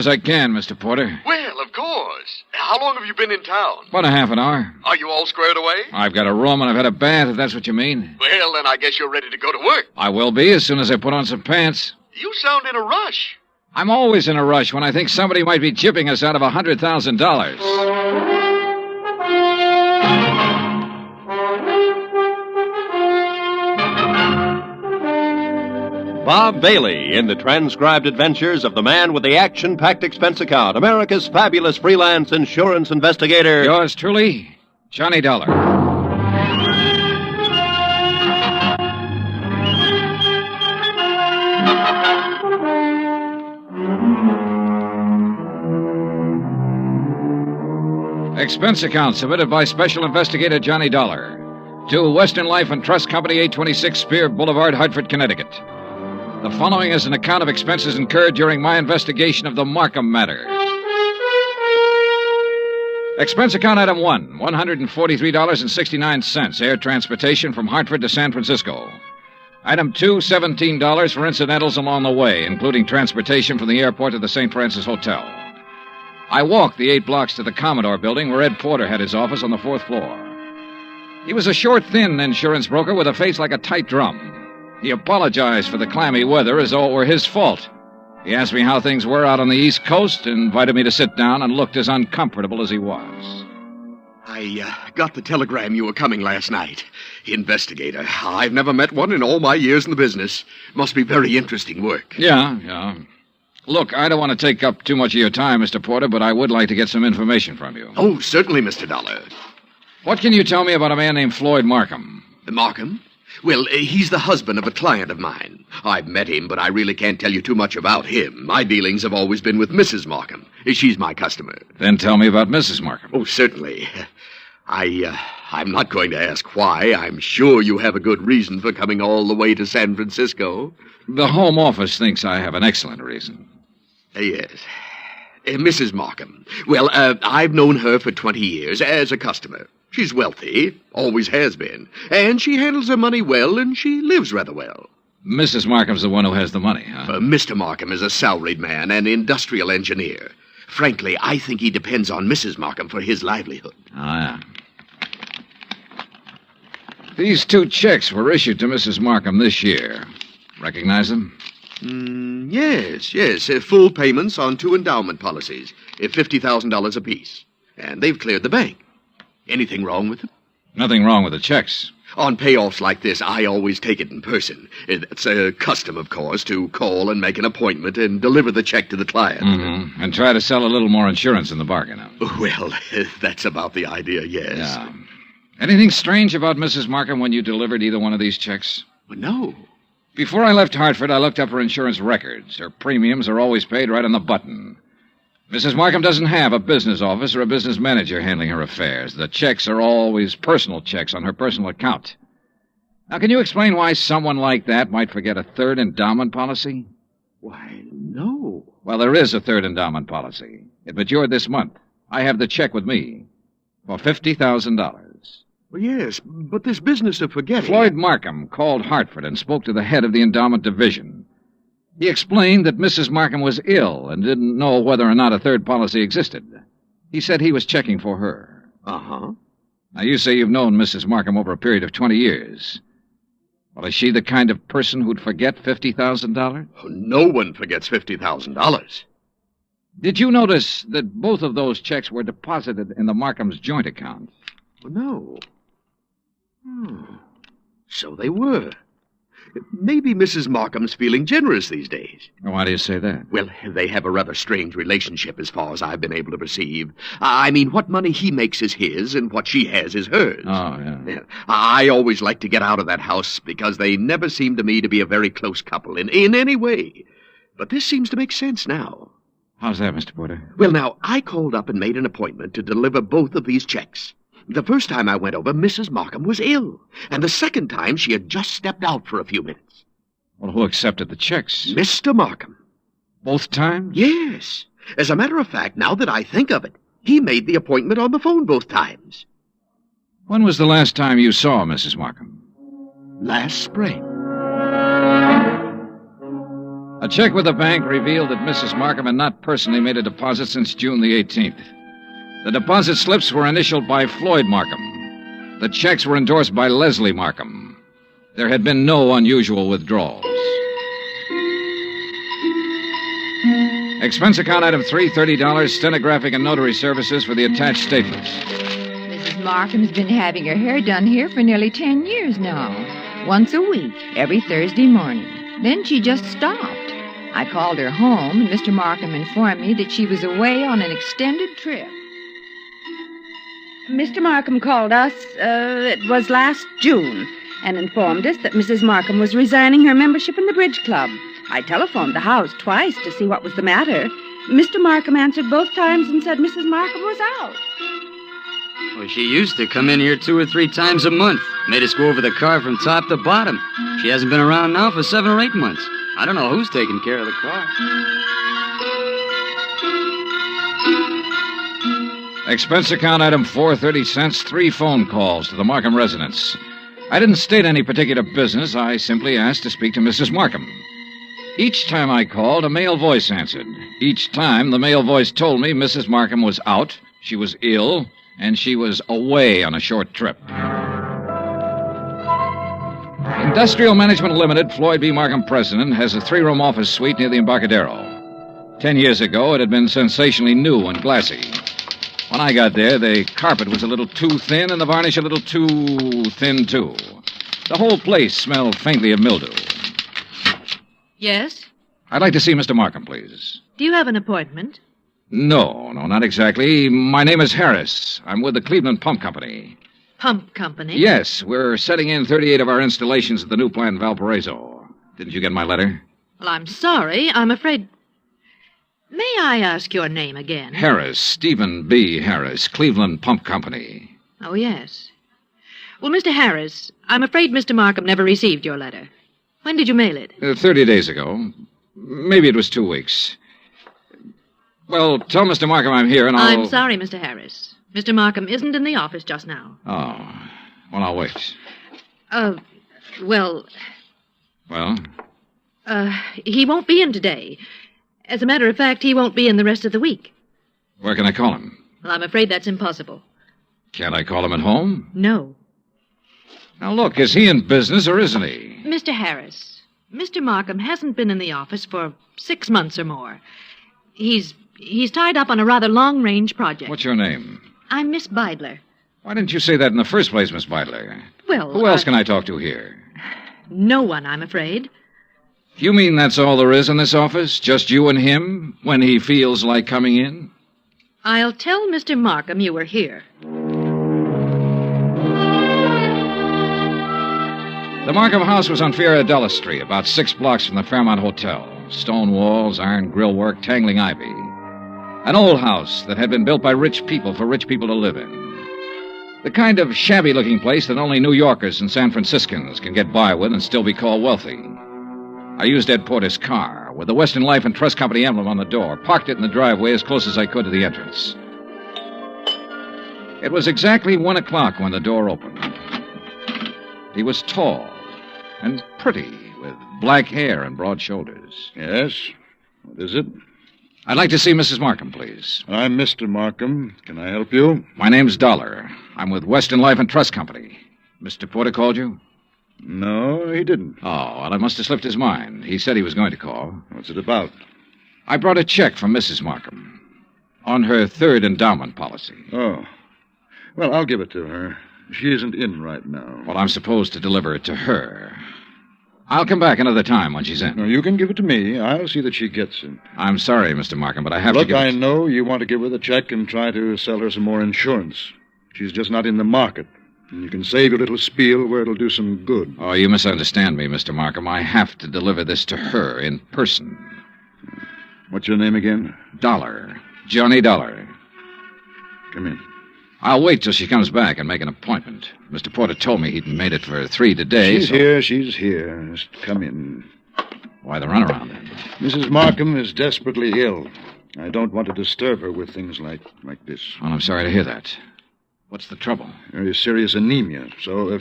As I can, Mr. Porter. Well, of course. How long have you been in town? About a half an hour. Are you all squared away? I've got a room and I've had a bath, if that's what you mean. Well, then I guess you're ready to go to work. I will be as soon as I put on some pants. You sound in a rush. I'm always in a rush when I think somebody might be gypping us out of $100,000. Bob Bailey in the transcribed adventures of the man with the action-packed expense account, America's fabulous freelance insurance investigator. Yours truly, Johnny Dollar. Expense account submitted by Special Investigator Johnny Dollar to Western Life and Trust Company, 826 Spear Boulevard, Hartford, Connecticut. The following is an account of expenses incurred during my investigation of the Markham matter. Expense account item 1, $143.69, air transportation from Hartford to San Francisco. Item 2, $17 for incidentals along the way, including transportation from the airport to the St. Francis Hotel. I walked the 8 blocks to the Commodore building where Ed Porter had his office on the 4th floor. He was a short, thin insurance broker with a face like a tight drum. He apologized for the clammy weather as though it were his fault. He asked me how things were out on the East Coast and invited me to sit down and looked as uncomfortable as he was. I got the telegram you were coming last night. Investigator. I've never met one in all my years in the business. Must be very interesting work. Yeah. Look, I don't want to take up too much of your time, Mr. Porter, but I would like to get some information from you. Oh, certainly, Mr. Dollar. What can you tell me about a man named Floyd Markham? Markham? Well, he's the husband of a client of mine. I've met him, but I really can't tell you too much about him. My dealings have always been with Mrs. Markham. She's my customer. Then tell me about Mrs. Markham. Oh, certainly. I'm not going to ask why. I'm sure you have a good reason for coming all the way to San Francisco. The Home Office thinks I have an excellent reason. Yes. Mrs. Markham. Well, I've known her for 20 years as a customer. She's wealthy, always has been, and she handles her money well, and she lives rather well. Mrs. Markham's the one who has the money, huh? Mr. Markham is a salaried man, an industrial engineer. Frankly, I think he depends on Mrs. Markham for his livelihood. Yeah. These 2 checks were issued to Mrs. Markham this year. Recognize them? Yes. Full payments on 2 endowment policies, $50,000 apiece. And they've cleared the bank. Anything wrong with them? Nothing wrong with the checks. On payoffs like this, I always take it in person. It's a custom, of course, to call and make an appointment and deliver the check to the client. Mm-hmm. And try to sell a little more insurance in the bargain. Well, that's about the idea, yes. Yeah. Anything strange about Mrs. Markham when you delivered either one of these checks? Well, no. Before I left Hartford, I looked up her insurance records. Her premiums are always paid right on the button. Mrs. Markham doesn't have a business office or a business manager handling her affairs. The checks are always personal checks on her personal account. Now, can you explain why someone like that might forget a 3rd endowment policy? Why, no. Well, there is a 3rd endowment policy. It matured this month. I have the check with me for $50,000. Well, yes, but this business of forgetting... Floyd Markham called Hartford and spoke to the head of the endowment division. He explained that Mrs. Markham was ill and didn't know whether or not a 3rd policy existed. He said he was checking for her. Uh-huh. Now, you say you've known Mrs. Markham over a period of 20 years. Well, is she the kind of person who'd forget $50,000? Oh, no one forgets $50,000. Did you notice that both of those checks were deposited in the Markham's joint account? Well, no. So they were. Maybe Mrs. Markham's feeling generous these days. Why do you say that? Well, they have a rather strange relationship as far as I've been able to perceive. I mean, what money he makes is his, and what she has is hers. Oh, yeah. I always like to get out of that house because they never seem to me to be a very close couple in any way. But this seems to make sense now. How's that, Mr. Porter? Well, now, I called up and made an appointment to deliver both of these checks. The first time I went over, Mrs. Markham was ill. And the second time, she had just stepped out for a few minutes. Well, who accepted the checks? Mr. Markham. Both times? Yes. As a matter of fact, now that I think of it, he made the appointment on the phone both times. When was the last time you saw Mrs. Markham? Last spring. A check with the bank revealed that Mrs. Markham had not personally made a deposit since June the 18th. The deposit slips were initialed by Floyd Markham. The checks were endorsed by Leslie Markham. There had been no unusual withdrawals. Expense account item 3, $30, stenographic and notary services for the attached statements. Mrs. Markham's been having her hair done here for nearly 10 years now. Once a week, every Thursday morning. Then she just stopped. I called her home, and Mr. Markham informed me that she was away on an extended trip. Mr. Markham called us, it was last June, and informed us that Mrs. Markham was resigning her membership in the bridge club. I telephoned the house twice to see what was the matter. Mr. Markham answered both times and said Mrs. Markham was out. Well, she used to come in here 2 or 3 times a month. Made us go over the car from top to bottom. She hasn't been around now for 7 or 8 months. I don't know who's taking care of the car. Expense account item 4, 30 cents, 3 phone calls to the Markham residence. I didn't state any particular business. I simply asked to speak to Mrs. Markham. Each time I called, a male voice answered. Each time, the male voice told me Mrs. Markham was out, she was ill, and she was away on a short trip. Industrial Management Limited, Floyd B. Markham president, has a 3-room office suite near the Embarcadero. 10 years ago, it had been sensationally new and glassy. When I got there, the carpet was a little too thin and the varnish a little too thin, too. The whole place smelled faintly of mildew. Yes? I'd like to see Mr. Markham, please. Do you have an appointment? No, not exactly. My name is Harris. I'm with the Cleveland Pump Company. Pump company? Yes, we're setting in 38 of our installations at the new plant in Valparaiso. Didn't you get my letter? Well, I'm sorry. I'm afraid... May I ask your name again? Harris, Stephen B. Harris, Cleveland Pump Company. Oh, yes. Well, Mr. Harris, I'm afraid Mr. Markham never received your letter. When did you mail it? 30 days ago. Maybe it was 2 weeks. Well, tell Mr. Markham I'm here and I'll... I'm sorry, Mr. Harris. Mr. Markham isn't in the office just now. Oh. Well, I'll wait. Well... Well? He won't be in today. As a matter of fact, he won't be in the rest of the week. Where can I call him? Well, I'm afraid that's impossible. Can't I call him at home? No. Now, look, is he in business or isn't he? Mr. Harris, Mr. Markham hasn't been in the office for 6 months or more. He's tied up on a rather long-range project. What's your name? I'm Miss Beidler. Why didn't you say that in the first place, Miss Beidler? Well, Who else can I talk to here? No one, I'm afraid. You mean that's all there is in this office? Just you and him, when he feels like coming in? I'll tell Mr. Markham you were here. The Markham house was on Dulles Street, about 6 blocks from the Fairmont Hotel. Stone walls, iron grillwork, tangling ivy. An old house that had been built by rich people for rich people to live in. The kind of shabby-looking place that only New Yorkers and San Franciscans can get by with and still be called wealthy. I used Ed Porter's car, with the Western Life and Trust Company emblem on the door, parked it in the driveway as close as I could to the entrance. It was exactly 1 o'clock when the door opened. He was tall and pretty, with black hair and broad shoulders. Yes? What is it? I'd like to see Mrs. Markham, please. I'm Mr. Markham. Can I help you? My name's Dollar. I'm with Western Life and Trust Company. Mr. Porter called you? No, he didn't. Oh, well, I must have slipped his mind. He said he was going to call. What's it about? I brought a check from Mrs. Markham on her 3rd endowment policy. Oh. Well, I'll give it to her. She isn't in right now. Well, I'm supposed to deliver it to her. I'll come back another time when she's in. No, you can give it to me. I'll see that she gets it. I'm sorry, Mr. Markham, but I have Look, to give I know you want to give her the check and try to sell her some more insurance. She's just not in the market. And you can save your little spiel where it'll do some good. Oh, you misunderstand me, Mr. Markham. I have to deliver this to her in person. What's your name again? Dollar. Johnny Dollar. Come in. I'll wait till she comes back and make an appointment. Mr. Porter told me he'd made it for 3 today. She's here. Just come in. Why the runaround, then? Mrs. Markham is desperately ill. I don't want to disturb her with things like this. Well, I'm sorry to hear that. What's the trouble? Very serious anemia. So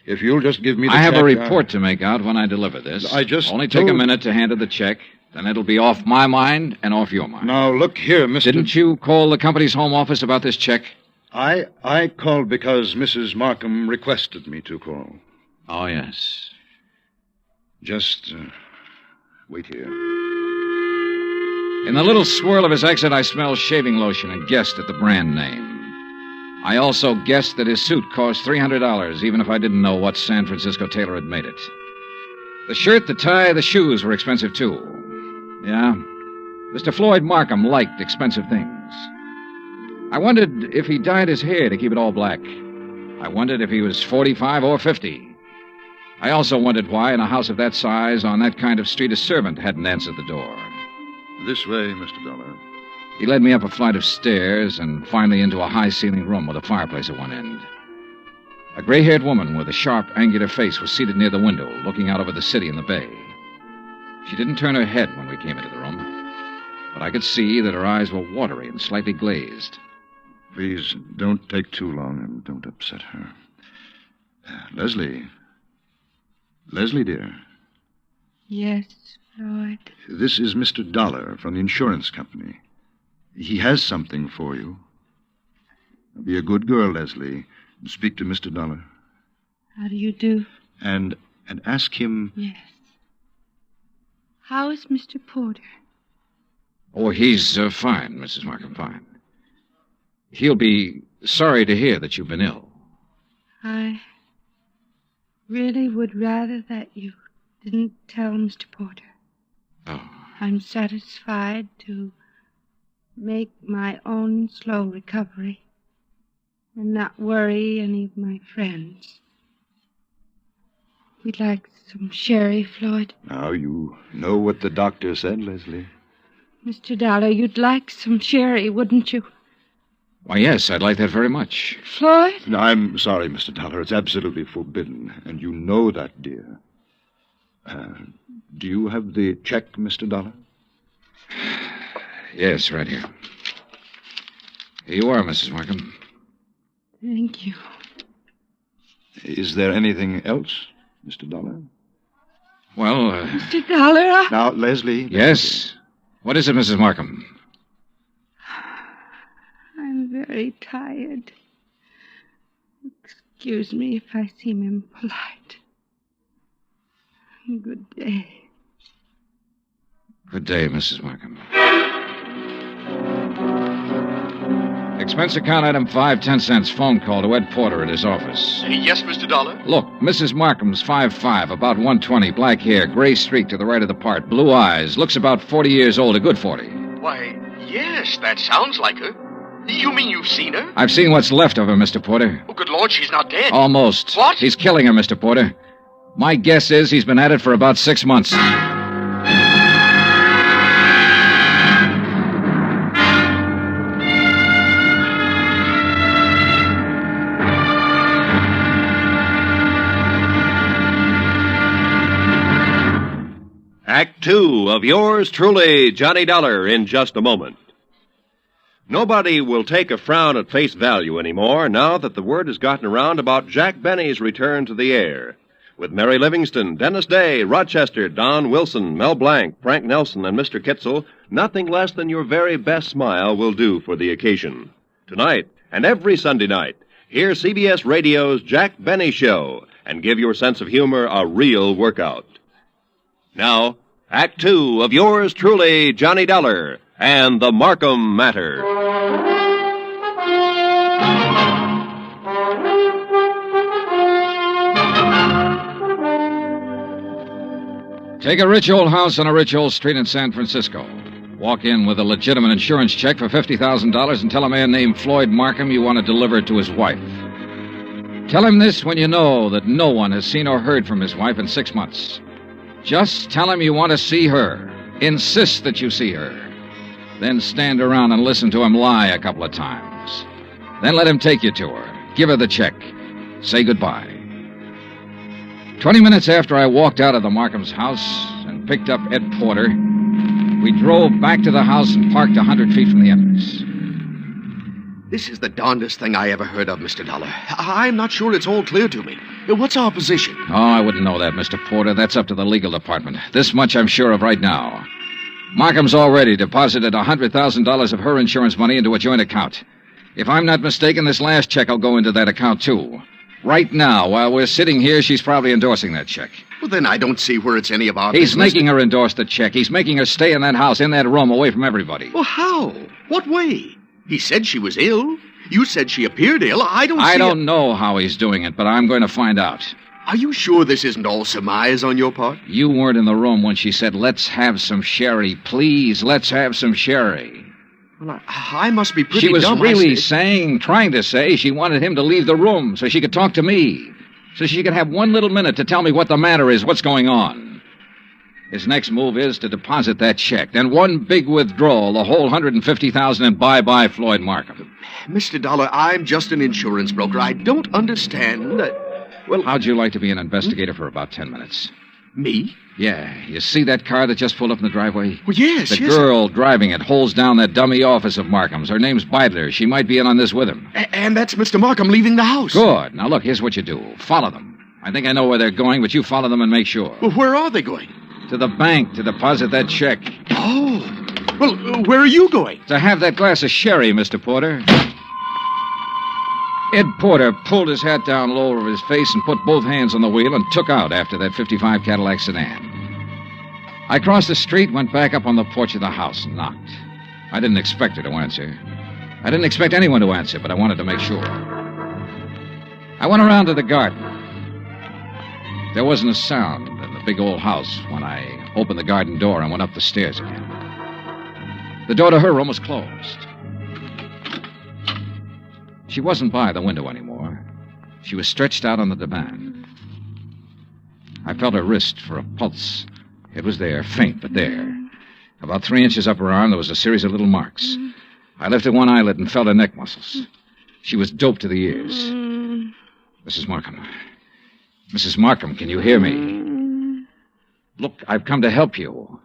If you'll just give me the I have check, a report to make out when I deliver this. I just Only take a told- minute to hand her the check. Then it'll be off my mind and off your mind. Now, look here, Mr. Didn't you call the company's home office about this check? I called because Mrs. Markham requested me to call. Oh, yes. Just wait here. In the little swirl of his exit, I smelled shaving lotion and guessed at the brand name. I also guessed that his suit cost $300, even if I didn't know what San Francisco tailor had made it. The shirt, the tie, the shoes were expensive, too. Yeah, Mr. Floyd Markham liked expensive things. I wondered if he dyed his hair to keep it all black. I wondered if he was 45 or 50. I also wondered why, in a house of that size, on that kind of street, a servant hadn't answered the door. This way, Mr. Dollar. He led me up a flight of stairs and finally into a high-ceilinged room with a fireplace at one end. A gray-haired woman with a sharp, angular face was seated near the window, looking out over the city and the bay. She didn't turn her head when we came into the room, but I could see that her eyes were watery and slightly glazed. Please, don't take too long and don't upset her. Leslie. Leslie, dear. Yes, Floyd. This is Mr. Dollar from the insurance company. He has something for you. Be a good girl, Leslie. Speak to Mr. Dollar. How do you do? And ask him... Yes. How is Mr. Porter? Oh, he's fine, Mrs. Markham, fine. He'll be sorry to hear that you've been ill. I really would rather that you didn't tell Mr. Porter. Oh. I'm satisfied to make my own slow recovery and not worry any of my friends. We'd like some sherry, Floyd. Now, you know what the doctor said, Leslie. Mr. Dollar, you'd like some sherry, wouldn't you? Why, yes, I'd like that very much. Floyd? No, I'm sorry, Mr. Dollar. It's absolutely forbidden, and you know that, dear. Do you have the check, Mr. Dollar? Yes, right here. Here you are, Mrs. Markham. Thank you. Is there anything else, Mr. Dollar? Well, Mr. Dollar? Now, Leslie... Yes? What is it, Mrs. Markham? I'm very tired. Excuse me if I seem impolite. Good day. Good day, Mrs. Markham. Expense account item 5, 10 cents. Phone call to Ed Porter at his office. Yes, Mr. Dollar? Look, Mrs. Markham's 5'5", about 120, black hair, gray streak to the right of the part, blue eyes, looks about 40 years old, a good 40. Why, yes, that sounds like her. You mean you've seen her? I've seen what's left of her, Mr. Porter. Oh, good Lord, she's not dead. Almost. What? He's killing her, Mr. Porter. My guess is he's been at it for about 6 months. Act 2 of yours truly, Johnny Dollar, in just a moment. Nobody will take a frown at face value anymore now that the word has gotten around about Jack Benny's return to the air. With Mary Livingston, Dennis Day, Rochester, Don Wilson, Mel Blanc, Frank Nelson, and Mr. Kitzel, nothing less than your very best smile will do for the occasion. Tonight, and every Sunday night, hear CBS Radio's Jack Benny Show and give your sense of humor a real workout. Now, Act 2 of yours truly, Johnny Dollar, and the Markham Matter. Take a rich old house on a rich old street in San Francisco. Walk in with a legitimate insurance check for $50,000 and tell a man named Floyd Markham you want to deliver it to his wife. Tell him this when you know that no one has seen or heard from his wife in 6 months. Just tell him you want to see her. Insist that you see her. Then stand around and listen to him lie a couple of times. Then let him take you to her. Give her the check. Say goodbye. 20 minutes after I walked out of the Markham's house and picked up Ed Porter, we drove back to the house and parked 100 feet from the entrance. This is the darndest thing I ever heard of, Mr. Dollar. I'm not sure it's all clear to me. What's our position? Oh, I wouldn't know that, Mr. Porter. That's up to the legal department. This much I'm sure of right now. Markham's already deposited $100,000 of her insurance money into a joint account. If I'm not mistaken, this last check will go into that account, too. Right now, while we're sitting here, she's probably endorsing that check. Well, then I don't see where it's any of our He's business. making her endorse the check. He's making her stay in that house, in that room, away from everybody. Well, how? What way? He said she was ill. You said she appeared ill. I don't know how he's doing it, but I'm going to find out. Are you sure this isn't all surmise on your part? You weren't in the room when she said, let's have some sherry. Please, let's have some sherry. Well, I must be pretty She was dumb. really trying to say she wanted him to leave the room so she could talk to me. So she could have one little minute to tell me what the matter is, what's going on. His next move is to deposit that check. Then one big withdrawal, the whole $150,000, and bye-bye Floyd Markham. Mr. Dollar, I'm just an insurance broker. I don't understand. Well, how'd you like to be an investigator for about 10 minutes? Me? Yeah. You see that car that just pulled up in the driveway? Well, yes, The girl driving it holds down that dummy office of Markham's. Her name's Beidler. She might be in on this with him. And that's Mr. Markham leaving the house. Good. Now, look, here's what you do. Follow them. I think I know where they're going, but you follow them and make sure. Well, where are they going? To the bank to deposit that check. Oh. Well, where are you going? To have that glass of sherry, Mr. Porter. Ed Porter pulled his hat down low over his face and put both hands on the wheel and took out after that '55 Cadillac sedan. I crossed the street, went back up on the porch of the house and knocked. I didn't expect her to answer. I didn't expect anyone to answer, but I wanted to make sure. I went around to the garden. There wasn't a sound in the big old house when I opened the garden door and went up the stairs again. The door to her room was closed. She wasn't by the window anymore. She was stretched out on the divan. I felt her wrist for a pulse. It was there, faint, but there. About 3 inches up her arm, there was a series of little marks. I lifted one eyelid and felt her neck muscles. She was doped to the ears. Mrs. Markham. Mrs. Markham, can you hear me? Look, I've come to help you.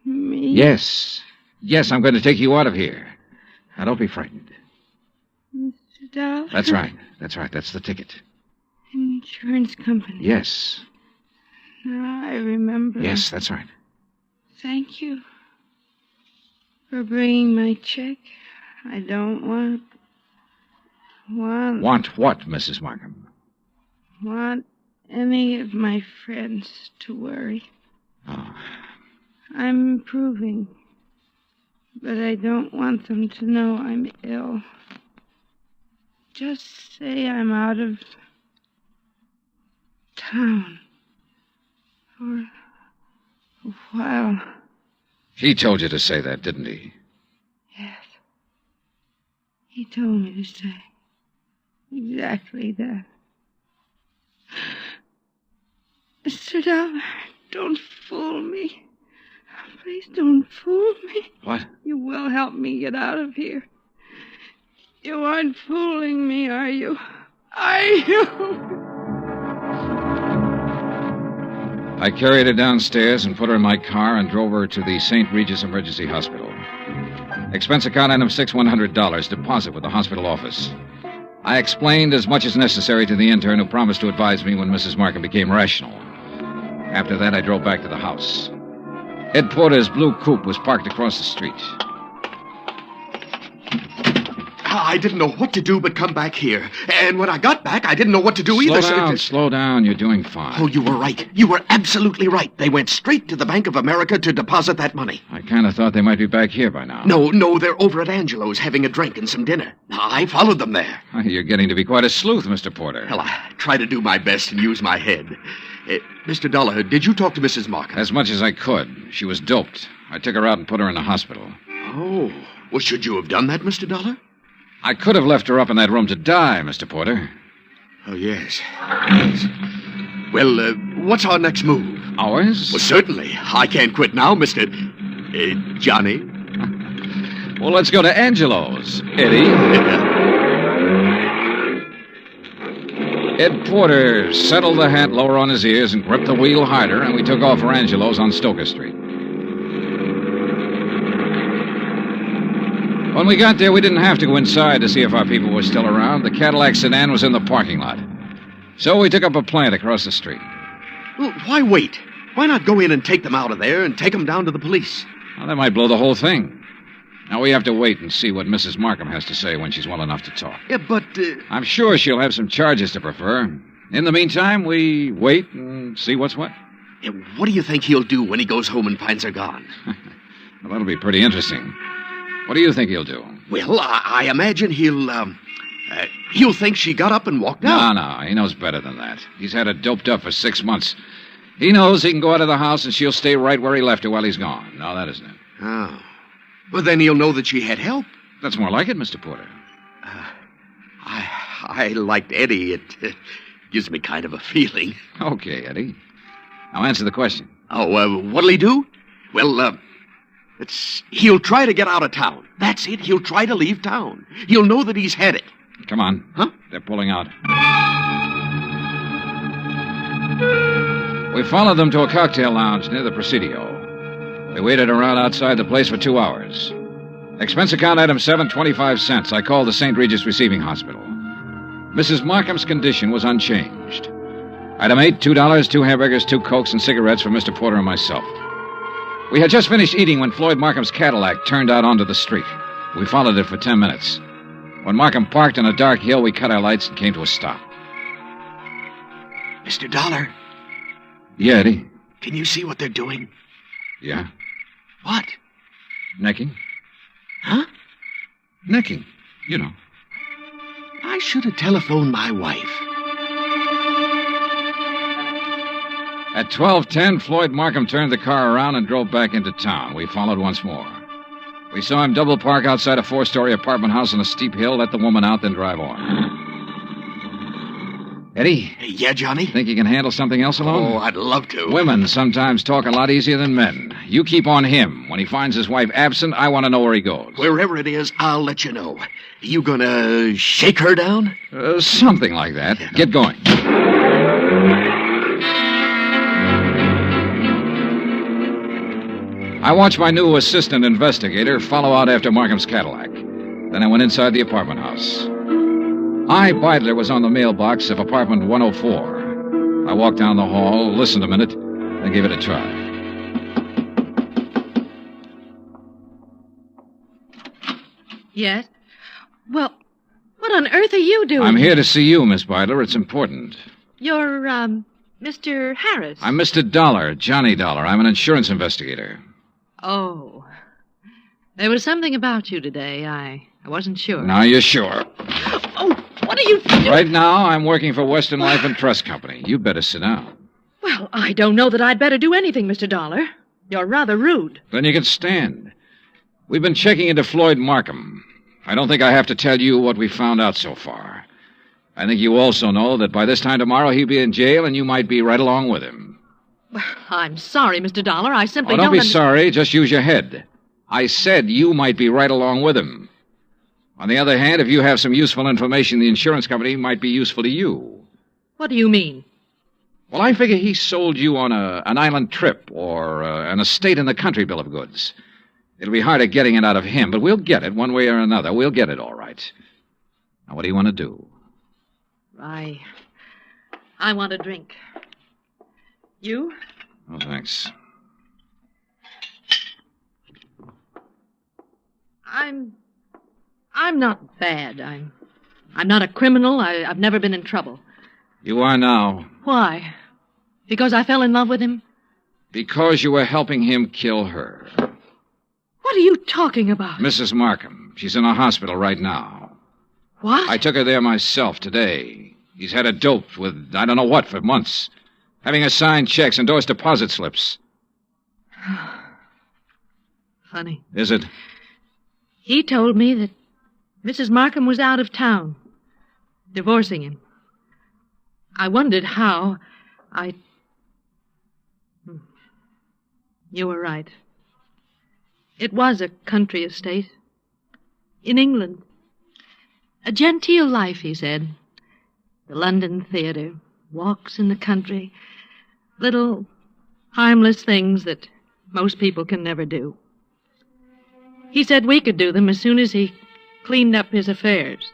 Me? Yes. Yes, I'm going to take you out of here. Now, don't be frightened. Mr. Dollar? That's right. That's right. That's the ticket. Insurance company. Yes. Now I remember. Yes, that's right. Thank you for bringing my check. I don't want Want what, Mrs. Markham? Want any of my friends to worry. Oh. I'm improving, but I don't want them to know I'm ill. Just say I'm out of town for a while. He told you to say that, didn't he? Yes. He told me to say exactly that. Mr. Dollar, don't fool me. Please don't fool me. What? You will help me get out of here. You aren't fooling me, are you? Are you? I carried her downstairs and put her in my car and drove her to the St. Regis Emergency Hospital. Expense account item $100, deposit with the hospital office. I explained as much as necessary to the intern who promised to advise me when Mrs. Markham became rational. After that, I drove back to the house. Ed Porter's blue coupe was parked across the street. I didn't know what to do but come back here. And when I got back, I didn't know what to do either. Slow down. You're doing fine. Oh, you were right. You were absolutely right. They went straight to the Bank of America to deposit that money. I kind of thought they might be back here by now. No, they're over at Angelo's having a drink and some dinner. I followed them there. You're getting to be quite a sleuth, Mr. Porter. Well, I try to do my best and use my head. Mr. Dollar, did you talk to Mrs. Markham? As much as I could. She was doped. I took her out and put her in the hospital. Oh. Well, should you have done that, Mr. Dollar? I could have left her up in that room to die, Mr. Porter. Oh, yes. Well, what's our next move? Ours? Well, certainly. I can't quit now, Mr. Johnny. Well, let's go to Angelo's, Eddie. Ed Porter settled the hat lower on his ears and gripped the wheel harder, and we took off for Angelo's on Stoker Street. When we got there, we didn't have to go inside to see if our people were still around. The Cadillac sedan was in the parking lot. So we took up a plant across the street. Well, why wait? Why not go in and take them out of there and take them down to the police? Well, that might blow the whole thing. Now, we have to wait and see what Mrs. Markham has to say when she's well enough to talk. Yeah, but... I'm sure she'll have some charges to prefer. In the meantime, we wait and see what's what. Yeah, what do you think he'll do when he goes home and finds her gone? Well, that'll be pretty interesting. What do you think he'll do? Well, I imagine he'll think she got up and walked out. No, he knows better than that. He's had her doped up for 6 months. He knows he can go out of the house and she'll stay right where he left her while he's gone. No, that isn't it. Oh. Well, then he'll know that she had help. That's more like it, Mr. Porter. I liked Eddie. It gives me kind of a feeling. Okay, Eddie. Now answer the question. Oh, what'll he do? Well, he'll try to get out of town. That's it. He'll try to leave town. He'll know that he's had it. Come on. Huh? They're pulling out. We followed them to a cocktail lounge near the Presidio. We waited around outside the place for 2 hours. Expense account item 7, 25 cents. I called the St. Regis Receiving Hospital. Mrs. Markham's condition was unchanged. Item 8, $2, 2 hamburgers, 2 Cokes, and cigarettes for Mr. Porter and myself. We had just finished eating when Floyd Markham's Cadillac turned out onto the street. We followed it for 10 minutes. When Markham parked on a dark hill, we cut our lights and came to a stop. Mr. Dollar. Yeah, Eddie? Can you see what they're doing? Yeah? What? Necking. Huh? Necking. You know. I should have telephoned my wife. At 12:10, Floyd Markham turned the car around and drove back into town. We followed once more. We saw him double park outside a 4-story apartment house on a steep hill, let the woman out, then drive on. Eddie? Yeah, Johnny? Think you can handle something else alone? Oh, I'd love to. Women sometimes talk a lot easier than men. You keep on him. When he finds his wife absent, I want to know where he goes. Wherever it is, I'll let you know. You gonna shake her down? Something like that. Yeah. Get going. I watched my new assistant investigator follow out after Markham's Cadillac. Then I went inside the apartment house. Beidler was on the mailbox of apartment 104. I walked down the hall, listened a minute, then gave it a try. Yes? Well, what on earth are you doing? I'm here to see you, Miss Beidler. It's important. You're, Mr. Harris. I'm Mr. Dollar, Johnny Dollar. I'm an insurance investigator. Oh. There was something about you today. I wasn't sure. Now you're sure. Oh, what are you doing? Right now, I'm working for Western Life and Trust Company. You'd better sit down. Well, I don't know that I'd better do anything, Mr. Dollar. You're rather rude. Then you can stand. We've been checking into Floyd Markham. I don't think I have to tell you what we found out so far. I think you also know that by this time tomorrow he'll be in jail and you might be right along with him. Well, I'm sorry, Mr. Dollar. I simply don't be sorry. Just use your head. I said you might be right along with him. On the other hand, if you have some useful information, the insurance company might be useful to you. What do you mean? Well, I figure he sold you on an island trip or an estate in the country bill of goods. It'll be harder getting it out of him, but we'll get it one way or another. We'll get it all right. Now, what do you want to do? I want a drink. You? Oh, thanks. I'm not bad. I'm not a criminal. I've never been in trouble. You are now. Why? Because I fell in love with him? Because you were helping him kill her. What are you talking about? Mrs. Markham. She's in a hospital right now. What? I took her there myself today. He's had her doped with I don't know what for months. Having her sign checks, endorse deposit slips. Funny. Is it? He told me that Mrs. Markham was out of town, divorcing him. I wondered how. You were right. It was a country estate. In England. A genteel life, he said. The London theater, walks in the country, little harmless things that most people can never do. He said we could do them as soon as he cleaned up his affairs.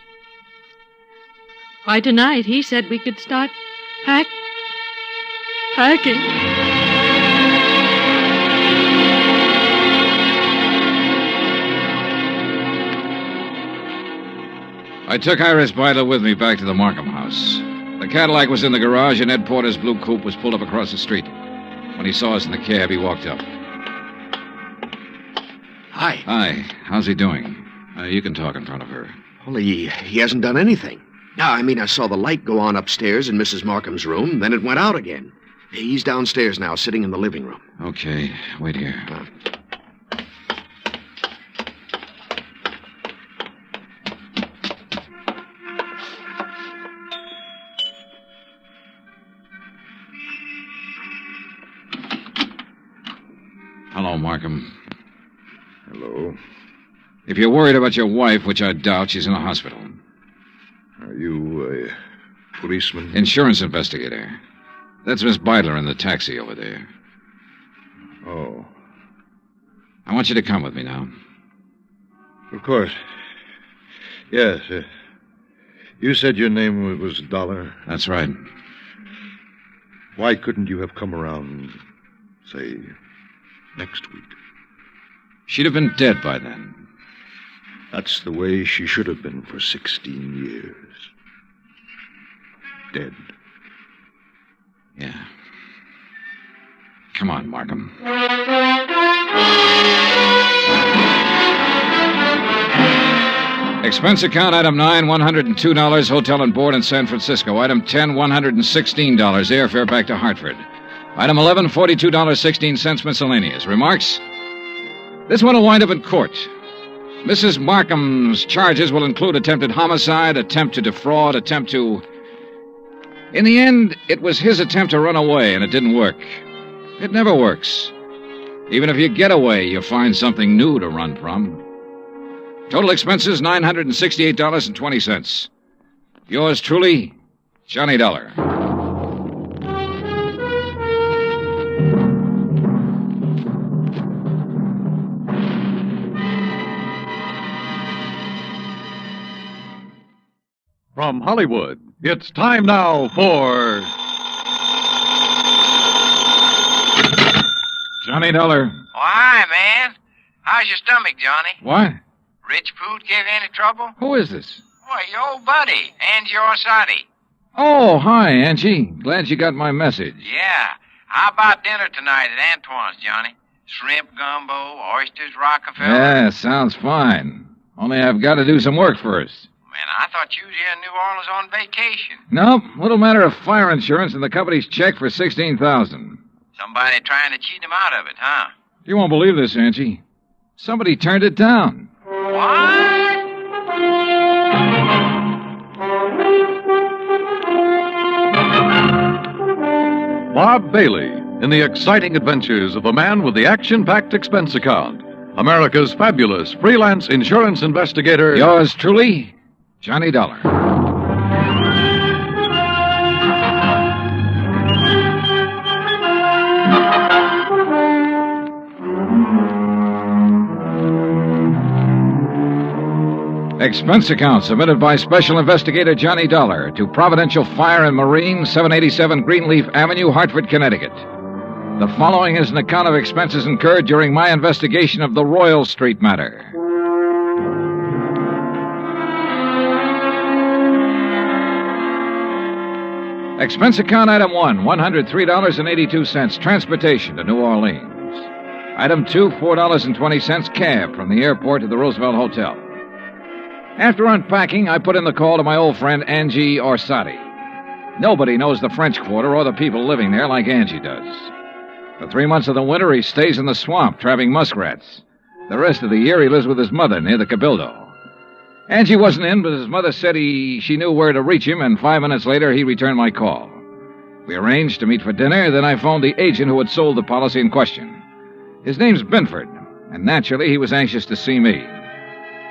By tonight, he said we could start packing. I took Iris Byler with me back to the Markham house. The Cadillac was in the garage, and Ed Porter's blue coupe was pulled up across the street. When he saw us in the cab, he walked up. Hi. Hi. How's he doing? You can talk in front of her. Well, he hasn't done anything. No, I saw the light go on upstairs in Mrs. Markham's room, then it went out again. He's downstairs now, sitting in the living room. Okay. Wait here. Hello, Markham. Hello. If you're worried about your wife, which I doubt, she's in a hospital. Are you a policeman? Insurance investigator. That's Miss Byler in the taxi over there. Oh. I want you to come with me now. Of course. Yes. You said your name was Dollar? That's right. Why couldn't you have come around, say, next week? She'd have been dead by then. That's the way she should have been for 16 years. Dead. Yeah. Come on, Markham. Expense account, item 9, $102, hotel and board in San Francisco. Item 10, $116, airfare back to Hartford. Item 11, $42.16, miscellaneous. Remarks? This one will wind up in court. Mrs. Markham's charges will include attempted homicide, attempt to defraud, attempt to... In the end, it was his attempt to run away, and it didn't work. It never works. Even if you get away, you find something new to run from. Total expenses, $968.20. Yours truly, Johnny Dollar. From Hollywood, it's time now for... Johnny Dollar. Oh, hi, man. How's your stomach, Johnny? What? Rich food give you any trouble? Who is this? Why, your old buddy, Angie Orsatti. Oh, hi, Angie. Glad you got my message. Yeah. How about dinner tonight at Antoine's, Johnny? Shrimp gumbo, oysters, Rockefeller. Yeah, sounds fine. Only I've got to do some work first. Man, I thought you was here in New Orleans on vacation. Nope, little matter of fire insurance and the company's check for $16,000. Somebody trying to cheat him out of it, huh? You won't believe this, Angie. Somebody turned it down. What? Bob Bailey in the exciting adventures of the man with the action-packed expense account. America's fabulous freelance insurance investigator. Yours truly, Johnny Dollar. Expense account submitted by Special Investigator Johnny Dollar to Providential Fire and Marine, 787 Greenleaf Avenue, Hartford, Connecticut. The following is an account of expenses incurred during my investigation of the Royal Street matter. Expense account item 1, $103.82, transportation to New Orleans. Item 2, $4.20, cab from the airport to the Roosevelt Hotel. After unpacking, I put in the call to my old friend Angie Orsatti. Nobody knows the French Quarter or the people living there like Angie does. For 3 months of the winter, he stays in the swamp, trapping muskrats. The rest of the year, he lives with his mother near the Cabildo. Angie wasn't in, but his mother said she knew where to reach him, and 5 minutes later, he returned my call. We arranged to meet for dinner, then I phoned the agent who had sold the policy in question. His name's Binford, and naturally, he was anxious to see me.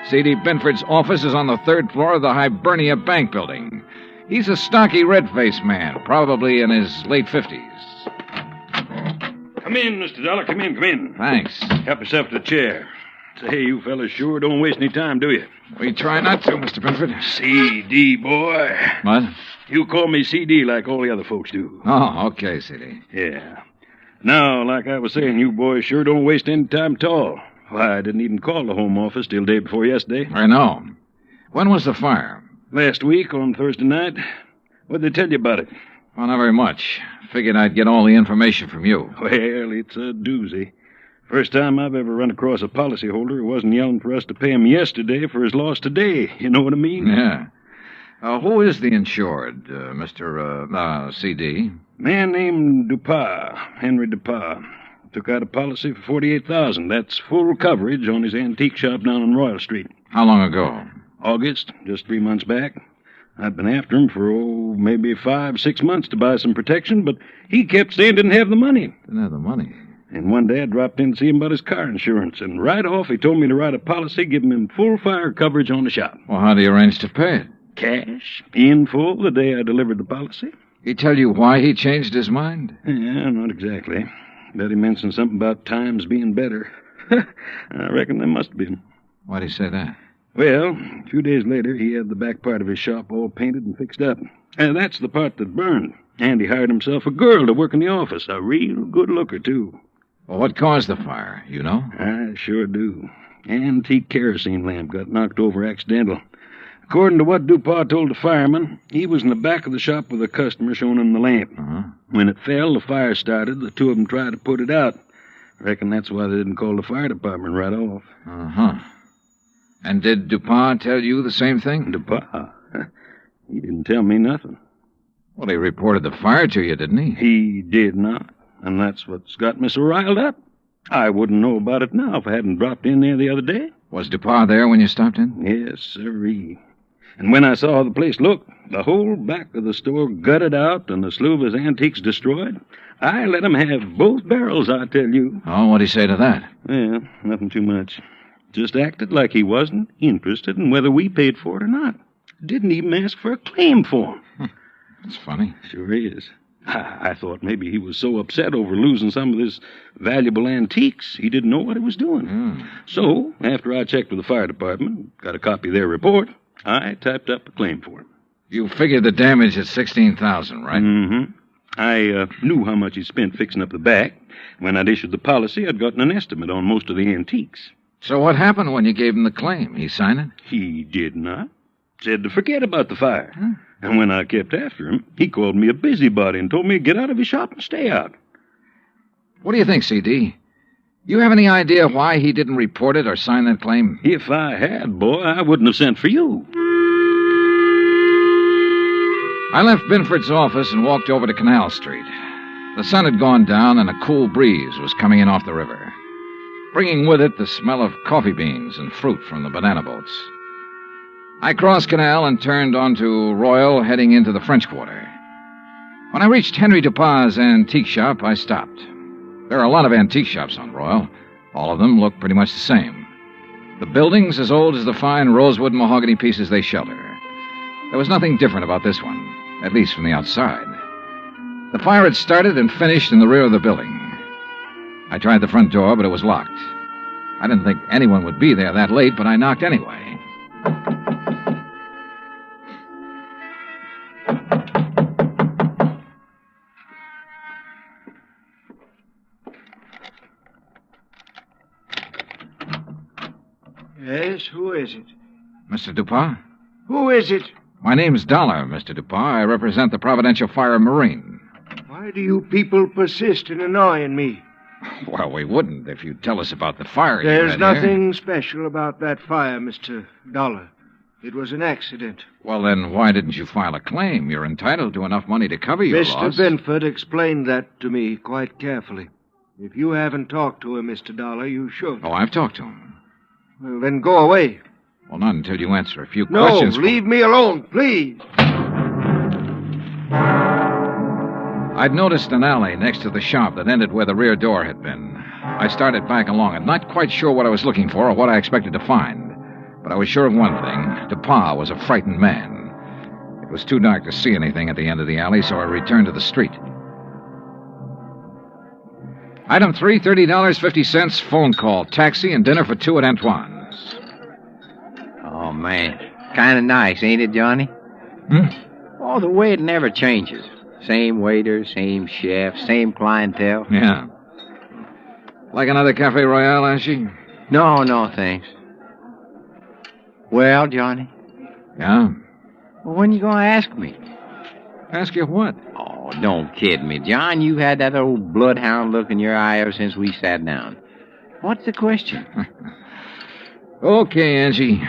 C.D. Binford's office is on the 3rd floor of the Hibernia Bank building. He's a stocky, red-faced man, probably in his late 50s. Come in, Mr. Dollar. Come in. Thanks. Help yourself to the chair. Say, you fellas sure don't waste any time, do you? We try not to, Mr. Binford. CD, boy. What? You call me CD like all the other folks do. Oh, okay, CD. Yeah. Now, like I was saying, you boys sure don't waste any time at all. Why, I didn't even call the home office till day before yesterday. I know. When was the fire? Last week on Thursday night. What'd they tell you about it? Well, not very much. Figured I'd get all the information from you. Well, it's a doozy. First time I've ever run across a policyholder who wasn't yelling for us to pay him yesterday for his loss today. You know what I mean? Yeah. Who is the insured, Mr. CD? Man named Dupas, Henry Dupas. Took out a policy for $48,000. That's full coverage on his antique shop down on Royal Street. How long ago? August, just 3 months back. I'd been after him for, maybe 5-6 months to buy some protection, but he kept saying didn't have the money. Didn't have the money? And one day I dropped in to see him about his car insurance, and right off he told me to write a policy giving him full fire coverage on the shop. Well, how'd he arrange to pay it? Cash, in full, the day I delivered the policy. He tell you why he changed his mind? Yeah, not exactly. Bet he mentioned something about times being better. I reckon there must have been. Why'd he say that? Well, a few days later, he had the back part of his shop all painted and fixed up. That's the part that burned. And he hired himself a girl to work in the office, a real good looker, too. Well, what caused the fire, you know? I sure do. Antique kerosene lamp got knocked over accidental. According to what Dupas told the fireman, he was in the back of the shop with a customer showing him the lamp. Uh-huh. When it fell, the fire started. The two of them tried to put it out. Reckon that's why they didn't call the fire department right off. Uh-huh. And did Dupas tell you the same thing? Dupas? He didn't tell me nothing. Well, he reported the fire to you, didn't he? He did not. And that's what's got me so riled up. I wouldn't know about it now if I hadn't dropped in there the other day. Was Dupas there when you stopped in? Yes, sirree. And when I saw how the place looked, the whole back of the store gutted out and a slew of his antiques destroyed, I let him have both barrels, I tell you. Oh, what'd he say to that? Well, nothing too much. Just acted like he wasn't interested in whether we paid for it or not. Didn't even ask for a claim form. That's funny. Sure is. I thought maybe he was so upset over losing some of his valuable antiques, he didn't know what he was doing. So, after I checked with the fire department, got a copy of their report, I typed up a claim for him. You figured the damage at $16,000, right? Mm-hmm. I knew how much he spent fixing up the back. When I'd issued the policy, I'd gotten an estimate on most of the antiques. So what happened when you gave him the claim? He signed it? He did not. Said to forget about the fire. And when I kept after him, he called me a busybody and told me to get out of his shop and stay out. What do you think, CD? You have any idea why he didn't report it or sign that claim? If I had, boy, I wouldn't have sent for you. I left Binford's office and walked over to Canal Street. The sun had gone down and a cool breeze was coming in off the river, bringing with it the smell of coffee beans and fruit from the banana boats. I crossed Canal and turned onto Royal, heading into the French Quarter. When I reached Henry Dupas' antique shop, I stopped. There are a lot of antique shops on Royal. All of them look pretty much the same. The buildings as old as the fine rosewood and mahogany pieces they shelter. There was nothing different about this one, at least from the outside. The fire had started and finished in the rear of the building. I tried the front door, but it was locked. I didn't think anyone would be there that late, but I knocked anyway. Yes, who is it? Mr. Dupas? Who is it? My name's Dollar, Mr. Dupas. I represent the Providential Fire Marine. Why do you people persist in annoying me? Well, we wouldn't if you'd tell us about the fire you There's had nothing special about that fire, Mr. Dollar. It was an accident. Well, then why didn't you file a claim? You're entitled to enough money to cover your loss. Mr. Binford explained that to me quite carefully. If you haven't talked to him, Mr. Dollar, you should. Oh, I've talked to him. Well, then go away. Well, not until you answer a few questions. No, leave me alone, please. I'd noticed an alley next to the shop that ended where the rear door had been. I started back along it, not quite sure what I was looking for or what I expected to find. But I was sure of one thing. Dupas was a frightened man. It was too dark to see anything at the end of the alley, so I returned to the street. Item 3, $30.50, phone call, taxi, and dinner for 2 at Antoine's. Oh, man. Kind of nice, ain't it, Johnny? Oh, the way it never changes. Same waiter, same chef, same clientele. Yeah. Like another Cafe Royale, Ashy? No, thanks. Well, Johnny? Yeah? Well, when you going to ask me? Ask you what? Oh, don't kid me, John. You had that old bloodhound look in your eye ever since we sat down. What's the question? Okay, Angie.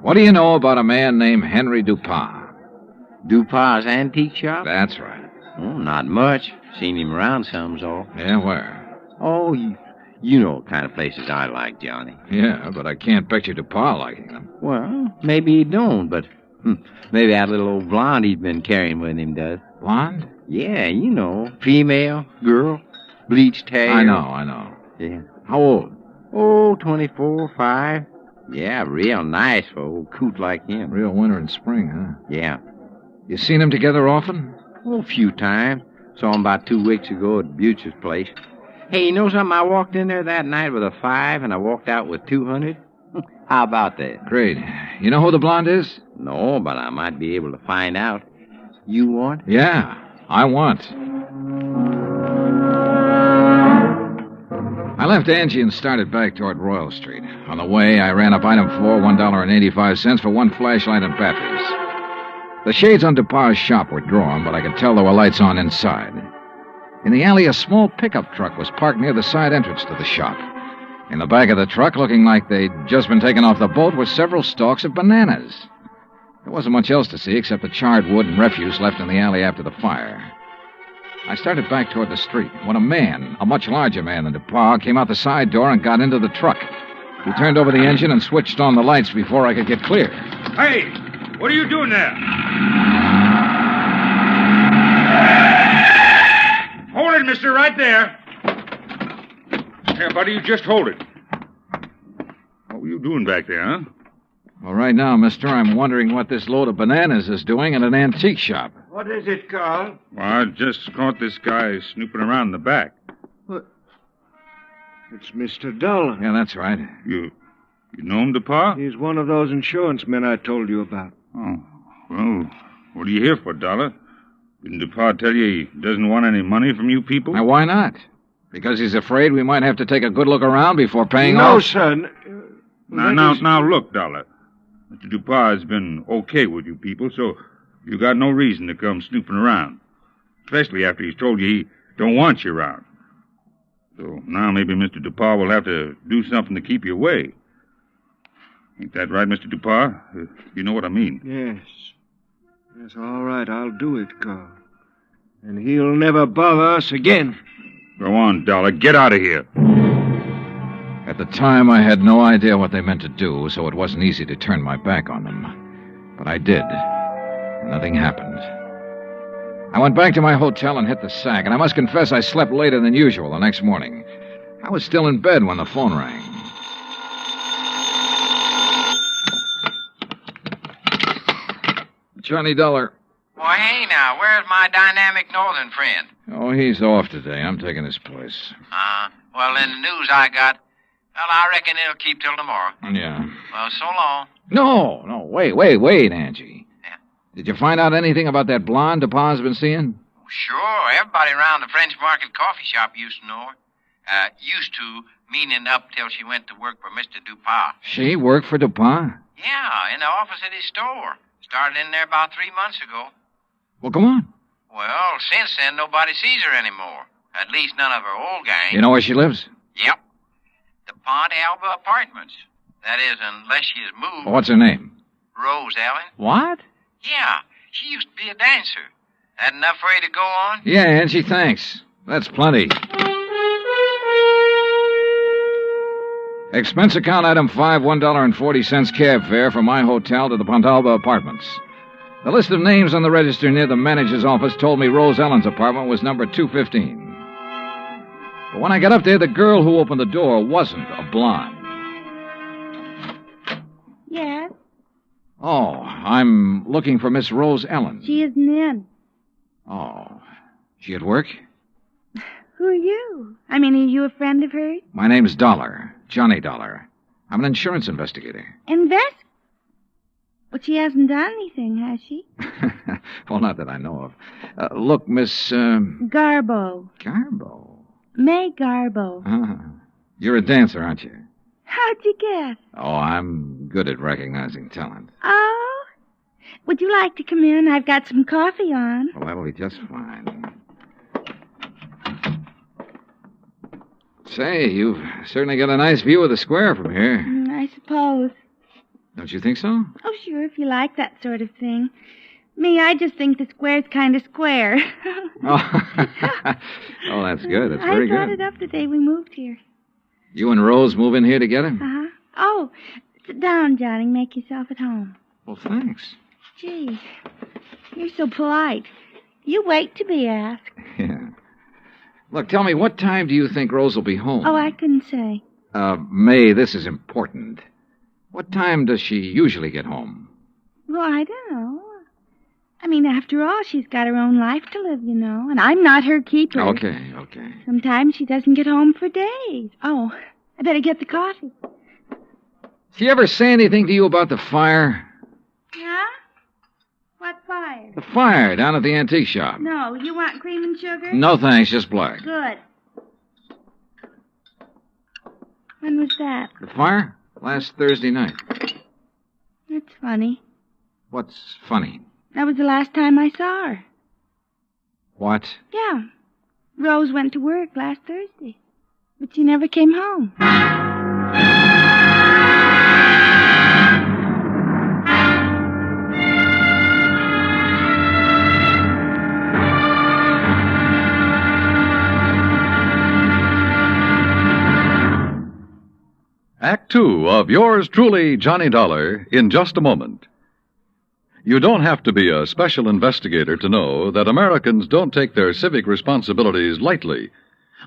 What do you know about a man named Henry Dupas? Dupas' antique shop? That's right. Oh, not much. Seen him around some's all. Yeah, where? Oh, you know what kind of places I like, Johnny. Yeah, but I can't picture Dupas liking them. Well, maybe he don't, but maybe that little old blonde he's been carrying with him does. Blonde? Yeah, you know. Female, girl, bleached hair. I know. Yeah. How old? Oh, 24, 5. Yeah, real nice for old coot like him. Real winter and spring, huh? Yeah. You seen them together often? Oh, a few times. Saw him about 2 weeks ago at Butcher's place. Hey, you know something? I walked in there that night with a 5, and I walked out with 200. How about that? Great. You know who the blonde is? No, but I might be able to find out. You want? Yeah, I want. I left Angie and started back toward Royal Street. On the way, I ran up item 4, $1.85 for 1 flashlight and batteries. The shades on Dupas' shop were drawn, but I could tell there were lights on inside. In the alley, a small pickup truck was parked near the side entrance to the shop. In the back of the truck, looking like they'd just been taken off the boat, were several stalks of bananas. There wasn't much else to see except the charred wood and refuse left in the alley after the fire. I started back toward the street when a man, a much larger man than Dupas, came out the side door and got into the truck. He turned over the engine and switched on the lights before I could get clear. Hey, what are you doing there? Hold it, mister, right there. Here, buddy, you just hold it. What were you doing back there, huh? Well, right now, mister, I'm wondering what this load of bananas is doing in an antique shop. What is it, Carl? Well, I just caught this guy snooping around in the back. What? It's Mr. Dull. Yeah, that's right. You know him, Dupas? He's one of those insurance men I told you about. Oh, well, what are you here for, Dollar? Didn't Dupas tell you he doesn't want any money from you people? Now, why not? Because he's afraid we might have to take a good look around before paying No, off? son. Now, look, Dollar. Mr. Dupas has been okay with you people, so you got no reason to come snooping around. Especially after he's told you he don't want you around. So now maybe Mr. Dupas will have to do something to keep you away. Ain't that right, Mr. Dupas? You know what I mean. Yes. Yes, all right, I'll do it, Carl. And he'll never bother us again. Go on, Dollar. Get out of here. At the time, I had no idea what they meant to do, so it wasn't easy to turn my back on them. But I did. Nothing happened. I went back to my hotel and hit the sack, and I must confess I slept later than usual the next morning. I was still in bed when the phone rang. Johnny Dollar. Well, hey now, where's my dynamic northern friend? Oh, he's off today. I'm taking his place. Well, in the news I got, well, I reckon it'll keep till tomorrow. Yeah. Well, so long. No, wait, Angie. Yeah. Did you find out anything about that blonde Dupas been seeing? Sure, everybody around the French Market coffee shop used to know her. Used to, meaning up till she went to work for Mr. Dupas. She worked for Dupas? Yeah, in the office at his store. Started in there about 3 months ago. Well, come on. Well, since then, nobody sees her anymore. At least none of her old gang. You know where she lives? Yep. The Pont Alba Apartments. That is, unless she has moved. What's her name? Rose Ellen. What? Yeah, she used to be a dancer. That enough for you to go on? Yeah, Angie, thanks. That's plenty. Expense account item 5, $1.40 cab fare from my hotel to the Pontalba Apartments. The list of names on the register near the manager's office told me Rose Ellen's apartment was number 215. But when I got up there, the girl who opened the door wasn't a blonde. Yes? Oh, I'm looking for Miss Rose Ellen. She isn't in. Oh, she at work? Who are you? I mean, are you a friend of hers? My name's Dollar. Johnny Dollar. I'm an insurance investigator. But she hasn't done anything, has she? Well, not that I know of. Look, Miss... Garbo. Garbo? May Garbo. You're a dancer, aren't you? How'd you guess? Oh, I'm good at recognizing talent. Oh? Would you like to come in? I've got some coffee on. Well, that'll be just fine. Say, you've certainly got a nice view of the square from here. I suppose. Don't you think so? Oh, sure, if you like that sort of thing. Me, I just think the square's kind of square. Oh, that's good. That's very I brought good. it up the day we moved here. You and Rose move in here together? Uh-huh. Oh, sit down, Johnny. Make yourself at home. Well, thanks. Gee, you're so polite. You wait to be asked. Yeah. Look, tell me, what time do you think Rose will be home? Oh, I couldn't say. May, this is important. What time does she usually get home? Well, I don't know. I mean, after all, she's got her own life to live, you know, and I'm not her keeper. Okay. Sometimes she doesn't get home for days. Oh, I better get the coffee. She ever say anything to you about the fire? Yeah? What fire? The fire down at the antique shop. No, you want cream and sugar? No, thanks, just black. Good. When was that? The fire? Last Thursday night. That's funny. What's funny? That was the last time I saw her. What? Yeah. Rose went to work last Thursday, but she never came home. Act Two of yours truly, Johnny Dollar, in just a moment. You don't have to be a special investigator to know that Americans don't take their civic responsibilities lightly.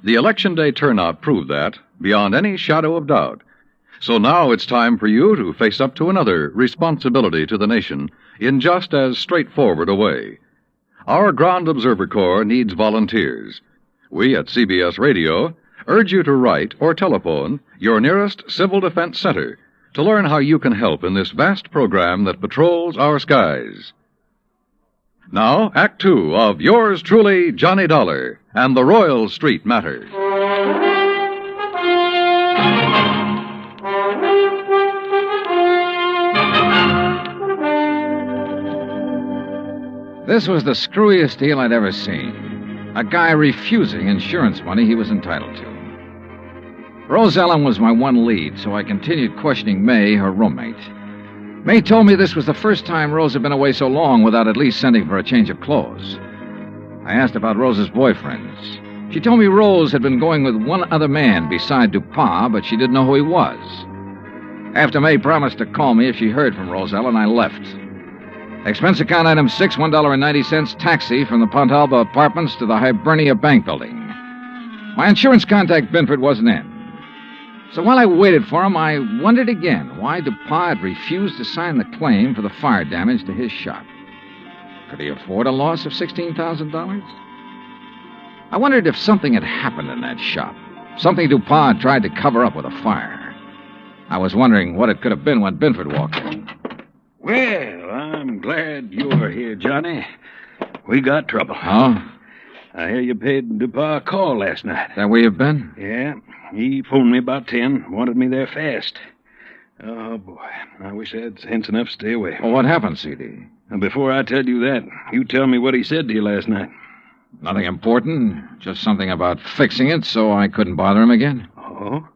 The Election Day turnout proved that, beyond any shadow of doubt. So now it's time for you to face up to another responsibility to the nation in just as straightforward a way. Our Ground Observer Corps needs volunteers. We at CBS Radio urge you to write or telephone your nearest Civil Defense Center to learn how you can help in this vast program that patrols our skies. Now, Act Two of yours truly, Johnny Dollar, and the Royal Street Matter. This was the screwiest deal I'd ever seen. A guy refusing insurance money he was entitled to. Rose Ellen was my one lead, so I continued questioning May, her roommate. May told me this was the first time Rose had been away so long without at least sending for a change of clothes. I asked about Rose's boyfriends. She told me Rose had been going with one other man beside Dupont, but she didn't know who he was. After May promised to call me if she heard from Rose Ellen, I left. Expense account item 6, $1.90, taxi from the Pontalba Apartments to the Hibernia Bank Building. My insurance contact, Binford, wasn't in. So while I waited for him, I wondered again why Dupont had refused to sign the claim for the fire damage to his shop. Could he afford a loss of $16,000? I wondered if something had happened in that shop, something Dupont tried to cover up with a fire. I was wondering what it could have been when Binford walked in. Well, I'm glad you're here, Johnny. We got trouble. Oh? I hear you paid Dupont a call last night. That where you've been? Yeah. He phoned me about 10, wanted me there fast. Oh, boy. I wish I had sense enough to stay away. Well, what happened, C.D.? And before I tell you that, you tell me what he said to you last night. Nothing important. Just something about fixing it so I couldn't bother him again. Oh?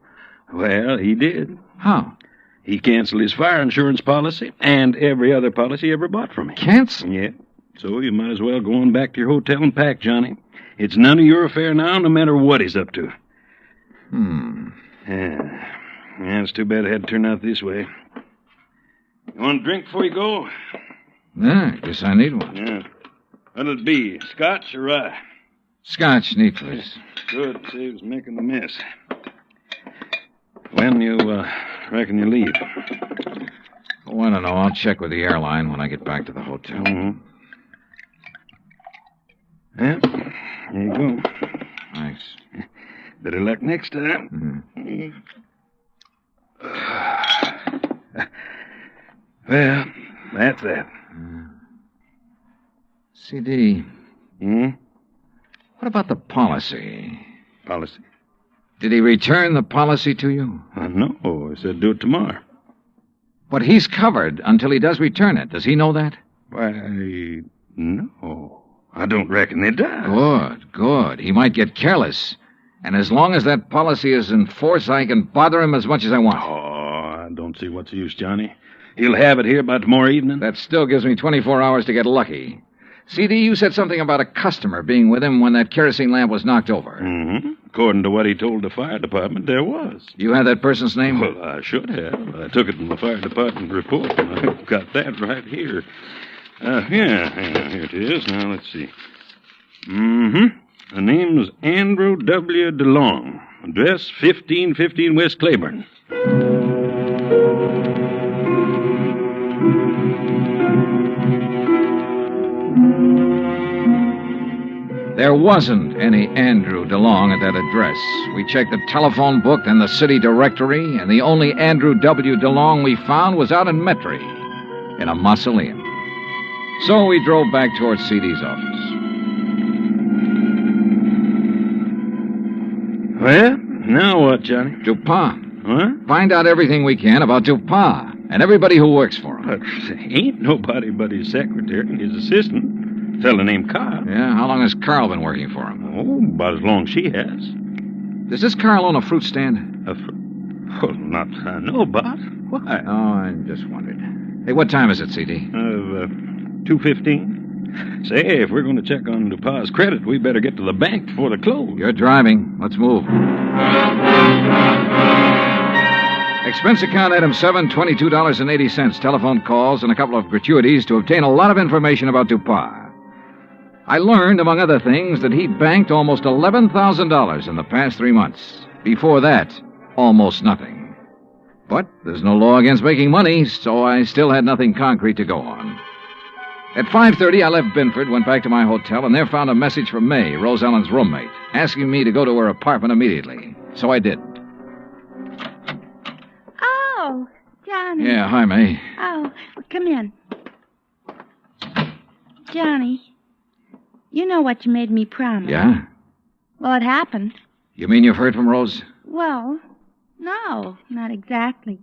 Well, he did. How? He canceled his fire insurance policy and every other policy he ever bought from me. Cancel? Yeah. So you might as well go on back to your hotel and pack, Johnny. It's none of your affair now, no matter what he's up to. Yeah, it's too bad it had to turn out this way. You want a drink before you go? Yeah, I guess I need one. Yeah. What'll it be, scotch or rye? Scotch, neat, please. Good, saves making the mess. When you reckon you leave? Oh, I don't know. I'll check with the airline when I get back to the hotel. Mm-hmm. Yeah, here you go. Thanks. Better luck next time. Well, that's that. CD. Hmm? What about the policy? Policy? Did he return the policy to you? No, he said do it tomorrow. But he's covered until he does return it. Does he know that? Why, no. I don't reckon he does. Good. He might get careless. And as long as that policy is in force, I can bother him as much as I want. Oh, I don't see what's the use, Johnny. He'll have it here by tomorrow evening. That still gives me 24 hours to get lucky. CD, you said something about a customer being with him when that kerosene lamp was knocked over. Mm-hmm. According to what he told the fire department, there was. You had that person's name? Well, I should have. I took it from the fire department report, and I've got that right here. Here it is. Now, let's see. The name's Andrew W. DeLong. Address 1515 West Claiborne. There wasn't any Andrew DeLong at that address. We checked the telephone book and the city directory, and the only Andrew W. DeLong we found was out in Metry, in a mausoleum. So we drove back towards CD's office. Well, now what, Johnny? Dupont. What? Find out everything we can about Dupont and everybody who works for him. But ain't nobody but his secretary and his assistant. Fella named Carr. Yeah, how long has Carl been working for him? Oh, about as long as she has. Does this Carl own a fruit stand? Well, not I know about. Why? Oh, I just wondered. Hey, what time is it, CD? 2:15. Say, if we're going to check on Dupas' credit, we better get to the bank before the close. You're driving. Let's move. Expense account item 7, $22.80. Telephone calls and a couple of gratuities to obtain a lot of information about Dupas. I learned, among other things, that he'd banked almost $11,000 in the past 3 months. Before that, almost nothing. But there's no law against making money, so I still had nothing concrete to go on. At 5:30, I left Binford, went back to my hotel, and there found a message from May, Rose Ellen's roommate, asking me to go to her apartment immediately. So I did. Oh, Johnny. Yeah, hi, May. Oh, well, come in. Johnny, you know what you made me promise. Yeah? Well, it happened. You mean you've heard from Rose? Well, no, not exactly.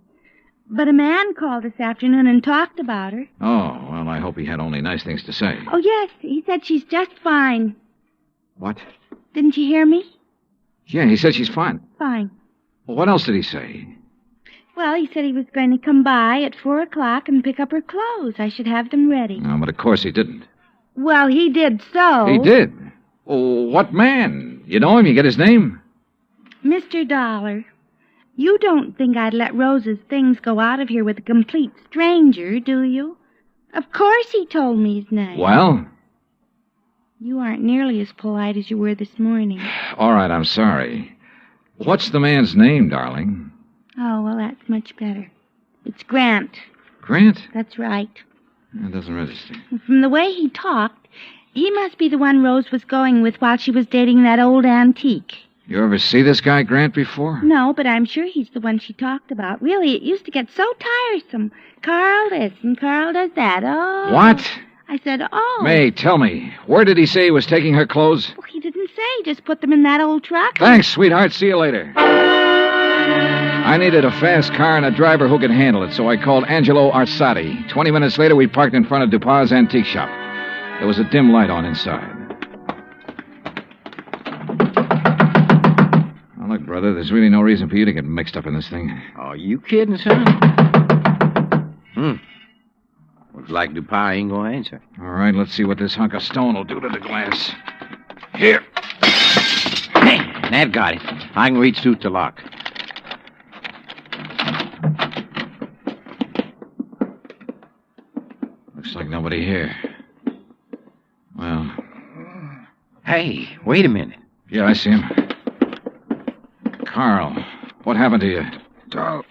But a man called this afternoon and talked about her. Oh, well, I hope he had only nice things to say. Oh, yes, he said she's just fine. What? Didn't you hear me? Yeah, he said she's fine. Fine. Well, what else did he say? Well, he said he was going to come by at 4 o'clock and pick up her clothes. I should have them ready. No, but of course he didn't. Well, he did so. He did? Oh, what man? You know him? You get his name? Mr. Dollar. You don't think I'd let Rose's things go out of here with a complete stranger, do you? Of course he told me his name. Well? You aren't nearly as polite as you were this morning. All right, I'm sorry. What's the man's name, darling? Oh, well, that's much better. It's Grant. Grant? That's right. That doesn't register. From the way he talked, he must be the one Rose was going with while she was dating that old antique. You ever see this guy, Grant, before? No, but I'm sure he's the one she talked about. Really, it used to get so tiresome. Carl this and Carl does that. Oh. What? I said, oh. May, tell me, where did he say he was taking her clothes? Well, he didn't say. Just put them in that old truck. Thanks, sweetheart. See you later. I needed a fast car and a driver who could handle it, so I called Angelo Arsati. 20 minutes later, we parked in front of Dupas' antique shop. There was a dim light on inside. Now, look, brother, there's really no reason for you to get mixed up in this thing. Oh, you kidding, son? Looks like Dupas ain't gonna answer. All right, let's see what this hunk of stone will do to the glass. Here. Hey, that got it. I can reach through the lock. Looks like nobody here. Well. Hey, wait a minute. Yeah, I see him. Carl, what happened to you? Dollar.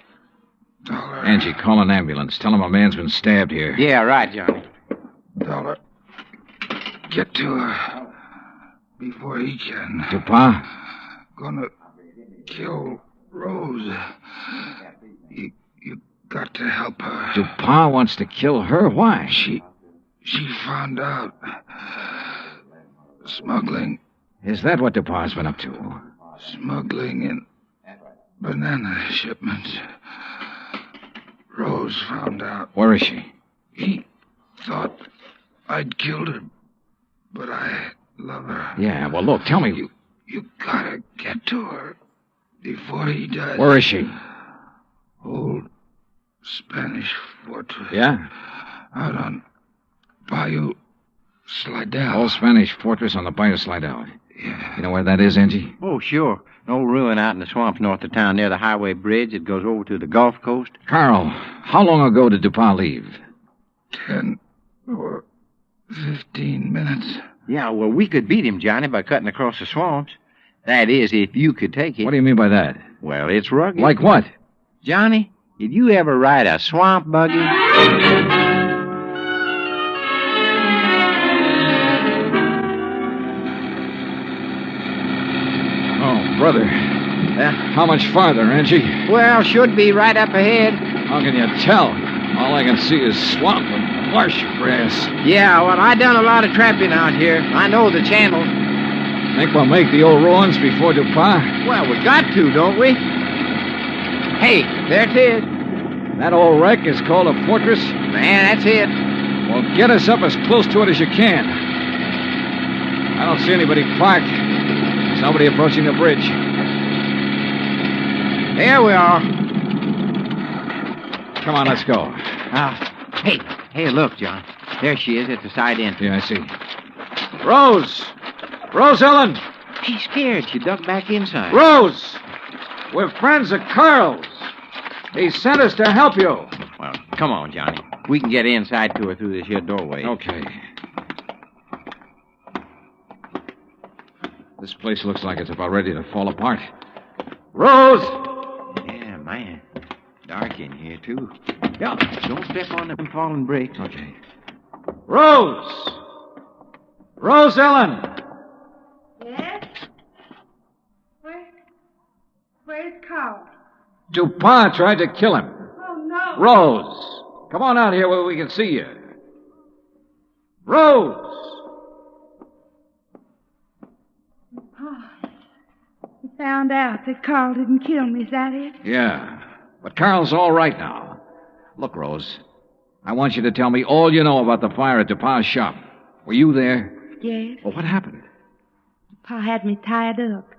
Angie, call an ambulance. Tell him a man's been stabbed here. Yeah, right, Johnny. Dollar. Get to her. before he can. Dupont? Gonna kill Rose. You got to help her. Dupont wants to kill her? Why? She found out. Smuggling. Is that what Dupont's been up to? Smuggling in banana shipments. Rose found out. Where is she? He thought I'd killed her, but I love her. Yeah, well, look, tell me. You gotta get to her before he does. Where is she? Old Spanish fortress. Yeah? Out on Bayou Slidell. Old Spanish fortress on the Bayou Slidell. Yeah. You know where that is, Angie? Oh, sure. An old ruin out in the swamps north of town near the highway bridge. It goes over to the Gulf Coast. Carl, how long ago did Dupont leave? 10 or 15 minutes. Yeah, well, we could beat him, Johnny, by cutting across the swamps. That is, if you could take it. What do you mean by that? Well, it's rugged. Like what? Johnny, did you ever ride a swamp buggy? Oh, brother. How much farther, Angie? Well, should be right up ahead. How can you tell? All I can see is swamp and marsh grass. Yeah, well, I done a lot of trapping out here. I know the channel. Think we'll make the old ruins before Dupont? Well, we got to, don't we? Hey, there it is. That old wreck is called a fortress? Man, that's it. Well, get us up as close to it as you can. I don't see anybody parked. Somebody approaching the bridge. There we are. Come on, let's go. Hey, look, John. There she is at the side entrance. Yeah, I see. Rose! Rose Ellen! She's scared. She ducked back inside. Rose! We're friends of Carl's. He sent us to help you. Well, come on, Johnny. We can get inside to her through this here doorway. Okay. This place looks like it's about ready to fall apart. Rose! Yeah, man. Dark in here, too. Yeah. Don't step on them fallen bricks. Okay. Rose! Rose Ellen! Yes? Where's Carl? Dupont tried to kill him. Oh, no. Rose! Come on out here where we can see you. Rose! He found out that Carl didn't kill me, is that it? Yeah. But Carl's all right now. Look, Rose, I want you to tell me all you know about the fire at Dupont's shop. Were you there? Yes. Well, what happened? Pa had me tied up.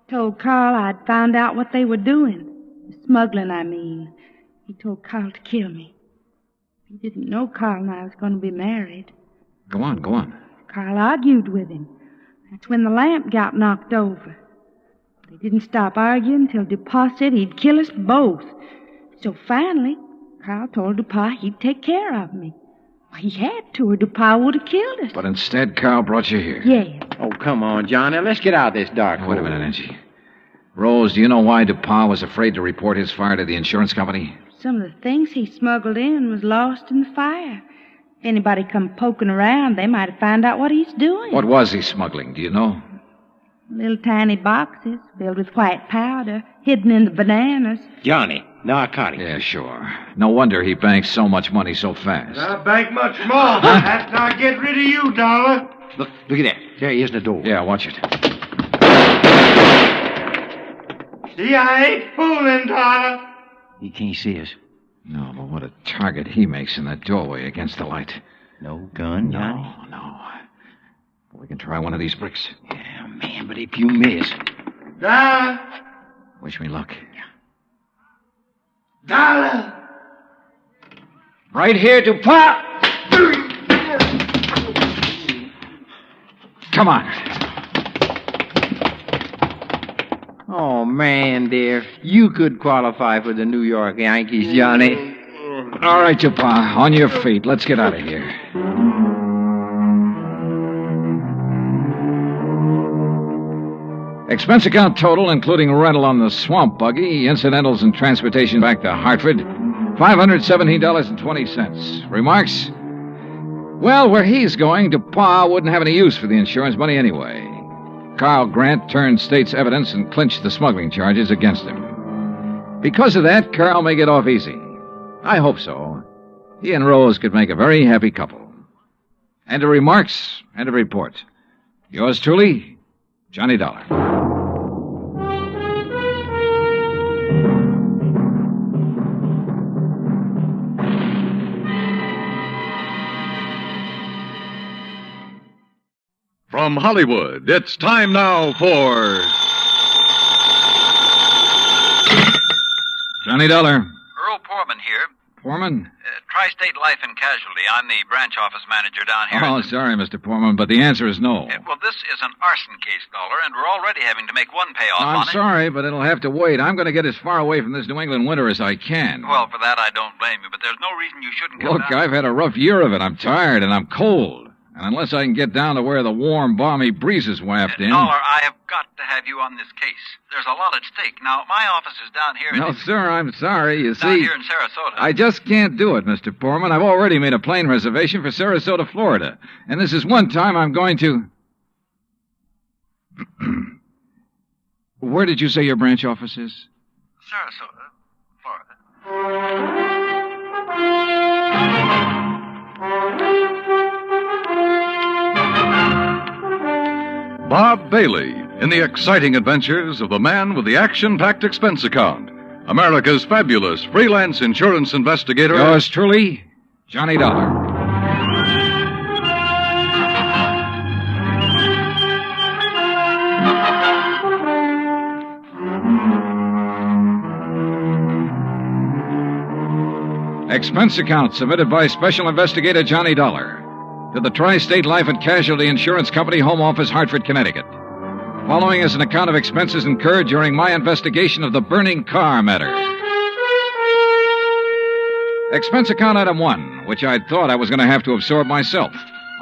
Told Carl I'd found out what they were doing. Smuggling, I mean. He told Carl to kill me. He didn't know Carl and I was going to be married. Go on. Carl argued with him. That's when the lamp got knocked over. They didn't stop arguing until Dupont said he'd kill us both. So finally, Carl told Dupont he'd take care of me. Well, he had to, or Dupont would have killed us. But instead, Carl brought you here. Yes. Oh, come on, Johnny. Let's get out of this dark hole. Wait a minute, Angie. Rose, do you know why Dupont was afraid to report his fire to the insurance company? Some of the things he smuggled in was lost in the fire. If anybody come poking around, they might have found out what he's doing. What was he smuggling, do you know? Little tiny boxes filled with white powder, hidden in the bananas. Johnny, narcotics. Yeah, sure. No wonder he banks so much money so fast. I'll bank much more after I get rid of you, Dollar. Look at that. There he is in the door. Yeah, watch it. See, I ain't fooling, Dollar. He can't see us. No, but what a target he makes in that doorway against the light. No gun, Johnny? No. We can try one of these bricks. Yeah, man, but if you miss... Dollar. Wish me luck. Dollar. Right here, Dupont! Come on. Oh, man, dear. You could qualify for the New York Yankees, Johnny. All right, Dupont. On your feet. Let's get out of here. Expense account total, including rental on the swamp buggy, incidentals and transportation back to Hartford, $517.20. Remarks? Well, where he's going, Dupont wouldn't have any use for the insurance money anyway. Carl Grant turned state's evidence and clinched the smuggling charges against him. Because of that, Carl may get off easy. I hope so. He and Rose could make a very happy couple. End of remarks, end of report. Yours truly, Johnny Dollar. From Hollywood, it's time now for Johnny Dollar. Earl Poorman here. Poorman? Tri-State Life and Casualty. I'm the branch office manager down here. Oh, sorry, Mr. Poorman, but the answer is no. Well, this is an arson case, Dollar, and we're already having to make one payoff on I'm it. sorry, but it'll have to wait. I'm going to get as far away from this New England winter as I can. Well, for that, I don't blame you, but there's no reason you shouldn't come Look, down. I've had a rough year of it. I'm tired and I'm cold. And unless I can get down to where the warm, balmy breezes waft in... Dollar, I have got to have you on this case. There's a lot at stake. Now, my office is down here... No, sir, I'm sorry. You down see... here in Sarasota. I just can't do it, Mr. Poorman. I've already made a plane reservation for Sarasota, Florida. And this is one time I'm going to... Where did you say your branch office is? Sarasota, Florida. Bob Bailey in the exciting adventures of the man with the action-packed expense account. America's fabulous freelance insurance investigator. Yours truly, Johnny Dollar. Expense account submitted by Special Investigator Johnny Dollar to the Tri-State Life and Casualty Insurance Company, Home Office, Hartford, Connecticut. Following is an account of expenses incurred during my investigation of the burning Carr matter. Expense account item 1, which I'd thought I was going to have to absorb myself.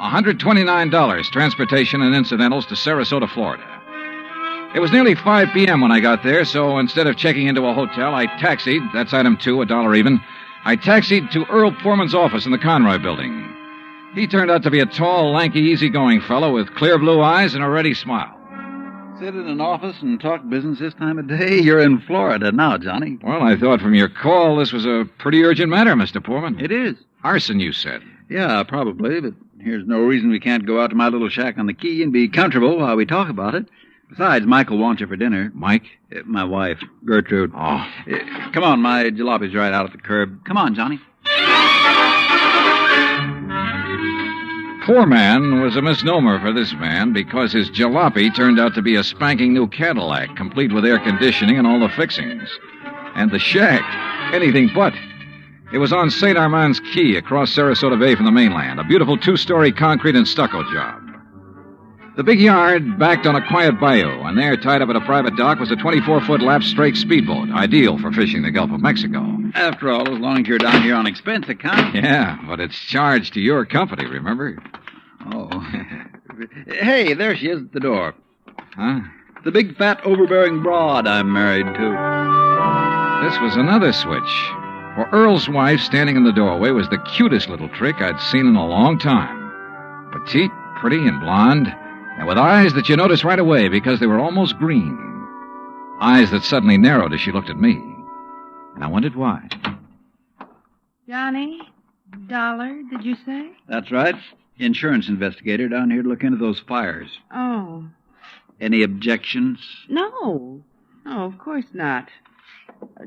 $129, transportation and incidentals to Sarasota, Florida. It was nearly 5 p.m. when I got there, so instead of checking into a hotel, I taxied, that's item 2, $1 even, I taxied to Earl Poorman's office in the Conroy building. He turned out to be a tall, lanky, easygoing fellow with clear blue eyes and a ready smile. Sit in an office and talk business this time of day? You're in Florida now, Johnny. Well, I thought from your call this was a pretty urgent matter, Mr. Poorman. It is. Arson, you said. Yeah, probably, but here's no reason we can't go out to my little shack on the quay and be comfortable while we talk about it. Besides, Michael wants you for dinner. Mike? My wife, Gertrude. Oh. Come on, my jalopy's right out at the curb. Come on, Johnny. Poor man was a misnomer for this man because his jalopy turned out to be a spanking new Cadillac, complete with air conditioning and all the fixings. And the shack, anything but. It was on St. Armand's Key across Sarasota Bay from the mainland, a beautiful 2-story concrete and stucco job. The big yard backed on a quiet bayou, and there, tied up at a private dock, was a 24-foot lap-strake speedboat, ideal for fishing the Gulf of Mexico. After all, as long as you're down here on expense account. Yeah, but it's charged to your company, remember? Oh. Hey, there she is at the door. Huh? The big, fat, overbearing broad I'm married to. This was another switch. For Earl's wife, standing in the doorway, was the cutest little trick I'd seen in a long time. Petite, pretty, and blonde, and with eyes that you noticed right away because they were almost green. Eyes that suddenly narrowed as she looked at me. And I wondered why. Johnny? Dollar, did you say? That's right. Insurance investigator down here to look into those fires. Oh. Any objections? No. No, of course not.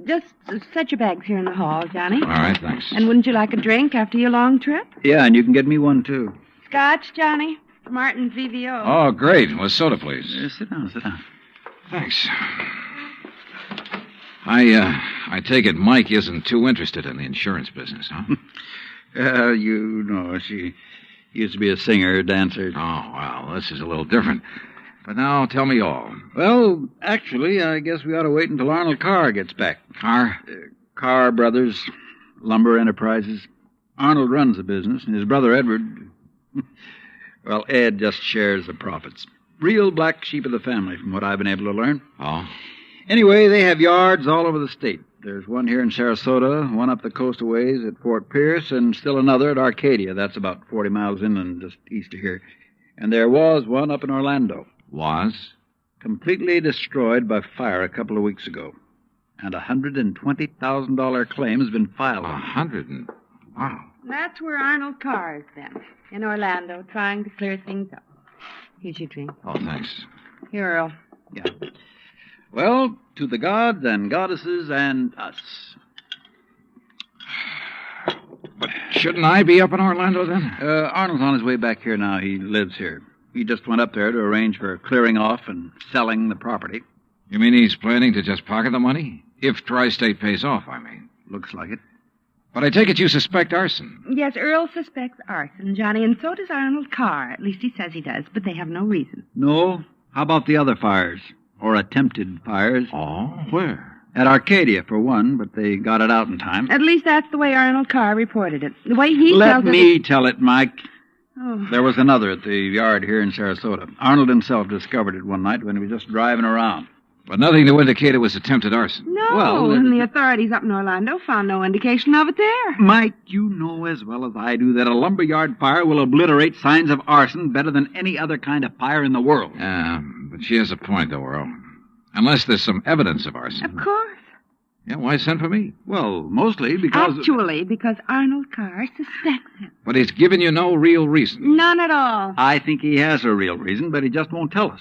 Just set your bags here in the hall, Johnny. All right, thanks. And wouldn't you like a drink after your long trip? Yeah, and you can get me one, too. Scotch, Johnny? Martin's VVO. Oh, great. Well, soda, please. Sit down, sit down. Thanks. I take it Mike isn't too interested in the insurance business, huh? You know, she used to be a singer, dancer. Oh, well, this is a little different. But now, tell me all. Well, actually, I guess we ought to wait until Arnold Carr gets back. Carr? Carr Brothers, Lumber Enterprises. Arnold runs the business, and his brother Edward... Well, Ed just shares the profits. Real black sheep of the family, from what I've been able to learn. Oh? Anyway, they have yards all over the state. There's one here in Sarasota, one up the coast a ways at Fort Pierce, and still another at Arcadia. That's about 40 miles inland, just east of here. And there was one up in Orlando. Was? completely destroyed by fire a couple of weeks ago. And a $120,000 claim has been filed. Wow. That's where Arnold Carr is then, in Orlando, trying to clear things up. Here's your drink. Oh, thanks. Here, Earl. Yeah. Well, to the gods and goddesses and us. But shouldn't I be up in Orlando then? Arnold's on his way back here now. He lives here. He just went up there to arrange for clearing off and selling the property. You mean he's planning to just pocket the money? If Tri-State pays off, I mean. Looks like it. But I take it you suspect arson. Yes, Earl suspects arson, Johnny, and so does Arnold Carr. At least he says he does, but they have no reason. No? How about the other fires? Or attempted fires? Oh, where? At Arcadia, for one, but they got it out in time. At least that's the way Arnold Carr reported it. The way he Let tells me tell it, Mike. Oh. There was another at the yard here in Sarasota. Arnold himself discovered it one night when he was just driving around. But nothing to indicate it was attempted arson. No, Well, and the authorities up in Orlando found no indication of it there. Mike, you know as well as I do that a lumberyard fire will obliterate signs of arson better than any other kind of fire in the world. Yeah, but she has a point, though, Earl. Unless there's some evidence of arson. Of course. Yeah, why send for me? Well, mostly because... Actually, because Arnold Carr suspects him. But he's given you no real reason. None at all. I think he has a real reason, but he just won't tell us.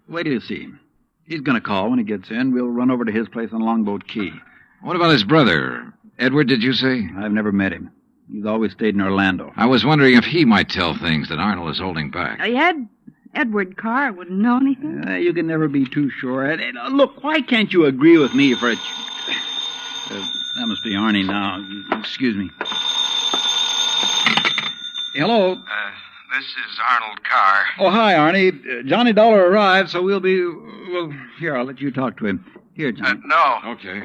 Wait till you see him. He's going to call when he gets in. We'll run over to his place on Longboat Key. What about his brother? Edward, did you say? I've never met him. He's always stayed in Orlando. I was wondering if he might tell things that Arnold is holding back. Edward Carr wouldn't know anything. You can never be too sure. Look, why can't you agree with me for a... that must be Arnie now. Excuse me. Hello. This is Arnold Carr. Oh, hi, Arnie. Johnny Dollar arrived, so we'll be... Well, here, I'll let you talk to him. Here, Johnny. No. Okay.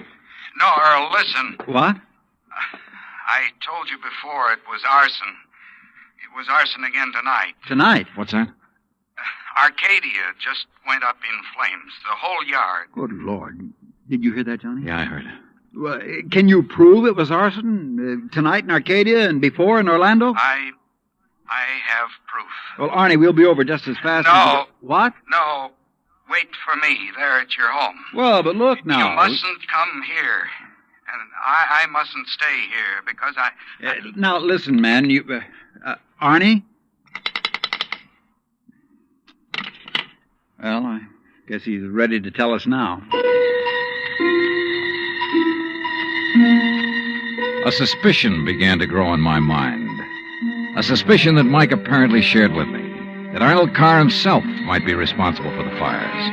No, Earl, listen. What? I told you before it was arson. It was arson again tonight. Tonight? What's that? Arcadia just went up in flames. The whole yard. Good Lord. Did you hear that, Johnny? Yeah, I heard. Well, can you prove it was arson tonight in Arcadia and before in Orlando? I have proof. Well, Arnie, we'll be over just as fast No. as... What? No. Wait for me there at your home. Well, but look now. You mustn't come here. And I mustn't stay here because I... Now, listen, man. You... Arnie? Well, I guess he's ready to tell us now. A suspicion began to grow in my mind. A suspicion that Mike apparently shared with me. That Arnold Carr himself might be responsible for the fires.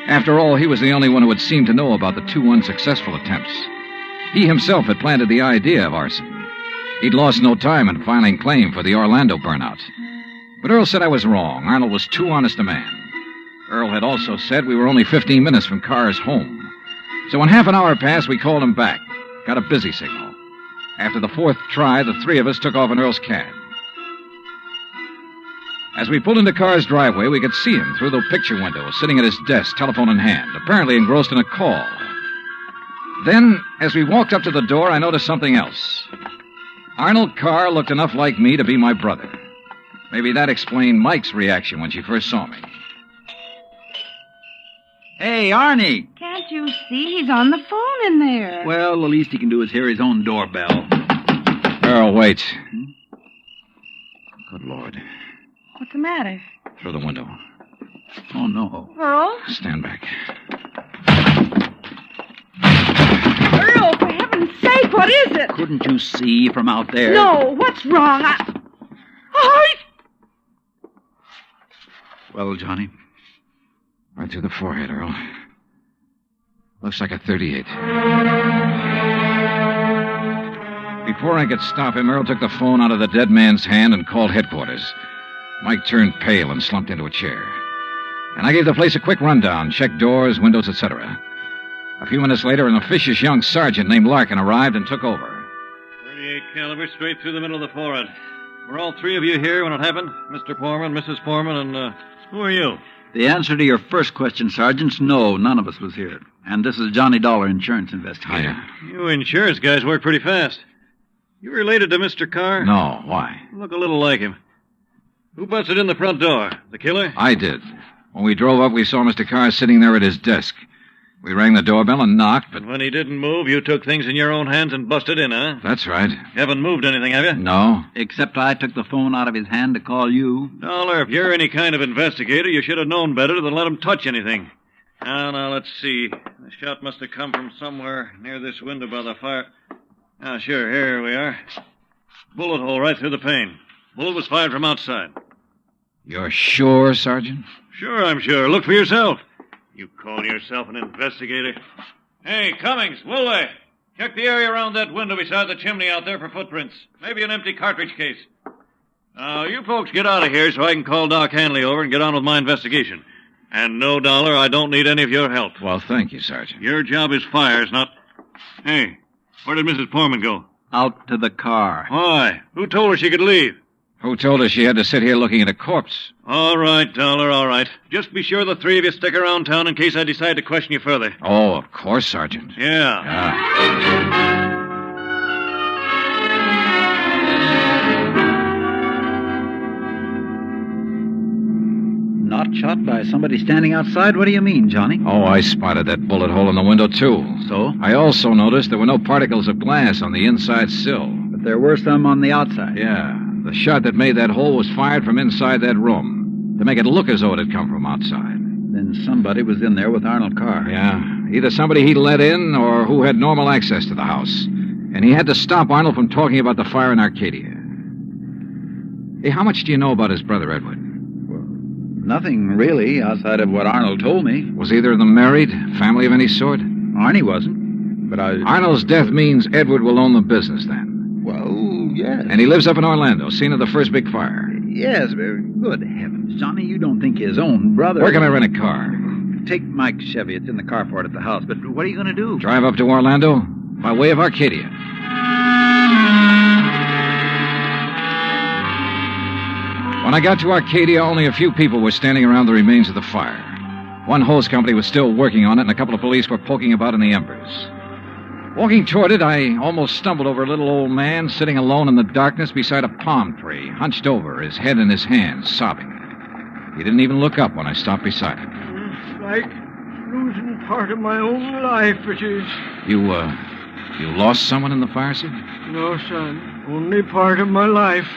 After all, he was the only one who had seemed to know about the two unsuccessful attempts. He himself had planted the idea of arson. He'd lost no time in filing claim for the Orlando burnout. But Earl said I was wrong. Arnold was too honest a man. Earl had also said we were only 15 minutes from Carr's home. So when half an hour passed, we called him back. Got a busy signal. After the fourth try, the three of us took off in Earl's cab. As we pulled into Carr's driveway, we could see him through the picture window, sitting at his desk, telephone in hand, apparently engrossed in a call. Then, as we walked up to the door, I noticed something else. Arnold Carr looked enough like me to be my brother. Maybe that explained Mike's reaction when she first saw me. Hey, Arnie! Can't you see he's on the phone in there? Well, the least he can do is hear his own doorbell. Earl, wait. Good Lord. What's the matter? Through the window. Oh, no. Earl? Stand back. Earl, for heaven's sake, what is it? Couldn't you see from out there? No, what's wrong? Oh, Well, Johnny? Right through the forehead, Earl. Looks like a 38. Before I could stop him, Earl took the phone out of the dead man's hand and called headquarters. Mike turned pale and slumped into a chair. And I gave the place a quick rundown, checked doors, windows, etc. A few minutes later, an officious young sergeant named Larkin arrived and took over. 38 caliber straight through the middle of the forehead. Were all three of you here when it happened? Mr. Foreman, Mrs. Foreman, and, who are you? The answer to your first question, Sergeant, no, none of us was here. And this is Johnny Dollar, insurance investigator. Hiya. You insurance guys work pretty fast. You related to Mr. Carr? No, why? Look a little like him. Who busted in the front door? The killer? I did. When we drove up, we saw Mr. Carr sitting there at his desk. We rang the doorbell and knocked, but... And when he didn't move, you took things in your own hands and busted in, huh? That's right. You haven't moved anything, have you? No. Except I took the phone out of his hand to call you. Dollar, if you're any kind of investigator, you should have known better than let him touch anything. Now, let's see. The shot must have come from somewhere near this window by the fire. Sure, here we are. Bullet hole right through the pane. Bullet was fired from outside. You're sure, Sergeant? Sure, I'm sure. Look for yourself. You call yourself an investigator? Hey, Cummings, Woolway, check the area around that window beside the chimney out there for footprints. Maybe an empty cartridge case. Now, you folks get out of here so I can call Doc Hanley over and get on with my investigation. And no, Dollar, I don't need any of your help. Well, thank you, Sergeant. Your job is fires, not... Hey, where did Mrs. Poorman go? Out to the car. Why? Who told her she could leave? Who told her she had to sit here looking at a corpse? All right, Dollar, all right. Just be sure the three of you stick around town in case I decide to question you further. Oh, of course, Sergeant. Yeah. Not shot by somebody standing outside? What do you mean, Johnny? Oh, I spotted that bullet hole in the window, too. So? I also noticed there were no particles of glass on the inside sill. But there were some on the outside. Yeah. The shot that made that hole was fired from inside that room to make it look as though it had come from outside. Then somebody was in there with Arnold Carr. Yeah. Either somebody he'd let in or who had normal access to the house. And he had to stop Arnold from talking about the fire in Arcadia. Hey, how much do you know about his brother, Edward? Well, nothing really, outside of what Arnold told me. Was either of them married? Family of any sort? Arnie wasn't. But Arnold's death means Edward will own the business then. Well, yes. And he lives up in Orlando, scene of the first big fire. Yes, very good heavens. Johnny, you don't think his own brother... Where can I rent a car? Take Mike's Chevy. It's in the carport at the house. But what are you going to do? Drive up to Orlando by way of Arcadia. When I got to Arcadia, only a few people were standing around the remains of the fire. One hose company was still working on it, and a couple of police were poking about in the embers. Walking toward it, I almost stumbled over a little old man sitting alone in the darkness beside a palm tree, hunched over, his head in his hands, sobbing. He didn't even look up when I stopped beside him. It's like losing part of my own life, it is. You lost someone in the fire, sir? No, son. Only part of my life.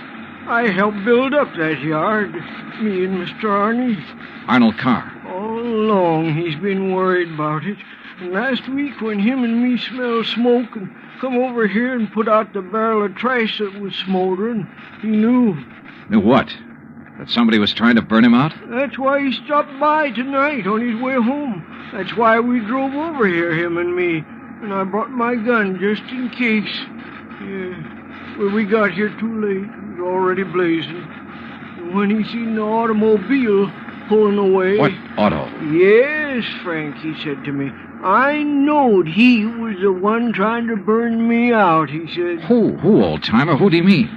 I helped build up that yard. Me and Mr. Arnie. Arnold Carr. All along, he's been worried about it. And last week, when him and me smelled smoke and come over here and put out the barrel of trash that was smoldering, he knew. Knew what? That somebody was trying to burn him out? That's why he stopped by tonight on his way home. That's why we drove over here, him and me. And I brought my gun just in case. Yeah. Well, we got here too late. It was already blazing. And when he seen the automobile pulling away... What auto? Yes, Frank, he said to me. I knowed he was the one trying to burn me out, he said. Who, old-timer? Who do you mean?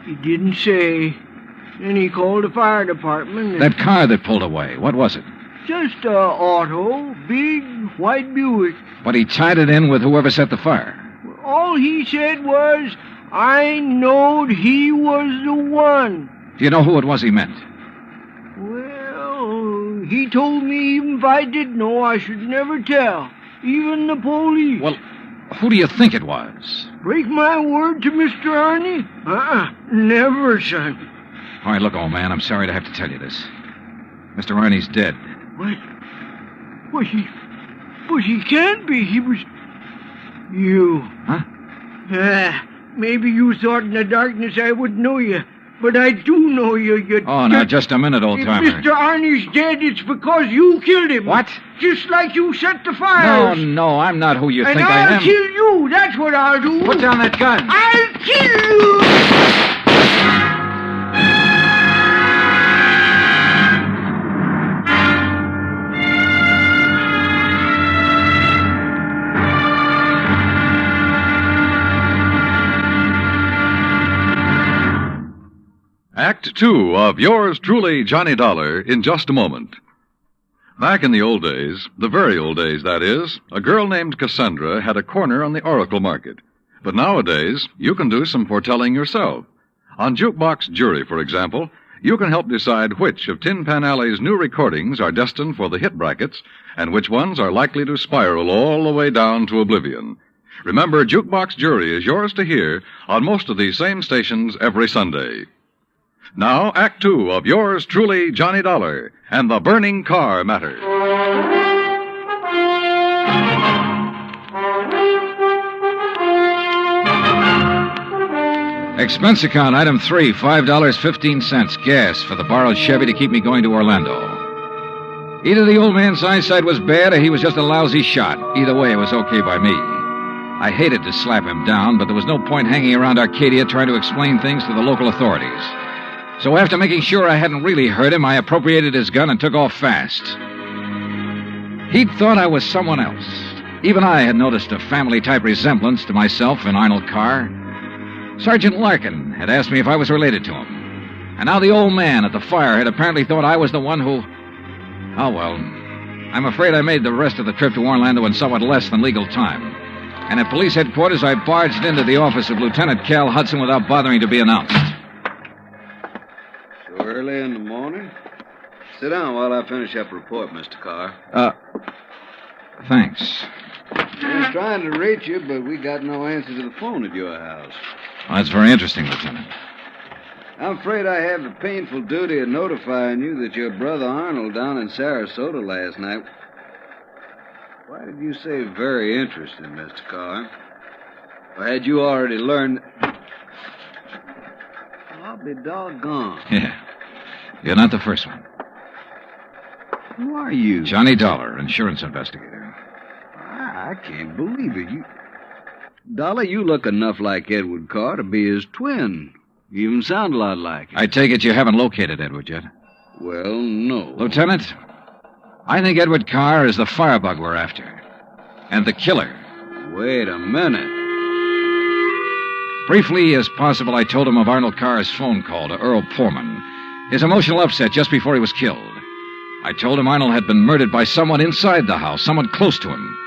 He didn't say. Then he called the fire department. That car that pulled away, what was it? Just a auto, big white Buick. But he tied it in with whoever set the fire. All he said was, I knowed he was the one. Do you know who it was he meant? Well, he told me even if I did know, I should never tell. Even the police. Well, who do you think it was? Break my word to Mr. Arnie? Never, son. All right, look, old man, I'm sorry to have to tell you this. Mr. Arnie's dead. What? But he can't be. He was... You. Huh? Maybe you thought in the darkness I would know you. But I do know you. Oh, now, just a minute, old-timer. If Mr. Arnie's dead, it's because you killed him. What? Just like you set the fires. No, I'm not who you and think I am. And I'll kill you. That's what I'll do. Put down that gun. I'll kill you. Act 2 of yours truly, Johnny Dollar, in just a moment. Back in the old days, the very old days, that is, a girl named Cassandra had a corner on the oracle market. But nowadays, you can do some foretelling yourself. On Jukebox Jury, for example, you can help decide which of Tin Pan Alley's new recordings are destined for the hit brackets and which ones are likely to spiral all the way down to oblivion. Remember, Jukebox Jury is yours to hear on most of these same stations every Sunday. Now, Act Two of yours truly, Johnny Dollar, and the burning car matter. Expense account, item 3, $5.15, gas for the borrowed Chevy to keep me going to Orlando. Either the old man's eyesight was bad or he was just a lousy shot. Either way, it was okay by me. I hated to slap him down, but there was no point hanging around Arcadia trying to explain things to the local authorities. So after making sure I hadn't really hurt him, I appropriated his gun and took off fast. He'd thought I was someone else. Even I had noticed a family-type resemblance to myself in Arnold Carr. Sergeant Larkin had asked me if I was related to him. And now the old man at the fire had apparently thought I was the one who... Oh, well, I'm afraid I made the rest of the trip to Orlando in somewhat less than legal time. And at police headquarters, I barged into the office of Lieutenant Cal Hudson without bothering to be announced. So early in the morning? Sit down while I finish up a report, Mr. Carr. Thanks. I was trying to reach you, but we got no answer to the phone at your house. Well, that's very interesting, Lieutenant. I'm afraid I have the painful duty of notifying you that your brother Arnold down in Sarasota last night... Why did you say very interesting, Mr. Carr? Or had you already learned... I'll be doggone. Yeah. You're not the first one. Who are you? Johnny Dollar, insurance investigator. I can't believe it. Dollar, you look enough like Edward Carr to be his twin. You even sound a lot like him. I take it you haven't located Edward yet? Well, no. Lieutenant, I think Edward Carr is the firebug we're after. And the killer. Wait a minute. Briefly as possible, I told him of Arnold Carr's phone call to Earl Poorman. His emotional upset just before he was killed. I told him Arnold had been murdered by someone inside the house, someone close to him.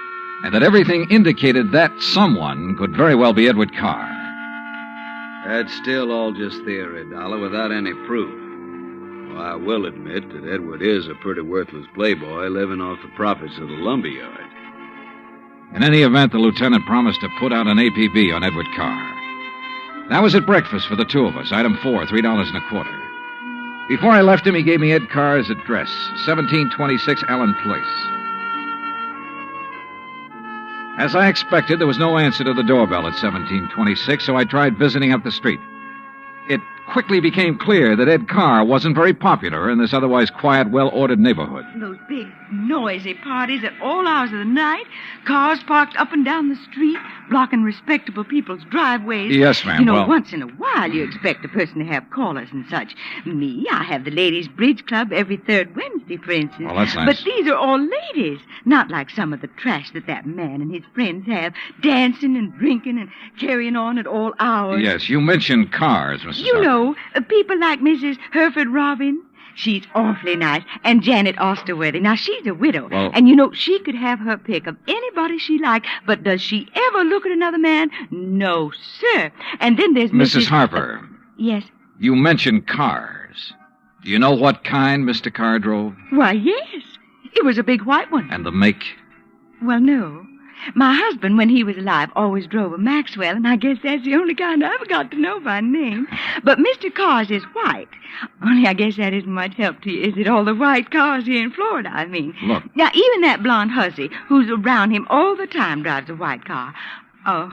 And that everything indicated that someone could very well be Edward Carr. That's still all just theory, Dollar, without any proof. Well, I will admit that Edward is a pretty worthless playboy living off the profits of the lumberyard. In any event, the lieutenant promised to put out an APB on Edward Carr. That was at breakfast for the two of us, item 4, $3.25. Before I left him, he gave me Ed Carr's address, 1726 Allen Place. As I expected, there was no answer to the doorbell at 1726, so I tried visiting up the street. It quickly became clear that Ed Carr wasn't very popular in this otherwise quiet, well-ordered neighborhood. Those big, noisy parties at all hours of the night, cars parked up and down the street, blocking respectable people's driveways. Yes, ma'am. You know, once in a while you expect a person to have callers and such. Me, I have the ladies' bridge club every third Wednesday, for instance. Well, that's nice. But these are all ladies, not like some of the trash that man and his friends have, dancing and drinking and carrying on at all hours. Yes, you mentioned cars, Mrs. You Harper. know, people like Mrs. Hereford Robin. She's awfully nice. And Janet Osterworthy. Now, she's a widow. Well, and, you know, she could have her pick of anybody she liked. But does she ever look at another man? No, sir. And then there's Mrs. Harper. Yes? You mentioned cars. Do you know what kind Mr. Carr drove? Why, yes. It was a big white one. And the make? Well, no. My husband, when he was alive, always drove a Maxwell, and I guess that's the only kind I ever got to know by name. But Mr. Carr's is white. Only I guess that isn't much help to you, is it? All the white cars here in Florida, I mean. Look. Now, even that blonde hussy who's around him all the time drives a white car. Oh,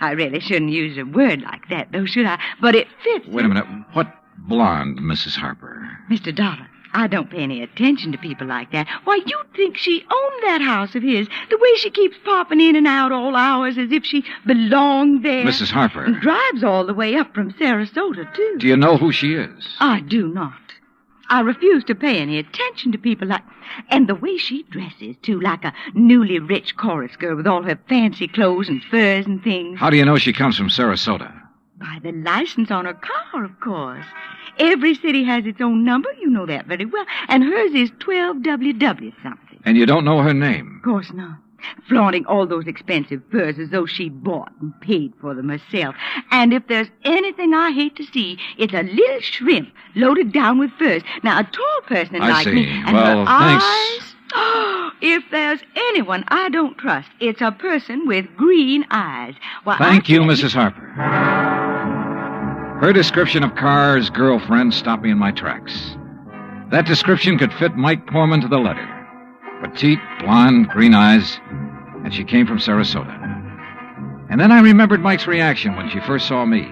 I really shouldn't use a word like that, though, should I? But it fits. Wait a minute. What blonde, Mrs. Harper? Mr. Dollar, I don't pay any attention to people like that. Why, you'd think she owned that house of his, the way she keeps popping in and out all hours as if she belonged there. Mrs. Harper. And drives all the way up from Sarasota, too. Do you know who she is? I do not. I refuse to pay any attention to people like... And the way she dresses, too, like a newly rich chorus girl with all her fancy clothes and furs and things. How do you know she comes from Sarasota? By the license on her car, of course. Every city has its own number, you know that very well. And hers is 12WW something. And you don't know her name? Of course not. flaunting all those expensive furs as though she bought and paid for them herself. And if there's anything I hate to see, it's a little shrimp loaded down with furs. Now, a tall person like me... And well, her thanks. Eyes, if there's anyone I don't trust, it's a person with green eyes. Well, Thank you, Mrs. Harper. Her description of Carr's girlfriend stopped me in my tracks. That description could fit Mike Poorman to the letter. Petite, blonde, green eyes, and she came from Sarasota. And then I remembered Mike's reaction when she first saw me.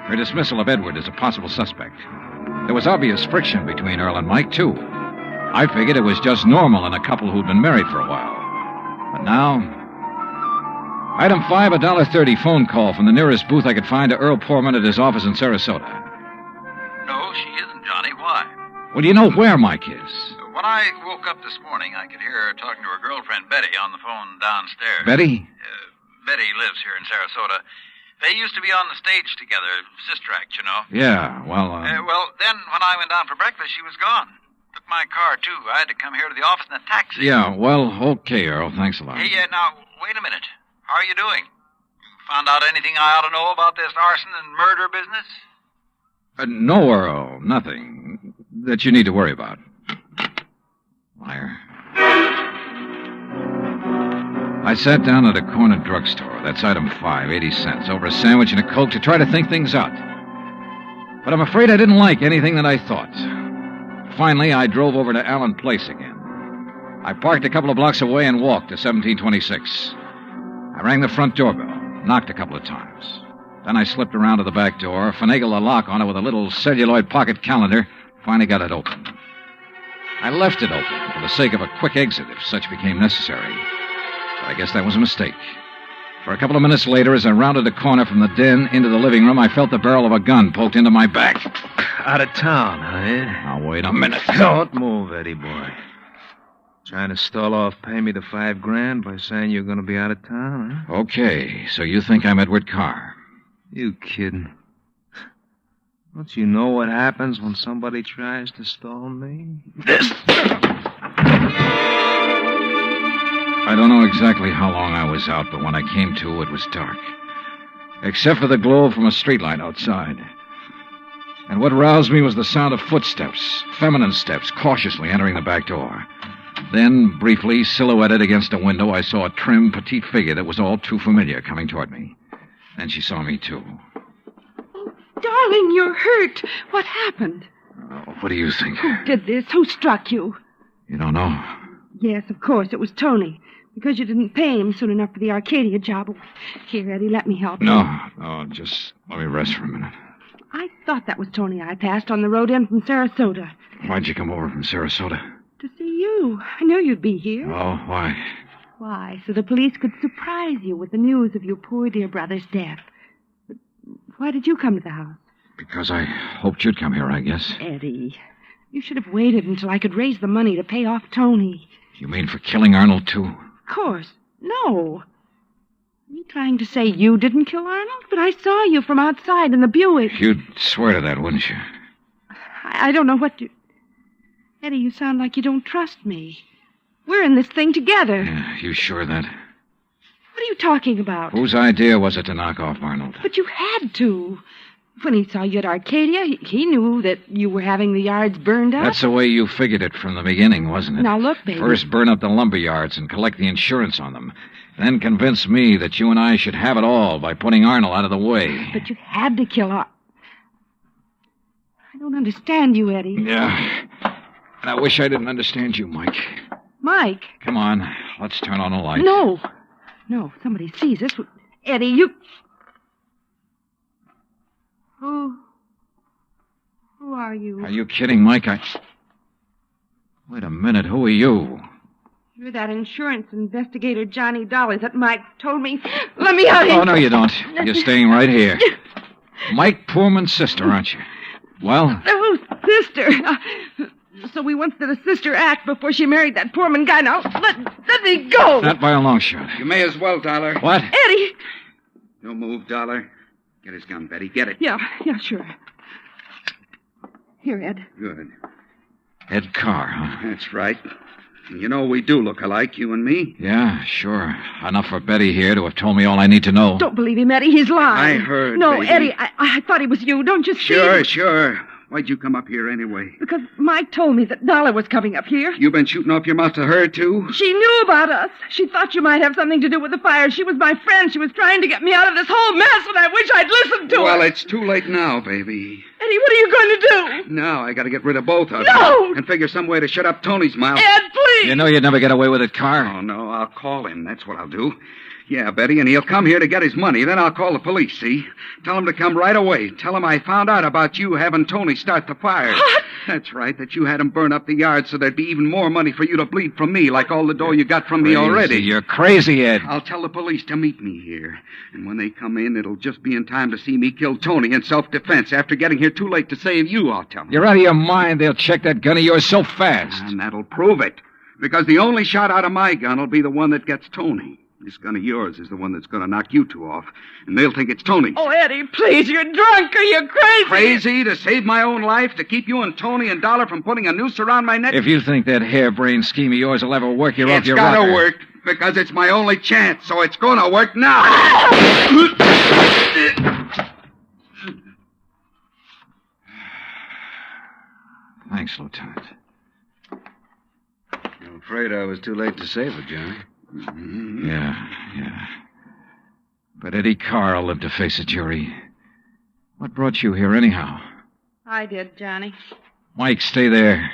Her dismissal of Edward as a possible suspect. There was obvious friction between Earl and Mike, too. I figured it was just normal in a couple who'd been married for a while. But now... Item 5, a $1.30 phone call from the nearest booth I could find to Earl Poorman at his office in Sarasota. No, she isn't, Johnny. Why? Well, do you know where Mike is? When I woke up this morning, I could hear her talking to her girlfriend, Betty, on the phone downstairs. Betty? Betty lives here in Sarasota. They used to be on the stage together, sister act, you know. Yeah, well, Well, then when I went down for breakfast, she was gone. Took my car, too. I had to come here to the office in a taxi. Yeah, well, okay, Earl. Thanks a lot. Hey, now, wait a minute. How are you doing? You found out anything I ought to know about this arson and murder business? No, Earl. Nothing that you need to worry about. Liar. I sat down at a corner drugstore. That's item 5, 80 cents, over a sandwich and a Coke to try to think things out. But I'm afraid I didn't like anything that I thought. Finally, I drove over to Allen Place again. I parked a couple of blocks away and walked to 1726. I rang the front doorbell, knocked a couple of times. Then I slipped around to the back door, finagled a lock on it with a little celluloid pocket calendar, finally got it open. I left it open for the sake of a quick exit if such became necessary. But I guess that was a mistake. For a couple of minutes later, as I rounded the corner from the den into the living room, I felt the barrel of a gun poked into my back. Out of town, huh, Ed? Now, wait a minute. Don't move, Eddie boy. Trying to stall off pay me the $5,000 by saying you're going to be out of town, huh? Okay, so you think I'm Edward Carr? You kidding? Don't you know what happens when somebody tries to stall me? This. I don't know exactly how long I was out, but when I came to, it was dark. Except for the glow from a streetlight outside. And what roused me was the sound of footsteps, feminine steps, cautiously entering the back door. Then, briefly, silhouetted against a window, I saw a trim, petite figure that was all too familiar coming toward me. Then she saw me, too. Darling, you're hurt. What happened? What do you think? Who did this? Who struck you? You don't know? Yes, of course, it was Tony. Because you didn't pay him soon enough for the Arcadia job. Here, Eddie, let me help you. No, just let me rest for a minute. I thought that was Tony I passed on the road in from Sarasota. Why'd you come over from Sarasota? To see you. I knew you'd be here. Oh, why? Why, so the police could surprise you with the news of your poor dear brother's death. But why did you come to the house? Because I hoped you'd come here, I guess. Eddie, you should have waited until I could raise the money to pay off Tony. You mean for killing Arnold, too? Of course. No. Are you trying to say you didn't kill Arnold? But I saw you from outside in the Buick. You'd swear to that, wouldn't you? I don't know what to... Eddie, you sound like you don't trust me. We're in this thing together. Yeah, you sure of that? What are you talking about? Whose idea was it to knock off Arnold? But you had to. When he saw you at Arcadia, he knew that you were having the yards burned up. That's the way you figured it from the beginning, wasn't it? Now, look, baby. First burn up the lumber yards and collect the insurance on them. Then convince me that you and I should have it all by putting Arnold out of the way. But you had to kill Arnold. I don't understand you, Eddie. Yeah. And I wish I didn't understand you, Mike. Mike? Come on. Let's turn on a light. No. No, if somebody sees us. Eddie, you... Who are you? Are you kidding, Mike? Wait a minute. Who are you? You're that insurance investigator, Johnny Dollar, that Mike told me. Let me out here. Oh, no, you don't. You're staying right here. Mike Poorman's sister, aren't you? Well? Oh, sister. So we once did a sister act before she married that Poorman guy. Now, let me go. Not by a long shot. You may as well, Dollar. What? Eddie. Don't move, Dollar. Get his gun, Betty. Get it. Yeah, sure. Here, Ed. Good. Ed Carr, huh? That's right. You know, we do look alike, you and me. Yeah, sure. Enough for Betty here to have told me all I need to know. Don't believe him, Eddie. He's lying. I heard, No, baby. Eddie, I thought it was you. Don't you see? Sure. Why'd you come up here anyway? Because Mike told me that Dollar was coming up here. You been shooting off your mouth to her, too? She knew about us. She thought you might have something to do with the fire. She was my friend. She was trying to get me out of this whole mess, and I wish I'd listened to her. Well, it's too late now, baby. Eddie, what are you going to do? Now I gotta get rid of both of No! them. And figure some way to shut up Tony's mouth. Ed, please! You know you'd never get away with it, Carr. Oh, no, I'll call him. That's what I'll do. Yeah, Betty, and he'll come here to get his money. Then I'll call the police, see? Tell him to come right away. Tell him I found out about you having Tony start the fire. What? That's right, that you had him burn up the yard so there'd be even more money for you to bleed from me, like all the dough you got from me already. You're crazy, Ed. I'll tell the police to meet me here. And when they come in, it'll just be in time to see me kill Tony in self-defense. After getting here too late to save you, I'll tell them. You're out of your mind. They'll check that gun of yours so fast. And that'll prove it. Because the only shot out of my gun will be the one that gets Tony. This gun of yours is the one that's going to knock you two off. And they'll think it's Tony. Oh, Eddie, please, you're drunk or you're crazy. Crazy to save my own life, to keep you and Tony and Dollar from putting a noose around my neck? If you think that harebrained scheme of yours will ever work, you're off your It's got rocker. to work, because it's my only chance, so it's going to work now. Thanks, Lieutenant. I'm afraid I was too late to save her, Johnny. Yeah. But Eddie Carr will live to face a jury. What brought you here, anyhow? I did, Johnny. Mike, stay there.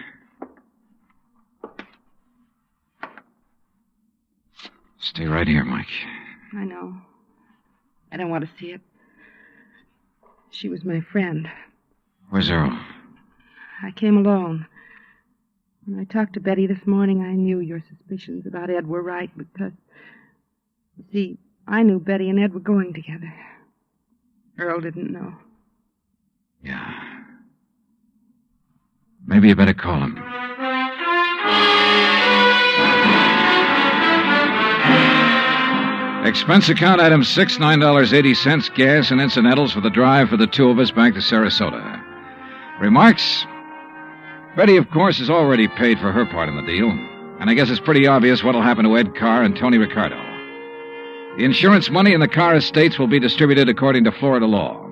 Stay right here, Mike. I know. I don't want to see it. She was my friend. Where's Earl? I came alone. When I talked to Betty this morning, I knew your suspicions about Ed were right because, you see, I knew Betty and Ed were going together. Earl didn't know. Yeah. Maybe you better call him. Expense account item 6, $9.80, gas and incidentals for the drive for the two of us back to Sarasota. Remarks? Betty, of course, has already paid for her part in the deal, and I guess it's pretty obvious what'll happen to Ed Carr and Tony Ricardo. The insurance money in the Carr estates will be distributed according to Florida law.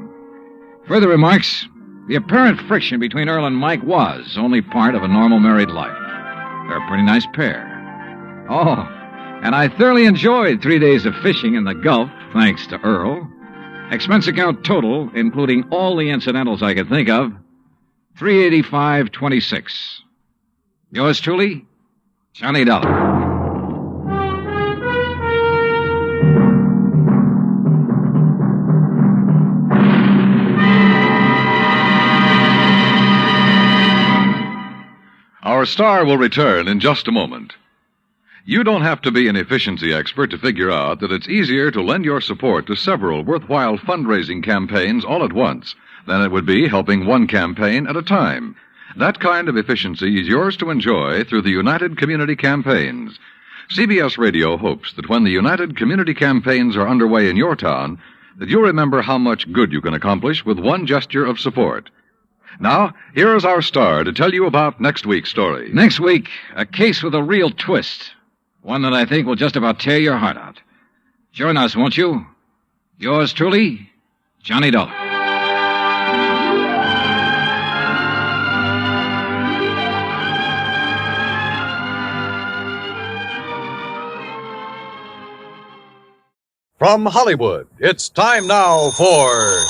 Further remarks, the apparent friction between Earl and Mike was only part of a normal married life. They're a pretty nice pair. Oh, and I thoroughly enjoyed 3 days of fishing in the Gulf, thanks to Earl. Expense account total, including all the incidentals I could think of, $385.26. Yours truly, Johnny Dollar. Our star will return in just a moment. You don't have to be an efficiency expert to figure out that it's easier to lend your support to several worthwhile fundraising campaigns all at once than it would be helping one campaign at a time. That kind of efficiency is yours to enjoy through the United Community Campaigns. CBS Radio hopes that when the United Community Campaigns are underway in your town, that you'll remember how much good you can accomplish with one gesture of support. Now, here is our star to tell you about next week's story. Next week, a case with a real twist. One that I think will just about tear your heart out. Join us, won't you? Yours truly, Johnny Dollar. From Hollywood, it's time now for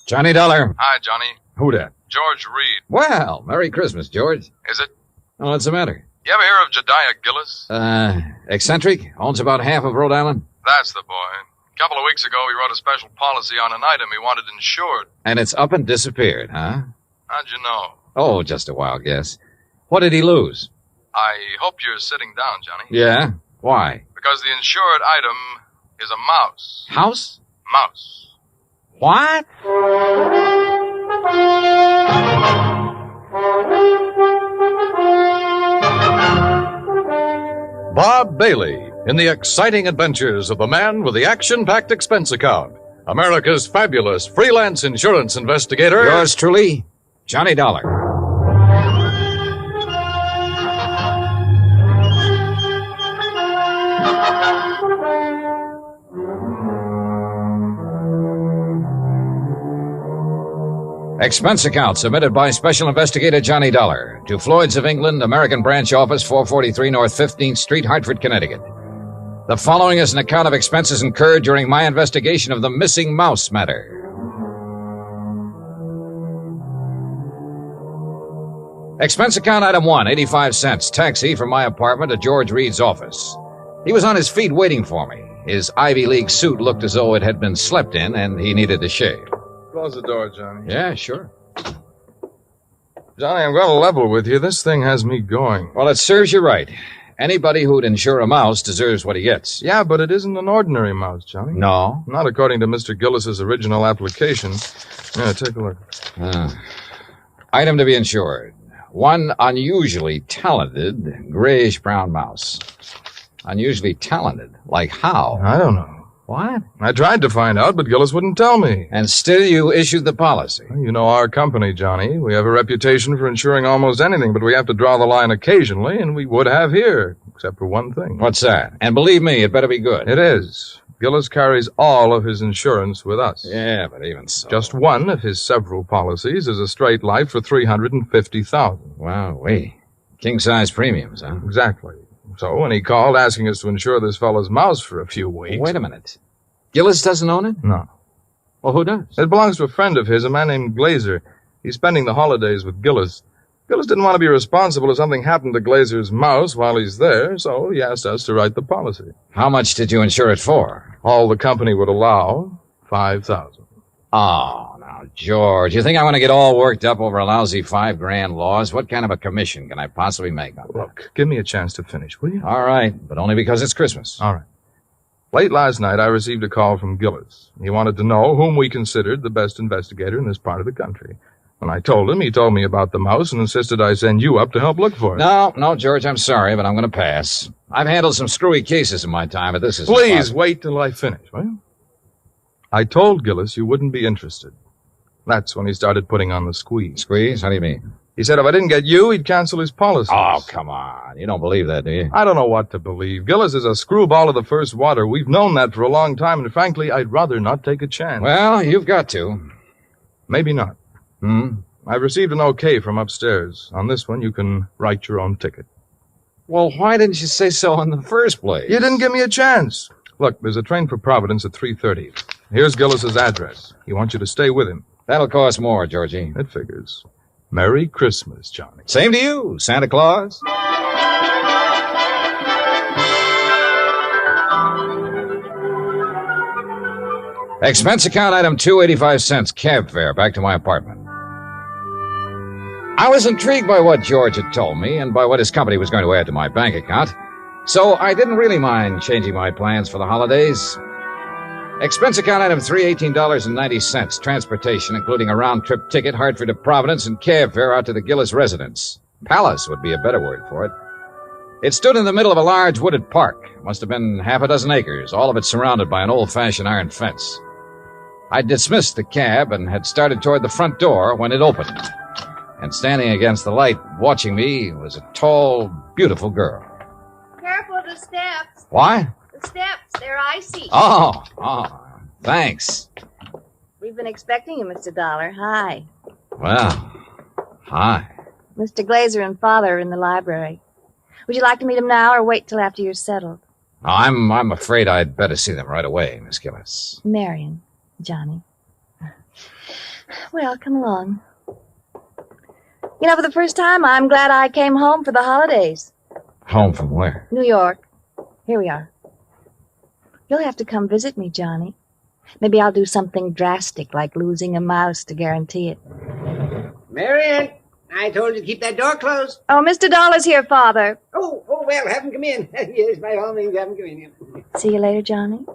Johnny Dollar. Hi, Johnny. Who dat? George Reed. Well, Merry Christmas, George. Is it? Oh, what's the matter? You ever hear of Jediah Gillis? Eccentric? Owns about half of Rhode Island? That's the boy. A couple of weeks ago, he wrote a special policy on an item he wanted insured. And it's up and disappeared, huh? How'd you know? Oh, just a wild guess. What did he lose? I hope you're sitting down, Johnny. Yeah? Why? Because the insured item is a mouse. House? Mouse. What? Bob Bailey in the exciting adventures of the man with the action-packed expense account, America's fabulous freelance insurance investigator. Yours truly, Johnny Dollar. Expense account submitted by Special Investigator Johnny Dollar to Floyd's of England, American Branch Office, 443 North 15th Street, Hartford, Connecticut. The following is an account of expenses incurred during my investigation of the missing mouse matter. Expense account item 1, 85 cents. Taxi from my apartment to George Reed's office. He was on his feet waiting for me. His Ivy League suit looked as though it had been slept in, and he needed to shave. Close the door, Johnny. Yeah, sure. Johnny, I'm going to level with you. This thing has me going. Well, it serves you right. Anybody who'd insure a mouse deserves what he gets. Yeah, but it isn't an ordinary mouse, Johnny. No? Not according to Mr. Gillis's original application. Yeah, take a look. Item to be insured. One unusually talented grayish-brown mouse. Unusually talented? Like how? I don't know. What? I tried to find out, but Gillis wouldn't tell me. And still you issued the policy? You know our company, Johnny. We have a reputation for insuring almost anything, but we have to draw the line occasionally, and we would have here, except for one thing. What's that? And believe me, it better be good. It is. Gillis carries all of his insurance with us. Yeah, but even so. Just one of his several policies is a straight life for $350,000. Wow, king-size premiums, huh? Exactly. So when he called asking us to insure this fellow's mouse for a few weeks... Wait a minute. Gillis doesn't own it? No. Well, who does? It belongs to a friend of his, a man named Glazer. He's spending the holidays with Gillis. Gillis didn't want to be responsible if something happened to Glazer's mouse while he's there, so he asked us to write the policy. How much did you insure it for? All the company would allow, $5,000. Oh, now, George, you think I want to get all worked up over a lousy $5,000 loss? What kind of a commission can I possibly make on that? Look, give me a chance to finish, will you? All right, but only because it's Christmas. All right. Late last night, I received a call from Gillis. He wanted to know whom we considered the best investigator in this part of the country. When I told him, he told me about the mouse and insisted I send you up to help look for it. No, George, I'm sorry, but I'm going to pass. I've handled some screwy cases in my time, but this is... Please, wait till I finish, will you? I told Gillis you wouldn't be interested. That's when he started putting on the squeeze. Squeeze? How do you mean? He said if I didn't get you, he'd cancel his policy. Oh, come on. You don't believe that, do you? I don't know what to believe. Gillis is a screwball of the first water. We've known that for a long time, and frankly, I'd rather not take a chance. Well, you've got to. Maybe not. I've received an okay from upstairs. On this one, you can write your own ticket. Well, why didn't you say so in the first place? You didn't give me a chance. Look, there's a train for Providence at 3:30. Here's Gillis's address. He wants you to stay with him. That'll cost more, Georgie. It figures. Merry Christmas, Johnny. Same to you, Santa Claus. Expense account item 2, 85 cents, cab fare back to my apartment. I was intrigued by what George had told me and by what his company was going to add to my bank account, so I didn't really mind changing my plans for the holidays. Expense account item 3, $18.90, transportation, including a round-trip ticket, Hartford to Providence, and cab fare out to the Gillis residence. Palace would be a better word for it. It stood in the middle of a large wooded park. Must have been half a dozen acres, all of it surrounded by an old-fashioned iron fence. I dismissed the cab and had started toward the front door when it opened. And standing against the light, watching me, was a tall, beautiful girl. Careful of the steps. What? The steps, they're icy. Oh, thanks. We've been expecting you, Mr. Dollar. Hi. Well, hi. Mr. Glazer and Father are in the library. Would you like to meet them now or wait till after you're settled? I'm afraid I'd better see them right away, Miss Gillis. Marion, Johnny. Well, come along. You know, for the first time, I'm glad I came home for the holidays. Home from where? New York. Here we are. You'll have to come visit me, Johnny. Maybe I'll do something drastic, like losing a mouse to guarantee it. Marion, I told you to keep that door closed. Oh, Mr. Dollar's here, Father. Oh, well, have him come in. Yes, by all means, have him come in. See you later, Johnny.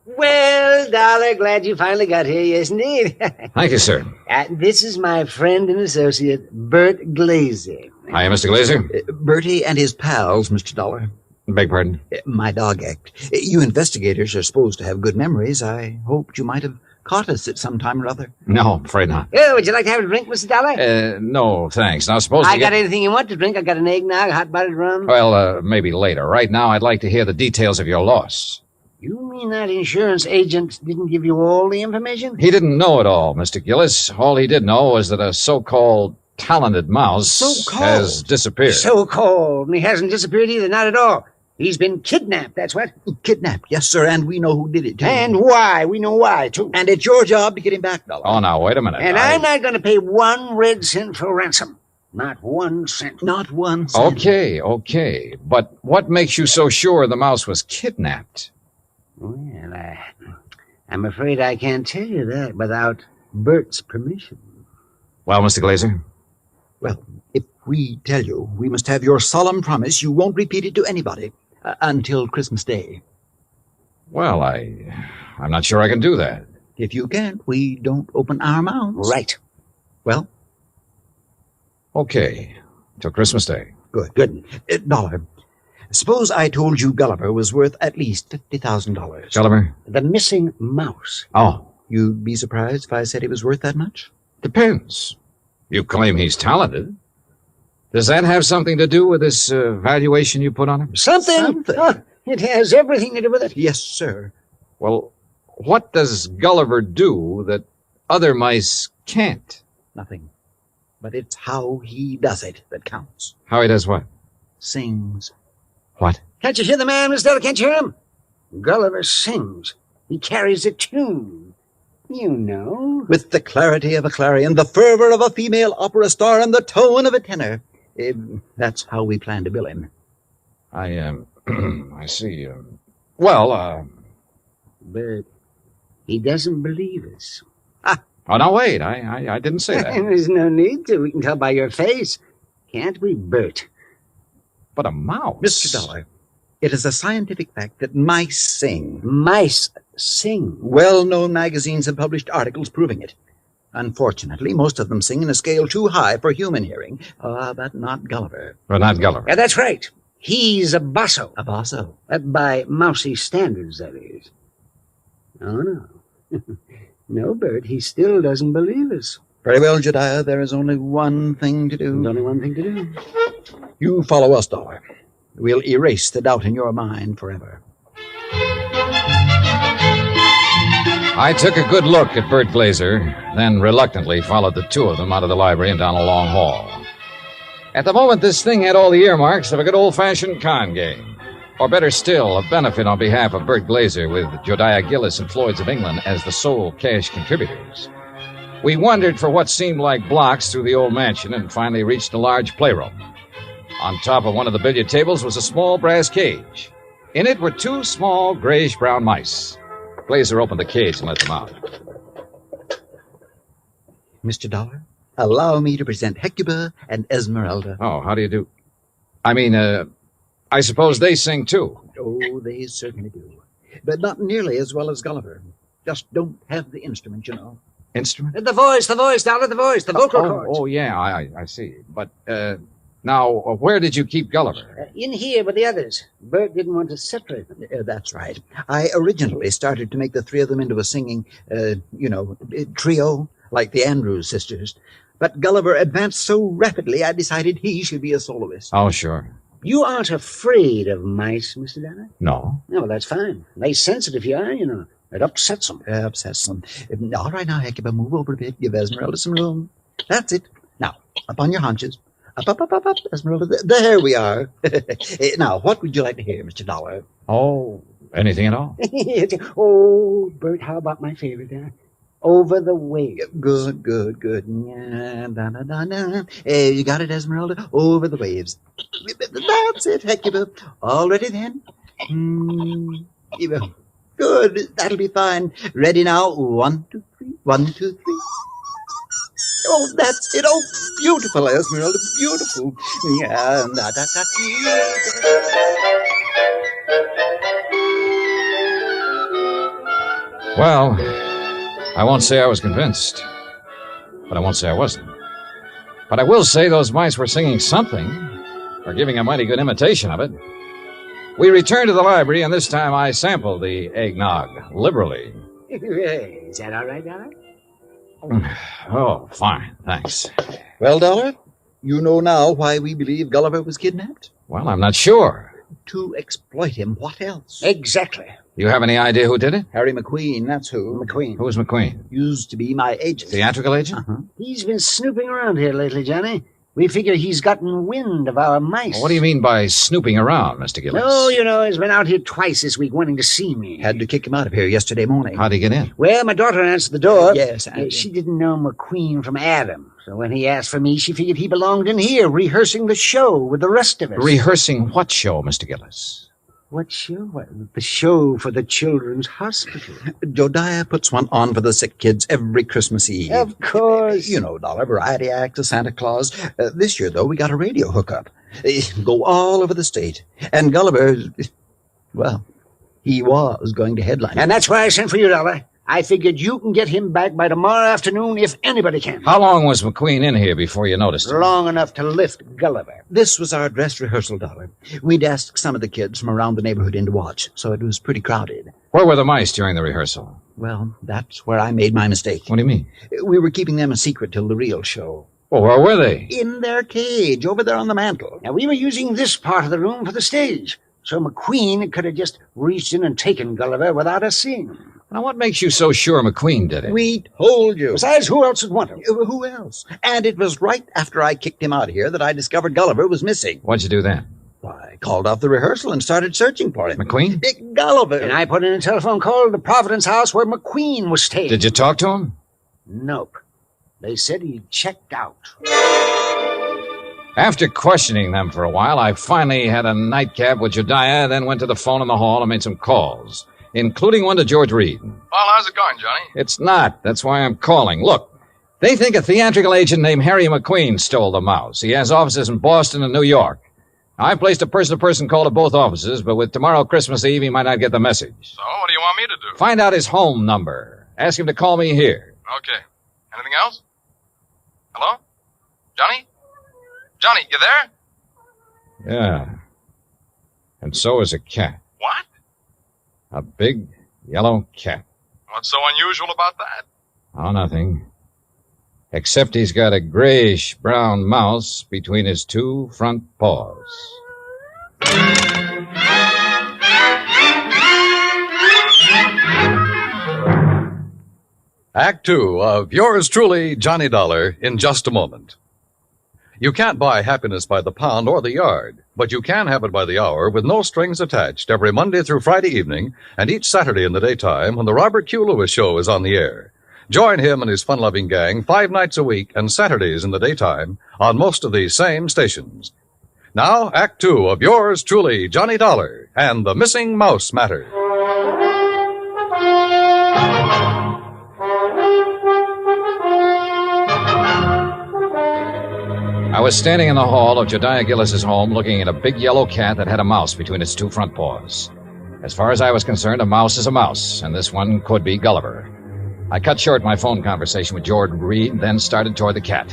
Well, Dollar, glad you finally got here, yes, indeed. Thank you, sir. This is my friend and associate, Bert Glazer. Hi, Mr. Glazer. Bertie and his pals, Mr. Dollar. Beg pardon? My dog act. You investigators are supposed to have good memories. I hoped you might have caught us at some time or other. No, I'm afraid not. Oh, would you like to have a drink, Mr. Dollar? No, thanks. Now, suppose I got anything you want to drink. I got an eggnog, hot buttered rum. Well, maybe later. Right now, I'd like to hear the details of your loss. You mean that insurance agent didn't give you all the information? He didn't know it all, Mr. Gillis. All he did know was that a so-called talented mouse has disappeared. So-called. And he hasn't disappeared either, not at all. He's been kidnapped, that's what. Kidnapped, yes, sir, and we know who did it, too. And why. We know why, too. And it's your job to get him back, Dollar. Oh, now, wait a minute. And I'm not going to pay 1 red cent for ransom. Not 1 cent. Not 1 cent. Okay. But what makes you so sure the mouse was kidnapped? Well, I'm afraid I can't tell you that without Bert's permission. Well, Mr. Glazer? Well, if we tell you, we must have your solemn promise you won't repeat it to anybody until Christmas Day. Well, I'm not sure I can do that. If you can't, we don't open our mouths. Right. Well? Okay. Till Christmas Day. Good. Dollar. Suppose I told you Gulliver was worth at least $50,000. Gulliver? The missing mouse. Oh. You'd be surprised if I said he was worth that much? Depends. You claim he's talented. Does that have something to do with this valuation you put on him? Something. Oh, it has everything to do with it. Yes, sir. Well, what does Gulliver do that other mice can't? Nothing. But it's how he does it that counts. How he does what? Sings. What? Can't you hear the man, Miss Della? Can't you hear him? Gulliver sings. He carries a tune. You know. With the clarity of a clarion, the fervor of a female opera star, and the tone of a tenor. That's how we plan to bill him. I see. But he doesn't believe us. Oh, no, wait. I didn't say that. There's no need to. We can tell by your face. Can't we, Bert? But a mouse. Mr. Dollar, it is a scientific fact that mice sing. Mice sing? Well-known magazines have published articles proving it. Unfortunately, most of them sing in a scale too high for human hearing. But not Gulliver. Well, not Gulliver. Yeah, that's right. He's a basso. A basso? By mousy standards, that is. Oh, no. No, Bert, he still doesn't believe us. Very well, Jediah, there is only one thing to do. There's only one thing to do. You follow us, Dollar. We'll erase the doubt in your mind forever. I took a good look at Bert Glazer, then reluctantly followed the two of them out of the library and down a long hall. At the moment, this thing had all the earmarks of a good old-fashioned con game. Or better still, a benefit on behalf of Bert Glazer with Jodiah Gillis and Floyd's of England as the sole cash contributors. We wandered for what seemed like blocks through the old mansion and finally reached a large playroom. On top of one of the billiard tables was a small brass cage. In it were 2 small grayish-brown mice. Glazer opened the cage and let them out. Mr. Dollar, allow me to present Hecuba and Esmeralda. Oh, how do you do? I suppose they sing, too. Oh, they certainly do. But not nearly as well as Gulliver. Just don't have the instrument, you know. Instrument? The voice, Dollar, the voice, the vocal cords. Oh, yeah, I see. But, now, where did you keep Gulliver? In here with the others. Bert didn't want to separate them. That's right. I originally started to make the 3 of them into a singing, trio, like the Andrews sisters. But Gulliver advanced so rapidly, I decided he should be a soloist. Oh, sure. You aren't afraid of mice, Mr. Dollar? No. No, well, that's fine. They sense it if you are, you know. It upsets them. Upsets them. All right now, Hecuba, move over a bit. Give Esmeralda some room. That's it. Now, up on your haunches. Up, Esmeralda. There we are. Now, what would you like to hear, Mr. Dollar? Oh, anything at all. Oh, Bert, how about my favorite, Over the Waves. Good. You got it, Esmeralda? Over the Waves. That's it, Hecuba. All ready then? Good. That'll be fine. Ready now? 1, 2, 3. 1, 2, 3. Oh, that's it. Oh, beautiful, Esmeralda. Beautiful. Yeah. Well, I won't say I was convinced, but I won't say I wasn't. But I will say those mice were singing something, or giving a mighty good imitation of it. We returned to the library, and this time I sampled the eggnog liberally. Is that all right, Dollar? Oh, fine, thanks. Well, Dollar, you know now why we believe Gulliver was kidnapped? Well, I'm not sure. To exploit him. What else? Exactly. You have any idea who did it? Harry McQueen, that's who. McQueen. Who's McQueen? Used to be my agent. Theatrical agent? Uh-huh. He's been snooping around here lately, Johnny. We figure he's gotten wind of our mice. Well, what do you mean by snooping around, Mr. Gillis? No, you know, he's been out here twice this week wanting to see me. Had to kick him out of here yesterday morning. How'd he get in? Well, my daughter answered the door. Yes, and she didn't know McQueen from Adam. So when he asked for me, she figured he belonged in here, rehearsing the show with the rest of us. Rehearsing what show, Mr. Gillis? What show? Well, the show for the Children's Hospital. Josiah puts one on for the sick kids every Christmas Eve. Of course. You know, dollar variety act, a Santa Claus. This year, though, we got a radio hookup. Go all over the state. And Gulliver, well, he was going to headline. And that's why I sent for you, Dollar. I figured you can get him back by tomorrow afternoon if anybody can. How long was McQueen in here before you noticed him? Long enough to lift Gulliver. This was our dress rehearsal, Dollar. We'd asked some of the kids from around the neighborhood in to watch, so it was pretty crowded. Where were the mice during the rehearsal? Well, that's where I made my mistake. What do you mean? We were keeping them a secret till the real show. Well, where were they? In their cage, over there on the mantel. Now, we were using this part of the room for the stage, so McQueen could have just reached in and taken Gulliver without us seeing him. Now, what makes you so sure McQueen did it? We told you. Besides, who else would want him? Who else? And it was right after I kicked him out of here that I discovered Gulliver was missing. What'd you do then? Why, I called off the rehearsal and started searching for him. McQueen? Big Gulliver. And I put in a telephone call to the Providence house where McQueen was staying. Did you talk to him? Nope. They said he checked out. After questioning them for a while, I finally had a nightcap with Jediah, then went to the phone in the hall and made some calls, including one to George Reed. Well, how's it going, Johnny? It's not. That's why I'm calling. Look, they think a theatrical agent named Harry McQueen stole the mouse. He has offices in Boston and New York. I placed a person-to-person call to both offices, but with tomorrow Christmas Eve, he might not get the message. So, what do you want me to do? Find out his home number. Ask him to call me here. Okay. Anything else? Hello? Johnny? Johnny, you there? Yeah. And so is a cat. What? A big yellow cat. What's so unusual about that? Oh, nothing. Except he's got a grayish-brown mouse between his two front paws. Act 2 of yours truly, Johnny Dollar, in just a moment. You can't buy happiness by the pound or the yard, but you can have it by the hour with no strings attached every Monday through Friday evening and each Saturday in the daytime when the Robert Q. Lewis Show is on the air. Join him and his fun-loving gang 5 nights a week and Saturdays in the daytime on most of these same stations. Now, Act 2 of yours truly, Johnny Dollar, and the Missing Mouse Matter. I was standing in the hall of Jediah Gillis's home looking at a big yellow cat that had a mouse between its two front paws. As far as I was concerned, a mouse is a mouse, and this one could be Gulliver. I cut short my phone conversation with George Reed, then started toward the cat.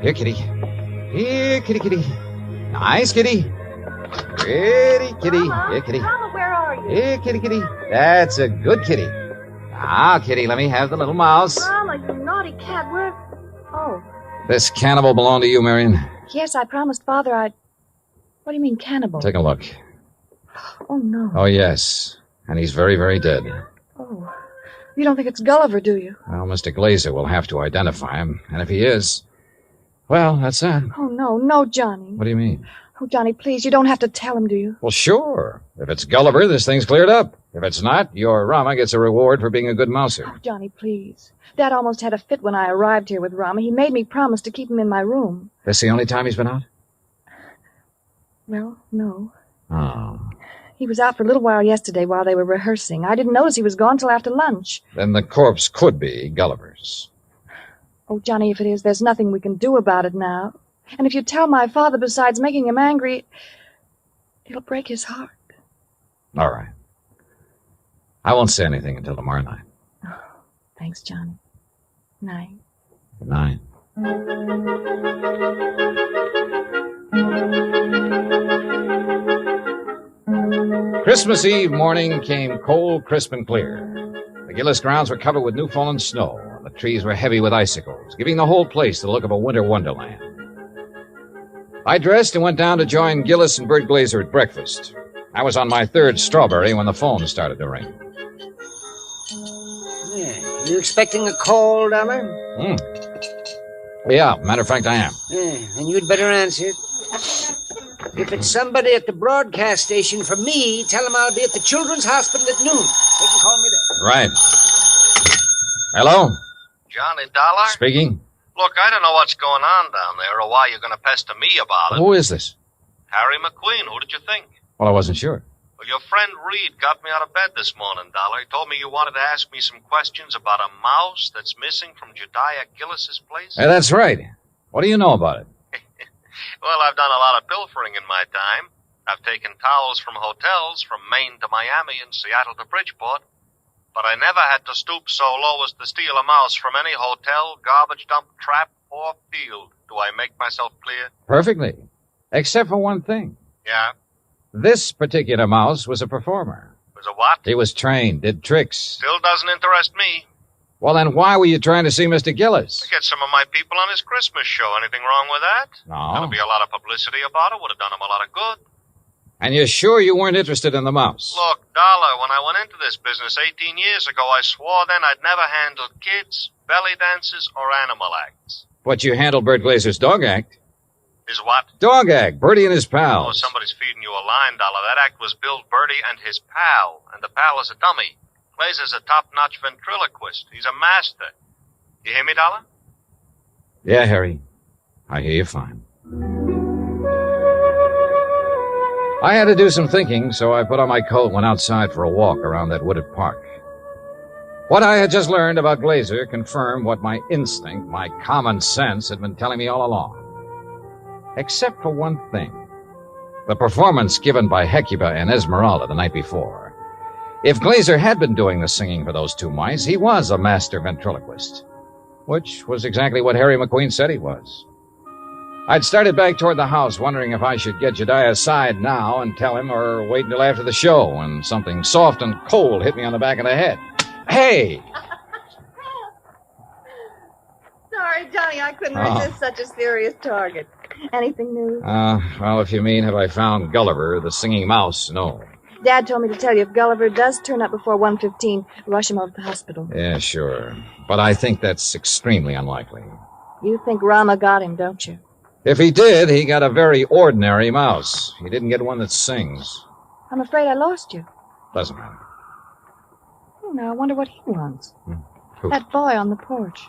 Here, kitty. Here, kitty, kitty. Nice, kitty. Pretty kitty. Here, kitty. Mama, where are you? Here, kitty, kitty. That's a good kitty. Now, kitty, let me have the little mouse. Mama, you naughty cat. Where? Oh. This cannibal belong to you, Marion? Yes, I promised Father I'd... What do you mean, cannibal? Take a look. Oh, no. Oh, yes. And he's very, very dead. Oh. You don't think it's Gulliver, do you? Well, Mr. Glazer will have to identify him. And if he is, well, that's that. Oh, no. No, Johnny. What do you mean? Oh, Johnny, please, you don't have to tell him, do you? Well, sure. If it's Gulliver, this thing's cleared up. If it's not, your Rama gets a reward for being a good mouser. Oh, Johnny, please. Dad almost had a fit when I arrived here with Rama. He made me promise to keep him in my room. This the only time he's been out? Well, no. Oh. He was out for a little while yesterday while they were rehearsing. I didn't notice he was gone till after lunch. Then the corpse could be Gulliver's. Oh, Johnny, if it is, there's nothing we can do about it now. And if you tell my father, besides making him angry, it'll break his heart. All right. I won't say anything until tomorrow night. Oh, thanks, Johnny. Night. Good night. Christmas Eve morning came cold, crisp, and clear. The Gillis grounds were covered with new fallen snow, and the trees were heavy with icicles, giving the whole place the look of a winter wonderland. I dressed and went down to join Gillis and Bert Glazer at breakfast. I was on my third strawberry when the phone started to ring. Yeah. You expecting a call, Dollar? Yeah, matter of fact, I am. Yeah, and you'd better answer it. If it's somebody at the broadcast station for me, tell them I'll be at the Children's Hospital at noon. They can call me there. Right. Hello? Johnny Dollar? Speaking. Look, I don't know what's going on down there or why you're going to pester me about it. Who is this? Harry McQueen. Who did you think? Well, I wasn't sure. Well, your friend Reed got me out of bed this morning, Dollar. He told me you wanted to ask me some questions about a mouse that's missing from Jediah Gillis's place. Hey, that's right. What do you know about it? Well, I've done a lot of pilfering in my time. I've taken towels from hotels from Maine to Miami and Seattle to Bridgeport. But I never had to stoop so low as to steal a mouse from any hotel, garbage dump, trap, or field. Do I make myself clear? Perfectly. Except for one thing. Yeah? This particular mouse was a performer. Was a what? He was trained, did tricks. Still doesn't interest me. Well, then why were you trying to see Mr. Gillis? To get some of my people on his Christmas show. Anything wrong with that? No. There'll be a lot of publicity about it. Would have done him a lot of good. And you're sure you weren't interested in the mouse? Look, Dollar, when I went into this business 18 years ago, I swore then I'd never handled kids, belly dances, or animal acts. But you handled Bert Glazer's dog act. Is what? Dog act. Bertie and his pals. Oh, somebody's feeding you a line, Dollar. That act was Bill Bertie and his pal. And the pal is a dummy. Glazer's a top-notch ventriloquist. He's a master. You hear me, Dollar? Yeah, Harry. I hear you fine. I had to do some thinking, so I put on my coat and went outside for a walk around that wooded park. What I had just learned about Glazer confirmed what my instinct, my common sense, had been telling me all along. Except for one thing. The performance given by Hecuba and Esmeralda the night before. If Glazer had been doing the singing for those two mice, he was a master ventriloquist. Which was exactly what Harry McQueen said he was. I'd started back toward the house, wondering if I should get Jediah aside now and tell him or wait until after the show when something soft and cold hit me on the back of the head. Hey! Sorry, Johnny, I couldn't resist such a serious target. Anything new? Well, if you mean have I found Gulliver, the singing mouse, no. Dad told me to tell you if Gulliver does turn up before 1:15, rush him over to the hospital. Yeah, sure. But I think that's extremely unlikely. You think Rama got him, don't you? If he did, he got a very ordinary mouse. He didn't get one that sings. I'm afraid I lost you. Doesn't matter. Oh, now I wonder what he wants. Who? That boy on the porch.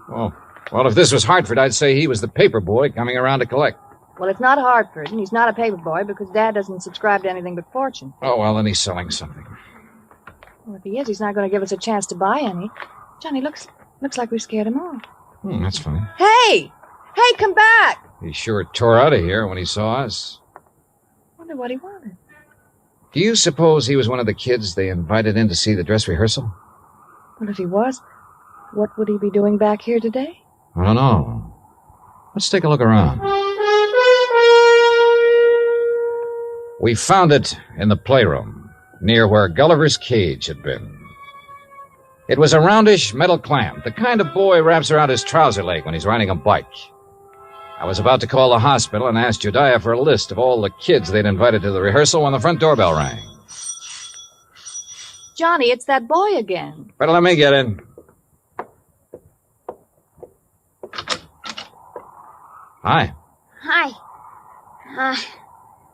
Oh, well, if this was Hartford, I'd say he was the paper boy coming around to collect. Well, it's not Hartford, and he's not a paper boy because Dad doesn't subscribe to anything but Fortune. Oh, well, then he's selling something. Well, if he is, he's not going to give us a chance to buy any. Johnny, looks like we scared him off. That's funny. Hey! Hey, come back! He sure tore out of here when he saw us. Wonder what he wanted. Do you suppose he was one of the kids they invited in to see the dress rehearsal? Well, if he was, what would he be doing back here today? I don't know. Let's take a look around. We found it in the playroom, near where Gulliver's cage had been. It was a roundish metal clamp, the kind of boy wraps around his trouser leg when he's riding a bike. I was about to call the hospital and ask Jediah for a list of all the kids they'd invited to the rehearsal when the front doorbell rang. Johnny, it's that boy again. Better let me get in. Hi. Hi.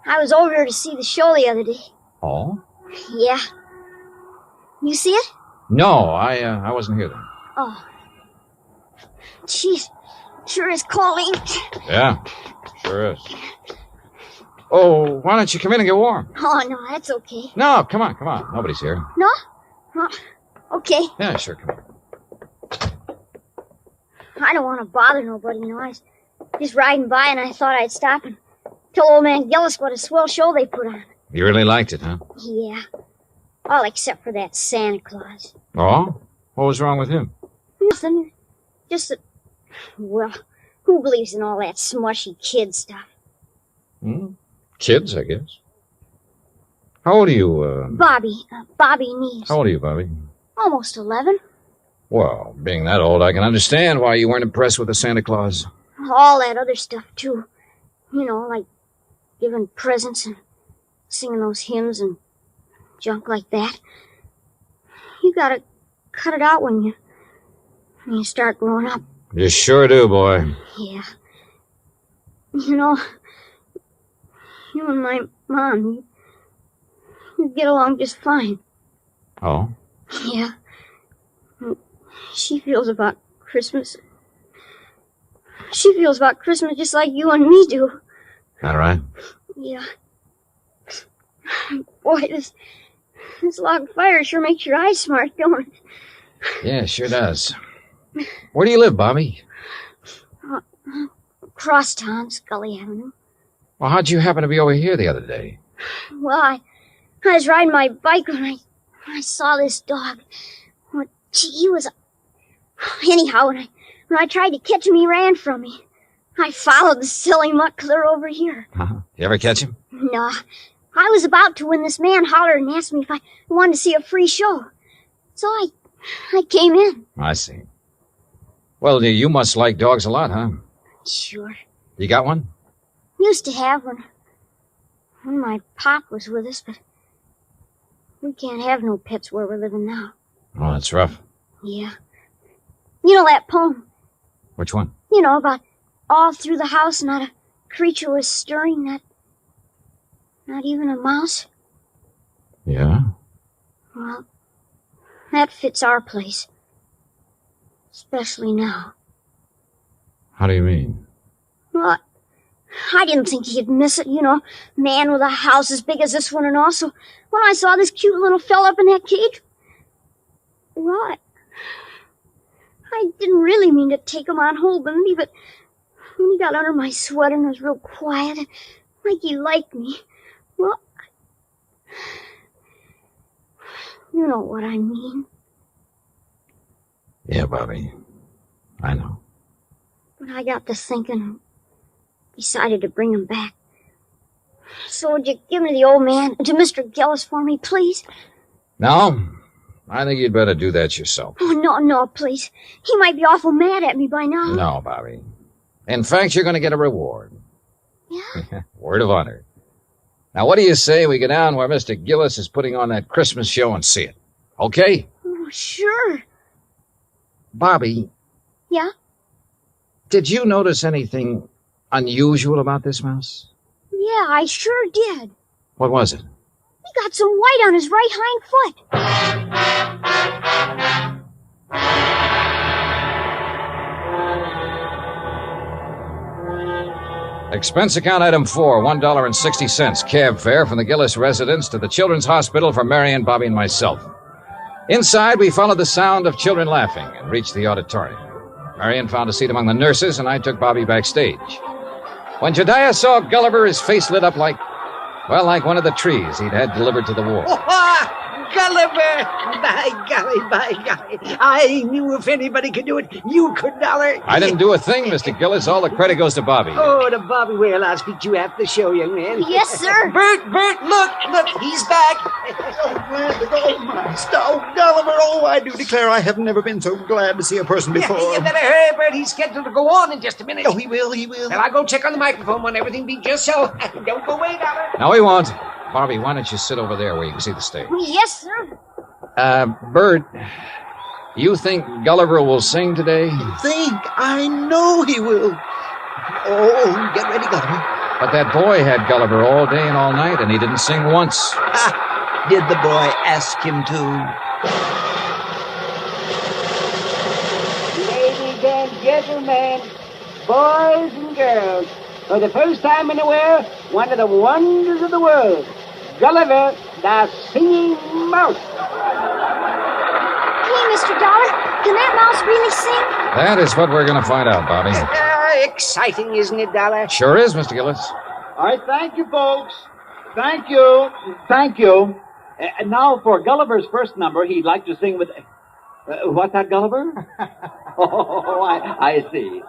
I was over here to see the show the other day. Oh? Yeah. You see it? No, I wasn't here then. Oh. Jeez. Sure is calling. Yeah, sure is. Oh, why don't you come in and get warm? Oh, no, that's okay. No, come on. Nobody's here. No? Oh, okay. Yeah, sure, come on. I don't want to bother nobody, you know. I was just riding by and I thought I'd stop and tell old man Gillis what a swell show they put on. You really liked it, huh? Yeah. All except for that Santa Claus. Oh? What was wrong with him? Nothing. Just that, well, who believes in all that smushy kid stuff? Kids, I guess. How old are you, Bobby Neves. How old are you, Bobby? Almost 11. Well, being that old, I can understand why you weren't impressed with the Santa Claus. All that other stuff, too. You know, like giving presents and singing those hymns and junk like that. You gotta cut it out when you start growing up. You sure do, boy. Yeah. You know, you and my mom, you get along just fine. Oh? Yeah. She feels about Christmas. She feels about Christmas just like you and me do. All right. Yeah. Boy, this log fire sure makes your eyes smart, don't it? Yeah, sure does. Where do you live, Bobby? Crosstown, Scully Avenue. Well, how'd you happen to be over here the other day? Well, I was riding my bike when I saw this dog. Well, gee, he was... Anyhow, when I tried to catch him, he ran from me. I followed the silly mutt clear over here. Uh-huh. You ever catch him? No. I was about to when this man hollered and asked me if I wanted to see a free show. So I came in. I see. Well, you must like dogs a lot, huh? Sure. You got one? Used to have one when my pop was with us, but we can't have no pets where we're living now. Oh, that's rough. Yeah. You know that poem? Which one? You know, about all through the house not a creature was stirring, not even a mouse? Yeah? Well, that fits our place. Especially now. How do you mean? Well, I didn't think he'd miss it, you know. Man with a house as big as this one and all. So when I saw this cute little fella up in that cage, well, I didn't really mean to take him on holding me, but when he got under my sweater and was real quiet, like he liked me, well, you know what I mean. Yeah, Bobby. I know. But I got to thinking and decided to bring him back. So would you give me the old man to Mr. Gillis for me, please? No, I think you'd better do that yourself. Oh, no, please. He might be awful mad at me by now. No, Bobby. In fact, you're going to get a reward. Yeah? Word of honor. Now, what do you say we go down where Mr. Gillis is putting on that Christmas show and see it? Okay? Oh, sure. Bobby, Yeah? did you notice anything unusual about this mouse? Yeah, I sure did. What was it? He got some white on his right hind foot. Expense account item 4, $1.60, cab fare from the Gillis residence to the Children's Hospital for Marion, Bobby, and myself. Inside, we followed the sound of children laughing and reached the auditorium. Marion found a seat among the nurses, and I took Bobby backstage. When Jediah saw Gulliver, his face lit up like one of the trees he'd had delivered to the war. Gulliver! By golly. I knew if anybody could do it, you could, Dollar. I didn't do a thing, Mr. Gillis. All the credit goes to Bobby. Oh, to Bobby. Well, I'll speak to you after the show, young man. Yes, sir. Bert, look, he's back. So glad to go, Master. Oh, Gulliver, I do declare I have never been so glad to see a person before. Yeah, you better hurry, Bert. He's scheduled to go on in just a minute. Oh, he will. Well, I'll go check on the microphone when everything be just so. Don't go away, Dollar. No, he won't. Bobby, why don't you sit over there where you can see the stage? Yes, sir. Bert, you think Gulliver will sing today? Think? I know he will. Oh, get ready, Gulliver. But that boy had Gulliver all day and all night, and he didn't sing once. Did the boy ask him to? Ladies and gentlemen, boys and girls, for the first time in a while, one of the wonders of the world, Gulliver, the singing mouse. Hey, Mr. Dollar, can that mouse really sing? That is what we're going to find out, Bobby. Exciting, isn't it, Dollar? Sure is, Mr. Gillis. All right, thank you, folks. Thank you. Now, for Gulliver's first number, he'd like to sing with... what's that, Gulliver? Oh, I see.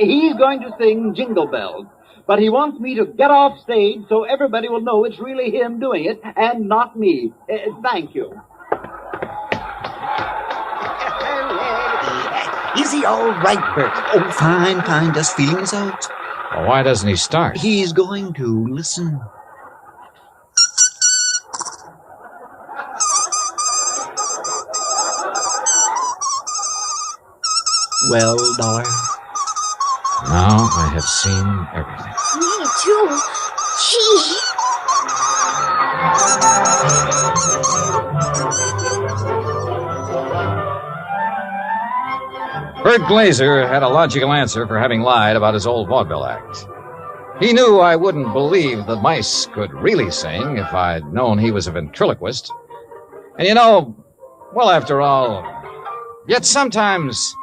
He's going to sing Jingle Bells. But he wants me to get off stage so everybody will know it's really him doing it and not me. Thank you. Is he all right, Bert? Oh, fine, just feeling his out. Well, why doesn't he start? He's going to. Listen. Well, Dollar? Now I have seen everything. Me too. Gee. Bert Glazer had a logical answer for having lied about his old vaudeville act. He knew I wouldn't believe the mice could really sing if I'd known he was a ventriloquist. And well, after all, yet sometimes...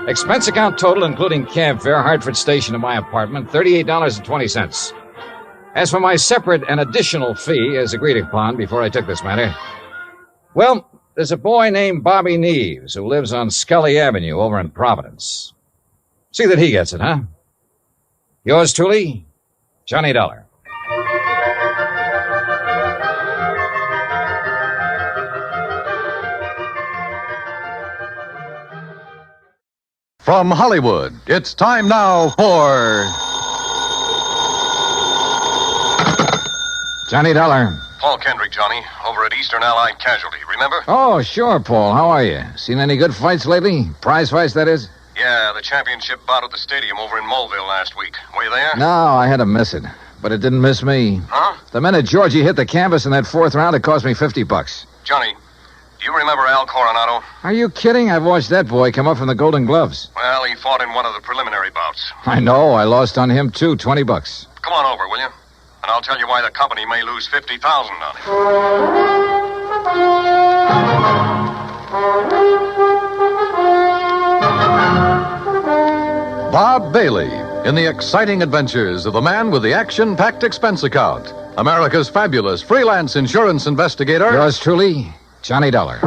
Expense account total, including cab fare, Hartford Station to my apartment, $38.20. As for my separate and additional fee, as agreed upon before I took this matter, well, there's a boy named Bobby Neves who lives on Scully Avenue over in Providence. See that he gets it, huh? Yours truly, Johnny Dollar. From Hollywood, it's time now for... Johnny Dollar. Paul Kendrick, Johnny, over at Eastern Allied Casualty, remember? Oh, sure, Paul. How are you? Seen any good fights lately? Prize fights, that is? Yeah, the championship bout at the stadium over in Mulville last week. Were you there? No, I had to miss it. But it didn't miss me. Huh? The minute Georgie hit the canvas in that fourth round, it cost me $50. Johnny, do you remember Al Coronado? Are you kidding? I've watched that boy come up from the Golden Gloves. Well, he fought in one of the preliminary bouts. I know. I lost on him, too. $20. Come on over, will you? And I'll tell you why the company may lose $50,000 on it. Bob Bailey in the exciting adventures of the man with the action-packed expense account. America's fabulous freelance insurance investigator. Yours truly, Johnny Dollar.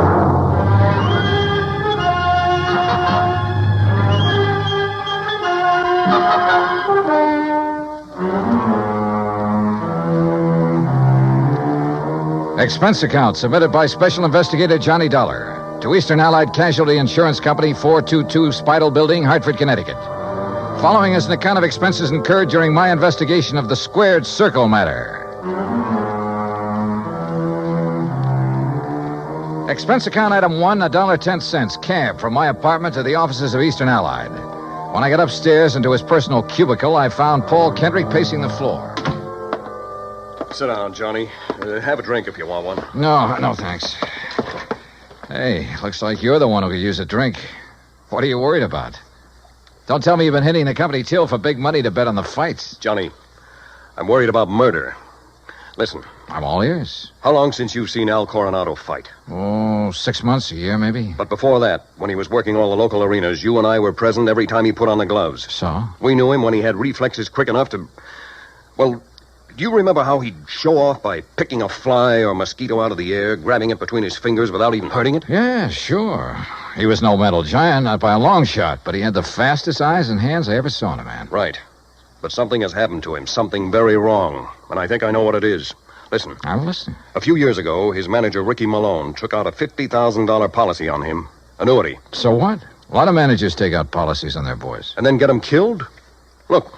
Expense account submitted by Special Investigator Johnny Dollar to Eastern Allied Casualty Insurance Company, 422 Spidal Building, Hartford, Connecticut. Following is an account of expenses incurred during my investigation of the Squared Circle matter. Expense account item 1, $1.10, cab from my apartment to the offices of Eastern Allied. When I got upstairs into his personal cubicle, I found Paul Kendrick pacing the floor. Sit down, Johnny. Have a drink if you want one. No, thanks. Hey, looks like you're the one who could use a drink. What are you worried about? Don't tell me you've been hitting the company till for big money to bet on the fights. Johnny, I'm worried about murder. Listen. I'm all ears. How long since you've seen Al Coronado fight? Oh, 6 months, a year, maybe. But before that, when he was working all the local arenas, you and I were present every time he put on the gloves. So? We knew him when he had reflexes quick enough to... Well, do you remember how he'd show off by picking a fly or mosquito out of the air, grabbing it between his fingers without even hurting it? Yeah, sure. He was no mental giant, not by a long shot, but he had the fastest eyes and hands I ever saw in a man. Right. But something has happened to him, something very wrong, and I think I know what it is. Listen. I'm listening. A few years ago, his manager, Ricky Malone, took out a $50,000 policy on him. Annuity. So what? A lot of managers take out policies on their boys. And then get him killed? Look,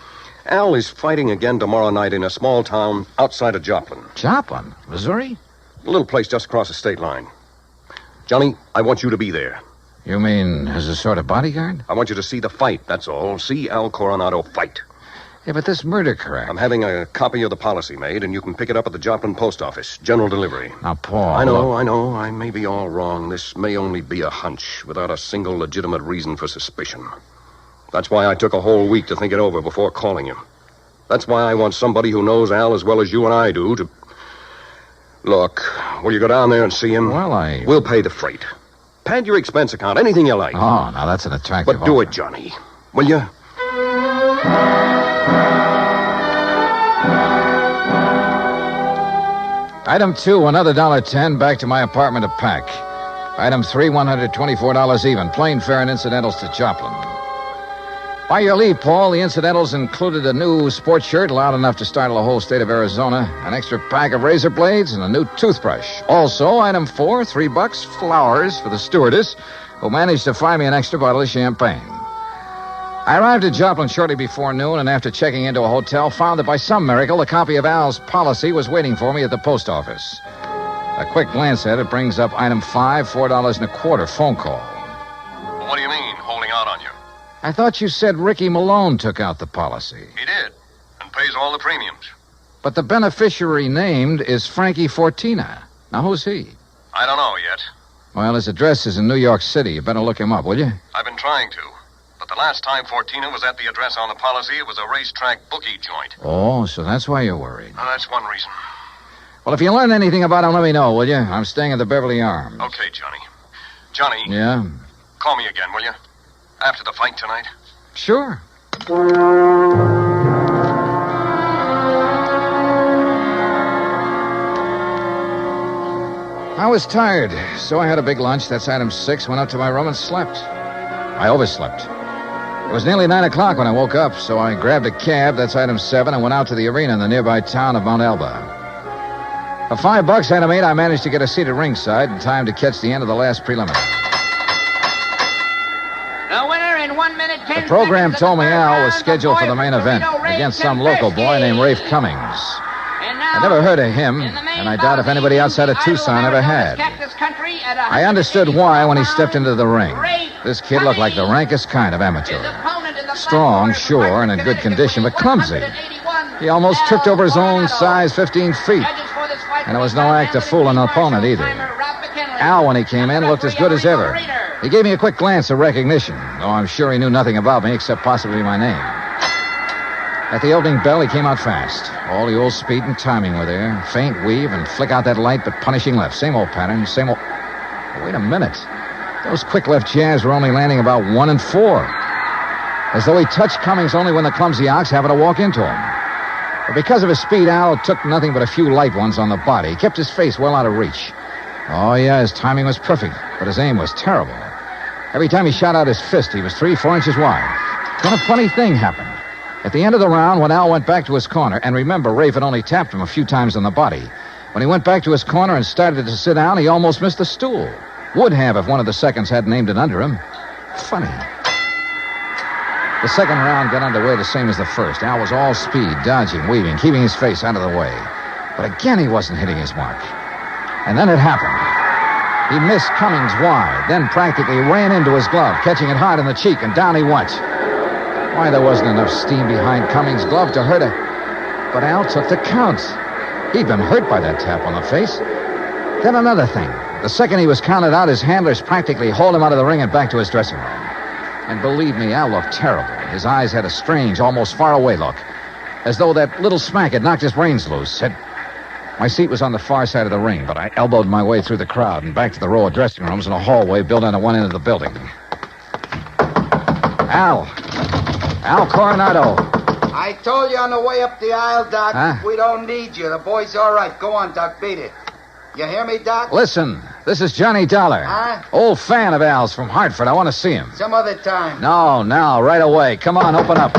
Al is fighting again tomorrow night in a small town outside of Joplin. Joplin? Missouri? A little place just across the state line. Johnny, I want you to be there. You mean as a sort of bodyguard? I want you to see the fight, that's all. See Al Coronado fight. Yeah, but this murder crack... I'm having a copy of the policy made, and you can pick it up at the Joplin post office. General delivery. Now, Paul... I know. I may be all wrong. This may only be a hunch, without a single legitimate reason for suspicion. That's why I took a whole week to think it over before calling you. That's why I want somebody who knows Al as well as you and I do to... Look, will you go down there and see him? Well, We'll pay the freight. Pad your expense account, anything you like. Oh, now that's an attractive But do offer. it, Johnny. Will you? Item 2, another $1.10 back to my apartment to pack. Item 3, $124 even. Plane fare and incidentals to Joplin. By your leave, Paul, the incidentals included a new sports shirt loud enough to startle the whole state of Arizona, an extra pack of razor blades, and a new toothbrush. Also, item 4, $3, flowers for the stewardess, who managed to find me an extra bottle of champagne. I arrived at Joplin shortly before noon, and after checking into a hotel, found that by some miracle, a copy of Al's policy was waiting for me at the post office. A quick glance at it brings up item 5, $4.25 phone call. I thought you said Ricky Malone took out the policy. He did, and pays all the premiums. But the beneficiary named is Frankie Fortina. Now, who's he? I don't know yet. Well, his address is in New York City. You better look him up, will you? I've been trying to. But the last time Fortina was at the address on the policy, it was a racetrack bookie joint. Oh, so that's why you're worried. That's one reason. Well, if you learn anything about him, let me know, will you? I'm staying at the Beverly Arms. Okay, Johnny. Johnny. Yeah? Call me again, will you? After the fight tonight. Sure. I was tired, so I had a big lunch. That's item 6. Went up to my room and slept. I overslept. It was nearly 9 o'clock when I woke up, so I grabbed a cab. That's item 7, and went out to the arena in the nearby town of Mount Elba. For $5, item 8, I managed to get a seat at ringside in time to catch the end of the last preliminary. The winner in 1 minute, 10 The program seconds told me of the Al was third scheduled for round, the main boy event from Torino, against Ray some local boy named Rafe Cummings. I never heard of him, and I doubt if anybody outside of Tucson ever had. I understood why when he stepped into the ring. This kid looked like the rankest kind of amateur. Strong, sure, and in good condition, but clumsy. He almost tripped over his own size 15 feet. And it was no act to fool an opponent either. Al, when he came in, looked as good as ever. He gave me a quick glance of recognition, though I'm sure he knew nothing about me except possibly my name. At the opening bell, he came out fast. All the old speed and timing were there. Faint weave and flick out that light, but punishing left. Same old pattern, same old... Wait a minute. Those quick left jabs were only landing about 1 and 4. As though he touched Cummings only when the clumsy ox happened to walk into him. But because of his speed, Al took nothing but a few light ones on the body. He kept his face well out of reach. Oh, yeah, his timing was perfect, but his aim was terrible. Every time he shot out his fist, he was 3-4 inches wide. Then a funny thing happened. At the end of the round, when Al went back to his corner, and remember, Rafe had only tapped him a few times on the body. When he went back to his corner and started to sit down, he almost missed the stool. Would have if one of the seconds hadn't aimed it under him. Funny. The second round got underway the same as the first. Al was all speed, dodging, weaving, keeping his face out of the way. But again, he wasn't hitting his mark. And then it happened. He missed Cummings wide, then practically ran into his glove, catching it hard in the cheek, and down he went. Why, there wasn't enough steam behind Cummings' glove to hurt it. But Al took the count. He'd been hurt by that tap on the face. Then another thing. The second he was counted out, his handlers practically hauled him out of the ring and back to his dressing room. And believe me, Al looked terrible. His eyes had a strange, almost far-away look, as though that little smack had knocked his brains loose. My seat was on the far side of the ring, but I elbowed my way through the crowd and back to the row of dressing rooms in a hallway built on one end of the building. Al Coronado. I told you on the way up the aisle, Doc. Huh? We don't need you. The boy's all right. Go on, Doc. Beat it. You hear me, Doc? Listen, this is Johnny Dollar. Huh? Old fan of Al's from Hartford. I want to see him. Some other time. No, now, right away. Come on, open up.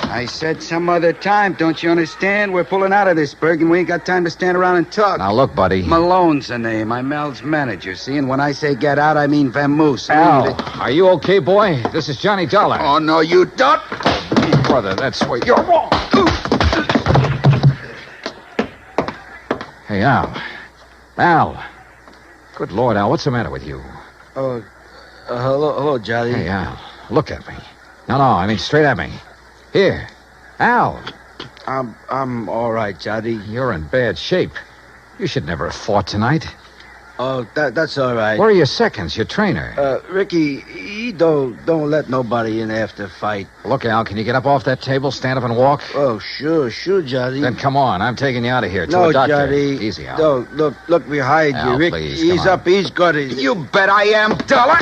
I said some other time. Don't you understand? We're pulling out of this, Berg, and we ain't got time to stand around and talk. Now, look, buddy. Malone's the name. I'm Al's manager, see? And when I say get out, I mean vamoose. Al, are you okay, boy? This is Johnny Dollar. Oh, no, you don't. Brother, that's where you're wrong. Hey, Al. Al. Good Lord, Al, what's the matter with you? Oh, hello, Johnny. Hey, Al, look at me. No, I mean straight at me. Here. Al. I'm all right, Johnny. You're in bad shape. You should never have fought tonight. Oh, that's all right. Where are your seconds, your trainer? Ricky, he don't let nobody in after fight. Look, Al, can you get up off that table, stand up and walk? Oh, sure, Johnny. Then come on, I'm taking you out of here to no, a doctor. Johnny. Easy, Al. No, look behind Al, you, Rick. Please, he's up, he's good. You bet I am, Dollar.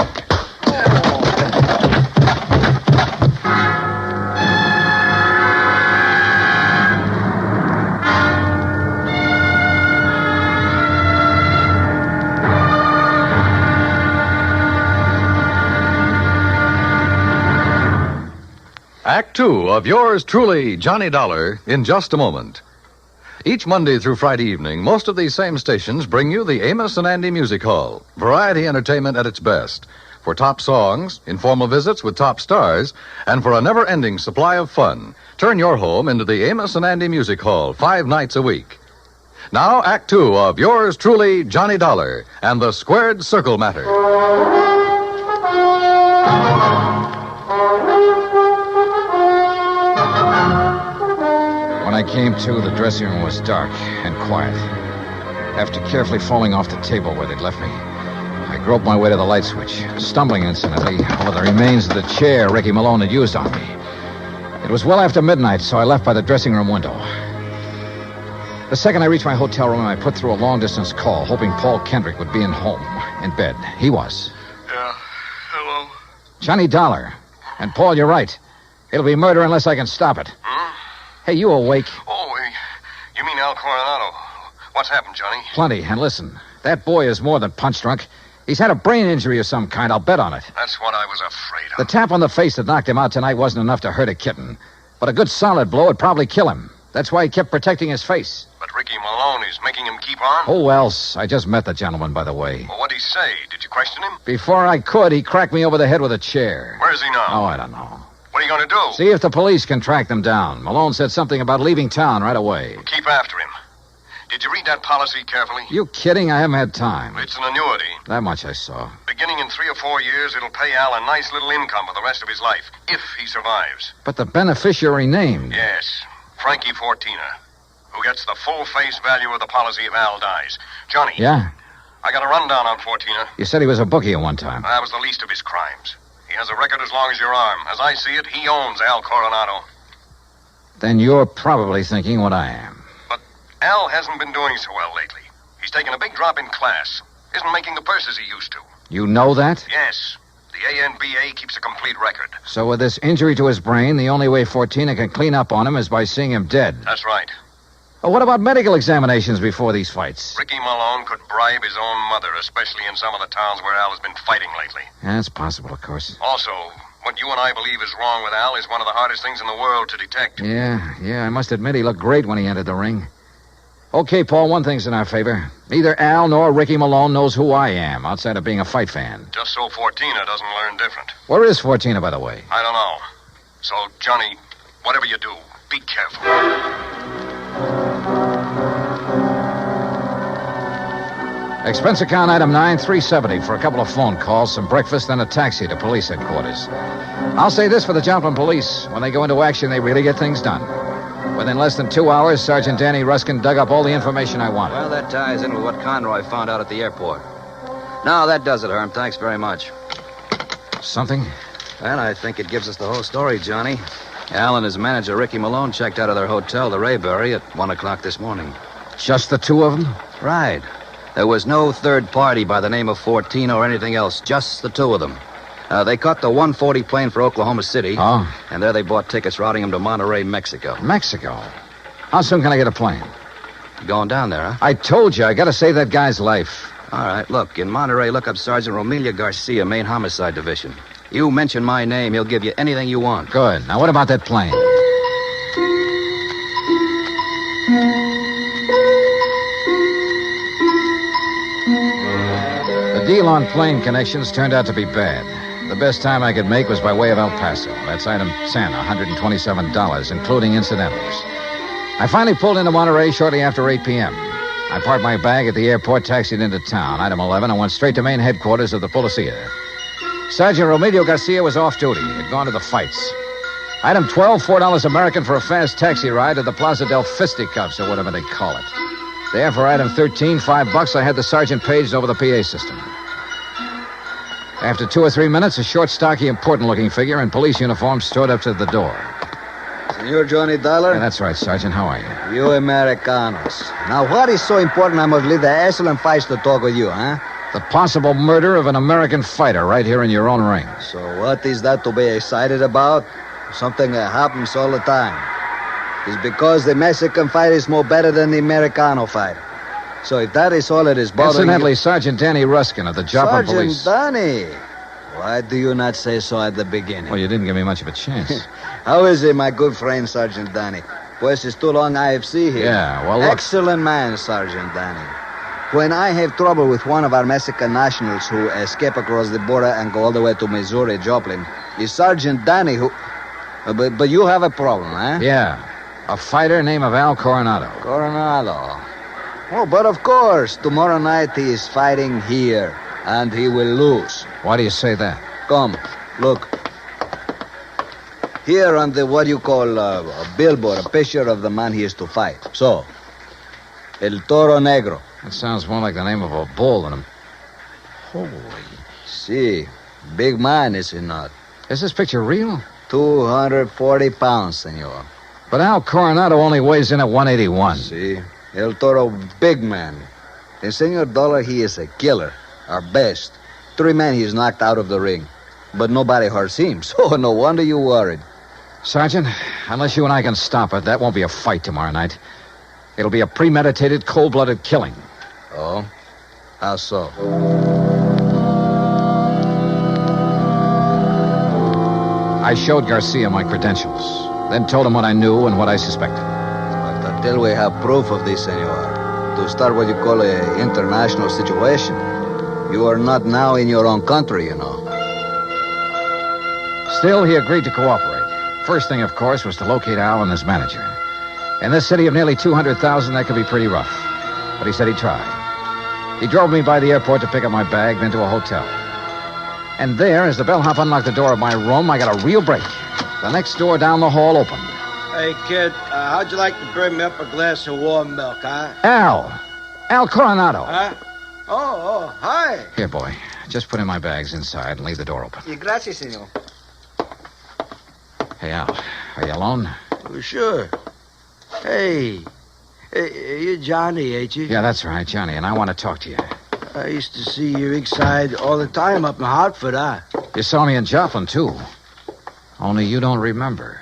Act 2 of yours truly, Johnny Dollar, in just a moment. Each Monday through Friday evening, most of these same stations bring you the Amos and Andy Music Hall. Variety entertainment at its best. For top songs, informal visits with top stars, and for a never-ending supply of fun. Turn your home into the Amos and Andy Music Hall 5 nights a week. Now, Act 2 of yours truly, Johnny Dollar, and the Squared Circle Matter. I came to, the dressing room was dark and quiet. After carefully falling off the table where they'd left me, I groped my way to the light switch, stumbling incidentally over the remains of the chair Ricky Malone had used on me. It was well after midnight, so I left by the dressing room window. The second I reached my hotel room, I put through a long-distance call, hoping Paul Kendrick would be in bed. He was. Yeah. Hello? Johnny Dollar. And, Paul, you're right. It'll be murder unless I can stop it. Hmm? Hey, you awake? Oh, you mean Al Coronado. What's happened, Johnny? Plenty. And listen, that boy is more than punch-drunk. He's had a brain injury of some kind. I'll bet on it. That's what I was afraid of. The tap on the face that knocked him out tonight wasn't enough to hurt a kitten. But a good solid blow would probably kill him. That's why he kept protecting his face. But Ricky Malone is making him keep on? Who else? I just met the gentleman, by the way. Well, what'd he say? Did you question him? Before I could, he cracked me over the head with a chair. Where is he now? Oh, I don't know. What are you going to do? See if the police can track them down. Malone said something about leaving town right away. Keep after him. Did you read that policy carefully? You kidding? I haven't had time. It's an annuity. That much I saw. Beginning in 3 or 4 years, it'll pay Al a nice little income for the rest of his life, if he survives. But the beneficiary named. Yes, Frankie Fortina, who gets the full face value of the policy if Al dies. Johnny. Yeah? I got a rundown on Fortina. You said he was a bookie at one time. That was the least of his crimes. He has a record as long as your arm. As I see it, he owns Al Coronado. Then you're probably thinking what I am. Al hasn't been doing so well lately. He's taken a big drop in class. Isn't making the purses he used to. You know that? Yes. The ANBA keeps a complete record. So with this injury to his brain, the only way Fortina can clean up on him is by seeing him dead. That's right. Well, what about medical examinations before these fights? Ricky Malone could bribe his own mother, especially in some of the towns where Al has been fighting lately. Yeah, it's possible, of course. Also, what you and I believe is wrong with Al is one of the hardest things in the world to detect. Yeah, I must admit he looked great when he entered the ring. Okay, Paul, one thing's in our favor. Neither Al nor Ricky Malone knows who I am, outside of being a fight fan. Just so Fortina doesn't learn different. Where is Fortina, by the way? I don't know. So, Johnny, whatever you do, be careful. Expense account item 9, $370 for a couple of phone calls, some breakfast, then a taxi to police headquarters. I'll say this for the Joplin police. When they go into action, they really get things done. Within less than 2 hours, Sergeant Danny Ruskin dug up all the information I wanted. Well, that ties in with what Conroy found out at the airport. No, that does it, Herm. Thanks very much. Something? Well, I think it gives us the whole story, Johnny. Al and his manager, Ricky Malone, checked out of their hotel, the Rayberry, at 1 o'clock this morning. Just the two of them? Right. There was no third party by the name of Fortina or anything else, just the two of them. They caught the 140 plane for Oklahoma City. Oh. And there they bought tickets routing them to Monterey, Mexico. Mexico? How soon can I get a plane? Going down there, huh? I told you, I gotta save that guy's life. All right, look, in Monterey, look up Sergeant Romelia Garcia, Main Homicide Division. You mention my name, he'll give you anything you want. Good. Now, what about that plane? The deal on plane connections turned out to be bad. The best time I could make was by way of El Paso. That's item 10, $127, including incidentals. I finally pulled into Monterey shortly after 8 p.m. I parked my bag at the airport, taxied into town. Item 11, and went straight to main headquarters of the Policia. Sergeant Romelio Garcia was off duty. He'd gone to the fights. Item 12, $4 American for a fast taxi ride to the Plaza del Fisticuffs, or whatever they call it. There, for item 13, $5, I had the sergeant paged over the PA system. After 2 or 3 minutes, a short, stocky, important-looking figure in police uniform strode up to the door. Senor Johnny Dollar? Yeah, that's right, Sergeant. How are you? You Americanos. Now, what is so important I must leave the excellent fights to talk with you, huh? The possible murder of an American fighter right here in your own ring. So what is that to be excited about? Something that happens all the time. It's because the Mexican fight is more better than the Americano fight. So if that is all it is bothering Incidentally, you... Sergeant Danny Ruskin of the Joplin Police. Sergeant Danny? Why do you not say so at the beginning? Well, you didn't give me much of a chance. How is it, my good friend, Sergeant Danny? Pues it's too long IFC here. Yeah, well, look... Excellent man, Sergeant Danny. When I have trouble with one of our Mexican nationals who escape across the border and go all the way to Missouri, Joplin, it's Sergeant Danny who... But you have a problem, huh? Yeah. A fighter named Al Coronado. Coronado. Oh, but of course, tomorrow night he is fighting here, and he will lose. Why do you say that? Come, look. Here on the, what you call, a billboard, a picture of the man he is to fight. So, El Toro Negro. That sounds more like the name of a bull than a... Holy... See, big man, is he not? Is this picture real? 240 pounds, senor. But Al Coronado only weighs in at 181. See, El Toro, big man. And Senor Dollar, he is a killer. Our best. 3 men he's knocked out of the ring. But nobody hurts him, so no wonder you worried. Sergeant, unless you and I can stop it, that won't be a fight tomorrow night. It'll be a premeditated, cold-blooded killing. Oh? How so? I showed Garcia my credentials, then told him what I knew and what I suspected. But until we have proof of this, senor, to start what you call an international situation, you are not now in your own country, you know. Still, he agreed to cooperate. First thing, of course, was to locate Al and his manager. In this city of nearly 200,000, that could be pretty rough. But he said he'd try. He drove me by the airport to pick up my bag, then to a hotel. And there, as the bellhop unlocked the door of my room, I got a real break. The next door down the hall opened. Hey, kid, how'd you like to bring me up a glass of warm milk, huh? Al Coronado. Huh? Oh, hi. Here, boy. Just put in my bags inside and leave the door open. Gracias, senor. Hey, Al, are you alone? Oh, sure. Hey, you're Johnny, ain't you? Yeah, that's right, Johnny, and I want to talk to you. I used to see you ringside all the time up in Hartford, huh? You saw me in Joplin, too. Only you don't remember.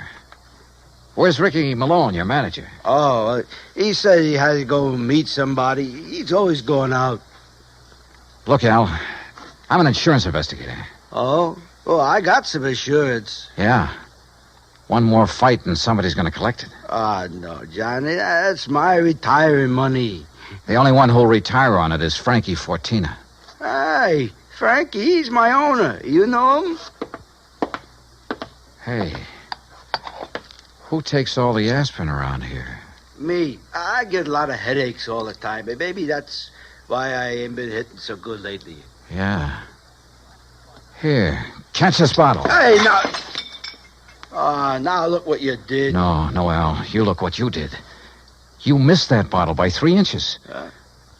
Where's Ricky Malone, your manager? Oh, he said he had to go meet somebody. He's always going out. Look, Al, I'm an insurance investigator. Oh? Oh, I got some insurance. Yeah. One more fight and somebody's going to collect it. No, Johnny, that's my retiring money. The only one who'll retire on it is Frankie Fortina. Hey, Frankie, he's my owner. You know him? Hey, who takes all the aspirin around here? Me. I get a lot of headaches all the time. Maybe that's why I ain't been hitting so good lately. Yeah. Here, catch this bottle. Hey, now... now look what you did. No, Al. You look what you did. You missed that bottle by 3 inches.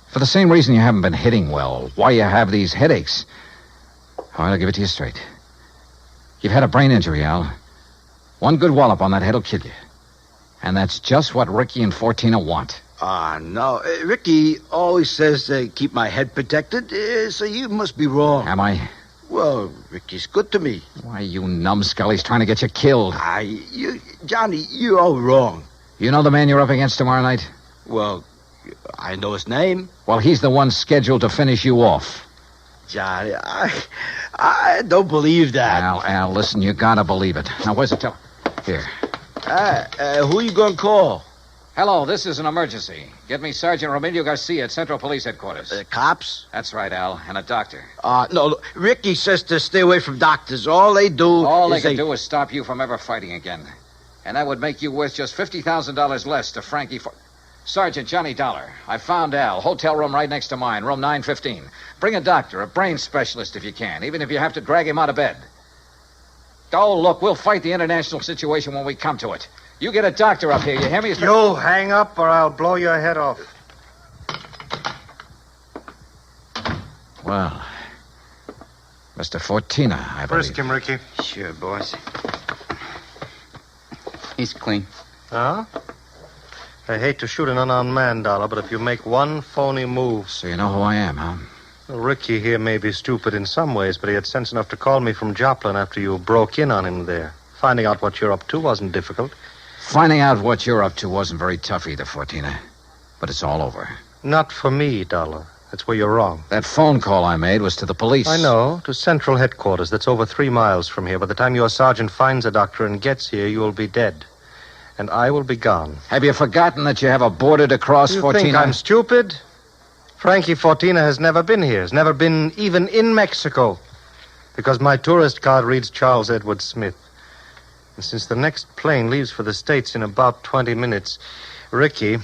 For the same reason you haven't been hitting well. Why you have these headaches. All right, I'll give it to you straight. You've had a brain injury, Al. One good wallop on that head will kill you. And that's just what Ricky and Fortina want. No. Ricky always says to keep my head protected, so you must be wrong. Am I? Well, Ricky's good to me. Why, you numbskull, he's trying to get you killed. Johnny, you're all wrong. You know the man you're up against tomorrow night? Well, I know his name. Well, he's the one scheduled to finish you off. Johnny, I don't believe that. Al, listen, you gotta believe it. Now, where's the Here. Who you gonna call? Hello, this is an emergency. Get me Sergeant Remilio Garcia at Central Police Headquarters. Cops? That's right, Al, and a doctor. No, Ricky says to stay away from doctors. All they can do is stop you from ever fighting again. And that would make you worth just $50,000 less to Frankie Sergeant Johnny Dollar. I found Al. Hotel room right next to mine, room 915. Bring a doctor, a brain specialist if you can, even if you have to drag him out of bed. Oh, look, we'll fight the international situation when we come to it. You get a doctor up here, you hear me? You hang up or I'll blow your head off. Well, Mr. Fortina, I believe. Frisk him, Ricky. Sure, boss. He's clean. Huh? I hate to shoot an unarmed man, Dollar, but if you make one phony move... So you know who I am, huh? Well, Ricky here may be stupid in some ways, but he had sense enough to call me from Joplin after you broke in on him there. Finding out what you're up to wasn't difficult. Finding out what you're up to wasn't very tough either, Fortina. But it's all over. Not for me, Dollar. That's where you're wrong. That phone call I made was to the police. I know, to Central Headquarters. That's over 3 miles from here. By the time your sergeant finds a doctor and gets here, you will be dead. And I will be gone. Have you forgotten that you have a border to cross, You Fortina? think I'm stupid? Frankie Fortina has never been here. Has never been even in Mexico. Because my tourist card reads Charles Edward Smith. And since the next plane leaves for the States in about 20 minutes, Ricky...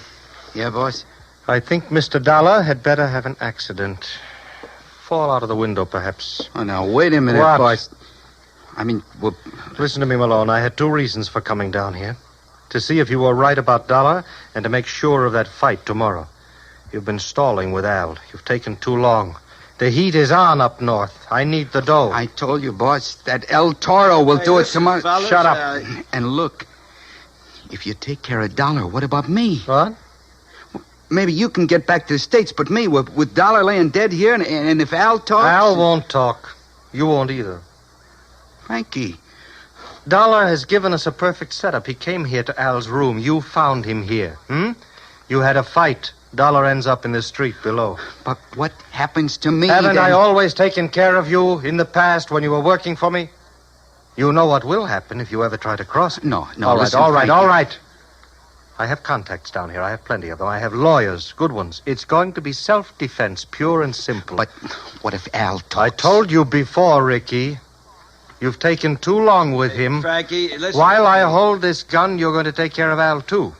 Yeah, boss? I think Mr. Dollar had better have an accident. Fall out of the window, perhaps. Oh, now, wait a minute, What? boss. Listen to me, Malone. I had 2 reasons for coming down here. To see if you were right about Dollar and to make sure of that fight tomorrow. You've been stalling with Al. You've taken too long. The heat is on up north. I need the dough. I told you, boss, that El Toro will do it tomorrow. Fellas, shut up. And look, if you take care of Dollar, what about me? What? Maybe you can get back to the States, but me, with Dollar laying dead here, and if Al talks... Al won't talk. You won't either. Frankie. Dollar has given us a perfect setup. He came here to Al's room. You found him here. You had a fight. Dollar ends up in the street below. But what happens to me? Haven't then? I always taken care of you in the past when you were working for me? You know what will happen if you ever try to cross it. No. All listen, right. Frankie. I have contacts down here. I have plenty of them. I have lawyers, good ones. It's going to be self-defense, pure and simple. But what if Al talks? I told you before, Ricky. You've taken too long with him. Frankie, listen. While I hold this gun, you're going to take care of Al, too.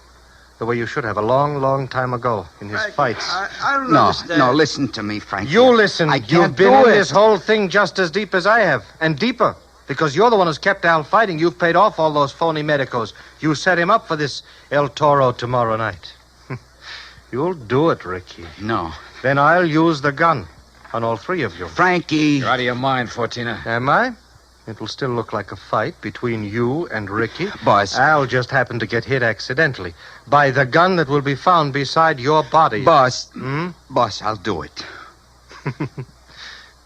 The way you should have a long, long time ago in his fights. I don't understand. No, listen to me, Frankie. You listen. I can't You've been do in it. this whole thing just as deep as I have, and deeper. Because you're the one who's kept Al fighting. You've paid off all those phony medicos. You set him up for this El Toro tomorrow night. You'll do it, Ricky. No. Then I'll use the gun on all 3 of you. Frankie. You're out of your mind, Fortina. Am I? It'll still look like a fight between you and Ricky. Boss. Al just happened to get hit accidentally by the gun that will be found beside your body. Boss. Boss, I'll do it.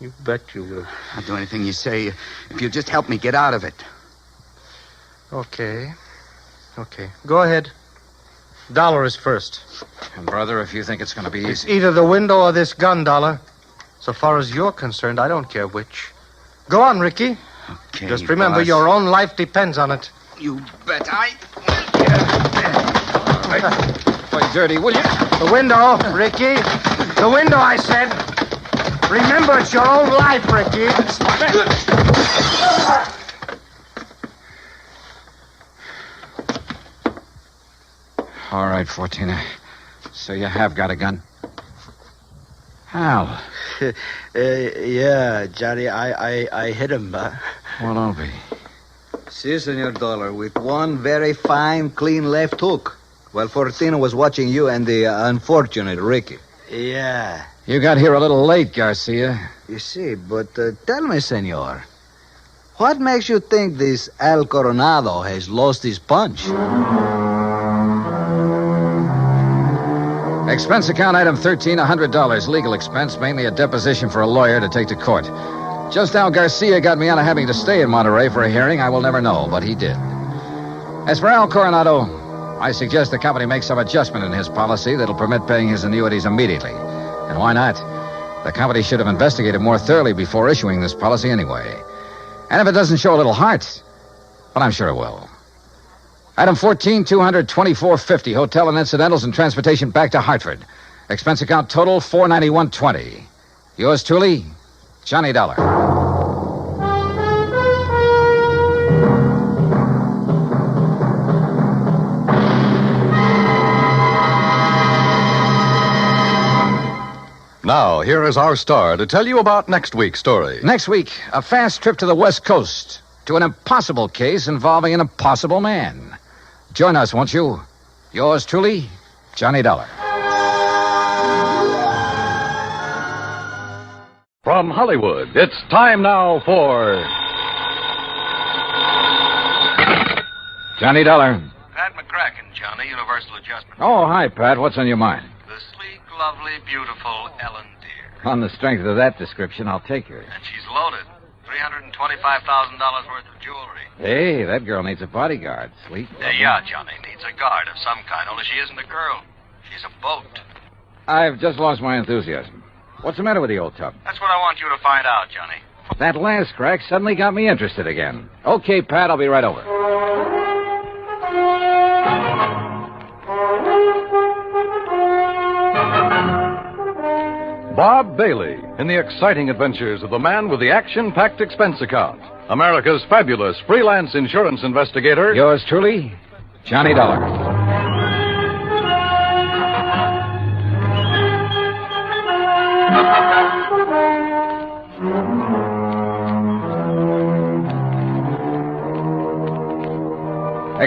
You bet you will. I'll do anything you say if you just help me get out of it. Okay. Go ahead. Dollar is first. And, brother, if you think it's going to be It's easy... either the window or this gun, Dollar. So far as you're concerned, I don't care which. Go on, Ricky. Okay, Just remember, boss. your own life depends on it. You bet I... Play dirty, will you? The window, Ricky. The window, I said. Remember, it's your own life, Ricky. All right, Fortina. So you have got a gun? Al. Yeah, Johnny, I hit him. Well, don't be. Si, Senor Dollar, with one very fine, clean left hook. While Fortina was watching you and the unfortunate Ricky. Yeah. You got here a little late, Garcia. You see, but tell me, senor, what makes you think this Al Coronado has lost his punch? Expense account item 13, $100. Legal expense, mainly a deposition for a lawyer to take to court. Just how Garcia got me out of having to stay in Monterey for a hearing, I will never know, but he did. As for Al Coronado, I suggest the company make some adjustment in his policy that'll permit paying his annuities immediately. And why not? The company should have investigated more thoroughly before issuing this policy anyway. And if it doesn't show a little heart, well, I'm sure it will. Item 14, $224.50. Hotel and incidentals and transportation back to Hartford. Expense account total, $491.20. Yours truly, Johnny Dollar. Now, here is our star to tell you about next week's story. Next week, a fast trip to the West Coast to an impossible case involving an impossible man. Join us, won't you? Yours truly, Johnny Dollar. From Hollywood, it's time now for Johnny Dollar. Pat McCracken, Johnny, Universal Adjustment. Oh, hi, Pat. What's on your mind? The sleek, lovely, beautiful Ellen Deere. On the strength of that description, I'll take her. And she's loaded. $325,000 worth of jewelry. Hey, that girl needs a bodyguard. Sweet. Yeah, Johnny, needs a guard of some kind, only she isn't a girl. She's a boat. I've just lost my enthusiasm. What's the matter with the old tub? That's what I want you to find out, Johnny. That last crack suddenly got me interested again. Okay, Pat, I'll be right over. Bob Bailey in the exciting adventures of the man with the action-packed expense account. America's fabulous freelance insurance investigator. Yours truly, Johnny Dollar.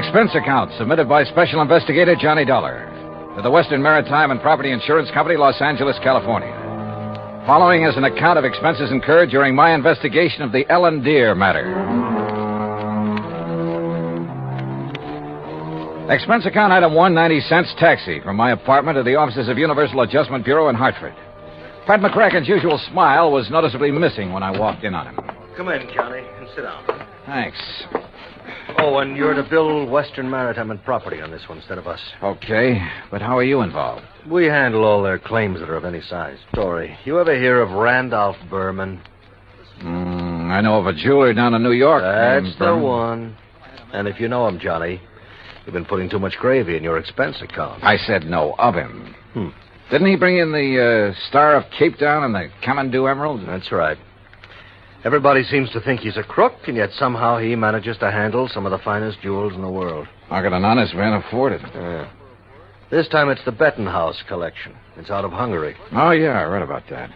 Expense account submitted by Special Investigator Johnny Dollar to the Western Maritime and Property Insurance Company, Los Angeles, California. Following is an account of expenses incurred during my investigation of the Ellen Deer matter. Expense account item 1, 90 cents taxi from my apartment to the offices of Universal Adjustment Bureau in Hartford. Pat McCracken's usual smile was noticeably missing when I walked in on him. Come in, Johnny, and sit down. Thanks. Oh, and you're to bill Western Maritime and Property on this one instead of us. Okay, but how are you involved? We handle all their claims that are of any size. Story, you ever hear of Randolph Berman? I know of a jeweler down in New York. That's the one. And if you know him, Johnny, you've been putting too much gravy in your expense account. I said no of him. Didn't he bring in the Star of Cape Town and the Kamandu Emerald? That's right. Everybody seems to think he's a crook, and yet somehow he manages to handle some of the finest jewels in the world. How can an honest man afford it? Yeah. This time it's the Bettenhouse collection. It's out of Hungary. Oh, yeah, I read about that.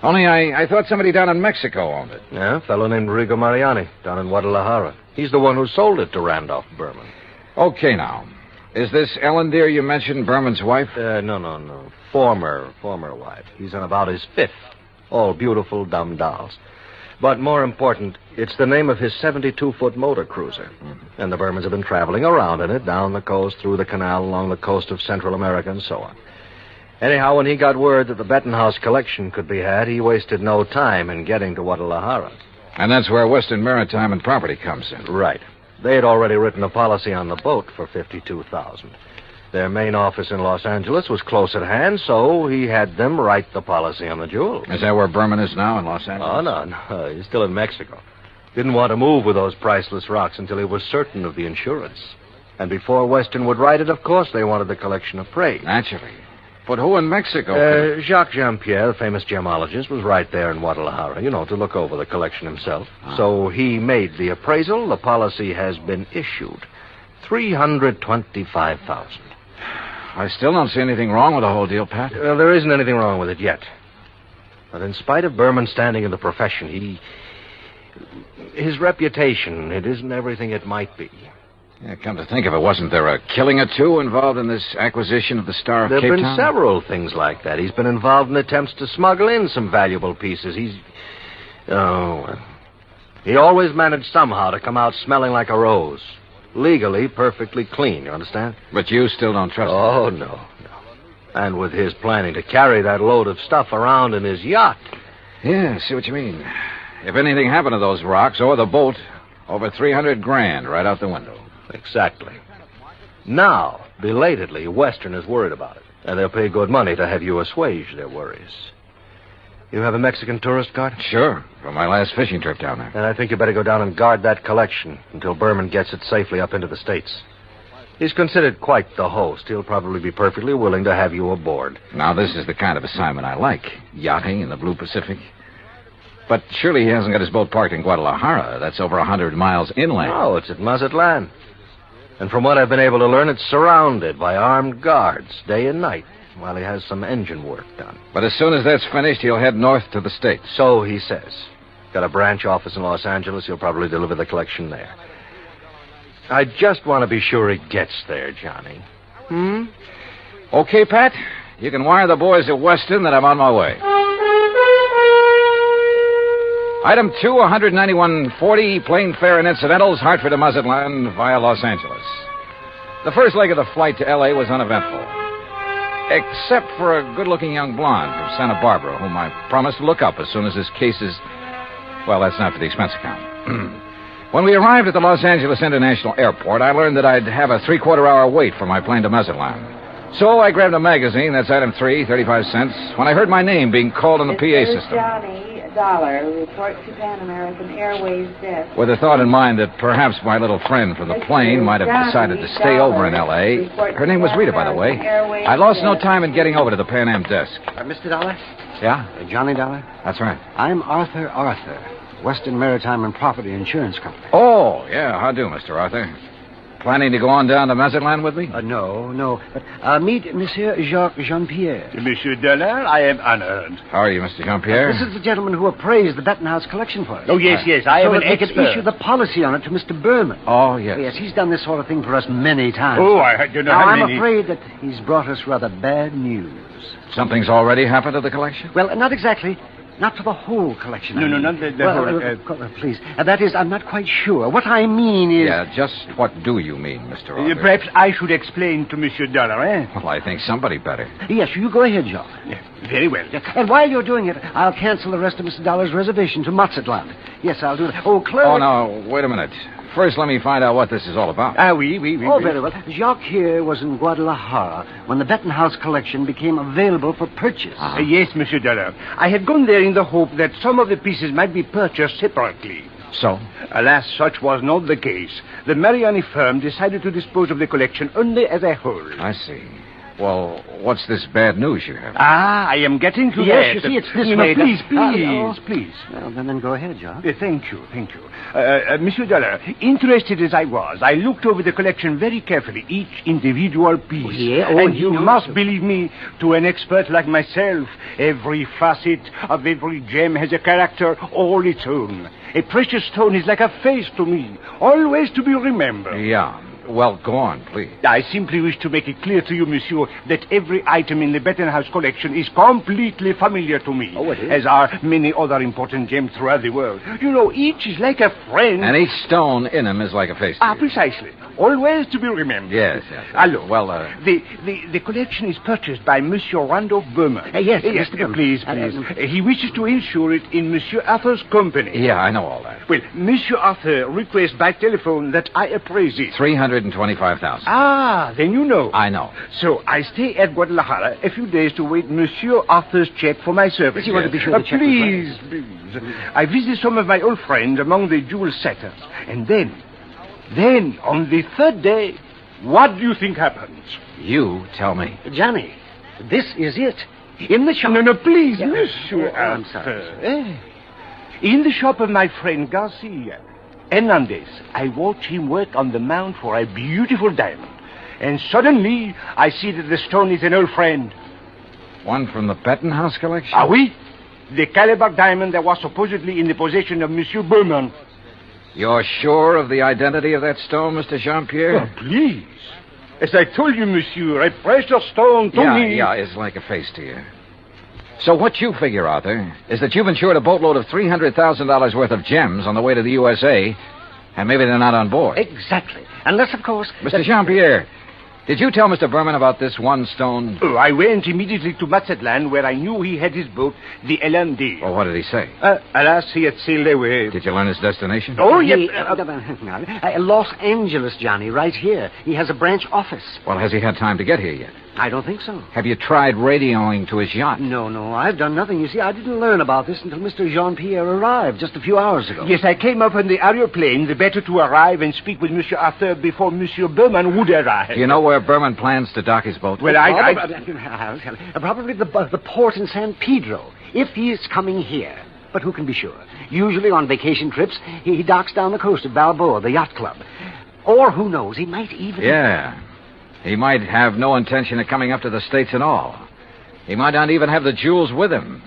Only I thought somebody down in Mexico owned it. Yeah, a fellow named Rigo Mariani, down in Guadalajara. He's the one who sold it to Randolph Berman. Okay, now. Is this Ellen Deer you mentioned Berman's wife? No. Former wife. He's on about his 5th. All beautiful, dumb dolls. But more important, it's the name of his 72-foot motor cruiser. And the Bermans have been traveling around in it, down the coast, through the canal, along the coast of Central America, and so on. Anyhow, when he got word that the Bettenhouse collection could be had, he wasted no time in getting to Guadalajara. And that's where Western Maritime and Property comes in. Right. They had already written a policy on the boat for $52,000. Their main office in Los Angeles was close at hand, so he had them write the policy on the jewels. Is that where Berman is now, in Los Angeles? Oh, no. He's still in Mexico. Didn't want to move with those priceless rocks until he was certain of the insurance. And before Western would write it, of course, they wanted the collection appraised. Naturally. But who in Mexico? Jacques Jean-Pierre, the famous gemologist, was right there in Guadalajara, to look over the collection himself. So he made the appraisal. The policy has been issued. $325,000. I still don't see anything wrong with the whole deal, Pat. There isn't anything wrong with it yet. But in spite of Berman's standing in the profession, his reputation, it isn't everything it might be. Yeah, come to think of it, wasn't there a killing or two involved in this acquisition of the Star of Cape Town? There have been several things like that. He's been involved in attempts to smuggle in some valuable pieces. He always managed somehow to come out smelling like a rose. Legally, perfectly clean, you understand? But you still don't trust him? Oh, no. And with his planning to carry that load of stuff around in his yacht. Yeah, I see what you mean. If anything happened to those rocks or the boat, over $300,000 right out the window. Exactly. Now, belatedly, Western is worried about it. And they'll pay good money to have you assuage their worries. You have a Mexican tourist card? Sure, from my last fishing trip down there. And I think you better go down and guard that collection until Berman gets it safely up into the States. He's considered quite the host. He'll probably be perfectly willing to have you aboard. Now, this is the kind of assignment I like. Yachting in the Blue Pacific. But surely he hasn't got his boat parked in Guadalajara. That's over 100 miles inland. No, it's at Mazatlan. And from what I've been able to learn, it's surrounded by armed guards day and night while he has some engine work done. But as soon as that's finished, he'll head north to the States. So he says. Got a branch office in Los Angeles. He'll probably deliver the collection there. I just want to be sure he gets there, Johnny. Okay, Pat. You can wire the boys at Weston that I'm on my way. Item 2, $191.40, plane fare and incidentals, Hartford to Mazatlan via Los Angeles. The first leg of the flight to L.A. was uneventful. Except for a good-looking young blonde from Santa Barbara, whom I promised to look up as soon as his case is... Well, that's not for the expense account. When we arrived at the Los Angeles International Airport, I learned that I'd have a three-quarter-hour wait for my plane to Mazatlan. So I grabbed a magazine, that's item 3, 35 cents, when I heard my name being called on the PA system. Johnny Dollar, report to Pan American Airways desk. With the thought in mind that perhaps my little friend from the plane might have decided to stay over in L.A. Her name was Rita, by the way. I lost no time in getting over to the Pan Am desk. Mr. Dollar? Yeah? Johnny Dollar? That's right. I'm Arthur, Western Maritime and Property Insurance Company. Oh, yeah. How do, Mr. Arthur? Planning to go on down to Mazatlan with me? No. But meet Monsieur Jacques Jean-Pierre. Monsieur Dollar, I am honored. How are you, Mr. Jean-Pierre? This is the gentleman who appraised the Bettenhouse collection for us. Oh, yes. I am an they expert. can issue the policy on it to Mr. Berman. Oh, yes. Yes, he's done this sort of thing for us many times. Oh, I don't know now, how I'm many. afraid that he's brought us rather bad news. Something's already happened to the collection? Well, not exactly. Not for the whole collection. No, not the whole... please. That is, I'm not quite sure. What I mean is... Yeah, just what do you mean, Mr. Arthur? Perhaps I should explain to Monsieur Dollar, eh? Well, I think somebody better. Yes, you go ahead, Jacques. Yeah, very well. And while you're doing it, I'll cancel the rest of Mr. Dollar's reservation to Mazatlan. Yes, I'll do that. Oh, clerk... Oh, no, wait a minute. First, let me find out what this is all about. Oui. Oh, very well. Jacques here was in Guadalajara when the Bettenhouse collection became available for purchase. Yes, Monsieur Dollar. I had gone there in the hope that some of the pieces might be purchased separately. So? Alas, such was not the case. The Mariani firm decided to dispose of the collection only as a whole. I see. Well, what's this bad news you have? I am getting to that. Yes, you see, it's this way. Please. Well, then go ahead, Jacques. Thank you. Monsieur Dollar, interested as I was, I looked over the collection very carefully, each individual piece. And you must believe me, to an expert like myself, every facet of every gem has a character all its own. A precious stone is like a face to me, always to be remembered. Yeah. Well, go on, please. I simply wish to make it clear to you, monsieur, that every item in the Bettenhouse collection is completely familiar to me. Oh, it is? As are many other important gems throughout the world. You know, each is like a friend. And each stone in them is like a face to you. Precisely. Always to be remembered. Yes. Allô. Well, The collection is purchased by Monsieur Randolph Berman. Yes, Mr. Berman. Please. He wishes to insure it in Monsieur Arthur's company. Yeah, I know all that. Well, Monsieur Arthur requests by telephone that I appraise it. $325,000. Then you know. I know. So I stay at Guadalajara a few days to wait Monsieur Arthur's check for my service. You want to be sure the check please. I visit some of my old friends among the jewel setters. And then, on the third day, what do you think happens? You tell me. Johnny, this is it. In the shop... No, please, Monsieur Arthur. I'm sorry. In the shop of my friend Garcia Hernandez, I watch him work on the mount for a beautiful diamond. And suddenly, I see that the stone is an old friend. One from the Bettenhouse collection? Oui. The caliber diamond that was supposedly in the possession of Monsieur Berman. You're sure of the identity of that stone, Mr. Jean-Pierre? Oh, please. As I told you, monsieur, a precious stone to me. Yeah, it's like a face to you. So what you figure, Arthur, is that you've insured a boatload of $300,000 worth of gems on the way to the USA, and maybe they're not on board. Exactly. Unless, of course... Mr. Jean-Pierre, did you tell Mr. Berman about this one stone? Oh, I went immediately to Mazatlan, where I knew he had his boat, the LMD. Well, what did he say? Alas, he had sailed away. Did you learn his destination? Oh, yes. Los Angeles, Johnny, right here. He has a branch office. Well, has he had time to get here yet? I don't think so. Have you tried radioing to his yacht? No, I've done nothing. You see, I didn't learn about this until Mr. Jean-Pierre arrived just a few hours ago. Yes, I came up on the aeroplane, the better to arrive and speak with Monsieur Arthur before Monsieur Berman would arrive. Do you know where Berman plans to dock his boat? Well, I'll tell you. Probably the port in San Pedro, if he is coming here. But who can be sure? Usually on vacation trips, he docks down the coast of Balboa, the yacht club. Or who knows, he might even... Yeah. He might have no intention of coming up to the States at all. He might not even have the jewels with him.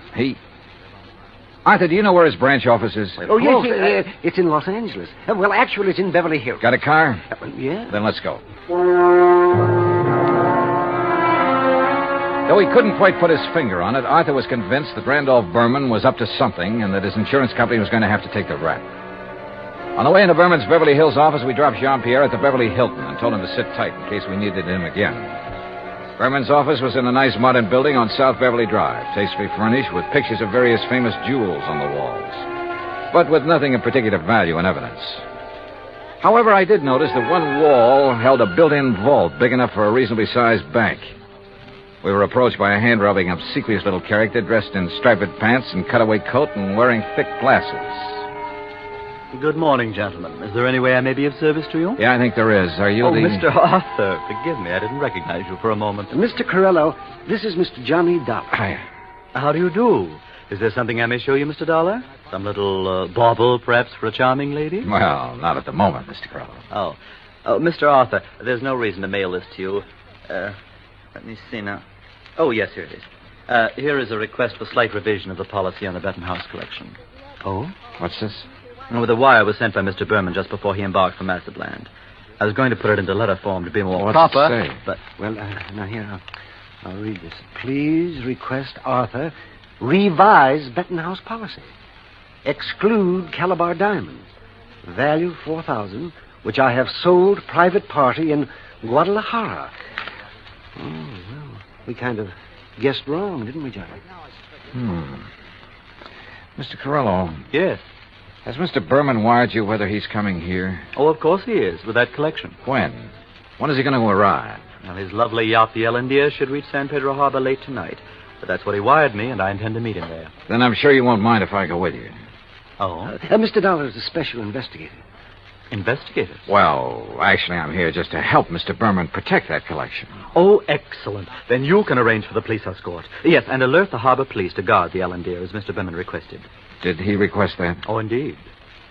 Arthur, do you know where his branch office is? Oh, yes, it's in Los Angeles. Well, actually, it's in Beverly Hills. Got a car? Yeah. Then let's go. Though he couldn't quite put his finger on it, Arthur was convinced that Randolph Berman was up to something and that his insurance company was going to have to take the rap. On the way into Berman's Beverly Hills office, we dropped Jean-Pierre at the Beverly Hilton and told him to sit tight in case we needed him again. Berman's office was in a nice modern building on South Beverly Drive, tastefully furnished with pictures of various famous jewels on the walls, but with nothing of particular value in evidence. However, I did notice that one wall held a built-in vault big enough for a reasonably sized bank. We were approached by a hand-rubbing, obsequious little character dressed in striped pants and cutaway coat and wearing thick glasses. Good morning, gentlemen. Is there any way I may be of service to you? Yeah, I think there is. Are you the... Mr. Arthur, forgive me. I didn't recognize you for a moment. Mr. Corello, this is Mr. Johnny Dollar. Hi. How do you do? Is there something I may show you, Mr. Dollar? Some little bauble, perhaps, for a charming lady? Well, not at the moment, Mr. Corello. Oh. Oh, Mr. Arthur, there's no reason to mail this to you. Let me see now. Oh, yes, here it is. Here is a request for slight revision of the policy on the Benton House collection. Oh? What's this? Well, the wire was sent by Mr. Berman just before he embarked for Massabland. I was going to put it into letter form to be more What's proper, it say? but... Well, now here, I'll read this. Please request Arthur revise Benton House policy. Exclude Calabar diamonds. Value $4,000, which I have sold private party in Guadalajara. Oh, well, we kind of guessed wrong, didn't we, Johnny? Mr. Corello. Yes. Has Mr. Berman wired you whether he's coming here? Oh, of course he is, with that collection. When? When is he going to arrive? Well, his lovely yacht, the Ellendeer, should reach San Pedro Harbor late tonight. But that's what he wired me, and I intend to meet him there. Then I'm sure you won't mind if I go with you. Oh? Mr. Dollar is a special investigator. Investigator? Well, actually, I'm here just to help Mr. Berman protect that collection. Oh, excellent. Then you can arrange for the police escort. Yes, and alert the harbor police to guard the Ellendeer, as Mr. Berman requested. Did he request that? Oh, indeed.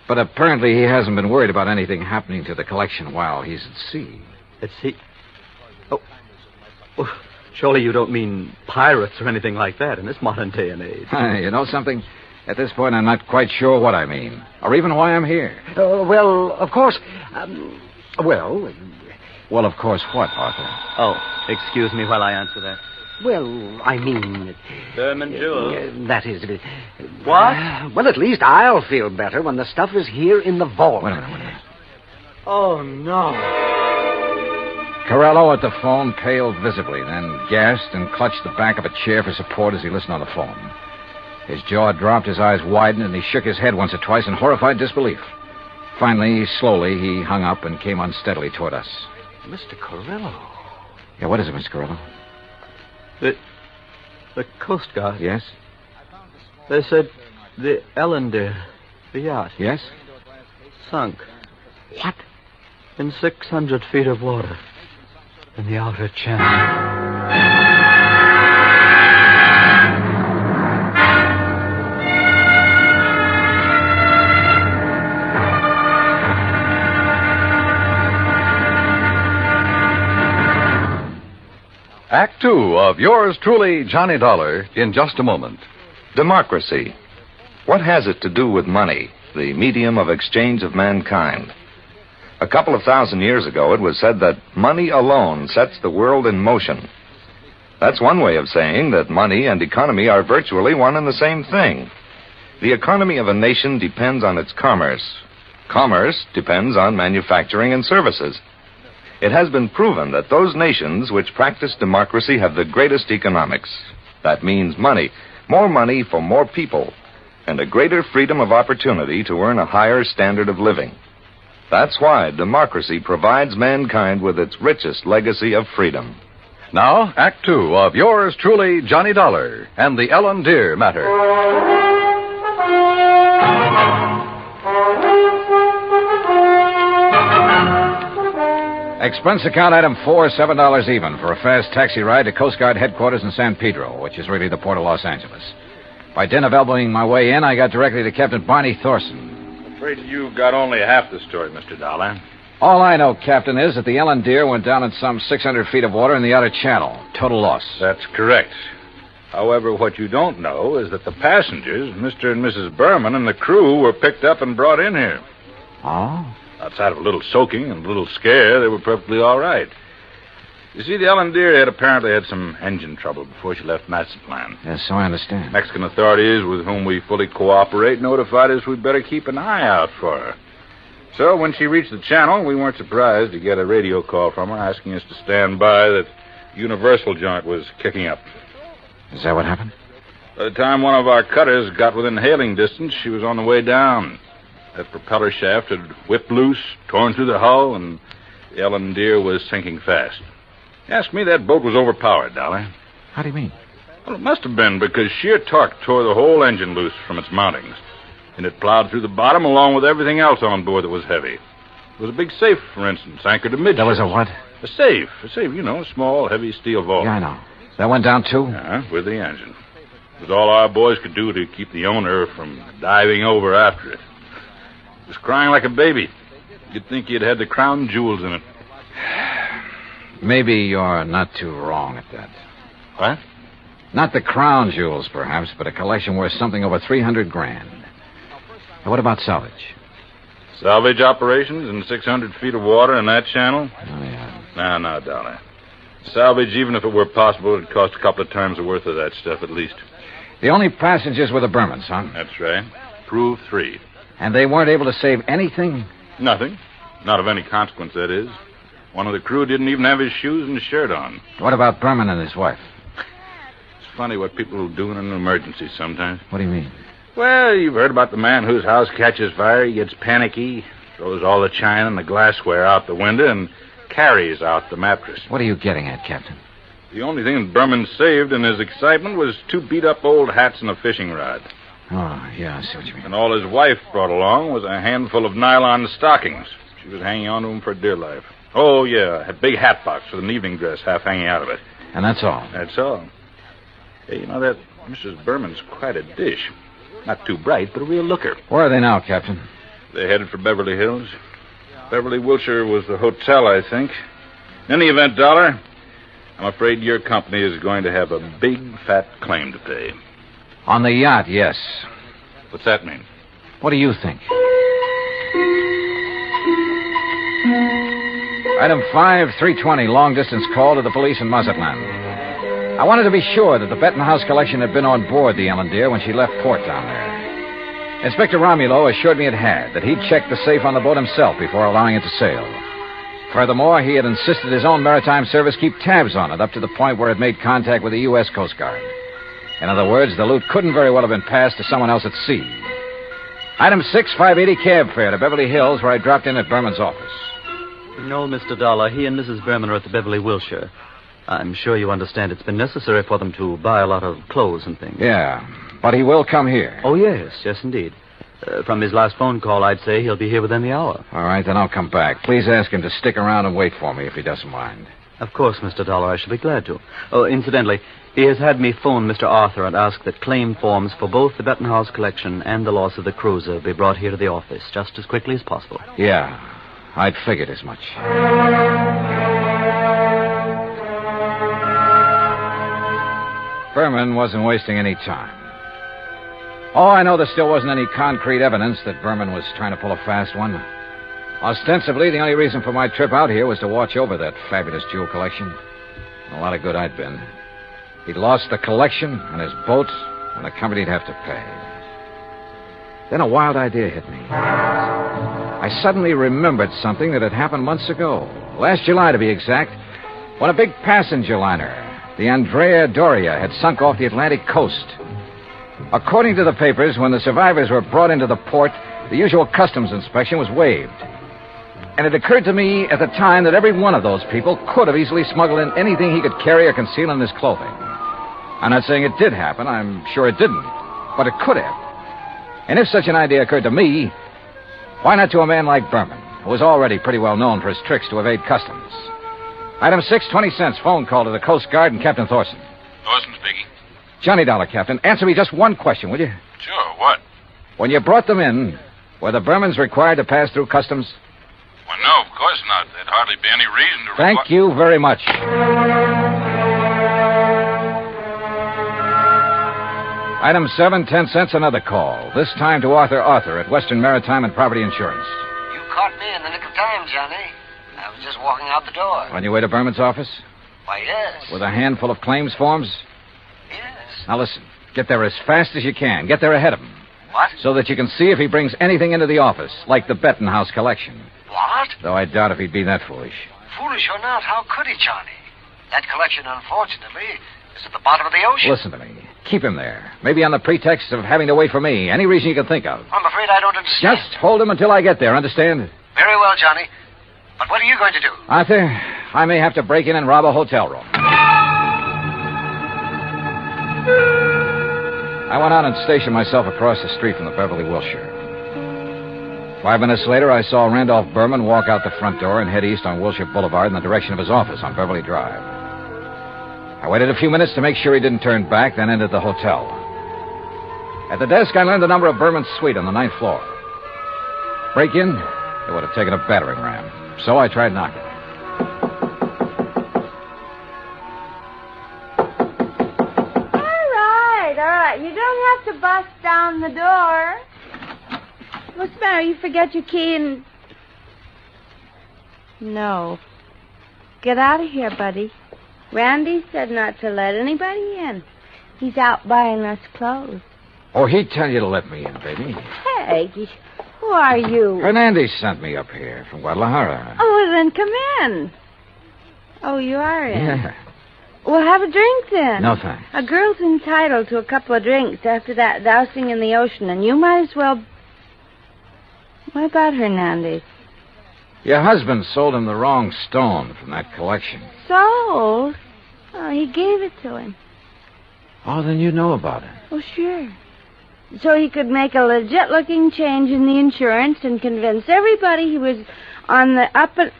But apparently he hasn't been worried about anything happening to the collection while he's at sea. At sea? Oh, surely you don't mean pirates or anything like that in this modern day and age. You know something? At this point, I'm not quite sure what I mean, or even why I'm here. Well, of course... Well, of course what, Arthur? Oh, excuse me while I answer that. Well, I mean... Berman Jewel. That is... What? Well, at least I'll feel better when the stuff is here in the vault. Wait a minute. Oh, no. Corello at the phone paled visibly, then gasped and clutched the back of a chair for support as he listened on the phone. His jaw dropped, his eyes widened, and he shook his head once or twice in horrified disbelief. Finally, slowly, he hung up and came unsteadily toward us. Mr. Corello. Yeah, what is it, Mr. Corello? The Coast Guard. Yes? They said the Ellendeer, the yacht. Yes? Sunk. What? In 600 feet of water. In the outer channel. Act Two of yours truly, Johnny Dollar, in just a moment. Democracy. What has it to do with money, the medium of exchange of mankind? A couple of thousand years ago, it was said that money alone sets the world in motion. That's one way of saying that money and economy are virtually one and the same thing. The economy of a nation depends on its commerce. Commerce depends on manufacturing and services. It has been proven that those nations which practice democracy have the greatest economics. That means money, more money for more people, and a greater freedom of opportunity to earn a higher standard of living. That's why democracy provides mankind with its richest legacy of freedom. Now, Act Two of yours truly, Johnny Dollar, and the Ellendeer matter. Expense account item 4, $7 even for a fast taxi ride to Coast Guard headquarters in San Pedro, which is really the port of Los Angeles. By dint of elbowing my way in, I got directly to Captain Barney Thorson. I'm afraid you got only half the story, Mr. Dollar. All I know, Captain, is that the Ellendeer went down in some 600 feet of water in the outer channel. Total loss. That's correct. However, what you don't know is that the passengers, Mr. and Mrs. Berman, and the crew were picked up and brought in here. Oh? Outside of a little soaking and a little scare, they were perfectly all right. You see, the Ellendeer had apparently had some engine trouble before she left Massaplan. Yes, so I understand. Mexican authorities, with whom we fully cooperate, notified us we'd better keep an eye out for her. So when she reached the channel, we weren't surprised to get a radio call from her asking us to stand by that Universal joint was kicking up. Is that what happened? By the time one of our cutters got within hailing distance, she was on the way down. That propeller shaft had whipped loose, torn through the hull, and the Ellendeer was sinking fast. Ask me, that boat was overpowered, Dolly. How do you mean? Well, it must have been because sheer torque tore the whole engine loose from its mountings. And it plowed through the bottom along with everything else on board that was heavy. There was a big safe, for instance, anchored amidships. There was a what? A safe, you know, a small, heavy steel vault. Yeah, I know. That went down, too? With the engine. It was all our boys could do to keep the owner from diving over after it. It was crying like a baby. You'd think he'd had the crown jewels in it. Maybe you're not too wrong at that. What? Not the crown jewels, perhaps, but a collection worth something over $300,000. Now, what about salvage? Salvage operations in 600 feet of water in that channel? Oh, yeah. No, Dollar. Salvage, even if it were possible, it'd cost a couple of times the worth of that stuff at least. The only passengers were the Bermans, huh? That's right. Prove 3. And they weren't able to save anything? Nothing. Not of any consequence, that is. One of the crew didn't even have his shoes and shirt on. What about Berman and his wife? It's funny what people will do in an emergency sometimes. What do you mean? Well, you've heard about the man whose house catches fire. He gets panicky, throws all the china and the glassware out the window, and carries out the mattress. What are you getting at, Captain? The only thing Berman saved in his excitement was 2 beat-up old hats and a fishing rod. Oh, yeah, I see what you mean. And all his wife brought along was a handful of nylon stockings. She was hanging on to them for dear life. Oh, yeah, a big hat box with an evening dress half hanging out of it. And that's all? That's all. Hey, you know, that Mrs. Berman's quite a dish. Not too bright, but a real looker. Where are they now, Captain? They're headed for Beverly Hills. Beverly, Wilshire was the hotel, I think. In any event, Dollar, I'm afraid your company is going to have a big, fat claim to pay. On the yacht, yes. What's that mean? What do you think? Item 5, 320, long-distance call to the police in Mazatlan. I wanted to be sure that the Benton House collection had been on board the Ellen Deer when she left port down there. Inspector Romulo assured me it had, that he'd checked the safe on the boat himself before allowing it to sail. Furthermore, he had insisted his own maritime service keep tabs on it up to the point where it made contact with the U.S. Coast Guard. In other words, the loot couldn't very well have been passed to someone else at sea. Item 6, 580 cab fare to Beverly Hills, where I dropped in at Berman's office. No, Mr. Dollar. He and Mrs. Berman are at the Beverly Wilshire. I'm sure you understand it's been necessary for them to buy a lot of clothes and things. Yeah, but he will come here. Oh, yes, indeed. From his last phone call, I'd say he'll be here within the hour. All right, then I'll come back. Please ask him to stick around and wait for me if he doesn't mind. Of course, Mr. Dollar, I shall be glad to. Oh, incidentally, he has had me phone Mr. Arthur and ask that claim forms for both the Benton House collection and the loss of the cruiser be brought here to the office just as quickly as possible. Yeah, I'd figured as much. Berman wasn't wasting any time. Oh, I know there still wasn't any concrete evidence that Berman was trying to pull a fast one. Ostensibly, the only reason for my trip out here was to watch over that fabulous jewel collection. A lot of good I'd been. He'd lost the collection and his boat, and the company'd have to pay. Then a wild idea hit me. I suddenly remembered something that had happened months ago. Last July, to be exact, when a big passenger liner, the Andrea Doria, had sunk off the Atlantic coast. According to the papers, when the survivors were brought into the port, the usual customs inspection was waived. And it occurred to me at the time that every one of those people could have easily smuggled in anything he could carry or conceal in his clothing. I'm not saying it did happen. I'm sure it didn't. But it could have. And if such an idea occurred to me, why not to a man like Berman, who was already pretty well known for his tricks to evade customs? Item 6, 20 cents, phone call to the Coast Guard and Captain Thorson. Thorson speaking. Johnny Dollar, Captain. Answer me just one question, will you? Sure, what? When you brought them in, were the Bermans required to pass through customs? Well, no, of course not. There'd hardly be any reason to... Thank you very much. Item 7, 10 cents, another call. This time to Arthur at Western Maritime and Property Insurance. You caught me in the nick of time, Johnny. I was just walking out the door. On your way to Berman's office? Why, yes. With a handful of claims forms? Yes. Now listen, get there as fast as you can. Get there ahead of him. What? So that you can see if he brings anything into the office, like the Benton House collection. What? Though I doubt if he'd be that foolish. Foolish or not, how could he, Johnny? That collection, unfortunately, is at the bottom of the ocean. Listen to me. Keep him there. Maybe on the pretext of having to wait for me. Any reason you can think of. I'm afraid I don't understand. Just hold him until I get there, understand? Very well, Johnny. But what are you going to do? Arthur, I may have to break in and rob a hotel room. I went out and stationed myself across the street from the Beverly Wilshire. 5 minutes later, I saw Randolph Berman walk out the front door and head east on Wilshire Boulevard in the direction of his office on Beverly Drive. I waited a few minutes to make sure he didn't turn back, then entered the hotel. At the desk, I learned the number of Berman's suite on the 9th floor. Break in? It would have taken a battering ram. So I tried knocking. All right. You don't have to bust down the door. What's the matter? You forget your key and... No. Get out of here, buddy. Randy said not to let anybody in. He's out buying us clothes. Oh, he'd tell you to let me in, baby. Hey, who are you? Hernandez sent me up here from Guadalajara. Oh, well, then come in. Oh, you are in? Yeah. Well, have a drink then. No, thanks. A girl's entitled to a couple of drinks after that dousing in the ocean, and you might as well... What about Hernandez? Your husband sold him the wrong stone from that collection. Sold? Oh, he gave it to him. Oh, then you know about it. Oh, sure. So he could make a legit-looking change in the insurance and convince everybody he was on the up and...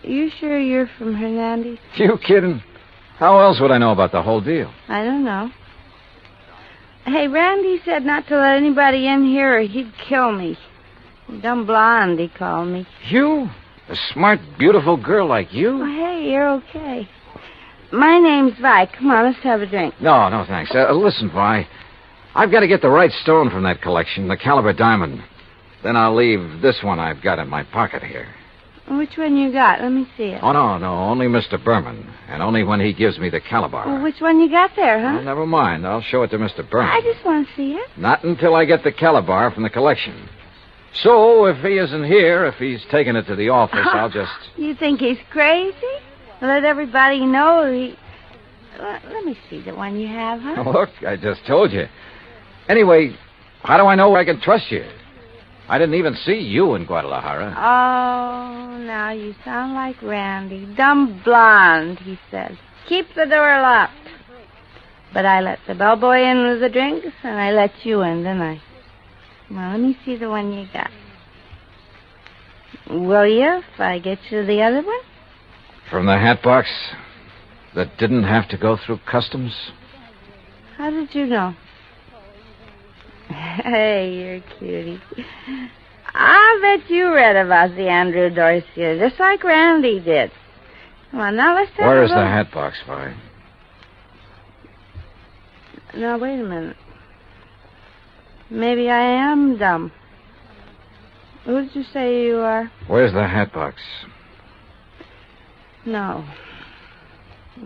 You sure you're from Hernandez? You kidding? How else would I know about the whole deal? I don't know. Hey, Randy said not to let anybody in here or he'd kill me. Dumb blonde, he called me. You? A smart, beautiful girl like you? Oh, hey, you're okay. My name's Vi. Come on, let's have a drink. No, thanks. Listen, Vi. I've got to get the right stone from that collection, the caliber diamond. Then I'll leave this one I've got in my pocket here. Which one you got? Let me see it. Oh, no, only Mr. Berman. And only when he gives me the caliber. Well, which one you got there, huh? Well, never mind. I'll show it to Mr. Berman. I just want to see it. Not until I get the caliber from the collection. So, if he isn't here, if he's taken it to the office, I'll just... You think he's crazy? Let everybody know he... Let me see the one you have, huh? Look, I just told you. Anyway, how do I know I can trust you? I didn't even see you in Guadalajara. Oh, now you sound like Randy. Dumb blonde, he says. Keep the door locked. But I let the bellboy in with the drinks, and I let you in, didn't I? Well, let me see the one you got. Will you, if I get you the other one? From the hat box that didn't have to go through customs? How did you know? Hey, you're a cutie. I'll bet you read about the Andrew Dorsey, just like Randy did. Come on, now let's have Where a is the look. hat box, Vi? Now, wait a minute. Maybe I am dumb. Who did you say you are? Where's the hat box? No,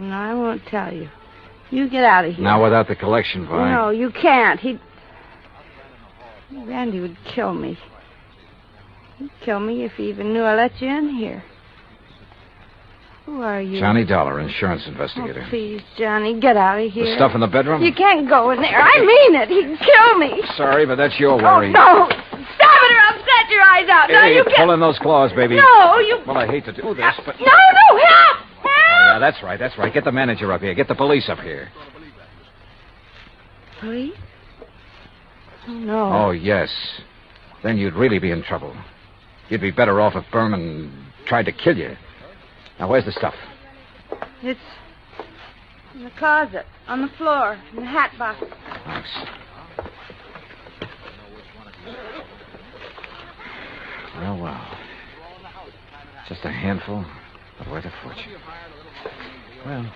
I won't tell you. You get out of here. Now without the collection, Vi. No, you can't. Randy would kill me. He'd kill me if he even knew I let you in here. Who are you? Johnny Dollar, insurance investigator. Oh, please, Johnny, get out of here. The stuff in the bedroom? You can't go in there. I mean it. He'd kill me. Sorry, but that's your worry. Oh, no. Stop it or I'll set your eyes out. Now Hey, you get... pull in those claws, baby. No, you... Well, I hate to do this, but... No, help! Oh, yeah, that's right. Get the manager up here. Get the police up here. Police? Oh, no. Oh, yes. Then you'd really be in trouble. You'd be better off if Berman tried to kill you. Now, where's the stuff? It's in the closet, on the floor, in the hat box. Thanks. Well. Just a handful, but worth a fortune. Well.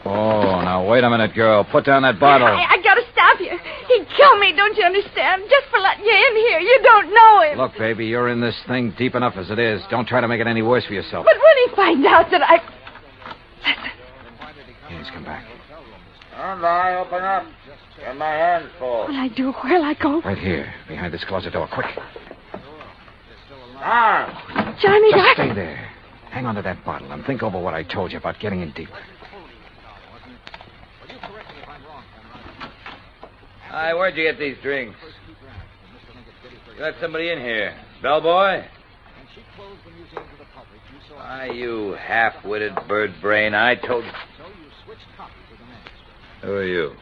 Oh, now, wait a minute, girl. Put down that bottle. I gotta stop you. He'd kill me, don't you understand? Just for letting you in here. You don't know him. Look, baby, you're in this thing deep enough as it is. Don't try to make it any worse for yourself. But when he finds out that I... Listen. Yeah, he's come back. Stand by, open up. Get my hands full. What'll I do? Where'll I go? Right here, behind this closet door. Quick. Carr. Johnny, Just stay there. Hang on to that bottle and think over what I told you about getting in deep. Hi, where'd you get these drinks? You got somebody in here. Bellboy? Why, you half-witted bird brain, I told... Who are you?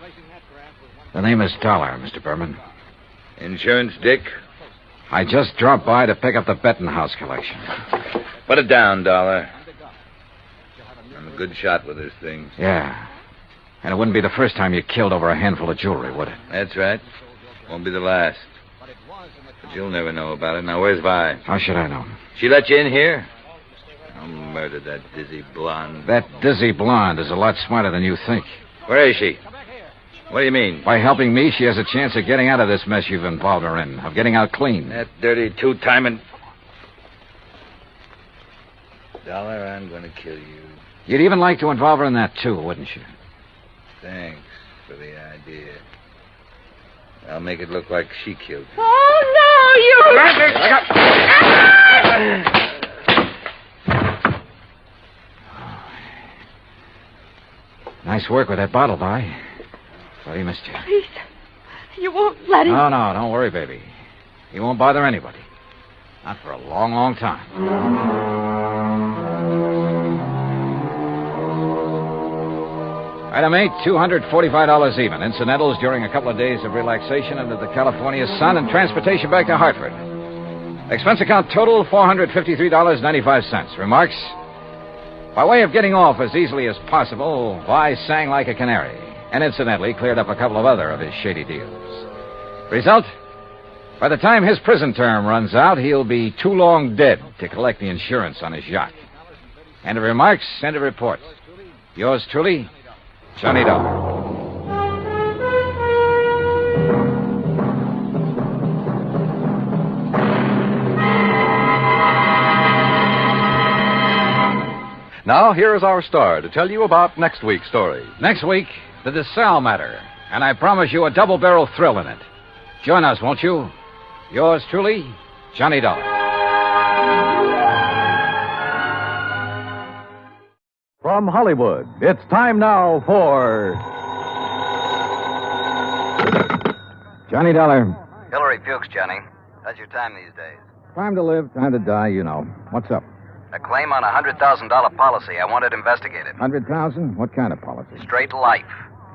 The name is Dollar, Mr. Berman. Insurance Dick? I just dropped by to pick up the Bettenhouse collection. Put it down, Dollar. I'm a good shot with this thing. Yeah. And it wouldn't be the first time you killed over a handful of jewelry, would it? That's right. Won't be the last. You'll never know about it. Now, where's Vi? How should I know? She let you in here? I'll murder that dizzy blonde. That dizzy blonde is a lot smarter than you think. Where is she? What do you mean? By helping me, she has a chance of getting out of this mess you've involved her in, of getting out clean. That dirty two-timing... Dollar, I'm going to kill you. You'd even like to involve her in that, too, wouldn't you? Thanks for the idea. I'll make it look like she killed you. Oh, no, Nice work with that bottle, Vi. Thought he missed you. Please, you won't let him. No, don't worry, baby. He won't bother anybody. Not for a long, long time. Item 8, $245 even. Incidentals during a couple of days of relaxation under the California sun and transportation back to Hartford. Expense account total, $453.95. Remarks? By way of getting off as easily as possible, Vi sang like a canary, and incidentally cleared up a couple of other of his shady deals. Result? By the time his prison term runs out, he'll be too long dead to collect the insurance on his yacht. End of remarks, end of report. Yours truly, Johnny Dollar. Now, here is our star to tell you about next week's story. Next week, the Desalles matter. And I promise you a double-barrel thrill in it. Join us, won't you? Yours truly, Johnny Dollar. From Hollywood, it's time now for... Johnny Dollar. Hillary Fuchs, Johnny. How's your time these days? Time to live, time to die, you know. What's up? A claim on a $100,000 policy. I want it investigated. 100,000? What kind of policy? Straight life.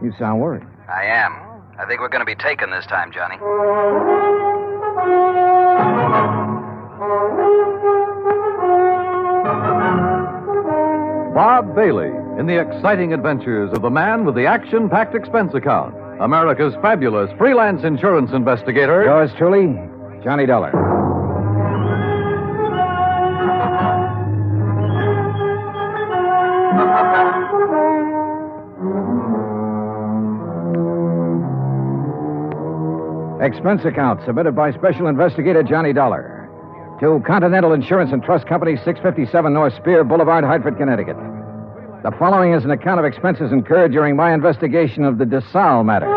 You sound worried. I am. I think we're going to be taken this time, Johnny. Bob Bailey in the exciting adventures of the man with the action-packed expense account. America's fabulous freelance insurance investigator. Yours truly, Johnny Dollar. Expense account submitted by Special Investigator Johnny Dollar to Continental Insurance and Trust Company, 657 North Spear Boulevard, Hartford, Connecticut. The following is an account of expenses incurred during my investigation of the Desalles matter.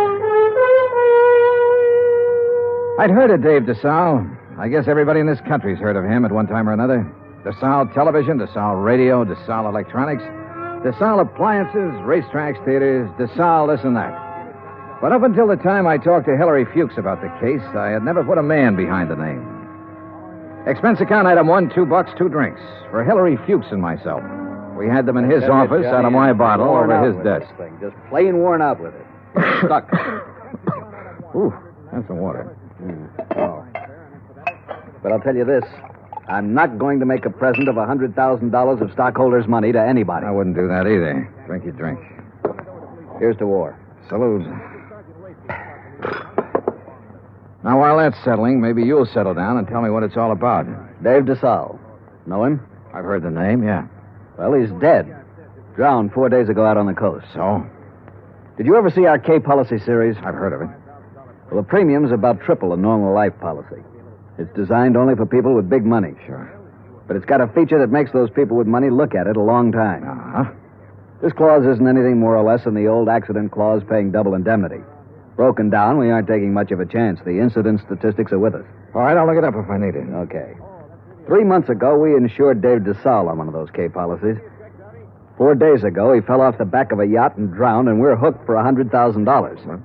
I'd heard of Dave Desalles. I guess everybody in this country's heard of him at one time or another. Desalles Television, Desalles Radio, Desalles Electronics, Desalles Appliances, racetracks, theaters, Desalles this and that. But up until the time I talked to Hillary Fuchs about the case, I had never put a man behind the name. Expense account item 1, $2, 2 drinks for Hillary Fuchs and myself. We had them in his office out of my bottle over his desk. Just plain worn out with it. Stuck. Ooh, that's some water. Oh. But I'll tell you this. I'm not going to make a present of $100,000 of stockholders' money to anybody. I wouldn't do that either. Drink your drink. Here's to war. Salute. Now, while that's settling, maybe you'll settle down and tell me what it's all about. Dave Desalles. Know him? I've heard the name, yeah. Well, he's dead. Drowned 4 days ago out on the coast. So? Did you ever see our K policy series? I've heard of it. Well, the premium's about triple a normal life policy. It's designed only for people with big money. Sure. But it's got a feature that makes those people with money look at it a long time. Uh-huh. This clause isn't anything more or less than the old accident clause paying double indemnity. Broken down, we aren't taking much of a chance. The incident statistics are with us. All right, I'll look it up if I need it. Okay. 3 months ago, we insured Dave Desalles on one of those K policies. 4 days ago, he fell off the back of a yacht and drowned, and we're hooked for $100,000. What?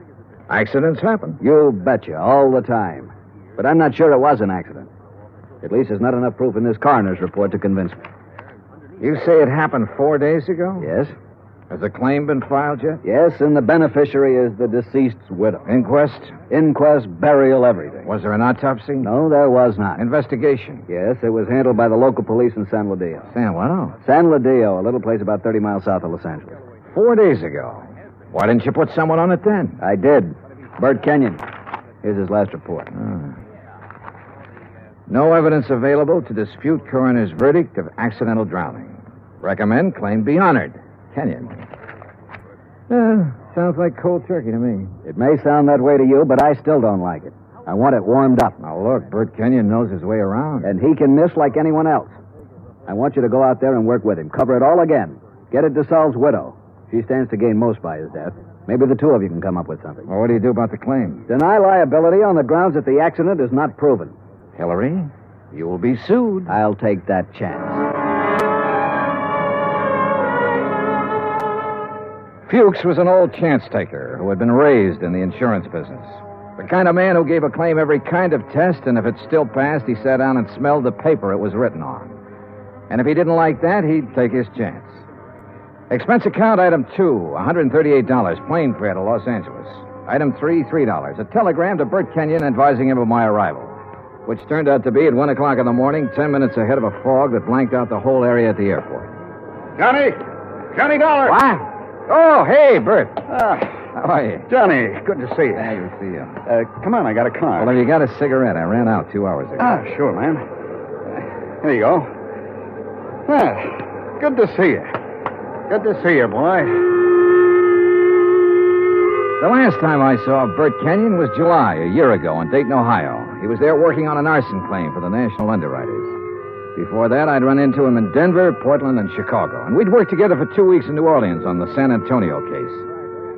Accidents happen. You betcha, all the time. But I'm not sure it was an accident. At least there's not enough proof in this coroner's report to convince me. You say it happened 4 days ago? Yes. Has a claim been filed yet? Yes, and the beneficiary is the deceased's widow. Inquest? Inquest, burial, everything. Was there an autopsy? No, there was not. Investigation? Yes, it was handled by the local police in San Ladillo. San what? San Ladillo, a little place about 30 miles south of Los Angeles. 4 days ago. Why didn't you put someone on it then? I did. Bert Kenyon. Here's his last report. No evidence available to dispute coroner's verdict of accidental drowning. Recommend claim be honored. Kenyon. Sounds like cold turkey to me. It may sound that way to you, but I still don't like it. I want it warmed up. Now, look, Bert Kenyon knows his way around. And he can miss like anyone else. I want you to go out there and work with him. Cover it all again. Get at Desalles' widow. She stands to gain most by his death. Maybe the two of you can come up with something. Well, what do you do about the claim? Deny liability on the grounds that the accident is not proven. Hillary, you will be sued. I'll take that chance. Fuchs was an old chance taker who had been raised in the insurance business. The kind of man who gave a claim every kind of test, and if it still passed, he sat down and smelled the paper it was written on. And if he didn't like that, he'd take his chance. Expense account item 2, $138, plane fare to Los Angeles. Item 3, $3. A telegram to Bert Kenyon advising him of my arrival, which turned out to be at 1 o'clock in the morning, 10 minutes ahead of a fog that blanked out the whole area at the airport. Johnny Dollar. What? Oh, hey, Bert. How are you? Johnny, good to see you. Yeah, good to see you. Come on, I got a car. Well, have you got a cigarette? I ran out 2 hours ago. Sure, man. Here you go. Good to see you. Good to see you, boy. The last time I saw Bert Kenyon was July, a year ago, in Dayton, Ohio. He was there working on an arson claim for the National Underwriters. Before that, I'd run into him in Denver, Portland, and Chicago. And we'd worked together for 2 weeks in New Orleans on the San Antonio case.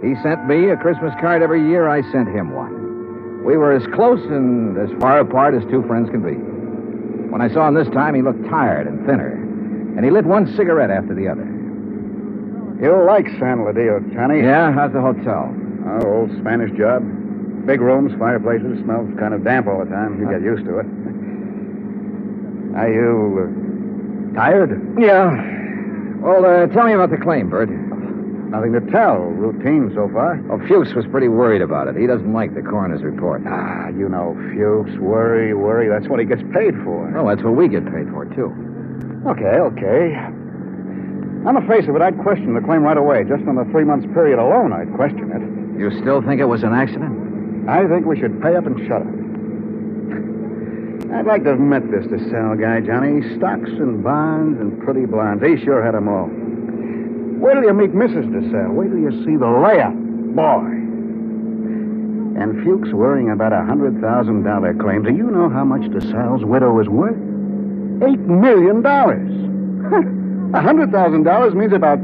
He sent me a Christmas card every year. I sent him one. We were as close and as far apart as two friends can be. When I saw him this time, he looked tired and thinner. And he lit one cigarette after the other. You'll like San Ladillo, Johnny. Yeah? How's the hotel? Oh, old Spanish job. Big rooms, fireplaces, smells kind of damp all the time. You get used to it. Are you tired? Yeah. Well, tell me about the claim, Bert. Nothing to tell. Routine so far. Oh, Fuchs was pretty worried about it. He doesn't like the coroner's report. You know, Fuchs, worry. That's what he gets paid for. Oh, that's what we get paid for, too. Okay. On the face of it, I'd question the claim right away. Just on the 3 months period alone, I'd question it. You still think it was an accident? I think we should pay up and shut up. I'd like to have met this Desalles guy, Johnny. Stocks and bonds and pretty blondes. He sure had them all. Wait till you meet Mrs. Desalles. Wait till you see the layup. Boy. And Fuchs worrying about a $100,000 claim. Do you know how much Desalles' widow is worth? $8 million. $100,000 means about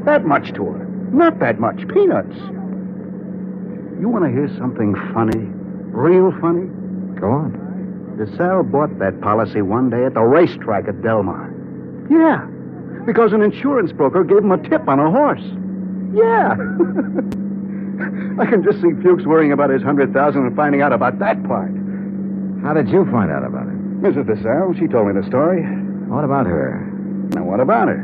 that much to her. Not that much. Peanuts. You want to hear something funny? Real funny? Go on. Desalles bought that policy one day at the racetrack at Del Mar. Yeah, because an insurance broker gave him a tip on a horse. Yeah. I can just see Fuchs worrying about his $100,000 and finding out about that part. How did you find out about it? Mrs. Desalles, she told me the story. What about her? Now, what about her?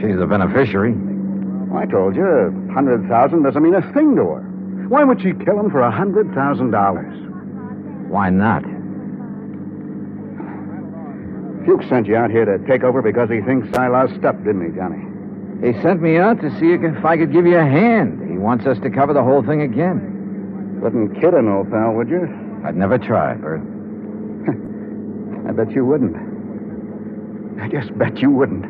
She's the beneficiary. Well, I told you, $100,000 doesn't mean a thing to her. Why would she kill him for $100,000? Why not? Fuchs sent you out here to take over because he thinks I lost stuff, didn't he, Johnny? He sent me out to see if I could give you a hand. He wants us to cover the whole thing again. Wouldn't kid an old pal, would you? I'd never try, Bert. I bet you wouldn't. I just bet you wouldn't.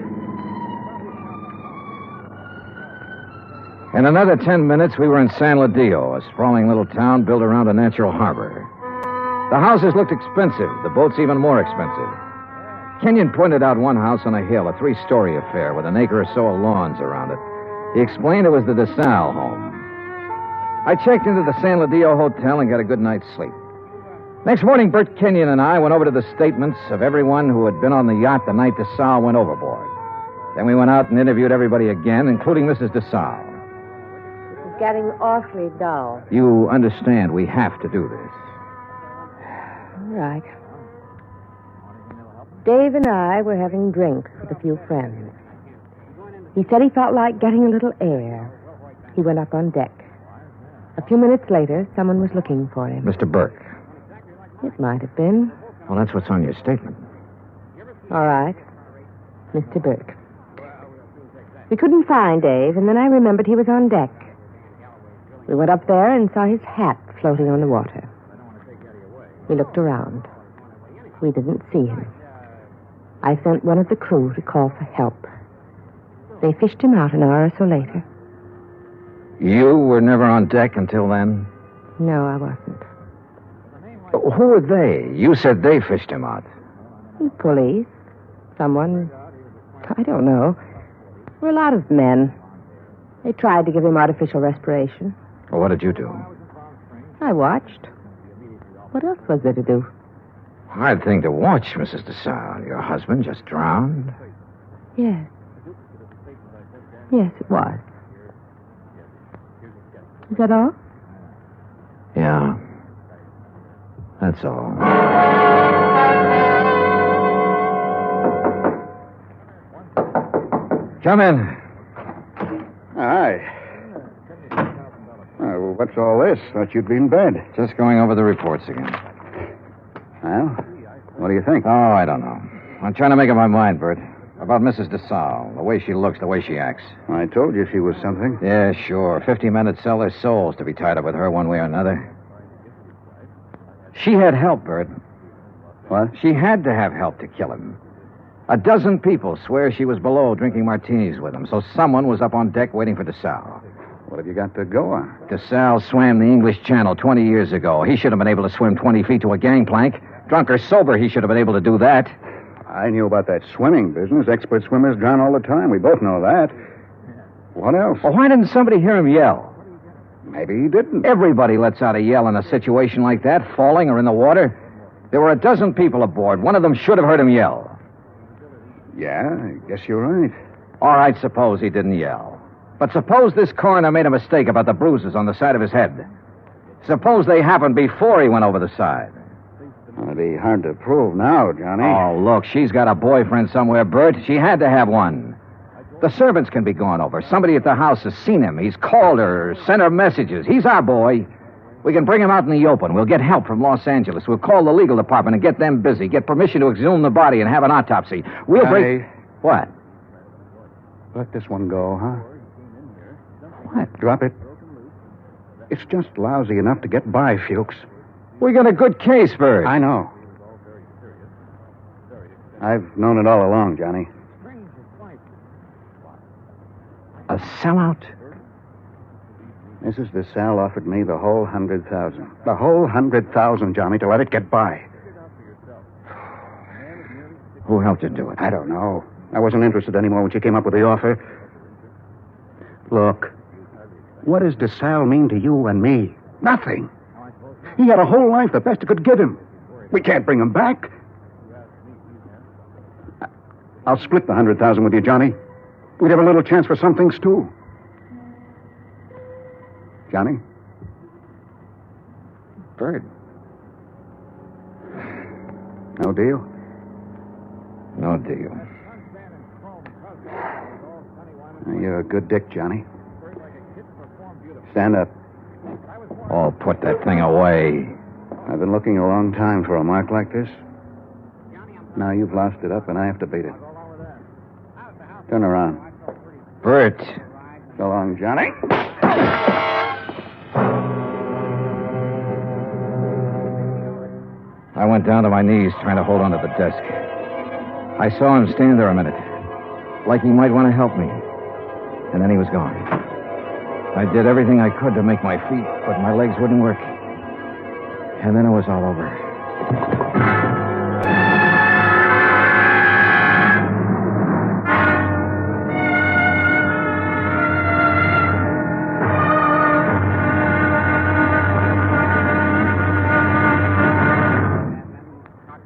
In another 10 minutes, we were in San Ladillo, a sprawling little town built around a natural harbor. The houses looked expensive, the boats even more expensive. Kenyon pointed out one house on a hill, a 3-story affair with an acre or so of lawns around it. He explained it was the Desalles home. I checked into the San Ladillo Hotel and got a good night's sleep. Next morning, Bert Kenyon and I went over to the statements of everyone who had been on the yacht the night Desalles went overboard. Then we went out and interviewed everybody again, including Mrs. Desalles. It's getting awfully dull. You understand we have to do this. All right. Dave and I were having drinks with a few friends. He said he felt like getting a little air. He went up on deck. A few minutes later, someone was looking for him. Mr. Burke. It might have been. Well, that's what's on your statement. All right. Mr. Burke. We couldn't find Dave, and then I remembered he was on deck. We went up there and saw his hat floating on the water. We looked around. We didn't see him. I sent one of the crew to call for help. They fished him out an hour or so later. You were never on deck until then? No, I wasn't. Who were they? You said they fished him out. Police. Someone. I don't know. There were a lot of men. They tried to give him artificial respiration. Well, what did you do? I watched. What else was there to do? Hard thing to watch, Mrs. Desalles. Your husband just drowned? Yes. Yes, it was. Is that all? Yeah. That's all. Come in. Hi. Oh, what's all this? Thought you'd be in bed. Just going over the reports again. Well, what do you think? Oh, I don't know. I'm trying to make up my mind, Bert. About Mrs. Desalles. The way she looks, the way she acts. I told you she was something. Yeah, sure. 50 men would sell their souls to be tied up with her one way or another. She had help, Bert. What? She had to have help to kill him. A dozen people swear she was below drinking martinis with him, so someone was up on deck waiting for Desalles. What have you got to go on? Desalles swam the English Channel 20 years ago. He should have been able to swim 20 feet to a gangplank. Drunk or sober, he should have been able to do that. I knew about that swimming business. Expert swimmers drown all the time. We both know that. What else? Well, why didn't somebody hear him yell? Maybe he didn't. Everybody lets out a yell in a situation like that, falling or in the water. There were a dozen people aboard. One of them should have heard him yell. Yeah, I guess you're right. All right, suppose he didn't yell. But suppose this coroner made a mistake about the bruises on the side of his head. Suppose they happened before he went over the side. It'd be hard to prove now, Johnny. Oh, look, she's got a boyfriend somewhere, Bert. She had to have one. The servants can be gone over. Somebody at the house has seen him. He's called her, sent her messages. He's our boy. We can bring him out in the open. We'll get help from Los Angeles. We'll call the legal department and get them busy. Get permission to exhume the body and have an autopsy. We'll Johnny, What? let this one go, huh? What? Drop it. It's just lousy enough to get by, Fuchs. We got a good case, Bert. I know. I've known it all along, Johnny. A sellout? Mrs. Desalles offered me the whole 100,000. The whole 100,000, Johnny, to let it get by. Who helped you do it? I don't know. I wasn't interested anymore when she came up with the offer. Look, what does Desalles mean to you and me? Nothing. He had a whole life, the best it could give him. We can't bring him back. I'll split the 100,000 with you, Johnny. We'd have a little chance for some things, too. Johnny? Bert. No deal? No deal. You're a good dick, Johnny. Stand up. Oh, put that thing away. I've been looking a long time for a mark like this. Now you've lost it up, and I have to beat it. Turn around. Bert. So long, Johnny. I went down to my knees trying to hold onto the desk. I saw him stand there a minute, like he might want to help me. And then he was gone. I did everything I could to make my feet, but my legs wouldn't work. And then it was all over.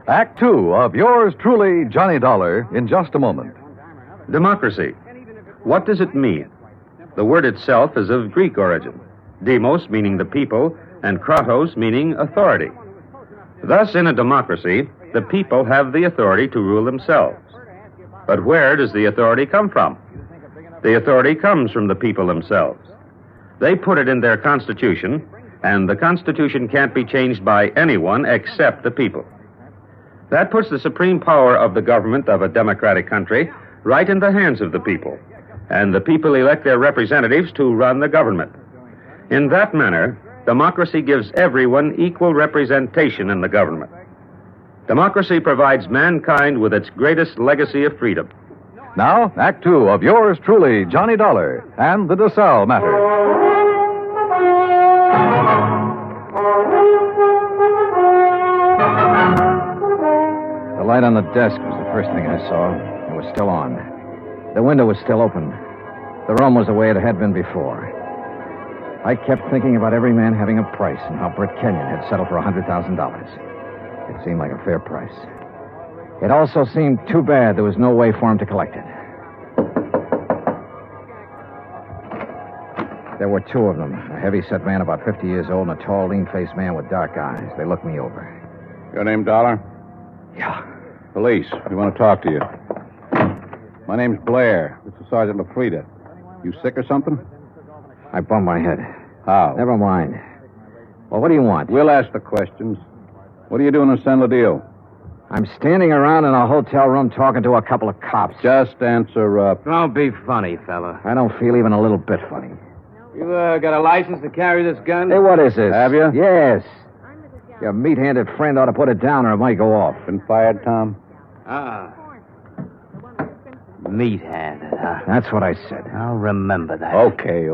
Act two of yours truly, Johnny Dollar, in just a moment. Democracy. What does it mean? The word itself is of Greek origin. Demos meaning the people, and kratos meaning authority. Thus, in a democracy, the people have the authority to rule themselves. But where does the authority come from? The authority comes from the people themselves. They put it in their Constitution, and the Constitution can't be changed by anyone except the people. That puts the supreme power of the government of a democratic country right in the hands of the people, and the people elect their representatives to run the government. In that manner, democracy gives everyone equal representation in the government. Democracy provides mankind with its greatest legacy of freedom. Now, Act Two of yours truly, Johnny Dollar, and the Desalles matter. The light on the desk was the first thing I saw. It was still on. The window was still open. The room was the way it had been before. I kept thinking about every man having a price and how Britt Kenyon had settled for $100,000. It seemed like a fair price. It also seemed too bad there was no way for him to collect it. There were two of them, a heavy-set man about 50 years old and a tall, lean-faced man with dark eyes. They looked me over. Your name, Dollar? Yeah. Police. We want to talk to you. My name's Blair. This is Sergeant LaFrida. You sick or something? I bumped my head. How? Never mind. Well, what do you want? We'll ask the questions. What are you doing in San Ladillo? I'm standing around in a hotel room talking to a couple of cops. Just answer up. Don't be funny, fella. I don't feel even a little bit funny. You got a license to carry this gun? Hey, what is this? Have you? Yes. Your meat-handed friend ought to put it down or it might go off. Been fired, Tom? Meat-handed, huh? That's what I said. I'll remember that. Okay.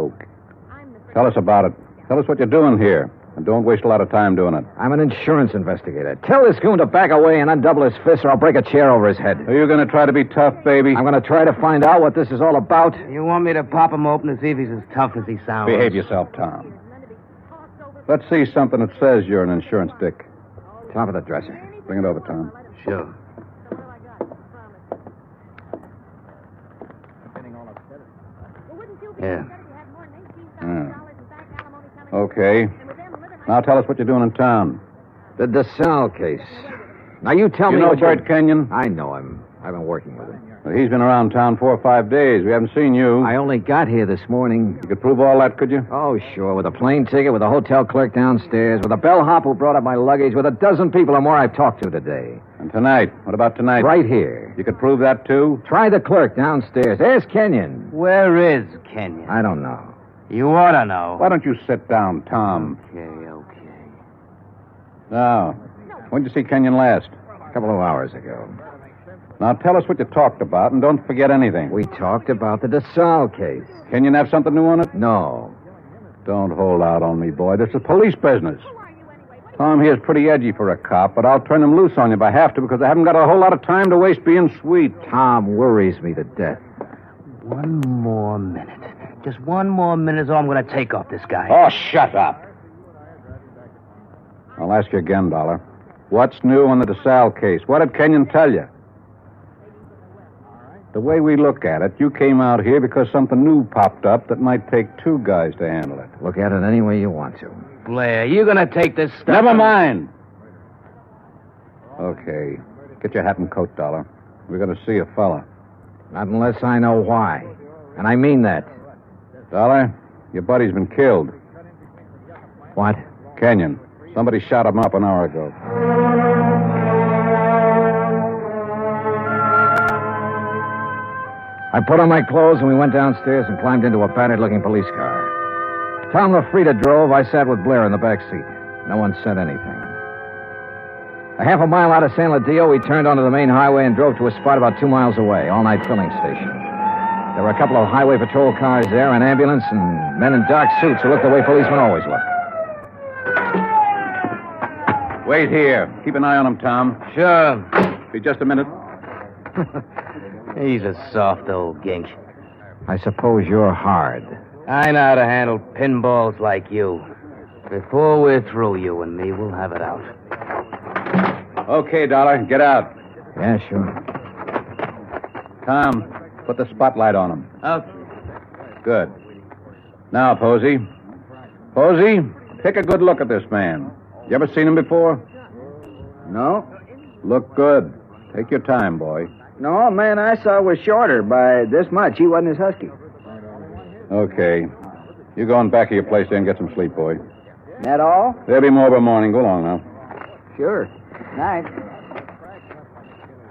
Tell us about it. Tell us what you're doing here. And don't waste a lot of time doing it. I'm an insurance investigator. Tell this goon to back away and undouble his fist or I'll break a chair over his head. Are you going to try to be tough, baby? I'm going to try to find out what this is all about. You want me to pop him open to see if he's as tough as he sounds? Behave yourself, Tom. Let's see something that says you're an insurance dick. Top of the dresser. Bring it over, Tom. Sure. Yeah. Okay. Now tell us what you're doing in town. The Desalles case. Now you tell me. You know what Bert Kenyon? I know him. I've been working with him. Well, he's been around town 4 or 5 days. We haven't seen you. I only got here this morning. You could prove all that, could you? Oh, sure. With a plane ticket, with a hotel clerk downstairs, with a bellhop who brought up my luggage, with a dozen people or more I've talked to today. And tonight? What about tonight? Right here. You could prove that, too? Try the clerk downstairs. Ask Kenyon. Where is Kenyon? I don't know. You ought to know. Why don't you sit down, Tom? Okay. Now, when did you see Kenyon last? A couple of hours ago. Now, tell us what you talked about, and don't forget anything. We talked about the Desalles case. Kenyon have something new on it? No. Don't hold out on me, boy. This is police business. Tom here's pretty edgy for a cop, but I'll turn him loose on you if I have to, because I haven't got a whole lot of time to waste being sweet. Tom worries me to death. One more minute. Just one more minute is all I'm going to take off this guy. Oh, shut up. I'll ask you again, Dollar. What's new on the Desalles case? What did Kenyon tell you? The way we look at it, you came out here because something new popped up that might take 2 guys to handle it. Look at it any way you want to. Blair, you going to take this stuff? Never mind. Okay. Get your hat and coat, Dollar. We're going to see a fella. Not unless I know why. And I mean that. Dollar, your buddy's been killed. What? Kenyon. Somebody shot him up an hour ago. I put on my clothes and we went downstairs and climbed into a battered-looking police car. Tom LaFrida drove. I sat with Blair in the back seat. No one said anything. A half a mile out of San Ladillo, we turned onto the main highway and drove to a spot about 2 miles away, all-night filling station. There were a couple of highway patrol cars there, an ambulance, and men in dark suits who looked the way policemen always look. Wait here. Keep an eye on him, Tom. Sure. Be just a minute. He's a soft old gink. I suppose you're hard. I know how to handle pinballs like you. Before we're through, you and me, we'll have it out. Okay, Dollar. Get out. Yeah, sure. Tom, put the spotlight on him. Okay. Good. Now, Posey. Posey, take a good look at this man. You ever seen him before? No. Look good. Take your time, boy. No, man I saw was shorter by this much. He wasn't as husky. Okay. You go in back of your place there and get some sleep, boy. That all? There'll be more by morning. Go along now. Sure. Night.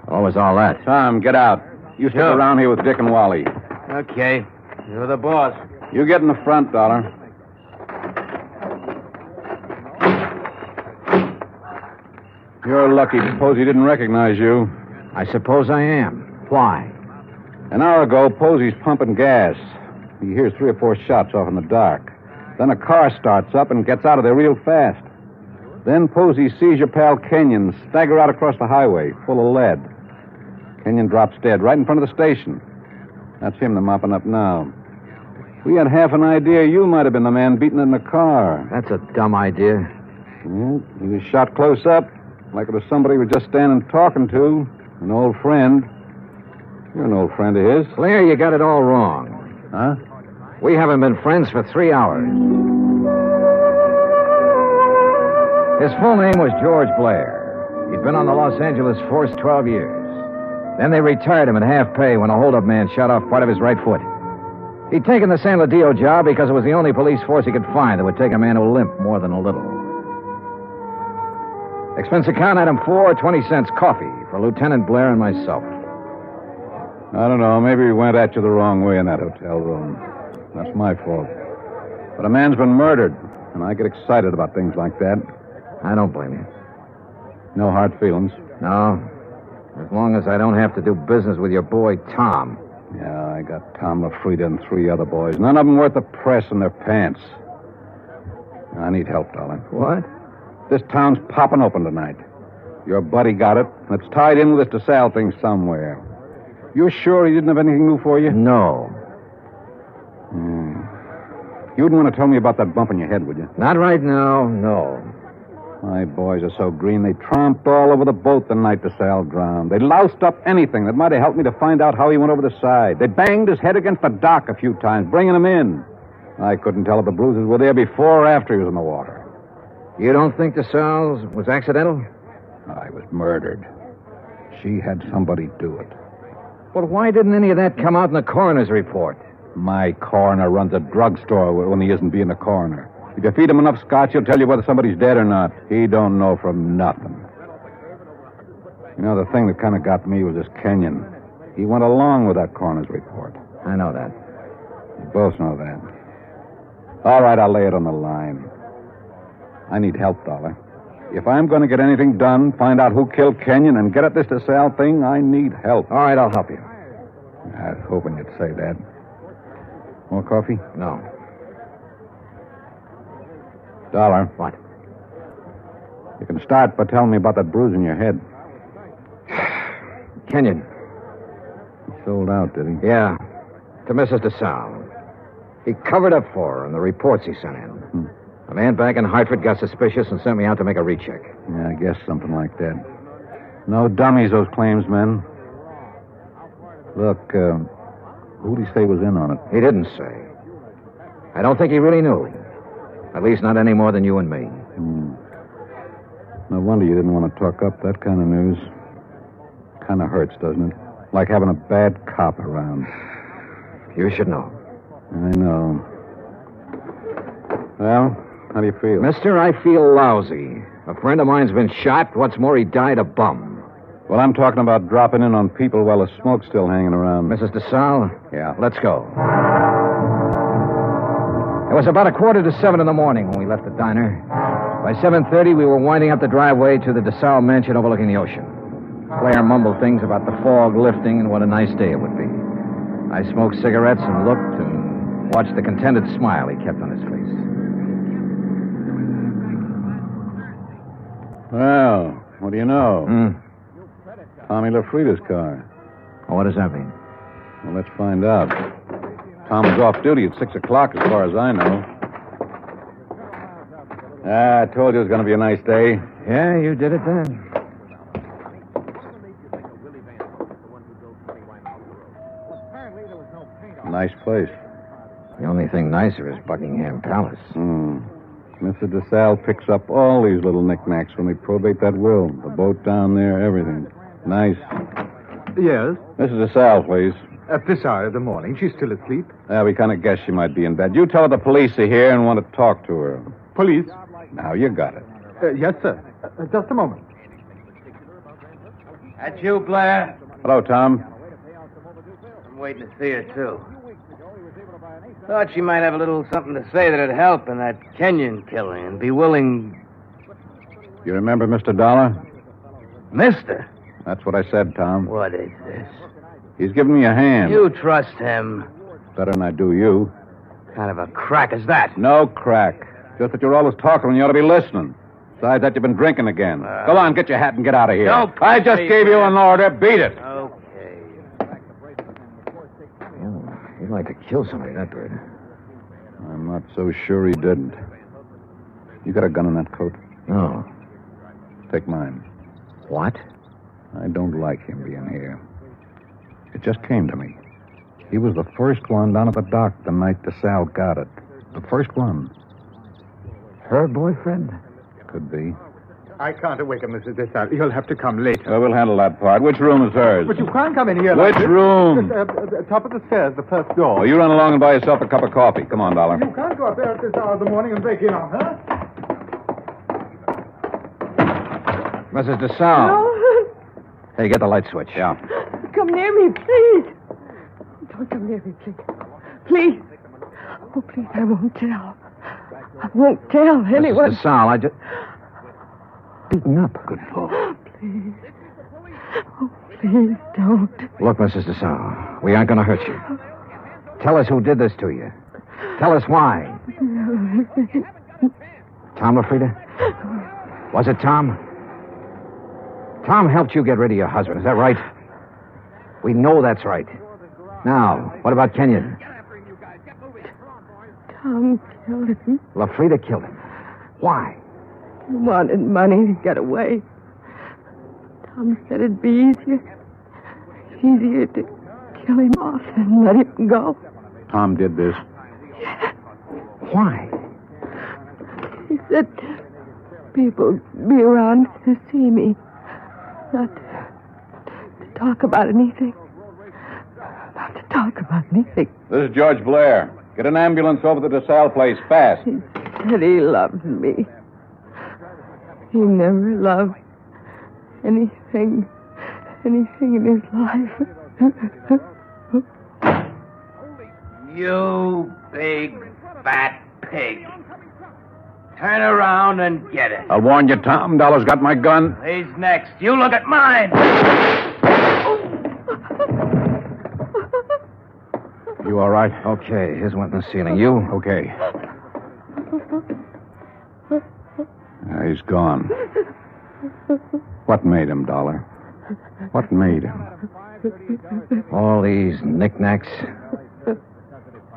What was all that? Tom, get out. You stick around here with Dick and Wally. Okay. You're the boss. You get in the front, Dollar. You're lucky Posey didn't recognize you. I suppose I am. Why? An hour ago, Posey's pumping gas. He hears 3 or 4 shots off in the dark. Then a car starts up and gets out of there real fast. Then Posey sees your pal Kenyon stagger out across the highway, full of lead. Kenyon drops dead right in front of the station. That's him they're mopping up now. We had half an idea you might have been the man beaten in the car. That's a dumb idea. Well, he was shot close up, like it was somebody he was just standing talking to. An old friend. You're an old friend of his. Claire, you got it all wrong. Huh? We haven't been friends for 3 hours. His full name was George Blair. He'd been on the Los Angeles force 12 years. Then they retired him at half pay when a holdup man shot off part of his right foot. He'd taken the San Ladillo job because it was the only police force he could find that would take a man who limped more than a little. Expense account item 4, 20 cents coffee for Lieutenant Blair and myself. I don't know. Maybe we went at you the wrong way in that hotel room. That's my fault. But a man's been murdered, and I get excited about things like that. I don't blame you. No hard feelings. No. As long as I don't have to do business with your boy, Tom. Yeah, I got Tom LaFrida and 3 other boys. None of them worth the press in their pants. I need help, darling. What? This town's popping open tonight. Your buddy got it. It's tied in with this Desalles thing somewhere. You're sure he didn't have anything new for you? No. You wouldn't want to tell me about that bump in your head, would you? Not right now, no. My boys are so green, they tromped all over the boat the night Desalles drowned. They loused up anything that might have helped me to find out how he went over the side. They banged his head against the dock a few times, bringing him in. I couldn't tell if the bruises were there before or after he was in the water. You don't think Desalles was accidental? I was murdered. She had somebody do it. Well, why didn't any of that come out in the coroner's report? My coroner runs a drugstore when he isn't being a coroner. If you feed him enough scotch, he'll tell you whether somebody's dead or not. He don't know from nothing. You know, the thing that kind of got me was this Kenyon. He went along with that coroner's report. I know that. We both know that. All right, I'll lay it on the line. I need help, Dollar. If I'm going to get anything done, find out who killed Kenyon, and get at this Desalles thing, I need help. All right, I'll help you. I was hoping you'd say that. More coffee? No. Dollar. What? You can start by telling me about that bruise in your head. Kenyon. He sold out, did he? Yeah. To Mrs. Desalles. He covered up for her in the reports he sent in. A man back in Hartford got suspicious and sent me out to make a recheck. Yeah, I guess something like that. No dummies, those claims men. Look, who'd he say was in on it? He didn't say. I don't think he really knew. At least not any more than you and me. No wonder you didn't want to talk up that kind of news. Kind of hurts, doesn't it? Like having a bad cop around. You should know. I know. Well, how do you feel? Mister, I feel lousy. A friend of mine's been shot. What's more, he died a bum. Well, I'm talking about dropping in on people while the smoke's still hanging around. Mrs. Desalles? Yeah. Let's go. It was about 6:45 in the morning when we left the diner. By 7:30, we were winding up the driveway to the Desalles mansion overlooking the ocean. Claire mumbled things about the fog lifting and what a nice day it would be. I smoked cigarettes and looked and watched the contented smile he kept on his face. Well, what do you know? Tommy LaFrida's car. Well, what does that mean? Well, let's find out. Tom was off duty at 6 o'clock, as far as I know. I told you it was going to be a nice day. Yeah, you did it then. Nice place. The only thing nicer is Buckingham Palace. Mr. Desalles picks up all these little knickknacks when they probate that will. The boat down there, everything. Nice. Yes? Mrs. Desalles, please. At this hour of the morning. She's still asleep. We kind of guessed she might be in bed. You tell her the police are here and want to talk to her. Police? Now, you got it. Yes, sir. Just a moment. That's you, Blair? Hello, Tom. I'm waiting to see her, too. Thought she might have a little something to say that'd help in that Kenyon killing and be willing... You remember Mr. Dollar? Mister? That's what I said, Tom. What is this? He's giving me a hand. You trust him. Better than I do you. What kind of a crack is that? No crack. Just that you're always talking when you ought to be listening. Besides that, you've been drinking again. Go on, get your hat and get out of here. No, I just gave you an order. Beat it. Okay. He'd like to kill somebody, that bird. I'm not so sure he didn't. You got a gun in that coat? No. Take mine. What? I don't like him being here. It just came to me. He was the first one down at the dock the night Desalles got it. The first one. Her boyfriend? Could be. I can't awaken Mrs. Desalles. You'll have to come later. Well, we'll handle that part. Which room is hers? But you can't come in here. Which like this. room? Top of the stairs, the first door. Oh, you run along and buy yourself a cup of coffee. Come on, Dollar. You can't go up there at this hour of the morning and break in on her. Mrs. Desalles. No. Hey, get the light switch. Yeah. Come near me, please. Don't come near me, please. Please. Oh, please, I won't tell. I won't tell anyone. Mrs. Desalles, I just... Beaten up. Good boy. Please. Oh, please don't. Look, Mrs. Desalles, we aren't going to hurt you. Tell us who did this to you. Tell us why. Tom LaFrida? Was it Tom? Tom helped you get rid of your husband, is that right? We know that's right. Now, what about Kenyon? Tom killed him. LaFrida killed him. Why? He wanted money to get away. Tom said it'd be easier to kill him off than let him go. Tom did this. Why? He said people be around to see me. Not to talk about anything. Not to talk about anything. This is George Blair. Get an ambulance over to the Desalles place, fast. He said he loved me. He never loved anything in his life. You big, fat pig. Turn around and get it. I'll warn you, Tom. Dollar's got my gun. He's next. You look at mine. You all right? Okay, here's one in the ceiling. You? Okay. He's gone. What made him, Dollar? What made him? All these knickknacks.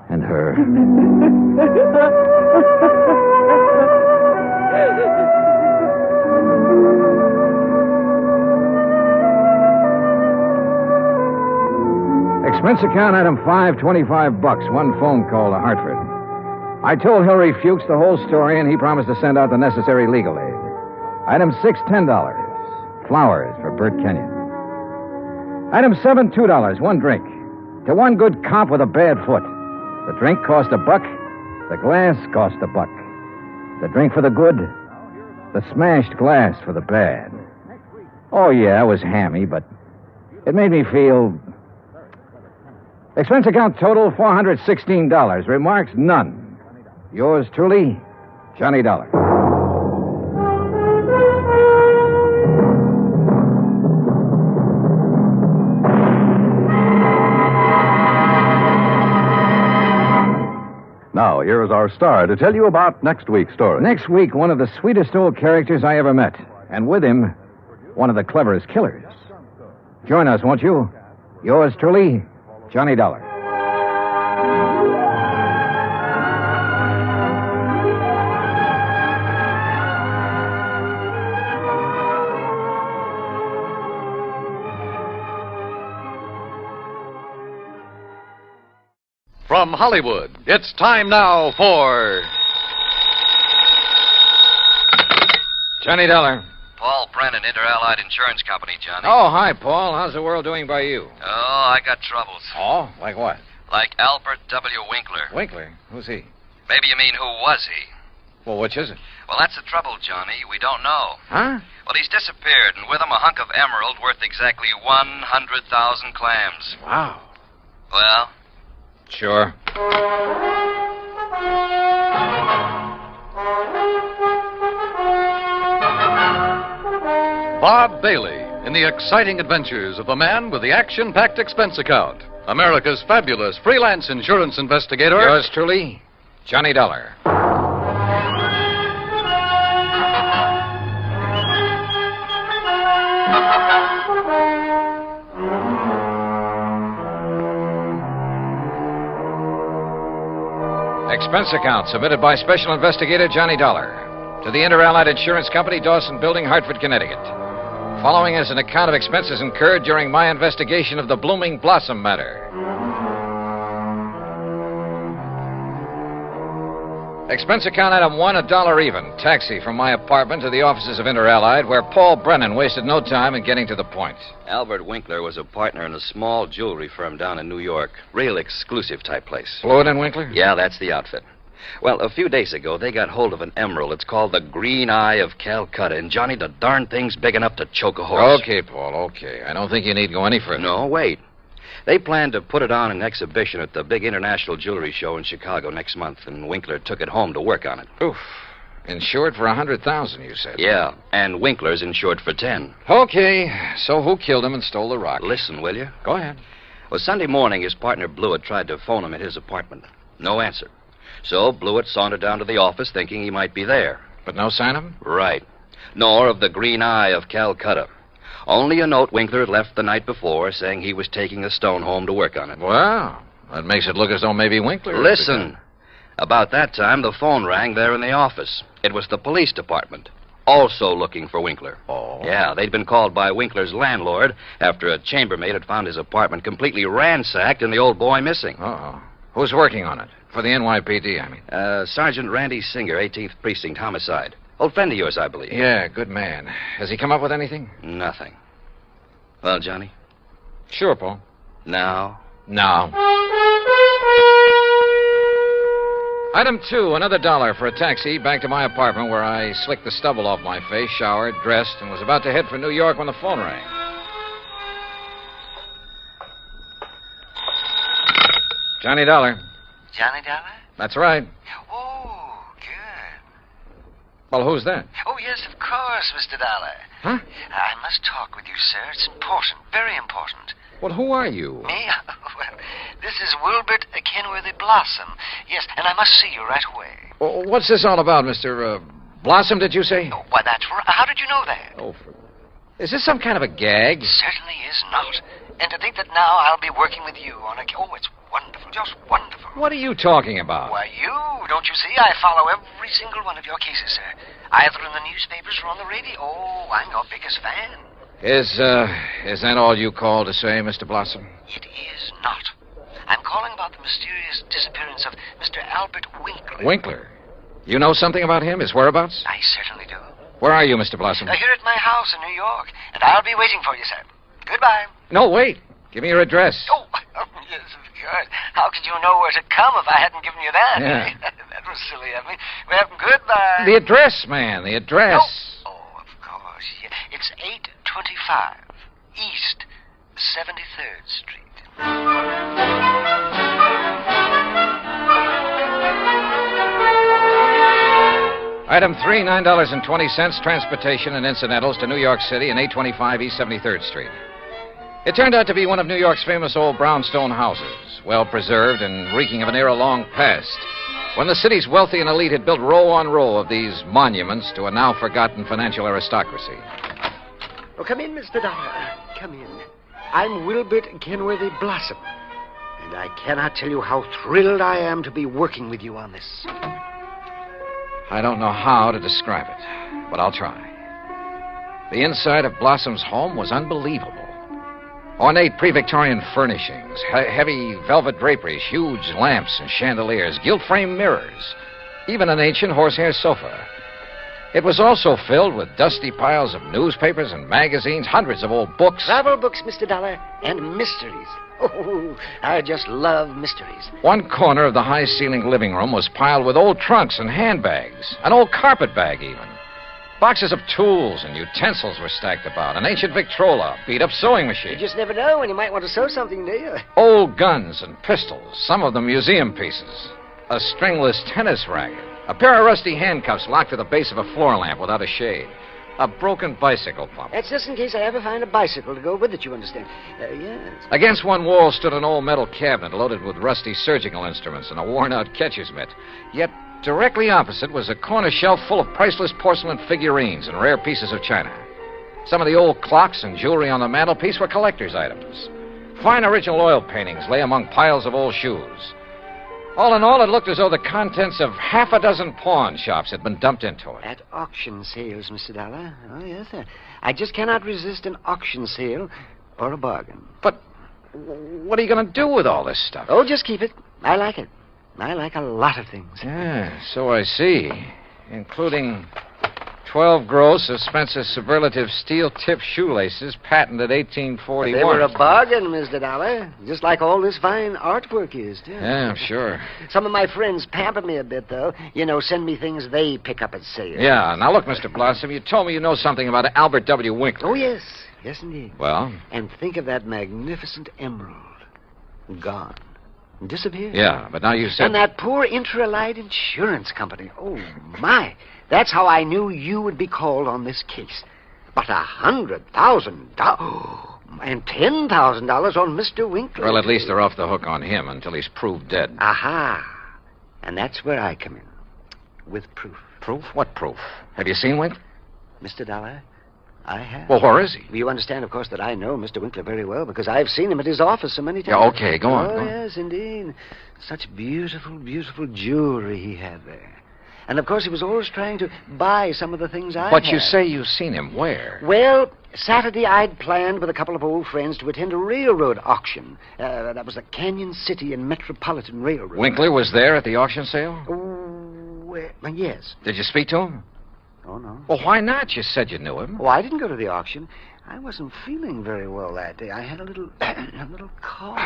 And her. Expense account item 5, $25. One phone call to Hartford. I told Hilary Fuchs the whole story, and he promised to send out the necessary legal aid. Item 6, $10. Flowers for Bert Kenyon. Item 7, $2. One drink. To one good cop with a bad foot. The drink cost $1. The glass cost $1. The drink for the good. The smashed glass for the bad. Oh, yeah, it was hammy, but it made me feel... Expense account total, $416. Remarks, none. Yours truly, Johnny Dollar. Now, here is our star to tell you about next week's story. Next week, one of the sweetest old characters I ever met. And with him, one of the cleverest killers. Join us, won't you? Yours truly, Johnny Dollar. From Hollywood, it's time now for... Johnny Dollar. Paul Brennan, Inter-Allied Insurance Company, Johnny. Oh, hi, Paul. How's the world doing by you? Oh, I got troubles. Oh, like what? Like Albert W. Winkler. Winkler? Who's he? Maybe you mean who was he? Well, which is it? Well, that's the trouble, Johnny. We don't know. Huh? Well, he's disappeared, and with him a hunk of emerald worth exactly 100,000 clams. Wow. Well? Sure. Bob Bailey in the exciting adventures of the man with the action-packed expense account. America's fabulous freelance insurance investigator. Yours truly, Johnny Dollar. Expense account submitted by Special Investigator Johnny Dollar to the Inter-Allied Insurance Company, Dawson Building, Hartford, Connecticut. Following is an account of expenses incurred during my investigation of the Blooming Blossom matter. Expense account item 1, $1 even. Taxi from my apartment to the offices of Inter-Allied, where Paul Brennan wasted no time in getting to the point. Albert Winkler was a partner in a small jewelry firm down in New York. Real exclusive type place. Fluid and Winkler? Yeah, that's the outfit. Well, a few days ago, they got hold of an emerald. It's called the Green Eye of Calcutta. And, Johnny, the darn thing's big enough to choke a horse. Okay, Paul, okay. I don't think you need to go any further. No, wait. They planned to put it on an exhibition at the big international jewelry show in Chicago next month, and Winkler took it home to work on it. Oof. Insured for $100,000, you said. Yeah, and Winkler's insured for 10. Okay, so who killed him and stole the rock? Listen, will you? Go ahead. Well, Sunday morning, his partner Blewett tried to phone him at his apartment. No answer. So Blewett sauntered down to the office thinking he might be there. But no sign of him? Right. Nor of the Green Eye of Calcutta. Only a note Winkler had left the night before saying he was taking the stone home to work on it. Well, that makes it look as though maybe Winkler... Listen. About that time, the phone rang there in the office. It was the police department, also looking for Winkler. Oh. Yeah, they'd been called by Winkler's landlord after a chambermaid had found his apartment completely ransacked and the old boy missing. Uh-oh. Who's working on it? For the NYPD, I mean. Sergeant Randy Singer, 18th Precinct, homicide. Old friend of yours, I believe. Yeah, good man. Has he come up with anything? Nothing. Well, Johnny? Sure, Paul. Now? Now. Item 2, another $1 for a taxi back to my apartment where I slicked the stubble off my face, showered, dressed, and was about to head for New York when the phone rang. Johnny Dollar. Johnny Dollar? That's right. Oh, good. Well, who's that? Oh, yes, of course, Mr. Dollar. Huh? I must talk with you, sir. It's important, very important. Well, who are you? Me? Well, this is Wilbert Kenworthy Blossom. Yes, and I must see you right away. Well, what's this all about, Mr. Blossom, did you say? Oh, why, that's right. How did you know that? Oh, is this some kind of a gag? Certainly is not. And to think that now I'll be working with you on a... Oh, it's wonderful, just wonderful. What are you talking about? Why, you, don't you see? I follow every single one of your cases, sir. Either in the newspapers or on the radio. Oh, I'm your biggest fan. Is that all you call to say, Mr. Blossom? It is not. I'm calling about the mysterious disappearance of Mr. Albert Winkler. Winkler? You know something about him, his whereabouts? I certainly do. Where are you, Mr. Blossom? Here at my house in New York, and I'll be waiting for you, sir. Goodbye. No, wait. Give me your address. Oh, yes, of course. How could you know where to come if I hadn't given you that? Yeah. That was silly of me. Well, goodbye. The address, man, the address. Oh, of course. Yeah. It's 825 East 73rd Street. Item 3, $9.20, transportation and incidentals to New York City and 825 East 73rd Street. It turned out to be one of New York's famous old brownstone houses, well preserved and reeking of an era long past, when the city's wealthy and elite had built row on row of these monuments to a now forgotten financial aristocracy. Oh, come in, Mr. Dollar. Come in. I'm Wilbert Kenworthy Blossom, and I cannot tell you how thrilled I am to be working with you on this. I don't know how to describe it, but I'll try. The inside of Blossom's home was unbelievable. Ornate pre-Victorian furnishings, heavy velvet draperies, huge lamps and chandeliers, gilt-framed mirrors, even an ancient horsehair sofa. It was also filled with dusty piles of newspapers and magazines, hundreds of old books. Travel books, Mr. Dollar, and mysteries. Oh, I just love mysteries. One corner of the high-ceilinged living room was piled with old trunks and handbags, an old carpet bag even. Boxes of tools and utensils were stacked about, an ancient Victrola, beat-up sewing machine. You just never know when you might want to sew something, do you? Old guns and pistols, some of them museum pieces. A stringless tennis racket. A pair of rusty handcuffs locked to the base of a floor lamp without a shade. A broken bicycle pump. That's just in case I ever find a bicycle to go with it, you understand. Yes. Against one wall stood an old metal cabinet loaded with rusty surgical instruments and a worn-out catcher's mitt. Yet directly opposite was a corner shelf full of priceless porcelain figurines and rare pieces of china. Some of the old clocks and jewelry on the mantelpiece were collector's items. Fine original oil paintings lay among piles of old shoes. All in all, it looked as though the contents of half a dozen pawn shops had been dumped into it. At auction sales, Mr. Dollar. Oh, yes, sir. I just cannot resist an auction sale or a bargain. But what are you going to do with all this stuff? Oh, just keep it. I like it. I like a lot of things. Yeah, so I see. Including 12 gross suspense superlative steel-tipped shoelaces patented 1841. They were a bargain, Mr. Dollar. Just like all this fine artwork is, too. Yeah, I'm sure. Some of my friends pamper me a bit, though. You know, send me things they pick up at sale. Yeah, now look, Mr. Blossom, you told me you know something about Albert W. Winkler. Oh, yes. Yes, indeed. Well? And think of that magnificent emerald. Gone. Disappeared. Yeah, but now you said... And that poor Intralite Insurance Company. Oh, my. That's how I knew you would be called on this case. But $100,000 and $10,000 on Mr. Winkler. Well, at least they're off the hook on him until he's proved dead. Aha. And that's where I come in. With proof. Proof? What proof? Have you seen Winkler? Mr. Dollar, I have. Well, where is he? You understand, of course, that I know Mr. Winkler very well because I've seen him at his office so many times. Yeah, okay, go on. Oh, go on. Yes, indeed. Such beautiful, beautiful jewelry he had there. And, of course, he was always trying to buy some of the things I But had. you say you've seen him. Where? Well, Saturday I'd planned with a couple of old friends to attend a railroad auction. That was the Canyon City and Metropolitan Railroad. Winkler was there at the auction sale? Yes. Did you speak to him? Oh, no. Well, why not? You said you knew him. Oh, I didn't go to the auction. I wasn't feeling very well that day. I had a little cough.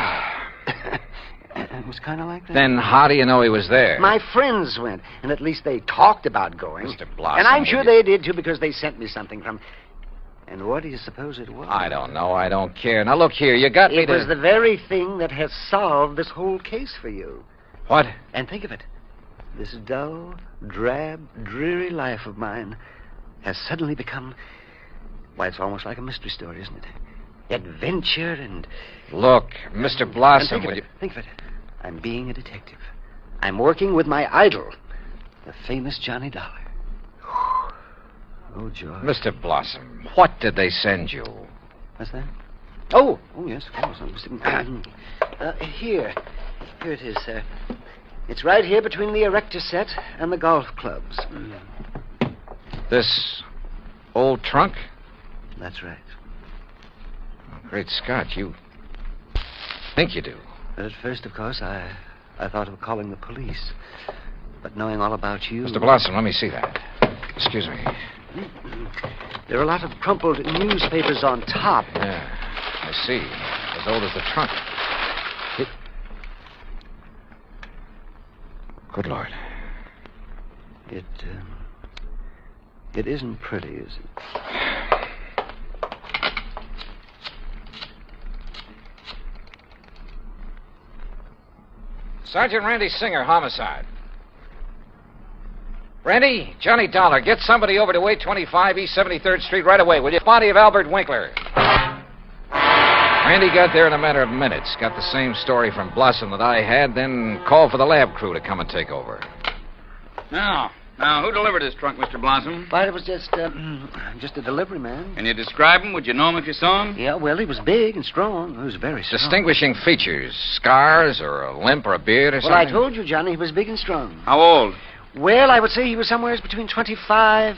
It was kind of like that. Then how do you know he was there? My friends went, and at least they talked about going. Mr. Blossom. And I'm sure they did, too, because they sent me something from... And what do you suppose it was? I don't know. I don't care. Now, look here. You got me It to... was the very thing that has solved this whole case for you. What? And think of it. This dull, drab, dreary life of mine has suddenly become... Why, it's almost like a mystery story, isn't it? Adventure and... Look, Mr. Blossom, Think of it. I'm being a detective. I'm working with my idol, the famous Johnny Dollar. Oh, George. Mr. Blossom, what did they send you? What's that? Oh, yes, of course. Here it is, sir. It's right here between the erector set and the golf clubs. This old trunk? That's right. Oh, great Scott, you think you do. But at first, of course, I thought of calling the police. But knowing all about you... Mr. Blossom, let me see that. Excuse me. There are a lot of crumpled newspapers on top. Yeah, I see. As old as the trunk. Good Lord. It isn't pretty, is it? Sergeant Randy Singer, homicide. Randy, Johnny Dollar, get somebody over to 825 East 73rd Street right away, will you? Body of Albert Winkler. Randy got there in a matter of minutes. Got the same story from Blossom that I had, then called for the lab crew to come and take over. Now, who delivered this trunk, Mr. Blossom? Why, it was just a delivery man. Can you describe him? Would you know him if you saw him? Yeah, well, he was big and strong. He was very strong. Distinguishing features, scars or a limp or a beard or something? Well, I told you, Johnny, he was big and strong. How old? Well, I would say he was somewhere between 25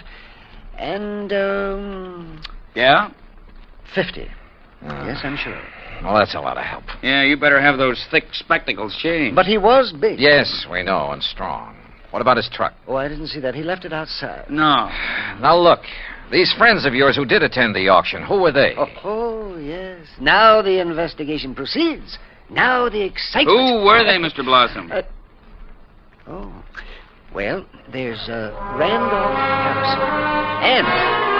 and, Yeah? 50. Yes, I'm sure. Well, that's a lot of help. Yeah, you better have those thick spectacles changed. But he was big. Yes, we know, and strong. What about his truck? Oh, I didn't see that. He left it outside. No. Now, look. These friends of yours who did attend the auction, who were they? Oh, yes. Now the investigation proceeds. Now the excitement... Who were they, Mr. Blossom? Well, there's Randolph Harrison and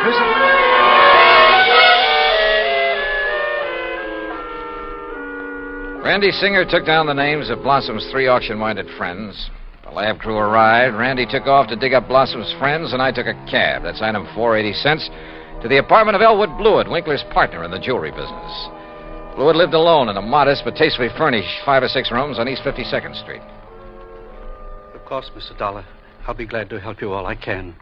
prisoner... Randy Singer took down the names of Blossom's 3 auction-minded friends. The lab crew arrived. Randy took off to dig up Blossom's friends, and I took a cab. That's item 480 cents. To the apartment of Elwood Blewett, Winkler's partner in the jewelry business. Blewett lived alone in a modest but tastefully furnished 5 or 6 rooms on East 52nd Street. Of course, Mr. Dollar. I'll be glad to help you all I can.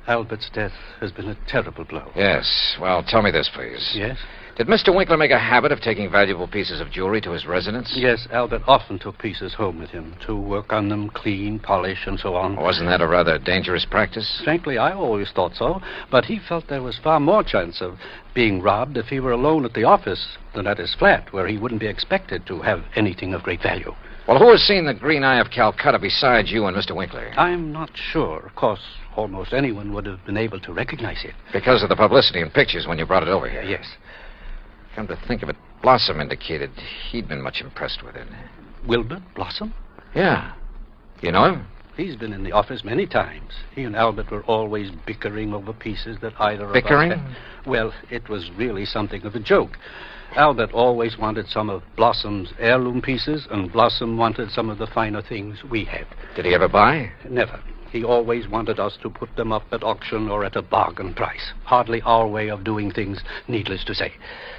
Albert's death has been a terrible blow. Yes. Well, tell me this, please. Yes? Did Mr. Winkler make a habit of taking valuable pieces of jewelry to his residence? Yes, Albert often took pieces home with him to work on them, clean, polish, and so on. Wasn't that a rather dangerous practice? Frankly, I always thought so, but he felt there was far more chance of being robbed if he were alone at the office than at his flat, where he wouldn't be expected to have anything of great value. Well, who has seen the Green Eye of Calcutta besides you and Mr. Winkler? I'm not sure. Of course, almost anyone would have been able to recognize it. Because of the publicity and pictures when you brought it over here? Yes. Come to think of it, Blossom indicated he'd been much impressed with it. Wilbur Blossom? Yeah. You know him? He's been in the office many times. He and Albert were always bickering over pieces that either bickering? of us had. Well, it was really something of a joke. Albert always wanted some of Blossom's heirloom pieces, and Blossom wanted some of the finer things we had. Did he ever buy? Never. He always wanted us to put them up at auction or at a bargain price. Hardly our way of doing things, needless to say.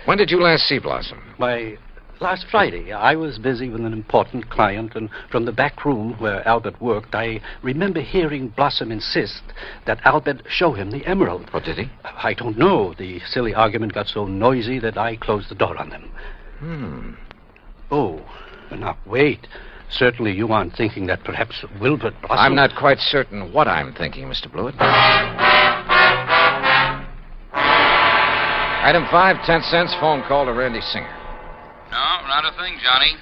When did you last see Blossom? Why, last Friday. I was busy with an important client, and from the back room where Albert worked, I remember hearing Blossom insist that Albert show him the emerald. Oh, did he? I don't know. The silly argument got so noisy that I closed the door on them. Oh, now, wait. Certainly you aren't thinking that perhaps Wilbur Blossom... I'm not quite certain what I'm thinking, Mr. Blewett. Item 5, 10 cents, phone call to Randy Singer. No, not a thing, Johnny.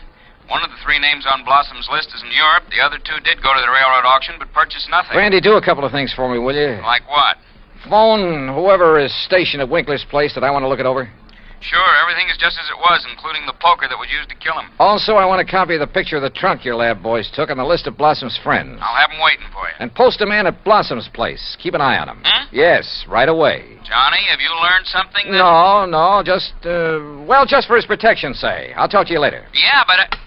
One of the 3 names on Blossom's list is in Europe. The other 2 did go to the railroad auction, but purchased nothing. Randy, do a couple of things for me, will you? Like what? Phone whoever is stationed at Winkler's place that I want to look it over. Sure, everything is just as it was, including the poker that was used to kill him. Also, I want a copy of the picture of the trunk your lab boys took and the list of Blossom's friends. I'll have them waiting for you. And post a man at Blossom's place. Keep an eye on him. Yes, right away. Johnny, have you learned something that... No, just, just for his protection, say. I'll talk to you later. Yeah, but...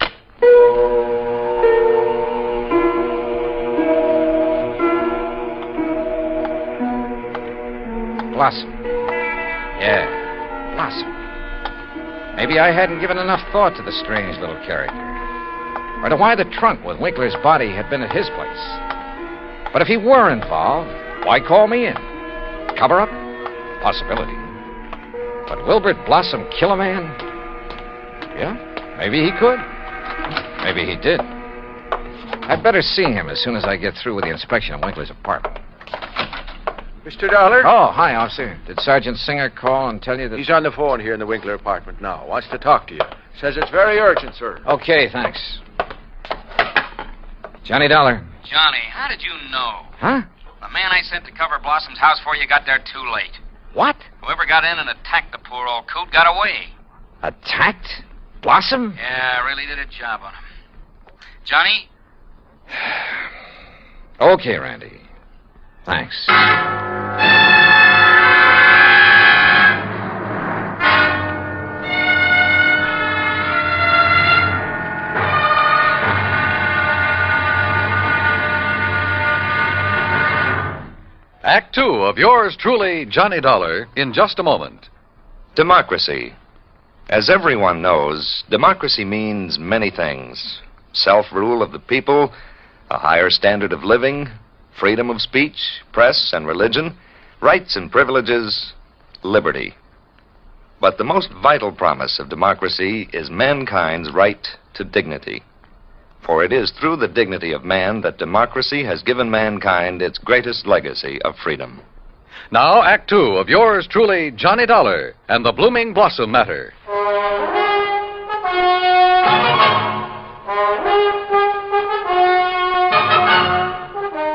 Blossom. Yeah, Blossom. Maybe I hadn't given enough thought to the strange little character. Or to why the trunk with Winkler's body had been at his place. But if he were involved, why call me in? Cover up? Possibility. But Wilbert Blossom kill a man? Yeah, maybe he could. Maybe he did. I'd better see him as soon as I get through with the inspection of Winkler's apartment. Mr. Dollar? Oh, hi, officer. Did Sergeant Singer call and tell you that... He's on the phone here in the Winkler apartment now. Wants to talk to you. Says it's very urgent, sir. Okay, thanks. Johnny Dollar. Johnny, how did you know? Huh? The man I sent to cover Blossom's house for you got there too late. What? Whoever got in and attacked the poor old coot got away. Attacked? Blossom? Yeah, really did a job on him. Johnny? Okay, Randy. Thanks. Act 2 of yours truly, Johnny Dollar, in just a moment. Democracy. As everyone knows, democracy means many things. Self-rule of the people, a higher standard of living, freedom of speech, press and religion, rights and privileges, liberty. But the most vital promise of democracy is mankind's right to dignity. For it is through the dignity of man that democracy has given mankind its greatest legacy of freedom. Now, Act 2 of yours truly, Johnny Dollar, and the Blooming Blossom Matter.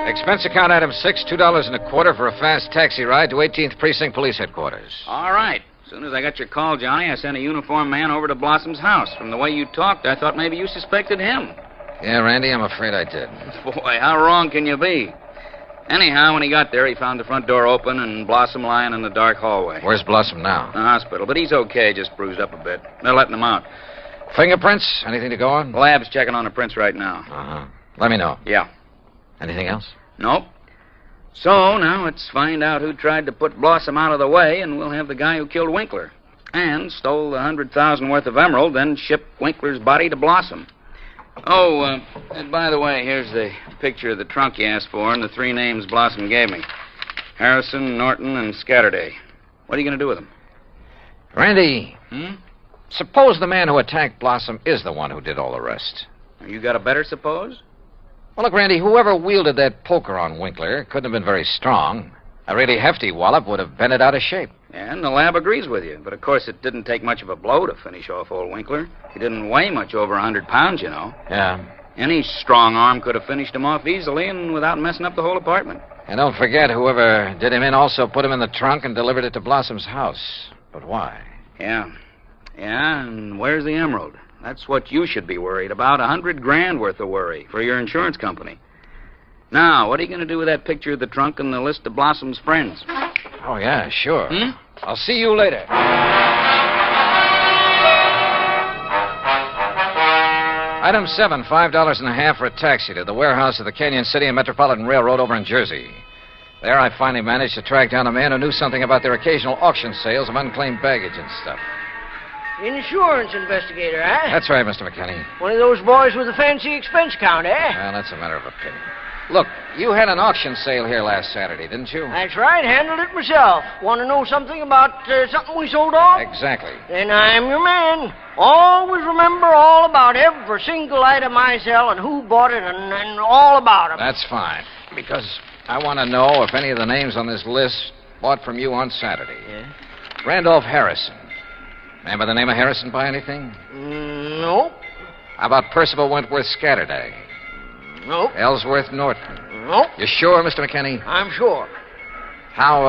Expense account item 6, $2.25 for a fast taxi ride to 18th Precinct Police Headquarters. All right. As soon as I got your call, Johnny, I sent a uniformed man over to Blossom's house. From the way you talked, I thought maybe you suspected him. Yeah, Randy, I'm afraid I did. Boy, how wrong can you be? Anyhow, when he got there, he found the front door open and Blossom lying in the dark hallway. Where's Blossom now? The hospital, but he's okay, just bruised up a bit. They're letting him out. Fingerprints? Anything to go on? The lab's checking on the prints right now. Uh-huh. Let me know. Yeah. Anything else? Nope. So, now let's find out who tried to put Blossom out of the way, and we'll have the guy who killed Winkler. And stole the $100,000 worth of emerald, then shipped Winkler's body to Blossom. Oh, and by the way, here's the picture of the trunk you asked for and the 3 names Blossom gave me. Harrison, Norton, and Scatterday. What are you going to do with them? Randy, suppose the man who attacked Blossom is the one who did all the rest. You got a better suppose? Well, look, Randy, whoever wielded that poker on Winkler couldn't have been very strong. A really hefty wallop would have bent it out of shape. Yeah, and the lab agrees with you. But, of course, it didn't take much of a blow to finish off old Winkler. He didn't weigh much over 100 pounds, you know. Yeah. Any strong arm could have finished him off easily and without messing up the whole apartment. And don't forget, whoever did him in also put him in the trunk and delivered it to Blossom's house. But why? Yeah. Yeah, and where's the emerald? That's what you should be worried about. $100,000 worth of worry for your insurance company. Now, what are you going to do with that picture of the trunk and the list of Blossom's friends? Oh, yeah, sure. I'll see you later. Item 7, $5.50 for a taxi to the warehouse of the Canyon City and Metropolitan Railroad over in Jersey. There I finally managed to track down a man who knew something about their occasional auction sales of unclaimed baggage and stuff. Insurance investigator, eh? That's right, Mr. McKinney. One of those boys with a fancy expense account, eh? Well, that's a matter of opinion. Look, you had an auction sale here last Saturday, didn't you? That's right, handled it myself. Want to know something about something we sold off? Exactly. Then I'm your man. Always remember all about every single item I sell and who bought it and all about them. That's fine, because I want to know if any of the names on this list bought from you on Saturday. Yeah? Randolph Harrison. Man by the name of Harrison buy anything? Nope. How about Percival Wentworth Scatterday? Nope. Ellsworth Norton? Nope. You sure, Mr. McKinney? I'm sure. How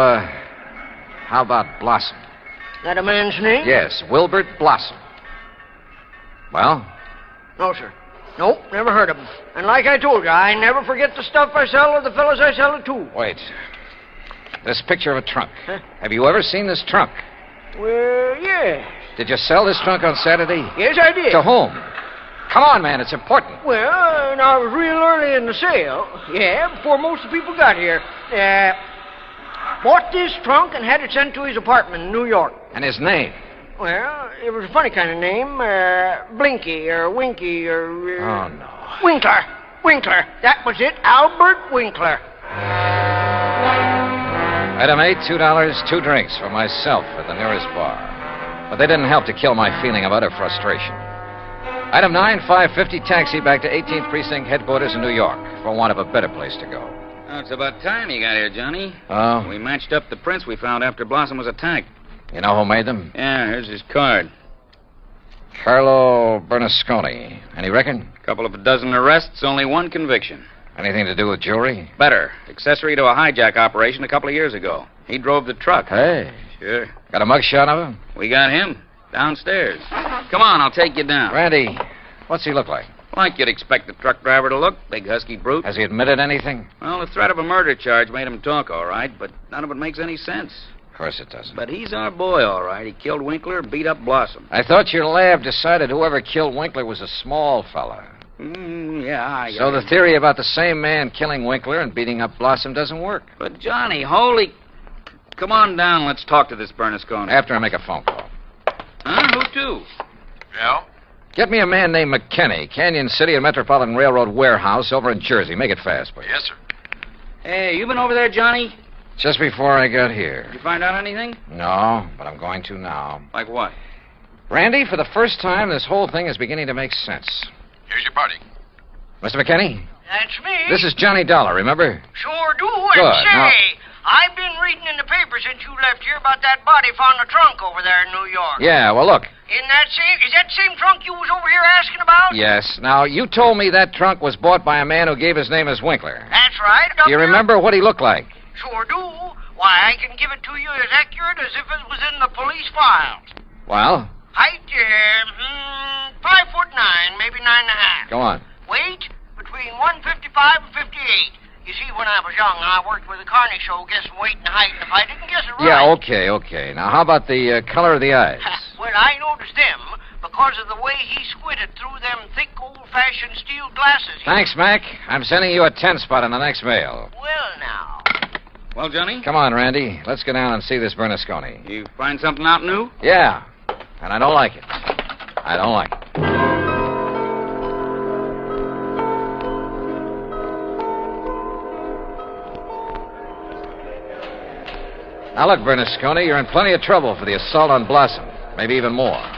about Blossom? That a man's name? Yes, Wilbert Blossom. Well? No, sir. Nope, never heard of him. And like I told you, I never forget the stuff I sell or the fellas I sell it to. Wait. This picture of a trunk. Huh? Have you ever seen this trunk? Well, yeah. Did you sell this trunk on Saturday? Yes, I did. To whom? Come on, man, it's important. Well, I was real early in the sale. Yeah, before most of the people got here. Bought this trunk and had it sent to his apartment in New York. And his name? Well, it was a funny kind of name. Blinky or Winky or... Oh, no. Winkler. Winkler. That was it. Albert Winkler. Item 8, $2, 2 drinks for myself at the nearest bar. But they didn't help to kill my feeling of utter frustration. Item 9, $5.50 taxi back to 18th Precinct headquarters in New York for want of a better place to go. Oh, it's about time you got here, Johnny. Oh? We matched up the prints we found after Blossom was attacked. You know who made them? Yeah, here's his card. Carlo Bernasconi. Any reckon? Couple of a dozen arrests, only one conviction. Anything to do with jewelry? Better. Accessory to a hijack operation a couple of years ago. He drove the truck. Hey. Sure. Got a mugshot of him? We got him. Downstairs. Come on, I'll take you down. Randy, what's he look like? Like you'd expect the truck driver to look. Big husky brute. Has he admitted anything? Well, the threat of a murder charge made him talk, all right, but none of it makes any sense. Of course it doesn't. But he's our boy, all right. He killed Winkler and beat up Blossom. I thought your lab decided whoever killed Winkler was a small fella. Yeah. So the theory about the same man killing Winkler and beating up Blossom doesn't work. But, Johnny, holy... Come on down. Let's talk to this Bernasconi. After I make a phone call. Huh? Who to? Yeah? Get me a man named McKinney, Canyon City and Metropolitan Railroad warehouse over in Jersey. Make it fast, please. Yes, sir. Hey, you been over there, Johnny? Just before I got here. Did you find out anything? No, but I'm going to now. Like what? Randy, for the first time, this whole thing is beginning to make sense. Here's your party. Mr. McKinney? That's me. This is Johnny Dollar, remember? Sure do. Good. And say, Now... I've been reading in the paper since you left here about that body found in the trunk over there in New York. Yeah, well, look. Is that the same trunk you was over here asking about? Yes. Now, you told me that trunk was bought by a man who gave his name as Winkler. That's right. Do you remember what he looked like? Sure do. Why, I can give it to you as accurate as if it was in the police files. Well? Height, 5'9", maybe 9.5. Go on. Weight, between 155 and 58. You see, when I was young, I worked with a carny show guessing weight and height, and if I didn't guess it right... Yeah, okay. Now, how about the color of the eyes? Well, I noticed them, because because of the way he squinted through them thick, old-fashioned steel glasses. Thanks, Mac. I'm sending you a 10 spot in the next mail. Well, now. Well, Johnny? Come on, Randy. Let's go down and see this Bernasconi. You find something out new? Yeah, and I don't like it. I don't like it. Now, look, Bernasconi, you're in plenty of trouble for the assault on Blossom. Maybe even more.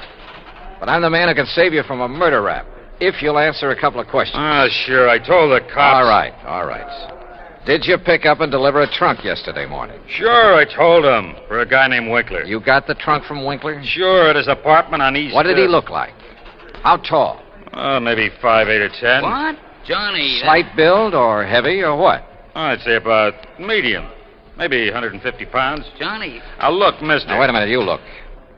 But I'm the man who can save you from a murder rap, if you'll answer a couple of questions. Sure. I told the cops. All right. Did you pick up and deliver a trunk yesterday morning? Sure, I told him. For a guy named Winkler. You got the trunk from Winkler? Sure, at his apartment on East... What did he look like? How tall? Maybe 5'8" or 10. What? Johnny... Slight build or heavy or what? I'd say about medium. Maybe 150 pounds. Johnny... Now, look, mister... Now, wait a minute, you look.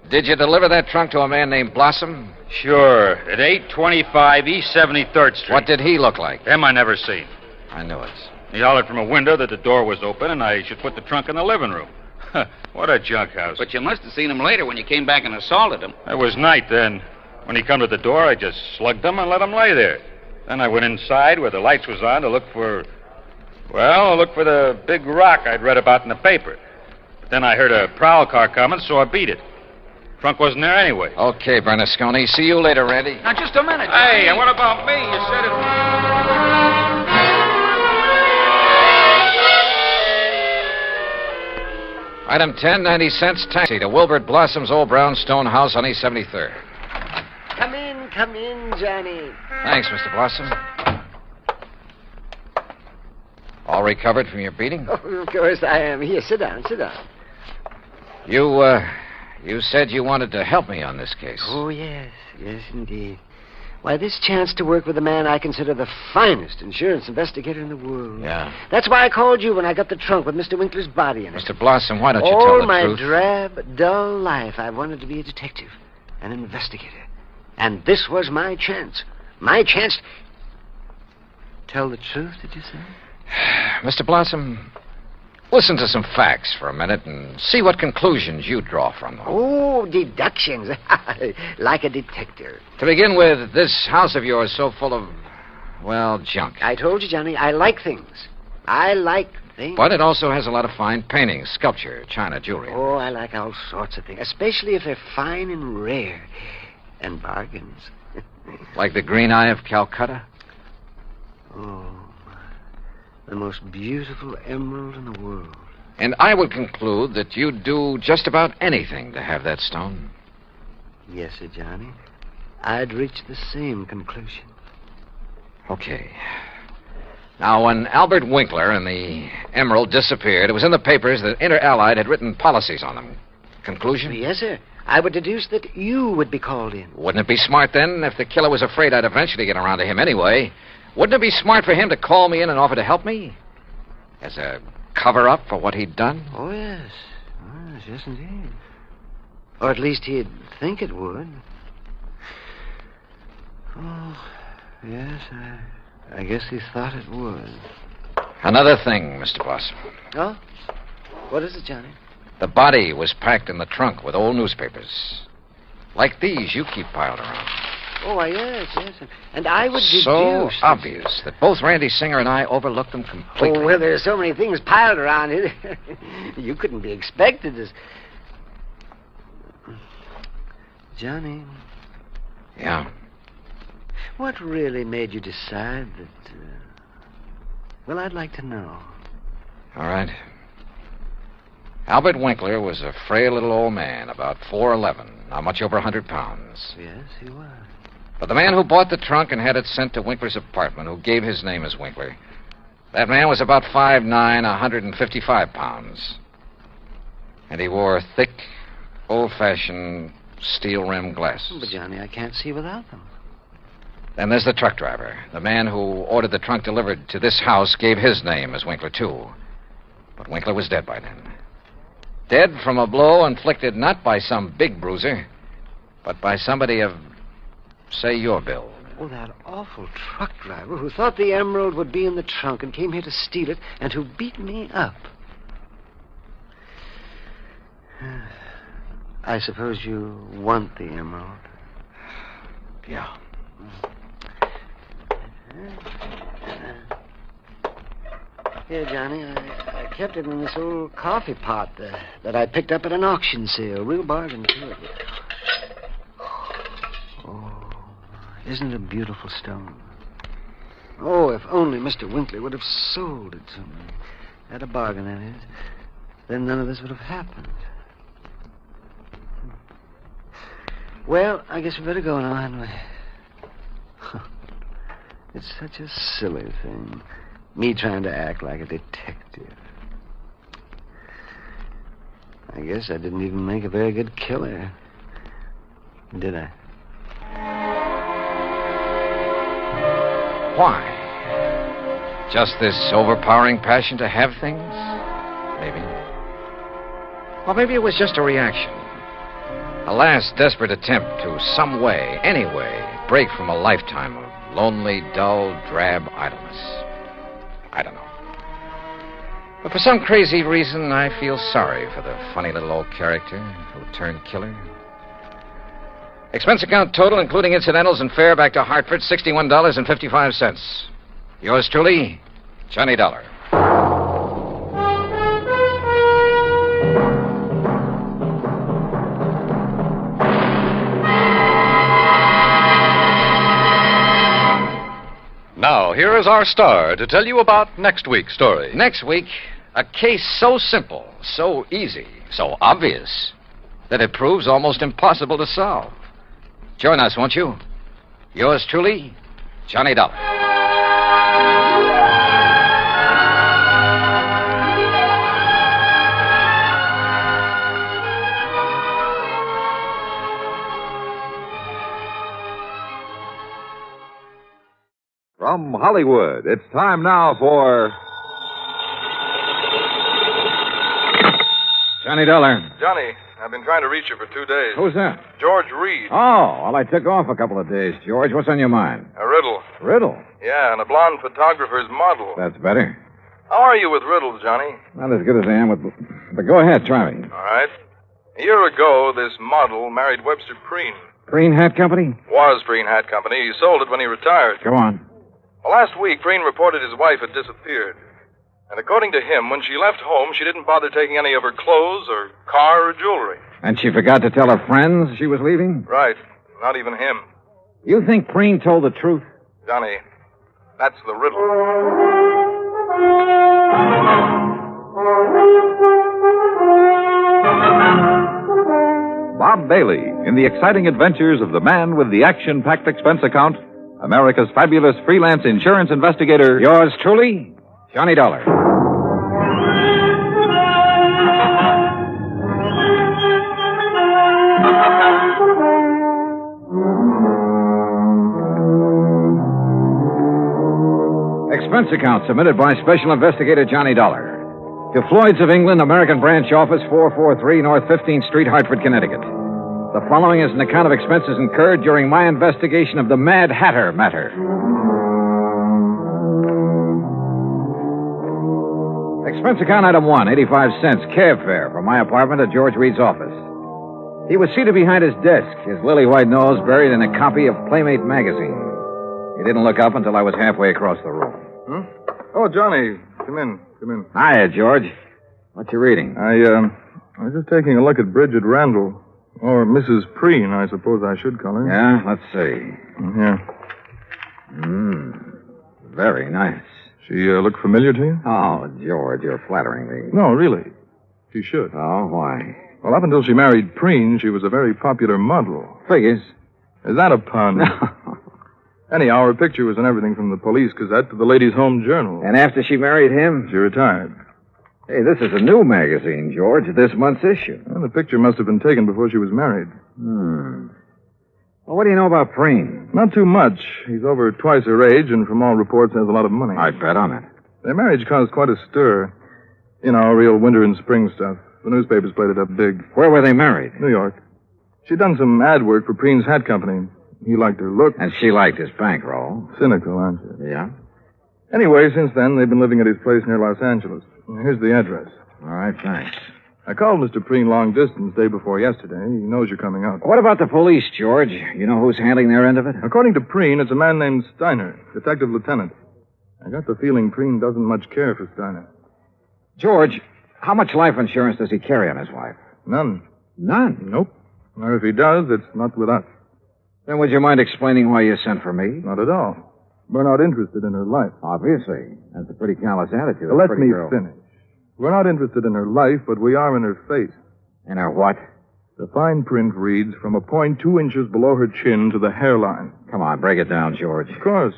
Did you deliver that trunk to a man named Blossom? Sure, at 825 East 73rd Street. What did he look like? Him I never seen. I knew it. He hollered from a window that the door was open and I should put the trunk in the living room. What a junk house. But you must have seen him later when you came back and assaulted him. It was night then. When he come to the door, I just slugged him and let him lay there. Then I went inside where the lights was on to look for... Well, look for the big rock I'd read about in the paper. But then I heard a prowl car coming, so I beat it. Trunk wasn't there anyway. Okay, Bernasconi. See you later, Randy. Now, just a minute. Hey, and what about me? You said it... Item 10, 90 cents taxi to Wilbert Blossom's old brownstone house on East 73rd. Come in, Johnny. Thanks, Mr. Blossom. All recovered from your beating? Oh, of course I am. Here, sit down. You said you wanted to help me on this case. Oh, yes, indeed. Why, this chance to work with a man I consider the finest insurance investigator in the world. Yeah. That's why I called you when I got the trunk with Mr. Winkler's body in it. Mr. Blossom, why don't you All tell the my truth? drab, dull life, I wanted to be a detective, an investigator. And this was my chance. My chance... Tell the truth, did you say? Mr. Blossom, listen to some facts for a minute and see what conclusions you draw from them. Oh, deductions. Like a detective. To begin with, this house of yours so full of, well, junk. I told you, Johnny, I like things. I like things. But it also has a lot of fine paintings, sculpture, china, jewelry. Oh, I like all sorts of things, especially if they're fine and rare. And bargains. Like the Green Eye of Calcutta? Oh, the most beautiful emerald in the world. And I would conclude that you'd do just about anything to have that stone. Yes, sir, Johnny. I'd reach the same conclusion. Okay. Now, when Albert Winkler and the emerald disappeared, it was in the papers that Inter Allied had written policies on them. Conclusion? Yes, sir. I would deduce that you would be called in. Wouldn't it be smart, then, if the killer was afraid I'd eventually get around to him anyway? Wouldn't it be smart for him to call me in and offer to help me? As a cover-up for what he'd done? Oh, yes. Yes, indeed. Or at least he'd think it would. Oh, yes, I guess he thought it would. Another thing, Mr. Blossom. Oh? What is it, Johnny? The body was packed in the trunk with old newspapers. Like these you keep piled around. Oh, why, yes. And I would deduce... So obvious that both Randy Singer and I overlooked them completely. Oh, well, there's so many things piled around here. You couldn't be expected to... Johnny. Yeah? What really made you decide that... Well, I'd like to know. All right. Albert Winkler was a frail little old man, about 4'11", not much over 100 pounds. Yes, he was. But the man who bought the trunk and had it sent to Winkler's apartment, who gave his name as Winkler, that man was about 5'9", 155 pounds. And he wore thick, old-fashioned steel-rimmed glasses. But, Johnny, I can't see without them. Then there's the truck driver. The man who ordered the trunk delivered to this house gave his name as Winkler, too. But Winkler was dead by then. Dead from a blow inflicted not by some big bruiser, but by somebody of, say, your build. Oh, that awful truck driver who thought the emerald would be in the trunk and came here to steal it and who beat me up. I suppose you want the emerald. Yeah. Here, Johnny, I kept it in this old coffee pot that I picked up at an auction sale. Real bargain, too. Oh, isn't it a beautiful stone? Oh, if only Mr. Winkley would have sold it to me. At a bargain, that is. Then none of this would have happened. Well, I guess we better go now, hadn't we? It's such a silly thing. Me trying to act like a detective. I guess I didn't even make a very good killer. Did I? Why? Just this overpowering passion to have things? Maybe. Or maybe it was just a reaction. A last desperate attempt to some way, any way, break from a lifetime of lonely, dull, drab idleness. I don't know. But for some crazy reason, I feel sorry for the funny little old character who turned killer. Expense account total, including incidentals and fare back to Hartford, $61.55. Yours truly, Johnny Dollar. Now, here is our star to tell you about next week's story. Next week, a case so simple, so easy, so obvious, that it proves almost impossible to solve. Join us, won't you? Yours truly, Johnny Dollar. From Hollywood, it's time now for Johnny Dollar. Johnny, I've been trying to reach you for 2 days. Who's that? George Reed. Oh, well, I took off a couple of days, George. What's on your mind? A riddle. Riddle? Yeah, and a blonde photographer's model. That's better. How are you with riddles, Johnny? Not as good as I am with... But go ahead, try me. All right. A year ago, this model married Webster Preen. Green Hat Company? Was Preen Hat Company. He sold it when he retired. Go on. Well, last week, Preen reported his wife had disappeared. And according to him, when she left home, she didn't bother taking any of her clothes or car or jewelry. And she forgot to tell her friends she was leaving? Right. Not even him. You think Preen told the truth? Johnny, that's the riddle. Bob Bailey in the exciting adventures of the man with the action-packed expense account, America's fabulous freelance insurance investigator. Yours truly, Johnny Dollar. Expense account submitted by Special Investigator Johnny Dollar. To Floyd's of England, American Branch Office, 443 North 15th Street, Hartford, Connecticut. The following is an account of expenses incurred during my investigation of the Mad Hatter matter. Expense account item 1, 85 cents, cab fare from my apartment to George Reed's office. He was seated behind his desk, his lily-white nose buried in a copy of Playmate magazine. He didn't look up until I was halfway across the room. Huh? Oh, Johnny, come in. Hiya, George. What you reading? I was just taking a look at Bridget Randall. Or Mrs. Preen, I suppose I should call her. Yeah, let's see. Yeah. Very nice. She look familiar to you? Oh, George, you're flattering me. No, really. She should. Oh, why? Well, up until she married Preen, she was a very popular model. Figures. Is that a pun? No. Anyhow, her picture was in everything from the Police Gazette to the Ladies' Home Journal. And after she married him? She retired. Hey, this is a new magazine, George, this month's issue. Well, the picture must have been taken before she was married. Well, what do you know about Preen? Not too much. He's over twice her age, and from all reports has a lot of money. I bet on it. Their marriage caused quite a stir. You know, real winter and spring stuff. The newspapers played it up big. Where were they married? New York. She'd done some ad work for Preen's Hat Company. He liked her look. And she liked his bankroll. Cynical, aren't you? Yeah? Anyway, since then, they've been living at his place near Los Angeles. Here's the address. All right, thanks. I called Mr. Preen long distance day before yesterday. He knows you're coming out. What about the police, George? You know who's handling their end of it? According to Preen, it's a man named Steiner, detective lieutenant. I got the feeling Preen doesn't much care for Steiner. George, how much life insurance does he carry on his wife? None. None? Nope. Or if he does, it's not with us. Then would you mind explaining why you sent for me? Not at all. We're not interested in her life. Obviously. That's a pretty callous attitude. Let me finish. We're not interested in her life, but we are in her face. In her what? The fine print reads from a point 2 inches below her chin to the hairline. Come on, break it down, George. Of course.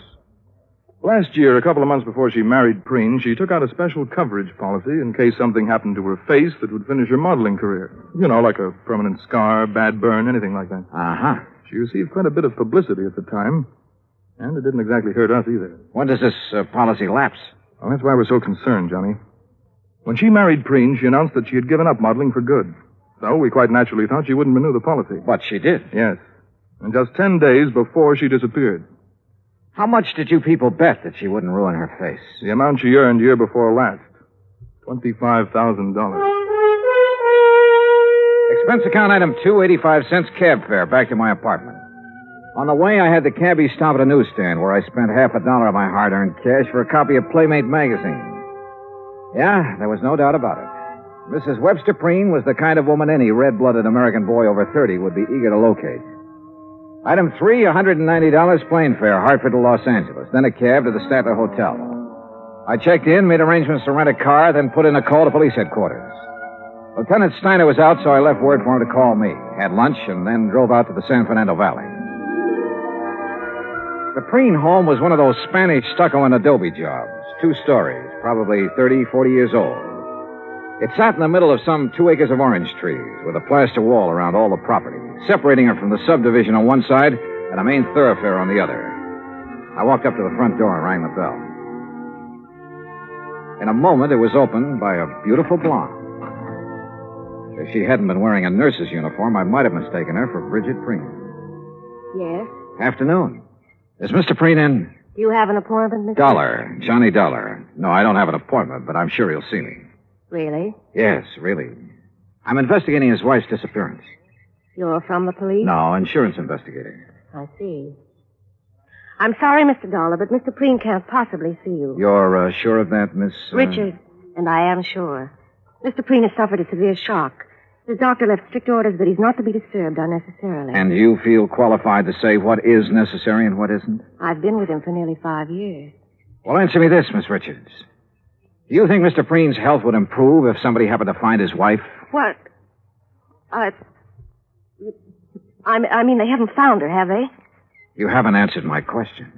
Last year, a couple of months before she married Preen, she took out a special coverage policy in case something happened to her face that would finish her modeling career. You know, like a permanent scar, bad burn, anything like that. Uh-huh. She received quite a bit of publicity at the time, and it didn't exactly hurt us either. When does this policy lapse? Well, that's why we're so concerned, Johnny. When she married Preen, she announced that she had given up modeling for good. So we quite naturally thought she wouldn't renew the policy. But she did? Yes. And just 10 days before she disappeared. How much did you people bet that she wouldn't ruin her face? The amount she earned year before last. $25,000. Expense account item 2, 85 cents cab fare back to my apartment. On the way, I had the cabbie stop at a newsstand where I spent $50 of my hard-earned cash for a copy of Playmate magazine. Yeah, there was no doubt about it. Mrs. Webster Preen was the kind of woman any red-blooded American boy over 30 would be eager to locate. Item 3, $190 plane fare, Hartford to Los Angeles, then a cab to the Statler Hotel. I checked in, made arrangements to rent a car, then put in a call to police headquarters. Lieutenant Steiner was out, so I left word for him to call me, had lunch, and then drove out to the San Fernando Valley. The Preen home was one of those Spanish stucco and adobe jobs, 2 stories, probably 30, 40 years old. It sat in the middle of some 2 acres of orange trees, with a plaster wall around all the property, separating it from the subdivision on one side and a main thoroughfare on the other. I walked up to the front door and rang the bell. In a moment, it was opened by a beautiful blonde. If she hadn't been wearing a nurse's uniform, I might have mistaken her for Bridget Preen. Yes? Afternoon. Is Mr. Preen in? Do you have an appointment, Mr. Dollar. Johnny Dollar. No, I don't have an appointment, but I'm sure he'll see me. Really? Yes, really. I'm investigating his wife's disappearance. You're from the police? No, insurance investigator. I see. I'm sorry, Mr. Dollar, but Mr. Preen can't possibly see you. You're sure of that, Miss... Richard, and I am sure. Mr. Preen has suffered a severe shock. His doctor left strict orders that he's not to be disturbed unnecessarily. And you feel qualified to say what is necessary and what isn't? I've been with him for nearly 5 years. Well, answer me this, Miss Richards. Do you think Mr. Preen's health would improve if somebody happened to find his wife? What? I mean, they haven't found her, have they? You haven't answered my question.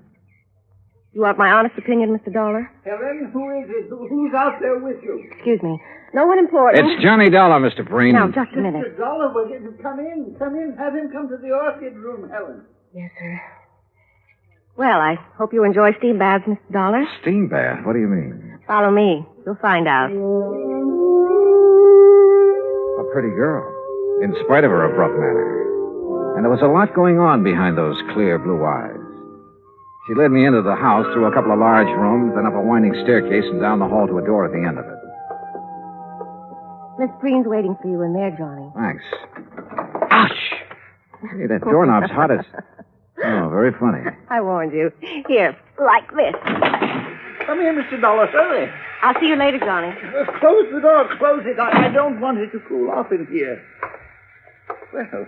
You want my honest opinion, Mr. Dollar? Helen, who is it? Who's out there with you? Excuse me. No one important. It's Johnny Dollar, Mr. Preen. Now, just a minute. Mr. Dollar, come in. Come in. Have him come to the orchid room, Helen. Yes, sir. Well, I hope you enjoy steam baths, Mr. Dollar. Steam bath? What do you mean? Follow me. You'll find out. A pretty girl, in spite of her abrupt manner. And there was a lot going on behind those clear blue eyes. She led me into the house through a couple of large rooms, then up a winding staircase and down the hall to a door at the end of it. Miss Preen's waiting for you in there, Johnny. Thanks. Ouch! Hey, that doorknob's hot as... Oh, very funny. I warned you. Here, like this. Come here, Mr. Dollar. Hurry. I'll see you later, Johnny. Close the door. Close it. I don't want it to cool off in here. Well,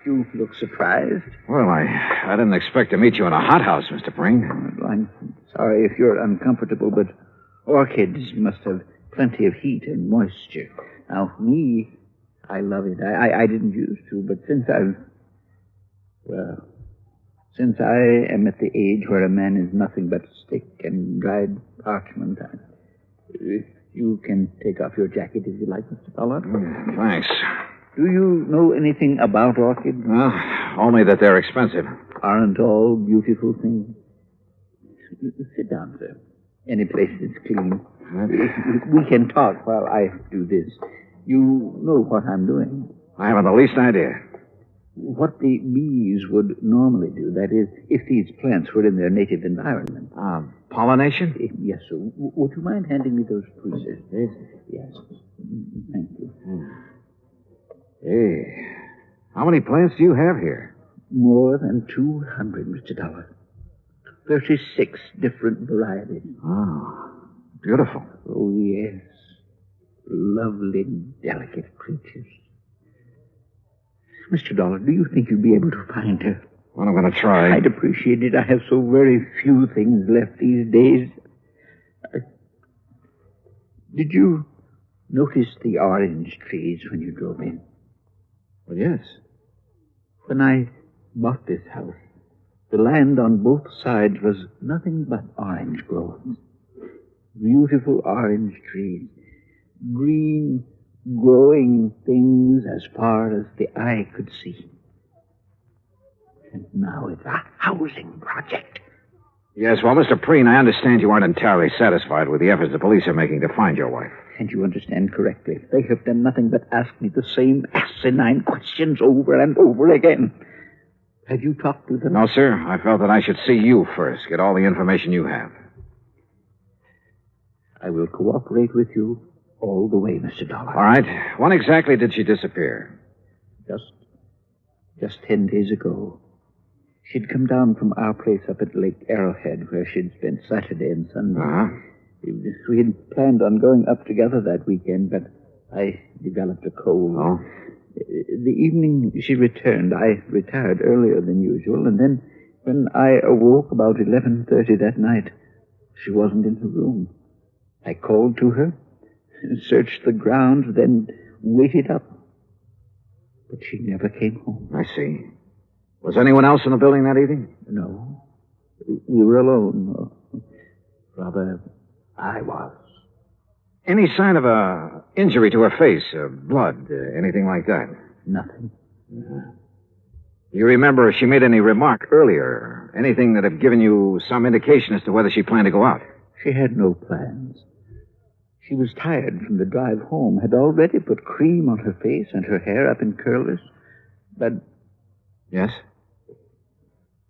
you look surprised. Well, I didn't expect to meet you in a hothouse, Mr. Preen. I'm sorry if you're uncomfortable, but orchids must have plenty of heat and moisture. Now, me, I love it. I didn't used to, but since I am at the age where a man is nothing but stick and dried parchment, you can take off your jacket if you like, Mr. Dollar. Thanks. Do you know anything about orchids? Well, only that they're expensive. Aren't all beautiful things? Sit down, sir. Any place that's clean. We can talk while I do this. You know what I'm doing. I haven't the least idea. what the bees would normally do. That is, if these plants were in their native environment. Pollination? Yes, sir. Would you mind handing me those tweezers? Yes. Thank you. Hey, how many plants do you have here? More than 200, Mr. Dollar. 36 different varieties. Oh, beautiful. Oh, yes. Lovely, delicate creatures. Mr. Dollar, do you think you'd be able to find her? Well, I'm going to try. I'd appreciate it. I have so very few things left these days. Did you notice the orange trees when you drove in? Well, yes. When I bought this house, the land on both sides was nothing but orange groves. Beautiful orange trees. Green, growing things as far as the eye could see. And now it's a housing project. Yes, well, Mr. Preen, I understand you aren't entirely satisfied with the efforts the police are making to find your wife. And you understand correctly. They have done nothing but ask me the same asinine questions over and over again. Have you talked to them? No, sir. I felt that I should see you first, get all the information you have. I will cooperate with you all the way, Mr. Dollar. All right. When exactly did she disappear? Just 10 days ago. She'd come down from our place up at Lake Arrowhead, where she'd spent Saturday and Sunday. Uh-huh. We had planned on going up together that weekend, but I developed a cold. Oh? The evening she returned, I retired earlier than usual, and then when I awoke about 11:30 that night, she wasn't in her room. I called to her, searched the grounds, then waited up. But she never came home. I see. Was anyone else in the building that evening? No. We were alone. Rather, I was. Any sign of a injury to her face? Blood? Anything like that? Nothing. You remember if she made any remark earlier? Anything that had given you some indication as to whether she planned to go out? She had no plans. She was tired from the drive home, had already put cream on her face and her hair up in curlers. But... Yes?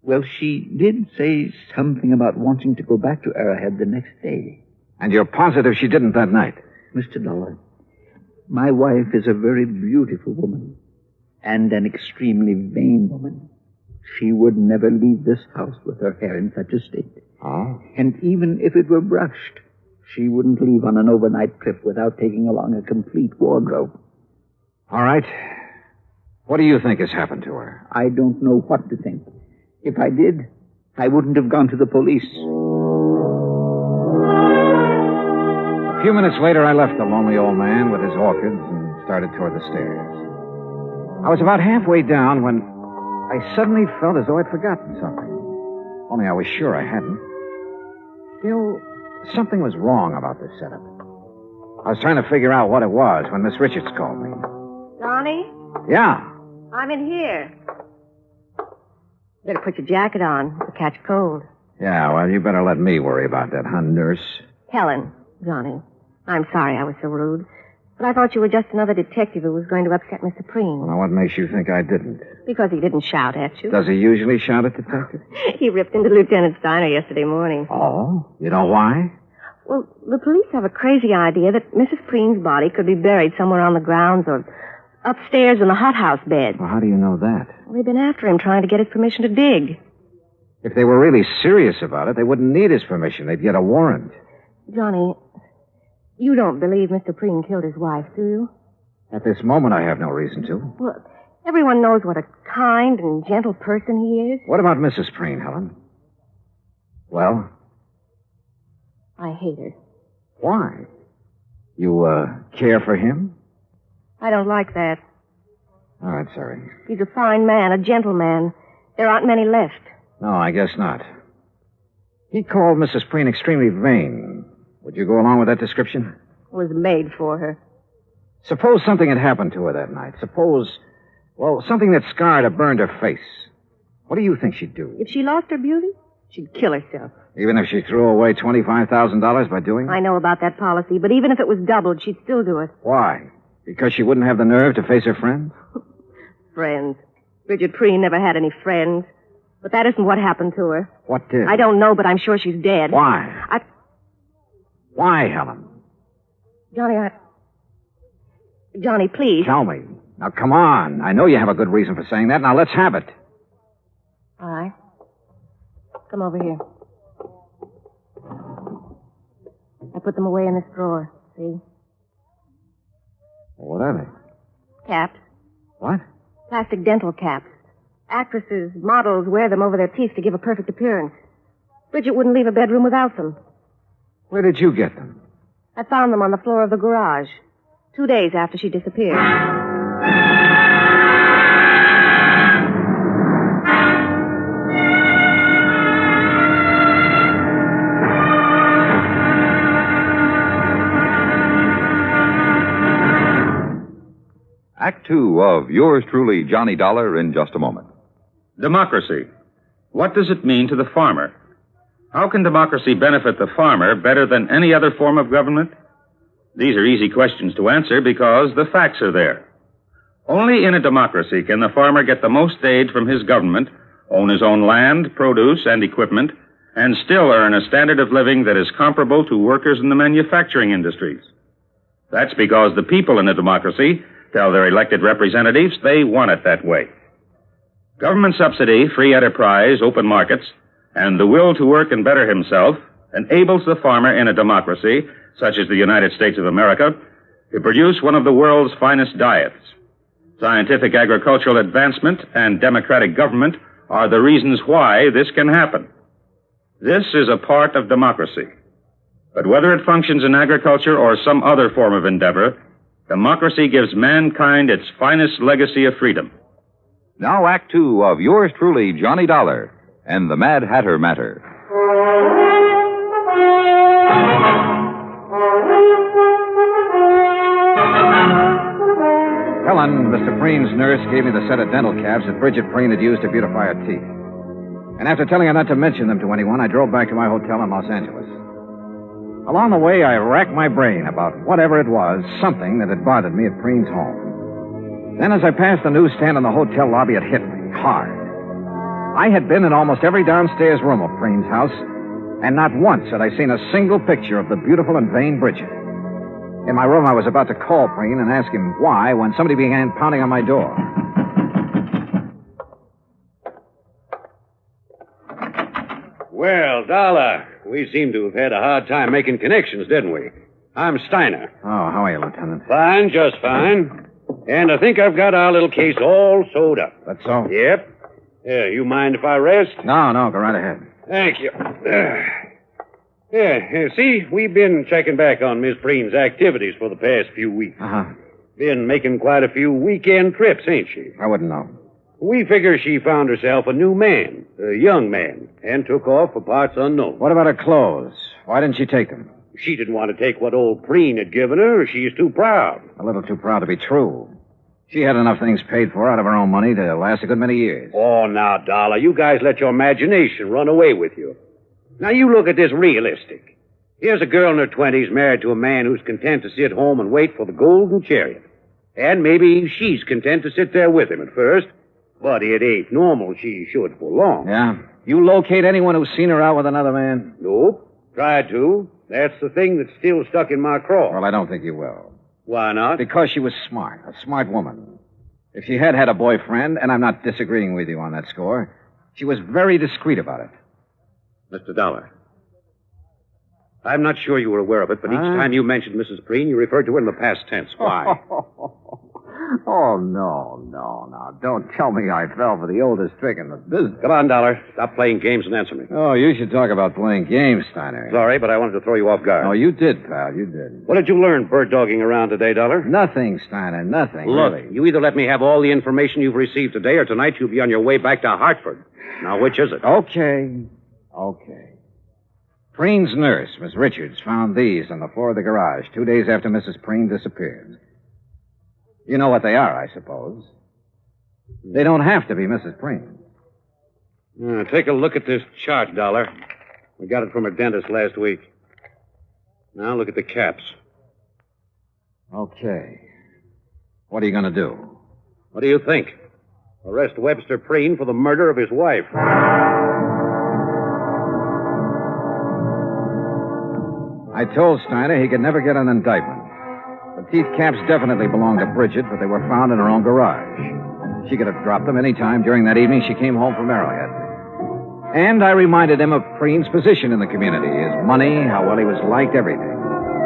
Well, she did say something about wanting to go back to Arrowhead the next day. And you're positive she didn't that night? Mr. Dollar, my wife is a very beautiful woman and an extremely vain woman. She would never leave this house with her hair in such a state. Oh? And even if it were brushed, she wouldn't leave on an overnight trip without taking along a complete wardrobe. All right. What do you think has happened to her? I don't know what to think. If I did, I wouldn't have gone to the police. A few minutes later, I left the lonely old man with his orchids and started toward the stairs. I was about halfway down when I suddenly felt as though I'd forgotten something. Only I was sure I hadn't. Still, something was wrong about this setup. I was trying to figure out what it was when Miss Richards called me. Johnny? Yeah. I'm in here. Better put your jacket on. You'll catch cold. Yeah, well, you better let me worry about that, huh, nurse? Helen, Johnny. I'm sorry I was so rude. But I thought you were just another detective who was going to upset Mr. Preen. Well, what makes you think I didn't? Because he didn't shout at you. Does he usually shout at detectives? He ripped into Lieutenant Steiner yesterday morning. Oh? You know why? Well, the police have a crazy idea that Mrs. Preen's body could be buried somewhere on the grounds or upstairs in the hothouse bed. Well, how do you know that? Well, they've been after him trying to get his permission to dig. If they were really serious about it, they wouldn't need his permission. They'd get a warrant. Johnny, you don't believe Mr. Preen killed his wife, do you? At this moment, I have no reason to. Well, everyone knows what a kind and gentle person he is. What about Mrs. Preen, Helen? Well? I hate her. Why? You, care for him? I don't like that. All right, sorry. He's a fine man, a gentleman. There aren't many left. No, I guess not. He called Mrs. Preen extremely vain. Would you go along with that description? It was made for her. Suppose something had happened to her that night. Suppose, well, something that scarred or burned her face. What do you think she'd do? If she lost her beauty, she'd kill herself. Even if she threw away $25,000 by doing it? I know about that policy, but even if it was doubled, she'd still do it. Why? Because she wouldn't have the nerve to face her friends? Friends. Bridget Preen never had any friends. But that isn't what happened to her. What did? I don't know, but I'm sure she's dead. Why? Why, Helen? Johnny, please. Tell me. Now, come on. I know you have a good reason for saying that. Now, let's have it. All right. Come over here. I put them away in this drawer. See? What are they? Caps. What? Plastic dental caps. Actresses, models wear them over their teeth to give a perfect appearance. Bridget wouldn't leave a bedroom without them. Where did you get them? I found them on the floor of the garage 2 days after she disappeared. Act two of yours truly, Johnny Dollar, in just a moment. Democracy. What does it mean to the farmer? How can democracy benefit the farmer better than any other form of government? These are easy questions to answer because the facts are there. Only in a democracy can the farmer get the most aid from his government, own his own land, produce, and equipment, and still earn a standard of living that is comparable to workers in the manufacturing industries. That's because the people in a democracy tell their elected representatives they want it that way. Government subsidy, free enterprise, open markets, and the will to work and better himself enables the farmer in a democracy, such as the United States of America, to produce one of the world's finest diets. Scientific agricultural advancement and democratic government are the reasons why this can happen. This is a part of democracy. But whether it functions in agriculture or some other form of endeavor, democracy gives mankind its finest legacy of freedom. Now, Act two of yours truly, Johnny Dollar, and the Mad Hatter Matter. Helen, Mr. Preen's nurse, gave me the set of dental caps that Bridget Preen had used to beautify her teeth. And after telling her not to mention them to anyone, I drove back to my hotel in Los Angeles. Along the way, I racked my brain about whatever it was, something that had bothered me at Preen's home. Then as I passed the newsstand in the hotel lobby, it hit me hard. I had been in almost every downstairs room of Preen's house, and not once had I seen a single picture of the beautiful and vain Bridget. In my room, I was about to call Preen and ask him why when somebody began pounding on my door. Well, Dollar, we seem to have had a hard time making connections, didn't we? I'm Steiner. Oh, how are you, Lieutenant? Fine, just fine. And I think I've got our little case all sewed up. That's so? Yep. Yeah, you mind if I rest? No, go right ahead. Thank you. See, we've been checking back on Miss Preen's activities for the past few weeks. Uh-huh. Been making quite a few weekend trips, ain't she? I wouldn't know. We figure she found herself a new man, a young man, and took off for parts unknown. What about her clothes? Why didn't she take them? She didn't want to take what old Preen had given her. She's too proud. A little too proud to be true. She had enough things paid for out of her own money to last a good many years. Oh, now, Dollar, you guys let your imagination run away with you. Now, you look at this realistic. Here's a girl in her 20s married to a man who's content to sit home and wait for the golden chariot. And maybe she's content to sit there with him at first, but it ain't normal she should for long. Yeah? You locate anyone who's seen her out with another man? Nope. Tried to. That's the thing that's still stuck in my craw. Well, I don't think you will. Why not? Because she was smart, a smart woman. If she had had a boyfriend, and I'm not disagreeing with you on that score, she was very discreet about it. Mr. Dollar, I'm not sure you were aware of it, but each time you mentioned Mrs. Preen, you referred to her in the past tense. Why? Oh, no. Don't tell me I fell for the oldest trick in the business. Come on, Dollar. Stop playing games and answer me. Oh, you should talk about playing games, Steiner. Sorry, but I wanted to throw you off guard. Oh, you did, pal. You did. What did you learn bird-dogging around today, Dollar? Nothing, Steiner. Nothing. Look, really. You either let me have all the information you've received today, or tonight you'll be on your way back to Hartford. Now, which is it? Okay. Preen's nurse, Miss Richards, found these on the floor of the garage 2 days after Mrs. Preen disappeared. You know what they are, I suppose. They don't have to be Mrs. Preen. Take a look at this chart, Dollar. We got it from a dentist last week. Now look at the caps. Okay. What are you going to do? What do you think? Arrest Webster Preen for the murder of his wife. I told Steiner he could never get an indictment. The teeth caps definitely belonged to Bridget, but they were found in her own garage. She could have dropped them any time during that evening she came home from Arrowhead. And I reminded him of Preen's position in the community, his money, how well he was liked, everything.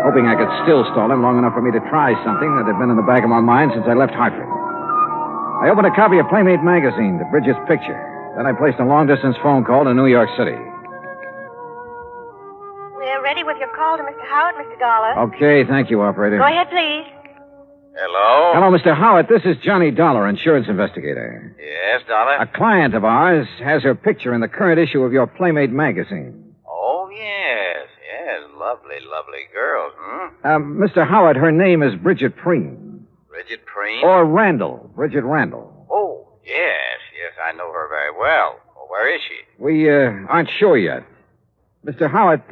Hoping I could still stall him long enough for me to try something that had been in the back of my mind since I left Hartford. I opened a copy of Playmate magazine to Bridget's picture. Then I placed a long-distance phone call to New York City. We're ready with your call to Mr. Howard, Mr. Dollar. Okay, thank you, operator. Go ahead, please. Hello? Hello, Mr. Howard. This is Johnny Dollar, insurance investigator. Yes, Dollar? A client of ours has her picture in the current issue of your Playmate magazine. Oh, yes. Yes, lovely, lovely girls, Mr. Howard, her name is Bridget Preen. Bridget Preen? Or Randall. Bridget Randall. Oh, yes. Yes, I know her very well. Well, where is she? We aren't sure yet. Mr. Howard,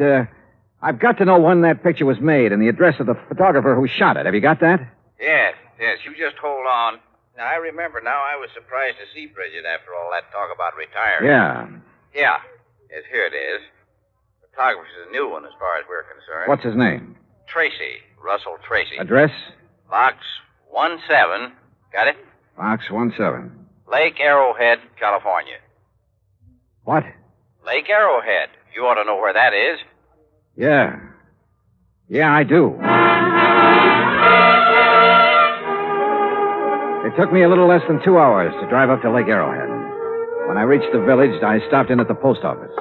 I've got to know when that picture was made and the address of the photographer who shot it. Have you got that? Yes, yes. You just hold on. Now, I remember now I was surprised to see Bridget after all that talk about retiring. Yeah. Yeah. Yes, here it is. Photographer's a new one as far as we're concerned. What's his name? Tracy. Russell Tracy. Address? Box 17. Got it? Box 17. Lake Arrowhead, California. What? Lake Arrowhead. You ought to know where that is. Yeah. Yeah, I do. It took me a little less than 2 hours to drive up to Lake Arrowhead. When I reached the village, I stopped in at the post office.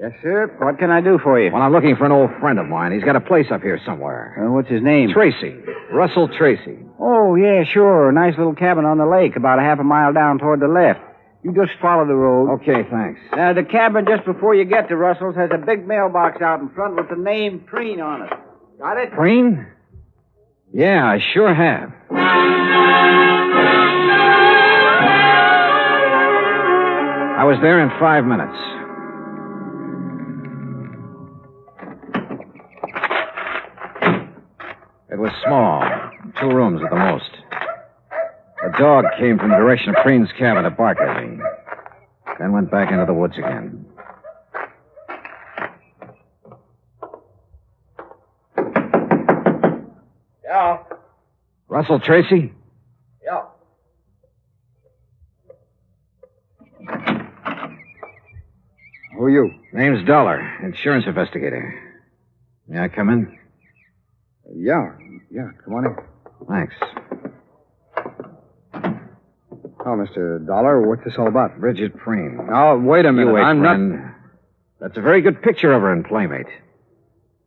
Yes, sir. What can I do for you? Well, I'm looking for an old friend of mine. He's got a place up here somewhere. What's his name? Tracy. Russell Tracy. Oh, yeah, sure. Nice little cabin on the lake, about a half a mile down toward the left. You just follow the road. Okay, thanks. The cabin just before you get to Russell's has a big mailbox out in front with the name Preen on it. Got it? Preen? Yeah, I sure have. I was there in 5 minutes. It was small, 2 rooms at the most. A dog came from the direction of Preen's cabin to bark at me, then went back into the woods again. Yeah. Russell Tracy? Yeah. Who are you? Name's Dollar, insurance investigator. May I come in? Yeah, come on in. Thanks. Oh, Mr. Dollar, what's this all about? Bridget Preen. Oh, wait a minute. You wait, I'm friend. not... That's a very good picture of her in Playmate.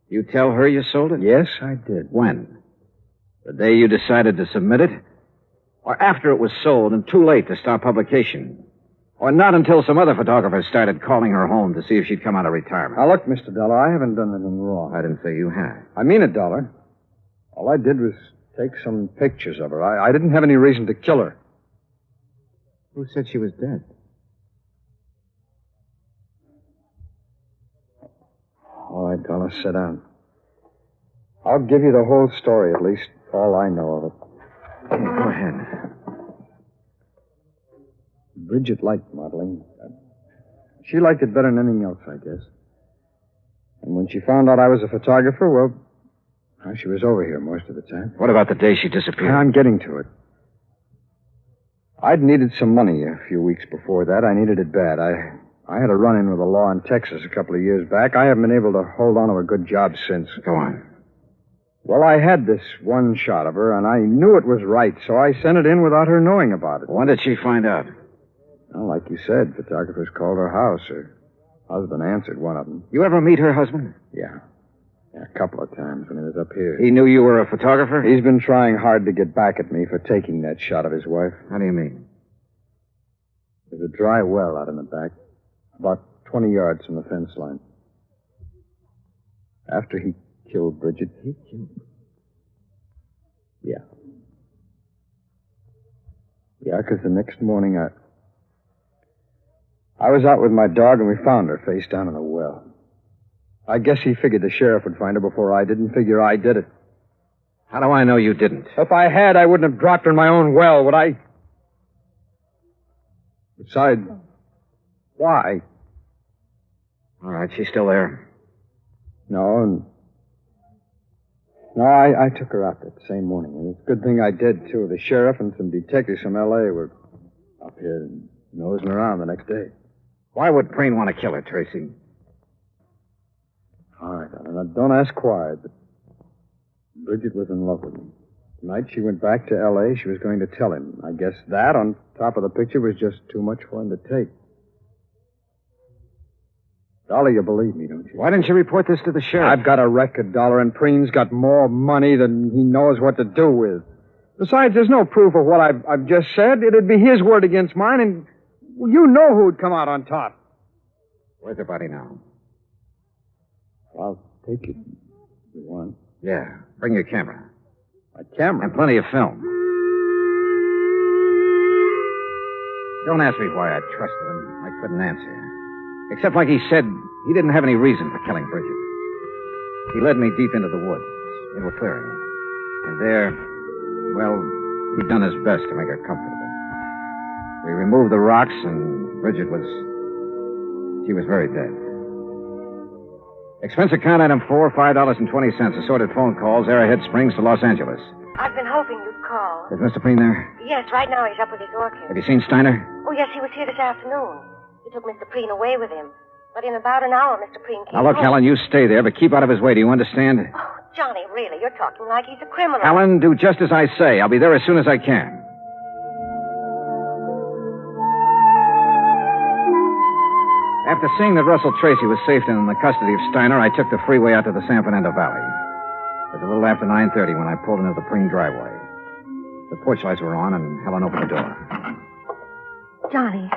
You tell her you sold it? Yes, I did. When? The day you decided to submit it? Or after it was sold and too late to start publication? Or not until some other photographers started calling her home to see if she'd come out of retirement? Now, look, Mr. Dollar, I haven't done anything wrong. I didn't say you had. I mean it, Dollar. All I did was take some pictures of her. I didn't have any reason to kill her. Who said she was dead? All right, Dollar, sit down. I'll give you the whole story, at least all I know of it. Okay, go ahead. Bridget liked modeling. She liked it better than anything else, I guess. And when she found out I was a photographer, well, she was over here most of the time. What about the day she disappeared? I'm getting to it. I'd needed some money a few weeks before that. I needed it bad. I had a run-in with the law in Texas a couple of years back. I haven't been able to hold on to a good job since. Go on. Well, I had this one shot of her, and I knew it was right, so I sent it in without her knowing about it. When did she find out? Well, like you said, photographers called her house. Her husband answered one of them. You ever meet her husband? Yeah, a couple of times when he was up here. He knew you were a photographer? He's been trying hard to get back at me for taking that shot of his wife. How do you mean? There's a dry well out in the back, about 20 yards from the fence line. After he killed Bridget. He killed her? Yeah. Yeah, because the next morning I was out with my dog and we found her face down in the well. I guess he figured the sheriff would find her before I did and figure I did it. How do I know you didn't? If I had, I wouldn't have dropped her in my own well, would I? Besides, why? All right, she's still there. No, I took her out that same morning, and it's a good thing I did, too. The sheriff and some detectives from L.A. were up here and nosing around the next day. Why would Preen want to kill her, Tracy? All right, now, don't ask why, but Bridget was in love with him. Tonight she went back to L.A. She was going to tell him. I guess that, on top of the picture, was just too much for him to take. Dolly, you believe me, don't you? Why didn't you report this to the sheriff? I've got a record, Dollar, and Preen's got more money than he knows what to do with. Besides, there's no proof of what I've just said. It'd be his word against mine, and you know who'd come out on top. Where's the body now? I'll take it if you want. Yeah, bring your camera. My camera? And plenty of film. Don't ask me why I trusted him. I couldn't answer. Except, like he said, he didn't have any reason for killing Bridget. He led me deep into the woods, into a clearing. And there, well, he'd done his best to make her comfortable. We removed the rocks, and Bridget she was very dead. Expense account item 4, $5.20. Assorted phone calls, Arrowhead Springs to Los Angeles. I've been hoping you'd call. Is Mr. Preen there? Yes, right now he's up with his orchid. Have you seen Steiner? Oh, yes, he was here this afternoon. He took Mr. Preen away with him. But in about an hour, Mr. Preen came Now, look, home. Helen, you stay there, but keep out of his way. Do you understand? Oh, Johnny, really, you're talking like he's a criminal. Helen, do just as I say. I'll be there as soon as I can. After seeing that Russell Tracy was safe in the custody of Steiner, I took the freeway out to the San Fernando Valley. It was a little after 9:30 when I pulled into the Preen driveway. The porch lights were on, and Helen opened the door. Johnny,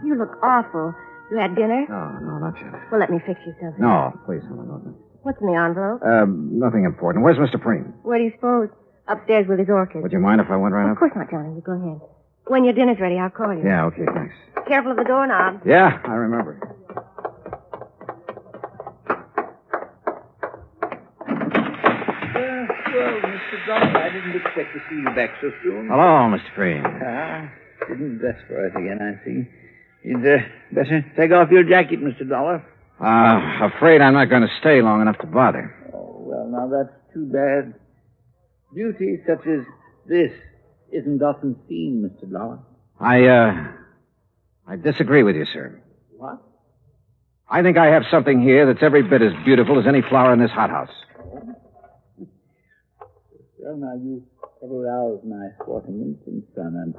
you look awful. You had dinner? No, not yet. Well, let me fix you something. No, please, Helen, no. What's in the envelope? Nothing important. Where's Mr. Preen? Where do you suppose? Upstairs with his orchid. Would you mind if I went right Of up? course not, Johnny. You go ahead. When your dinner's ready, I'll call you. Yeah, okay, thanks. Careful of the doorknob. Yeah, I remember. Well, Mr. Dollar, I didn't expect to see you back so soon. Hello, Mr. Preen. Didn't dress for it again, I see. You'd better take off your jacket, Mr. Dollar. Afraid I'm not going to stay long enough to bother. Oh, well, now that's too bad. Beauty such as this isn't often seen, Mr. Dollar. I disagree with you, sir. What? I think I have something here that's every bit as beautiful as any flower in this hothouse. Well, now, you have aroused my sporting instincts, son, and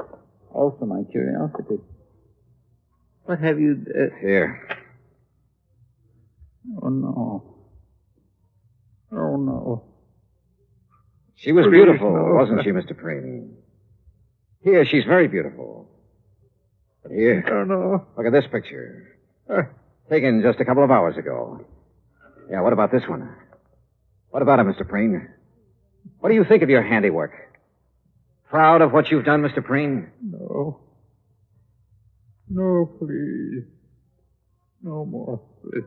also my curiosity. What have you... Here. Oh, no. Oh, no. She was Please, beautiful, no. wasn't she, Mr. Preen? Here, she's very beautiful. But here... Oh, no. Look at this picture. Taken just a couple of hours ago. Yeah, what about this one? What about it, Mr. Preen? What do you think of your handiwork? Proud of what you've done, Mr. Preen? No. No, please. No more, please.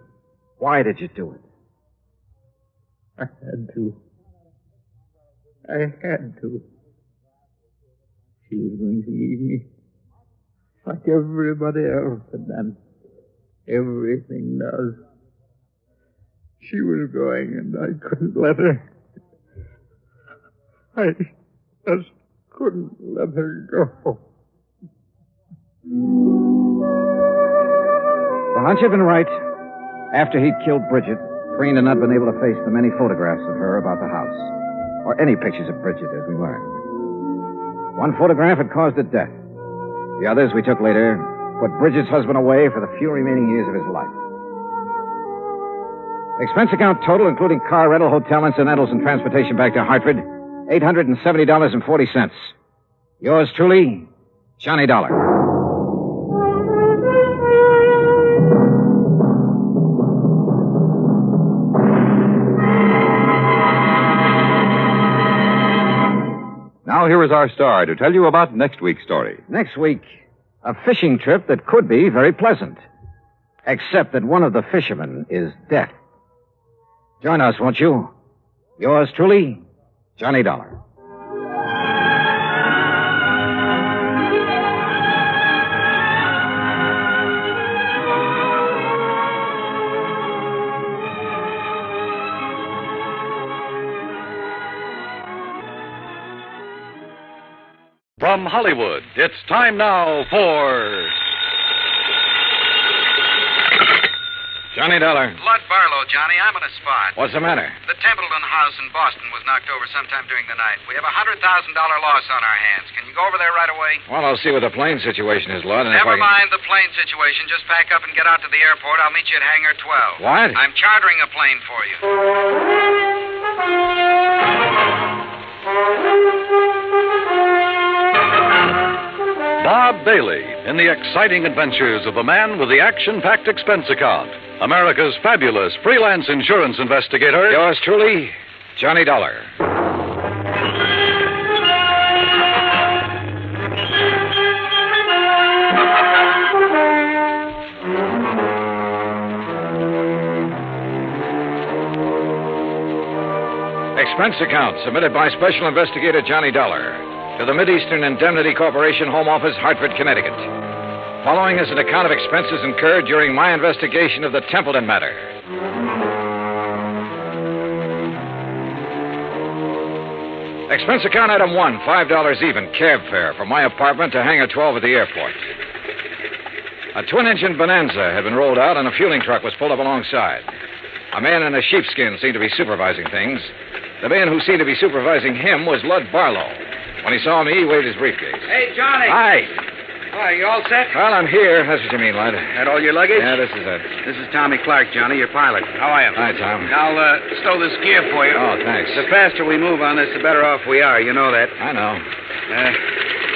Why did you do it? I had to. I had to. She was going to leave me. Like everybody else had done. Everything does. She was going, and I couldn't let her. I just couldn't let her go. The hunch had been right. After he'd killed Bridget, Preen had not been able to face the many photographs of her about the house, or any pictures of Bridget, as we learned. One photograph had caused her death. The others we took later put Bridget's husband away for the few remaining years of his life. Expense account total, including car rental, hotel incidentals, and transportation back to Hartford, $870.40. Yours truly, Johnny Dollar. Now here is our star to tell you about next week's story. Next week, a fishing trip that could be very pleasant. Except that one of the fishermen is dead. Join us, won't you? Yours truly, Johnny Dollar. Hollywood, it's time now for... Johnny Dollar. Lud Barlow, Johnny. I'm on a spot. What's the matter? The Templeton house in Boston was knocked over sometime during the night. We have a $100,000 loss on our hands. Can you go over there right away? Well, I'll see what the plane situation is, Lud. And Never if I can... mind the plane situation. Just pack up and get out to the airport. I'll meet you at Hangar 12. What? I'm chartering a plane for you. Bob Bailey in the exciting adventures of the man with the action-packed expense account. America's fabulous freelance insurance investigator. Yours truly, Johnny Dollar. Expense account submitted by Special Investigator Johnny Dollar to the Mideastern Indemnity Corporation, Home Office, Hartford, Connecticut. Following is an account of expenses incurred during my investigation of the Templeton matter. Expense account item 1, $5 even, cab fare from my apartment to Hangar 12 at the airport. A twin-engine Bonanza had been rolled out and a fueling truck was pulled up alongside. A man in a sheepskin seemed to be supervising things. The man who seemed to be supervising him was Lud Barlow. When he saw me, he waved his briefcase. Hey, Johnny. Hi. Hi, you all set? Well, I'm here. That's what you mean, Lud. That all your luggage? Yeah, this is it. This is Tommy Clark, Johnny, your pilot. How are you? Hi, Tom. I'll stow this gear for you. Oh, thanks. The faster we move on this, the better off we are. You know that. I know.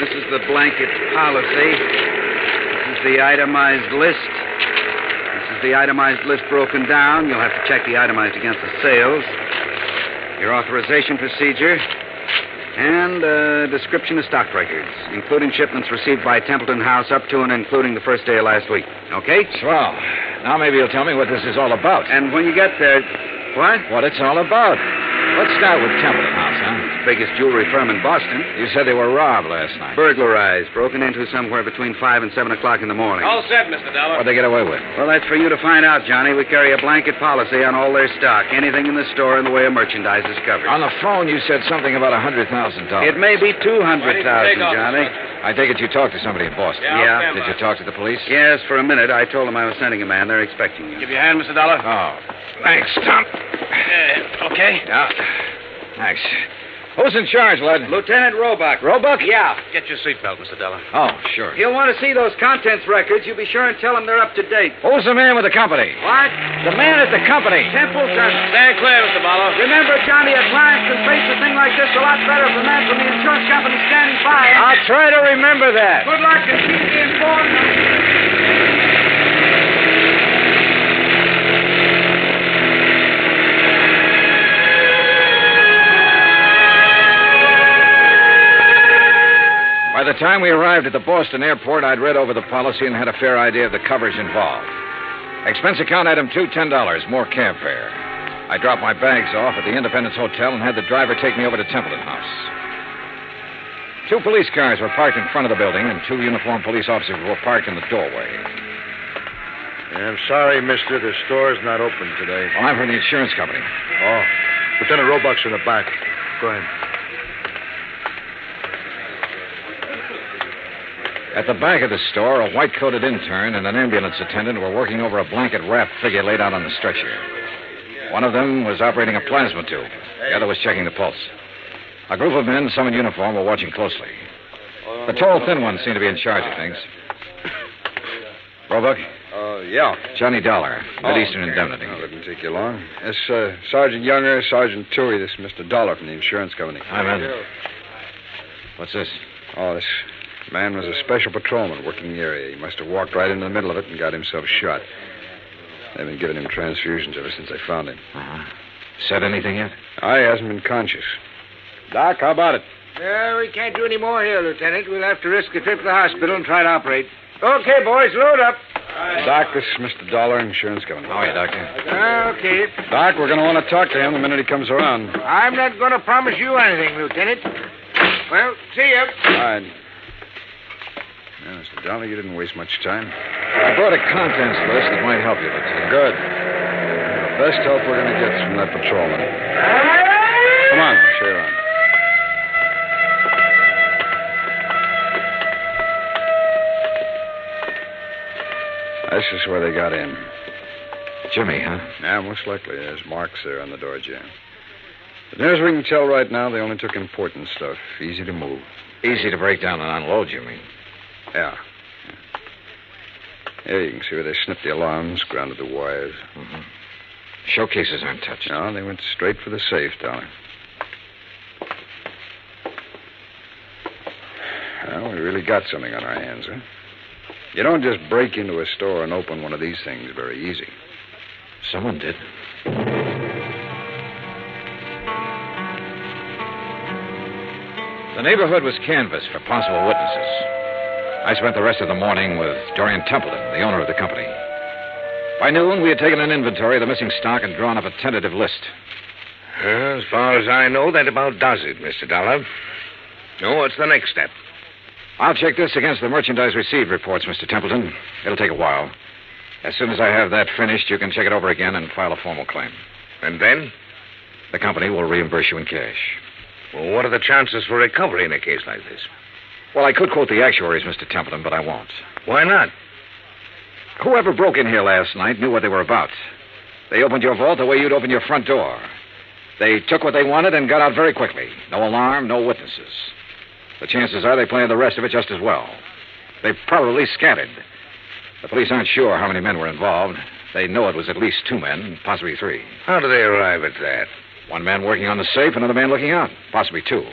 This is the blanket policy. This is the itemized list. This is the itemized list broken down. You'll have to check the itemized against the sales. Your authorization procedure. And a description of stock records, including shipments received by Templeton House up to and including the first day of last week. Okay? Swell. Now maybe you'll tell me what this is all about. And when you get there... What? What it's all about. Let's start with Templeton House, huh? It's the biggest jewelry firm in Boston. You said they were robbed last night. Burglarized, broken into somewhere between 5 and 7 o'clock in the morning. All set, Mr. Dollar. What'd they get away with? Well, that's for you to find out, Johnny. We carry a blanket policy on all their stock. Anything in the store in the way of merchandise is covered. On the phone, you said something about $100,000. It may be $200,000, Johnny. I take it you talked to somebody in Boston. Yeah. Did you talk to the police? Yes, for a minute. I told them I was sending a man. They're expecting you. Give you a hand, Mr. Dollar. Oh, thanks, Tom. Okay? Yeah. Thanks. Who's in charge, Lud? Lieutenant Roebuck. Roebuck? Yeah. Get your seatbelt, Mr. Dollar. Oh, sure. He'll want to see those contents records. You be sure and tell him they're up to date. Who's the man with the company? What? The man at the company. Templeton. Stand clear, Mr. Barlow. Remember, Johnny, a client can face a thing like this a lot better if a man from the insurance company standing by. I'll try to remember that. Good luck and keep me informed. By the time we arrived at the Boston airport, I'd read over the policy and had a fair idea of the coverage involved. Expense account item 2, $10, more cab fare. I dropped my bags off at the Independence Hotel and had the driver take me over to Templeton House. 2 police cars were parked in front of the building, and 2 uniformed police officers were parked in the doorway. I'm sorry, mister. The store's not open today. Well, I'm from the insurance company. Oh. Lieutenant Roebuck's in the back. Go ahead. At the back of the store, a white-coated intern and an ambulance attendant were working over a blanket-wrapped figure laid out on the stretcher. One of them was operating a plasma tube. The other was checking the pulse. A group of men, some in uniform, were watching closely. The tall, thin one seemed to be in charge of things. Roebuck? Yeah. Johnny Dollar, Mideastern Indemnity. Oh, didn't take you long. This, Sergeant Younger, Sergeant Toohey, this is Mr. Dollar from the insurance company. Hi, man. What's this? Oh, this man was a special patrolman working the area. He must have walked right into the middle of it and got himself shot. They've been giving him transfusions ever since they found him. Uh-huh. Said anything yet? He hasn't been conscious. Doc, how about it? We can't do any more here, Lieutenant. We'll have to risk a trip to the hospital and try to operate. Okay, boys, load up. Doc, this is Mr. Dollar, insurance company. How are you, Doctor? Okay. Doc, we're going to want to talk to him the minute he comes around. I'm not going to promise you anything, Lieutenant. Well, see you. All right. Yeah, Mr. Dollar, you didn't waste much time. I brought a contents list that might help you, Lieutenant. Good. The best help we're going to get is from that patrolman. Come on, I'll show you around. That's just where they got in. Jimmy, huh? Yeah, most likely. There's marks there on the door jamb. But near as we can tell right now, they only took important stuff. Easy to move. Easy to break down and unload, you mean? Yeah. Yeah, you can see where they snipped the alarms, grounded the wires. Mm-hmm. Showcases aren't touched. No, they went straight for the safe, Dollar. Well, we really got something on our hands, huh? You don't just break into a store and open one of these things very easy. Someone did. The neighborhood was canvassed for possible witnesses. I spent the rest of the morning with Dorian Templeton, the owner of the company. By noon, we had taken an inventory of the missing stock and drawn up a tentative list. As far as I know, that about does it, Mr. Dollar. Now, what's the next step? I'll check this against the merchandise received reports, Mr. Templeton. It'll take a while. As soon as I have that finished, you can check it over again and file a formal claim. And then? The company will reimburse you in cash. Well, what are the chances for recovery in a case like this? Well, I could quote the actuaries, Mr. Templeton, but I won't. Why not? Whoever broke in here last night knew what they were about. They opened your vault the way you'd open your front door. They took what they wanted and got out very quickly. No alarm, no witnesses. The chances are they planned the rest of it just as well. They probably scattered. The police aren't sure how many men were involved. They know it was at least 2 men, possibly 3. How do they arrive at that? 1 man working on the safe, another man looking out, possibly 2.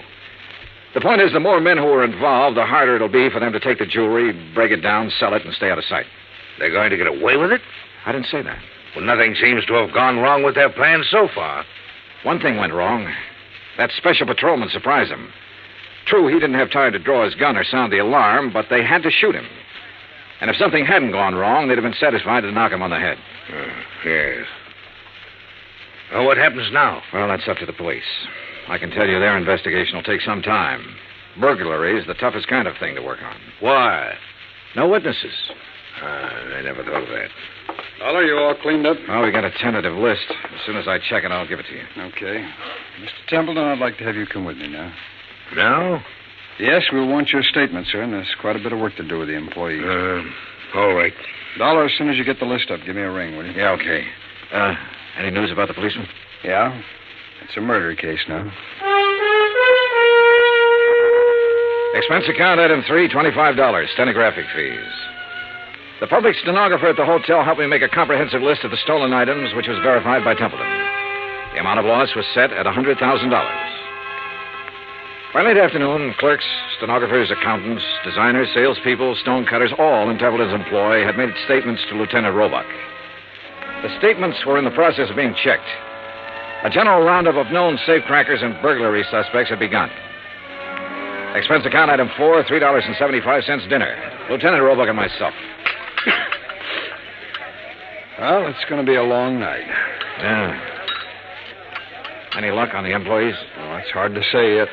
The point is, the more men who are involved, the harder it'll be for them to take the jewelry, break it down, sell it, and stay out of sight. They're going to get away with it? I didn't say that. Well, nothing seems to have gone wrong with their plan so far. One thing went wrong. That special patrolman surprised them. True, he didn't have time to draw his gun or sound the alarm, but they had to shoot him. And if something hadn't gone wrong, they'd have been satisfied to knock him on the head. Yes. Well, what happens now? Well, that's up to the police. I can tell you their investigation will take some time. Burglary is the toughest kind of thing to work on. Why? No witnesses. I never thought of that. Dollar, you all cleaned up? Well, we got a tentative list. As soon as I check it, I'll give it to you. Okay. Mr. Templeton, I'd like to have you come with me now. Now? Yes, we'll want your statement, sir, and there's quite a bit of work to do with the employees. All right. Dollar, as soon as you get the list up, give me a ring, will you? Yeah, okay. Any news about the policeman? Yeah. It's a murder case now. Expense account item 3, $25, stenographic fees. The public stenographer at the hotel helped me make a comprehensive list of the stolen items, which was verified by Templeton. The amount of loss was set at $100,000. By late afternoon, clerks, stenographers, accountants, designers, salespeople, stonecutters, all in Templeton's employ had made statements to Lieutenant Roebuck. The statements were in the process of being checked. A general roundup of known safecrackers and burglary suspects had begun. Expense account item 4, $3.75 dinner. Lieutenant Roebuck and myself. Well, it's going to be a long night. Yeah. Any luck on the employees? Oh, it's hard to say yet.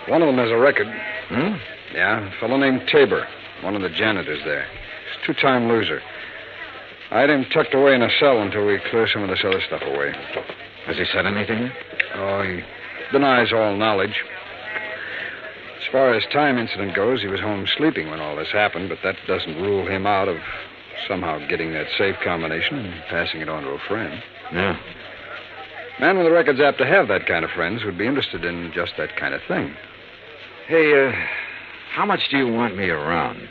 One of them has a record. Hmm? Yeah, a fellow named Tabor, one of the janitors there. He's a 2-time loser. I had him tucked away in a cell until we clear some of this other stuff away. Has he said anything? Oh, he denies all knowledge. As far as time incident goes, he was home sleeping when all this happened, but that doesn't rule him out of somehow getting that safe combination and passing it on to a friend. Yeah. Man with a record's apt to have that kind of friends who'd be interested in just that kind of thing. Hey, how much do you want me around?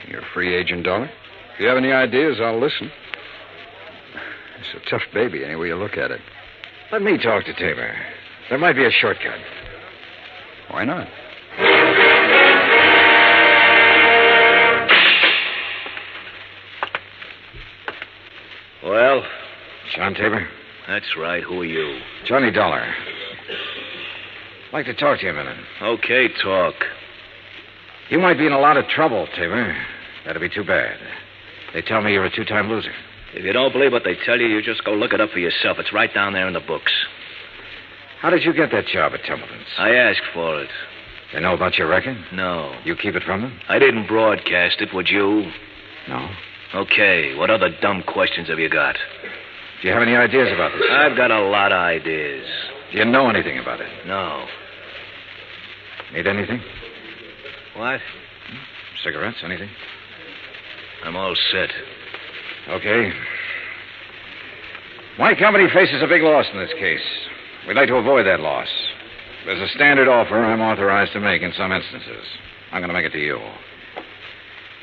You're a free agent, Dollar. If you have any ideas, I'll listen. It's a tough baby, any way you look at it. Let me talk to Tabor. There might be a shortcut. Why not? Well? John Tabor? That's right. Who are you? Johnny Dollar. I'd like to talk to you a minute. Okay, talk. You might be in a lot of trouble, Tabor. That'd be too bad. They tell me you're a 2-time loser. If you don't believe what they tell you, you just go look it up for yourself. It's right down there in the books. How did you get that job at Templeton's? I asked for it. They know about your record? No. You keep it from them? I didn't broadcast it, would you? No. Okay, what other dumb questions have you got? Do you have any ideas about this? I've got a lot of ideas. Do you know anything about it? No. Need anything? What? Cigarettes, anything? I'm all set. Okay. My company faces a big loss in this case. We'd like to avoid that loss. There's a standard offer I'm authorized to make in some instances. I'm going to make it to you.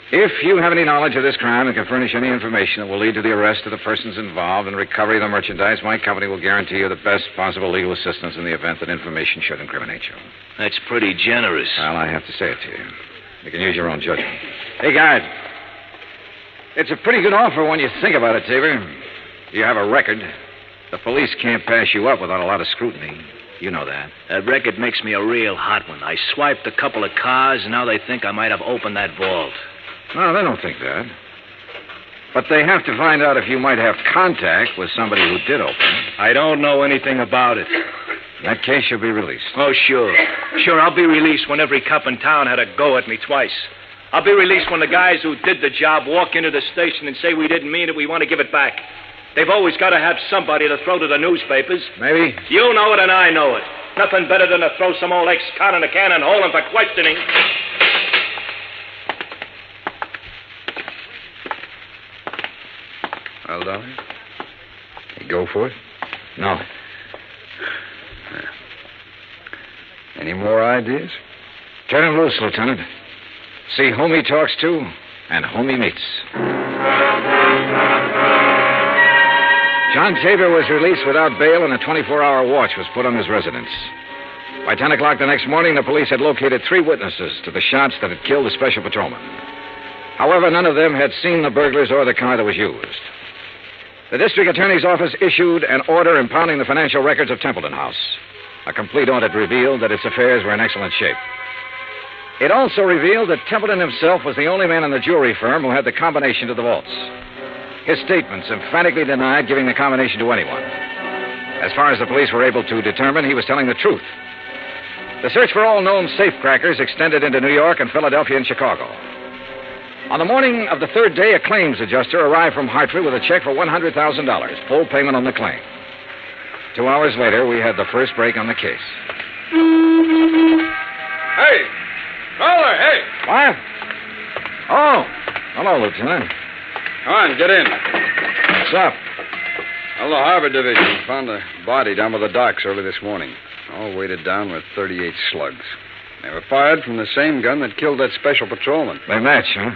If you have any knowledge of this crime and can furnish any information that will lead to the arrest of the persons involved and recovery of the merchandise, my company will guarantee you the best possible legal assistance in the event that information should incriminate you. That's pretty generous. Well, I have to say it to you. You can use your own judgment. Hey, guard. It's a pretty good offer when you think about it, Tabor. You have a record. The police can't pass you up without a lot of scrutiny. You know that. That record makes me a real hot one. I swiped a couple of cars, and now they think I might have opened that vault. No, they don't think that. But they have to find out if you might have contact with somebody who did open it. I don't know anything about it. In that case, you'll be released. Oh, sure. Sure, I'll be released when every cop in town had a go at me twice. I'll be released when the guys who did the job walk into the station and say we didn't mean it, we want to give it back. They've always got to have somebody to throw to the newspapers. Maybe. You know it and I know it. Nothing better than to throw some old ex-con in a can and hold him for questioning. Well, Dolly, you go for it? No. Any more ideas? Turn him loose, Lieutenant. See whom he talks to and whom he meets. John Tabor was released without bail, and a 24-hour watch was put on his residence. By 10 o'clock the next morning, the police had located 3 witnesses to the shots that had killed the special patrolman. However, none of them had seen the burglars or the car that was used. The district attorney's office issued an order impounding the financial records of Templeton House. A complete audit revealed that its affairs were in excellent shape. It also revealed that Templeton himself was the only man in the jewelry firm who had the combination to the vaults. His statements emphatically denied giving the combination to anyone. As far as the police were able to determine, he was telling the truth. The search for all known safecrackers extended into New York and Philadelphia and Chicago. On the morning of the 3rd day, a claims adjuster arrived from Hartford with a check for $100,000, full payment on the claim. 2 hours later, we had the first break on the case. Hey! Caller, hey! What? Oh, hello, Lieutenant. Come on, get in. What's up? Well, the Harbor Division found a body down by the docks early this morning, all weighted down with 38 slugs. They were fired from the same gun that killed that special patrolman. They match, huh?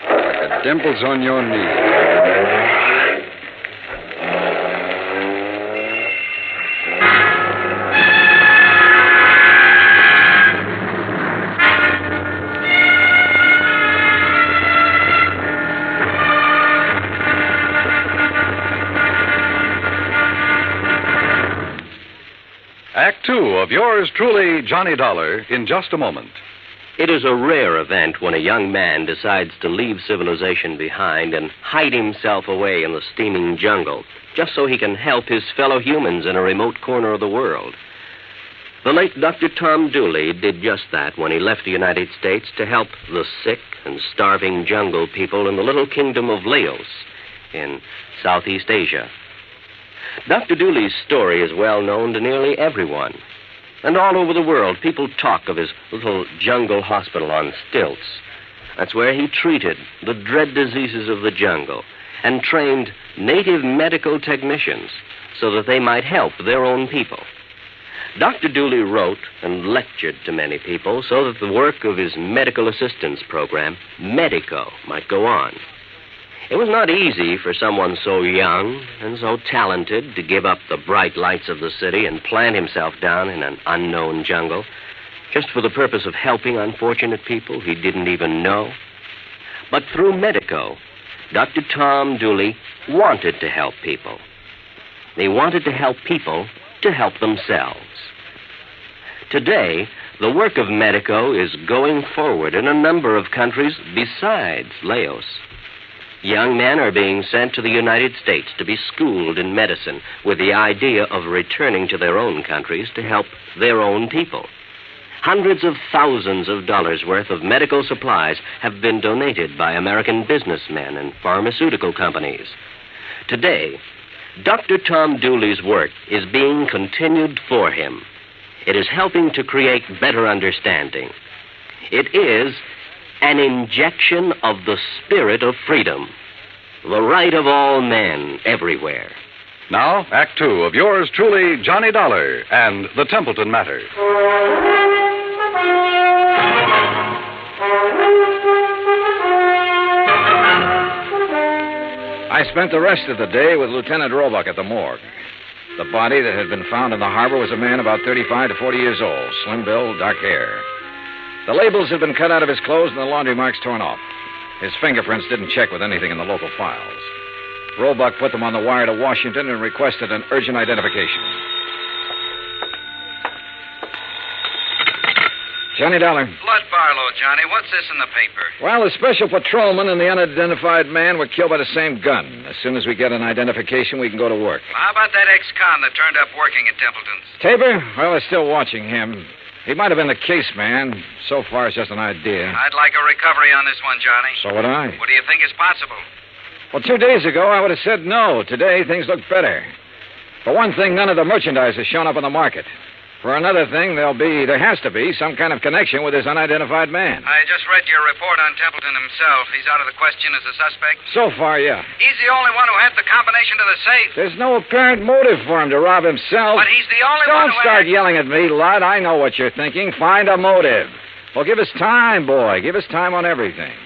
Like the dimples on your knee. Act 2 of yours truly, Johnny Dollar, in just a moment. It is a rare event when a young man decides to leave civilization behind and hide himself away in the steaming jungle, just so he can help his fellow humans in a remote corner of the world. The late Dr. Tom Dooley did just that when he left the United States to help the sick and starving jungle people in the little kingdom of Laos in Southeast Asia. Dr. Dooley's story is well known to nearly everyone. And all over the world, people talk of his little jungle hospital on stilts. That's where he treated the dread diseases of the jungle and trained native medical technicians so that they might help their own people. Dr. Dooley wrote and lectured to many people so that the work of his medical assistance program, Medico, might go on. It was not easy for someone so young and so talented to give up the bright lights of the city and plant himself down in an unknown jungle just for the purpose of helping unfortunate people he didn't even know. But through Medico, Dr. Tom Dooley wanted to help people. He wanted to help people to help themselves. Today, the work of Medico is going forward in a number of countries besides Laos. Young men are being sent to the United States to be schooled in medicine with the idea of returning to their own countries to help their own people. Hundreds of thousands of dollars worth of medical supplies have been donated by American businessmen and pharmaceutical companies. Today, Dr. Tom Dooley's work is being continued for him. It is helping to create better understanding. It is an injection of the spirit of freedom. The right of all men everywhere. Now, Act Two of yours truly, Johnny Dollar and the Templeton Matter. I spent the rest of the day with Lieutenant Roebuck at the morgue. The body that had been found in the harbor was a man about 35 to 40 years old, slim build, dark hair. The labels had been cut out of his clothes and the laundry marks torn off. His fingerprints didn't check with anything in the local files. Roebuck put them on the wire to Washington and requested an urgent identification. Johnny Dollar. Blood Barlow, Johnny. What's this in the paper? Well, the special patrolman and the unidentified man were killed by the same gun. As soon as we get an identification, we can go to work. Well, how about that ex-con that turned up working at Templeton's? Tabor? Well, they're still watching him. He might have been the case man. So far, it's just an idea. I'd like a recovery on this one, Johnny. So would I. What do you think is possible? Well, 2 days ago, I would have said no. Today, things look better. For one thing, none of the merchandise has shown up on the market. For another thing, there has to be some kind of connection with this unidentified man. I just read your report on Templeton himself. He's out of the question as a suspect? So far, yeah. He's the only one who had the combination to the safe. There's no apparent motive for him to rob himself. But he's the only one Don't start yelling at me, Lud. I know what you're thinking. Find a motive. Well, give us time, boy. Give us time on everything.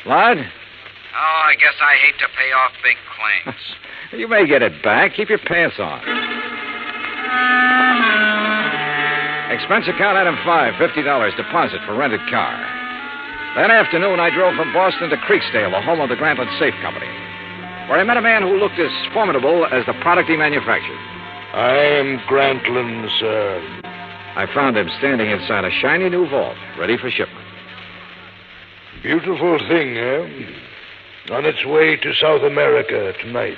Lud? Oh, I guess I hate to pay off big claims. You may get it back. Keep your pants on. Expense account item 5, $50 deposit for rented car. That afternoon, I drove from Boston to Creeksdale, the home of the Grantland Safe Company, where I met a man who looked as formidable as the product he manufactured. I am Grantland, sir. I found him standing inside a shiny new vault, ready for shipment. Beautiful thing, eh? On its way to South America tonight.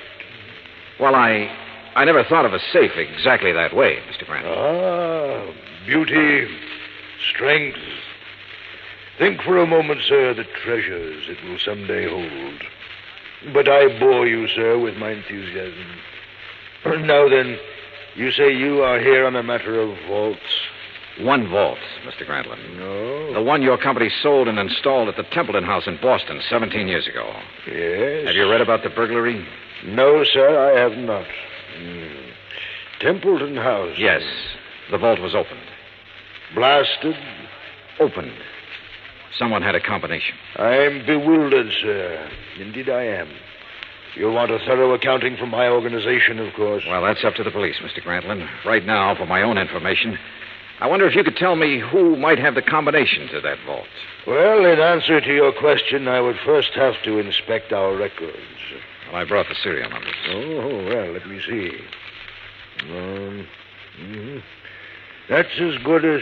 Well, I never thought of a safe exactly that way, Mr. Grantland. Ah, beauty, strength. Think for a moment, sir, the treasures it will someday hold. But I bore you, sir, with my enthusiasm. Now then, you say you are here on a matter of vaults? One vault, Mr. Grantland. No? The one your company sold and installed at the Templeton house in Boston 17 years ago. Yes? Have you read about the burglary? No, sir, I have not. Templeton house? Yes. The vault was opened. Blasted? Opened. Someone had a combination. I'm bewildered, sir. Indeed I am. You'll want a thorough accounting from my organization, of course. Well, that's up to the police, Mr. Grantland. Right now, for my own information, I wonder if you could tell me who might have the combination to that vault. Well, in answer to your question, I would first have to inspect our records. Well, I brought the serial numbers. Oh, well, let me see. That's as good as...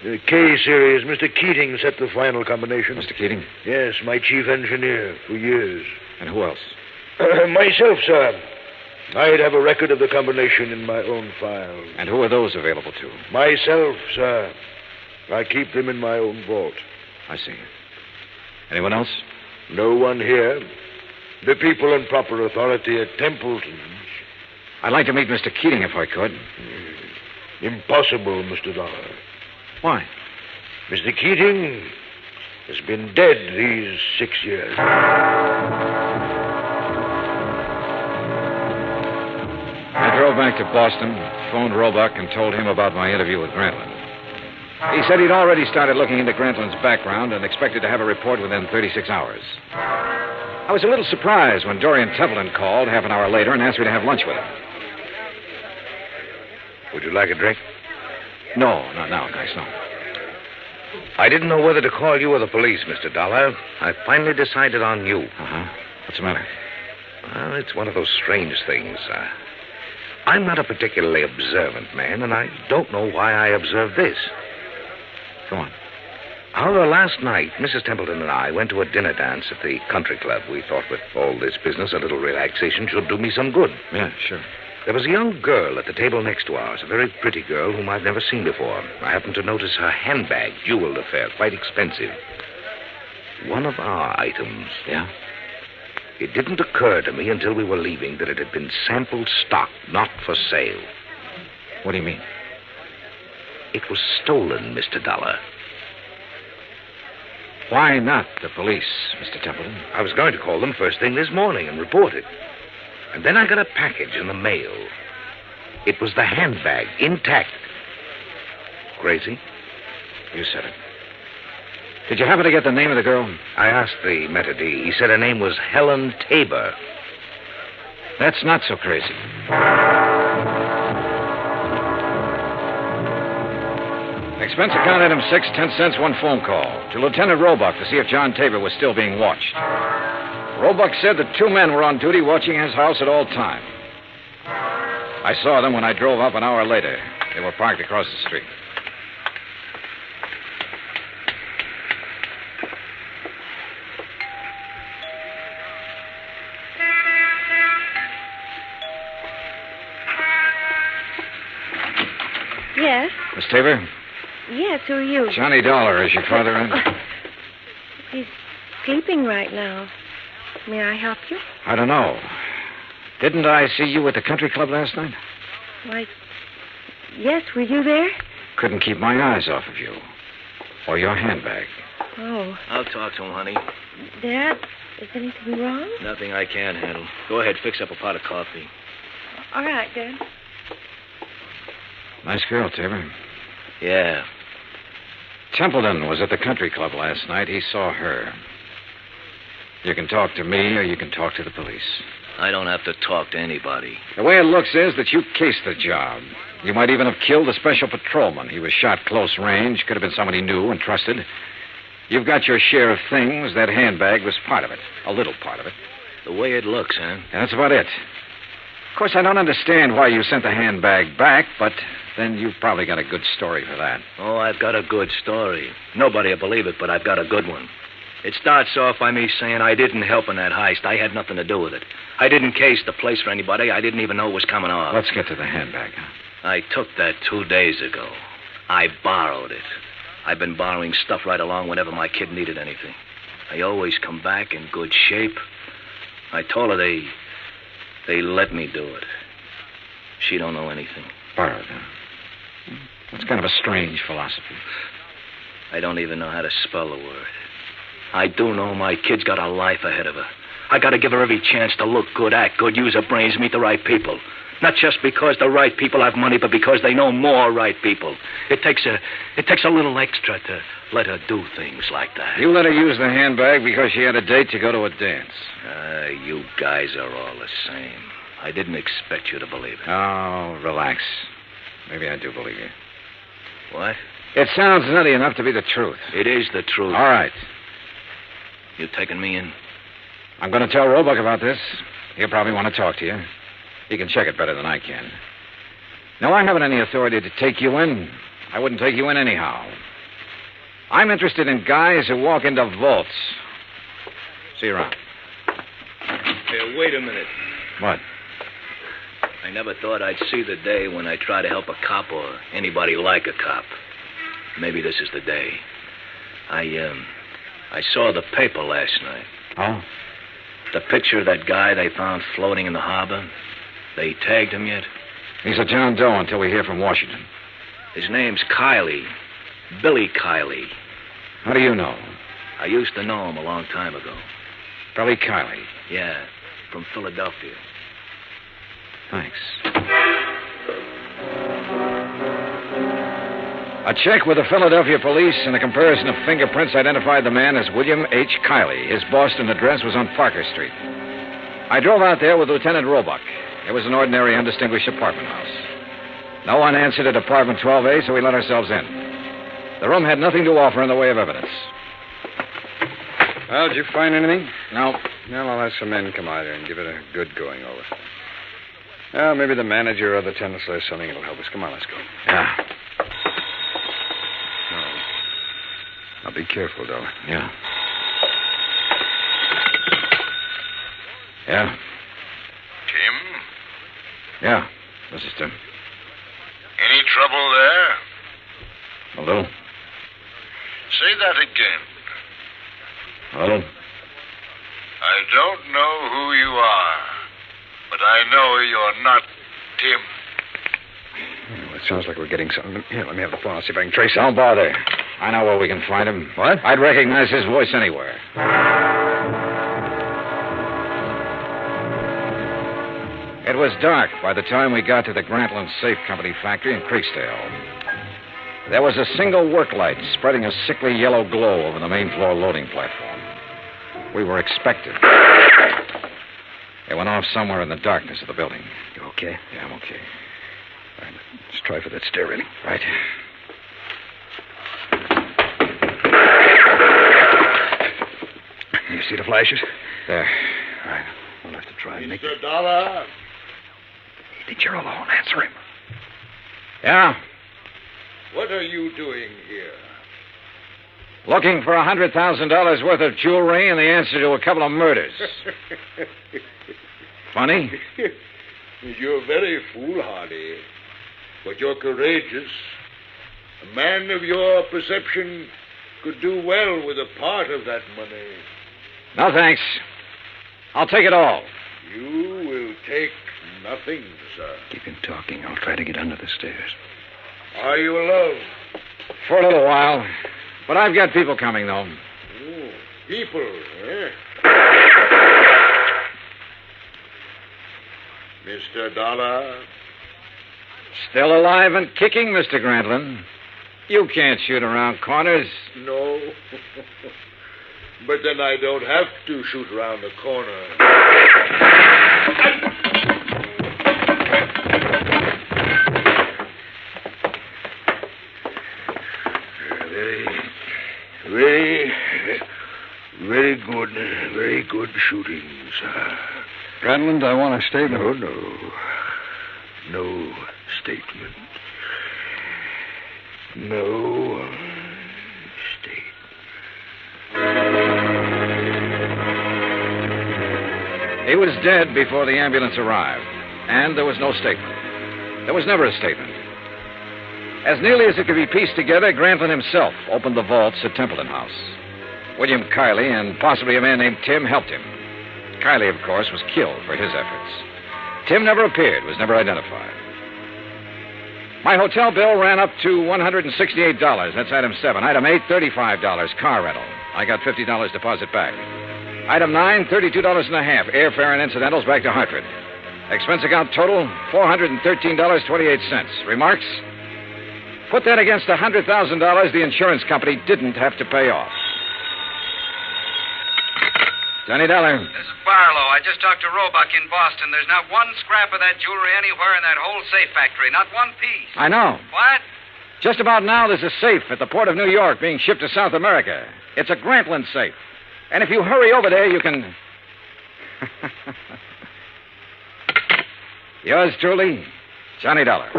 the K series. Mr. Keating set the final combination. Mr. Keating? Yes, my chief engineer for years. And who else? Myself, sir. I'd have a record of the combination in my own file. And who are those available to? Myself, sir. I keep them in my own vault. I see. Anyone else? No one here. The people in proper authority at Templeton. I'd like to meet Mr. Keating if I could. Impossible, Mr. Dollar. Why? Mr. Keating has been dead these 6 years. I drove back to Boston, phoned Roebuck, and told him about my interview with Grantland. He said he'd already started looking into Grantland's background and expected to have a report within 36 hours. I was a little surprised when Dorian Templeton called half an hour later and asked me to have lunch with him. Would you like a drink? No, not now, guys, no. I didn't know whether to call you or the police, Mr. Dollar. I finally decided on you. Uh-huh. What's the matter? Well, it's one of those strange things. I'm not a particularly observant man, and I don't know why I observed this. Go on. Our last night, Mrs. Templeton and I went to a dinner dance at the country club. We thought with all this business, a little relaxation should do me some good. Yeah, sure. There was a young girl at the table next to ours, a very pretty girl whom I've never seen before. I happened to notice her handbag, jeweled affair, quite expensive. One of our items. Yeah? It didn't occur to me until we were leaving that it had been sample stock, not for sale. What do you mean? It was stolen, Mr. Dollar. Why not the police, Mr. Templeton? I was going to call them first thing this morning and report it. And then I got a package in the mail. It was the handbag, intact. Crazy? You said it. Did you happen to get the name of the girl? I asked the maitre d'. He said her name was Helen Tabor. That's not so crazy. Expense account item 6, 10 cents, one phone call to Lieutenant Roebuck to see if John Tabor was still being watched. Roebuck said that 2 men were on duty watching his house at all times. I saw them when I drove up an hour later. They were parked across the street. Yes? Miss Tabor? Yes, who are you? Johnny Dollar, is your father in? He's sleeping right now. May I help you? I don't know. Didn't I see you at the country club last night? Why, yes, were you there? Couldn't keep my eyes off of you. Or your handbag. Oh. I'll talk to him, honey. Dad, is anything wrong? Nothing I can't handle. Go ahead, fix up a pot of coffee. All right, Dad. Nice girl, Tabor. Yeah. Templeton was at the country club last night. He saw her. You can talk to me or you can talk to the police. I don't have to talk to anybody. The way it looks is that you cased the job. You might even have killed the special patrolman. He was shot close range. Could have been somebody new and trusted. You've got your share of things. That handbag was part of it. A little part of it. The way it looks, huh? That's about it. Of course, I don't understand why you sent the handbag back, but then you've probably got a good story for that. Oh, I've got a good story. Nobody will believe it, but I've got a good one. It starts off by me saying I didn't help in that heist. I had nothing to do with it. I didn't case the place for anybody. I didn't even know it was coming off. Let's get to the handbag. I took that 2 days ago. I borrowed it. I've been borrowing stuff right along whenever my kid needed anything. I always come back in good shape. I told her they let me do it. She don't know anything. Borrowed, huh? That's kind of a strange philosophy. I don't even know how to spell the word. I do know my kid's got a life ahead of her. I got to give her every chance to look good, act good, use her brains, meet the right people. Not just because the right people have money, but because they know more right people. It takes a little extra to let her do things like that. You let her use the handbag because she had a date to go to a dance. You guys are all the same. I didn't expect you to believe it. Oh, relax. Maybe I do believe you. What? It sounds nutty enough to be the truth. It is the truth. All right. You taking me in? I'm going to tell Roebuck about this. He'll probably want to talk to you. He can check it better than I can. No, I haven't any authority to take you in. I wouldn't take you in anyhow. I'm interested in guys who walk into vaults. See you around. Hey, wait a minute. What? I never thought I'd see the day when I try to help a cop or anybody like a cop. Maybe this is the day. I saw the paper last night. Oh? The picture of that guy they found floating in the harbor. They tagged him yet? He's a John Doe until we hear from Washington. His name's Kiley. Billy Kiley. How do you know? I used to know him a long time ago. Billy Kiley? Yeah, from Philadelphia. Thanks. A check with the Philadelphia police and a comparison of fingerprints identified the man as William H. Kiley. His Boston address was on Parker Street. I drove out there with Lieutenant Roebuck. It was an ordinary, undistinguished apartment house. No one answered at apartment 12A, so we let ourselves in. The room had nothing to offer in the way of evidence. Well, did you find anything? No. Well, I'll have some men come out here and give it a good going over. Well, maybe the manager or the tenants will have something that'll help us. Come on, let's go. Yeah. Now, be careful, though. Yeah. Yeah? Tim? Yeah, this is Tim. Any trouble there? A little. Say that again. A little. I don't know who you are, but I know you're not Tim. Well, it sounds like we're getting something. Here, let me have the phone. I'll see if I can trace it. Don't bother. I know where we can find him. What? I'd recognize his voice anywhere. It was dark by the time we got to the Grantland Safe Company factory in Creeksdale. There was a single work light spreading a sickly yellow glow over the main floor loading platform. We were expected. It went off somewhere in the darkness of the building. You okay? Yeah, I'm okay. All right, let's try for that stair railing. Right. You see the flashes? There. All right. We'll have to try and make Mr. Dollar. He thinks you're alone. Answer him. Yeah? What are you doing here? Looking for $100,000 worth of jewelry and the answer to a couple of murders. Funny? You're very foolhardy, but you're courageous. A man of your perception could do well with a part of that money. No, thanks. I'll take it all. You will take nothing, sir. Keep him talking. I'll try to get under the stairs. Are you alone? For a little while. But I've got people coming, though. Oh, people, eh? Mr. Dollar? Still alive and kicking, Mr. Grantland. You can't shoot around corners. No. But then I don't have to shoot around the corner. Very good shooting, sir. Grantland, I want a statement. No statement. No statement. He was dead before the ambulance arrived, and there was no statement. There was never a statement. As nearly as it could be pieced together, Grantland himself opened the vaults at Templeton House. William Kiley and possibly a man named Tim helped him. Kiley, of course, was killed for his efforts. Tim never appeared, was never identified. My hotel bill ran up to $168. That's item 7. Item 8, $35. Car rental. I got $50 deposit back. Item 9, $32.50. Airfare and incidentals back to Hartford. Expense account total, $413.28. Remarks? Put that against the $100,000 the insurance company didn't have to pay off. Johnny Dollar. This is Barlow. I just talked to Roebuck in Boston. There's not one scrap of that jewelry anywhere in that whole safe factory. Not one piece. I know. What? Just about now, there's a safe at the port of New York being shipped to South America. It's a Grantland safe. And if you hurry over there, you can... Yours truly, Johnny Dollar.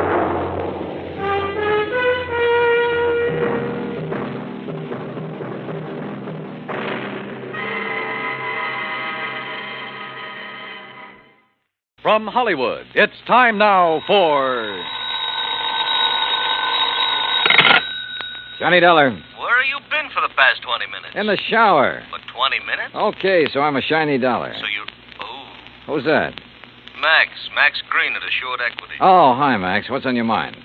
From Hollywood, it's time now for... Johnny Dollar. Where have you been for the past 20 minutes? In the shower. For 20 minutes? Okay, so I'm a shiny dollar. So you... Oh. Who's that? Max Green at Assured Equity. Oh, hi, Max. What's on your mind? 7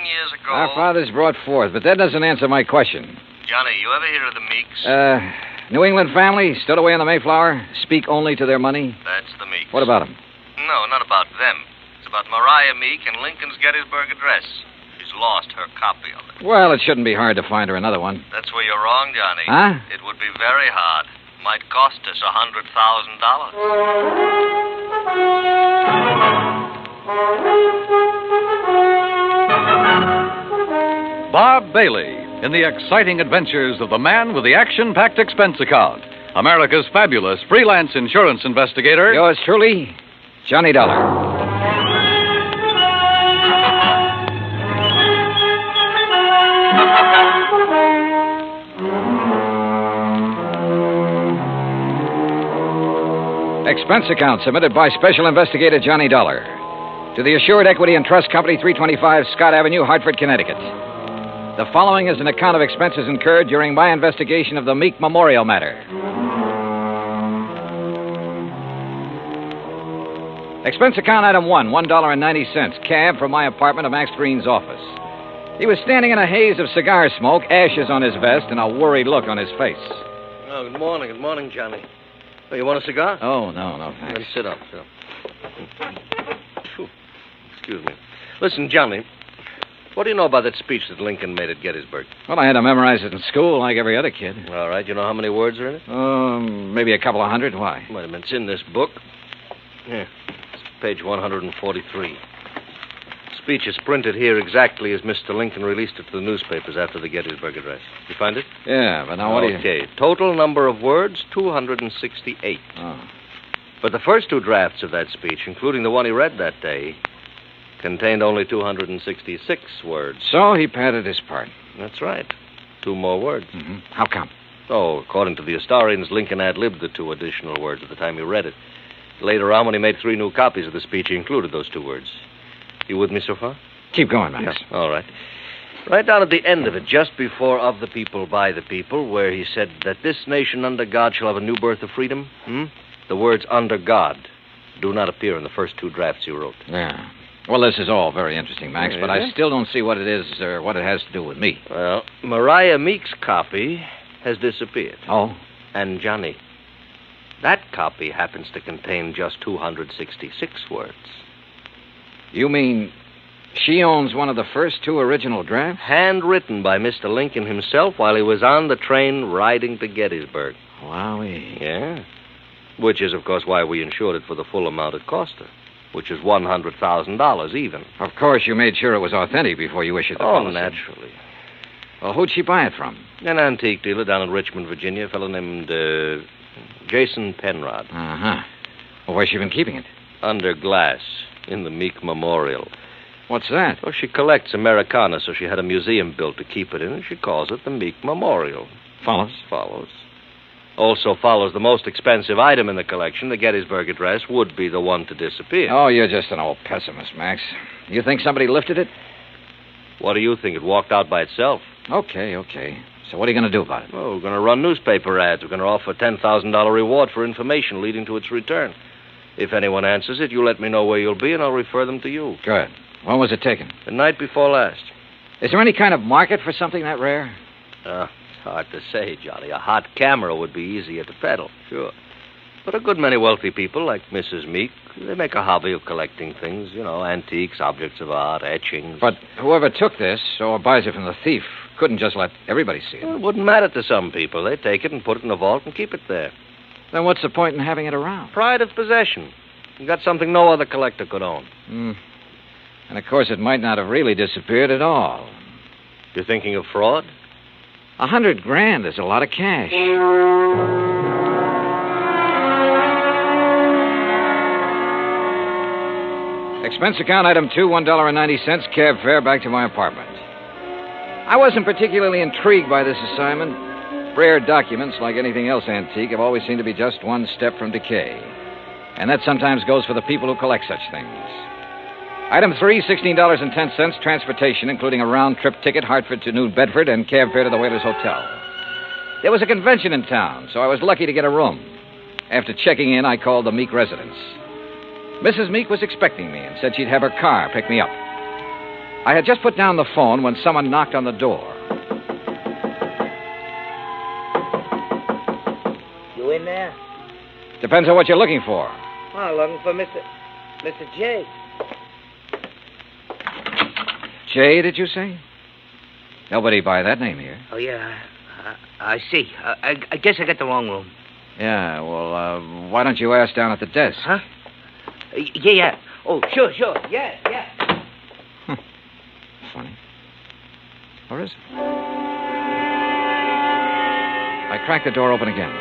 years ago... Our fathers brought forth, but that doesn't answer my question. Johnny, you ever hear of the Meeks? New England family, stood away on the Mayflower, speak only to their money. That's the Meeks. What about them? No, not about them. It's about Mariah Meek and Lincoln's Gettysburg Address. She's lost her copy of it. Well, it shouldn't be hard to find her another one. That's where you're wrong, Johnny. Huh? It would be very hard. Might cost us $100,000. Bob Bailey in the exciting adventures of the man with the action-packed expense account. America's fabulous freelance insurance investigator. Yours truly, Johnny Dollar. Expense account submitted by Special Investigator Johnny Dollar to the Assured Equity and Trust Company, 325 Scott Avenue, Hartford, Connecticut. The following is an account of expenses incurred during my investigation of the Meek Memorial matter. Expense account item 1, $1.90. Cab from my apartment to Max Green's office. He was standing in a haze of cigar smoke, ashes on his vest, and a worried look on his face. Oh, good morning. Good morning, Johnny. Oh, you want a cigar? Oh, no, thanks. Then sit up. Phew. Excuse me. Listen, Johnny, what do you know about that speech that Lincoln made at Gettysburg? Well, I had to memorize it in school like every other kid. All right. You know how many words are in it? Maybe a couple of hundred. Why? Wait a minute. It's in this book. Here. It's page 143. Speech is printed here exactly as Mr. Lincoln released it to the newspapers after the Gettysburg Address. You find it? Yeah, but now what do you... Okay. Total number of words, 268. Oh. But the first two drafts of that speech, including the one he read that day, contained only 266 words. So he padded his part. That's right. 2 more words. Mm-hmm. How come? Oh, according to the historians, Lincoln ad-libbed the 2 additional words at the time he read it. Later on, when he made 3 new copies of the speech, he included those 2 words. You with me so far? Keep going, Max. Yeah. All right. Right down at the end of it, just before of the people, by the people, where he said that this nation under God shall have a new birth of freedom, the words under God do not appear in the first 2 drafts you wrote. Yeah. Well, this is all very interesting, Max, but I still don't see what it is or what it has to do with me. Well, Mariah Meek's copy has disappeared. Oh? And, Johnny, that copy happens to contain just 266 words. You mean she owns one of the first 2 original drafts? Handwritten by Mr. Lincoln himself while he was on the train riding to Gettysburg. Wowee. Yeah. Which is, of course, why we insured it for the full amount it cost her, which is $100,000 even. Of course, you made sure it was authentic before you issued the policy. Oh, naturally. Well, who'd she buy it from? An antique dealer down in Richmond, Virginia, a fellow named Jason Penrod. Uh-huh. Well, where's she been keeping it? Under glass. In the Meek Memorial. What's that? Well, she collects Americana, so she had a museum built to keep it in, and she calls it the Meek Memorial. Follows? Follows. Also follows the most expensive item in the collection, the Gettysburg Address, would be the one to disappear. Oh, you're just an old pessimist, Max. You think somebody lifted it? What do you think? It walked out by itself. Okay. So what are you going to do about it? Well, we're going to run newspaper ads. We're going to offer a $10,000 reward for information leading to its return. If anyone answers it, you let me know where you'll be, and I'll refer them to you. Good. When was it taken? The night before last. Is there any kind of market for something that rare? It's hard to say, Johnny. A hot camera would be easier to peddle, sure. But a good many wealthy people, like Mrs. Meek, they make a hobby of collecting things, antiques, objects of art, etchings. But whoever took this, or buys it from the thief, couldn't just let everybody see it. Well, it wouldn't matter to some people. They take it and put it in a vault and keep it there. Then what's the point in having it around? Pride of possession. You got something no other collector could own. And, of course, it might not have really disappeared at all. You're thinking of fraud? $100,000 is a lot of cash. Expense account item 2, $1.90, cab fare back to my apartment. I wasn't particularly intrigued by this assignment. Rare documents, like anything else antique, have always seemed to be just one step from decay. And that sometimes goes for the people who collect such things. Item 3, $16.10, transportation, including a round-trip ticket, Hartford to New Bedford, and cab fare to the Whalers Hotel. There was a convention in town, so I was lucky to get a room. After checking in, I called the Meek residence. Mrs. Meek was expecting me and said she'd have her car pick me up. I had just put down the phone when someone knocked on the door. You in there? Depends on what you're looking for. Oh, looking for Mr. J. Jay, did you say? Nobody by that name here. Oh, yeah. I see. I guess I got the wrong room. Yeah, well, why don't you ask down at the desk? Huh? Yeah. Oh, sure. Yeah. Funny. Or is it? I cracked the door open again.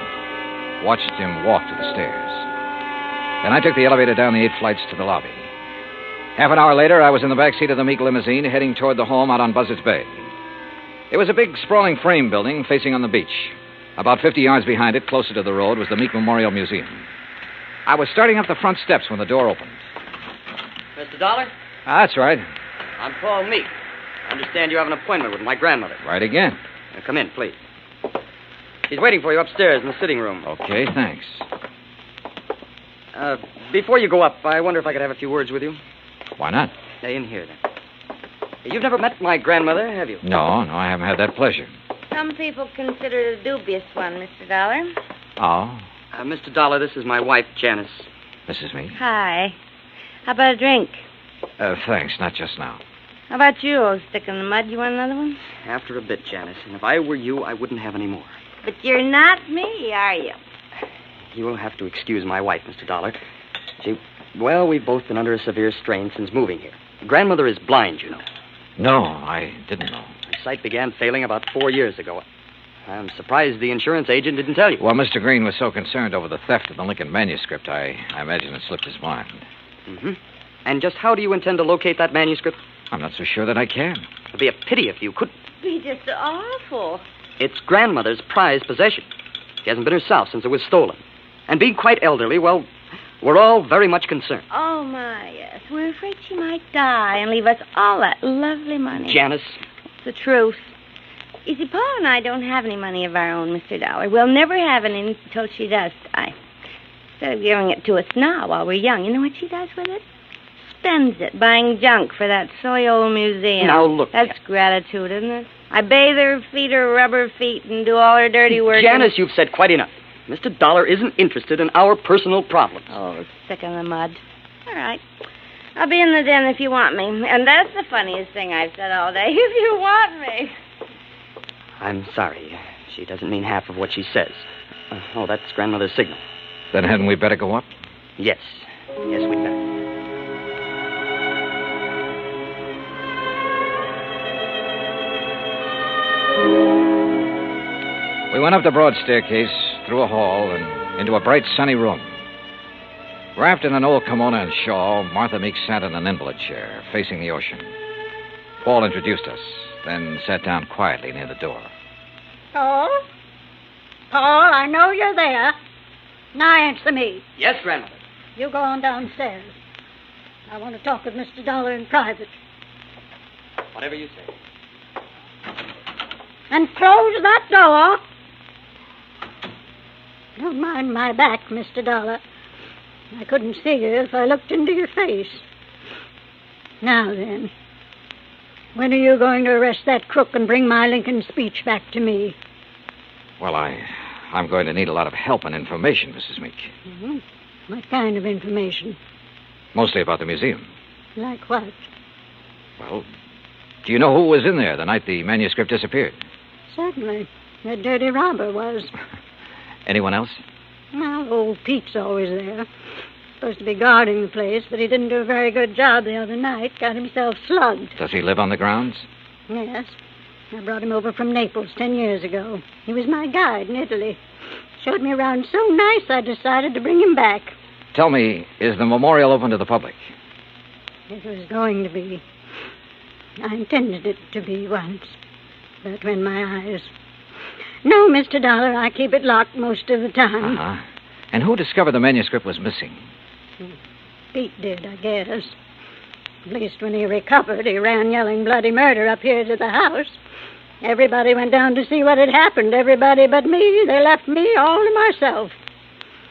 Watched him walk to the stairs. Then I took the elevator down the 8 flights to the lobby. Half an hour later, I was in the back seat of the Meek limousine heading toward the home out on Buzzards Bay. It was a big, sprawling frame building facing on the beach. About 50 yards behind it, closer to the road, was the Meek Memorial Museum. I was starting up the front steps when the door opened. Mr. Dollar? That's right. I'm Paul Meek. I understand you have an appointment with my grandmother. Right again. Now, come in, please. She's waiting for you upstairs in the sitting room. Okay, thanks. Before you go up, I wonder if I could have a few words with you. Why not? In here, then. You've never met my grandmother, have you? No, I haven't had that pleasure. Some people consider it a dubious one, Mr. Dollar. Oh? Mr. Dollar, this is my wife, Janice. Mrs. Meek? Hi. How about a drink? Thanks, not just now. How about you, old stick in the mud? You want another one? After a bit, Janice. And if I were you, I wouldn't have any more. But you're not me, are you? You will have to excuse my wife, Mr. Dollar. Well, we've both been under a severe strain since moving here. Grandmother is blind, you know. No, I didn't know. Her sight began failing about 4 years ago. I'm surprised the insurance agent didn't tell you. Well, Mr. Green was so concerned over the theft of the Lincoln manuscript, I imagine it slipped his mind. Mm-hmm. And just how do you intend to locate that manuscript? I'm not so sure that I can. It'd be a pity if you couldn't. Be just awful. It's grandmother's prized possession. She hasn't been herself since it was stolen. And being quite elderly, well, we're all very much concerned. Oh, my, yes. We're afraid she might die and leave us all that lovely money. Janice. It's the truth. You see, Paul and I don't have any money of our own, Mr. Dollar. We'll never have any until she does die. Instead of giving it to us now while we're young, you know what she does with it? Spends it buying junk for that silly old museum. Now, look. That's gratitude, isn't it? I bathe her, feed her rubber feet, and do all her dirty work. Janice, you've said quite enough. Mr. Dollar isn't interested in our personal problems. Oh, stick in the mud. All right. I'll be in the den if you want me. And that's the funniest thing I've said all day. If you want me. I'm sorry. She doesn't mean half of what she says. That's grandmother's signal. Then hadn't we better go up? Yes. Yes, we'd better. We went up the broad staircase, through a hall, and into a bright, sunny room. Wrapped in an old kimono and shawl, Martha Meek sat in an invalid chair, facing the ocean. Paul introduced us, then sat down quietly near the door. Paul? Paul, I know you're there. Now answer me. Yes, grandmother. You go on downstairs. I want to talk with Mr. Dollar in private. Whatever you say. And close that door. Don't mind my back, Mr. Dollar. I couldn't see you if I looked into your face. Now then, when are you going to arrest that crook and bring my Lincoln speech back to me? Well, I'm going to need a lot of help and information, Mrs. Meek. Mm-hmm. What kind of information? Mostly about the museum. Like what? Well, do you know who was in there the night the manuscript disappeared? Certainly. The dirty robber was. Anyone else? Well, old Pete's always there. Supposed to be guarding the place, but he didn't do a very good job the other night. Got himself slugged. Does he live on the grounds? Yes. I brought him over from Naples 10 years ago. He was my guide in Italy. Showed me around so nice I decided to bring him back. Tell me, is the memorial open to the public? It was going to be. I intended it to be once. But when my eyes... No, Mr. Dollar, I keep it locked most of the time. Uh-huh. And who discovered the manuscript was missing? Pete did, I guess. At least when he recovered, he ran yelling bloody murder up here to the house. Everybody went down to see what had happened. Everybody but me. They left me all to myself.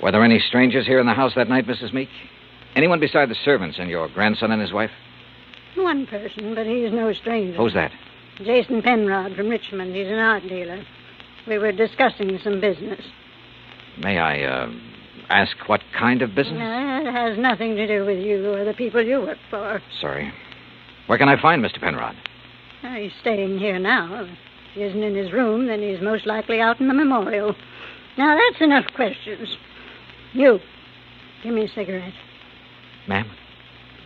Were there any strangers here in the house that night, Mrs. Meek? Anyone beside the servants and your grandson and his wife? One person, but he's no stranger. Who's that? Jason Penrod from Richmond. He's an art dealer. We were discussing some business. May I, ask what kind of business? It has nothing to do with you or the people you work for. Sorry. Where can I find Mr. Penrod? He's staying here now. If he isn't in his room, then he's most likely out in the memorial. Now, that's enough questions. You, give me a cigarette. Ma'am?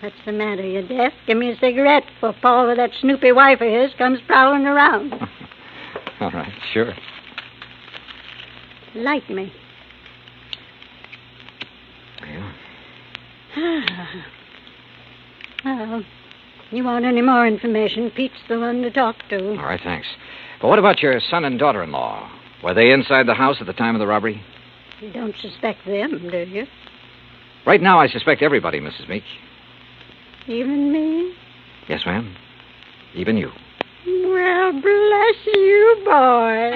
What's the matter? You deaf? Give me a cigarette before Paul with that snoopy wife of his comes prowling around. All right, sure. Light me. Yeah. Well, you want any more information, Pete's the one to talk to. All right, thanks. But what about your son and daughter-in-law? Were they inside the house at the time of the robbery? You don't suspect them, do you? Right now, I suspect everybody, Mrs. Meek. Even me? Yes, ma'am. Even you. Well, bless you, boy.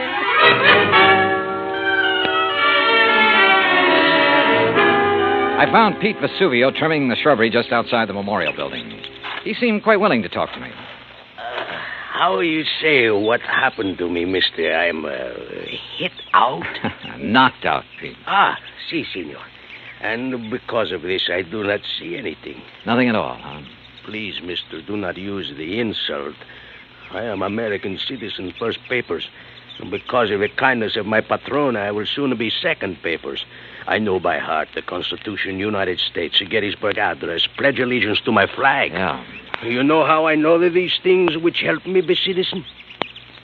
I found Pete Vesuvio trimming the shrubbery just outside the memorial building. He seemed quite willing to talk to me. How you say what happened to me, mister? I'm hit out? Knocked out, Pete. Ah, si, senor. And because of this, I do not see anything. Nothing at all, huh? Please, mister, do not use the insult. I am American citizen, first papers. And because of the kindness of my patrona, I will soon be second papers. I know by heart the Constitution, United States, the Gettysburg Address, pledge allegiance to my flag. Yeah. You know how I know that these things which help me be citizen?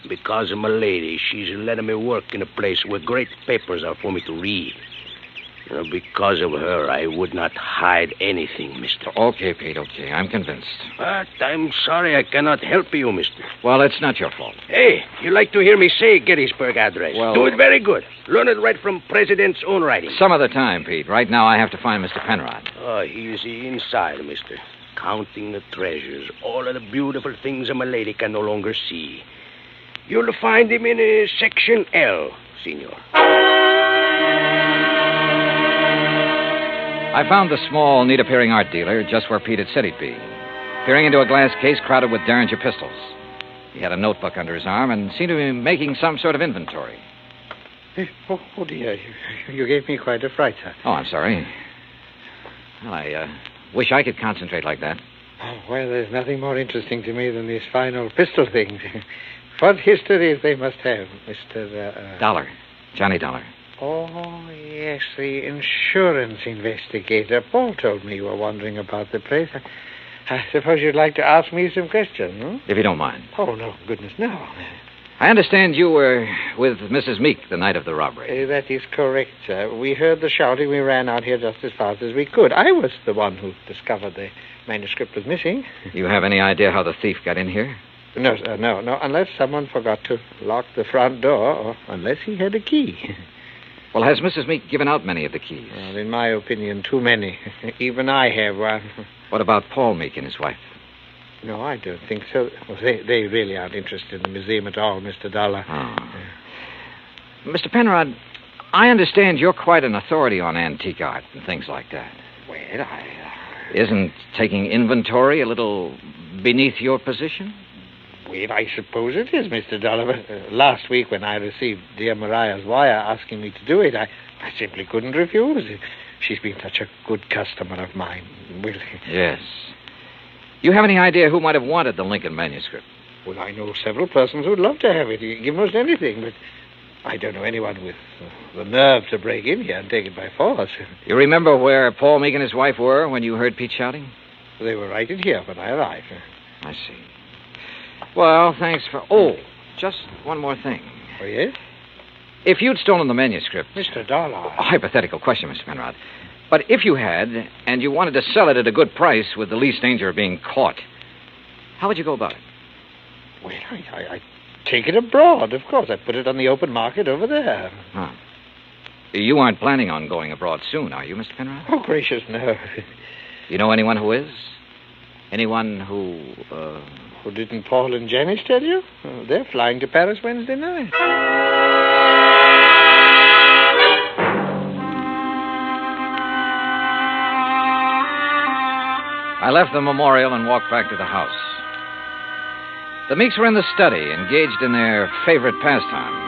Because of my lady. She's letting me work in a place where great papers are for me to read. Because of her, I would not hide anything, mister. Okay, Pete, okay. I'm convinced. But I'm sorry I cannot help you, mister. Well, it's not your fault. Hey, you like to hear me say Gettysburg Address? Well, do it very good. Learn it right from President's own writing. Some other time, Pete. Right now, I have to find Mr. Penrod. Oh, he's inside, mister. Counting the treasures, all of the beautiful things a lady can no longer see. You'll find him in Section L, senor. I found the small, neat-appearing art dealer just where Pete had said he'd be, peering into a glass case crowded with Derringer pistols. He had a notebook under his arm and seemed to be making some sort of inventory. Oh, dear. You gave me quite a fright, sir. Oh, I'm sorry. Well, I wish I could concentrate like that. Oh, well, there's nothing more interesting to me than these fine old pistol things. What histories they must have, Mr. Dollar. Johnny Dollar. Oh, yes, the insurance investigator. Paul told me you were wandering about the place. I suppose you'd like to ask me some questions, hmm? If you don't mind. Oh, no, goodness, no. I understand you were with Mrs. Meek the night of the robbery. That is correct, sir. We heard the shouting. We ran out here just as fast as we could. I was the one who discovered the manuscript was missing. You have any idea how the thief got in here? No, sir, no. Unless someone forgot to lock the front door, or unless he had a key. Well, has Mrs. Meek given out many of the keys? Well, in my opinion, too many. Even I have one. What about Paul Meek and his wife? No, I don't think so. Well, they really aren't interested in the museum at all, Mr. Dollar. Oh. Mr. Penrod, I understand you're quite an authority on antique art and things like that. Well, Isn't taking inventory a little beneath your position? Well, I suppose it is, Mr. Dollar. Last week when I received dear Mariah's wire asking me to do it, I simply couldn't refuse it. She's been such a good customer of mine. Well, yes. You have any idea who might have wanted the Lincoln manuscript? Well, I know several persons who'd love to have it. You give most anything, but I don't know anyone with the nerve to break in here and take it by force. You remember where Paul Meek and his wife were when you heard Pete shouting? They were right in here when I arrived. I see. Well, thanks for... Oh, just one more thing. Oh, yes? If you'd stolen the manuscript... Mr. Dollar. A hypothetical question, Mr. Penrod. But if you had, and you wanted to sell it at a good price with the least danger of being caught, how would you go about it? Well, I take it abroad, of course. I put it on the open market over there. Huh. You aren't planning on going abroad soon, are you, Mr. Penrod? Oh, gracious, no. You know anyone who is? Anyone who, Well, didn't Paul and Janice tell you? Oh, they're flying to Paris Wednesday night. I left the memorial and walked back to the house. The Meeks were in the study, engaged in their favorite pastime.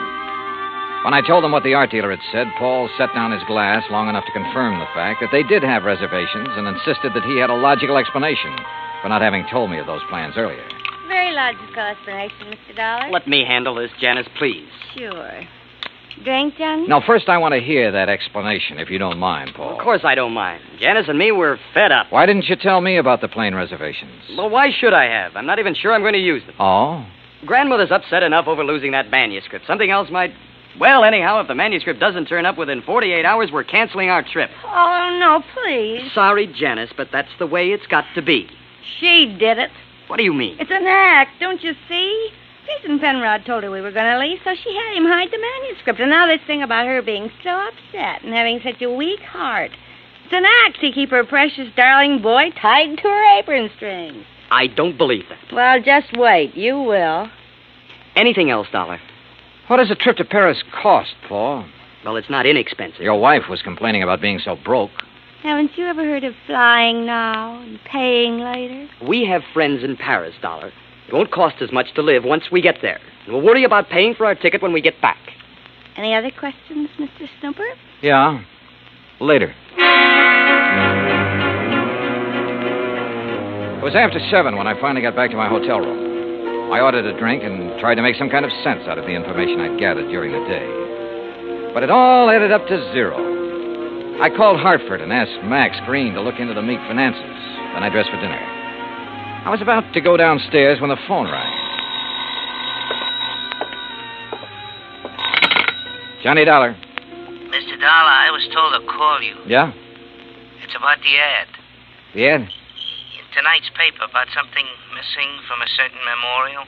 When I told them what the art dealer had said, Paul set down his glass long enough to confirm the fact that they did have reservations and insisted that he had a logical explanation for not having told me of those plans earlier. Very logical explanation, Mr. Dollar. Let me handle this, Janice, please. Sure. Drink, Johnny? Now, first I want to hear that explanation, if you don't mind, Paul. Of course I don't mind. Janice and me were fed up. Why didn't you tell me about the plane reservations? Well, why should I have? I'm not even sure I'm going to use them. Oh? Grandmother's upset enough over losing that manuscript. Something else might... Well, anyhow, if the manuscript doesn't turn up within 48 hours, we're canceling our trip. Oh, no, please. Sorry, Janice, but that's the way it's got to be. She did it. What do you mean? It's an act, don't you see? Jason Penrod told her we were going to leave, so she had him hide the manuscript. And now this thing about her being so upset and having such a weak heart. It's an act to keep her precious darling boy tied to her apron strings. I don't believe that. Well, just wait. You will. Anything else, Dollar? What does a trip to Paris cost, Paul? Well, it's not inexpensive. Your wife was complaining about being so broke. Haven't you ever heard of flying now and paying later? We have friends in Paris, Dollar. It won't cost as much to live once we get there. And we'll worry about paying for our ticket when we get back. Any other questions, Mr. Snooper? Yeah. Later. It was after 7 when I finally got back to my hotel room. I ordered a drink and tried to make some kind of sense out of the information I'd gathered during the day. But it all added up to 0. I called Hartford and asked Max Green to look into the Meek finances. Then I dressed for dinner. I was about to go downstairs when the phone rang. Johnny Dollar. Mr. Dollar, I was told to call you. Yeah? It's about the ad. The ad? In tonight's paper about something missing from a certain memorial.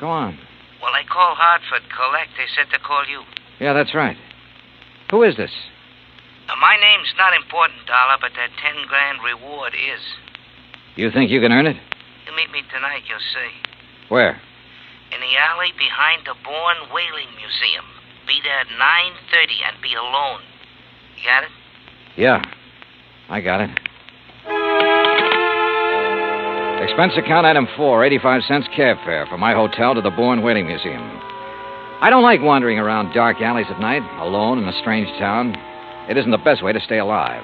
Go on. Well, I called Hartford Collect. They said to call you. Yeah, that's right. Who is this? My name's not important, Dollar, but that 10 grand reward is. You think you can earn it? You meet me tonight, you'll see. Where? In the alley behind the Bourne Whaling Museum. Be there at 9:30 and be alone. You got it? Yeah, I got it. Expense account item 4, 85 cents cab fare from my hotel to the Bourne Whaling Museum. I don't like wandering around dark alleys at night, alone in a strange town. It isn't the best way to stay alive.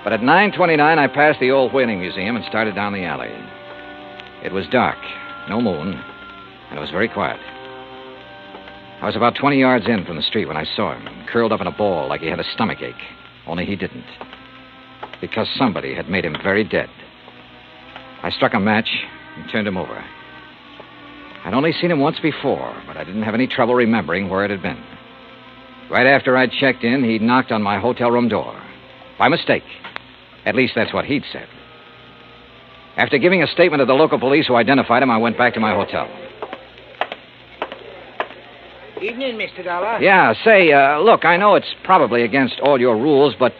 But at 9:29, I passed the old whaling museum and started down the alley. It was dark, no moon, and it was very quiet. I was about 20 yards in from the street when I saw him, curled up in a ball like he had a stomachache. Only he didn't. Because somebody had made him very dead. I struck a match and turned him over. I'd only seen him once before, but I didn't have any trouble remembering where it had been. Right after I'd checked in, he'd knocked on my hotel room door. By mistake. At least that's what he'd said. After giving a statement to the local police who identified him, I went back to my hotel. Evening, Mr. Dollar. Yeah, say, look, I know it's probably against all your rules, but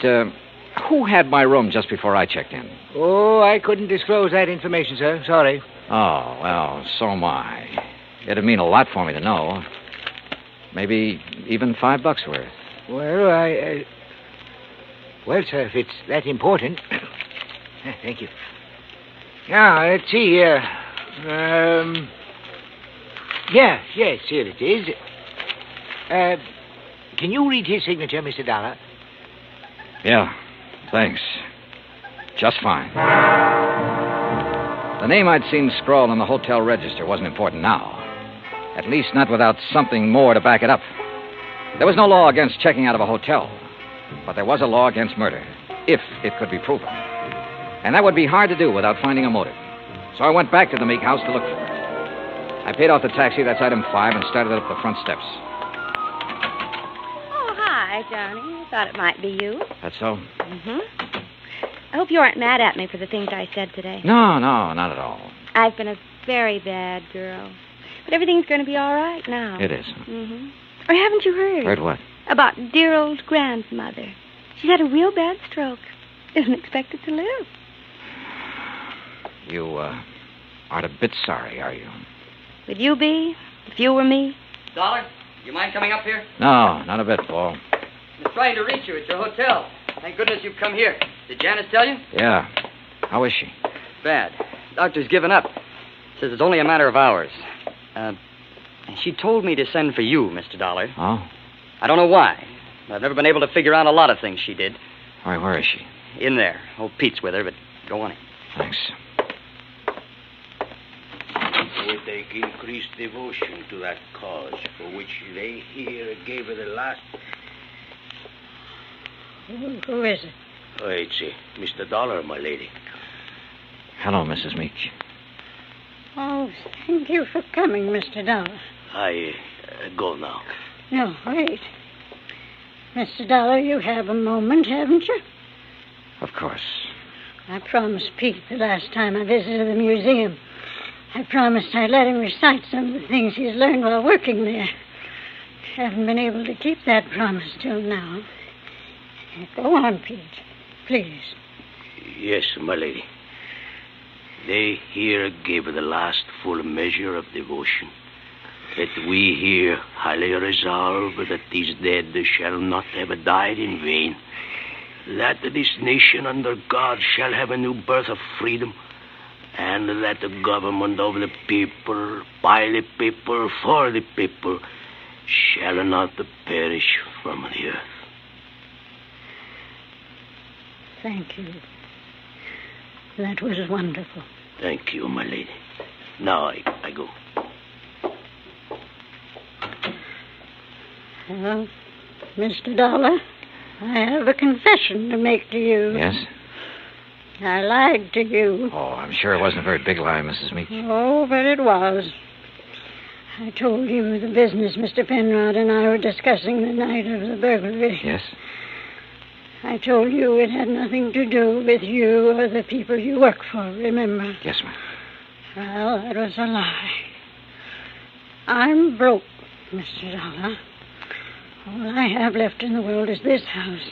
who had my room just before I checked in? Oh, I couldn't disclose that information, sir. Sorry. Oh, well, so am I. It'd mean a lot for me to know. Maybe even $5 worth. Well, well, sir, if it's that important. Thank you. Now, let's see here. Yes, here it is. Can you read his signature, Mr. Dollar? Yeah, thanks. Just fine. The name I'd seen scrawled on the hotel register wasn't important now. At least not without something more to back it up. There was no law against checking out of a hotel, but there was a law against murder, if it could be proven. And that would be hard to do without finding a motive. So I went back to the Meek house to look for it. I paid off the taxi, that's item 5, and started up the front steps. Oh, hi, Johnny. I thought it might be you. That's so? Mm-hmm. I hope you aren't mad at me for the things I said today. No, not at all. I've been a very bad girl. But everything's going to be all right now. It is. Mm-hmm. Or haven't you heard? Heard what? About dear old grandmother. She's had a real bad stroke. Isn't expected to live. You, aren't a bit sorry, are you? Would you be, if you were me? Dollar, you mind coming up here? No, not a bit, Paul. I'm trying to reach you at your hotel. Thank goodness you've come here. Did Janice tell you? Yeah. How is she? Bad. Doctor's given up. Says it's only a matter of hours. She told me to send for you, Mr. Dollar. Oh? I don't know why. I've never been able to figure out a lot of things she did. All right, where is she? In there. Old Pete's with her, but go on in. Thanks. Would they increase devotion to that cause for which they here gave her the last... Who is it? Oh, it's Mr. Dollar, my lady. Hello, Mrs. Meek. Oh, thank you for coming, Mr. Dollar. I go now. No, wait. Mr. Dollar, you have a moment, haven't you? Of course. I promised Pete the last time I visited the museum. I promised I'd let him recite some of the things he's learned while working there. Haven't been able to keep that promise till now. Go on, Pete. Please. Yes, my lady. They here gave her the last full measure of devotion. That we here highly resolve that these dead shall not have died in vain. That this nation under God shall have a new birth of freedom, and that the government of the people, by the people, for the people, shall not perish from the earth. Thank you. That was wonderful. Thank you, my lady. Now I go. Well, Mr. Dollar, I have a confession to make to you. Yes? I lied to you. Oh, I'm sure it wasn't a very big lie, Mrs. Meek. Oh, but it was. I told you the business Mr. Penrod and I were discussing the night of the burglary. Yes? I told you it had nothing to do with you or the people you work for, remember? Yes, ma'am. Well, that was a lie. I'm broke, Mr. Dollar. All I have left in the world is this house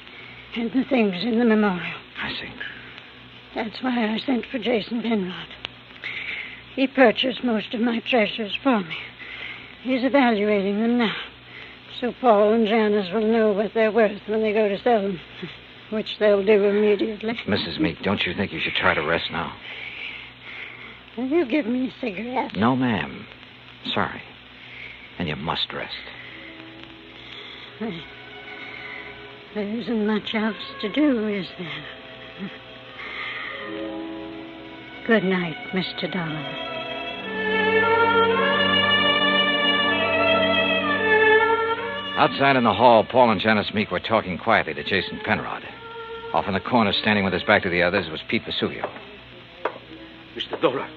and the things in the memorial. I see. That's why I sent for Jason Penrod. He purchased most of my treasures for me. He's evaluating them now, so Paul and Janice will know what they're worth when they go to sell them, which they'll do immediately. Mrs. Meek, don't you think you should try to rest now? Will you give me a cigarette? No, ma'am. Sorry. And you must rest. There isn't much else to do, is there? Good night, Mr. Dollar. Outside in the hall, Paul and Janice Meek were talking quietly to Jason Penrod. Off in the corner, standing with his back to the others, was Pete Vesuvio. Mr. Dollar,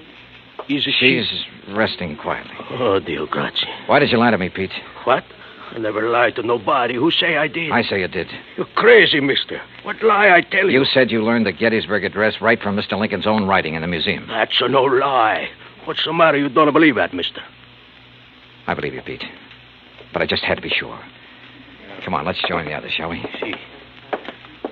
is she... She's resting quietly. Oh, Dio grazie. Why did you lie to me, Pete? What? I never lied to nobody. Who say I did? I say you did. You're crazy, mister. What lie I tell you? You said you learned the Gettysburg Address right from Mr. Lincoln's own writing in the museum. That's no lie. What's the matter? You don't believe that, mister? I believe you, Pete. But I just had to be sure. Come on, let's join the others, shall we? See.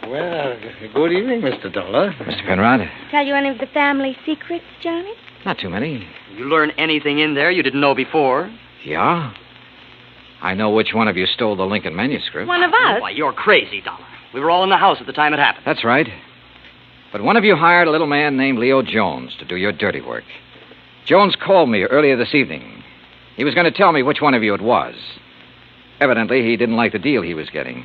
Well, good evening, Mr. Dollar. Mr. Penrod? Tell you any of the family secrets, Johnny? Not too many. You learn anything in there you didn't know before? Yeah? I know which one of you stole the Lincoln manuscript. One of us? Why, you're crazy, Dollar. We were all in the house at the time it happened. That's right. But one of you hired a little man named Leo Jones to do your dirty work. Jones called me earlier this evening. He was going to tell me which one of you it was. Evidently, he didn't like the deal he was getting.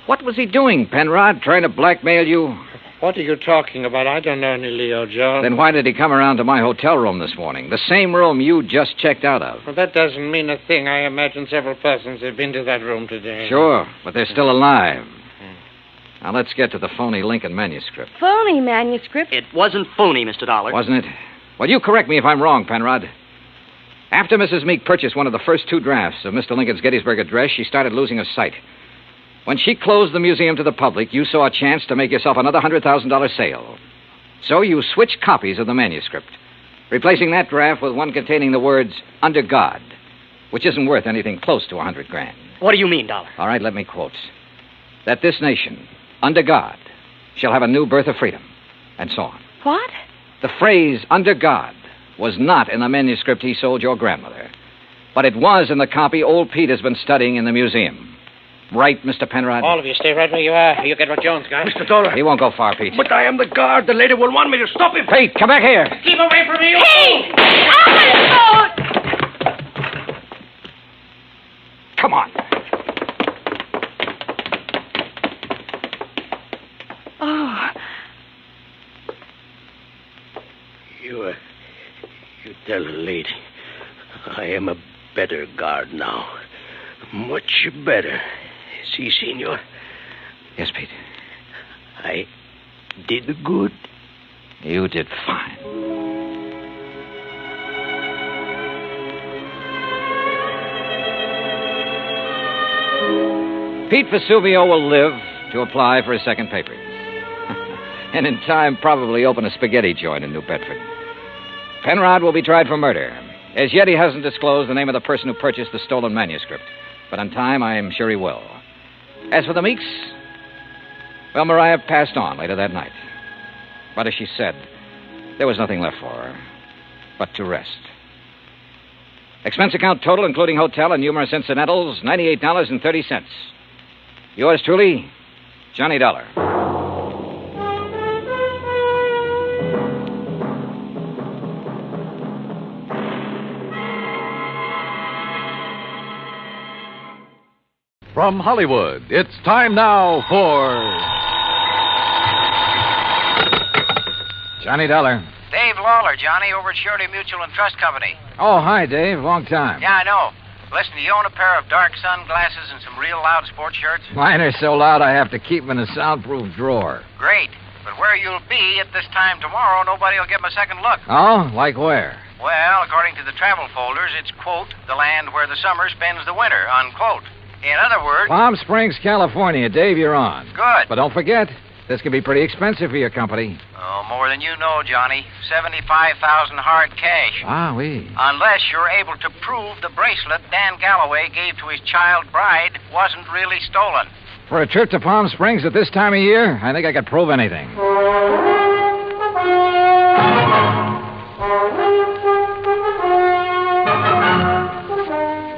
What was he doing, Penrod? Trying to blackmail you? What are you talking about? I don't know any Leo Jones. Then why did he come around to my hotel room this morning? The same room you just checked out of. Well, that doesn't mean a thing. I imagine several persons have been to that room today. Sure, but they're still alive. Now, let's get to the phony Lincoln manuscript. Phony manuscript? It wasn't phony, Mr. Dollar. Wasn't it? Well, you correct me if I'm wrong, Penrod. After Mrs. Meek purchased one of the first two drafts of Mr. Lincoln's Gettysburg Address, she started losing her sight. When she closed the museum to the public, you saw a chance to make yourself another $100,000 sale. So you switched copies of the manuscript, replacing that draft with one containing the words, "Under God," which isn't worth anything close to $100,000. What do you mean, Dollar? All right, let me quote. That this nation, under God, shall have a new birth of freedom, and so on. What? The phrase, "under God," was not in the manuscript he sold your grandmother, but it was in the copy old Pete has been studying in the museum. Right, Mr. Penrod? All of you stay right where you are. You get what Jones got. Mr. Dollar. He won't go far, Pete. But I am the guard. The lady will want me to stop him. Pete, come back here. Keep away from me. Hey! Come on. Oh. You tell the lady I am a better guard now. Much better. Si, senor. Yes, Pete. I did good. You did fine. Pete Vesuvio will live to apply for his second papers. And in time, probably open a spaghetti joint in New Bedford. Penrod will be tried for murder. As yet, he hasn't disclosed the name of the person who purchased the stolen manuscript. But in time, I'm sure he will. As for the Meeks, well, Mariah passed on later that night. But as she said, there was nothing left for her but to rest. Expense account total, including hotel and numerous incidentals, $98.30. Yours truly, Johnny Dollar. From Hollywood, it's time now for... Johnny Dollar. Dave Lawler, Johnny, over at Surety Mutual and Trust Company. Oh, hi, Dave. Long time. Yeah, I know. Listen, do you own a pair of dark sunglasses and some real loud sports shirts? Mine are so loud I have to keep them in a soundproof drawer. Great. But where you'll be at this time tomorrow, nobody will give them a second look. Oh? Like where? Well, according to the travel folders, it's, quote, the land where the summer spends the winter, unquote. In other words... Palm Springs, California. Dave, you're on. Good. But don't forget, this could be pretty expensive for your company. Oh, more than you know, Johnny. $75,000 hard cash. Ah, oui. Unless you're able to prove the bracelet Dan Galloway gave to his child bride wasn't really stolen. For a trip to Palm Springs at this time of year, I think I could prove anything.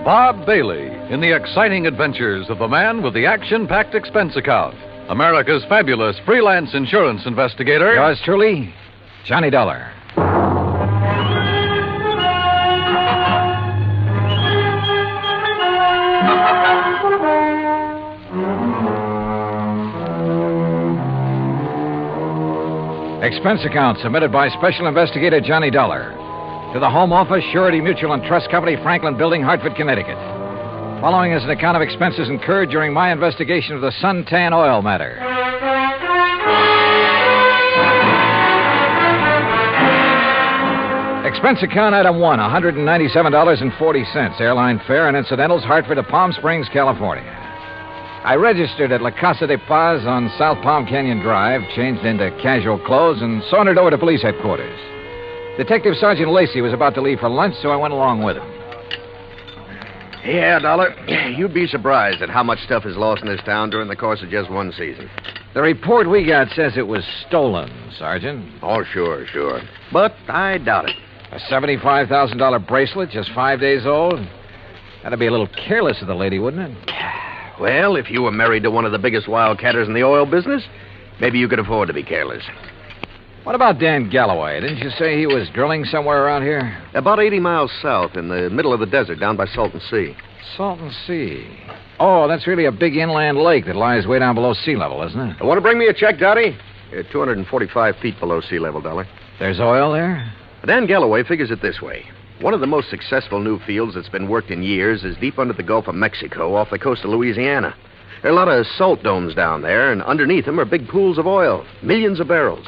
Bob Bailey in the exciting adventures of the man with the action-packed expense account. America's fabulous freelance insurance investigator. Yours truly, Johnny Dollar. Expense account submitted by Special Investigator Johnny Dollar to the Home Office, Surety Mutual and Trust Company, Franklin Building, Hartford, Connecticut. Following is an account of expenses incurred during my investigation of the Suntan oil matter. Expense account item 1, $197.40. Airline fare and incidentals, Hartford to Palm Springs, California. I registered at La Casa de Paz on South Palm Canyon Drive, changed into casual clothes, and sauntered over to police headquarters. Detective Sergeant Lacey was about to leave for lunch, so I went along with him. Yeah, Dollar. You'd be surprised at how much stuff is lost in this town during the course of just one season. The report we got says it was stolen, Sergeant. Oh, sure. But I doubt it. A $75,000 bracelet, just 5 days old? That'd be a little careless of the lady, wouldn't it? Well, if you were married to one of the biggest wildcatters in the oil business, maybe you could afford to be careless. What about Dan Galloway? Didn't you say he was drilling somewhere around here? About 80 miles south, in the middle of the desert, down by Salton Sea. Salton Sea. Oh, that's really a big inland lake that lies way down below sea level, isn't it? Want to bring me a check, Dottie? 245 feet below sea level, Dollar. There's oil there? Dan Galloway figures it this way. One of the most successful new fields that's been worked in years is deep under the Gulf of Mexico off the coast of Louisiana. There are a lot of salt domes down there, and underneath them are big pools of oil, millions of barrels.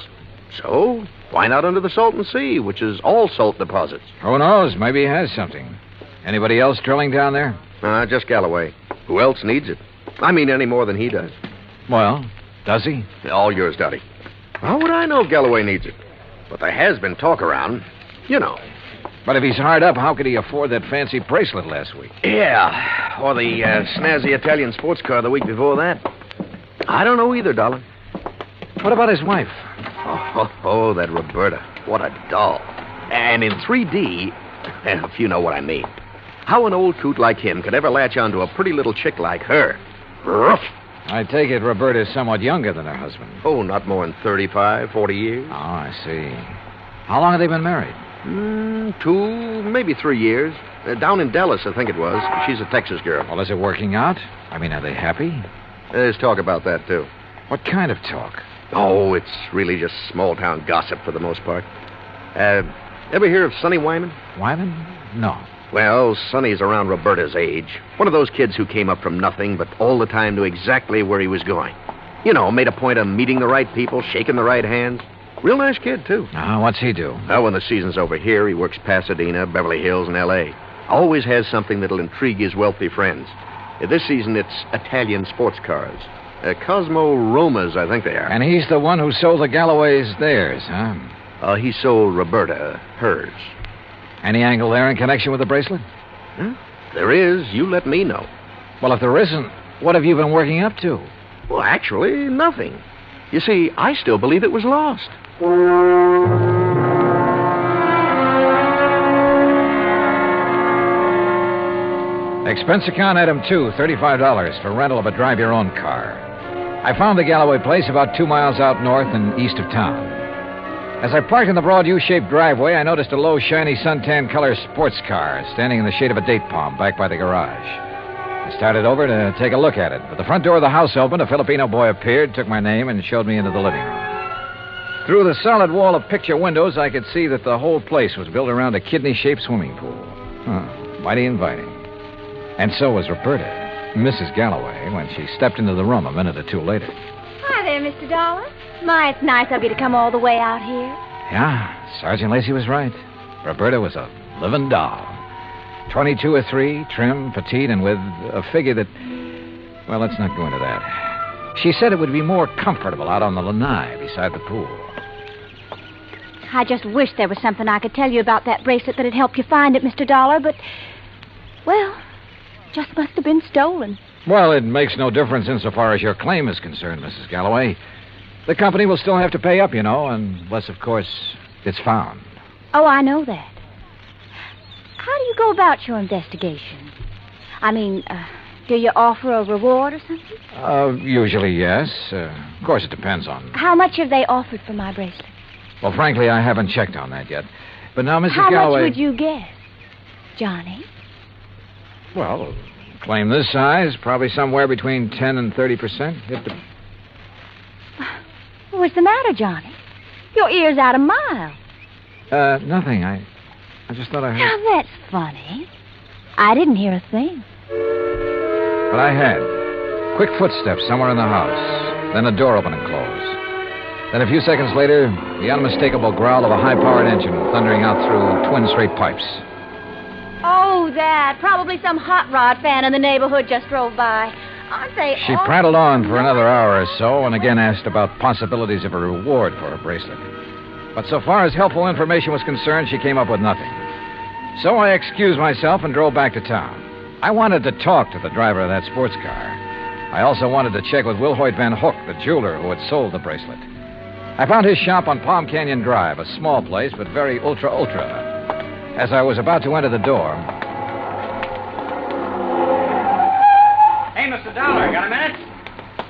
So, why not under the Salton Sea, which is all salt deposits? Who knows? Maybe he has something. Anybody else drilling down there? Just Galloway. Who else needs it? I mean, any more than he does. Well, does he? All yours, Dottie. How would I know if Galloway needs it? But there has been talk around. You know. But if he's hard up, how could he afford that fancy bracelet last week? Yeah, or the snazzy Italian sports car the week before that. I don't know either, Dollar. What about his wife? Oh, that Roberta. What a doll. And in 3D, if you know what I mean. How an old coot like him could ever latch onto a pretty little chick like her? Ruff. I take it Roberta's somewhat younger than her husband. Oh, not more than 35, 40 years. Oh, I see. How long have they been married? 2, maybe 3 years. Down in Dallas, I think it was. She's a Texas girl. Well, is it working out? I mean, are they happy? There's talk about that, too. What kind of talk? Oh, it's really just small-town gossip for the most part. Ever hear of Sonny Wyman? Wyman? No. Well, Sonny's around Roberta's age. One of those kids who came up from nothing, but all the time knew exactly where he was going. You know, made a point of meeting the right people, shaking the right hands. Real nice kid, too. What's he do? Well, when the season's over here, he works Pasadena, Beverly Hills, and L.A. Always has something that'll intrigue his wealthy friends. This season, it's Italian sports cars. Cosmo Romas, I think they are. And he's the one who sold the Galloways theirs, huh? He sold Roberta hers. Any angle there in connection with the bracelet? Huh? There is. You let me know. Well, if there isn't, what have you been working up to? Well, actually, nothing. You see, I still believe it was lost. Expense account item 2, $35 for rental of a drive-your-own car. I found the Galloway place about 2 miles out north and east of town. As I parked in the broad U-shaped driveway, I noticed a low, shiny suntan color sports car standing in the shade of a date palm back by the garage. I started over to take a look at it. But the front door of the house opened, a Filipino boy appeared, took my name, and showed me into the living room. Through the solid wall of picture windows, I could see that the whole place was built around a kidney-shaped swimming pool. Mighty inviting. And so was Roberta, Mrs. Galloway, when she stepped into the room a minute or two later. Hi there, Mr. Dollar. My, it's nice of you to come all the way out here. Yeah, Sergeant Lacey was right. Roberta was a living doll. 22 or 3, trim, petite, and with a figure that... Well, let's not go into that. She said it would be more comfortable out on the lanai beside the pool. I just wish there was something I could tell you about that bracelet that'd help you find it, Mr. Dollar, but... Well, just must have been stolen. Well, it makes no difference insofar as your claim is concerned, Mrs. Galloway. The company will still have to pay up, you know, unless, of course, it's found. Oh, I know that. How do you go about your investigation? I mean, do you offer a reward or something? Usually, yes. Of course, it depends on... How much have they offered for my bracelet? Well, frankly, I haven't checked on that yet. But now, Mrs. How Galloway... much would you guess, Johnny? Well, claim this size, probably somewhere between 10 and 30%. What's the matter, Johnny? Your ear's out a mile. Nothing. I just thought I heard... Now, that's funny. I didn't hear a thing. But I had. Quick footsteps somewhere in the house. Then a door opened and closed. Then a few seconds later, the unmistakable growl of a high-powered engine thundering out through twin straight pipes. Oh, that. Probably some hot rod fan in the neighborhood just drove by. Aren't they She prattled on for another hour or so and again asked about possibilities of a reward for her bracelet. But so far as helpful information was concerned, she came up with nothing. So I excused myself and drove back to town. I wanted to talk to the driver of that sports car. I also wanted to check with Wilhoit Van Hook, the jeweler who had sold the bracelet. I found his shop on Palm Canyon Drive, a small place, but very ultra. As I was about to enter the door... Hey, Mr. Dollar, got a minute?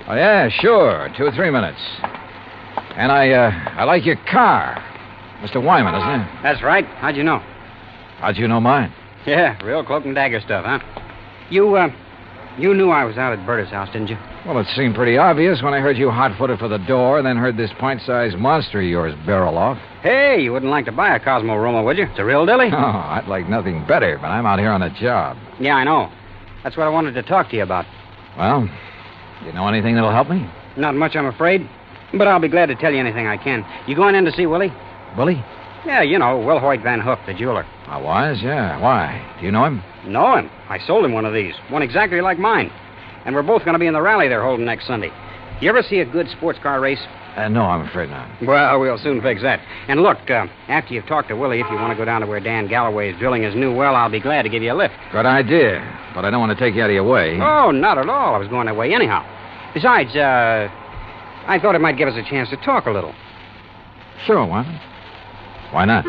Oh, yeah, sure. 2 or 3 minutes. And I like your car. Mr. Wyman, isn't it? That's right. How'd you know? How'd you know mine? Yeah, real cloak and dagger stuff, huh? You knew I was out at Berta's house, didn't you? Well, it seemed pretty obvious when I heard you hot-footed for the door and then heard this pint-sized monster of yours barrel off. Hey, you wouldn't like to buy a Cosmo Roma, would you? It's a real dilly. Oh, I'd like nothing better, but I'm out here on a job. Yeah, I know. That's what I wanted to talk to you about. Well, you know anything that'll help me? Not much, I'm afraid. But I'll be glad to tell you anything I can. You going in to see Willie? Willie? Yeah, you know, Wilhoit Van Hook, the jeweler. I was, yeah. Why? Do you know him? Know him. I sold him one of these. One exactly like mine. And we're both going to be in the rally they're holding next Sunday. You ever see a good sports car race? No, I'm afraid not. Well, we'll soon fix that. And look, after you've talked to Willie, if you want to go down to where Dan Galloway is drilling his new well, I'll be glad to give you a lift. Good idea. But I don't want to take you out of your way. Oh, not at all. I was going that way anyhow. Besides, I thought it might give us a chance to talk a little. Sure, why not? Why not?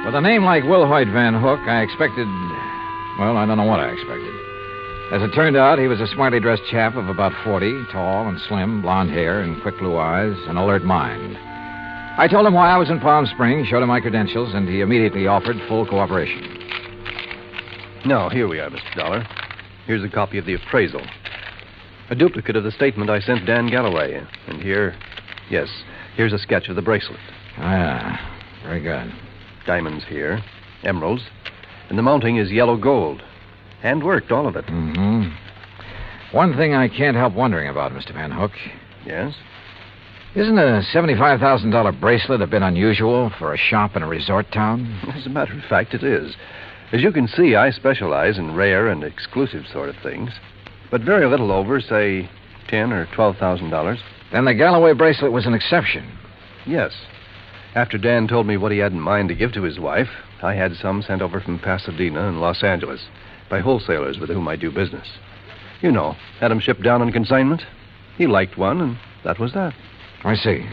With a name like Wilhoit Van Hook, I expected... Well, I don't know what I expected. As it turned out, he was a smartly dressed chap of about 40, tall and slim, blonde hair and quick blue eyes, an alert mind. I told him why I was in Palm Springs, showed him my credentials, and he immediately offered full cooperation. Now, here we are, Mr. Dollar. Here's a copy of the appraisal. A duplicate of the statement I sent Dan Galloway. And here's a sketch of the bracelet. Ah, very good. Diamonds here, emeralds, and the mounting is yellow gold. Hand-worked, all of it. Mm-hmm. One thing I can't help wondering about, Mr. Van Hook. Yes? Isn't a $75,000 bracelet a bit unusual for a shop in a resort town? As a matter of fact, it is. As you can see, I specialize in rare and exclusive sort of things. But very little over, say, $10,000 or $12,000. Then the Galloway bracelet was an exception. Yes. After Dan told me what he had in mind to give to his wife, I had some sent over from Pasadena and Los Angeles by wholesalers with whom I do business. You know, had them shipped down on consignment. He liked one, and that was that. I see.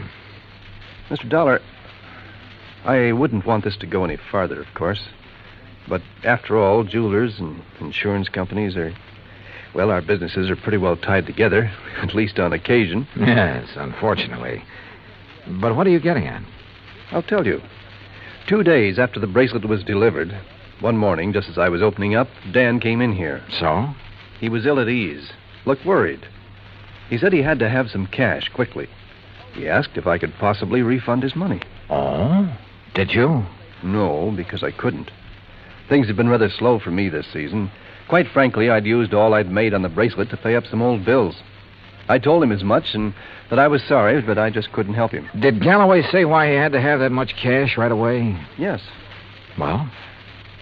Mr. Dollar, I wouldn't want this to go any farther, of course. But after all, jewelers and insurance companies our businesses are pretty well tied together, at least on occasion. Yes, unfortunately. But what are you getting at? I'll tell you. 2 days after the bracelet was delivered, one morning, just as I was opening up, Dan came in here. So? He was ill at ease, looked worried. He said he had to have some cash quickly. He asked if I could possibly refund his money. Oh? Did you? No, because I couldn't. Things have been rather slow for me this season. Quite frankly, I'd used all I'd made on the bracelet to pay up some old bills. I told him as much and that I was sorry, but I just couldn't help him. Did Galloway say why he had to have that much cash right away? Yes. Well?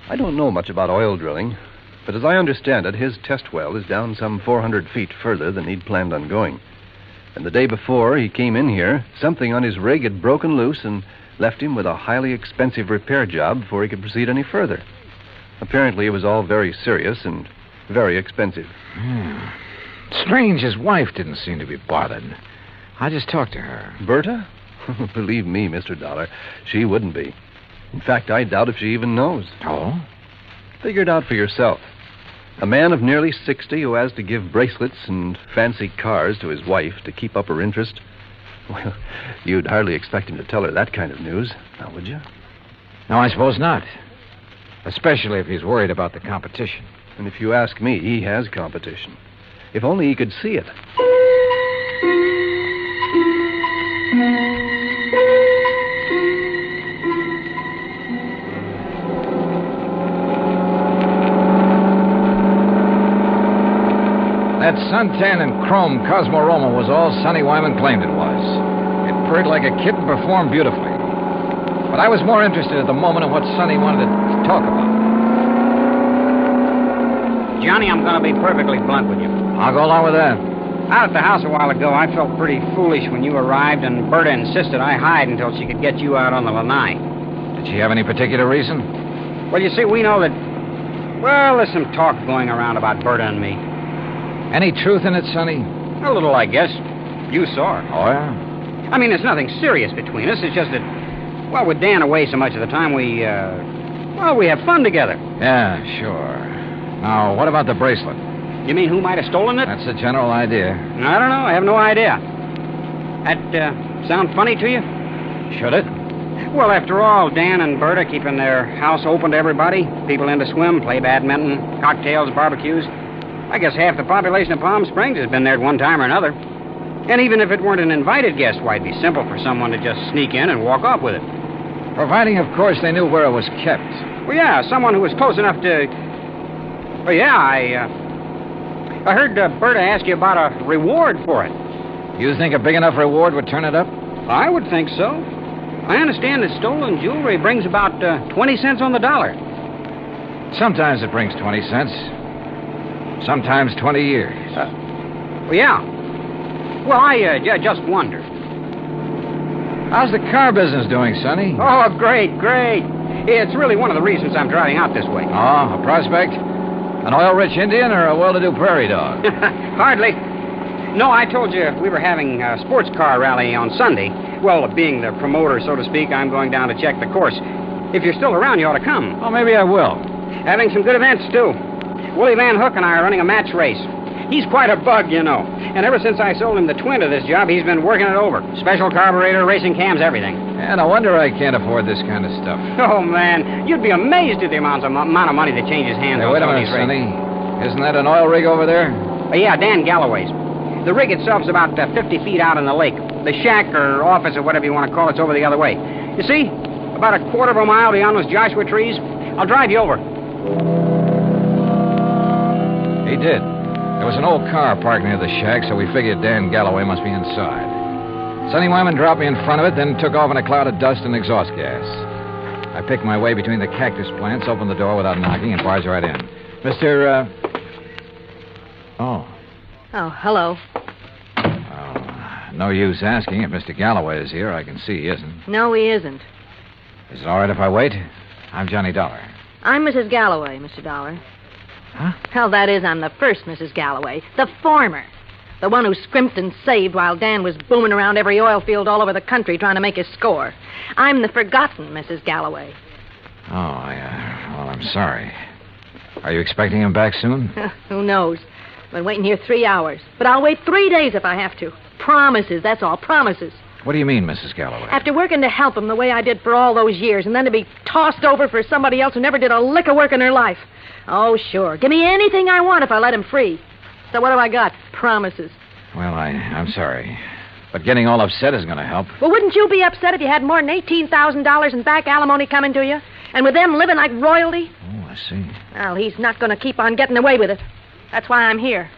I don't know much about oil drilling, but as I understand it, his test well is down some 400 feet further than he'd planned on going. And the day before he came in here, something on his rig had broken loose and left him with a highly expensive repair job before he could proceed any further. Apparently, it was all very serious and very expensive. Strange his wife didn't seem to be bothered. I just talked to her. Berta? Believe me, Mr. Dollar, she wouldn't be. In fact, I doubt if she even knows. Oh? Figure it out for yourself. A man of nearly 60 who has to give bracelets and fancy cars to his wife to keep up her interest. Well, you'd hardly expect him to tell her that kind of news, now would you? No, I suppose not. Especially if he's worried about the competition. And if you ask me, he has competition. If only he could see it. That suntan and chrome Cosmorama was all Sonny Wyman claimed it was. It purred like a kitten, performed beautifully. But I was more interested at the moment in what Sonny wanted to talk about. Johnny, I'm going to be perfectly blunt with you. I'll go along with that. Out at the house a while ago, I felt pretty foolish when you arrived, and Berta insisted I hide until she could get you out on the lanai. Did she have any particular reason? Well, you see, we know that... Well, there's some talk going around about Berta and me. Any truth in it, Sonny? A little, I guess. You saw her. Oh, yeah? I mean, there's nothing serious between us. It's just that, well, with Dan away so much of the time, we have fun together. Yeah, sure. Now, what about the bracelet? You mean who might have stolen it? That's the general idea. I don't know. I have no idea. That sound funny to you? Should it? Well, after all, Dan and Berta keeping their house open to everybody. People in to swim, play badminton, cocktails, barbecues. I guess half the population of Palm Springs has been there at one time or another. And even if it weren't an invited guest, why, it'd be simple for someone to just sneak in and walk off with it. Providing, of course, they knew where it was kept. Well, yeah, someone who was close enough to... Well, yeah, I heard Berta ask you about a reward for it. You think a big enough reward would turn it up? I would think so. I understand that stolen jewelry brings about 20 cents on the dollar. Sometimes it brings 20 cents. Sometimes 20 years. Well, yeah. Well, I just wondered. How's the car business doing, Sonny? Oh, great. It's really one of the reasons I'm driving out this way. Oh, a prospect? An oil-rich Indian or a well-to-do prairie dog? Hardly. No, I told you we were having a sports car rally on Sunday. Well, being the promoter, so to speak, I'm going down to check the course. If you're still around, you ought to come. Oh, maybe I will. Having some good events, too. Willie Van Hook and I are running a match race. He's quite a bug, you know. And ever since I sold him the twin to this job, he's been working it over. Special carburetor, racing cams, everything. Yeah, no wonder I can't afford this kind of stuff. Oh, man. You'd be amazed at the amount of money that changes hands hey, on wait a minute, Sonny. Isn't that an oil rig over there? Yeah, Dan Galloway's. The rig itself's about 50 feet out in the lake. The shack or office or whatever you want to call it's over the other way. You see? About a quarter of a mile beyond those Joshua trees. I'll drive you over. He did. There was an old car parked near the shack, so we figured Dan Galloway must be inside. Sonny Wyman dropped me in front of it, then took off in a cloud of dust and exhaust gas. I picked my way between the cactus plants, opened the door without knocking, and barged right in. Mr. Oh, hello. Oh, no use asking if Mr. Galloway is here. I can see he isn't. No, he isn't. Is it all right if I wait? I'm Johnny Dollar. I'm Mrs. Galloway, Mr. Dollar. Huh? Hell, that is, I'm the first Mrs. Galloway. The former. The one who scrimped and saved while Dan was booming around every oil field all over the country trying to make his score. I'm the forgotten Mrs. Galloway. Oh, well, I'm sorry. Are you expecting him back soon? Who knows? I've been waiting here 3 hours. But I'll wait 3 days if I have to. Promises, that's all, promises. What do you mean, Mrs. Galloway? After working to help him the way I did for all those years, and then to be tossed over for somebody else who never did a lick of work in her life. Oh, sure. Give me anything I want if I let him free. So what have I got? Promises. Well, I'm sorry. But getting all upset isn't going to help. Well, wouldn't you be upset if you had more than $18,000 in back alimony coming to you? And with them living like royalty? Oh, I see. Well, he's not going to keep on getting away with it. That's why I'm here.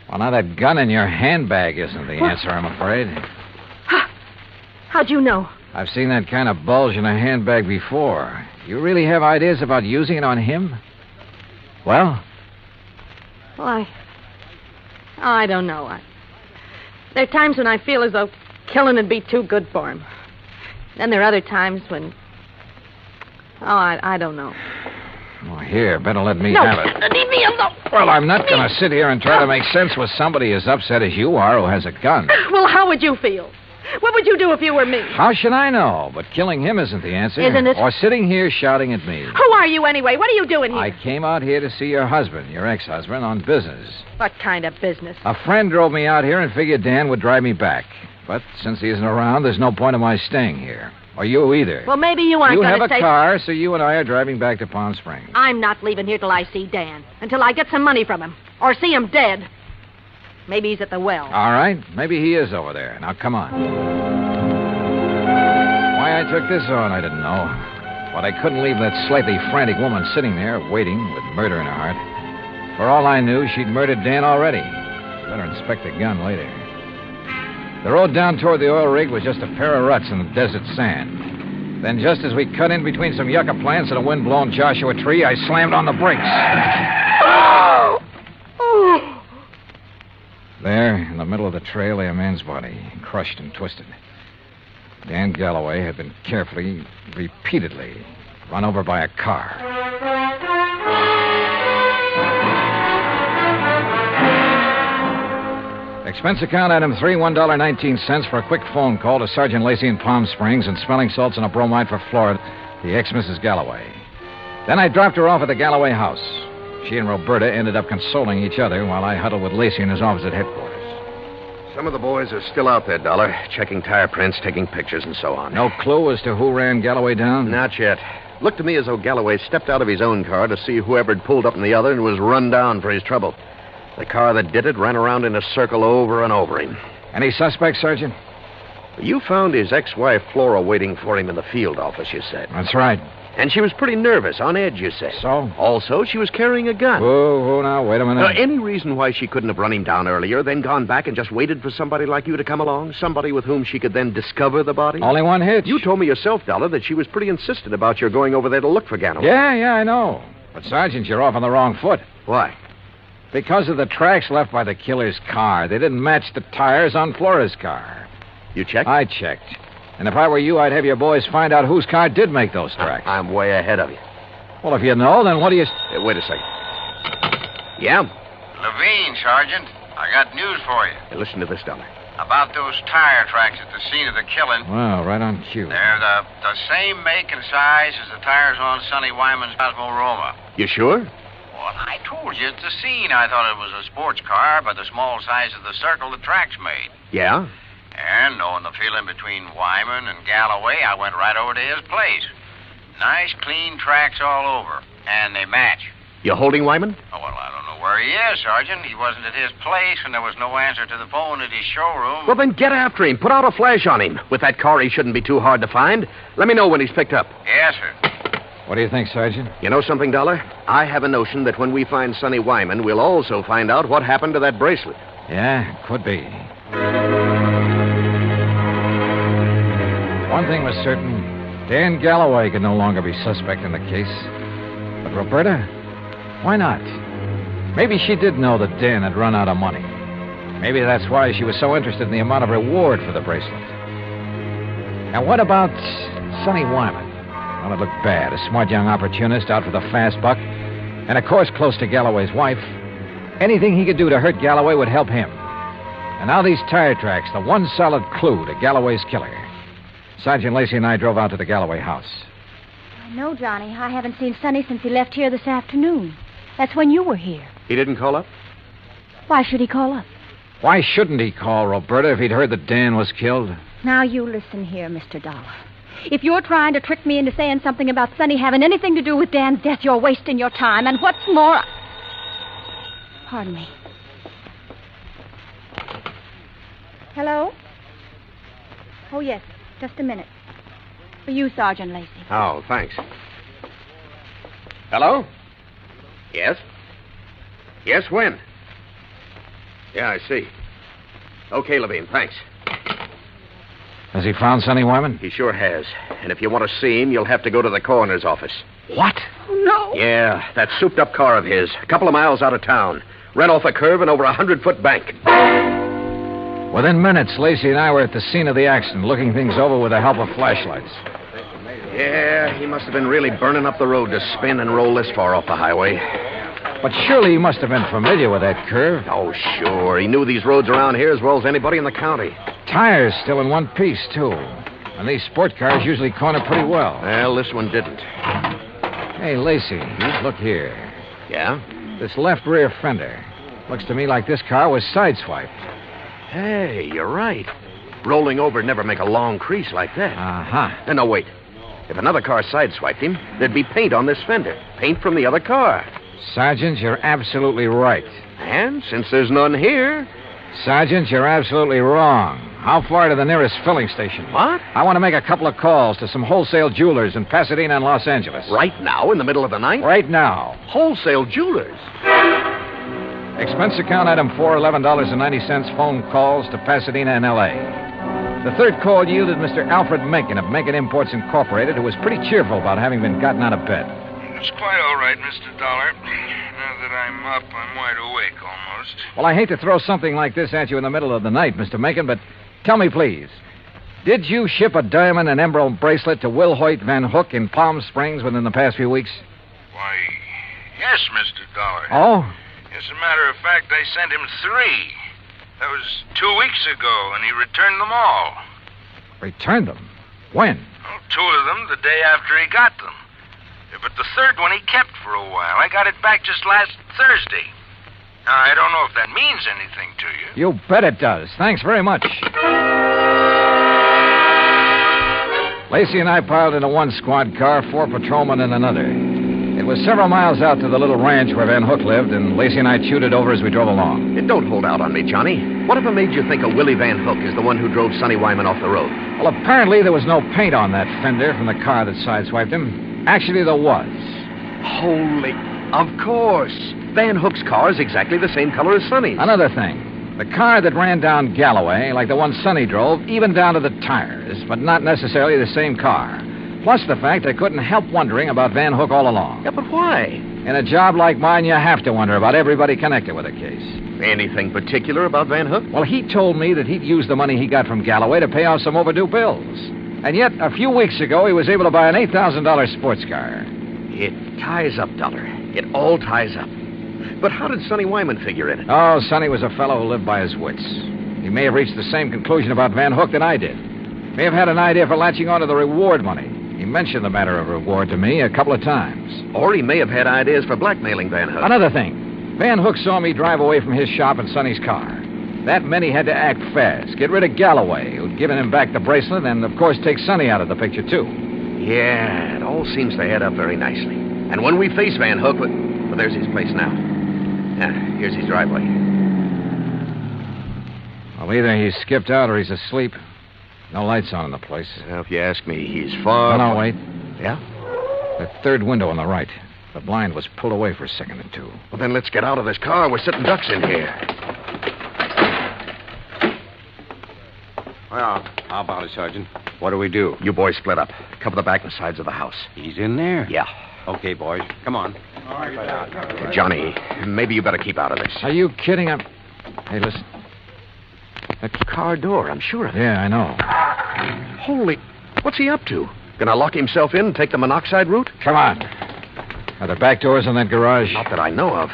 Well, now that gun in your handbag isn't the answer, I'm afraid. How'd you know? I've seen that kind of bulge in a handbag before. You really have ideas about using it on him? Well? Well, I don't know. There are times when I feel as though killing would be too good for him. Then there are other times when... I don't know. Well, here, better let me No, have it. leave me alone. Well, I'm not going to sit here and try to make sense with somebody as upset as you are who has a gun. Well, how would you feel? What would you do if you were me? How should I know? But killing him isn't the answer. Isn't it? Or sitting here shouting at me. Who are you anyway? What are you doing here? I came out here to see your husband, your ex-husband, on business. What kind of business? A friend drove me out here and figured Dan would drive me back. But since he isn't around, there's no point in my staying here. Or you either. Well, maybe you aren't You going have to a car, so you and I are driving back to Palm Springs. I'm not leaving here till I see Dan. Until I get some money from him. Or see him dead. Maybe he's at the well. All right. Maybe he is over there. Now, come on. Why I took this on, I didn't know. But I couldn't leave that slightly frantic woman sitting there, waiting, with murder in her heart. For all I knew, she'd murdered Dan already. Better inspect the gun later. The road down toward the oil rig was just a pair of ruts in the desert sand. Then, just as we cut in between some yucca plants and a wind-blown Joshua tree, I slammed on the brakes. There, in the middle of the trail, lay a man's body, crushed and twisted. Dan Galloway had been carefully, repeatedly, run over by a car. Expense account item 3, $1.19 for a quick phone call to Sergeant Lacey in Palm Springs and smelling salts and a bromide for Florida, the ex-Mrs. Galloway. Then I dropped her off at the Galloway house. She and Roberta ended up consoling each other while I huddled with Lacey in his office at headquarters. Some of the boys are still out there, Dollar, checking tire prints, taking pictures, and so on. No clue as to who ran Galloway down? Not yet. Looked to me as though Galloway stepped out of his own car to see whoever had pulled up in the other and was run down for his trouble. The car that did it ran around in a circle over and over him. Any suspects, Sergeant? You found his ex-wife, Flora, waiting for him in the field office, you said. That's right. And she was pretty nervous, on edge, you say. So? Also, she was carrying a gun. Whoa, now, wait a minute. Any reason why she couldn't have run him down earlier, then gone back and just waited for somebody like you to come along? Somebody with whom she could then discover the body? Only one hitch. You told me yourself, Dollar, that she was pretty insistent about your going over there to look for Galloway. Yeah, I know. But, Sergeant, you're off on the wrong foot. Why? Because of the tracks left by the killer's car. They didn't match the tires on Flora's car. You checked? I checked. And if I were you, I'd have your boys find out whose car did make those tracks. I'm way ahead of you. Well, if you know, then what do you... Wait a second. Yeah? Levine, Sergeant. I got news for you. Hey, listen to this, Dollar. About those tire tracks at the scene of the killing. Wow, right on cue. They're the same make and size as the tires on Sonny Wyman's Cosmo Roma. You sure? Well, I told you at the scene I thought it was a sports car by the small size of the circle the tracks made. Yeah? And knowing the feeling between Wyman and Galloway, I went right over to his place. Nice, clean tracks all over. And they match. You holding Wyman? Oh, well, I don't know where he is, Sergeant. He wasn't at his place, and there was no answer to the phone at his showroom. Well, then get after him. Put out a flash on him. With that car, he shouldn't be too hard to find. Let me know when he's picked up. Yes, sir. What do you think, Sergeant? You know something, Dollar? I have a notion that when we find Sonny Wyman, we'll also find out what happened to that bracelet. Yeah, could be. One thing was certain. Dan Galloway could no longer be suspect in the case. But Roberta? Why not? Maybe she did know that Dan had run out of money. Maybe that's why she was so interested in the amount of reward for the bracelet. And what about Sonny Wyman? Well, it looked bad. A smart young opportunist out for the fast buck. And, of course, close to Galloway's wife. Anything he could do to hurt Galloway would help him. And now these tire tracks, the one solid clue to Galloway's killer. Sergeant Lacey and I drove out to the Galloway house. No, Johnny. I haven't seen Sonny since he left here this afternoon. That's when you were here. He didn't call up? Why should he call up? Why shouldn't he call, Roberta, if he'd heard that Dan was killed? Now, you listen here, Mr. Dollar. If you're trying to trick me into saying something about Sonny having anything to do with Dan's death, you're wasting your time. And what's more... Pardon me. Hello? Oh, yes. Just a minute. For you, Sergeant Lacey. Oh, thanks. Hello? Yes? Yes, when? Yeah, I see. Okay, Levine, thanks. Has he found Sonny Wyman? He sure has. And if you want to see him, you'll have to go to the coroner's office. What? Oh, no. Yeah, that souped-up car of his. A couple of miles out of town. Ran off a curve and over a 100-foot bank. Within minutes, Lacey and I were at the scene of the accident, looking things over with the help of flashlights. Yeah, he must have been really burning up the road to spin and roll this far off the highway. But surely he must have been familiar with that curve. Oh, sure. He knew these roads around here as well as anybody in the county. Tires still in one piece, too. And these sport cars usually corner pretty well. Well, this one didn't. Hey, Lacey, look here. Yeah? This left rear fender. Looks to me like this car was sideswiped. Hey, you're right. Rolling over would never make a long crease like that. Uh-huh. No, wait. If another car sideswiped him, there'd be paint on this fender. Paint from the other car. Sergeant, you're absolutely right. And since there's none here... Sergeant, you're absolutely wrong. How far to the nearest filling station? What? I want to make a couple of calls to some wholesale jewelers in Pasadena and Los Angeles. Right now, in the middle of the night? Right now. Wholesale jewelers? Expense account item 4, $11.90 phone calls to Pasadena and L.A. The third call yielded Mr. Alfred Macon of Macon Imports Incorporated, who was pretty cheerful about having been gotten out of bed. It's quite all right, Mr. Dollar. Now that I'm up, I'm wide awake almost. Well, I hate to throw something like this at you in the middle of the night, Mr. Macon, but tell me, please, did you ship a diamond and emerald bracelet to Will Hoyt Van Hook in Palm Springs within the past few weeks? Why, yes, Mr. Dollar. Oh? As a matter of fact, I sent him 3. That was 2 weeks ago, and he returned them all. Returned them? When? Well, 2 of them the day after he got them. But the third one he kept for a while. I got it back just last Thursday. Now, I don't know if that means anything to you. You bet it does. Thanks very much. Lacey and I piled into one squad car, 4 patrolmen in another. It was several miles out to the little ranch where Van Hook lived, and Lacey and I chewed it over as we drove along. Don't hold out on me, Johnny. Whatever made you think of Willie Van Hook is the one who drove Sonny Wyman off the road? Well, apparently there was no paint on that fender from the car that sideswiped him. Actually, there was. Holy... Of course. Van Hook's car is exactly the same color as Sonny's. Another thing. The car that ran down Galloway, like the one Sonny drove, even down to the tires, but not necessarily the same car. Plus the fact I couldn't help wondering about Van Hook all along. Yeah, but why? In a job like mine, you have to wonder about everybody connected with a case. Anything particular about Van Hook? Well, he told me that he'd used the money he got from Galloway to pay off some overdue bills. And yet, a few weeks ago, he was able to buy an $8,000 sports car. It ties up, Dollar. It all ties up. But how did Sonny Wyman figure in it? Oh, Sonny was a fellow who lived by his wits. He may have reached the same conclusion about Van Hook that I did. May have had an idea for latching onto the reward money. He mentioned the matter of reward to me a couple of times. Or he may have had ideas for blackmailing Van Hook. Another thing. Van Hook saw me drive away from his shop in Sonny's car. That meant he had to act fast, get rid of Galloway, who'd given him back the bracelet, and, of course, take Sonny out of the picture, too. Yeah, it all seems to add up very nicely. And when we face Van Hook... Well, there's his place now. Yeah, here's his driveway. Well, either he's skipped out or he's asleep. No lights on in the place. Well, if you ask me, he's far... No, wait. Yeah? The third window on the right. The blind was pulled away for a second or two. Well, then let's get out of this car. We're sitting ducks in here. Well, how about it, Sergeant? What do we do? You boys split up. Cover the back and sides of the house. He's in there? Yeah. Okay, boys. Come on. Johnny, maybe you better keep out of this. Are you kidding? Hey, listen. That car door, I'm sure of it. Yeah, I know. Holy... What's he up to? Gonna lock himself in and take the monoxide route? Come on. Are there back doors in that garage? Not that I know of.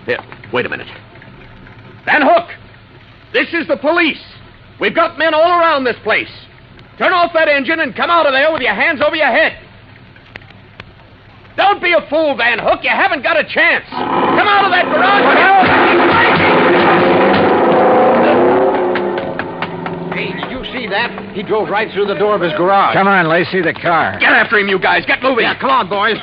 Here, wait a minute. Van Hook! This is the police! We've got men all around this place. Turn off that engine and come out of there with your hands over your head. Don't be a fool, Van Hook. You haven't got a chance. Come out of that garage. that? He drove right through the door of his garage. Come on, Lacey, the car. Get after him, you guys. Get moving. Yeah, come on, boys.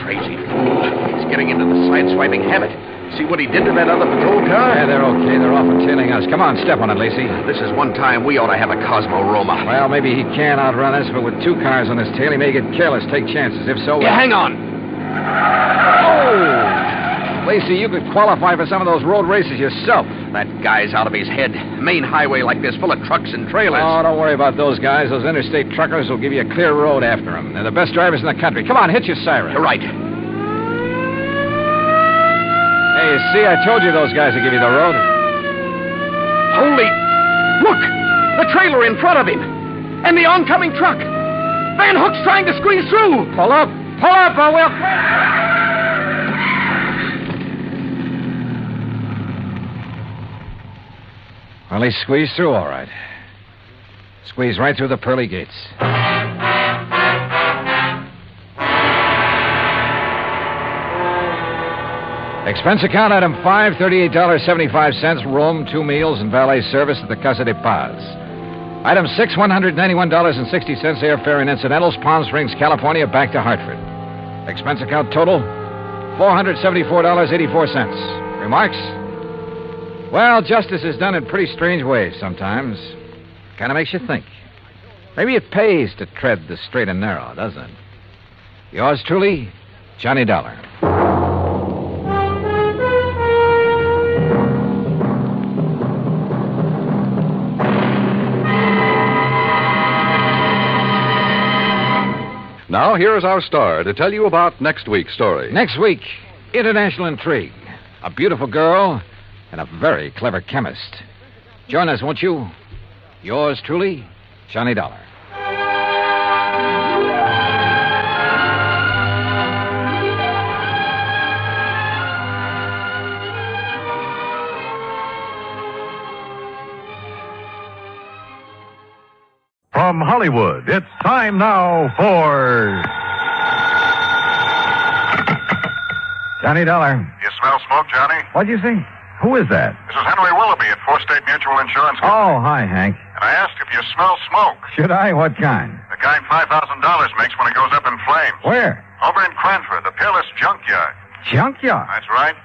Crazy fool. He's getting into the side-swiping habit. See what he did to that other patrol car? Yeah, they're okay. They're off and tailing us. Come on, step on it, Lacey. This is one time we ought to have a Cosmo-Roma. Well, maybe he can outrun us, but with 2 cars on his tail, he may get careless, take chances. If so... Yeah, hang on. Oh! Lacey, you could qualify for some of those road races yourself. That guy's out of his head. Main highway like this, full of trucks and trailers. Oh, don't worry about those guys. Those interstate truckers will give you a clear road after them. They're the best drivers in the country. Come on, hit your siren. You're right. Hey, see, I told you those guys would give you the road. Holy... Look! The trailer in front of him. And the oncoming truck. Van Hook's trying to squeeze through. Pull up. Pull up, or we'll... Well, he squeezed through all right. Squeezed right through the pearly gates. Expense account item 5, $38.75, room, 2 meals, and valet service at the Casa de Paz. Item 6, $191.60, airfare and incidentals, Palm Springs, California, back to Hartford. Expense account total, $474.84. Remarks? Well, justice is done in pretty strange ways sometimes. Kind of makes you think. Maybe it pays to tread the straight and narrow, doesn't it? Yours truly, Johnny Dollar. Now, here is our star to tell you about next week's story. Next week, international intrigue. A beautiful girl and a very clever chemist. Join us, won't you? Yours truly, Johnny Dollar. From Hollywood, it's time now for Johnny Dollar. You smell smoke, Johnny? What'd you say? Who is that? This is Henry Willoughby at Fourth State Mutual Insurance Company. Oh, hi, Hank. And I asked if you smell smoke. Should I? What kind? The kind $5,000 makes when it goes up in flames. Where? Over in Cranford, the Peerless junkyard. Junkyard? That's right.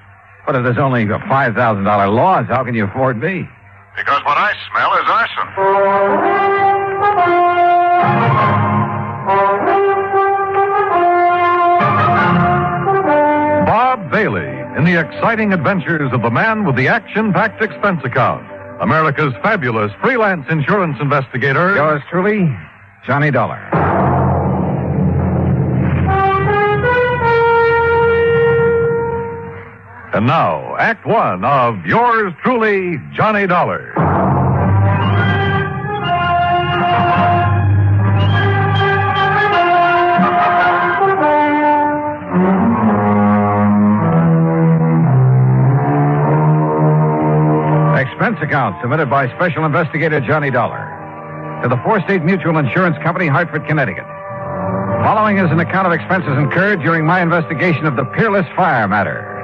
But if there's only a $5,000 loss, how can you afford me? Because what I smell is arson. Bob Bailey in the exciting adventures of the man with the action-packed expense account. America's fabulous freelance insurance investigator. Yours truly, Johnny Dollar. And now, Act One of yours truly, Johnny Dollar. Expense account submitted by Special Investigator Johnny Dollar to the Fourth State Mutual Insurance Company, Hartford, Connecticut. Following is an account of expenses incurred during my investigation of the Peerless fire matter.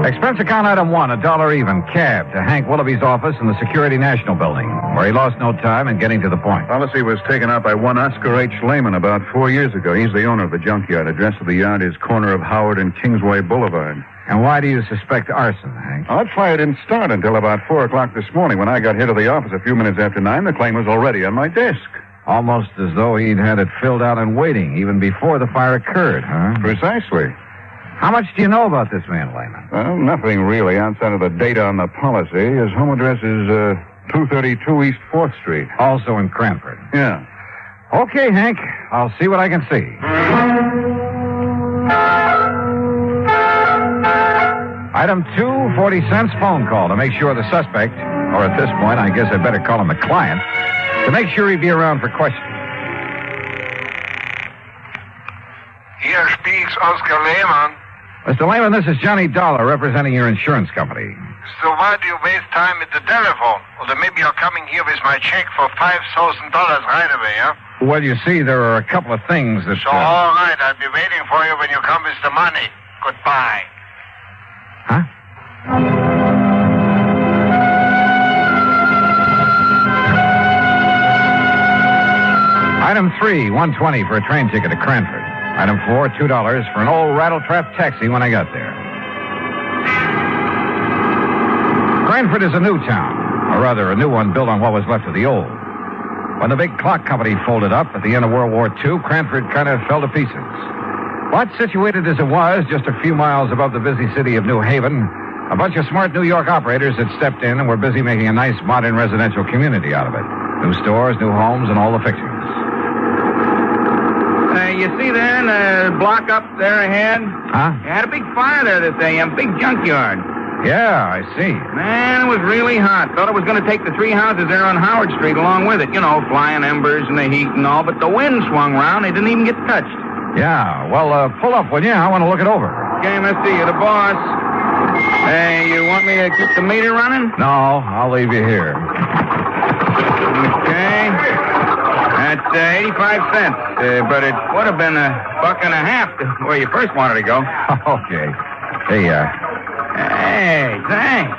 Expense account item 1, $1 even, cab to Hank Willoughby's office in the Security National Building, where he lost no time in getting to the point. Policy was taken out by one Oscar H. Lehman about 4 years ago. He's the owner of the junkyard. Address of the yard is corner of Howard and Kingsway Boulevard. And why do you suspect arson, Hank? That fire didn't start until about 4 o'clock this morning. When I got here to the office a few minutes after 9, the claim was already on my desk. Almost as though he'd had it filled out and waiting even before the fire occurred, huh? Precisely. How much do you know about this man, Lehman? Well, nothing really outside of the data on the policy. His home address is 232 East 4th Street. Also in Cranford. Yeah. Okay, Hank. I'll see what I can see. Item 2, 40 cents phone call to make sure the suspect, or at this point, I guess I'd better call him the client, to make sure he'd be around for questioning. Here speaks Oscar Lehman. Mr. Lehman, this is Johnny Dollar representing your insurance company. So why do you waste time at the telephone? Or then maybe you're coming here with my check for $5,000 right away, huh? Well, you see, there are a couple of things that... So, all right, I'll be waiting for you when you come with the money. Goodbye. Huh? Item 3, $1.20 for a train ticket to Cranford. Item 4, $2 for an old rattletrap taxi when I got there. Cranford is a new town, or rather a new one built on what was left of the old. When the big clock company folded up at the end of World War II, Cranford kind of fell to pieces. But situated as it was, just a few miles above the busy city of New Haven, a bunch of smart New York operators had stepped in and were busy making a nice modern residential community out of it. New stores, new homes, and all the fixings. You see there in the block up there ahead? Huh? You had a big fire there this day, a big junkyard. Yeah, I see. Man, it was really hot. Thought it was going to take the 3 houses there on Howard Street along with it. You know, flying embers and the heat and all. But the wind swung round. They didn't even get touched. Yeah, well, pull up, will you? I want to look it over. Okay, mister, you're the boss. Hey, you want me to keep the meter running? No, I'll leave you here. Okay. That's 85 cents. But it would have been $1.50 to where you first wanted to go. Okay. Hey, Hey, thanks.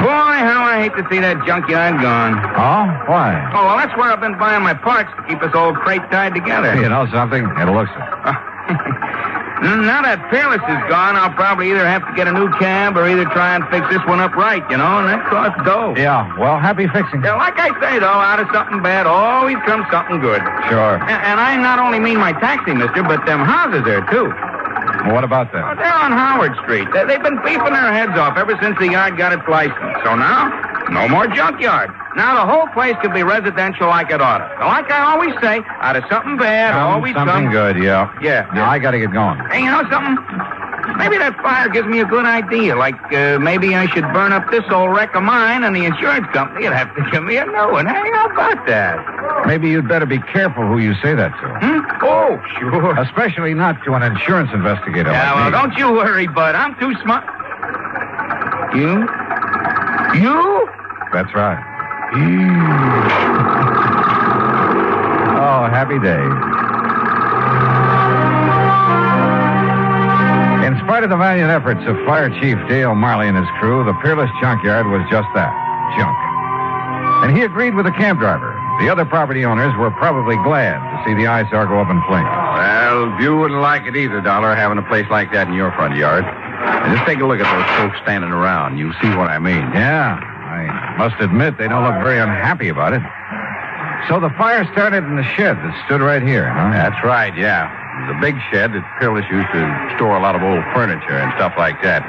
Boy, how I hate to see that junkyard gone. Oh? Why? Oh, well, that's where I've been buying my parts to keep this old crate tied together. You know something? It looks it. Now that Peerless is gone, I'll probably either have to get a new cab or either try and fix this one up right, you know, and that costs dough. Yeah, well, happy fixing. Yeah, like I say, though, out of something bad always comes something good. Sure. And I not only mean my taxi, mister, but them houses there, too. Well, what about that? Oh, they're on Howard Street. They've been beefing their heads off ever since the yard got its license. So now, no more junkyard. Now the whole place could be residential like it ought to. Like I always say, out of something bad always something comes... good, yeah. Yeah. Now, I got to get going. Hey, you know something? Maybe that fire gives me a good idea. Like, maybe I should burn up this old wreck of mine and the insurance company would have to give me a new one. Hey, how about that? Maybe you'd better be careful who you say that to. Oh, sure. Especially not to an insurance investigator Yeah, like well, me. don't you worry, bud. I'm too smart. You? You? That's right. Oh, happy day. In spite of the valiant efforts of Fire Chief Dale Marley and his crew, the Peerless junkyard was just that, junk. And he agreed with the cab driver. The other property owners were probably glad to see the eyesore go up in flames. Well, you wouldn't like it either, Dollar, having a place like that in your front yard. And just take a look at those folks standing around. You see what I mean. Yeah, I must admit they don't look very unhappy about it. So the fire started in the shed that stood right here, huh? That's right, yeah. It was a big shed that Peerless used to store a lot of old furniture and stuff like that.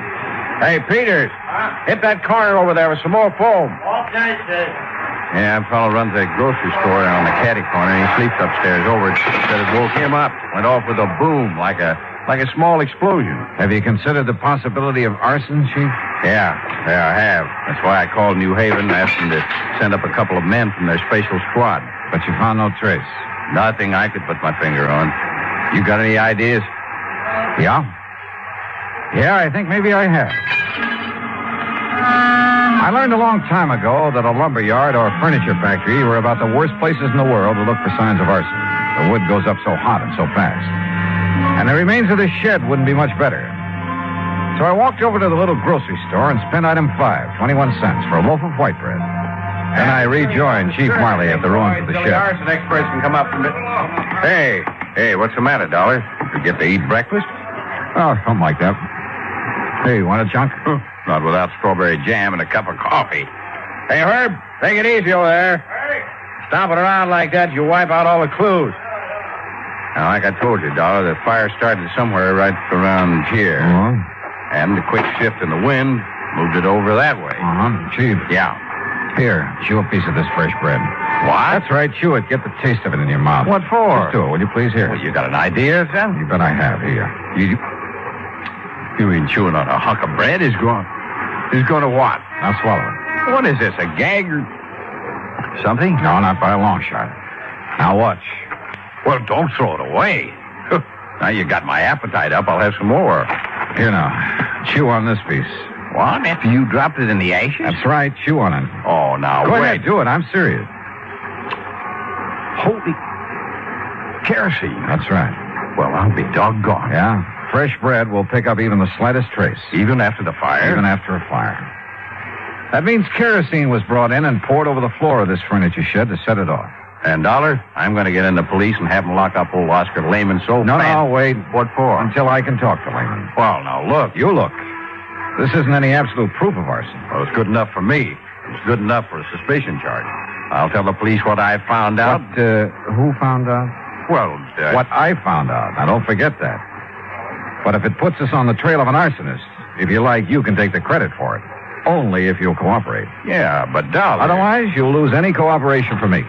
Hey, Peters, hit that corner over there with some more foam. Okay, sir. Yeah, a fellow runs a grocery store down on the caddy corner, and he sleeps upstairs over it. Said it woke him up. Went off with a boom, like a small explosion. Have you considered the possibility of arson, Chief? Yeah, I have. That's why I called New Haven and asked them to send up a couple of men from their special squad. But you found no trace? Nothing I could put my finger on. You got any ideas? Yeah? Yeah, I think maybe I have. I learned a long time ago that a lumber yard or a furniture factory were about the worst places in the world to look for signs of arson. The wood goes up so hot and so fast. And the remains of this shed wouldn't be much better. So I walked over to the little grocery store and spent item 5, 21 cents, for a loaf of white bread. Then I rejoined Chief Marley at the ruins of the shed. The arson experts can come up from it. Hey, what's the matter, Dollar? You get to eat breakfast? Oh, something like that. Hey, want a chunk? Not without strawberry jam and a cup of coffee. Hey, Herb, take it easy over there. Hey. Stomping around like that, you wipe out all the clues. Now, like I told you, Dollar, the fire started somewhere right around here. Uh-huh. And the quick shift in the wind moved it over that way. Uh-huh. Chief. Yeah. Here, chew a piece of this fresh bread. What? That's right, chew it. Get the taste of it in your mouth. What for? Just do it, will you please? Here. Well, you got an idea, son? You bet I have. Here. You mean chewing on a hunk of bread is going to what? Now swallow it. What is this, a gag or something? No, not by a long shot. Now watch. Well, don't throw it away. Now you got my appetite up. I'll have some more. Here now. Chew on this piece. What? After you dropped it in the ashes? That's right. Chew on it. Oh, now Go wait. ahead, do it. I'm serious. kerosene. That's right. Well, I'll be doggone. Yeah? Fresh bread will pick up even the slightest trace. Even after the fire? Even after a fire. That means kerosene was brought in and poured over the floor of this furniture shed to set it off. And, Dollar, I'm going to get in the police and have them lock up old Oscar Lehman so No, wait. What for? Until I can talk to Lehman. Well, now, look. You look. This isn't any absolute proof of arson. Well, it's good enough for me. It's good enough for a suspicion charge. I'll tell the police what I found out. Who found out? Well, what I found out. Now, don't forget that. But if it puts us on the trail of an arsonist, if you like, you can take the credit for it. Only if you'll cooperate. Yeah, but Dollar... Otherwise, you'll lose any cooperation from me.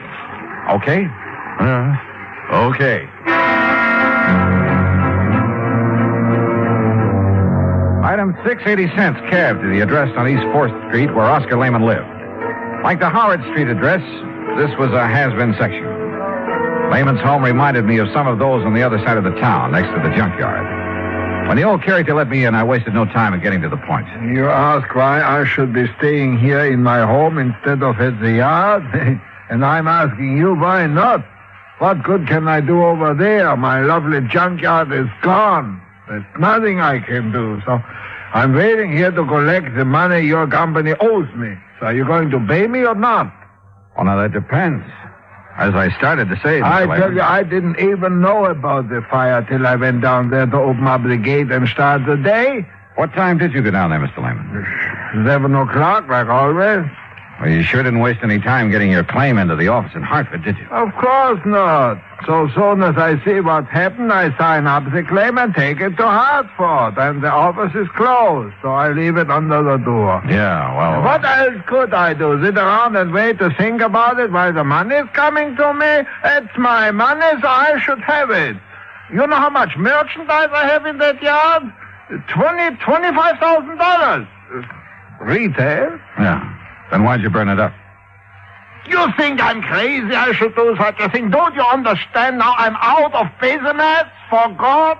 Okay? Okay. Item 680 cents cab to the address on East 4th Street where Oscar Lehman lived. Like the Howard Street address, this was a has-been section. Lehman's home reminded me of some of those on the other side of the town, next to the junkyard. When the old character let me in, I wasted no time in getting to the point. You ask why I should be staying here in my home instead of at the yard? And I'm asking you why not? What good can I do over there? My lovely junkyard is gone. There's nothing I can do. So I'm waiting here to collect the money your company owes me. So are you going to pay me or not? Well, now, that depends. As I started to say... I tell you, I didn't even know about the fire till I went down there to open up the gate and start the day. What time did you go down there, Mr. Lehman? 11 o'clock, like always. Well, you sure didn't waste any time getting your claim into the office in Hartford, did you? Of course not. So soon as I see what happened, I sign up the claim and take it to Hartford. And the office is closed, so I leave it under the door. Yeah, well... What else could I do? Sit around and wait to think about it while the money's coming to me? It's my money, so I should have it. You know how much merchandise I have in that yard? $25,000. Retail? Yeah. Then why'd you burn it up? You think I'm crazy I should do such a thing? Don't you understand now I'm out of business, for God?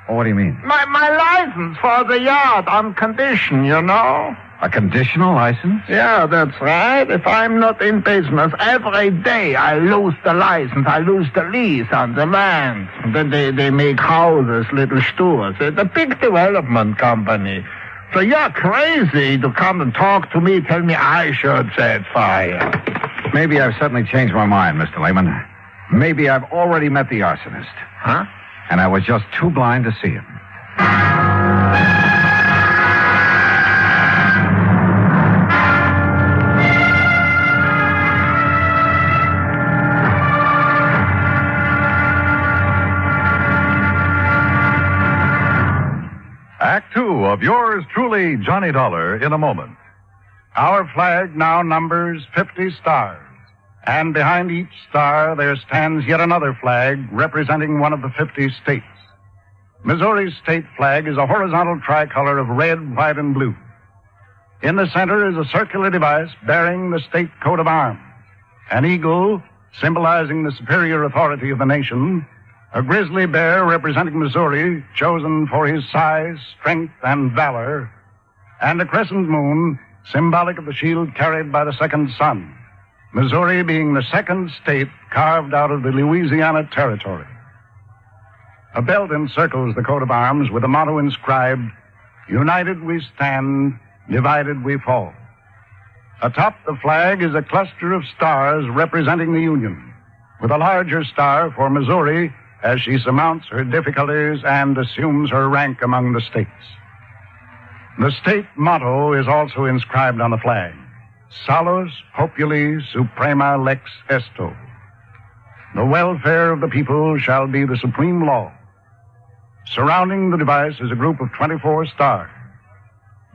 Oh, what do you mean? My license for the yard on condition, you know. A conditional license? Yeah, that's right. If I'm not in business every day, I lose the license. I lose the lease on the land. Then they make houses, little stores. It's a big development company. So you're crazy to come and talk to me, tell me I should set fire. Maybe I've suddenly changed my mind, Mr. Lehman. Maybe I've already met the arsonist. Huh? And I was just too blind to see him. Act two of yours truly, Johnny Dollar, in a moment. Our flag now numbers 50 stars. And behind each star there stands yet another flag representing one of the 50 states. Missouri's state flag is a horizontal tricolor of red, white, and blue. In the center is a circular device bearing the state coat of arms. An eagle, symbolizing the superior authority of the nation. A grizzly bear representing Missouri, chosen for his size, strength, and valor. And a crescent moon, symbolic of the shield carried by the second son. Missouri being the second state carved out of the Louisiana Territory. A belt encircles the coat of arms with a motto inscribed, "United we stand, divided we fall." Atop the flag is a cluster of stars representing the Union, with a larger star for Missouri as she surmounts her difficulties and assumes her rank among the states. The state motto is also inscribed on the flag, Salus Populi Suprema Lex Esto. The welfare of the people shall be the supreme law. Surrounding the device is a group of 24 stars.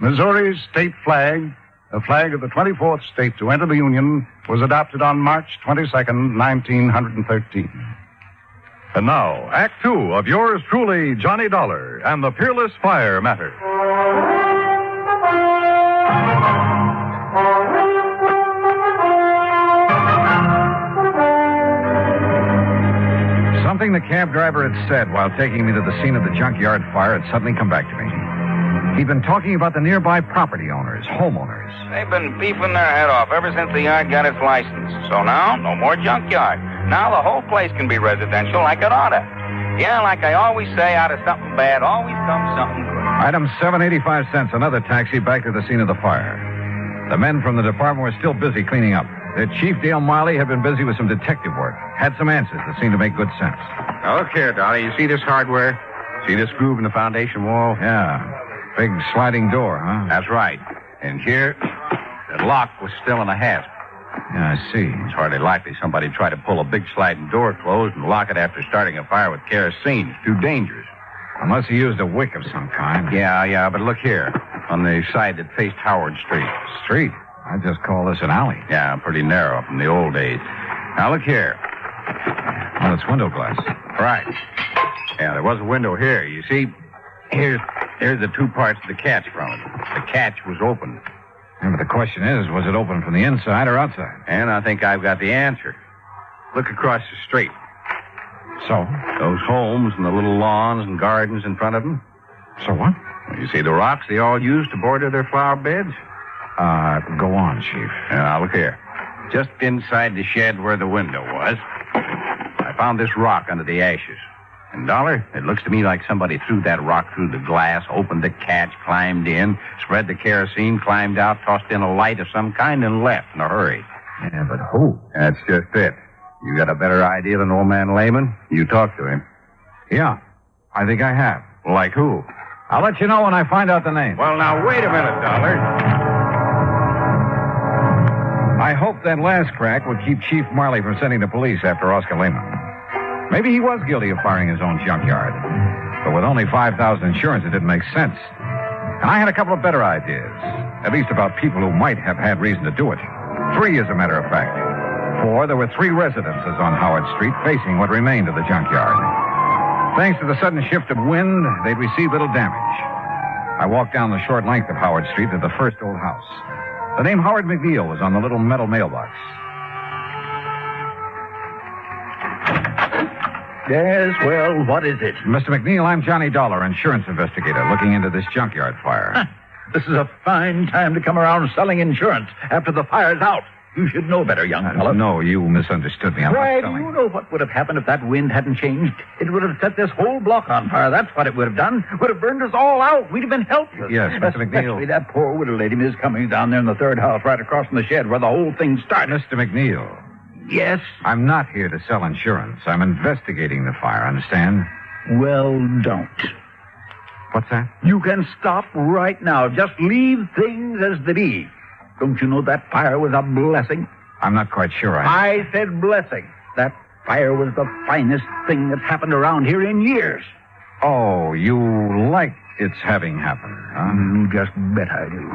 Missouri's state flag, the flag of the 24th state to enter the Union, was adopted on March 22nd, 1913. And now, Act two of yours truly, Johnny Dollar, and the Peerless Fire Matter. Something the cab driver had said while taking me to the scene of the junkyard fire had suddenly come back to me. He'd been talking about the nearby property owners, homeowners. They've been beefing their head off ever since the yard got its license. So now, no more junkyard. Now the whole place can be residential like it oughta. Yeah, like I always say, out of something bad always comes something good. Item 785 cents, another taxi back to the scene of the fire. The men from the department were still busy cleaning up. Their chief, Dale Miley, had been busy with some detective work. Had some answers that seemed to make good sense. Now, look here, Dolly. You see this hardware? See this groove in the foundation wall? Yeah. Big sliding door, huh? That's right. And here, the lock was still in a hasp. Yeah, I see. It's hardly likely somebody tried to pull a big sliding door closed and lock it after starting a fire with kerosene. It's too dangerous. Unless he used a wick of some kind. Yeah, but look here. On the side that faced Howard Street. Street? I just call this an alley. Yeah, pretty narrow from the old days. Now, look here. Well, it's window glass. Right. Yeah, there was a window here. You see, here's the two parts of the catch from it. The catch was open. Yeah, but the question is, was it open from the inside or outside? And I think I've got the answer. Look across the street. So? Those homes and the little lawns and gardens in front of them. So what? Well, you see the rocks they all use to border their flower beds? Go on, Chief. Now, look here. Just inside the shed where the window was, I found this rock under the ashes. And, Dollar, it looks to me like somebody threw that rock through the glass, opened the catch, climbed in, spread the kerosene, climbed out, tossed in a light of some kind, and left in a hurry. Yeah, but who? That's just it. You got a better idea than old man Lehman? You talk to him. Yeah, I think I have. Like who? I'll let you know when I find out the name. Well, now, wait a minute, Dollar. I hope that last crack would keep Chief Marley from sending the police after Oscar Lehman. Maybe he was guilty of firing his own junkyard. But with only $5,000 insurance, it didn't make sense. And I had a couple of better ideas. At least about people who might have had reason to do it. 3, as a matter of fact. 4, there were 3 residences on Howard Street facing what remained of the junkyard. Thanks to the sudden shift of wind, they'd received little damage. I walked down the short length of Howard Street to the first old house. The name Howard McNeil was on the little metal mailbox. Yes, well, what is it? Mr. McNeil, I'm Johnny Dollar, insurance investigator, looking into this junkyard fire. This is a fine time to come around selling insurance after the fire's out. You should know better, young fellow. No, you misunderstood me. I'm Why, not do selling. you know what would have happened if that wind hadn't changed? It would have set this whole block on fire. That's what it would have done. Would have burned us all out. We'd have been helpless. Yes, Mr. McNeil. Especially that poor widow lady is coming down there in the third house right across from the shed where the whole thing started. Mr. McNeil. Yes? I'm not here to sell insurance. I'm investigating the fire, understand? Well, don't. What's that? You can stop right now. Just leave things as they be. Don't you know that fire was a blessing? I'm not quite sure I said blessing. That fire was the finest thing that's happened around here in years. Oh, you like its having happened, huh? You just bet I do.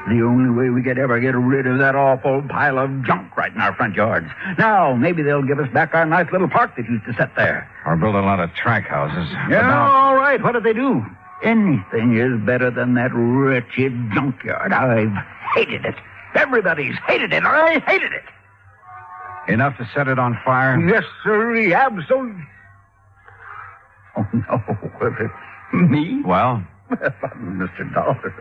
The only way we could ever get rid of that awful pile of junk right in our front yards. Now, maybe they'll give us back our nice little park that used to sit there. Or build a lot of track houses. Yeah, all right. What did they do? Anything is better than that wretched junkyard. I've hated it. Everybody's hated it. I hated it. Enough to set it on fire? Yes, sir. Absolutely. Oh, no. Me? Well? Mr. Dollar.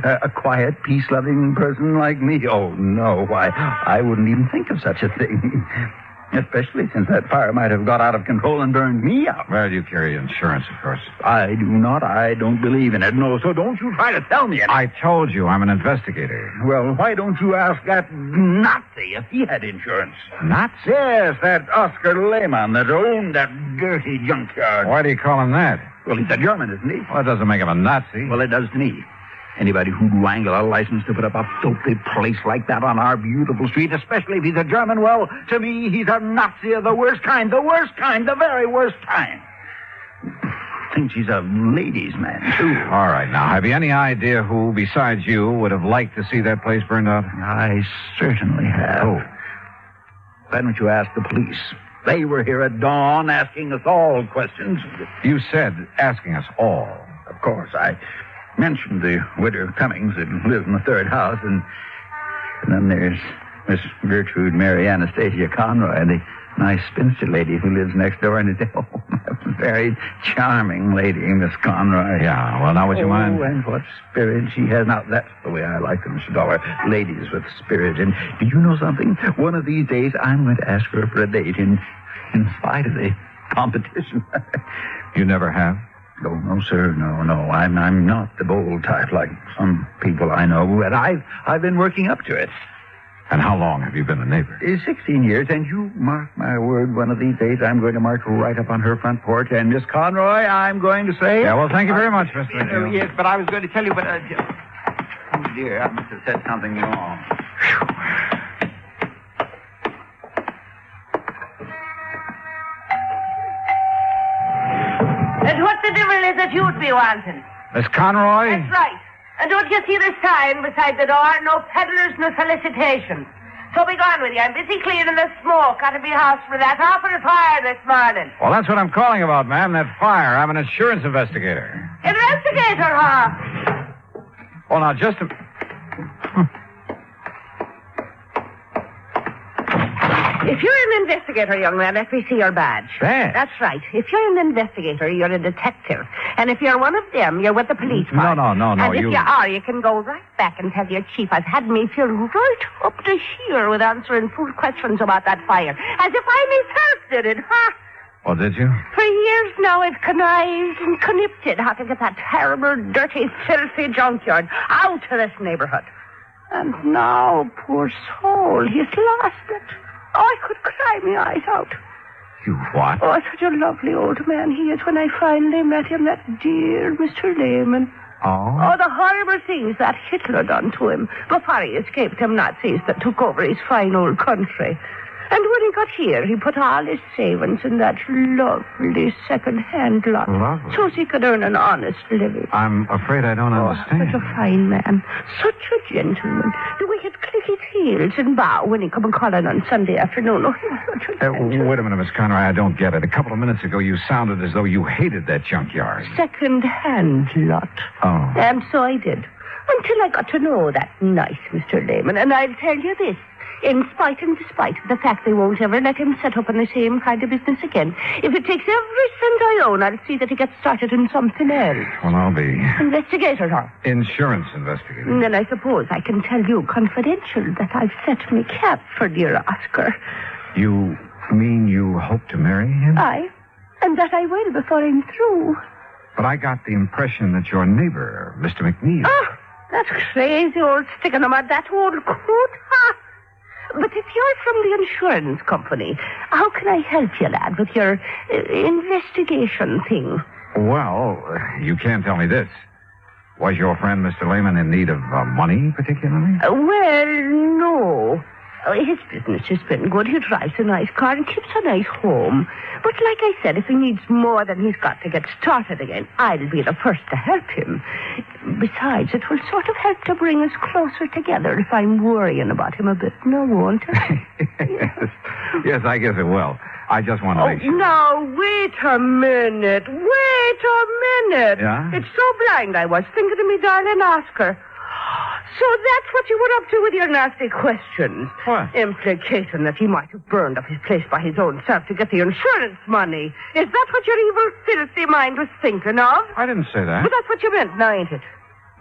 A quiet, peace-loving person like me? Oh, no. Why, I wouldn't even think of such a thing. Especially since that fire might have got out of control and burned me out. Well, you carry insurance, of course. I do not. I don't believe in it. No, so don't you try to tell me anything. I told you I'm an investigator. Well, why don't you ask that Nazi if he had insurance? Nazi? Yes, that Oscar Lehman that owned that dirty junkyard. Why do you call him that? Well, he's a German, isn't he? Well, that doesn't make him a Nazi. Well, it does to me. Anybody who'd wangle a license to put up a filthy place like that on our beautiful street, especially if he's a German, well, to me, he's a Nazi of the worst kind, the very worst kind. Thinks he's a ladies' man, too. All right, now, have you any idea who, besides you, would have liked to see that place burned out? I certainly have. Oh. Why don't you ask the police? They were here at dawn asking us all questions. You said asking us all. Of course, I mentioned the widow Cummings that lives in the third house, and then there's Miss Gertrude Mary Anastasia Conroy, Nice spinster lady who lives next door and is a very charming lady, Miss Conroy. Yeah, well, now would you mind? Oh, and what spirit she has. Now, that's the way I like them, Mr. Dollar. Ladies with spirit. And do you know something? One of these days, I'm going to ask her for a date in spite of the competition. You never have? Oh, no, sir. No. I'm not the bold type like some people I know, but I've been working up to it. And how long have you been a neighbor? 16 years, and you mark my word, one of these days I'm going to march right up on her front porch, and Miss Conroy, I'm going to say... Yeah, well, thank you very much, Mr. McNeil. Yes, but I was going to tell you, but... oh, dear, I must have said something wrong. And what the devil is it you'd be wanting? Miss Conroy? That's right. And don't you see the sign beside the door? No peddlers, no felicitations. So be gone with you. I'm busy cleaning the smoke out of your house for that awful fire this morning. Well, that's what I'm calling about, ma'am, that fire. I'm an insurance investigator. Investigator, huh? Oh, now, just a... If you're an investigator, young man, let me see your badge. Badge? That's right. If you're an investigator, you're a detective. And if you're one of them, you're with the police force. No, And if you are, you can go right back and tell your chief I've had me filled right up to here with answering fool questions about that fire. As if I myself did it, huh? Well, did you? For years now, I've connived and connipted how to get that terrible, dirty, filthy junkyard out of this neighborhood. And now, poor soul, he's lost it. Oh, I could cry my eyes out. You what? Oh, such a lovely old man he is when I finally met him, that dear Mr. Lehman. Oh? Oh, the horrible things that Hitler done to him before he escaped them Nazis that took over his fine old country. And when he got here, he put all his savings in that lovely second-hand lot. Lovely. So he could earn an honest living. I'm afraid I don't understand. Such a fine man. Such a gentleman. The way he'd click his heels and bow when he come calling on Sunday afternoon. Oh, he was such a gentleman. Wait a minute, Miss Conroy. I don't get it. A couple of minutes ago, you sounded as though you hated that junkyard. Second-hand lot. Oh. And so I did. Until I got to know that nice Mr. Lehman. And I'll tell you this. In spite and despite of the fact they won't ever let him set up in the same kind of business again. If it takes every cent I own, I'll see that he gets started in something else. Well, I'll be... Investigator, huh? Insurance investigator. And then I suppose I can tell you confidential that I've set me cap for dear Oscar. You mean you hope to marry him? Aye. And that I will before I'm through. But I got the impression that your neighbor, Mr. McNeil... Oh, that crazy old stick in the mud, that old coot, huh? But if you're from the insurance company, how can I help you, lad, with your investigation thing? Well, you can't tell me this. Was your friend, Mr. Lehman, in need of money, particularly? Well, no. His business has been good. He drives a nice car and keeps a nice home. But like I said, if he needs more than he's got to get started again, I'll be the first to help him. Besides, it will sort of help to bring us closer together if I'm worrying about him a bit. No, won't it? Yes, I guess it will. I just want to make sure. Now, wait a minute. Yeah? It's so blind I was thinking of me darling Oscar. So that's what you were up to with your nasty questions. What? Implicating that he might have burned up his place by his own self to get the insurance money. Is that what your evil, filthy mind was thinking of? I didn't say that. But that's what you meant, now ain't it?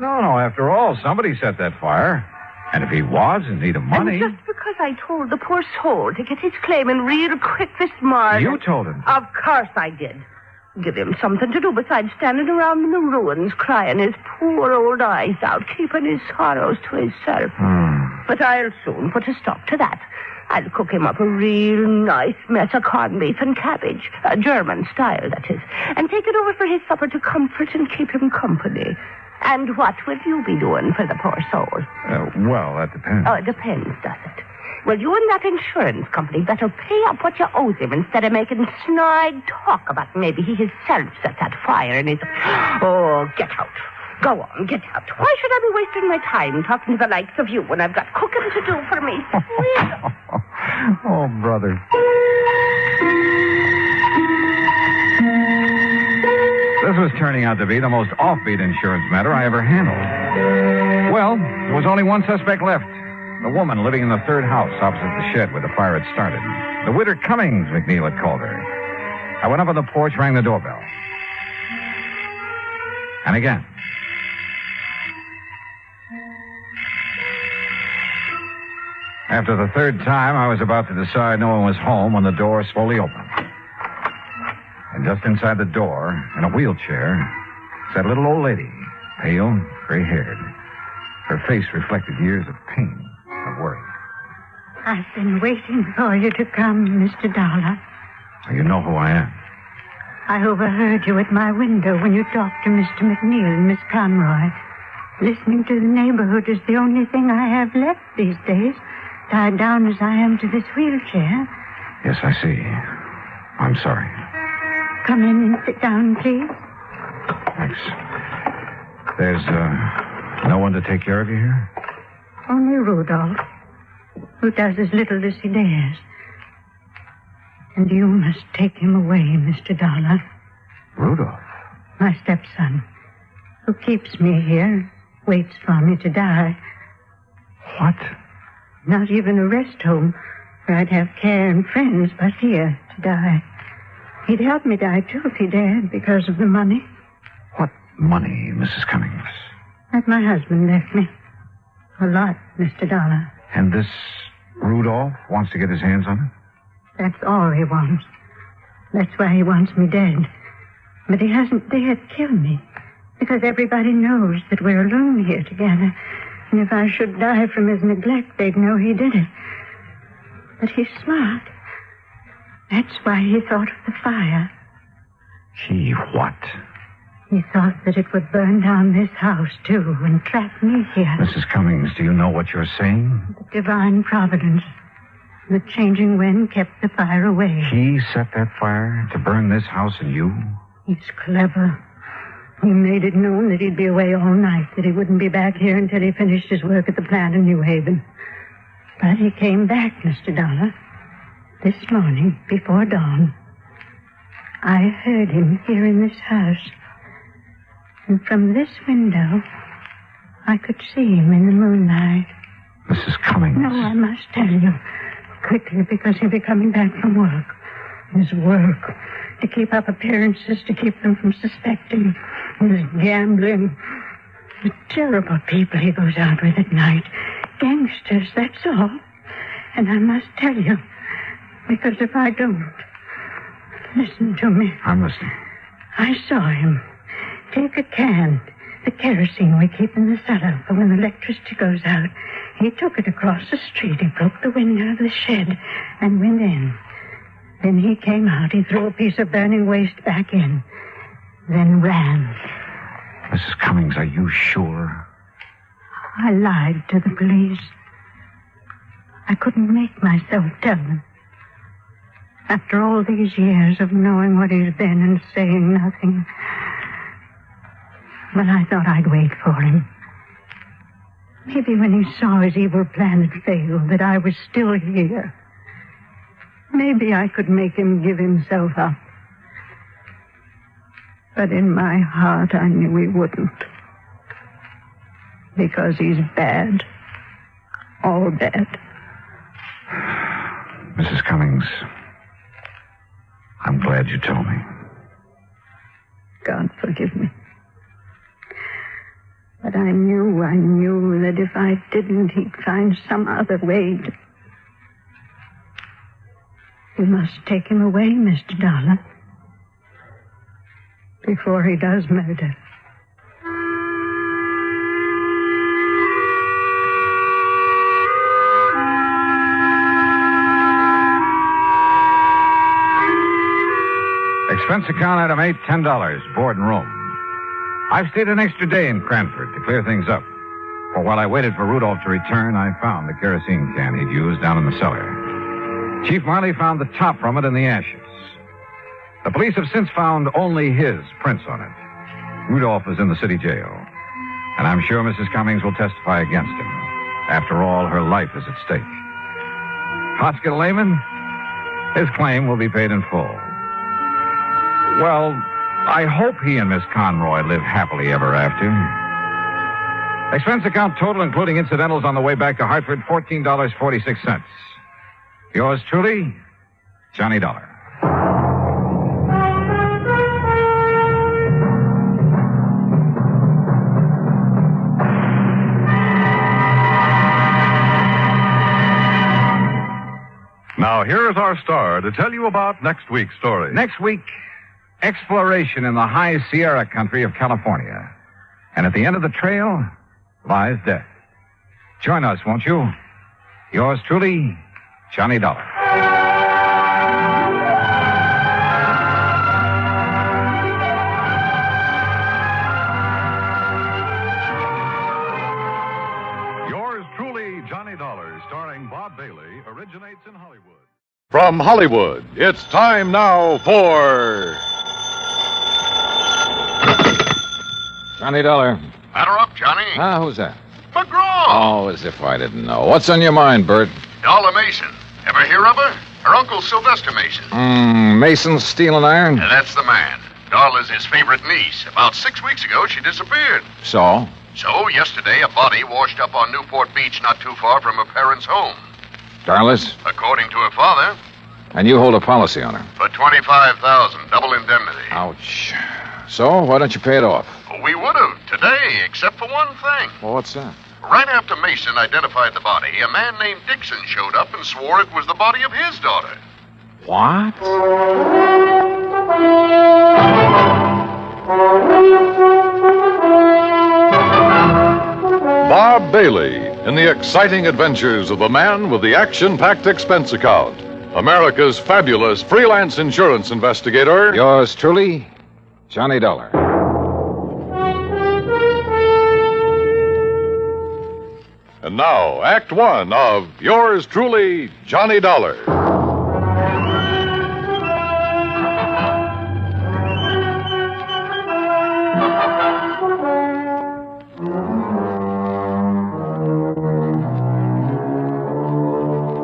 No, after all, somebody set that fire. And if he was in need of money... And just because I told the poor soul to get his claim in real quick this morning... You told him? Of course I did. Give him something to do besides standing around in the ruins crying his poor old eyes out, keeping his sorrows to himself. But I'll soon put a stop to that. I'll cook him up a real nice mess of corned beef and cabbage, a German style, that is, and take it over for his supper to comfort and keep him company. And what will you be doing for the poor soul? Well, that depends. Oh, it depends, does it? Well, you and that insurance company better pay up what you owe him instead of making snide talk about maybe he himself set that fire in his... Oh, get out. Go on, get out. Why should I be wasting my time talking to the likes of you when I've got cooking to do for me? Oh, brother. This was turning out to be the most offbeat insurance matter I ever handled. Well, there was only one suspect left. the woman living in the third house opposite the shed where the fire had started. The widow Cummings, McNeil had called her. I went up on the porch, rang the doorbell. And again. After the third time, I was about to decide no one was home when the door slowly opened. And just inside the door, in a wheelchair, sat a little old lady, pale, gray-haired. Her face reflected years of pain, of worry. I've been waiting for you to come, Mr. Dollar. You know who I am. I overheard you at my window when you talked to Mr. McNeil and Miss Conroy. Listening to the neighborhood is the only thing I have left these days, tied down as I am to this wheelchair. Yes, I see. I'm sorry. Come in and sit down, please. Thanks. There's, no one to take care of you here? Only Rudolph, who does as little as he dares. And you must take him away, Mr. Dollar. Rudolph? My stepson, who keeps me here, waits for me to die. What? Not even a rest home where I'd have care and friends, but here to die. He'd help me die, too, if he dared, because of the money. What money, Mrs. Cummings? That my husband left me. A lot, Mr. Dollar. And this Rudolph wants to get his hands on it? That's all he wants. That's why he wants me dead. But he hasn't dared kill me, because everybody knows that we're alone here together. And if I should die from his neglect, they'd know he did it. But he's smart. That's why he thought of the fire. Gee, what? He thought that it would burn down this house, too, and trap me here. Mrs. Cummings, do you know what you're saying? The divine providence. The changing wind kept the fire away. He set that fire to burn this house and you? He's clever. He made it known that he'd be away all night, that he wouldn't be back here until he finished his work at the plant in New Haven. But he came back, Mr. Dollar, this morning before dawn. I heard him here in this house. And from this window, I could see him in the moonlight. Mrs. Cummings. No, I must tell you. Quickly, because he'll be coming back from work. His work. To keep up appearances, to keep them from suspecting. His gambling. The terrible people he goes out with at night. Gangsters, that's all. And I must tell you, because if I don't... Listen to me. I'm listening. I saw him take a can, the kerosene we keep in the cellar for when the electricity goes out. He took it across the street. He broke the window of the shed and went in. Then he came out. He threw a piece of burning waste back in. Then ran. Mrs. Cummings, are you sure? I lied to the police. I couldn't make myself tell them. After all these years of knowing what he's been and saying nothing. But I thought I'd wait for him. Maybe when he saw his evil plan had failed, that I was still here. Maybe I could make him give himself up. But in my heart, I knew he wouldn't. Because he's bad. All bad. Mrs. Cummings, I'm glad you told me. God forgive me. But I knew that if I didn't, he'd find some other way to... You must take him away, Mr. Dollar. Before he does murder. Expense account item 8, $10, board and room. I've stayed an extra day in Cranford to clear things up. For while I waited for Rudolph to return, I found the kerosene can he'd used down in the cellar. Chief Marley found the top from it in the ashes. The police have since found only his prints on it. Rudolph is in the city jail. And I'm sure Mrs. Cummings will testify against him. After all, her life is at stake. Hospital layman, his claim will be paid in full. Well, I hope he and Miss Conroy live happily ever after. Expense account total, including incidentals on the way back to Hartford, $14.46. Yours truly, Johnny Dollar. Now, here's our star to tell you about next week's story. Next week, exploration in the high Sierra country of California. And at the end of the trail lies death. Join us, won't you? Yours truly, Johnny Dollar. Yours truly, Johnny Dollar, starring Bob Bailey, originates in Hollywood. From Hollywood, it's time now for Johnny Dollar. Batter up, Johnny. Who's that? McGraw. Oh, as if I didn't know. What's on your mind, Bert? Dollar Mason. Ever hear of her? Her uncle Sylvester Mason. Mason Steel and Iron? That's the man. Doll is his favorite niece. About 6 weeks ago, she disappeared. So? So, yesterday, a body washed up on Newport Beach not too far from her parents' home. Darless? According to her father. And you hold a policy on her? For $25,000, double indemnity. Ouch. So, why don't you pay it off? We would have, today, except for one thing. Well, what's that? Right after Mason identified the body, a man named Dixon showed up and swore it was the body of his daughter. What? Bob Bailey in the exciting adventures of the man with the action-packed expense account. America's fabulous freelance insurance investigator. Yours truly, Johnny Dollar. And now, Act One of Yours Truly, Johnny Dollar.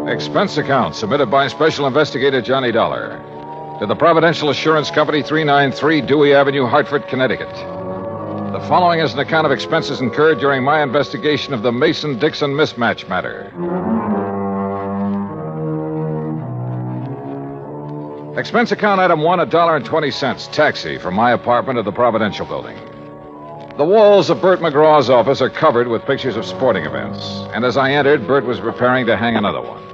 Expense account submitted by Special Investigator Johnny Dollar to the Providential Assurance Company, 393 Dewey Avenue, Hartford, Connecticut. The following is an account of expenses incurred during my investigation of the Mason-Dixon mismatch matter. Expense account item 1, $1.20, taxi from my apartment to the Providential Building. The walls of Bert McGraw's office are covered with pictures of sporting events, and as I entered, Bert was preparing to hang another one.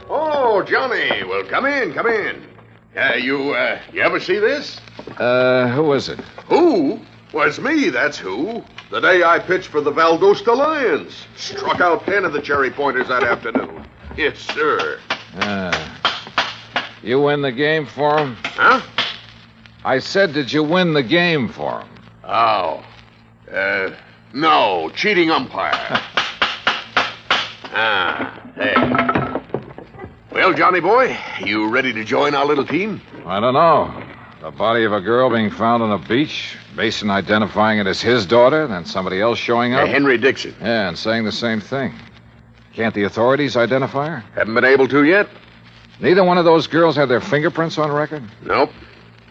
Oh, Johnny. Well, come in, come in. You ever see this? Who is it? Who? Well, it's me, that's who. The day I pitched for the Valdosta Lions. Struck out 10 of the cherry pointers that afternoon. Yes, sir. You win the game for him? Huh? I said, did you win the game for him? Oh. No. Cheating umpire. There. Well, Johnny boy, you ready to join our little team? I don't know. The body of a girl being found on a beach, Mason identifying it as his daughter, then somebody else showing up. Henry Dixon. Yeah, and saying the same thing. Can't the authorities identify her? Haven't been able to yet. Neither one of those girls had their fingerprints on record? Nope.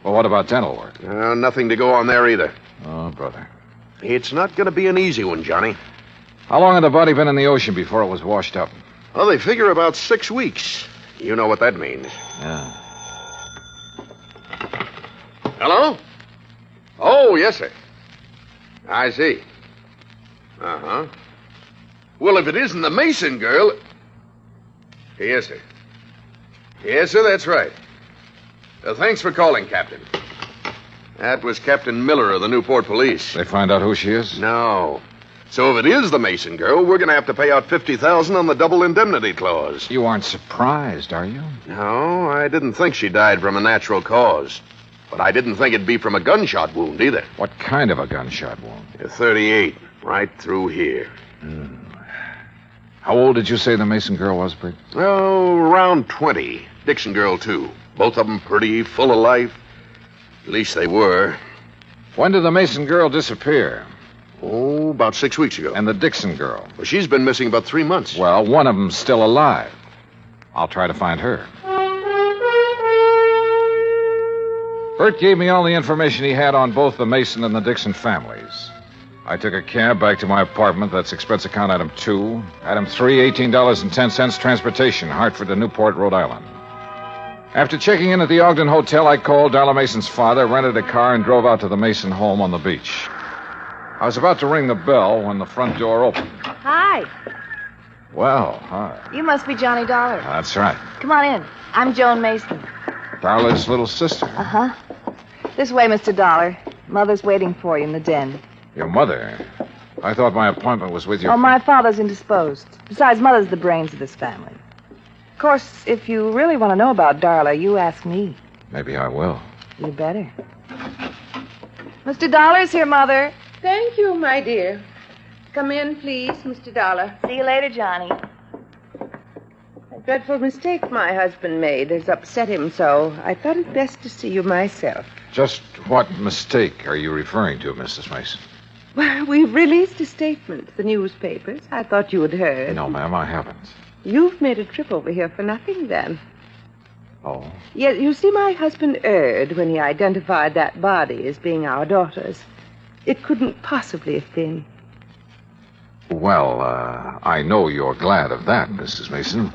Well, what about dental work? Nothing to go on there either. Oh, brother. It's not going to be an easy one, Johnny. How long had the body been in the ocean before it was washed up? Well, they figure about 6 weeks. You know what that means. Yeah. Hello? Oh, yes, sir. I see. Uh-huh. Well, if it isn't the Mason girl... Yes, sir. Yes, sir, that's right. Thanks for calling, Captain. That was Captain Miller of the Newport Police. They find out who she is? No. So if it is the Mason girl, we're going to have to pay out $50,000 on the double indemnity clause. You aren't surprised, are you? No, I didn't think she died from a natural cause. But I didn't think it'd be from a gunshot wound either. What kind of a gunshot wound? A 38, right through here. How old did you say the Mason girl was, Bert? Oh, around 20. Dixon girl, too. Both of them pretty, full of life. At least they were. When did the Mason girl disappear? Oh, about 6 weeks ago. And the Dixon girl? Well, she's been missing about 3 months. Well, one of them's still alive. I'll try to find her. Bert gave me all the information he had on both the Mason and the Dixon families. I took a cab back to my apartment. That's expense account item 2. Item 3, $18.10, transportation, Hartford to Newport, Rhode Island. After checking in at the Ogden Hotel, I called Darla Mason's father, rented a car, and drove out to the Mason home on the beach. I was about to ring the bell when the front door opened. Hi. Well, hi. You must be Johnny Dollar. That's right. Come on in. I'm Joan Mason. Darla's little sister. Uh-huh. This way, Mr. Dollar. Mother's waiting for you in the den. Your mother? I thought my appointment was with your... Oh, my father's indisposed. Besides, Mother's the brains of this family. Of course, if you really want to know about Darla, you ask me. Maybe I will. You better. Mr. Dollar's here, Mother. Thank you, my dear. Come in, please, Mr. Dollar. See you later, Johnny. A dreadful mistake my husband made has upset him so. I thought it best to see you myself. Just what mistake are you referring to, Mrs. Mason? Well, we've released a statement to the newspapers. I thought you had heard. No, ma'am, I haven't. You've made a trip over here for nothing, then. Oh? Yes, you see, my husband erred when he identified that body as being our daughter's. It couldn't possibly have been. Well, I know you're glad of that, Mrs. Mason.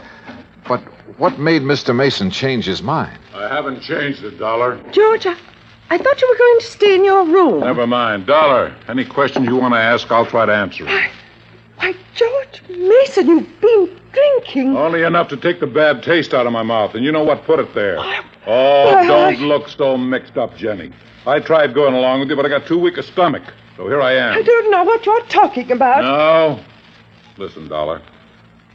But what made Mr. Mason change his mind? I haven't changed it, Dollar. George, I thought you were going to stay in your room. Never mind. Dollar, any questions you want to ask, I'll try to answer them. Why, George Mason, you've been drinking. Only enough to take the bad taste out of my mouth, and you know what put it there. Well, Don't look so mixed up, Jenny. I tried going along with you, but I got too weak a stomach. So here I am. I don't know what you're talking about. No. Listen, Dollar.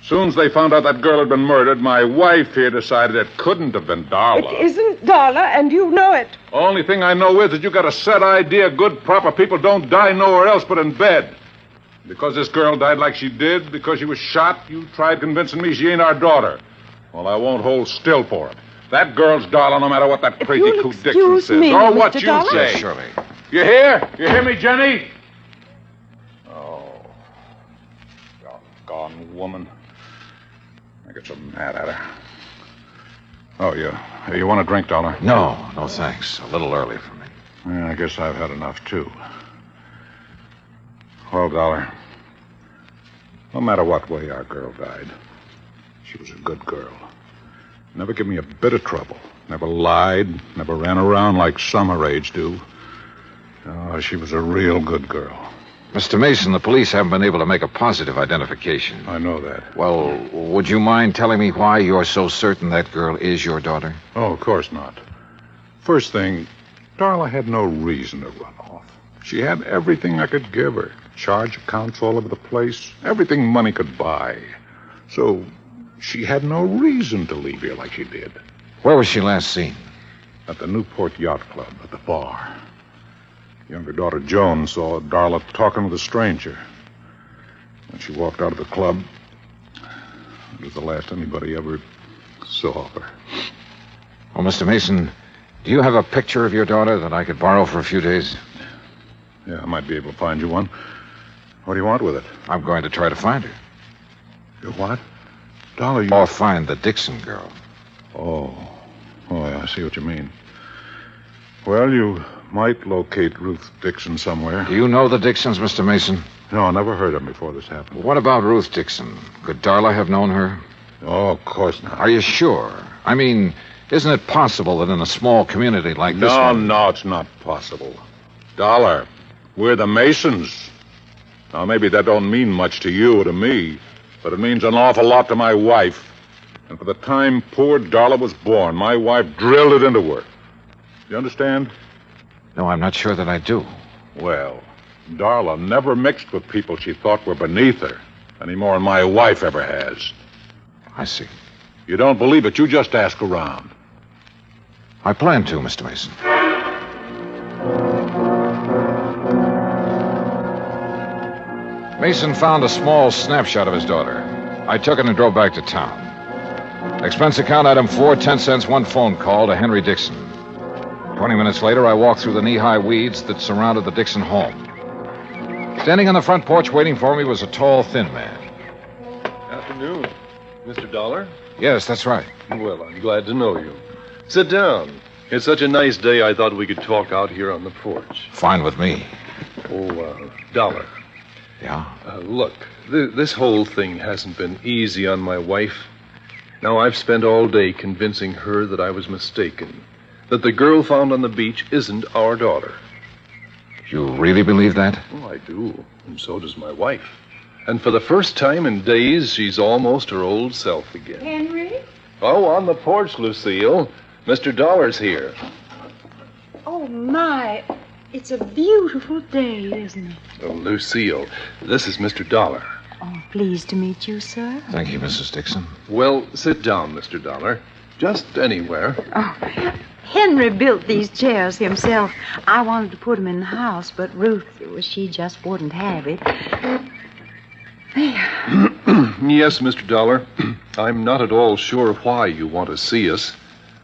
Soon as they found out that girl had been murdered, my wife here decided it couldn't have been Darla. It isn't Darla, and you know it. Only thing I know is that you got a set idea good, proper people don't die nowhere else but in bed. Because this girl died like she did, because she was shot, you tried convincing me she ain't our daughter. Well, I won't hold still for it. That girl's Darla, no matter what that crazy Coot Dixon says. Me, or what Mr. you Dollar? say. Yes, surely. You hear? You hear me, Jenny? Oh. Doggone woman. I get so mad at her. Oh, you want a drink, Dollar? No, thanks. A little early for me. Yeah, I guess I've had enough, too. Well, Dollar, no matter what way our girl died, she was a good girl. Never give me a bit of trouble. Never lied, never ran around like some her age do. Oh, she was a real good girl. Mr. Mason, the police haven't been able to make a positive identification. I know that. Well, would you mind telling me why you're so certain that girl is your daughter? Oh, of course not. First thing, Darla had no reason to run off. She had everything I could give her. Charge accounts all over the place. Everything money could buy. So she had no reason to leave here like she did. Where was she last seen? At the Newport Yacht Club, at the bar. Younger daughter Joan saw Darla talking with a stranger. When she walked out of the club, it was the last anybody ever saw of her. Well, Mr. Mason, do you have a picture of your daughter that I could borrow for a few days? Yeah, I might be able to find you one. What do you want with it? I'm going to try to find her. You what? Dollar, you... Or find the Dixon girl. Oh, yeah, I see what you mean. Well, you might locate Ruth Dixon somewhere. Do you know the Dixons, Mr. Mason? No, I never heard of them before this happened. What about Ruth Dixon? Could Darla have known her? Oh, of course not. Are you sure? I mean, isn't it possible that in a small community like this one... No, it's not possible. Dollar, we're the Masons. Now, maybe that don't mean much to you or to me, but it means an awful lot to my wife. And for the time poor Darla was born, my wife drilled it into her. You understand? No, I'm not sure that I do. Well, Darla never mixed with people she thought were beneath her, any more than my wife ever has. I see. You don't believe it, you just ask around. I plan to, Mr. Mason. Mason found a small snapshot of his daughter. I took it and drove back to town. Expense account item 4, 10 cents, one phone call to Henry Dixon. 20 minutes later, I walked through the knee-high weeds that surrounded the Dixon home. Standing on the front porch waiting for me was a tall, thin man. Afternoon. Mr. Dollar? Yes, that's right. Well, I'm glad to know you. Sit down. It's such a nice day, I thought we could talk out here on the porch. Fine with me. Dollar. Yeah? Look, this whole thing hasn't been easy on my wife. Now, I've spent all day convincing her that I was mistaken, that the girl found on the beach isn't our daughter. You really believe that? Oh, I do, and so does my wife. And for the first time in days, she's almost her old self again. Henry? Oh, on the porch, Lucille. Mr. Dollar's here. Oh, my. It's a beautiful day, isn't it? Oh, Lucille, this is Mr. Dollar. Oh, pleased to meet you, sir. Thank you, Mrs. Dixon. Well, sit down, Mr. Dollar. Just anywhere. Oh, Henry built these chairs himself. I wanted to put them in the house, but Ruth, she just wouldn't have it. There. Yes, Mr. Dollar. I'm not at all sure why you want to see us.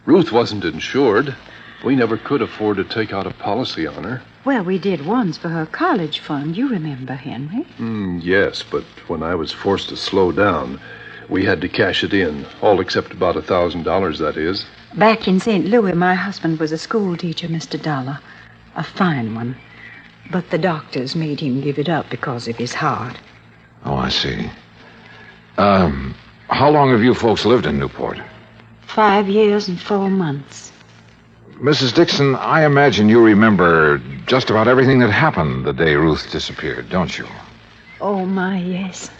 Ruth wasn't insured. We never could afford to take out a policy on her. Well, we did once for her college fund. You remember, Henry? Yes, but when I was forced to slow down, we had to cash it in. All except about $1,000, that is. Back in St. Louis, my husband was a school teacher, Mr. Dollar. A fine one. But the doctors made him give it up because of his heart. Oh, I see. How long have you folks lived in Newport? 5 years and 4 months. Mrs. Dixon, I imagine you remember just about everything that happened the day Ruth disappeared, don't you? Oh, my, yes.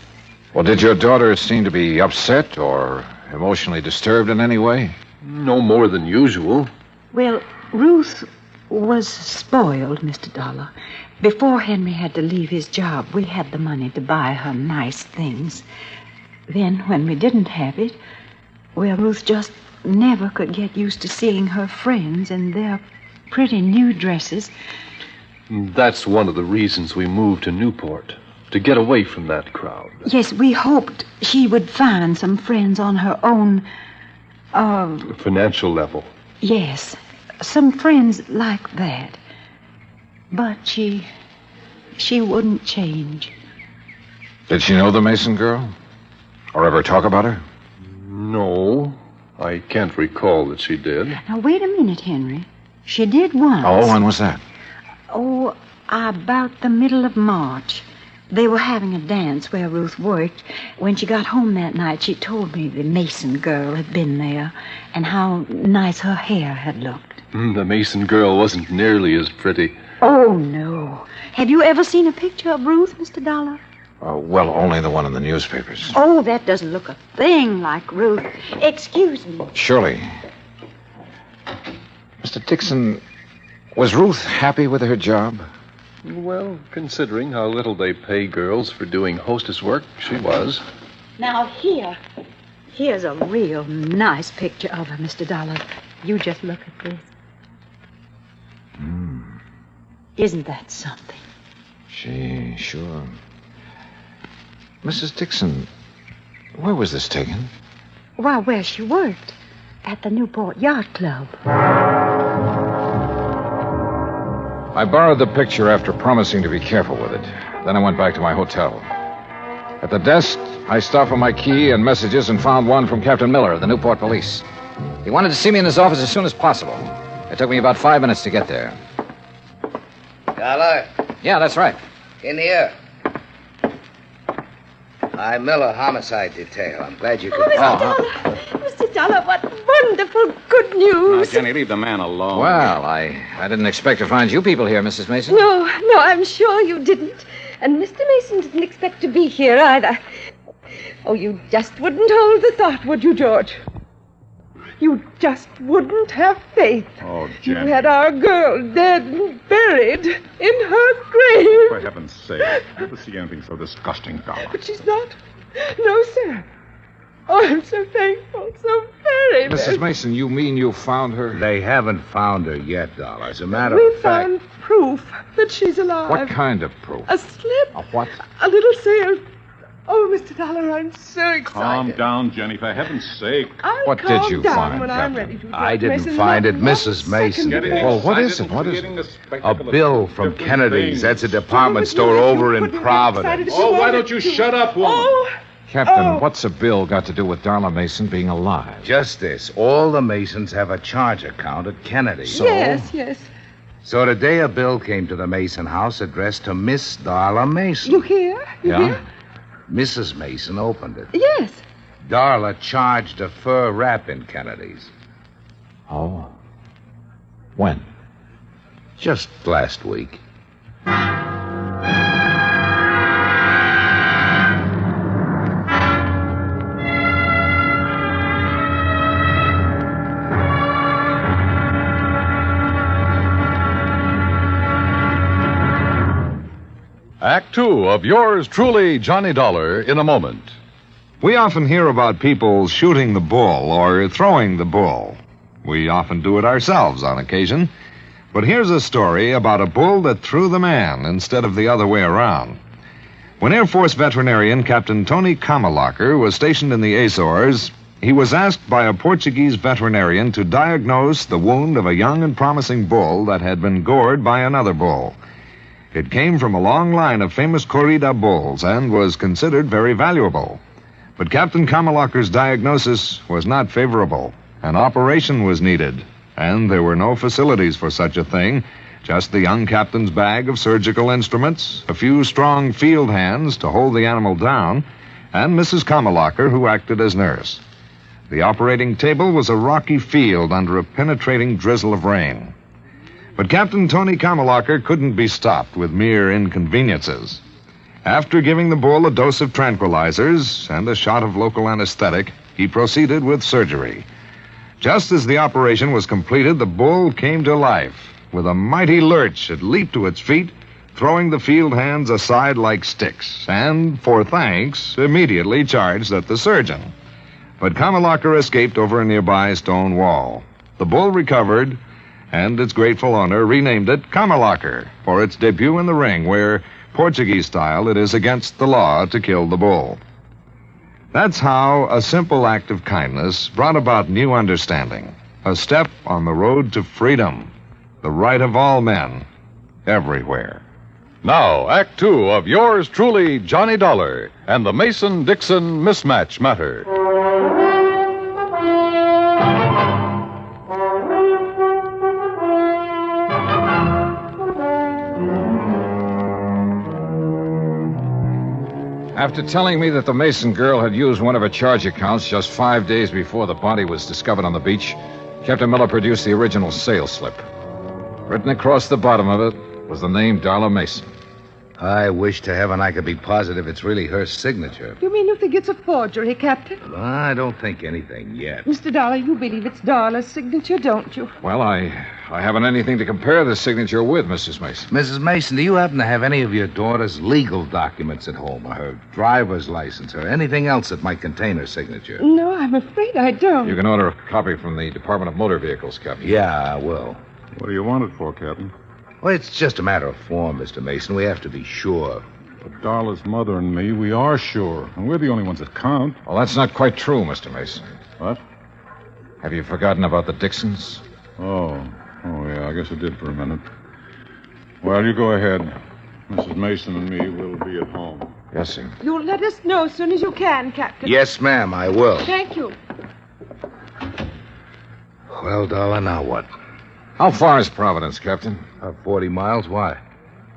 Well, did your daughter seem to be upset or emotionally disturbed in any way? No more than usual. Well, Ruth was spoiled, Mr. Dollar. Before Henry had to leave his job, we had the money to buy her nice things. Then, when we didn't have it, well, Ruth just never could get used to seeing her friends in their pretty new dresses. That's one of the reasons we moved to Newport, to get away from that crowd. Yes, we hoped she would find some friends on her own, financial level. Yes, some friends like that. But she wouldn't change. Did she know the Mason girl? Or ever talk about her? No, I can't recall that she did. Now, wait a minute, Henry. She did once. Oh, when was that? Oh, about the middle of March. They were having a dance where Ruth worked. When she got home that night, she told me the Mason girl had been there and how nice her hair had looked. The Mason girl wasn't nearly as pretty. Oh, no. Have you ever seen a picture of Ruth, Mr. Dollar? Well, only the one in the newspapers. Oh, that doesn't look a thing like Ruth. Excuse me. Surely. Mr. Dixon, was Ruth happy with her job? Well, considering how little they pay girls for doing hostess work, she was. Now, here's a real nice picture of her, Mr. Dollar. You just look at this. Isn't that something? Sure. Mrs. Dixon, where was this taken? Why, where she worked. At the Newport Yacht Club. I borrowed the picture after promising to be careful with it. Then I went back to my hotel. At the desk, I stopped for my key and messages and found one from Captain Miller of the Newport Police. He wanted to see me in his office as soon as possible. It took me about 5 minutes to get there. Dollar? Yeah, that's right. In here. I'm Miller, homicide detail. I'm glad you could... Mr. Dollar, what wonderful good news. Now, Jenny, leave the man alone. Well, I didn't expect to find you people here, Mrs. Mason. No, I'm sure you didn't. And Mr. Mason didn't expect to be here either. Oh, you just wouldn't hold the thought, would you, George? You just wouldn't have faith. Oh, You Jenny. had our girl dead and buried in her grave. For heaven's sake, never see anything so disgusting, Dollar. But she's not. No, sir. Oh, I'm so thankful, so very, Mrs. very... Mason, you mean you found her? They haven't found her yet, Dollar. As a matter We of fact... found proof that she's alive. What kind of proof? A slip. A what? A little sail. Oh, Mr. Dollar, I'm so excited. Calm down, Jenny, for heaven's sake. I'll What did calm you down find, when Captain? I'm ready to. I didn't Mason, find it. not one Mrs. Mason second did. more. Well, what is it? What is it? A bill from Kennedy's. That's a department store over in Providence. Oh, why don't you shut up, woman? Oh, Captain, what's a bill got to do with Darla Mason being alive? Just this. All the Masons have a charge account at Kennedy's. yes. So today a bill came to the Mason house addressed to Miss Darla Mason. You hear? You hear? Mrs. Mason opened it. Yes. Darla charged a fur wrap in Kennedy's. Oh. When? Just last week. Act Two of yours truly, Johnny Dollar, in a moment. We often hear about people shooting the bull or throwing the bull. We often do it ourselves on occasion. But here's a story about a bull that threw the man instead of the other way around. When Air Force veterinarian Captain Tony Kamalacher was stationed in the Azores, he was asked by a Portuguese veterinarian to diagnose the wound of a young and promising bull that had been gored by another bull. It came from a long line of famous corrida bulls and was considered very valuable. But Captain Kamalacher's diagnosis was not favorable. An operation was needed, and there were no facilities for such a thing, just the young captain's bag of surgical instruments, a few strong field hands to hold the animal down, and Mrs. Kamalacher, who acted as nurse. The operating table was a rocky field under a penetrating drizzle of rain. But Captain Tony Kamalacher couldn't be stopped with mere inconveniences. After giving the bull a dose of tranquilizers and a shot of local anesthetic, he proceeded with surgery. Just as the operation was completed, the bull came to life. With a mighty lurch, it leaped to its feet, throwing the field hands aside like sticks, and, for thanks, immediately charged at the surgeon. But Kamalacher escaped over a nearby stone wall. The bull recovered, and its grateful owner renamed it Kamalacher for its debut in the ring, where, Portuguese style, it is against the law to kill the bull. That's how a simple act of kindness brought about new understanding, a step on the road to freedom, the right of all men, everywhere. Now, Act Two of yours truly, Johnny Dollar, and the Mason-Dixon mismatch matter. After telling me that the Mason girl had used one of her charge accounts just 5 days before the body was discovered on the beach, Captain Miller produced the original sales slip. Written across the bottom of it was the name Darla Mason. I wish to heaven I could be positive it's really her signature. You mean you think it's a forgery, Captain? I don't think anything yet. Mr. Dollar, you believe it's Darla's signature, don't you? Well, I haven't anything to compare the signature with, Mrs. Mason. Mrs. Mason, do you happen to have any of your daughter's legal documents at home, or her driver's license, or anything else that might contain her signature? No, I'm afraid I don't. You can order a copy from the Department of Motor Vehicles, Captain. Yeah, I will. What do you want it for, Captain? Well, it's just a matter of form, Mr. Mason. We have to be sure. But Darla's mother and me, we are sure. And we're the only ones that count. Well, that's not quite true, Mr. Mason. What? Have you forgotten about the Dixons? Oh, yeah, I guess I did for a minute. Well, you go ahead. Mrs. Mason and me will be at home. Yes, sir. You'll let us know as soon as you can, Captain. Yes, ma'am, I will. Thank you. Well, Darla, now what? How far is Providence, Captain? 40 miles. Why?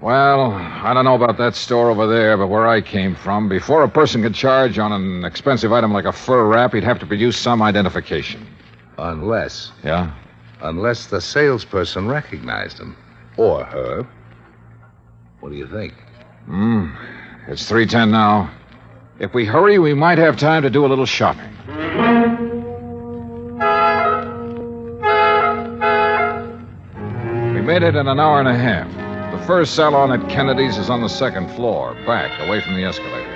Well, I don't know about that store over there, but where I came from, before a person could charge on an expensive item like a fur wrap, he'd have to produce some identification. Unless. Yeah? Unless the salesperson recognized him. Or her. What do you think? It's 3:10 now. If we hurry, we might have time to do a little shopping. We made it in an hour and a half. The first salon at Kennedy's is on the second floor, back, away from the escalator.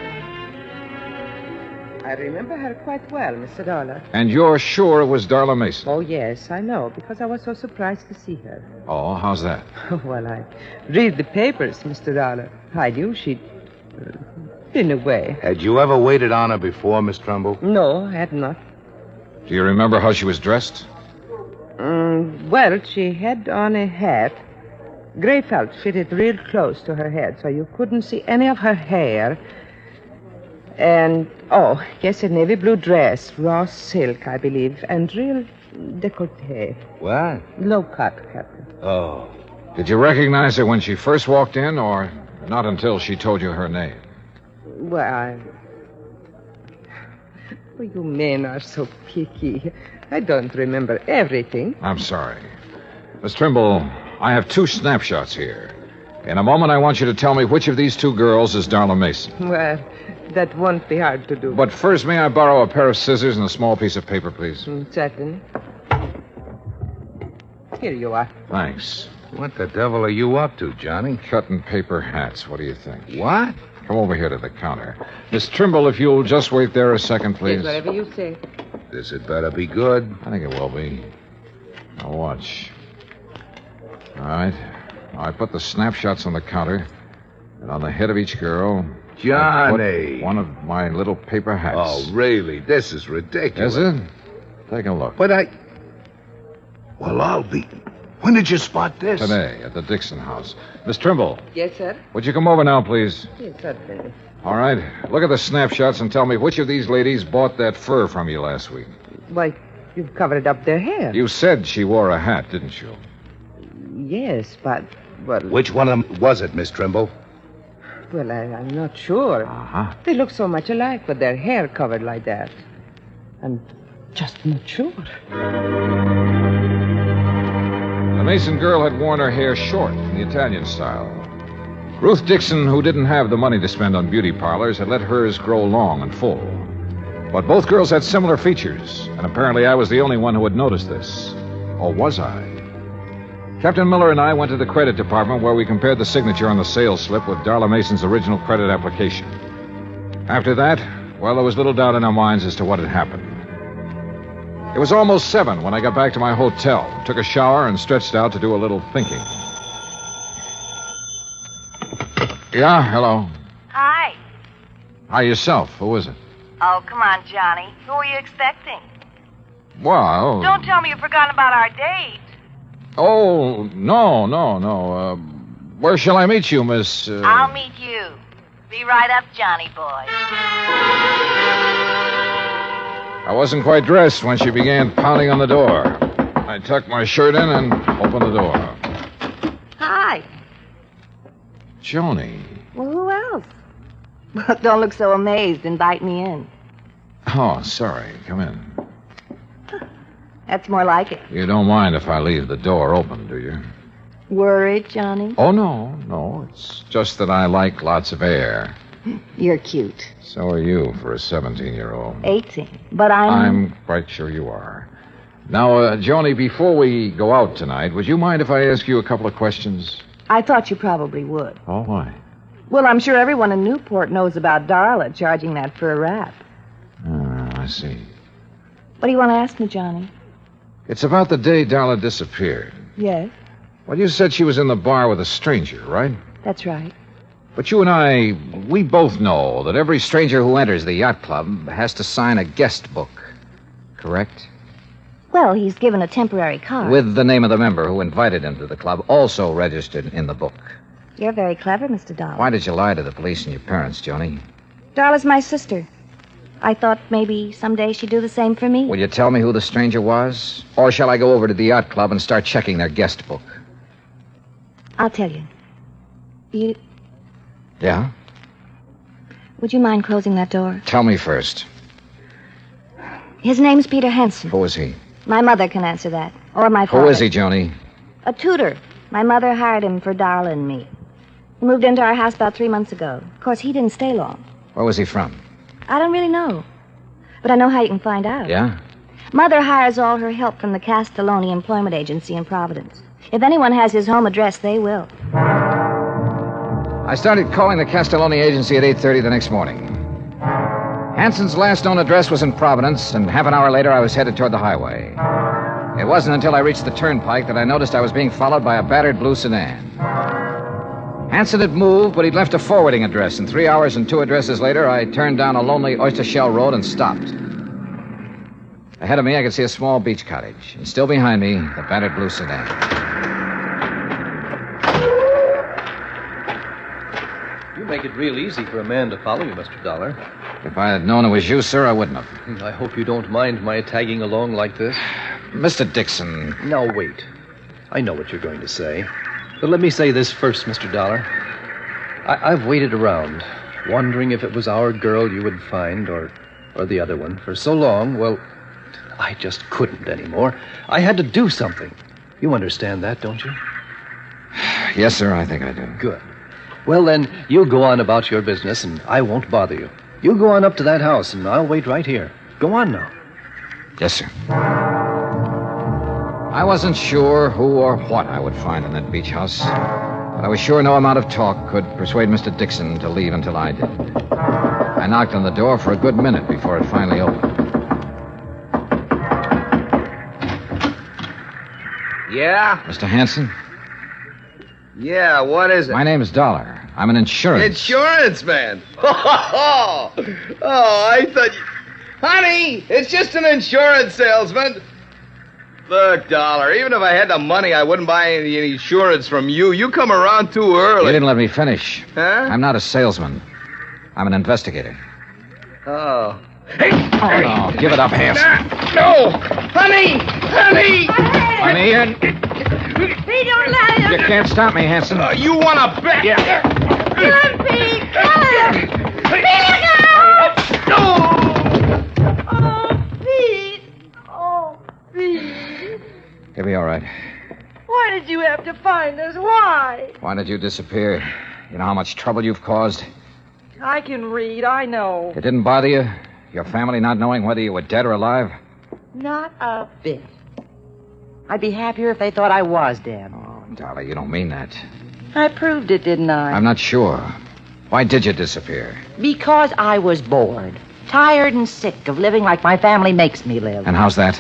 I remember her quite well, Mr. Dollar. And you're sure it was Darla Mason? Oh, yes, I know, because I was so surprised to see her. Oh, how's that? Well, I read the papers, Mr. Dollar. I knew she'd been away. Had you ever waited on her before, Miss Trumbull? No, I had not. Do you remember how she was dressed? Well, she had on a hat. Gray felt fitted real close to her head, so you couldn't see any of her hair. And, yes, a navy blue dress, raw silk, I believe, and real décolleté. What? Low cut, Captain. Oh. Did you recognize her when she first walked in, or not until she told you her name? Well, you men are so picky. I don't remember everything. I'm sorry. Miss Trimble, I have 2 snapshots here. In a moment, I want you to tell me which of these 2 girls is Darla Mason. Well, that won't be hard to do. But first, may I borrow a pair of scissors and a small piece of paper, please? Certainly. Here you are. Thanks. What the devil are you up to, Johnny? Cutting paper hats. What do you think? What? Come over here to the counter. Miss Trimble, if you'll just wait there a second, please. Yes, whatever you say. This had better be good. I think it will be. Now watch. All right. Now, I put the snapshots on the counter, and on the head of each girl... Johnny! I put one of my little paper hats. Oh, really? This is ridiculous. Is it? Take a look. But Well, I'll be... When did you spot this? Today, at the Dixon house. Miss Trimble, Yes, sir? would you come over now, please? Yes, certainly. All right. Look at the snapshots and tell me which of these ladies bought that fur from you last week. Why, you've covered up their hair. You said she wore a hat, didn't you? Yes, but... Well, Which one of them was it, Miss Trimble? well, I'm not sure. Uh-huh. They look so much alike with their hair covered like that. I'm just not sure. The Mason girl had worn her hair short in the Italian style. Ruth Dixon, who didn't have the money to spend on beauty parlors, had let hers grow long and full. But both girls had similar features, and apparently I was the only one who had noticed this. Or was I? Captain Miller and I went to the credit department where we compared the signature on the sales slip with Darla Mason's original credit application. After that, well, there was little doubt in our minds as to what had happened. It was almost 7 when I got back to my hotel, took a shower, and stretched out to do a little thinking. Yeah, hello. Hi. Hi, yourself. Who is it? Oh, come on, Johnny. Who are you expecting? Well... Don't tell me you've forgotten about our date. Oh, no. Where shall I meet you, Miss... I'll meet you. Be right up, Johnny boy. I wasn't quite dressed when she began pounding on the door. I tucked my shirt in and opened the door. Hi. Joni. Well, who else? Well, don't look so amazed. Invite me in. Oh, sorry. Come in. That's more like it. You don't mind if I leave the door open, do you? Worried, Johnny? Oh, no. It's just that I like lots of air. You're cute. So are you for a 17-year-old. 18. But I'm quite sure you are. Now, Joni, before we go out tonight, would you mind if I ask you a couple of questions? I thought you probably would. Oh, why? Well, I'm sure everyone in Newport knows about Darla charging that for a rap. I see. What do you want to ask me, Johnny? It's about the day Darla disappeared. Yes, Well, you said she was in the bar with a stranger, right? that's right. But you and I, we both know that every stranger who enters the yacht club has to sign a guest book. Correct? Well, he's given a temporary card. With the name of the member who invited him to the club also registered in the book. You're very clever, Mr. Dollar. Why did you lie to the police and your parents, Joni? Darla's my sister. I thought maybe someday she'd do the same for me. Will you tell me who the stranger was? Or shall I go over to the yacht club and start checking their guest book? I'll tell you. Yeah? Would you mind closing that door? Tell me first. His name's Peter Hansen. Who is he? My mother can answer that. Or my father. Who is he, Joni? A tutor. My mother hired him for Darla and me. He moved into our house about 3 months ago. Of course, he didn't stay long. Where was he from? I don't really know. But I know how you can find out. Yeah? Mother hires all her help from the Castelloni Employment Agency in Providence. If anyone has his home address, they will. I started calling the Castelloni agency at 8:30 the next morning. Hansen's last known address was in Providence, and half an hour later I was headed toward the highway. It wasn't until I reached the turnpike that I noticed I was being followed by a battered blue sedan. Hansen had moved, but he'd left a forwarding address, and 3 hours and 2 addresses later, I turned down a lonely oyster shell road and stopped. Ahead of me, I could see a small beach cottage, and still behind me, the battered blue sedan. You make it real easy for a man to follow you, Mr. Dollar. If I had known it was you, sir, I wouldn't have. I hope you don't mind my tagging along like this. Mr. Dixon. Now, wait. I know what you're going to say. But let me say this first, Mr. Dollar. I've waited around, wondering if it was our girl you would find or the other one for so long. Well, I just couldn't anymore. I had to do something. You understand that, don't you? Yes, sir, I think I do. Good. Well, then, you go on about your business, and I won't bother you. You go on up to that house, and I'll wait right here. Go on now. Yes, sir. I wasn't sure who or what I would find in that beach house, but I was sure no amount of talk could persuade Mr. Dixon to leave until I did. I knocked on the door for a good minute before it finally opened. Yeah? Mr. Hanson? Yeah, what is it? My name's Dollar. I'm an insurance. Insurance man. Oh, I thought you... Honey, it's just an insurance salesman. Look, Dollar, even if I had the money, I wouldn't buy any insurance from you. You come around too early. You didn't let me finish. Huh? I'm not a salesman. I'm an investigator. Oh. Hey! Oh, no. Give it up, Hanson. No! Honey! Honey! I'm Ian. Pete, don't let him. You can't stop me, Hanson. You want to bet? Yeah. Kill him, Pete. Kill him. Pete, look out! Oh, Pete. Oh, Pete. He'll be all right. Why did you have to find us? Why? Why did you disappear? You know how much trouble you've caused? I can read, I know. It didn't bother you? Your family not knowing whether you were dead or alive? Not a bit. I'd be happier if they thought I was dead. Oh, Dolly, you don't mean that. I proved it, didn't I? I'm not sure. Why did you disappear? Because I was bored. Tired and sick of living like my family makes me live. And how's that?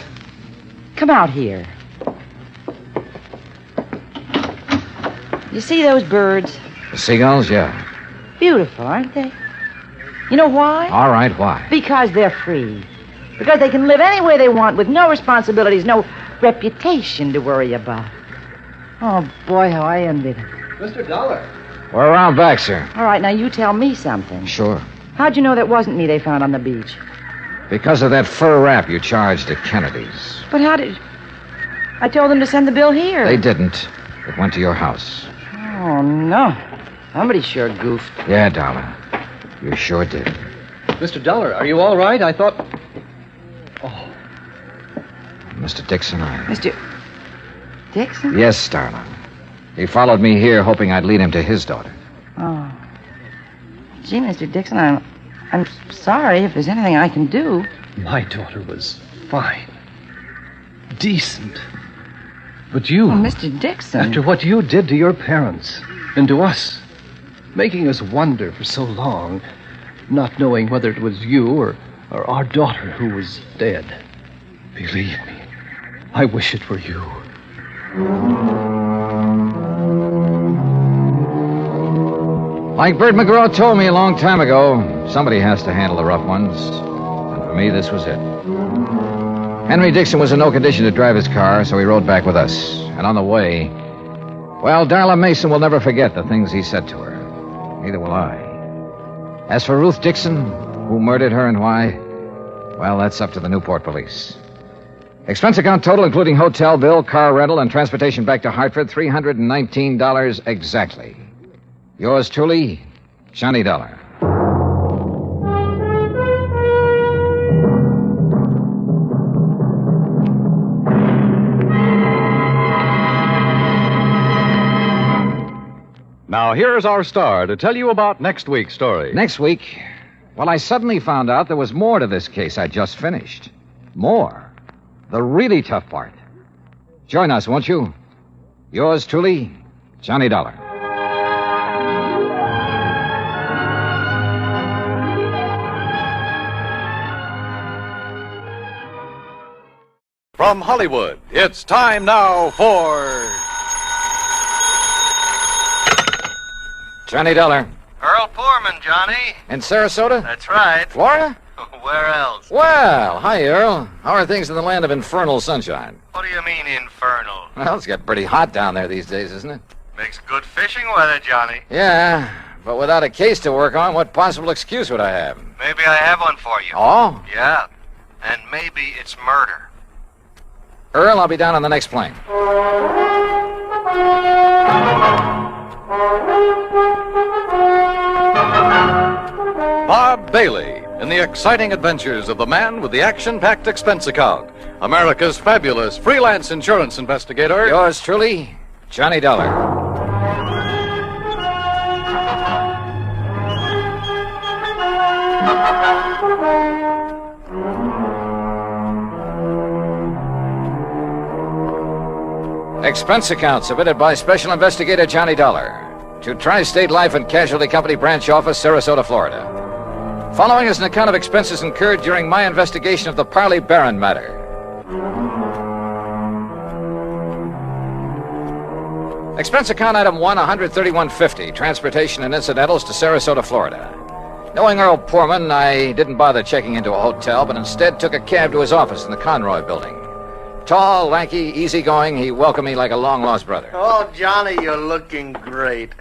Come out here. You see those birds? The seagulls, yeah. Beautiful, aren't they? You know why? All right, why? Because they're free. Because they can live any way they want with no responsibilities, no reputation to worry about. Oh, boy, how I envy them. Mr. Dollar. We're around back, sir. All right, now you tell me something. Sure. How'd you know that wasn't me they found on the beach? Because of that fur wrap you charged at Kennedy's. But how did... I told them to send the bill here. They didn't. It went to your house. Oh, no. Somebody sure goofed. Yeah, darling. You sure did. Mr. Dollar, are you all right? I thought... Oh. Mr. Dixon, Mr. Dixon? Yes, darling. He followed me here hoping I'd lead him to his daughter. Oh. Gee, Mr. Dixon, I'm sorry if there's anything I can do. My daughter was fine. Decent. But you... Oh, Mr. Dixon. After what you did to your parents and to us, making us wonder for so long, not knowing whether it was you or our daughter who was dead. Believe me, I wish it were you. Like Bert McGraw told me a long time ago, somebody has to handle the rough ones. And for me, this was it. Henry Dixon was in no condition to drive his car, so he rode back with us. And on the way, well, Darla Mason will never forget the things he said to her. Neither will I. As for Ruth Dixon, who murdered her and why, well, that's up to the Newport police. Expense account total, including hotel bill, car rental, and transportation back to Hartford, $319 exactly. Yours truly, Johnny Dollar. Now, here's our star to tell you about next week's story. Next week, well, I suddenly found out there was more to this case I just finished. More. The really tough part. Join us, won't you? Yours truly, Johnny Dollar. From Hollywood, it's time now for... Johnny Dollar. Earl Poorman, Johnny. In Sarasota? That's right. Florida? Where else? Well, hi, Earl. How are things in the land of infernal sunshine? What do you mean, infernal? Well, it's got pretty hot down there these days, isn't it? Makes good fishing weather, Johnny. Yeah, but without a case to work on, what possible excuse would I have? Maybe I have one for you. Oh? Yeah. And maybe it's murder. Earl, I'll be down on the next plane. Bob Bailey in the exciting adventures of the man with the action-packed expense account, America's fabulous freelance insurance investigator. Yours truly, Johnny Dollar. Expense account submitted by Special Investigator Johnny Dollar to Tri-State Life and Casualty Company Branch Office, Sarasota, Florida. Following is an account of expenses incurred during my investigation of the Parley Barron matter. Expense account item 1, $131.50, transportation and incidentals to Sarasota, Florida. Knowing Earl Poorman, I didn't bother checking into a hotel, but instead took a cab to his office in the Conroy building. Tall, lanky, easygoing, he welcomed me like a long-lost brother. Oh, Johnny, you're looking great.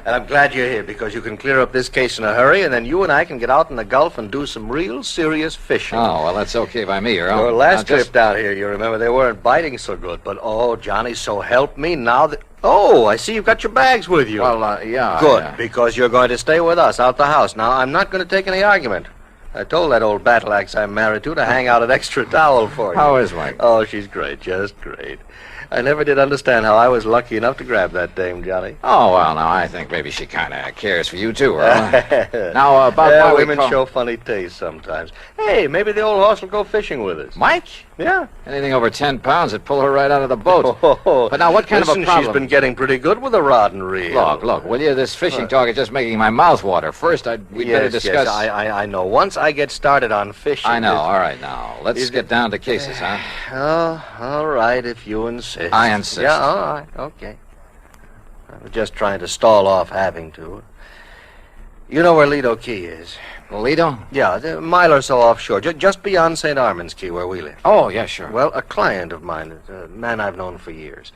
And I'm glad you're here because you can clear up this case in a hurry, and then you and I can get out in the Gulf and do some real serious fishing. Oh, well, that's okay by me, Earl. Your last trip down here, you remember, they weren't biting so good. But, oh, Johnny, so help me now that... Oh, I see you've got your bags with you. Well, yeah. Good, because you're going to stay with us out the house. Now, I'm not going to take any argument. I told that old battle axe I'm married to hang out an extra towel for you. How is Mike? Oh, she's great, just great. I never did understand how I was lucky enough to grab that dame, Johnny. Oh, well, now, I think maybe she kind of cares for you, too, Earl. Now, about why women show funny taste sometimes. Hey, maybe the old horse will go fishing with us. Mike? Yeah. Anything over 10 pounds would pull her right out of the boat. But now, what kind of a problem? She's been getting pretty good with a rod and reel. Look, will you? This fishing talk is just making my mouth water. First, we'd better discuss... Yes, I know. Once I get started on fishing... I know. All right, now. Let's get down to cases, huh? Oh, all right, if you insist. I insist. Yeah, all right, okay. I was just trying to stall off having to. You know where Lido Key is? Lido? Yeah, a mile or so offshore, just beyond St. Armand's Key, where we live. Oh, yeah, sure. Well, a client of mine, a man I've known for years.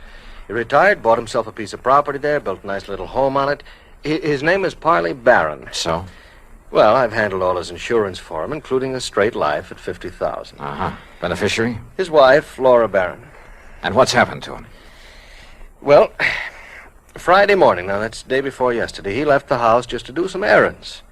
He retired, bought himself a piece of property there, built a nice little home on it. His name is Parley Barron. So? Well, I've handled all his insurance for him, including a straight life at $50,000. Uh-huh. Beneficiary? His wife, Laura Barron. And what's happened to him? Well, Friday morning, now that's the day before yesterday, he left the house just to do some errands.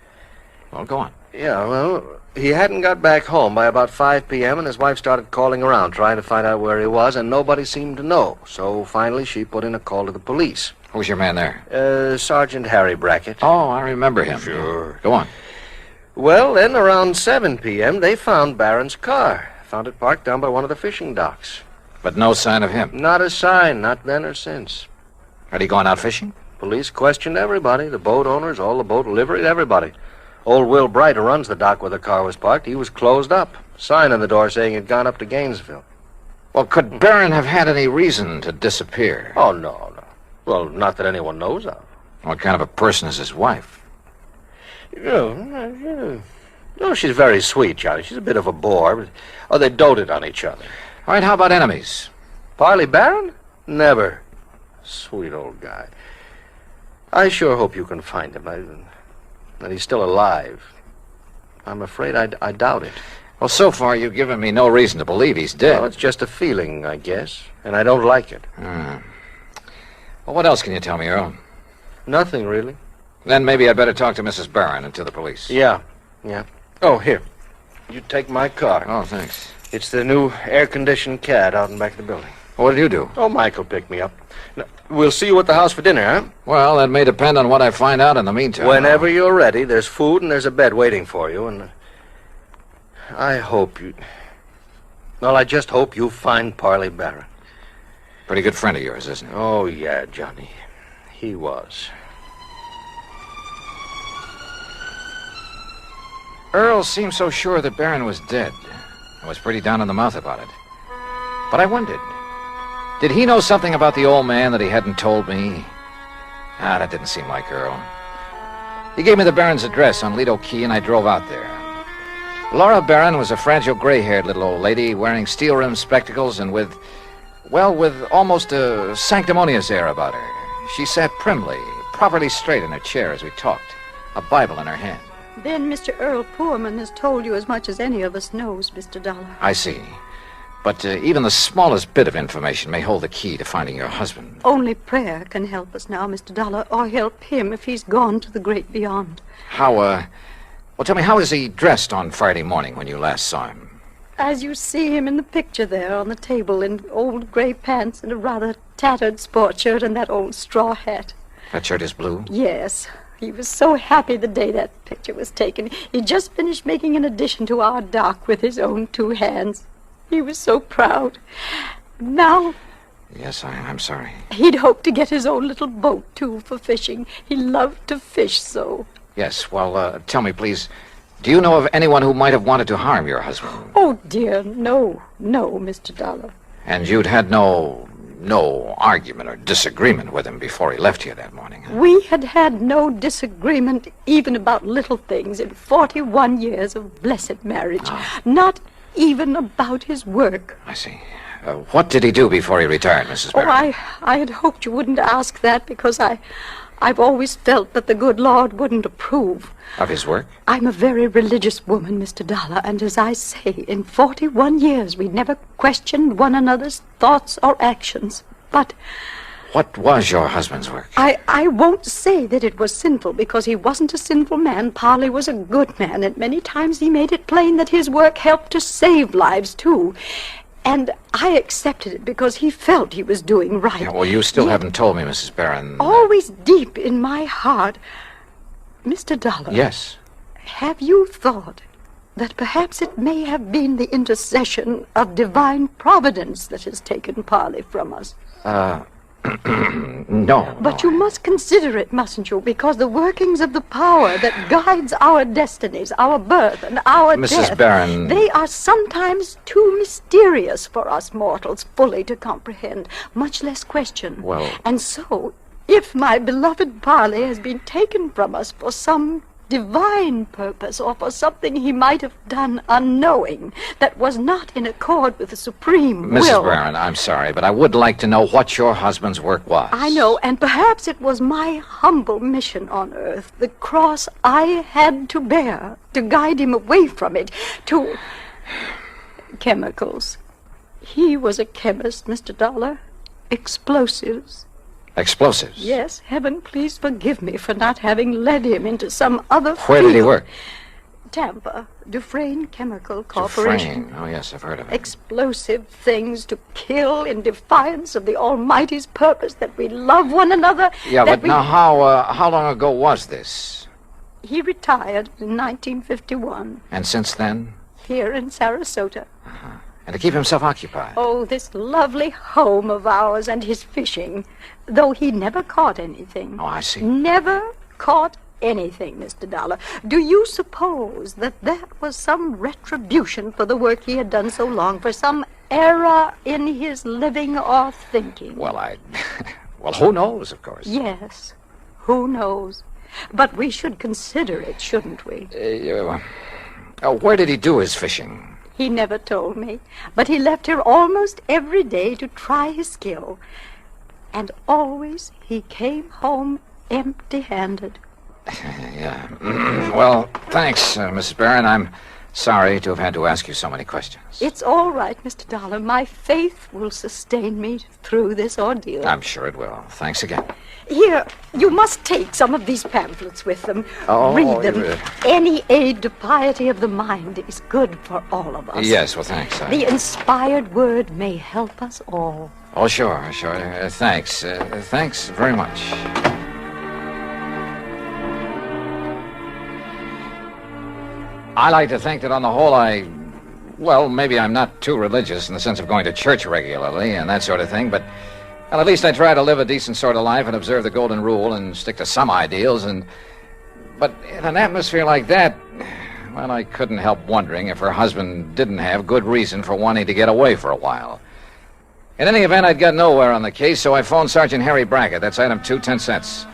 Well, go on. Yeah, well, he hadn't got back home by about 5 p.m., and his wife started calling around, trying to find out where he was, and nobody seemed to know. So finally, she put in a call to the police. Who's your man there? Sergeant Harry Brackett. Oh, I remember him. Sure. Go on. Well, then around 7 p.m., they found Barron's car. Found it parked down by one of the fishing docks. But no sign of him? Not a sign, not then or since. Had he gone out fishing? Police questioned everybody, the boat owners, all the boat livery, everybody. Old Will Bright, who runs the dock where the car was parked, he was closed up. Sign on the door saying he'd gone up to Gainesville. Well, could Barron have had any reason to disappear? Oh, no. Well, not that anyone knows of. What kind of a person is his wife? No, she's very sweet, Johnny. She's a bit of a bore. But, they doted on each other. All right, how about enemies? Parley Barron? Never. Sweet old guy. I sure hope you can find him. That he's still alive. I'm afraid I doubt it. Well, so far you've given me no reason to believe he's dead. Well, it's just a feeling, I guess. And I don't like it. Well, what else can you tell me, Earl? Nothing, really. Then maybe I'd better talk to Mrs. Barron and to the police. Yeah. Oh, here. You take my car. Oh, thanks. It's the new air-conditioned cad out in back of the building. What did you do? Oh, Michael picked me up. Now, we'll see you at the house for dinner, huh? Well, that may depend on what I find out in the meantime. Whenever you're ready, there's food and there's a bed waiting for you, and I hope you... Well, I just hope you find Parley Barron. Pretty good friend of yours, isn't he? Oh, yeah, Johnny. He was. Earl seemed so sure that Barron was dead. I was pretty down in the mouth about it. But I wondered, did he know something about the old man that he hadn't told me? That didn't seem like Earl. He gave me the Barron's address on Lido Key, and I drove out there. Laura Barron was a fragile, gray-haired little old lady wearing steel-rimmed spectacles and with almost a sanctimonious air about her. She sat primly, properly straight in her chair as we talked, a Bible in her hand. Then Mr. Earl Poorman has told you as much as any of us knows, Mr. Dollar. I see. But even the smallest bit of information may hold the key to finding your husband. Only prayer can help us now, Mr. Dollar, or help him if he's gone to the great beyond. How, well, tell me, how was he dressed on Friday morning when you last saw him? As you see him in the picture there on the table, in old gray pants and a rather tattered sport shirt and that old straw hat. That shirt is blue? Yes. He was so happy the day that picture was taken. He just finished making an addition to our dock with his own 2 hands. He was so proud. Now... Yes, I'm sorry. He'd hoped to get his own little boat, too, for fishing. He loved to fish so. Yes, well, tell me, please, do you know of anyone who might have wanted to harm your husband? Oh, dear, no, Mr. Dollar. And you'd had no argument or disagreement with him before he left here that morning? Huh? We had had no disagreement even about little things in 41 years of blessed marriage. Not even about his work. I see. What did he do before he retired, Mrs. Barron? I had hoped you wouldn't ask that because I've always felt that the good Lord wouldn't approve. Of his work? I'm a very religious woman, Mr. Dollar, and as I say, in 41 years we never questioned one another's thoughts or actions. But... What was your husband's work? I won't say that it was sinful, because he wasn't a sinful man. Parley was a good man, and many times he made it plain that his work helped to save lives, too. And I accepted it because he felt he was doing right. Yeah, well, you still haven't told me, Mrs. Barron. Always deep in my heart. Mr. Dollar. Yes? Have you thought that perhaps it may have been the intercession of divine providence that has taken Parley from us? No. But you must consider it, mustn't you? Because the workings of the power that guides our destinies, our birth and our death... Mrs. Barron... They are sometimes too mysterious for us mortals fully to comprehend, much less question. Well... And so, if my beloved Parley has been taken from us for some divine purpose, or for something he might have done unknowing that was not in accord with the supreme will... Mrs. Barron, I'm sorry, but I would like to know what your husband's work was. I know, and perhaps it was my humble mission on earth, the cross I had to bear, to guide him away from it, to... chemicals. He was a chemist, Mr. Dollar. Explosives. Explosives? Yes, heaven please forgive me for not having led him into some other Where field. did he work? Tampa, Dufresne Chemical Corporation. Dufresne. Oh, yes, I've heard of it. Explosive things to kill in defiance of the Almighty's purpose, that we love one another. Yeah, but now how long ago was this? He retired in 1951. And since then? Here in Sarasota. Uh-huh. And to keep himself occupied. Oh, this lovely home of ours and his fishing, though he never caught anything. Oh, I see. Never caught anything, Mr. Dollar. Do you suppose that was some retribution for the work he had done so long, for some error in his living or thinking? Well, well, who knows, of course. Yes, who knows? But we should consider it, shouldn't we? Where did he do his fishing? He never told me, but he left here almost every day to try his skill. And always he came home empty-handed. Yeah. Well, thanks, Mrs. Barron. I'm sorry to have had to ask you so many questions. It's all right, Mr. Dollar. My faith will sustain me through this ordeal. I'm sure it will. Thanks again. Here, you must take some of these pamphlets with them. Oh, read them. Any aid to piety of the mind is good for all of us. Yes, well, thanks. The inspired word may help us all. Oh, sure. Thanks. Thanks very much. I like to think that on the whole well, maybe I'm not too religious in the sense of going to church regularly and that sort of thing, but well, at least I try to live a decent sort of life and observe the golden rule and stick to some ideals, but in an atmosphere like that, well, I couldn't help wondering if her husband didn't have good reason for wanting to get away for a while. In any event, I'd got nowhere on the case, so I phoned Sergeant Harry Brackett. That's item 2, 10 cents.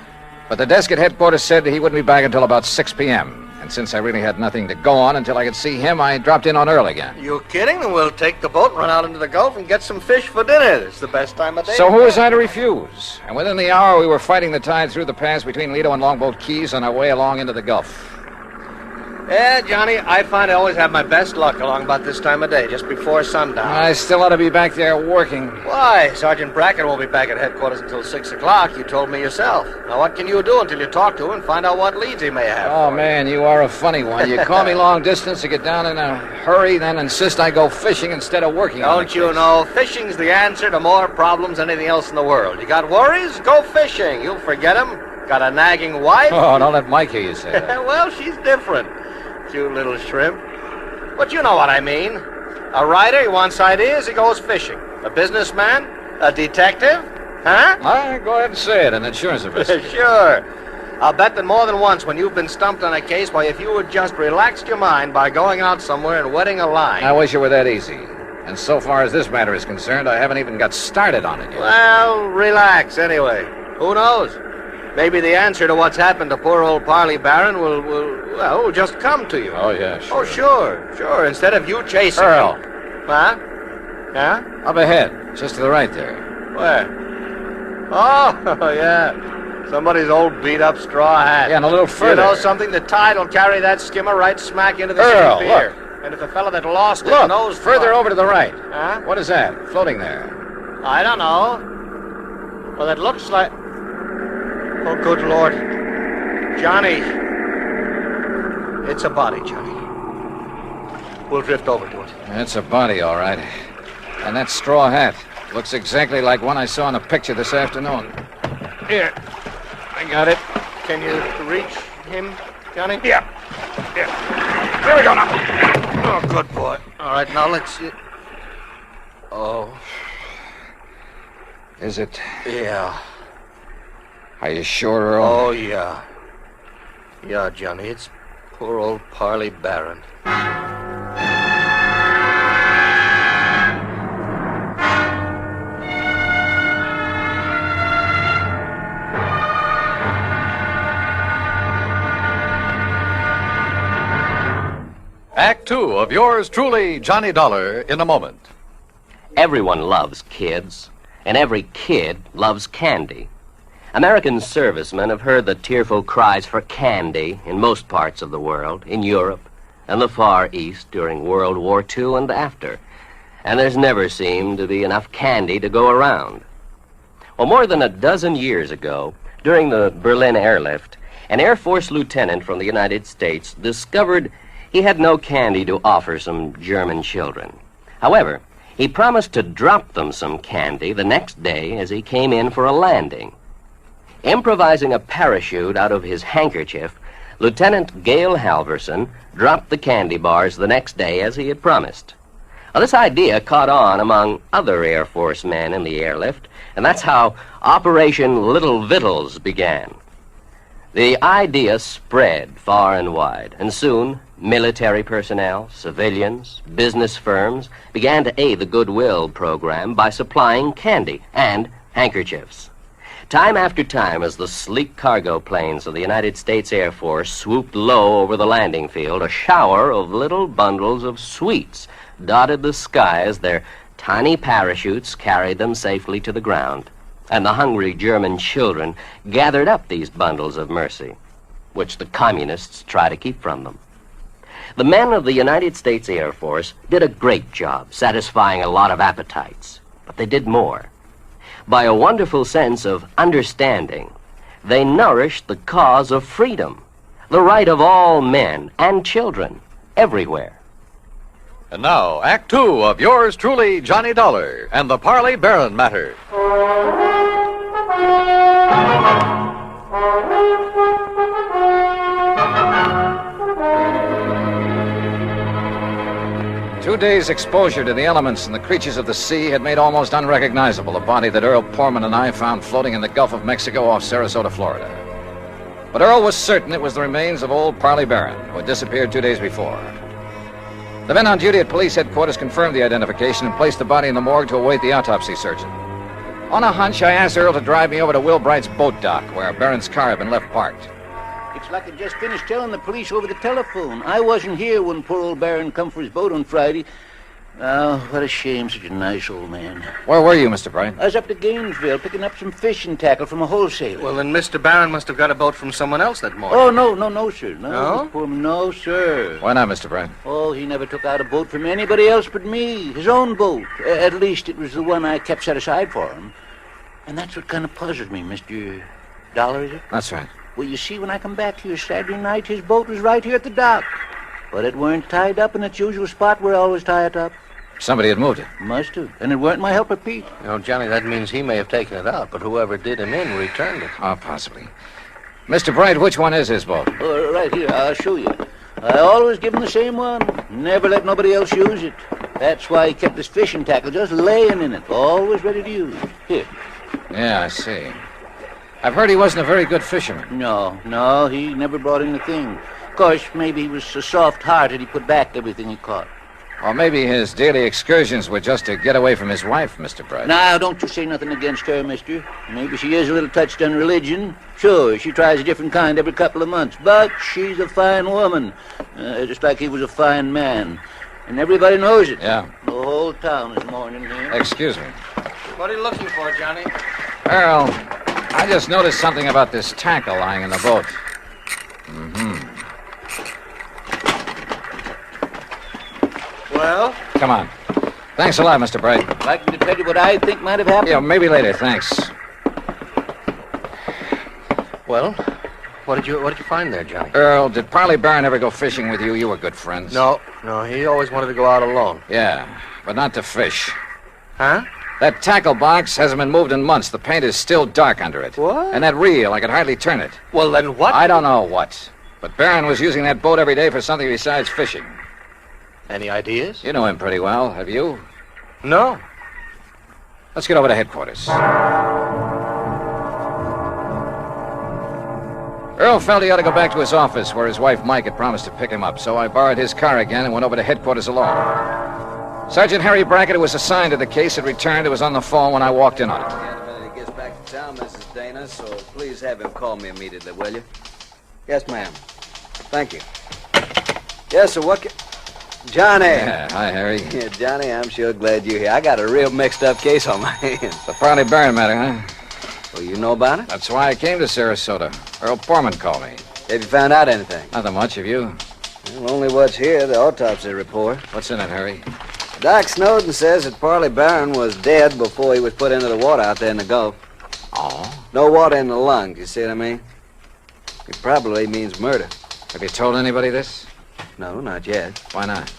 But the desk at headquarters said he wouldn't be back until about 6 p.m., and since I really had nothing to go on until I could see him, I dropped in on early again. You kidding? Then we'll take the boat, run out into the Gulf, and get some fish for dinner. It's the best time of day. So who was I to refuse? And within the hour, we were fighting the tide through the pass between Lido and Longboat Keys on our way along into the Gulf. Yeah, Johnny, I find I always have my best luck along about this time of day, just before sundown. I still ought to be back there working. Why? Sergeant Brackett won't be back at headquarters until 6 o'clock. You told me yourself. Now, what can you do until you talk to him and find out what leads he may have? Oh, man, you are a funny one. You call me long distance to get down in a hurry, then insist I go fishing instead of working on Don't you know, fishing's the answer to more problems than anything else in the world. You got worries? Go fishing. You'll forget them. Got a nagging wife? Oh, don't let Mike hear you say that. Well, she's different. You little shrimp. But you know what I mean. A writer, he wants ideas, he goes fishing. A businessman? A detective? Huh? All right, go ahead and say it, an insurance investigator. Sure. I'll bet that more than once when you've been stumped on a case, why, if you had just relaxed your mind by going out somewhere and wetting a line... I wish it were that easy. And so far as this matter is concerned, I haven't even got started on it yet. Well, relax anyway. Who knows? Maybe the answer to what's happened to poor old Parley Barron will just come to you. Oh, yeah, sure. Oh, sure. Instead of you chasing Earl. him. Huh? Yeah? Up ahead, just to the right there. Where? Oh, yeah. Somebody's old beat-up straw hat. Yeah, and a little further. You know something? The tide will carry that skimmer right smack into the Earl, city pier. look. And if the fellow that lost it Look, knows... further over to the right. Huh? What is that, floating there? I don't know. Well, it looks like... Oh, good Lord. Johnny. It's a body, Johnny. We'll drift over to it. It's a body, all right. And that straw hat looks exactly like one I saw in a picture this afternoon. Here. I got it. Can you reach him, Johnny? Yeah. There we go now. Oh, good boy. All right, now let's see. Oh. Is it? Yeah. Are you sure, Earl? Oh, yeah. Yeah, Johnny, it's poor old Parley Barron. Act two of yours truly, Johnny Dollar, in a moment. Everyone loves kids, and every kid loves candy. American servicemen have heard the tearful cries for candy in most parts of the world, in Europe and the Far East during World War II and after. And there's never seemed to be enough candy to go around. Well, more than a dozen years ago, during the Berlin airlift, an Air Force lieutenant from the United States discovered he had no candy to offer some German children. However, he promised to drop them some candy the next day as he came in for a landing. Improvising a parachute out of his handkerchief, Lieutenant Gale Halverson dropped the candy bars the next day as he had promised. Now, this idea caught on among other Air Force men in the airlift, and that's how Operation Little Vittles began. The idea spread far and wide, and soon military personnel, civilians, business firms began to aid the Goodwill program by supplying candy and handkerchiefs. Time after time, as the sleek cargo planes of the United States Air Force swooped low over the landing field, a shower of little bundles of sweets dotted the sky as their tiny parachutes carried them safely to the ground. And the hungry German children gathered up these bundles of mercy, which the communists try to keep from them. The men of the United States Air Force did a great job satisfying a lot of appetites, but they did more. By a wonderful sense of understanding, they nourished the cause of freedom, the right of all men and children, everywhere. And now, Act two of yours truly, Johnny Dollar, and the Parley Barron matter. Two days' exposure to the elements and the creatures of the sea had made almost unrecognizable the body that Earl Portman and I found floating in the Gulf of Mexico off Sarasota, Florida. But Earl was certain it was the remains of old Parley Barron, who had disappeared 2 days before. The men on duty at police headquarters confirmed the identification and placed the body in the morgue to await the autopsy surgeon. On a hunch, I asked Earl to drive me over to Will Bright's boat dock, where Barron's car had been left parked. It's like I just finished telling the police over the telephone. I wasn't here when poor old Barron come for his boat on Friday. Oh, what a shame, such a nice old man. Where were you, Mr. Bright? I was up to Gainesville picking up some fishing tackle from a wholesaler. Well, then Mr. Barron must have got a boat from someone else that morning. Oh, no, sir. No? No? Poor man, no, sir. Why not, Mr. Bright? Oh, he never took out a boat from anybody else but me. His own boat. At least it was the one I kept set aside for him. And that's what kind of puzzled me, Mr. Dollar, is it? That's right. Well, you see, when I come back here Saturday night, his boat was right here at the dock. But it weren't tied up in its usual spot where I always tie it up. Somebody had moved it. Must have. And it weren't my helper, Pete. You know, Johnny, that means he may have taken it out, but whoever did him in returned it. Oh, possibly. Mr. Bright, which one is his boat? Right here, I'll show you. I always give him the same one. Never let nobody else use it. That's why he kept his fishing tackle just laying in it, always ready to use. Here. Yeah, I see. I've heard he wasn't a very good fisherman. No, he never brought in a thing. Of course, maybe he was so soft-hearted he put back everything he caught. Or maybe his daily excursions were just to get away from his wife, Mr. Bright. Now, don't you say nothing against her, mister. Maybe she is a little touched on religion. Sure, she tries a different kind every couple of months. But she's a fine woman. Just like he was a fine man. And everybody knows it. Yeah. The whole town is mourning here. Excuse me. What are you looking for, Johnny? Earl, I just noticed something about this tackle lying in the boat. Mm-hmm. Well? Come on. Thanks a lot, Mr. Bright. I'd like me to tell you what I think might have happened. Yeah, maybe later, thanks. Well, what did you find there, Johnny? Earl, did Parley Barron ever go fishing with you? You were good friends. No, he always wanted to go out alone. Yeah, but not to fish. Huh? That tackle box hasn't been moved in months. The paint is still dark under it. What? And that reel, I could hardly turn it. Well, then what? I don't know what. But Barron was using that boat every day for something besides fishing. Any ideas? You know him pretty well, have you? No. Let's get over to headquarters. Earl felt he ought to go back to his office where his wife Mike had promised to pick him up, so I borrowed his car again and went over to headquarters alone. Sergeant Harry Brackett, who was assigned to the case, had returned. He was on the phone when I walked in on him. The minute he gets back to town, Mrs. Dana, so please have him call me immediately, will you? Yes, ma'am. Thank you. Yes, sir, what Johnny. Yeah, hi, Harry. Yeah, Johnny, I'm sure glad you're here. I got a real mixed-up case on my hands. The Parley Barron matter, huh? Well, you know about it? That's why I came to Sarasota. Earl Foreman called me. Have you found out anything? Nothing much, have you? Well, only what's here, the autopsy report. What's in it, Harry? Doc Snowden says that Parley Barron was dead before he was put into the water out there in the Gulf. Oh? No water in the lungs, you see what I mean? It probably means murder. Have you told anybody this? No, not yet. Why not?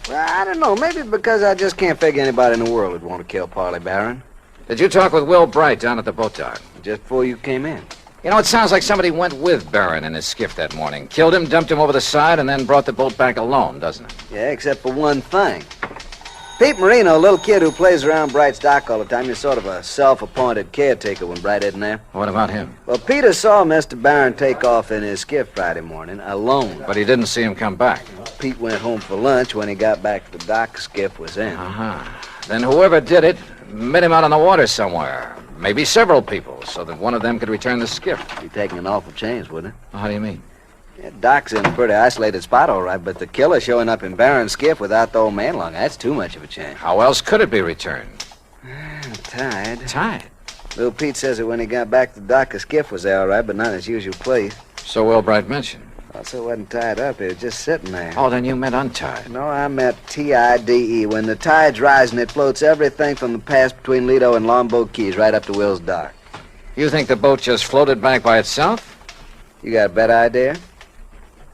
Well, I don't know. Maybe because I just can't figure anybody in the world would want to kill Parley Barron. Did you talk with Will Bright down at the boat dock? Just before you came in. You know, it sounds like somebody went with Barron in his skiff that morning, killed him, dumped him over the side, and then brought the boat back alone, doesn't it? Yeah, except for one thing. Pete Marino, a little kid who plays around Bright's dock all the time, he's sort of a self-appointed caretaker when Bright isn't there. What about him? Well, Peter saw Mr. Barron take off in his skiff Friday morning, alone. But he didn't see him come back. Pete went home for lunch. When he got back to the dock, the skiff was in. Uh-huh. Then whoever did it met him out on the water somewhere. Maybe several people, so that one of them could return the skiff. Be taking an awful chance, wouldn't it? How do you mean? Yeah, Doc's in a pretty isolated spot, all right, but the killer showing up in Barron's skiff without the old man along, that's too much of a chance. How else could it be returned? Tied. Tied? Little Pete says that when he got back to the dock, the skiff was there, all right, but not in its usual place. So Will Bright mentioned. Also, it wasn't tied up. It was just sitting there. Oh, then you meant untied. No, I meant T-I-D-E. When the tide's rising, it floats everything from the pass between Lido and Longboat Keys right up to Will's dock. You think the boat just floated back by itself? You got a better idea?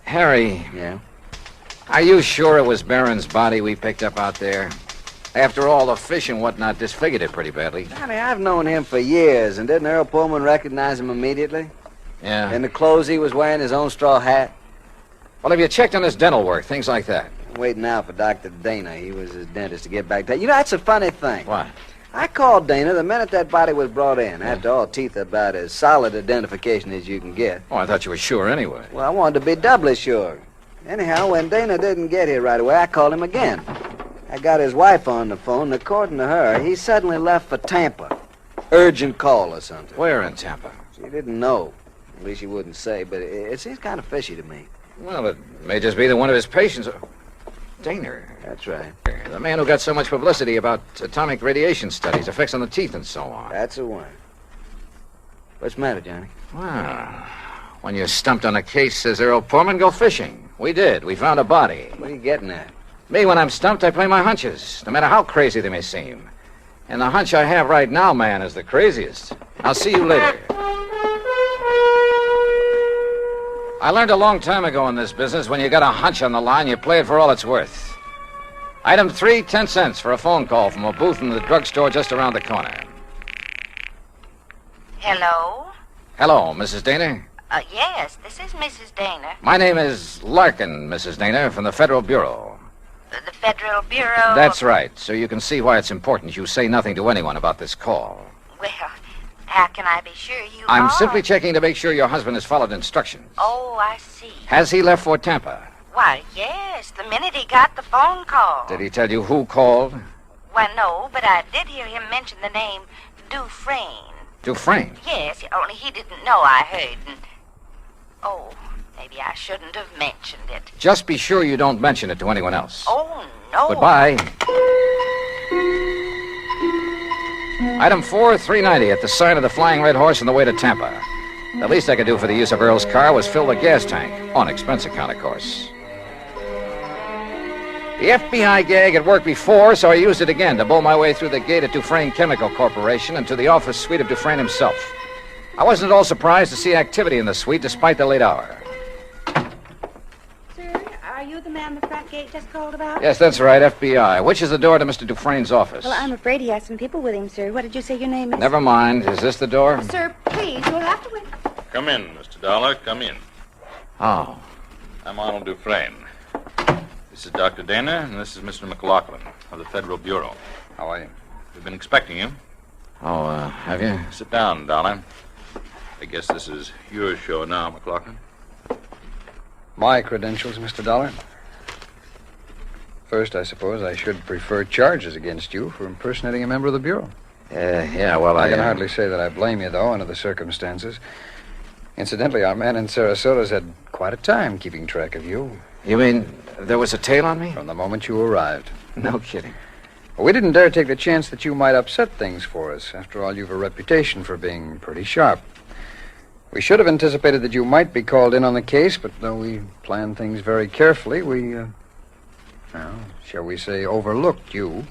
Harry. Yeah? Are you sure it was Barron's body we picked up out there? After all, the fish and whatnot disfigured it pretty badly. Johnny, I've known him for years, and didn't Earl Pullman recognize him immediately? Yeah. In the clothes he was wearing, his own straw hat? Well, have you checked on his dental work, things like that? I'm waiting now for Dr. Dana. He was his dentist to get back to. You know, that's a funny thing. What? I called Dana the minute that body was brought in. After all, teeth are about as solid identification as you can get. Oh, I thought you were sure anyway. Well, I wanted to be doubly sure. Anyhow, when Dana didn't get here right away, I called him again. I got his wife on the phone, and according to her, he suddenly left for Tampa. Urgent call or something. Where in Tampa? She didn't know. At least she wouldn't say, but it seems kind of fishy to me. Well, it may just be that one of his patients... Daner. That's right. The man who got so much publicity about atomic radiation studies, effects on the teeth, and so on. That's the one. What's the matter, Johnny? Well, when you're stumped on a case, says Earl Poorman, go fishing. We did. We found a body. What are you getting at? Me, when I'm stumped, I play my hunches, no matter how crazy they may seem. And the hunch I have right now, man, is the craziest. I'll see you later. I learned a long time ago in this business, when you got a hunch on the line, you play it for all it's worth. Item 3, 10 cents for a phone call from a booth in the drugstore just around the corner. Hello? Hello, Mrs. Daner. Yes, this is Mrs. Daner. My name is Larkin, Mrs. Daner, from the Federal Bureau. The Federal Bureau? That's right, so you can see why it's important you say nothing to anyone about this call. Well, how can I be sure you I'm are? simply checking to make sure your husband has followed instructions. Oh, I see. Has he left for Tampa? Why, yes, the minute he got the phone call. Did he tell you who called? Why, no, but I did hear him mention the name Dufresne. Dufresne? Yes, only he didn't know I heard. And... Oh, maybe I shouldn't have mentioned it. Just be sure you don't mention it to anyone else. Oh, no. Goodbye. Item 4, $3.90 at the sign of the Flying Red Horse on the way to Tampa. The least I could do for the use of Earl's car was fill the gas tank. On expense account, of course. The FBI gag had worked before, so I used it again to bowl my way through the gate at Dufresne Chemical Corporation and to the office suite of Dufresne himself. I wasn't at all surprised to see activity in the suite despite the late hour. Sir, are you the man the front gate just called about? Yes, that's right, FBI. Which is the door to Mr. Dufresne's office? Well, I'm afraid he has some people with him, sir. What did you say your name is? Never mind. Is this the door? Sir, please, you'll have to wait. Come in, Mr. Dollar. Come in. Oh. I'm Arnold Dufresne. This is Dr. Dana, and this is Mr. McLaughlin of the Federal Bureau. How are you? We've been expecting you. Oh, have you? Sit down, Dollar. I guess this is your show now, McLaughlin. My credentials, Mr. Dollar. First, I suppose I should prefer charges against you for impersonating a member of the Bureau. Yeah, well, I can hardly say that I blame you, though, under the circumstances. Incidentally, our man in Sarasota's had quite a time keeping track of you. You mean there was a tail on me? From the moment you arrived. No kidding. We didn't dare take the chance that you might upset things for us. After all, you've a reputation for being pretty sharp. We should have anticipated that you might be called in on the case, but though we planned things very carefully, we, shall we say, overlooked you.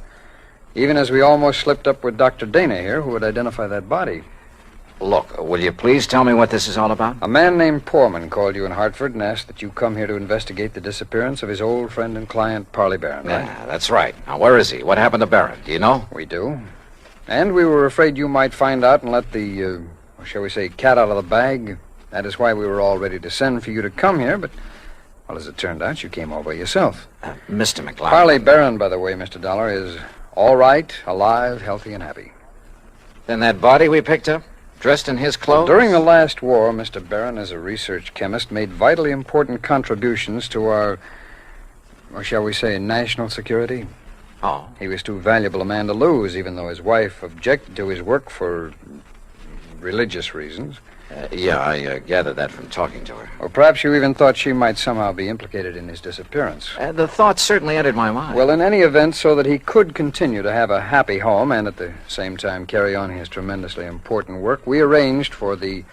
Even as we almost slipped up with Dr. Dana here, who would identify that body. Look, will you please tell me what this is all about? A man named Poorman called you in Hartford and asked that you come here to investigate the disappearance of his old friend and client, Parley Barron, right? Yeah, that's right. Now, where is he? What happened to Barron? Do you know? We do. And we were afraid you might find out and let the, shall we say, cat out of the bag. That is why we were all ready to send for you to come here, but, well, as it turned out, you came all by yourself. Mr. McLeod. Parley Barron, by the way, Mr. Dollar, is all right, alive, healthy, and happy. Then that body we picked up? Dressed in his clothes? During the last war, Mr. Barron, as a research chemist, made vitally important contributions to our, or shall we say, national security. Oh. He was too valuable a man to lose, even though his wife objected to his work for religious reasons. I gathered that from talking to her. Or perhaps you even thought she might somehow be implicated in his disappearance. The thought certainly entered my mind. Well, in any event, so that he could continue to have a happy home and at the same time carry on his tremendously important work, we arranged for the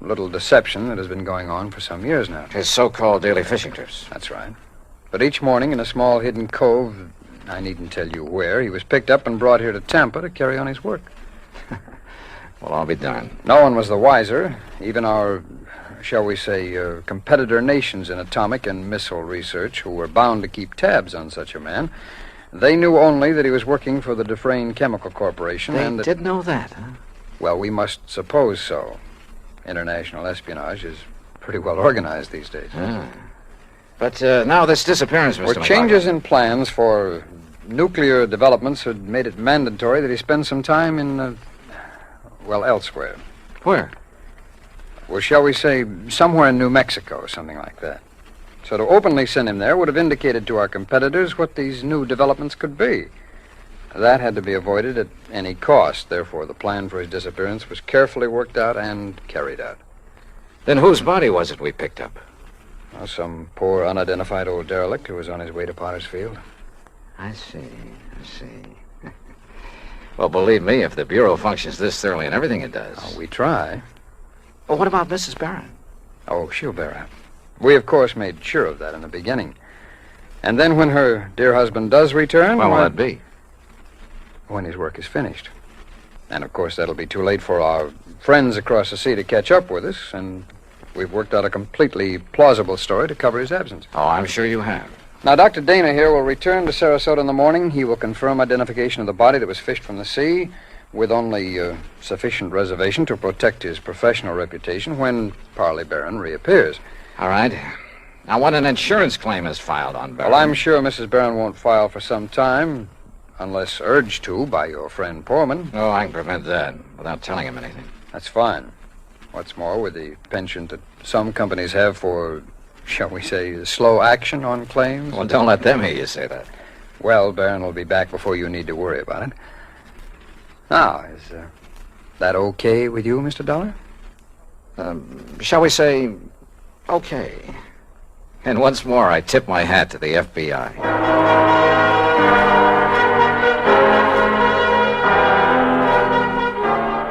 little deception that has been going on for some years now. His so-called daily fishing trips. That's right. But each morning in a small hidden cove, I needn't tell you where, he was picked up and brought here to Tampa to carry on his work. Well, I'll be darned. No one was the wiser. Even our, shall we say, competitor nations in atomic and missile research, who were bound to keep tabs on such a man, they knew only that he was working for the Dufresne Chemical Corporation. They and did know that, huh? Well, we must suppose so. International espionage is pretty well organized these days. Ah. But now this disappearance, Mr. Or changes in plans for nuclear developments had made it mandatory that he spend some time in, elsewhere. Where? Well, shall we say, somewhere in New Mexico or something like that. So to openly send him there would have indicated to our competitors what these new developments could be. That had to be avoided at any cost. Therefore, the plan for his disappearance was carefully worked out and carried out. Then whose body was it we picked up? Well, some poor unidentified old derelict who was on his way to Potter's Field. I see. Well, believe me, if the Bureau functions this thoroughly in everything it does. Oh, we try. Well, what about Mrs. Barron? Oh, she'll bear up. We, of course, made sure of that in the beginning. And then when her dear husband does return... When will that be? When his work is finished. And, of course, that'll be too late for our friends across the sea to catch up with us, and we've worked out a completely plausible story to cover his absence. Oh, I'm sure you have. Now, Dr. Dana here will return to Sarasota in the morning. He will confirm identification of the body that was fished from the sea with only sufficient reservation to protect his professional reputation when Parley Barron reappears. All right. Now, when an insurance claim is filed on Barron... Well, I'm sure Mrs. Barron won't file for some time, unless urged to by your friend Poorman. Oh, I can prevent that without telling him anything. That's fine. What's more, with the penchant that some companies have for, shall we say, slow action on claims... Well, don't let them hear you say that. Well, Barron will be back before you need to worry about it. Now, is that okay with you, Mr. Dollar? Shall we say, okay. And once more, I tip my hat to the FBI.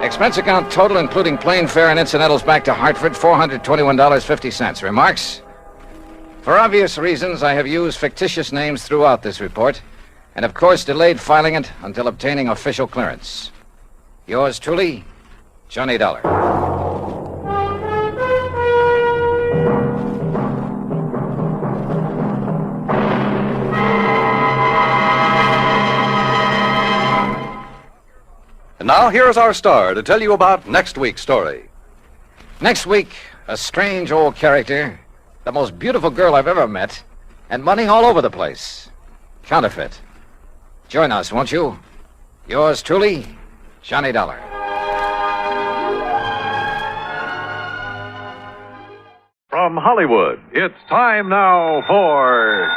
Expense account total, including plane fare and incidentals back to Hartford, $421.50. Remarks? For obvious reasons, I have used fictitious names throughout this report, and of course delayed filing it until obtaining official clearance. Yours truly, Johnny Dollar. And now here's our star to tell you about next week's story. Next week, a strange old character, the most beautiful girl I've ever met, and money all over the place. Counterfeit. Join us, won't you? Yours truly, Johnny Dollar. From Hollywood, it's time now for...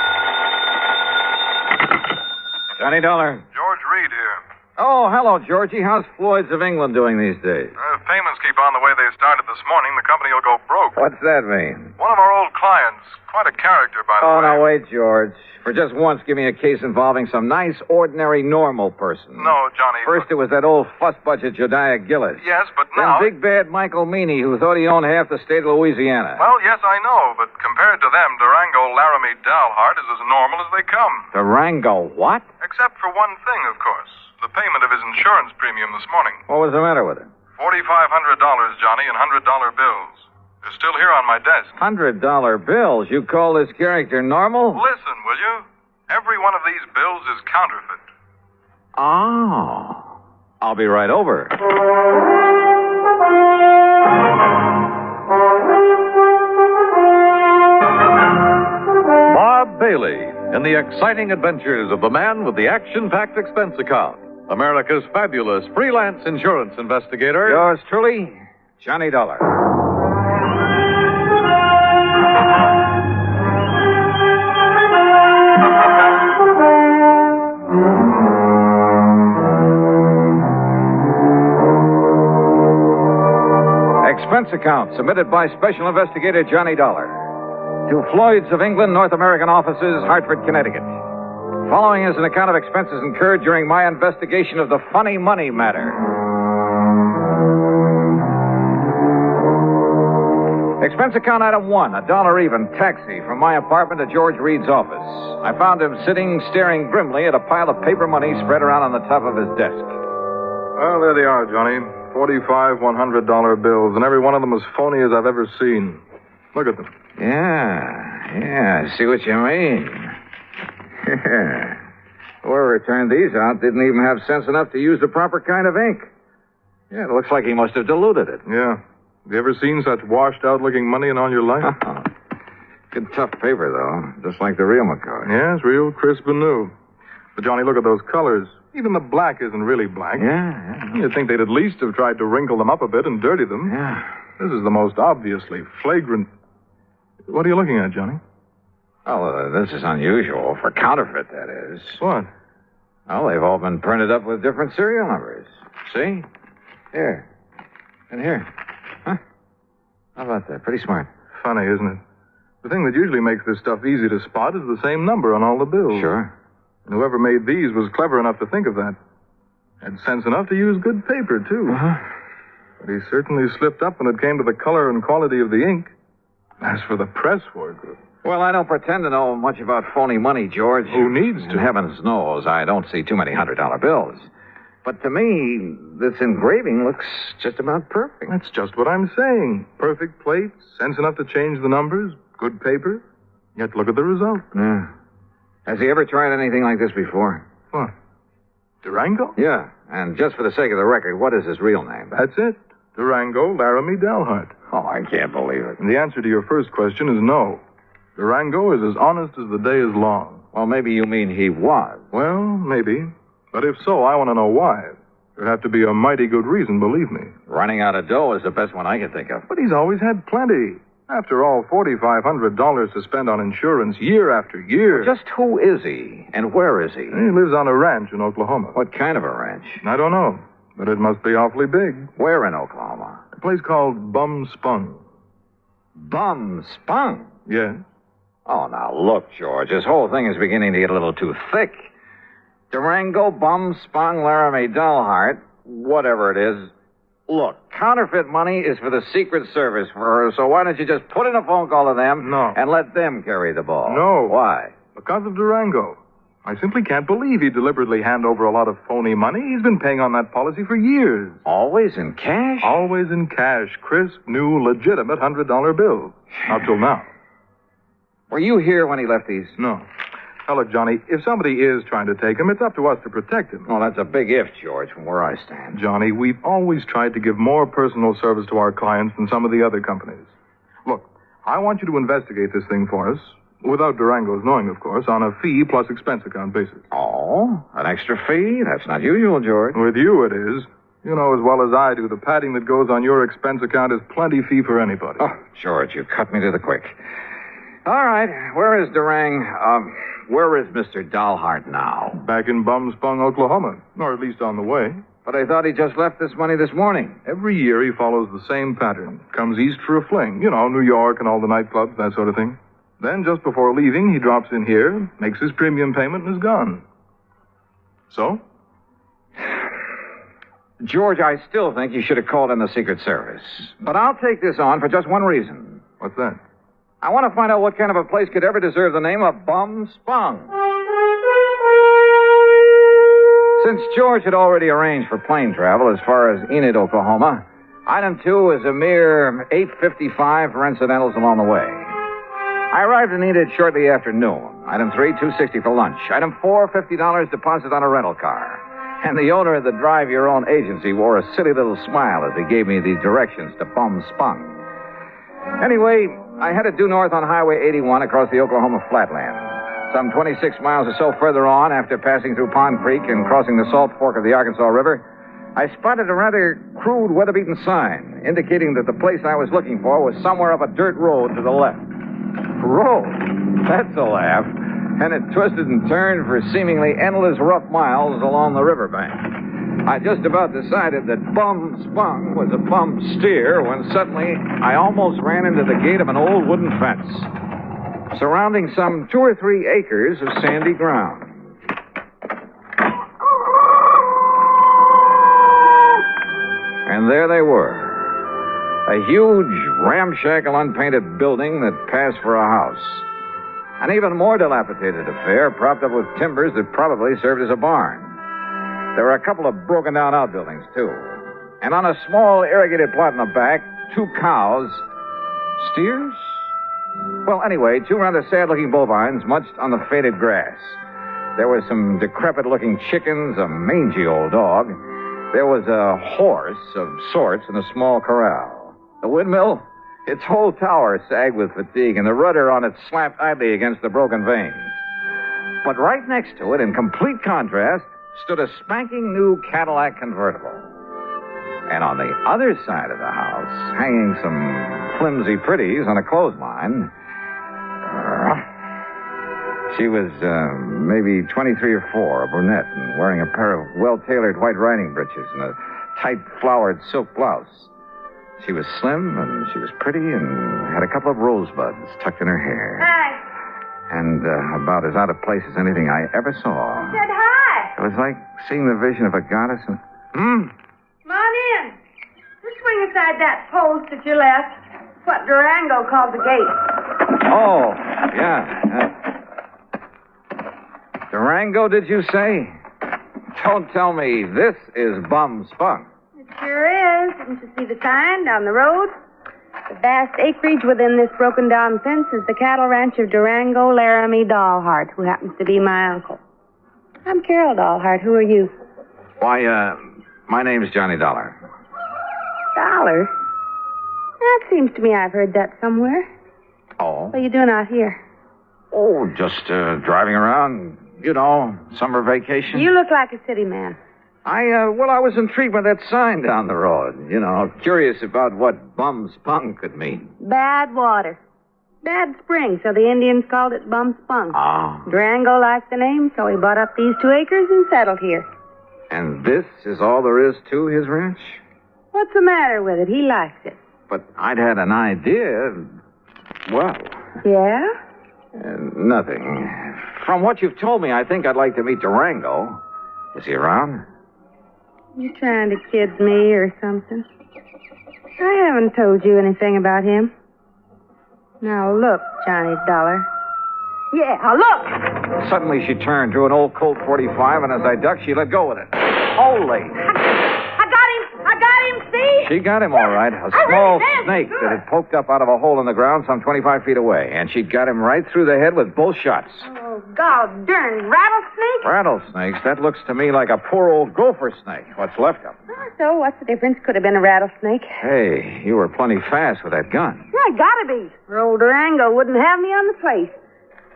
Johnny Dollar. George Reed here. Oh, hello, Georgie. How's Floyd's of England doing these days? If payments keep on the way they started this morning, the company will go broke. What's that mean? One of our old clients, quite a character, by the way. Oh, now wait, George. For just once, give me a case involving some nice, ordinary, normal person. No, Johnny. First, it was that old fuss-budget Jediah Gillis. Yes, but Then now... big bad Michael Meany, who thought he owned half the state of Louisiana. Well, yes, I know, but compared to them, Durango Laramie Dalhart is as normal as they come. Durango what? Except for one thing, of course. The payment of his insurance premium this morning. What was the matter with it? $4,500, Johnny, in $100 bills. They're still here on my desk. $100 bills? You call this character normal? Listen, will you? Every one of these bills is counterfeit. Oh. I'll be right over. Bob Bailey in the exciting adventures of the man with the action-packed expense account. America's fabulous freelance insurance investigator. Yours truly, Johnny Dollar. Expense account submitted by Special Investigator Johnny Dollar to Floyd's of England, North American offices, Hartford, Connecticut. Following is an account of expenses incurred during my investigation of the funny money matter. Expense account item 1, $1 even, taxi from my apartment to George Reed's office. I found him sitting, staring grimly at a pile of paper money spread around on the top of his desk. Well, there they are, Johnny. 45 $100 bills, and every one of them as phony as I've ever seen. Look at them. Yeah, I see what you mean. Whoever turned these out didn't even have sense enough to use the proper kind of ink. Yeah, it looks like he must have diluted it. Yeah. Have you ever seen such washed-out-looking money in all your life? Good tough paper, though, just like the real McCoy. Yeah, it's real crisp and new. But, Johnny, look at those colors. Even the black isn't really black. Yeah. You'd think they'd at least have tried to wrinkle them up a bit and dirty them. Yeah. This is the most obviously flagrant... What are you looking at, Johnny? Oh, this is unusual. For counterfeit, that is. What? Well, they've all been printed up with different serial numbers. See? Here. And here. Huh? How about that? Pretty smart. Funny, isn't it? The thing that usually makes this stuff easy to spot is the same number on all the bills. Sure. And whoever made these was clever enough to think of that. Had sense enough to use good paper, too. Uh-huh. But he certainly slipped up when it came to the color and quality of the ink. As for the press work... Well, I don't pretend to know much about phony money, George. Who needs to? And heavens knows I don't see too many $100 bills. But to me, this engraving looks just about perfect. That's just what I'm saying. Perfect plate, sense enough to change the numbers, good paper. Yet look at the result. Yeah. Has he ever tried anything like this before? What? Durango? Yeah. And just for the sake of the record, what is his real name? That's it. Durango Laramie Dalhart. Oh, I can't believe it. And the answer to your first question is no. Durango is as honest as the day is long. Well, maybe you mean he was. Well, maybe. But if so, I want to know why. There'd have to be a mighty good reason, believe me. Running out of dough is the best one I can think of. But he's always had plenty. After all, $4,500 to spend on insurance year after year. Well, just who is he? And where is he? He lives on a ranch in Oklahoma. What kind of a ranch? I don't know. But it must be awfully big. Where in Oklahoma? A place called Bum Spung. Bum Spung? Yes. Oh, now look, George. This whole thing is beginning to get a little too thick. Durango, Bum Spung, Laramie Dalhart, whatever it is. Look, counterfeit money is for the Secret Service for her, so why don't you just put in a phone call to them and let them carry the ball? No. Why? Because of Durango. I simply can't believe he'd deliberately hand over a lot of phony money. He's been paying on that policy for years. Always in cash? Always in cash. Crisp, new, legitimate $100 bills. Up till now. Were you here when he left these? No. Now, look, Johnny, if somebody is trying to take him, it's up to us to protect him. Well, that's a big if, George, from where I stand. Johnny, we've always tried to give more personal service to our clients than some of the other companies. Look, I want you to investigate this thing for us, without Durango's knowing, of course, on a fee plus expense account basis. Oh, an extra fee? That's not usual, George. With you, it is. You know as well as I do, the padding that goes on your expense account is plenty fee for anybody. Oh, George, you cut me to the quick. All right, where is where is Mr. Dalhart now? Back in Bum Spung, Oklahoma, or at least on the way. But I thought he just left this money this morning. Every year he follows the same pattern. Comes east for a fling. You know, New York and all the nightclubs, that sort of thing. Then, just before leaving, he drops in here, makes his premium payment, and is gone. So? George, I still think you should have called in the Secret Service. But I'll take this on for just one reason. What's that? I want to find out what kind of a place could ever deserve the name of Bum Spung. Since George had already arranged for plane travel as far as Enid, Oklahoma, item 2 is a mere $8.55 for incidentals along the way. I arrived in Enid shortly after noon. Item 3, $2.60 for lunch. Item 4, $50 deposit on a rental car. And the owner of the drive-your-own agency wore a silly little smile as he gave me the directions to Bum Spung. Anyway, I headed due north on Highway 81 across the Oklahoma flatland. Some 26 miles or so further on, after passing through Pond Creek and crossing the Salt Fork of the Arkansas River, I spotted a rather crude, weather-beaten sign indicating that the place I was looking for was somewhere up a dirt road to the left. Road? That's a laugh. And it twisted and turned for seemingly endless rough miles along the riverbank. I just about decided that Bum Spung was a bum steer when suddenly I almost ran into the gate of an old wooden fence, surrounding some 2 or 3 acres of sandy ground. And there they were. A huge, ramshackle, unpainted building that passed for a house. An even more dilapidated affair, propped up with timbers that probably served as a barn. There were a couple of broken-down outbuildings, too. And on a small irrigated plot in the back, 2 cows. Steers? Well, anyway, 2 rather sad-looking bovines munched on the faded grass. There were some decrepit-looking chickens, a mangy old dog. There was a horse of sorts in a small corral. The windmill? Its whole tower sagged with fatigue, and the rudder on it slapped idly against the broken vanes. But right next to it, in complete contrast, stood a spanking new Cadillac convertible. And on the other side of the house, hanging some flimsy pretties on a clothesline, she was maybe 23 or 4, a brunette, and wearing a pair of well-tailored white riding breeches and a tight flowered silk blouse. She was slim, and she was pretty, and had a couple of rosebuds tucked in her hair. Hi. And about as out of place as anything I ever saw. Said hi. It was like seeing the vision of a goddess. And... Come on in. Just swing aside that post at your left. It's what Durango called the gate. Oh, yeah. Durango, did you say? Don't tell me this is Bum Spunk. It sure is. Didn't you see the sign down the road? The vast acreage within this broken-down fence is the cattle ranch of Durango Laramie Dahlhart, who happens to be my uncle. I'm Carol Dahlhart. Who are you? Why, my name's Johnny Dollar. Dollar? That seems to me I've heard that somewhere. Oh? What are you doing out here? Oh, just driving around, summer vacation. You look like a city man. I was intrigued by that sign down the road. Curious about what Bum Spunk could mean. Bad water. Bad spring, so the Indians called it Bum Spunk. Ah. Durango liked the name, so he bought up these 2 acres and settled here. And this is all there is to his ranch? What's the matter with it? He likes it. But I'd had an idea. Well... Yeah? Nothing. From what you've told me, I think I'd like to meet Durango. Is he around? You trying to kid me or something? I haven't told you anything about him. Now look, Johnny Dollar. Yeah, look! Suddenly she turned, drew an old Colt 45, and as I ducked, she let go with it. Holy! I got him, see? She got him all right. A small snake that had poked up out of a hole in the ground some 25 feet away. And she'd got him right through the head with both shots. Oh, God darn rattlesnake? Rattlesnakes? That looks to me like a poor old gopher snake. What's left of him. So what's the difference? Could have been a rattlesnake. Hey, you were plenty fast with that gun. Yeah, gotta be. Or old Durango wouldn't have me on the place.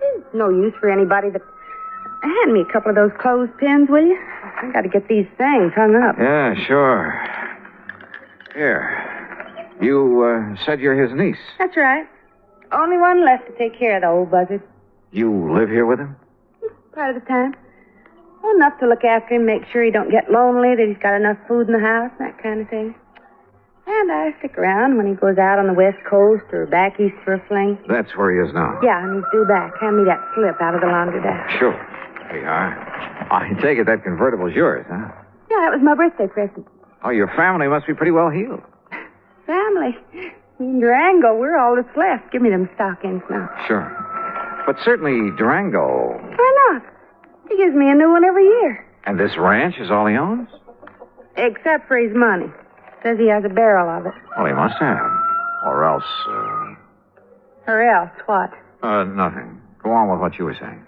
It's no use for anybody to... Hand me a couple of those clothespins, will you? I gotta get these things hung up. Yeah, sure. Here. You said you're his niece. That's right. Only one left to take care of the old buzzard. You live here with him? Part of the time. Well, enough to look after him, make sure he don't get lonely, that he's got enough food in the house, that kind of thing. And I stick around when he goes out on the West Coast or back east for a fling. That's where he is now. Yeah, and he's due back. Hand me that slip out of the laundromat. Sure. Here you are. I take it that convertible's yours, huh? Yeah, that was my birthday present. Oh, your family must be pretty well heeled. Family? Me and Durango, we're all that's left. Give me them stockings now. Sure. But certainly Durango... Why not? He gives me a new one every year. And this ranch is all he owns? Except for his money. Says he has a barrel of it. Well, he must have. Or else, Or else, what? nothing. Go on with what you were saying.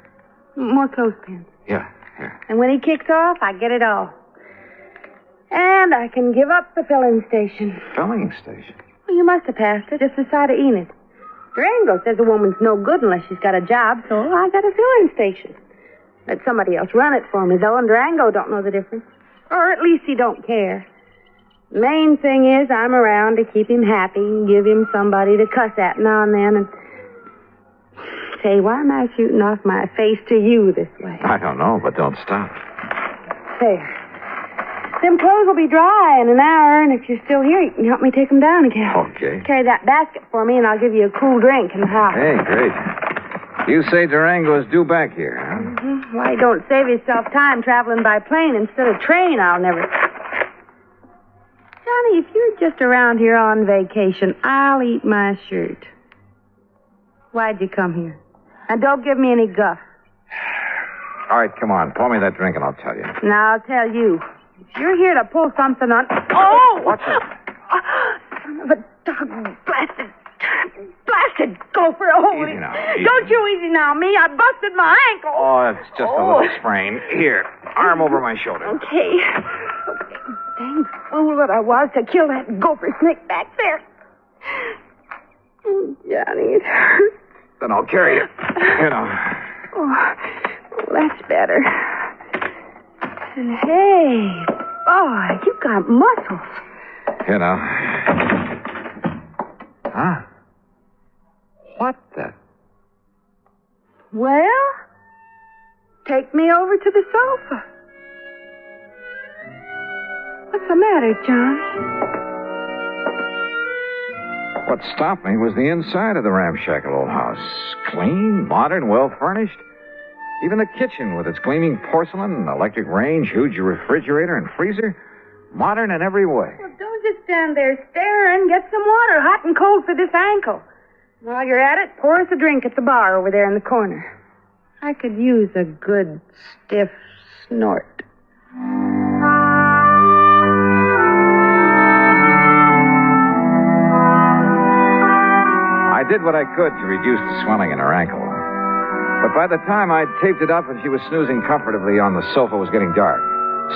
More clothespins. Yeah, here. And when he kicks off, I get it all. And I can give up the filling station. Filling station? Well, you must have passed it, just the side of Enid. Durango says a woman's no good unless she's got a job, so I got a filling station. Let somebody else run it for me, though, and Durango don't know the difference. Or at least he don't care. The main thing is I'm around to keep him happy and give him somebody to cuss at now and then. And say, why am I shooting off my face to you this way? I don't know, but don't stop. There. Them clothes will be dry in an hour, and if you're still here, you can help me take them down again. Okay. Carry that basket for me, and I'll give you a cool drink in the house. Hey, great. You say Durango is due back here, huh? Mm-hmm. Why, don't save yourself time traveling by plane instead of train, I'll never... Johnny, if you're just around here on vacation, I'll eat my shirt. Why'd you come here? And don't give me any guff. All right, come on. Pour me that drink and I'll tell you. Now, I'll tell you. If you're here to pull something on... Oh! What's it? Son of a dog blasted gopher. Holy... Easy now. Easy. Don't you easy now, me. I busted my ankle. Oh, it's just a little sprain. Here, arm over my shoulder. Okay. Dang fool that I was to kill that gopher snake back there. Oh, Johnny, it hurts. Then I'll carry you. Oh, that's better. And hey, boy, you got muscles. Huh? What the? Well, take me over to the sofa. What's the matter, Johnny? What stopped me was the inside of the ramshackle old house. Clean, modern, well-furnished. Even the kitchen with its gleaming porcelain, electric range, huge refrigerator, and freezer. Modern in every way. Well, don't just stand there staring. Get some water, hot and cold for this ankle. While you're at it, pour us a drink at the bar over there in the corner. I could use a good, stiff snort. I did what I could to reduce the swelling in her ankle. But by the time I'd taped it up and she was snoozing comfortably on the sofa, it was getting dark.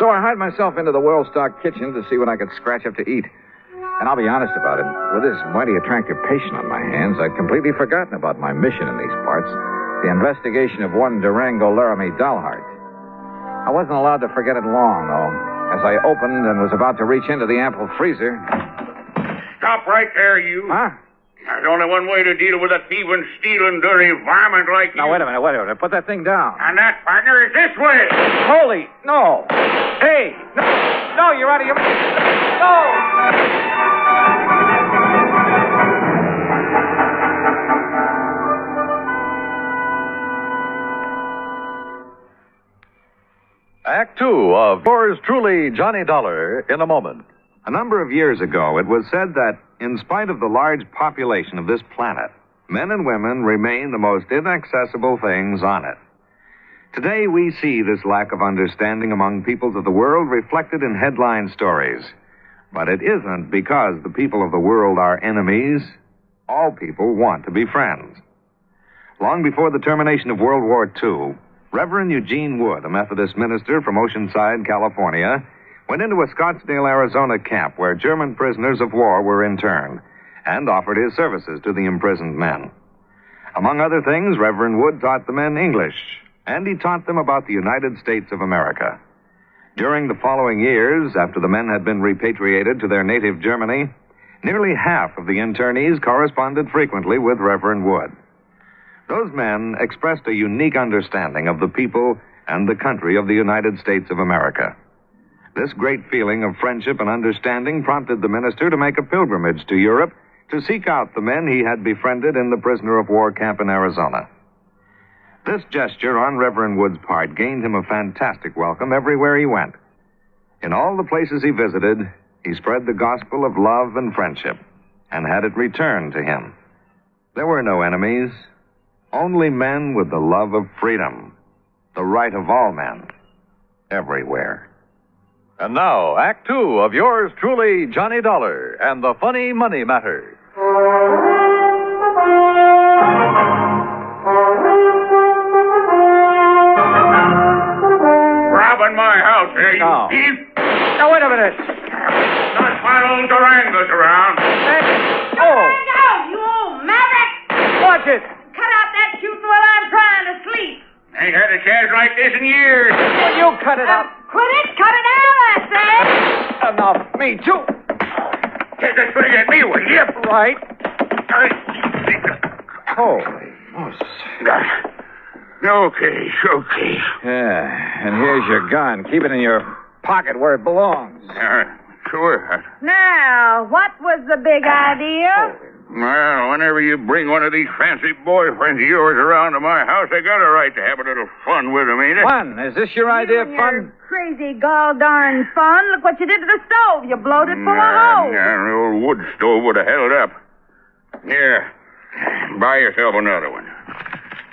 So I hied myself into the well-stocked kitchen to see what I could scratch up to eat. And I'll be honest about it. With this mighty attractive patient on my hands, I'd completely forgotten about my mission in these parts, the investigation of one Durango Laramie Dollheart. I wasn't allowed to forget it long, though. As I opened and was about to reach into the ample freezer... Stop right there, you. Huh? There's only one way to deal with a thieving, stealing, dirty varmint like you. Now, wait a minute. Put that thing down. And that, partner, is this way. Holy, no. Hey, no, you're out of your... No! Act Two of yours truly, Johnny Dollar, in a moment. A number of years ago, it was said that, in spite of the large population of this planet, men and women remain the most inaccessible things on it. Today, we see this lack of understanding among peoples of the world reflected in headline stories. But it isn't because the people of the world are enemies. All people want to be friends. Long before the termination of World War II, Reverend Eugene Wood, a Methodist minister from Oceanside, California, went into a Scottsdale, Arizona camp where German prisoners of war were interned and offered his services to the imprisoned men. Among other things, Reverend Wood taught the men English, and he taught them about the United States of America. During the following years, after the men had been repatriated to their native Germany, nearly half of the internees corresponded frequently with Reverend Wood. Those men expressed a unique understanding of the people and the country of the United States of America. This great feeling of friendship and understanding prompted the minister to make a pilgrimage to Europe to seek out the men he had befriended in the prisoner of war camp in Arizona. This gesture on Reverend Wood's part gained him a fantastic welcome everywhere he went. In all the places he visited, he spread the gospel of love and friendship and had it returned to him. There were no enemies, only men with the love of freedom, the right of all men, everywhere. And now, Act Two of yours truly, Johnny Dollar, and the Funny Money Matter. Robbing my house, eh, you thief? Now, wait a minute. Not my old Durango's around. Durango, you old maverick! Watch it! Cut out that shooting while I'm trying to sleep. Ain't had a chance like this in years. Well, you cut it out. Quit it! Cut it out, I say! Enough. Me, too. Take a swing at me, will you? Right. Holy Moses. Okay. Yeah, and here's your gun. Keep it in your pocket where it belongs. Sure. Now, what was the big idea? Well, whenever you bring one of these fancy boyfriends of yours around to my house, I got a right to have a little fun with them, ain't it? Fun? Is this your idea of fun? Crazy gall darn fun. Look what you did to the stove. You blowed it full of holes. The old wood stove would have held up. Here, buy yourself another one.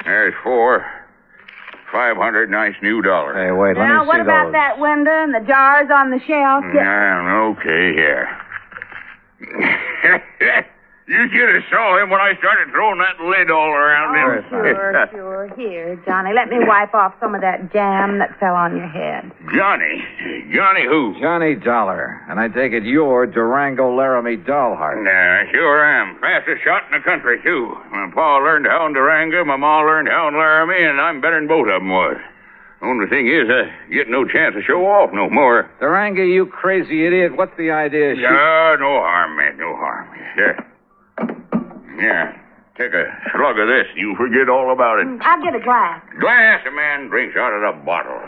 There's $500 nice new dollars. Hey, wait, let me see Now, what about that window and the jars on the shelf? Okay, here. You should have saw him when I started throwing that lid all around him. Sure. Here, Johnny, let me wipe off some of that jam that fell on your head. Johnny? Johnny who? Johnny Dollar. And I take it you're Durango Laramie Dollheart. I sure am. Fastest shot in the country, too. My pa learned how in Durango, my ma learned how in Laramie, and I'm better than both of them was. Only thing is, I get no chance to show off no more. Durango, you crazy idiot. What's the idea? No harm, man, no harm. Yeah, take a slug of this. You forget all about it. I'll get a glass. Glass, a man drinks out of the bottle.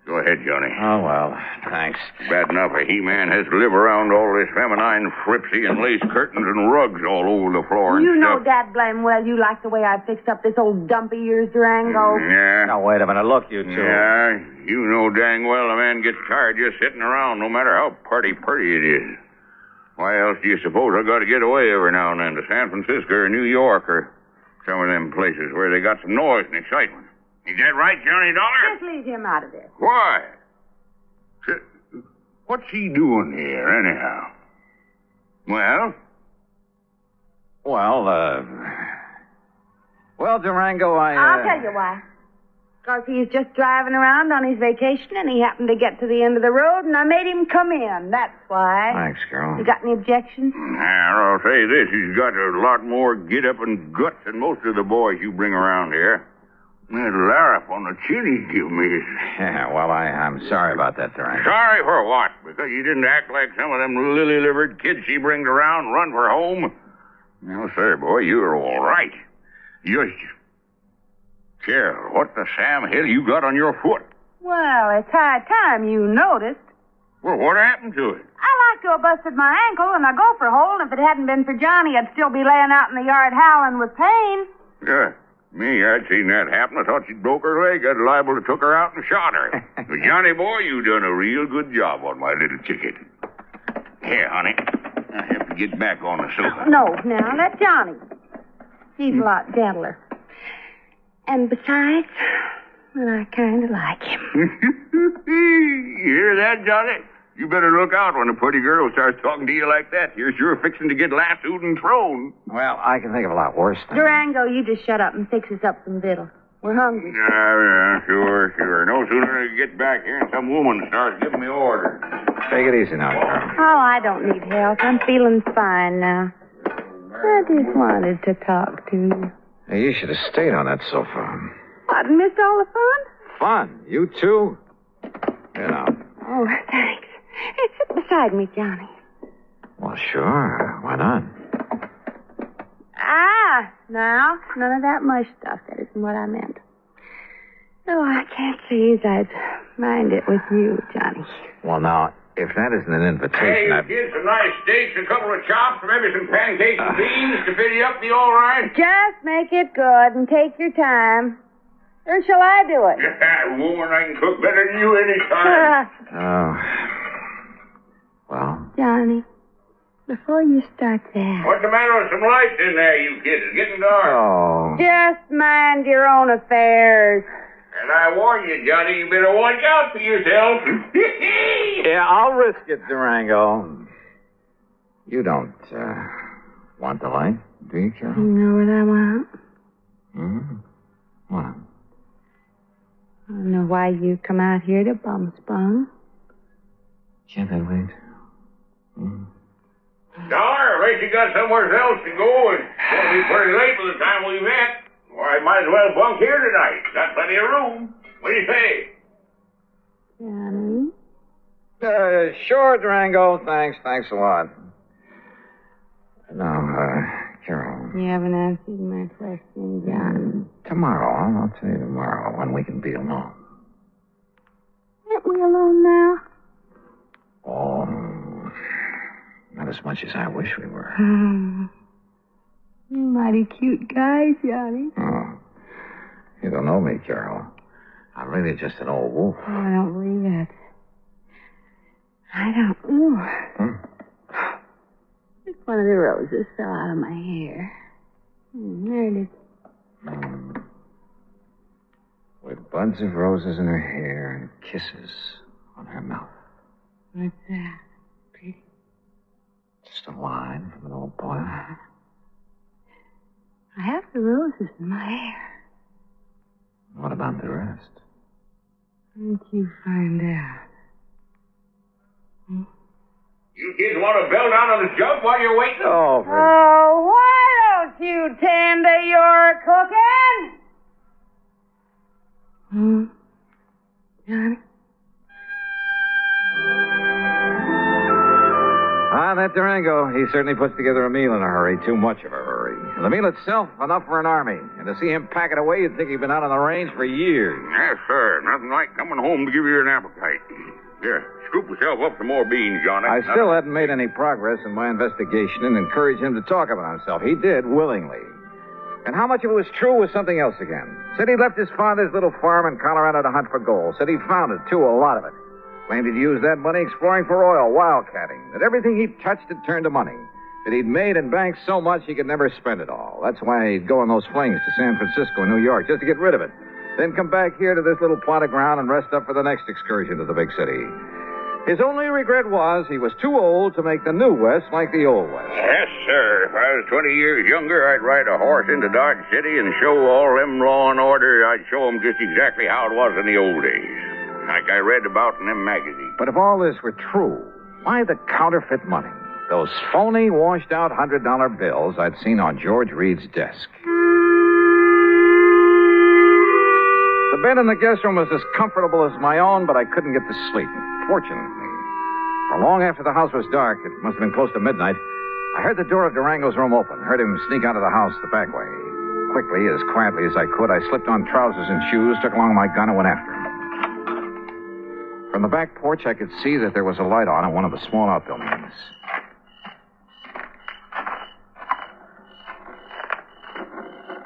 Go ahead, Johnny. Oh, well, thanks. Bad enough a he-man has to live around all this feminine fripsy and lace curtains and rugs all over the floor and You know, stuff. Dad, blame well, you like the way I fixed up this old dumpy ears, Durango. Yeah. Now, wait a minute. Look, you two. Yeah, you know dang well a man gets tired just sitting around, no matter how pretty it is. Why else do you suppose I got to get away every now and then to San Francisco or New York or some of them places where they got some noise and excitement? Is that right, Johnny Dollar? Just leave him out of this. Why? What's he doing here, anyhow? Well? Well, Durango, I'll tell you why. Because he's just driving around on his vacation and he happened to get to the end of the road and I made him come in. That's why. Thanks, Carol. You got any objections? Now, I'll say this. He's got a lot more get-up and guts than most of the boys you bring around here. That larrup on the chin he give me is... Yeah, well, I'm sorry about that, Durango. Sorry for what? Because you didn't act like some of them lily-livered kids she brings around and run for home? No, sir, boy, you're all right. Just... Carol, what the Sam Hill you got on your foot? Well, it's high time you noticed. Well, what happened to it? I like to have busted my ankle and a gopher hole, and if it hadn't been for Johnny, I'd still be laying out in the yard howling with pain. Yeah. Me, I'd seen that happen. I thought she'd broke her leg. I'd liable to took her out and shot her. But Johnny boy, you done a real good job on my little ticket. Here, honey. I have to get back on the sofa. No, now, let Johnny. He's a lot gentler. And besides, well, I kind of like him. You hear that, Johnny? You better look out when a pretty girl starts talking to you like that. You're sure fixing to get lassoed and thrown. Well, I can think of a lot worse things. Durango, you just shut up and fix us up some victuals. We're hungry. Yeah, sure. No sooner than I get back here and some woman starts giving me orders. Take it easy now, Carol. Oh, I don't need help. I'm feeling fine now. I just wanted to talk to you. Hey, you should have stayed on that sofa. What, missed all the fun? Fun? You too? You know. Oh, thanks. Hey, sit beside me, Johnny. Well, sure. Why not? Now, none of that mush stuff. That isn't what I meant. Oh, I can't say as I'd mind it with you, Johnny. Well, now, if that isn't an invitation, Hey, kids, some nice steaks, a couple of chops, maybe some pancakes and beans to fill you up, be all right? Just make it good and take your time. Or shall I do it? Yeah, woman, I can cook better than you any time. Well? Johnny, before you start that... What's the matter with some lights in there, you kids? It's getting dark. Oh. Just mind your own affairs. And I warn you, Johnny, you better watch out for yourself. Yeah, I'll risk it, Durango. You don't, want the light, do you, Carol? You know what I want? What? I don't know why you come out here to bum spun. Can't I wait? Dollar, at least you got somewhere else to go, and it'll be pretty late by the time we met. Why, I might as well bunk here tonight. Got plenty of room. What do you say? Johnny? Sure, Durango. Thanks a lot. Now, Carol. You haven't answered my question, Johnny. Tomorrow. I'll tell you tomorrow when we can be alone. Aren't we alone now? Oh, not as much as I wish we were. You're a mighty cute guy, Johnny. Oh, you don't know me, Carol. I'm really just an old wolf. Oh, I don't believe it. I don't know. Just one of the roses fell out of my hair. There it is. With buds of roses in her hair and kisses on her mouth. What's that? Pretty? Just a line from an old poem. I have the roses in my hair. What about the rest? Why don't you find out? You kids want to bell down on the jug while you're waiting? Oh, why don't you tend to your cooking? Johnny? On that Durango, he certainly puts together a meal in a hurry. Too much of a hurry. And the meal itself, enough for an army. And to see him pack it away, you'd think he'd been out on the range for years. Yes, sir. Nothing like coming home to give you an appetite. Here, scoop yourself up some more beans, Johnny. I still hadn't made any progress in my investigation and encouraged him to talk about himself. He did, willingly. And how much of it was true was something else again. Said he left his father's little farm in Colorado to hunt for gold. Said he found it, too, a lot of it. Claimed he'd used that money exploring for oil, wildcatting. That everything he touched had turned to money. That he'd made and banked so much he could never spend it all. That's why he'd go on those flings to San Francisco and New York, just to get rid of it. Then come back here to this little plot of ground and rest up for the next excursion to the big city. His only regret was he was too old to make the new West like the old West. Yes, sir. If I was 20 years younger, I'd ride a horse into Dodge City and show all them law and order. I'd show them just exactly how it was in the old days. Like I read about in them magazines. But if all this were true, why the counterfeit money? Those phony, washed-out $100 bills I'd seen on George Reed's desk. The bed in the guest room was as comfortable as my own, but I couldn't get to sleep. Fortunately, for long after the house was dark, it must have been close to midnight, I heard the door of Durango's room open, heard him sneak out of the house the back way. Quickly, as quietly as I could, I slipped on trousers and shoes, took along my gun, and went after him. From the back porch, I could see that there was a light on in one of the small outbuildings.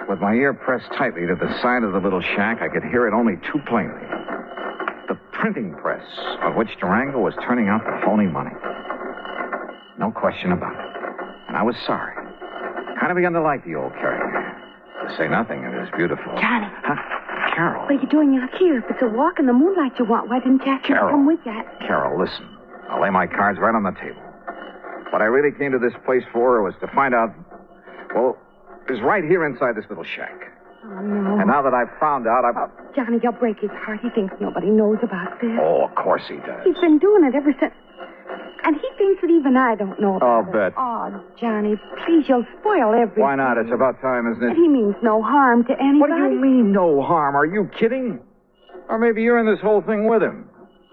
With my ear pressed tightly to the side of the little shack, I could hear it only too plainly. The printing press on which Durango was turning out the phony money. No question about it. And I was sorry. Kind of begun to like the old character. To say nothing, it was beautiful. Johnny. Huh? Carol. What are you doing out here? If it's a walk in the moonlight you want, why didn't you ask me to come with you? Carol, listen. I'll lay my cards right on the table. What I really came to this place for was to find out, well, it was right here inside this little shack. Oh, no. And now that I've found out, Johnny, you'll break his heart. He thinks nobody knows about this. Oh, of course he does. He's been doing it ever since. And he thinks that even I don't know about I'll it. bet. Oh, Johnny, please, you'll spoil everything. Why not? It's about time, isn't it? He means no harm to anybody. What do you mean, no harm? Are you kidding? Or maybe you're in this whole thing with him.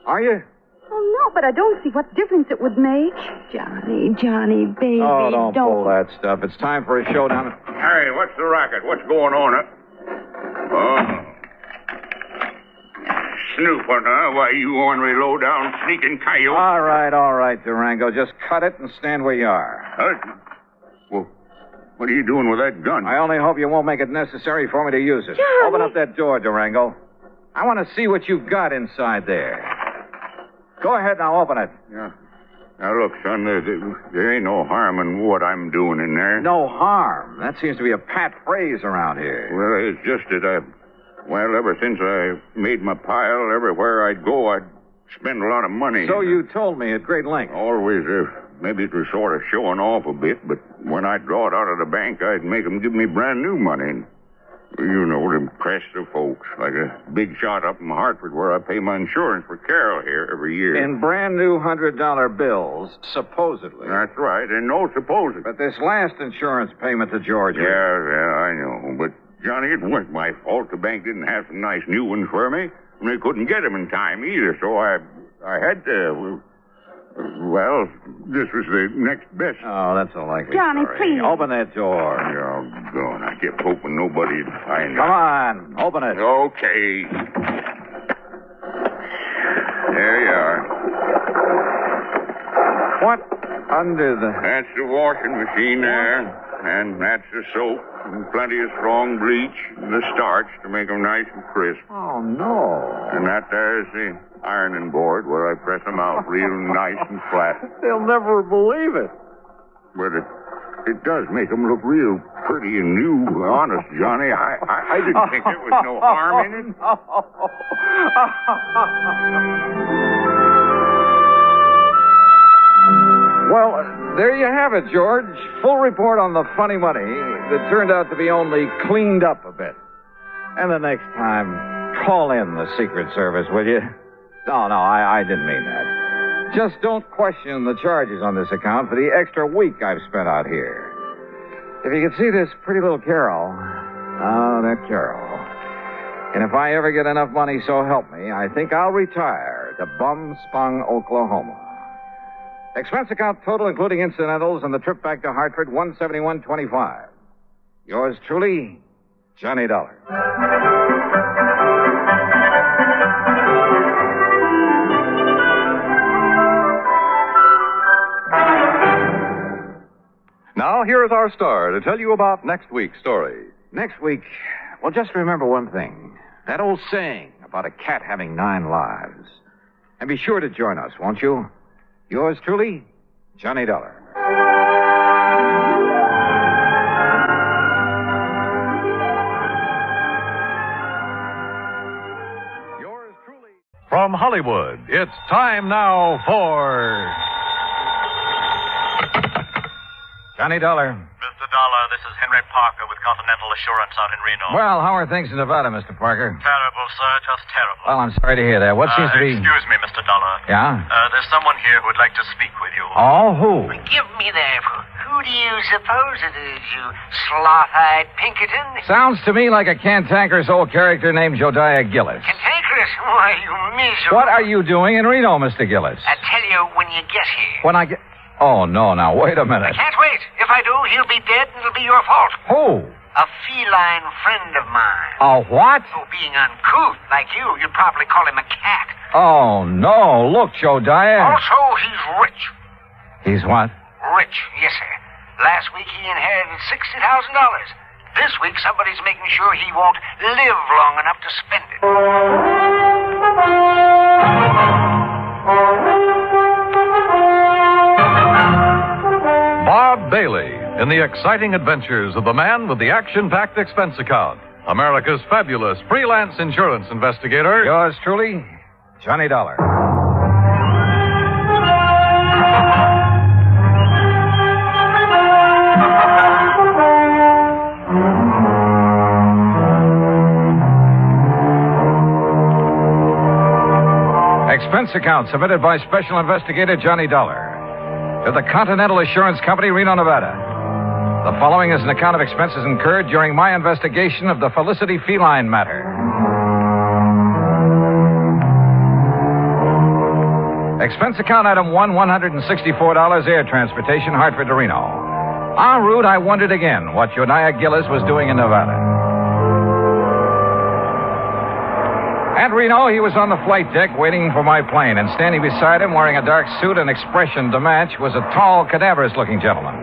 Are you? Oh, no, but I don't see what difference it would make. Johnny, baby, Oh, don't pull that stuff. It's time for a showdown. Hey, what's the racket? What's going on? Oh. Snooping, huh? Why, you ornery, low-down, sneaking coyote. All right, Durango. Just cut it and stand where you are. Well, what are you doing with that gun? I only hope you won't make it necessary for me to use it. Johnny. Open up that door, Durango. I want to see what you've got inside there. Go ahead now, open it. Yeah. Now, look, son, there ain't no harm in what I'm doing in there. No harm? That seems to be a pat phrase around here. Well, it's just that ever since I made my pile, everywhere I'd go, I'd spend a lot of money. So you told me at great length. Always, maybe it was sort of showing off a bit, but when I'd draw it out of the bank, I'd make them give me brand new money. You know, to impress the folks, like a big shot up in Hartford where I pay my insurance for Carol here every year. In brand new $100 bills, supposedly. That's right, and no supposedly. But this last insurance payment to Georgia. Yeah, I know. But, Johnny, it wasn't my fault. The bank didn't have some nice new ones for me, and they couldn't get them in time either, so I had to... Well, this was the next best. Oh, that's a likely Johnny, story. please. Open that door. Oh, God, I kept hoping nobody'd find Come out. on, open it. Okay. There you are. What under the... That's the washing machine there. And that's the soap. And plenty of strong bleach. And the starch to make them nice and crisp. Oh, no. And that there's the ironing board where I press them out real nice and flat. They'll never believe it. But it does make them look real pretty and new. Honest, Johnny. I didn't think there was no harm in it. Well, there you have it, George. Full report on the funny money that turned out to be only cleaned up a bit. And the next time, call in the Secret Service, will you? No, I didn't mean that. Just don't question the charges on this account for the extra week I've spent out here. If you could see this pretty little Carol. Oh, that Carol. And if I ever get enough money, so help me, I think I'll retire to Bum Spung, Oklahoma. Expense account total, including incidentals and the trip back to Hartford, $171.25. Yours truly, Johnny Dollar. Now, here is our star to tell you about next week's story. Next week, well, just remember one thing. That old saying about a cat having 9 lives. And be sure to join us, won't you? Yours truly, Johnny Dollar. From Hollywood, it's time now for Johnny Dollar. Mr. Dollar, this is Henry Parker with Continental Assurance out in Reno. Well, how are things in Nevada, Mr. Parker? Terrible, sir, just terrible. Well, I'm sorry to hear that. What seems to be... Excuse me, Mr. Dollar. Yeah? There's someone here who would like to speak with you. Oh, who? Give me that. Who do you suppose it is, you sloth-eyed Pinkerton? Sounds to me like a cantankerous old character named Jodiah Gillis. Cantankerous? Why, you miserable... What are you doing in Reno, Mr. Gillis? I tell you when you get here. When I get... Oh, no, now, wait a minute. I can't wait. If I do, he'll be dead and it'll be your fault. Who? A feline friend of mine. A what? Oh, being uncouth like you'd probably call him a cat. Oh, no. Look, Jodiah. Also, he's rich. He's what? Rich, yes, sir. Last week he inherited $60,000. This week somebody's making sure he won't live long enough to spend it. Bob Bailey in the exciting adventures of the man with the action-packed expense account. America's fabulous freelance insurance investigator. Yours truly, Johnny Dollar. Expense account submitted by Special Investigator Johnny Dollar to the Continental Assurance Company, Reno, Nevada. The following is an account of expenses incurred during my investigation of the Felicity Feline matter. Expense account item 1, $164, air transportation, Hartford to Reno. En route, I wondered again what Jodiah Gillis was doing in Nevada. At Reno, he was on the flight deck waiting for my plane, and standing beside him, wearing a dark suit and expression to match, was a tall, cadaverous-looking gentleman.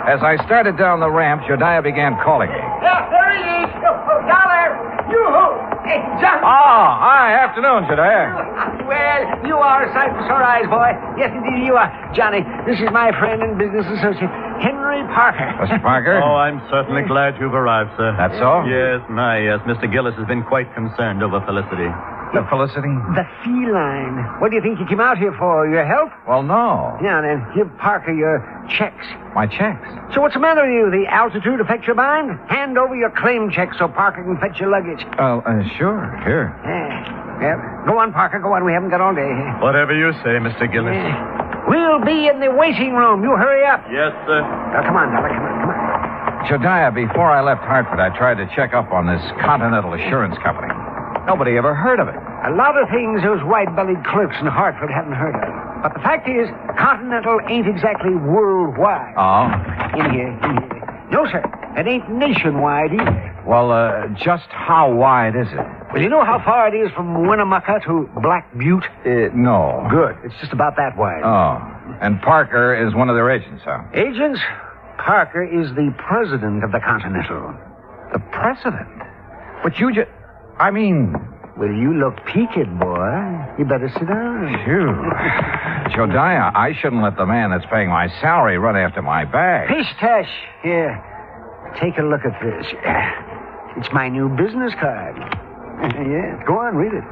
As I started down the ramp, Jodiah began calling me. Yeah, there he is. Dollar. Yoo-hoo. Hey, John. Oh, hi. Afternoon, Jodiah. Well, you are a sight for sore eyes, boy. Yes, indeed, you are. Johnny, this is my friend and business associate, Henry Parker. Mr. Parker? Oh, I'm certainly glad you've arrived, sir. That's so? Yes, yes. Mr. Gillis has been quite concerned over Felicity. The Felicity? The feline. What do you think you came out here for? Your help? Well, no. Yeah, then give Parker your checks. My checks? So what's the matter with you? The altitude affect your mind? Hand over your claim check so Parker can fetch your luggage. Sure. Here. Yeah. Go on, Parker. Go on. We haven't got all day. Whatever you say, Mr. Gillis. We'll be in the waiting room. You hurry up. Yes, sir. Now, come on, Dollar. Come on. Jodiah, before I left Hartford, I tried to check up on this Continental Assurance Company. Nobody ever heard of it. A lot of things those white-bellied clerks in Hartford haven't heard of. But the fact is, Continental ain't exactly worldwide. Oh? In here. No, sir. It ain't nationwide either. Well, just how wide is it? Well, you know how far it is from Winnemucca to Black Butte? No. Good. It's just about that wide. Oh. And Parker is one of their agents, huh? Agents? Parker is the president of the Continental. The president? But you just... I mean... Well, you look peaked, boy. You better sit down. Phew. Jodiah, I shouldn't let the man that's paying my salary run after my bag. Pish-tash. Here. Take a look at this. It's my new business card. Yeah, go on, read it.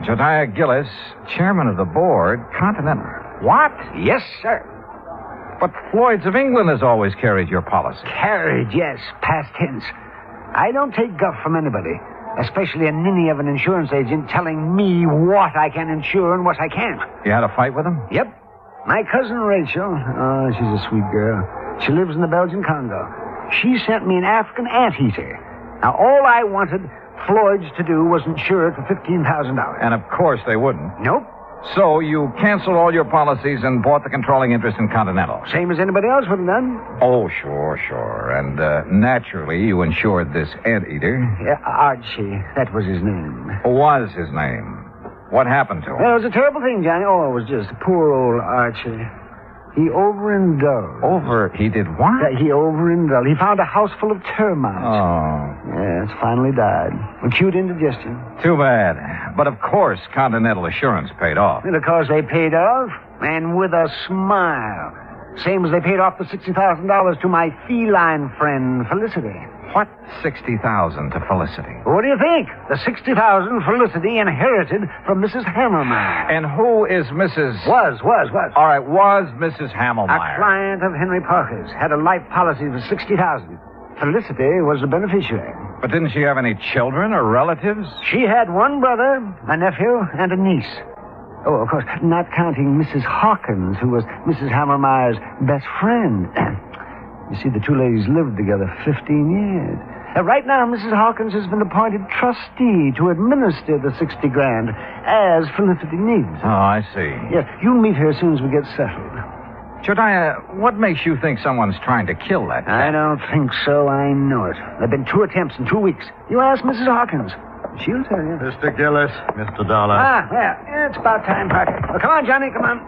Jodiah Gillis, chairman of the board, Continental. What? Yes, sir. But Floyd's of England has always carried your policy. Carried, yes, past tense. I don't take guff from anybody, especially a ninny of an insurance agent telling me what I can insure and what I can't. You had a fight with him? Yep. My cousin Rachel, she's a sweet girl. She lives in the Belgian Congo. She sent me an African anteater. Now, all I wanted Floyd's to do was insure it for $15,000. And of course they wouldn't. Nope. So you canceled all your policies and bought the controlling interest in Continental? Same as anybody else would have done. Oh, sure. And naturally, you insured this anteater. Yeah, Archie, that was his name. Was his name. What happened to him? Well, it was a terrible thing, Johnny. Oh, it was just poor old Archie. He overindulged. He did what? Yeah, he overindulged. He found a house full of termites. Oh. Yes, finally died. Acute indigestion. Too bad. But of course, Continental Assurance paid off. And of course they paid off, and with a smile. Same as they paid off the $60,000 to my feline friend, Felicity. What? $60,000 to Felicity? What do you think? The $60,000 Felicity inherited from Mrs. Hammermeyer. And who is Mrs. Was. All right, was Mrs. Hammermeyer. A client of Henry Parker's. Had a life policy for $60,000. Felicity was the beneficiary. But didn't she have any children or relatives? She had one brother, a nephew, and a niece. Oh, of course, not counting Mrs. Hawkins, who was Mrs. Hammermeyer's best friend. You see, the two ladies lived together 15 years. Right now, Mrs. Hawkins has been appointed trustee to administer the $60,000 as Felicity needs. Oh, I see. Yeah, you'll meet her as soon as we get settled. Jediah, what makes you think someone's trying to kill that cat? I don't think so. I know it. There have been 2 attempts in 2 weeks. You ask Mrs. Hawkins. She'll tell you. Mr. Gillis, Mr. Dollar. Yeah, it's about time, Parker. Well, come on, Johnny, come on.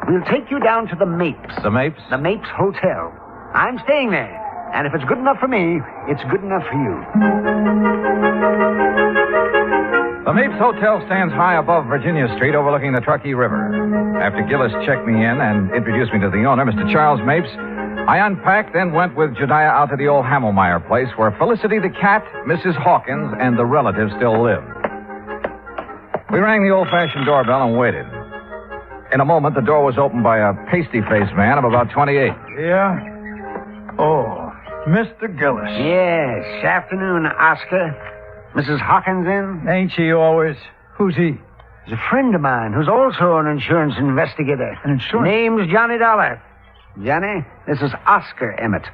We'll take you down to the Mapes. The Mapes? The Mapes Hotel. I'm staying there. And if it's good enough for me, it's good enough for you. The Mapes Hotel stands high above Virginia Street overlooking the Truckee River. After Gillis checked me in and introduced me to the owner, Mr. Charles Mapes, I unpacked and went with Jediah out to the old Hammelmeyer place where Felicity the cat, Mrs. Hawkins, and the relatives still lived. We rang the old-fashioned doorbell and waited. In a moment, the door was opened by a pasty-faced man of about 28. Yeah? Oh, Mr. Gillis. Yes, afternoon, Oscar. Mrs. Hawkins in? Ain't she always? Who's he? He's a friend of mine who's also an insurance investigator. An insurance? Name's Johnny Dollar. Johnny, this is Oscar Emmett,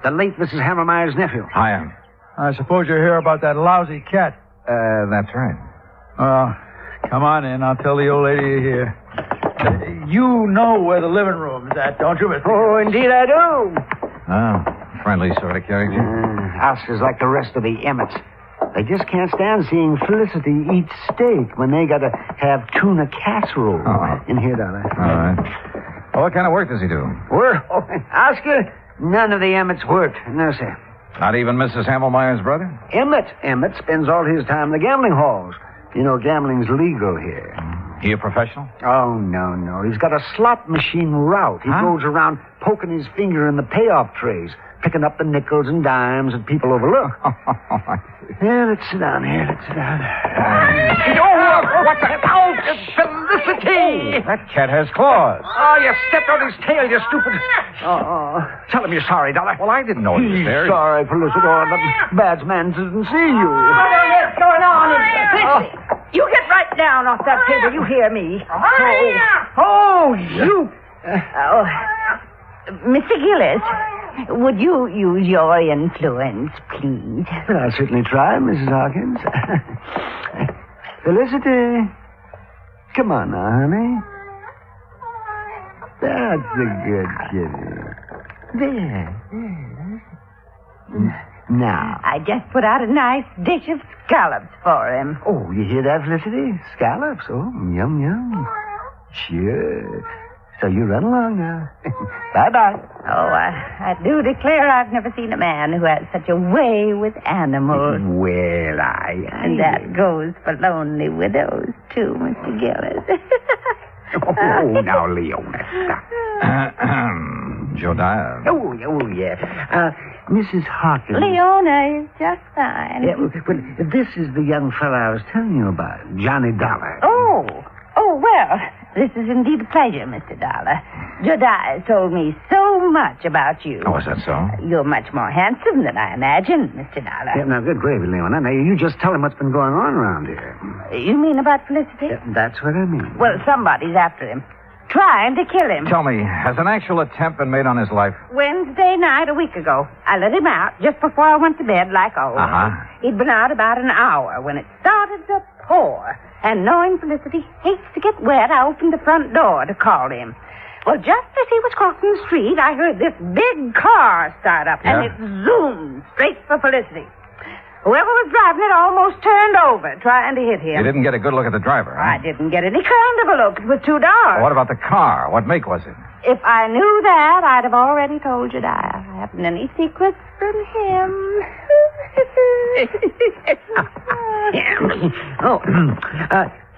the late Mrs. Hammermeyer's nephew. Hi, I suppose you're here about that lousy cat. That's right. Come on in. I'll tell the old lady you're here. You know where the living room is at, don't you, Mr. Oh, indeed I do. Oh, friendly sort of character. Oscar's like the rest of the Emmets. They just can't stand seeing Felicity eat steak when they gotta have tuna casserole. In here, Dollar. All right. Well, what kind of work does he do? Work? Oh, Oscar, none of the Emmets worked. No, sir. Not even Mrs. Hammelmeyer's brother? Emmett spends all his time in the gambling halls. You know, gambling's legal here. He a professional? Oh, no. He's got a slot machine route. He goes around poking his finger in the payoff trays, picking up the nickels and dimes that people overlook. Yeah, let's sit down here. What the? Oh, Felicity! That cat has claws. Oh, you stepped on his tail, you stupid. Tell him you're sorry, Dollar. Well, I didn't know he was there. Sorry, Felicity. The bad man didn't see you. What's going on? Felicity, you get right down off that table. You hear me. You. Mr. Gillis, would you use your influence, please? Well, I'll certainly try, Mrs. Hawkins. Felicity. Come on now, honey. That's a good kitty. There. Now. I just put out a nice dish of scallops for him. Oh, you hear that, Felicity? Scallops. Oh, yum. Sure. So you run along now. Bye-bye. Oh, I do declare I've never seen a man who has such a way with animals. Well, And that goes for lonely widows, too, Mr. Gillis. Oh, now, Leona, stop. Jediah. Oh, yeah. Mrs. Hawkins. Leona is just fine. Yeah, well, this is the young fellow I was telling you about, Johnny Dollar. Oh, well, this is indeed a pleasure, Mr. Dollar. Jediah told me so much about you. Oh, is that so? You're much more handsome than I imagined, Mr. Dollar. Yeah, now, good gravy, Leona. Now, you just tell him what's been going on around here. You mean about Felicity? Yeah, that's what I mean. Well, somebody's after him. trying to kill him. Tell me, has an actual attempt been made on his life? Wednesday night a week ago. I let him out just before I went to bed like always. Uh-huh. He'd been out about an hour when it started to pour. And knowing Felicity hates to get wet, I opened the front door to call him. Well, just as he was crossing the street, I heard this big car start up, and it zoomed straight for Felicity. Whoever was driving it almost turned over, trying to hit him. You didn't get a good look at the driver, huh? I didn't get any kind of a look. It was too dark. What about the car? What make was it? If I knew that, I'd have already told you that. I haven't any secrets from him.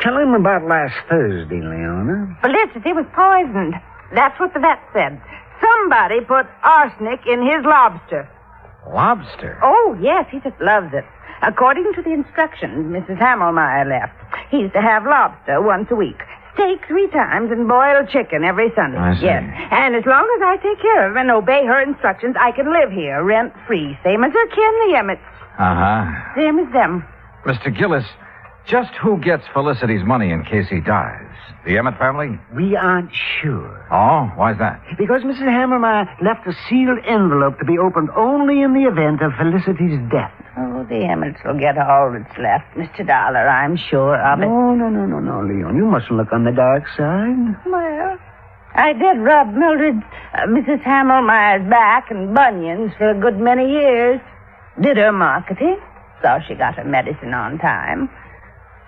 Tell him about last Thursday, Leona. Felicity was poisoned. That's what the vet said. Somebody put arsenic in his lobster. Lobster? Oh, yes, he just loves it. According to the instructions Mrs. Hammelmeyer left, he's to have lobster once a week, steak 3 times, and boiled chicken every Sunday. I see. Yes, and as long as I take care of him and obey her instructions, I can live here rent-free, same as her kin, the Emmets. Uh-huh. Same as them. Mr. Gillis, just who gets Felicity's money in case he dies? The Emmett family? We aren't sure. Oh, why's that? Because Mrs. Hammermeyer left a sealed envelope to be opened only in the event of Felicity's death. Oh, the Emmets will get all that's left, Mr. Dollar, I'm sure of it. No, Leon. You mustn't look on the dark side. Well, I did rub Mildred, Mrs. Hammelmeyer's back and bunions for a good many years. Did her marketing. So she got her medicine on time.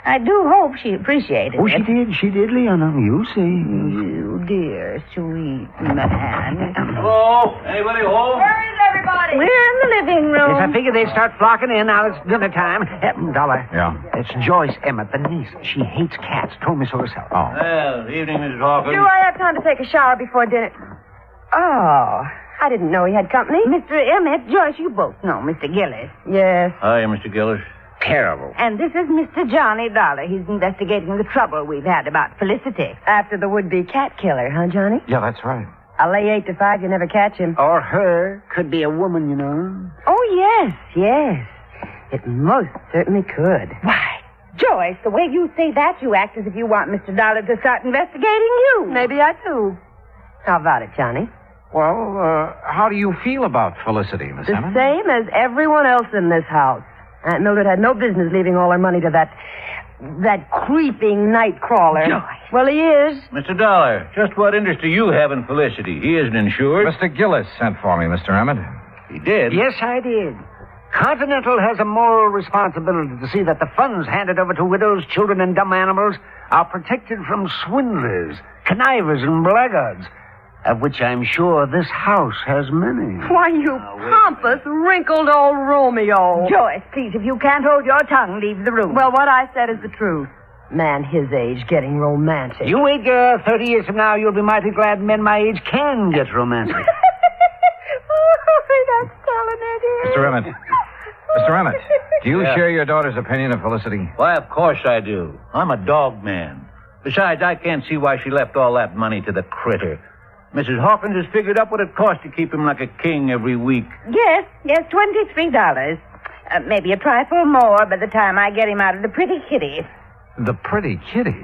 I do hope she appreciated Oh, it. she did, Leona. You see. You dear, sweet man. Hello? Anybody home? Where is everybody? We're in the living room. Yes, I figure they start flocking in. Now it's dinner time. Dollar. Yeah? It's Joyce Emmett, the niece. She hates cats. Told me so herself. Oh. Well, evening, Mrs. Hawkins. Do I have time to take a shower before dinner? Oh, I didn't know he had company. Mr. Emmett, Joyce, you both know Mr. Gillis. Yes. Hi, Mr. Gillis. Terrible. And this is Mr. Johnny Dollar. He's investigating the trouble we've had about Felicity. After the would-be cat killer, huh, Johnny? Yeah, that's right. I'll lay 8 to 5 you never catch him. Or her. Could be a woman, you know. Oh, yes. It most certainly could. Why, Joyce, the way you say that, you act as if you want Mr. Dollar to start investigating you. Maybe I do. How about it, Johnny? Well, how do you feel about Felicity, Miss The Emmett? same as everyone else in this house. Aunt Mildred had no business leaving all her money to that creeping night crawler. Joyce. Well, he is. Mr. Dollar, just what interest do you have in Felicity? He isn't insured. Mr. Gillis sent for me, Mr. Emmett. He did? Yes, I did. Continental has a moral responsibility to see that the funds handed over to widows, children, and dumb animals are protected from swindlers, connivers, and blackguards, of which I'm sure this house has many. Why, you pompous, wrinkled old Romeo. Joyce, please, if you can't hold your tongue, leave the room. Well, what I said is the truth. Man his age getting romantic. You wait, girl. 30 years from now, you'll be mighty glad men my age can get romantic. That's telling it. Mr. Emmett. Mr. Emmett, do you share your daughter's opinion of Felicity? Why, of course I do. I'm a dog man. Besides, I can't see why she left all that money to the critter. Mrs. Hawkins has figured up what it costs to keep him like a king every week. Yes, $23. Maybe a trifle more by the time I get him out of the pretty kitty. The pretty kitty?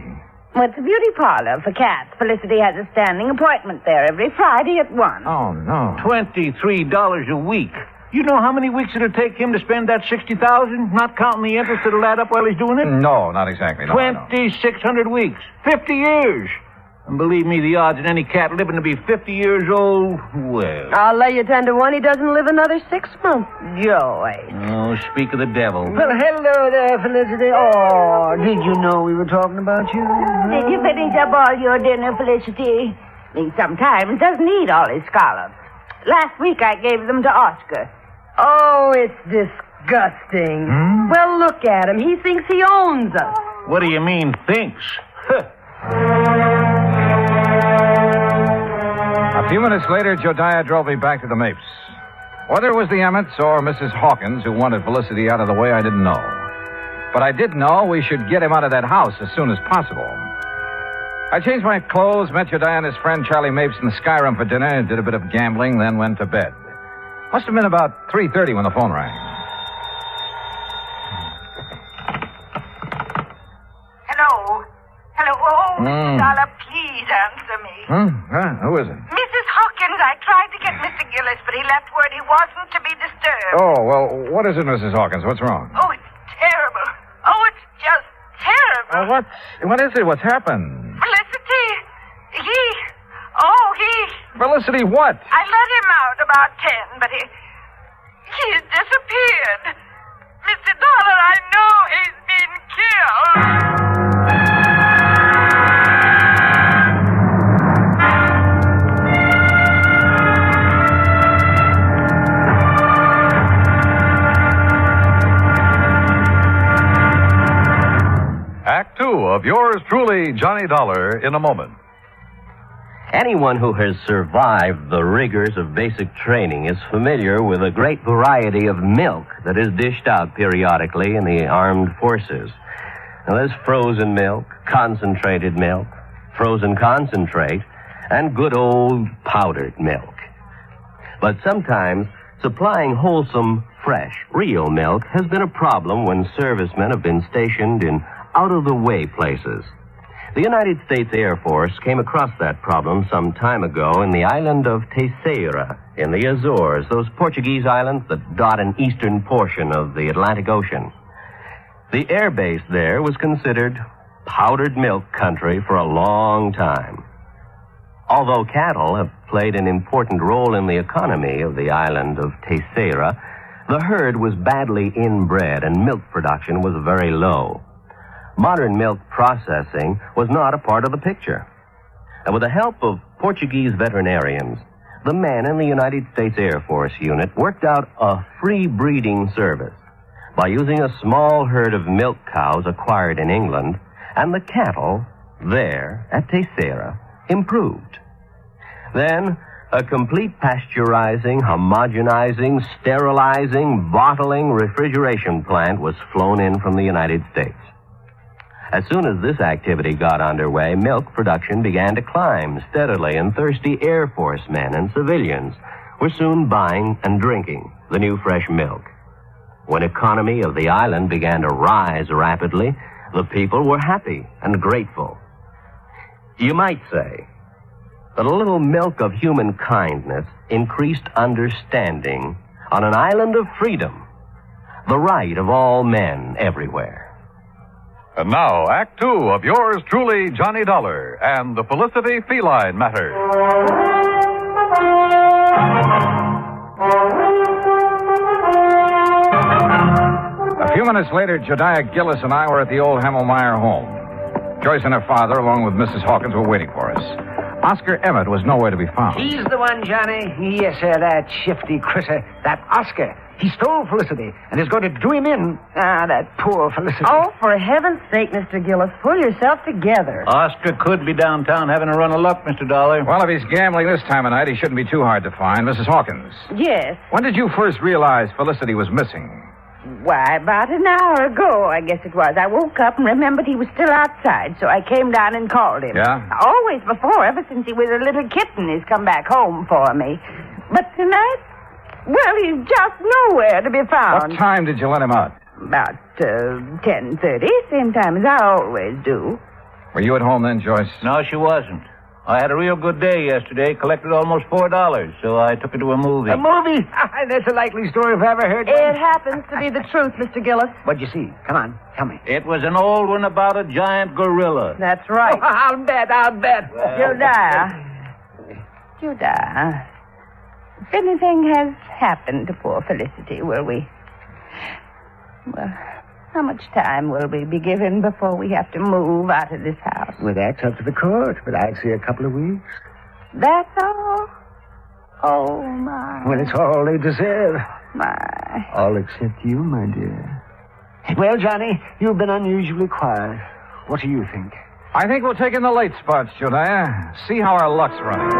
Well, it's a beauty parlor for cats. Felicity has a standing appointment there every Friday at 1. Oh, no. $23 a week. You know how many weeks it'll take him to spend that $60,000, not counting the interest that'll add up while he's doing it? No, not exactly. No, 2,600 weeks. 50 years. And believe me, the odds of any cat living to be 50 years old, well... I'll lay you 10 to 1 he doesn't live another 6 months. Joy. Oh, speak of the devil. Well, hello there, Felicity. Oh, did you know we were talking about you? Did you finish up all your dinner, Felicity? He sometimes doesn't eat all his scallops. Last week I gave them to Oscar. Oh, it's disgusting. Well, look at him. He thinks he owns us. What do you mean, thinks? Huh. A few minutes later, Jodiah drove me back to the Mapes. Whether it was the Emmets or Mrs. Hawkins who wanted Felicity out of the way, I didn't know. But I did know we should get him out of that house as soon as possible. I changed my clothes, met Jodiah and his friend Charlie Mapes in the Skyrim for dinner, did a bit of gambling, then went to bed. Must have been about 3:30 when the phone rang. Hello? Oh, Mr. Dollar, please answer me. Who is it? Mrs. Hawkins, I tried to get Mr. Gillis, but he left word he wasn't to be disturbed. Oh, well, what is it, Mrs. Hawkins? What's wrong? Oh, it's terrible. Oh, it's just terrible. What is it? What's happened? Felicity, he... Felicity, what? I let him out about 10, but he's disappeared. Mr. Dollar, I know he's been killed. Act Two of yours truly, Johnny Dollar, in a moment. Anyone who has survived the rigors of basic training is familiar with a great variety of milk that is dished out periodically in the armed forces. Now, there's frozen milk, concentrated milk, frozen concentrate, and good old powdered milk. But sometimes supplying wholesome, fresh, real milk has been a problem when servicemen have been stationed in out-of-the-way places. The United States Air Force came across that problem some time ago in the island of Terceira in the Azores, those Portuguese islands that dot an eastern portion of the Atlantic Ocean. The air base there was considered powdered milk country for a long time. Although cattle have played an important role in the economy of the island of Terceira, the herd was badly inbred and milk production was very low. Modern milk processing was not a part of the picture. And with the help of Portuguese veterinarians, the men in the United States Air Force unit worked out a free breeding service by using a small herd of milk cows acquired in England, and the cattle there at Terceira improved. Then, a complete pasteurizing, homogenizing, sterilizing, bottling, refrigeration plant was flown in from the United States. As soon as this activity got underway, milk production began to climb steadily, and thirsty Air Force men and civilians were soon buying and drinking the new fresh milk. When economy of the island began to rise rapidly, the people were happy and grateful. You might say that a little milk of human kindness increased understanding on an island of freedom, the right of all men everywhere. And now, Act Two of yours truly, Johnny Dollar, and the Felicity Feline matter. A few minutes later, Jediah Gillis and I were at the old Hammelmeyer home. Joyce and her father, along with Mrs. Hawkins, were waiting for us. Oscar Emmett was nowhere to be found. He's the one, Johnny. Yes, sir, that shifty critter, that Oscar. He stole Felicity and is going to do him in. Ah, that poor Felicity. Oh, for heaven's sake, Mr. Gillis, pull yourself together. Oscar could be downtown having a run of luck, Mr. Dollar. Well, if he's gambling this time of night, he shouldn't be too hard to find. Mrs. Hawkins. Yes. When did you first realize Felicity was missing? Why, about an hour ago, I guess it was. I woke up and remembered he was still outside, so I came down and called him. Yeah? Always before, ever since he was a little kitten, he's come back home for me. But tonight, well, he's just nowhere to be found. What time did you let him out? About 10:30, same time as I always do. Were you at home then, Joyce? No, she wasn't. I had a real good day yesterday, collected almost $4, so I took her to a movie. A movie? That's a likely story if I ever heard one. It happens to be the truth, Mr. Gillis. What'd you see? Come on, tell me. It was an old one about a giant gorilla. That's right. Oh, I'll bet. Well, Jediah, if anything has happened to poor Felicity, will we... Well, how much time will we be given before we have to move out of this house? Well, that's up to the court, but I'd say a couple of weeks. That's all? Oh, my. Well, it's all they deserve. My. All except you, my dear. Well, Johnny, you've been unusually quiet. What do you think? I think we'll take in the late spots, Jediah. See how our luck's running.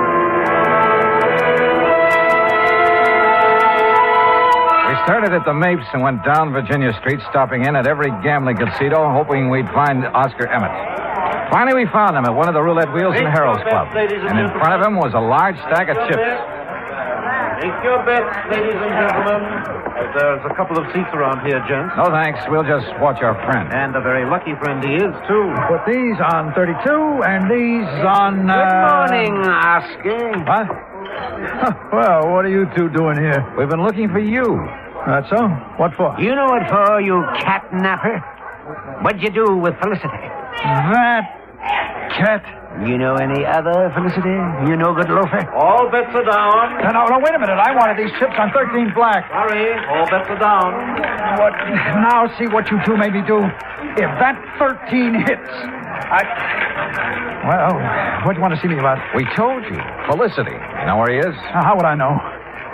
We started at the Mapes and went down Virginia Street, stopping in at every gambling casino, hoping we'd find Oscar Emmett. Finally, we found him at one of the roulette wheels in Harold's Club. And in front of him was a large stack of chips. Take your bets, ladies and gentlemen. There's a couple of seats around here, gents. No, thanks. We'll just watch our friend. And a very lucky friend he is, too. Put these on 32 and these on... Good morning, Oscar. What? Well, what are you two doing here? We've been looking for you. That's so? What for? You know what for, you catnapper? What'd you do with Felicity? That cat. You know any other Felicity? You no good loafer? All bets are down. No, wait a minute. I wanted these chips on 13 black. Sorry, all bets are down. What? Now see what you two made me do. If that 13 hits, Well, what do you want to see me about? We told you. Felicity. You know where he is? How would I know?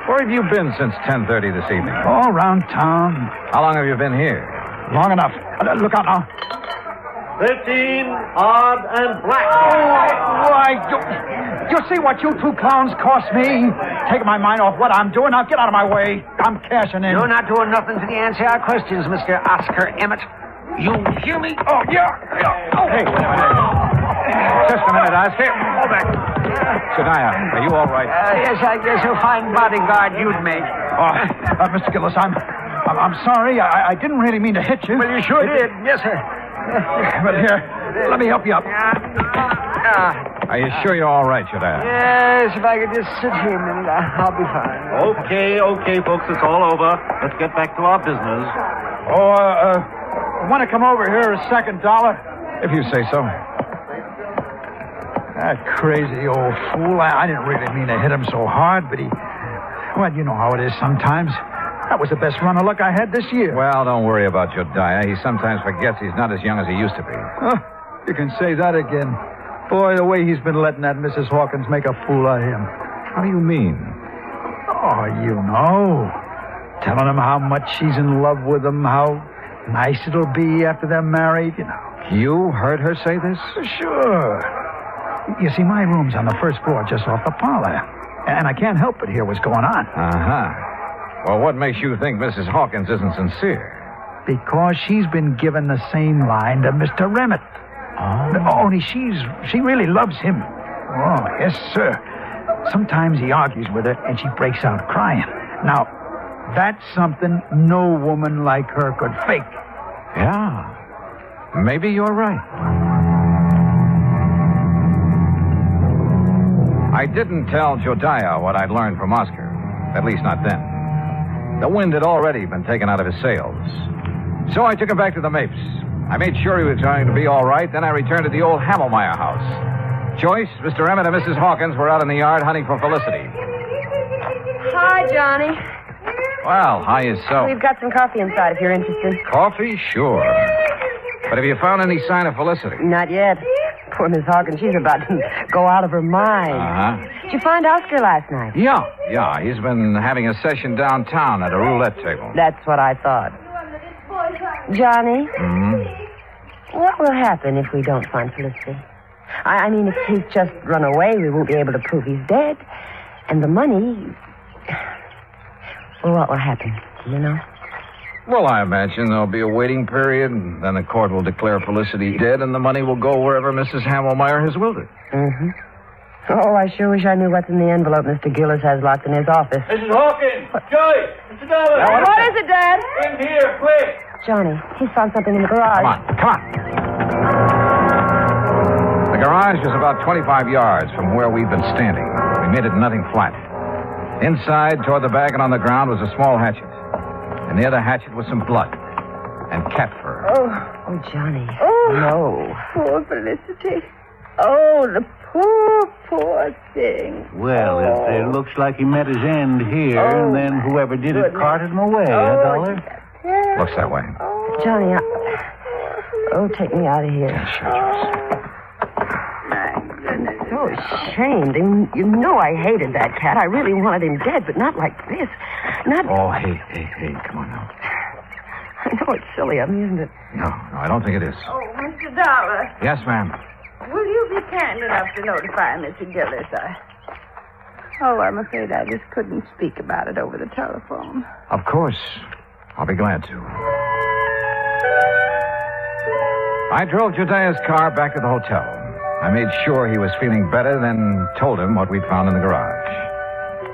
Where have you been since 10:30 this evening? All around town. How long have you been here? Long enough. Look out now. 13, odd, and black. Oh, why, you see what you two clowns cost me? Taking my mind off what I'm doing. Now get out of my way. I'm cashing in. You're not doing nothing to answer our questions, Mr. Oscar Emmett. You hear me? Oh, yeah. Oh. Hey, just a minute, Oscar. Hold back. Shania, are you all right? Yes, I guess a fine bodyguard you'd make. Mr. Gillis, I'm sorry. I didn't really mean to hit you. Well, you sure did. Yes, sir. But here, let me help you up. Are you sure you're all right, Shania? Yes, if I could just sit here a minute, I'll be fine. Okay, folks, it's all over. Let's get back to our business. Want to come over here a second, Dollar? If you say so. That crazy old fool. I didn't really mean to hit him so hard, but well, you know how it is sometimes. That was the best run of luck I had this year. Well, don't worry about Jodiah. He sometimes forgets he's not as young as he used to be. You can say that again. Boy, the way he's been letting that Mrs. Hawkins make a fool of him. How do you mean? Oh, you know. Telling him how much she's in love with him, how nice it'll be after they're married, you know. You heard her say this? Sure. You see, my room's on the first floor just off the parlor. And I can't help but hear what's going on. Uh-huh. Well, what makes you think Mrs. Hawkins isn't sincere? Because she's been given the same line to Mr. Remmett. Oh. Only she really loves him. Oh, yes, sir. Sometimes he argues with her, and she breaks out crying. Now, that's something no woman like her could fake. Yeah. Maybe you're right. I didn't tell Jodiah what I'd learned from Oscar. At least not then. The wind had already been taken out of his sails. So I took him back to the Mapes. I made sure he was going to be all right. Then I returned to the old Hamelmeyer house. Joyce, Mr. Emmett, and Mrs. Hawkins were out in the yard hunting for Felicity. Hi, Johnny. Well, how is so? We've got some coffee inside if you're interested. Coffee? Sure. But have you found any sign of Felicity? Not yet. Poor Miss Hawkins, she's about to go out of her mind. Uh-huh. Did you find Oscar last night? Yeah. He's been having a session downtown at a roulette table. That's what I thought. Johnny? Mm-hmm. What will happen if we don't find Felicity? I mean, if he's just run away, we won't be able to prove he's dead. And the money... Well, what will happen? Do you know? Well, I imagine there'll be a waiting period, and then the court will declare Felicity dead, and the money will go wherever Mrs. Hamelmeyer has willed it. Mm-hmm. Oh, I sure wish I knew what's in the envelope Mr. Gillis has locked in his office. Mrs. Hawkins! Joyce! Mr. Doubtful! What is it, Dad? In here, quick! Johnny, he's found something in the garage. Come on. The garage was about 25 yards from where we'd been standing. We made it nothing flat. Inside, toward the bag and on the ground, was a small hatchet. And near the hatchet was some blood and cat fur. Oh, Johnny. Oh, no. Poor Felicity. Oh, the poor thing. Well, it looks like he met his end here, and then whoever did it carted him away, Dollar? Looks that way. Johnny, take me out of here. Yeah, sure, Joyce. So ashamed. And you know I hated that cat. I really wanted him dead, but not like this. Oh, hey, come on now. I know it's silly of me, isn't it? No, I don't think it is. Oh, Mr. Dollar. Yes, ma'am. Will you be kind enough to notify Mr. Gillis? I'm afraid I just couldn't speak about it over the telephone. Of course. I'll be glad to. I drove Jodiah's car back to the hotel. I made sure he was feeling better, then told him what we'd found in the garage.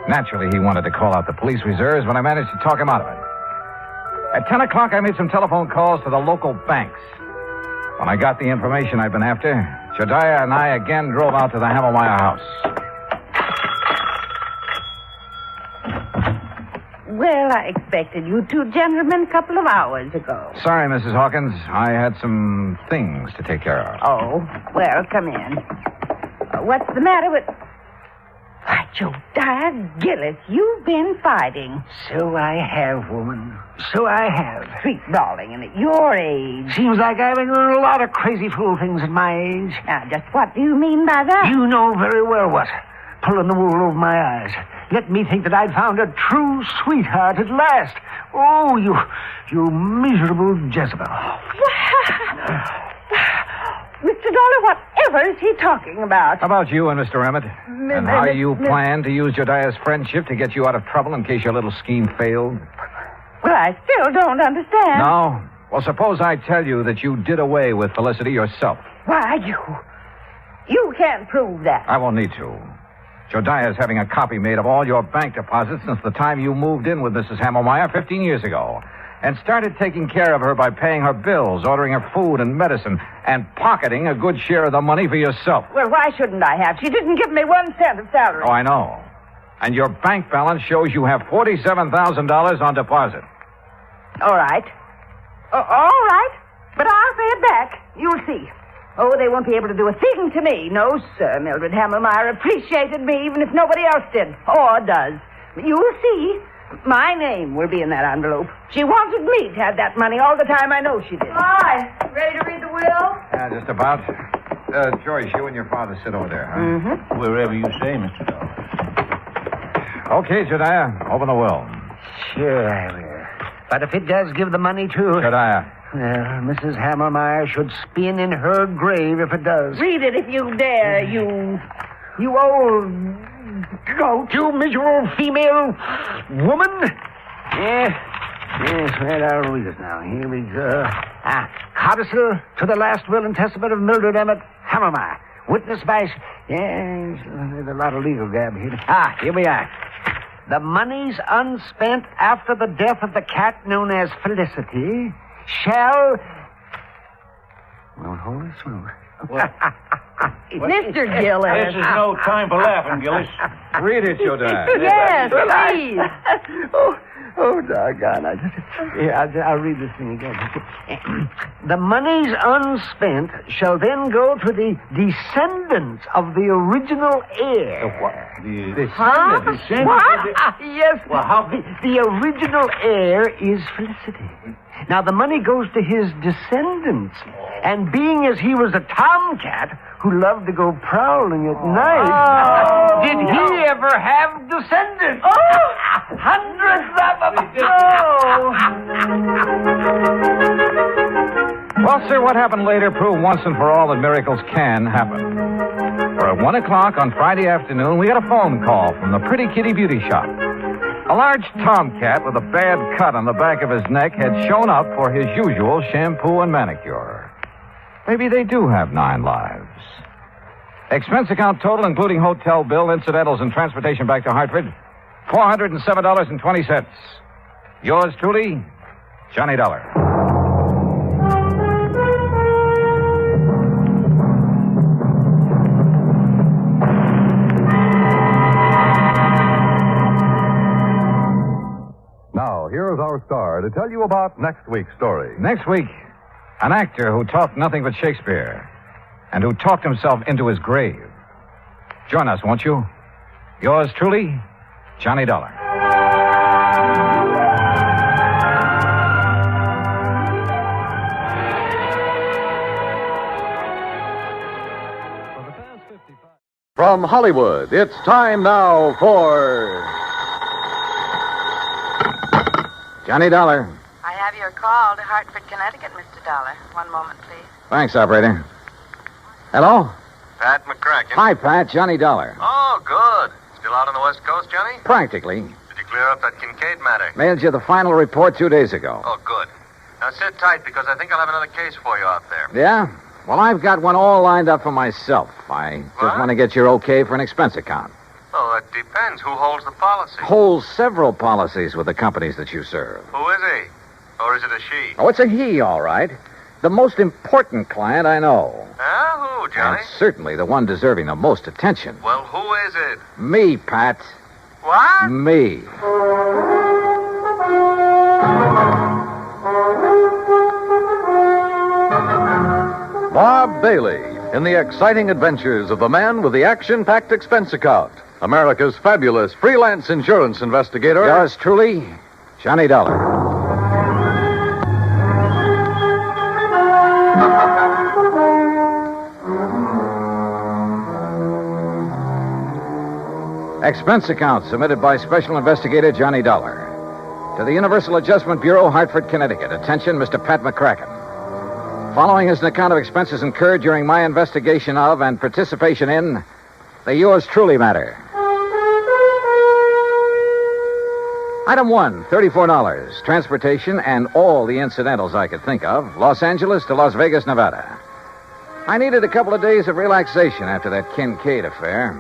Naturally, he wanted to call out the police reserves, but I managed to talk him out of it. At 10 o'clock, I made some telephone calls to the local banks. When I got the information I'd been after, Jediah and I again drove out to the Hammermeyer house. Well, I expected you two gentlemen a couple of hours ago. Sorry, Mrs. Hawkins. I had some things to take care of. Oh, well, come in. What's the matter with... Why, Jediah Gillis, you've been fighting. So I have, woman. So I have. Sweet darling, and at your age... Seems like I've been doing a lot of crazy fool things at my age. Now, just what do you mean by that? You know very well what. Pulling the wool over my eyes. Let me think that I'd found a true sweetheart at last. Oh, you miserable Jezebel. Mr. Dollar, whatever is he talking about? About you and Mr. Emmett. And how you plan to use Jediah's friendship to get you out of trouble in case your little scheme failed. Well, I still don't understand. No? Well, suppose I tell you that you did away with Felicity yourself. Why, you can't prove that. I won't need to. Jediah's having a copy made of all your bank deposits since the time you moved in with Mrs. Hammermeyer 15 years ago. And started taking care of her by paying her bills, ordering her food and medicine, and pocketing a good share of the money for yourself. Well, why shouldn't I have? She didn't give me 1 cent of salary. Oh, I know. And your bank balance shows you have $47,000 on deposit. All right. All right. But I'll pay it back. You'll see. Oh, they won't be able to do a thing to me. No, sir. Mildred Hammermeyer appreciated me even if nobody else did. Or does. You'll see. My name will be in that envelope. She wanted me to have that money all the time. I know she did. Hi. Ready to read the will? Yeah, just about. Joyce, you and your father sit over there, huh? Mm-hmm. Wherever you say, Mr. Dollar. Okay, Jediah, open the will. Sure I will. But if it does give the money to... Jediah. Well, Mrs. Hammermeyer should spin in her grave if it does. Read it if you dare, you old goat. You miserable female woman. Yes, right, I'll read it now. Here we go. Codicil to the last will and testament of Mildred Emmett Hammermeyer. Witnessed by... Yes, there's a lot of legal gab here. Here we are. The monies unspent after the death of the cat known as Felicity shall... Well, holy smoke. Mr. Gillis. This is no time for laughing, Gillis. Read it, Jediah. Yes, please. Oh, doggone. I'll read this thing again. The monies unspent shall then go to the descendants of the original heir. The what? The Descendants? What? Yes. Well, how... The original heir is Felicity. Now, the money goes to his descendants. And being as he was a tomcat who loved to go prowling at night, did he ever have descendants? Oh! Hundreds of them. Well, sir, what happened later proved once and for all that miracles can happen. For at 1 o'clock on Friday afternoon, we got a phone call from the Pretty Kitty Beauty Shop. A large tomcat with a bad cut on the back of his neck had shown up for his usual shampoo and manicure. Maybe they do have 9 lives. Expense account total, including hotel bill, incidentals, and transportation back to Hartford, $407.20. Yours truly, Johnny Dollar. Now, here's our star to tell you about next week's story. Next week, an actor who talked nothing but Shakespeare and who talked himself into his grave. Join us, won't you? Yours truly, Johnny Dollar. From Hollywood, it's time now for Johnny Dollar. I have your call to Hartford, Connecticut, Mr. Dollar. One moment, please. Thanks, operator. Hello? Pat McCracken. Hi, Pat. Johnny Dollar. Oh, good. Still out on the West Coast, Johnny? Practically. Did you clear up that Kincaid matter? Mailed you the final report 2 days ago. Oh, good. Now sit tight because I think I'll have another case for you out there. Yeah? Well, I've got one all lined up for myself. I just want to get your okay for an expense account. Well, it depends. Who holds the policy? Holds several policies with the companies that you serve. Who is he? Or is it a she? Oh, it's a he, all right. The most important client I know. Huh? Who, Johnny? And certainly the one deserving the most attention. Well, who is it? Me, Pat. What? Me. Bob Bailey in the exciting adventures of the man with the action-packed expense account. America's fabulous freelance insurance investigator. Yours truly, Johnny Dollar. Expense account submitted by Special Investigator Johnny Dollar. To the Universal Adjustment Bureau, Hartford, Connecticut. Attention, Mr. Pat McCracken. Following is an account of expenses incurred during my investigation of and participation in the yours truly matter. Item 1, $34. Transportation and all the incidentals I could think of. Los Angeles to Las Vegas, Nevada. I needed a couple of days of relaxation after that Kincaid affair.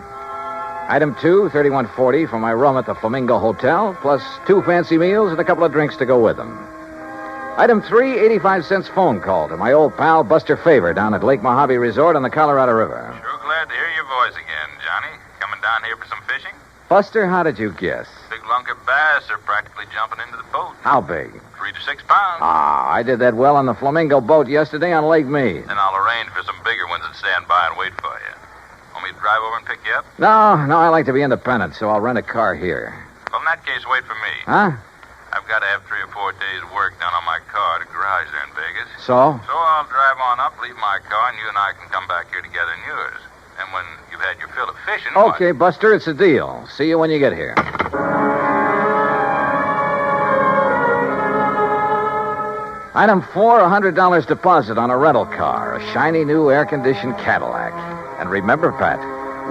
Item 2, $31.40 for my room at the Flamingo Hotel, plus 2 fancy meals and a couple of drinks to go with them. Item 3, 85-cent phone call to my old pal Buster Favor down at Lake Mojave Resort on the Colorado River. Sure glad to hear your voice again, Johnny. Coming down here for some fishing? Buster, how did you guess? Big lunker bass are practically jumping into the boat. How big? 3 to 6 pounds. Ah, I did that well on the Flamingo boat yesterday on Lake Mead. Then I'll arrange for some bigger ones that stand by and wait for you. Want me to drive over and pick you up? No, I like to be independent, so I'll rent a car here. Well, in that case, wait for me. Huh? I've got to have 3 or 4 days' work done on my car at a garage there in Vegas. So? So I'll drive on up, leave my car, and you and I can come back here together in yours. And when you've had your fill of fishing... Okay, Buster, it's a deal. See you when you get here. Item 4, $100 deposit on a rental car, a shiny new air-conditioned Cadillac. And remember, Pat,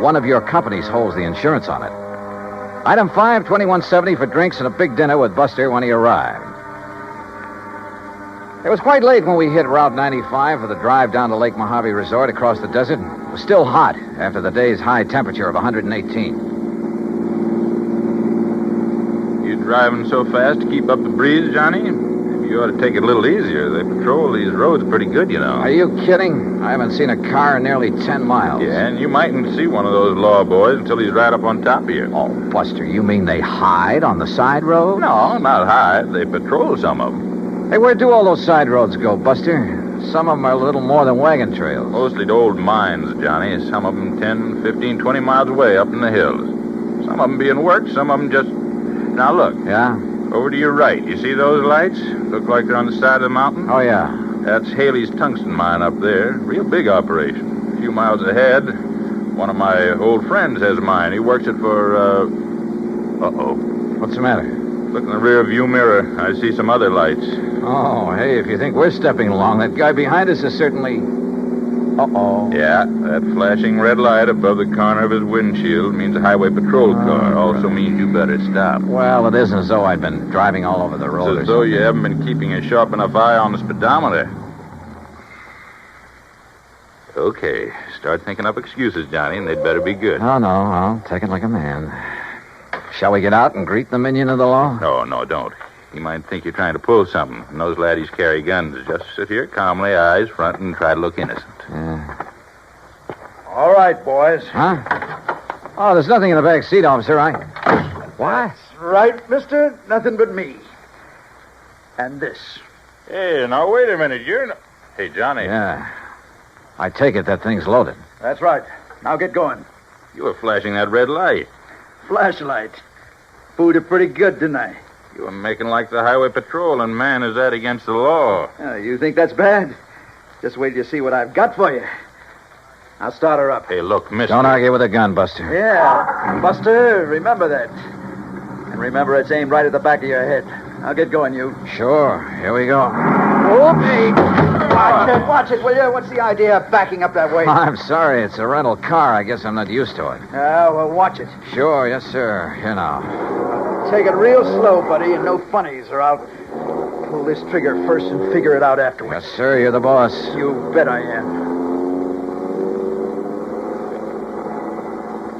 one of your companies holds the insurance on it. Item 5, $21.70 for drinks and a big dinner with Buster when he arrived. It was quite late when we hit Route 95 for the drive down to Lake Mojave Resort across the desert. It was still hot after the day's high temperature of 118. You driving so fast to keep up the breeze, Johnny? You ought to take it a little easier. They patrol these roads pretty good, you know. Are you kidding? I haven't seen a car in nearly 10 miles. Yeah, and you mightn't see one of those law boys until he's right up on top of you. Oh, Buster, you mean they hide on the side road? No, not hide. They patrol some of them. Hey, where do all those side roads go, Buster? Some of them are a little more than wagon trails. Mostly to old mines, Johnny. Some of them 10, 15, 20 miles away up in the hills. Some of them being worked, some of them just... Now, look. Yeah? Over to your right. You see those lights? Look like they're on the side of the mountain? Oh, yeah. That's Haley's tungsten mine up there. Real big operation. A few miles ahead, one of my old friends has a mine. He works it for, Uh-oh. What's the matter? Look in the rear view mirror. I see some other lights. Oh, hey, if you think we're stepping along, that guy behind us is certainly... Uh-oh. Yeah, that flashing red light above the corner of his windshield means a highway patrol car. Also means you better stop. Well, it isn't as though I'd been driving all over the road. It's as though you haven't been keeping a sharp enough eye on the speedometer. Okay, start thinking up excuses, Johnny, and they'd better be good. Oh, no, I'll take it like a man. Shall we get out and greet the minion of the law? No, don't. He might think you're trying to pull something. And those laddies carry guns. Just sit here calmly, eyes front, and try to look innocent. Yeah. All right, boys. Huh? Oh, there's nothing in the back seat, officer. What? Right, mister. Nothing but me. And this. Hey, now, wait a minute. You're not... Hey, Johnny. Yeah. I take it that thing's loaded. That's right. Now get going. You were flashing that red light. Flashlight. Fooled you pretty good, didn't I? You were making like the highway patrol, and man, is that against the law. You think that's bad? Just wait till you see what I've got for you. I'll start her up. Hey, look, mister. Don't argue with a gun, Buster. Yeah. Buster, remember that. And remember it's aimed right at the back of your head. Now get going, you. Sure. Here we go. Whoopsie! Watch it, will you? What's the idea of backing up that way? I'm sorry. It's a rental car. I guess I'm not used to it. Well, watch it. Sure, yes, sir. Here now. Take it real slow, buddy, and no funnies, or I'll pull this trigger first and figure it out afterwards. Yes, sir. You're the boss. You bet I am.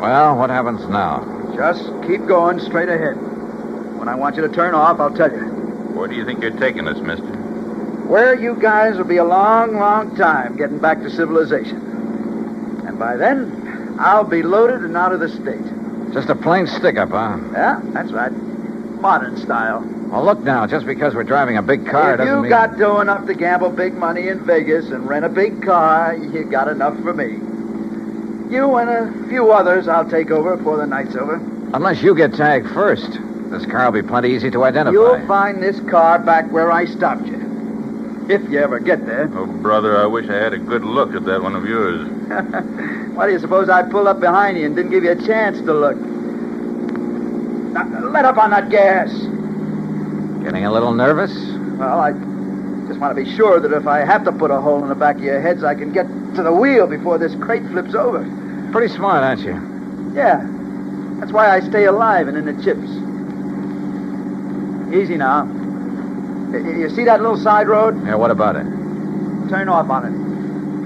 Well, what happens now? Just keep going straight ahead. When I want you to turn off, I'll tell you. Where do you think you're taking us, mister? Where you guys will be a long, long time getting back to civilization. And by then, I'll be loaded and out of the state. Just a plain stick-up, huh? Yeah, that's right. Modern style. Well, look now, just because we're driving a big car If doesn't you mean... got dough enough to gamble big money in Vegas and rent a big car, you got enough for me. You and a few others I'll take over before the night's over. Unless you get tagged first. This car will be plenty easy to identify. You'll find this car back where I stopped you. If you ever get there. Oh, brother, I wish I had a good look at that one of yours. Why do you suppose I pulled up behind you and didn't give you a chance to look? Now, let up on that gas. Getting a little nervous? Well, I just want to be sure that if I have to put a hole in the back of your heads, I can get to the wheel before this crate flips over. Pretty smart, aren't you? Yeah. That's why I stay alive and in the chips. Easy now. You see that little side road? Yeah, what about it? Turn off on it.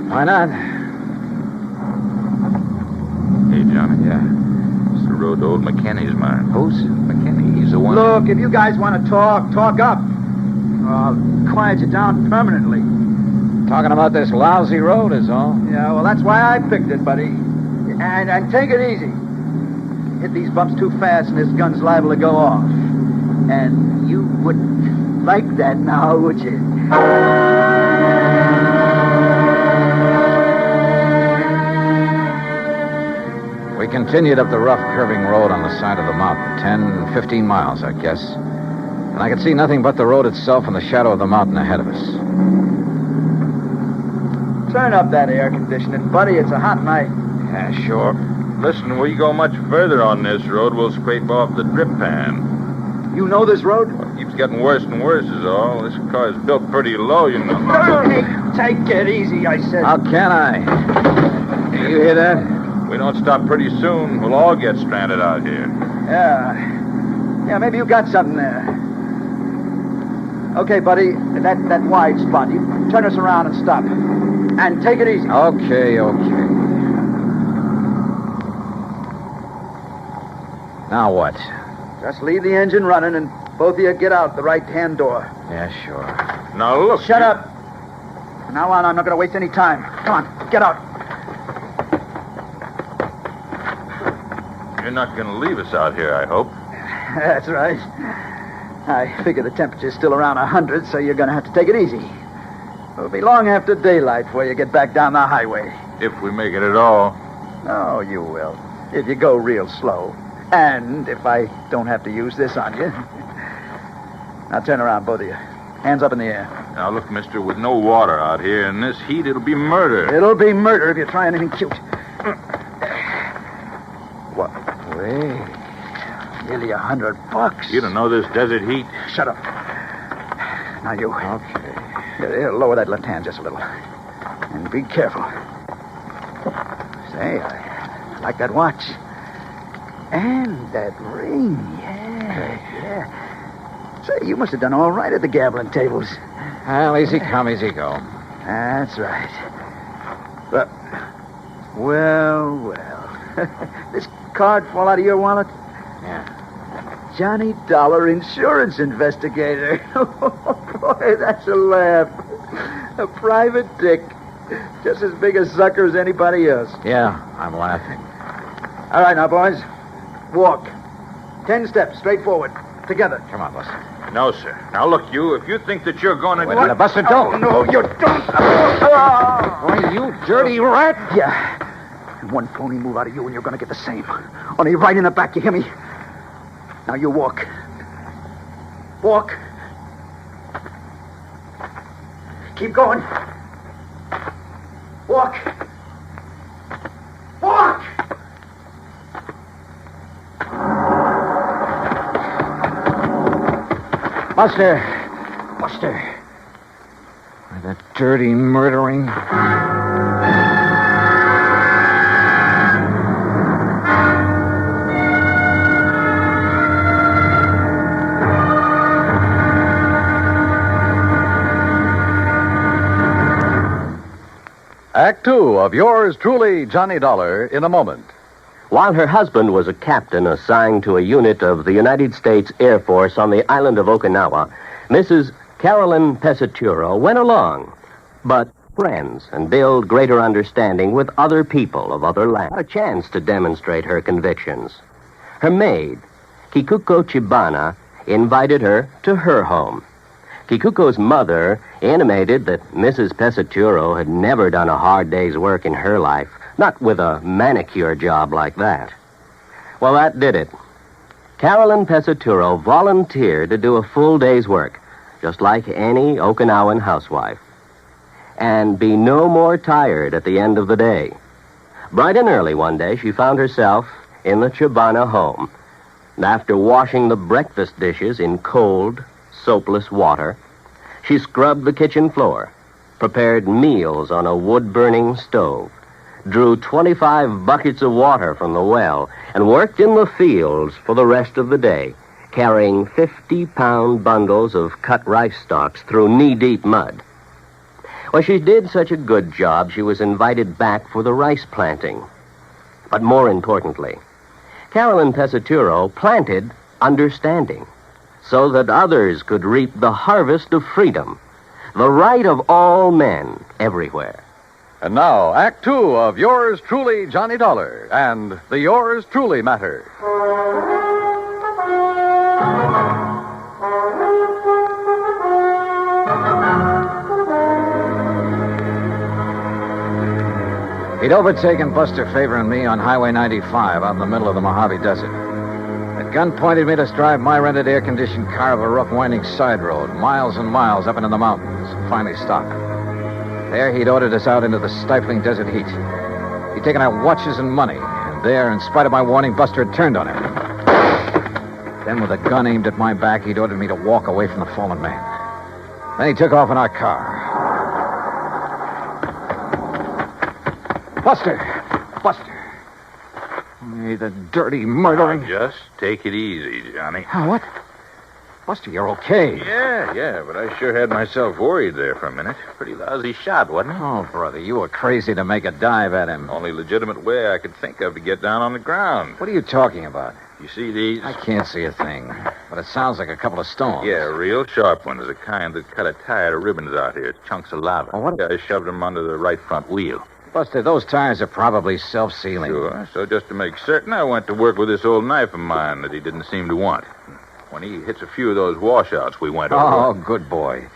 Why not? Hey, Johnny. Yeah. It's the road to old McKinney's mine. Who's? McKinney. He's the one... Look, if you guys want to talk up. I'll quiet you down permanently. Talking about this lousy road is all. Yeah, well, that's why I picked it, buddy. And take it easy. Hit these bumps too fast and this gun's liable to go off. And you wouldn't like that now, would you? We continued up the rough, curving road on the side of the mountain. 10, 15 miles, I guess. And I could see nothing but the road itself and the shadow of the mountain ahead of us. Turn up that air conditioning, buddy. It's a hot night. Yeah, sure. Listen, we go much further on this road, we'll scrape off the drip pan. You know this road? Well, it keeps getting worse and worse is all. This car's built pretty low, you know. Hey, take it easy, I said. How can I? You hear that? We don't stop pretty soon, we'll all get stranded out here. Yeah, maybe you got something there. Okay, buddy, that wide spot. You turn us around and stop. And take it easy. Okay. Now what? Just leave the engine running and both of you get out the right-hand door. Yeah, sure. Now, look. Shut up. From now on, I'm not going to waste any time. Come on, get out. You're not going to leave us out here, I hope. That's right. I figure the temperature's still around 100, so you're going to have to take it easy. It'll be long after daylight before you get back down the highway. If we make it at all. Oh, you will. If you go real slow. And if I don't have to use this on you. Now turn around, both of you. Hands up in the air. Now, look, mister, with no water out here in this heat, it'll be murder. It'll be murder if you try anything cute. What? Wait. Nearly $100. You don't know this desert heat. Shut up. Now you. Okay. Here, lower that left hand just a little. And be careful. Say, I like that watch. And that ring. Yeah. Say, you must have done all right at the gambling tables. Well, easy come, easy go. That's right. But, well. This card fall out of your wallet? Yeah. Johnny Dollar insurance investigator. Oh, boy, that's a laugh. A private dick. Just as big a sucker as anybody else. Yeah, I'm laughing. All right, now, boys. Walk. 10 steps, straight forward. Together. Come on, Buster. No, sir. Now, look, you, if you think that you're going to... Wait a minute, Buster, don't. Oh, no, you don't. Why, you dirty rat. Yeah. One phony move out of you and you're going to get the same. Only right in the back, you hear me? Now you walk. Walk. Keep going. Walk. Walk! Buster. Why, that dirty murdering... Act 2 of yours truly, Johnny Dollar, in a moment. While her husband was a captain assigned to a unit of the United States Air Force on the island of Okinawa, Mrs. Carolyn Pesaturo went along, but friends and build greater understanding with other people of other lands. A chance to demonstrate her convictions. Her maid, Kikuko Chibana, invited her to her home. Kikuko's mother intimated that Mrs. Pesaturo had never done a hard day's work in her life, not with a manicure job like that. Well, that did it. Carolyn Pesaturo volunteered to do a full day's work, just like any Okinawan housewife, and be no more tired at the end of the day. Bright and early one day, she found herself in the Chibana home. And after washing the breakfast dishes in cold, soapless water, she scrubbed the kitchen floor, prepared meals on a wood-burning stove, drew 25 buckets of water from the well, and worked in the fields for the rest of the day, carrying 50-pound bundles of cut rice stalks through knee-deep mud. Well, she did such a good job, she was invited back for the rice planting. But more importantly, Carolyn Pesaturo planted understanding so that others could reap the harvest of freedom, the right of all men everywhere. And now, Act Two of Yours Truly, Johnny Dollar, and the Yours Truly Matter. He'd overtaken Buster Favor and me on Highway 95 out in the middle of the Mojave Desert. At gunpoint, he'd made us drive my rented air-conditioned car of a rough, winding side road, miles and miles up into the mountains, and finally stopped. There, he'd ordered us out into the stifling desert heat. He'd taken our watches and money, and there, in spite of my warning, Buster had turned on him. Then, with a gun aimed at my back, he'd ordered me to walk away from the fallen man. Then he took off in our car. Buster! Hey, the dirty, murdering... Just take it easy, Johnny. Oh, what? Buster, you're okay. Yeah, but I sure had myself worried there for a minute. Pretty lousy shot, wasn't it? Oh, brother, you were crazy to make a dive at him. Only legitimate way I could think of to get down on the ground. What are you talking about? You see these? I can't see a thing, but it sounds like a couple of stones. Yeah, real sharp ones, the kind that cut a tire to ribbons out here, chunks of lava. Oh, what? I shoved them under the right front wheel. Buster, those tires are probably self-sealing. Sure, so just to make certain, I went to work with this old knife of mine that he didn't seem to want. When he hits a few of those washouts we went over... Oh, good boy.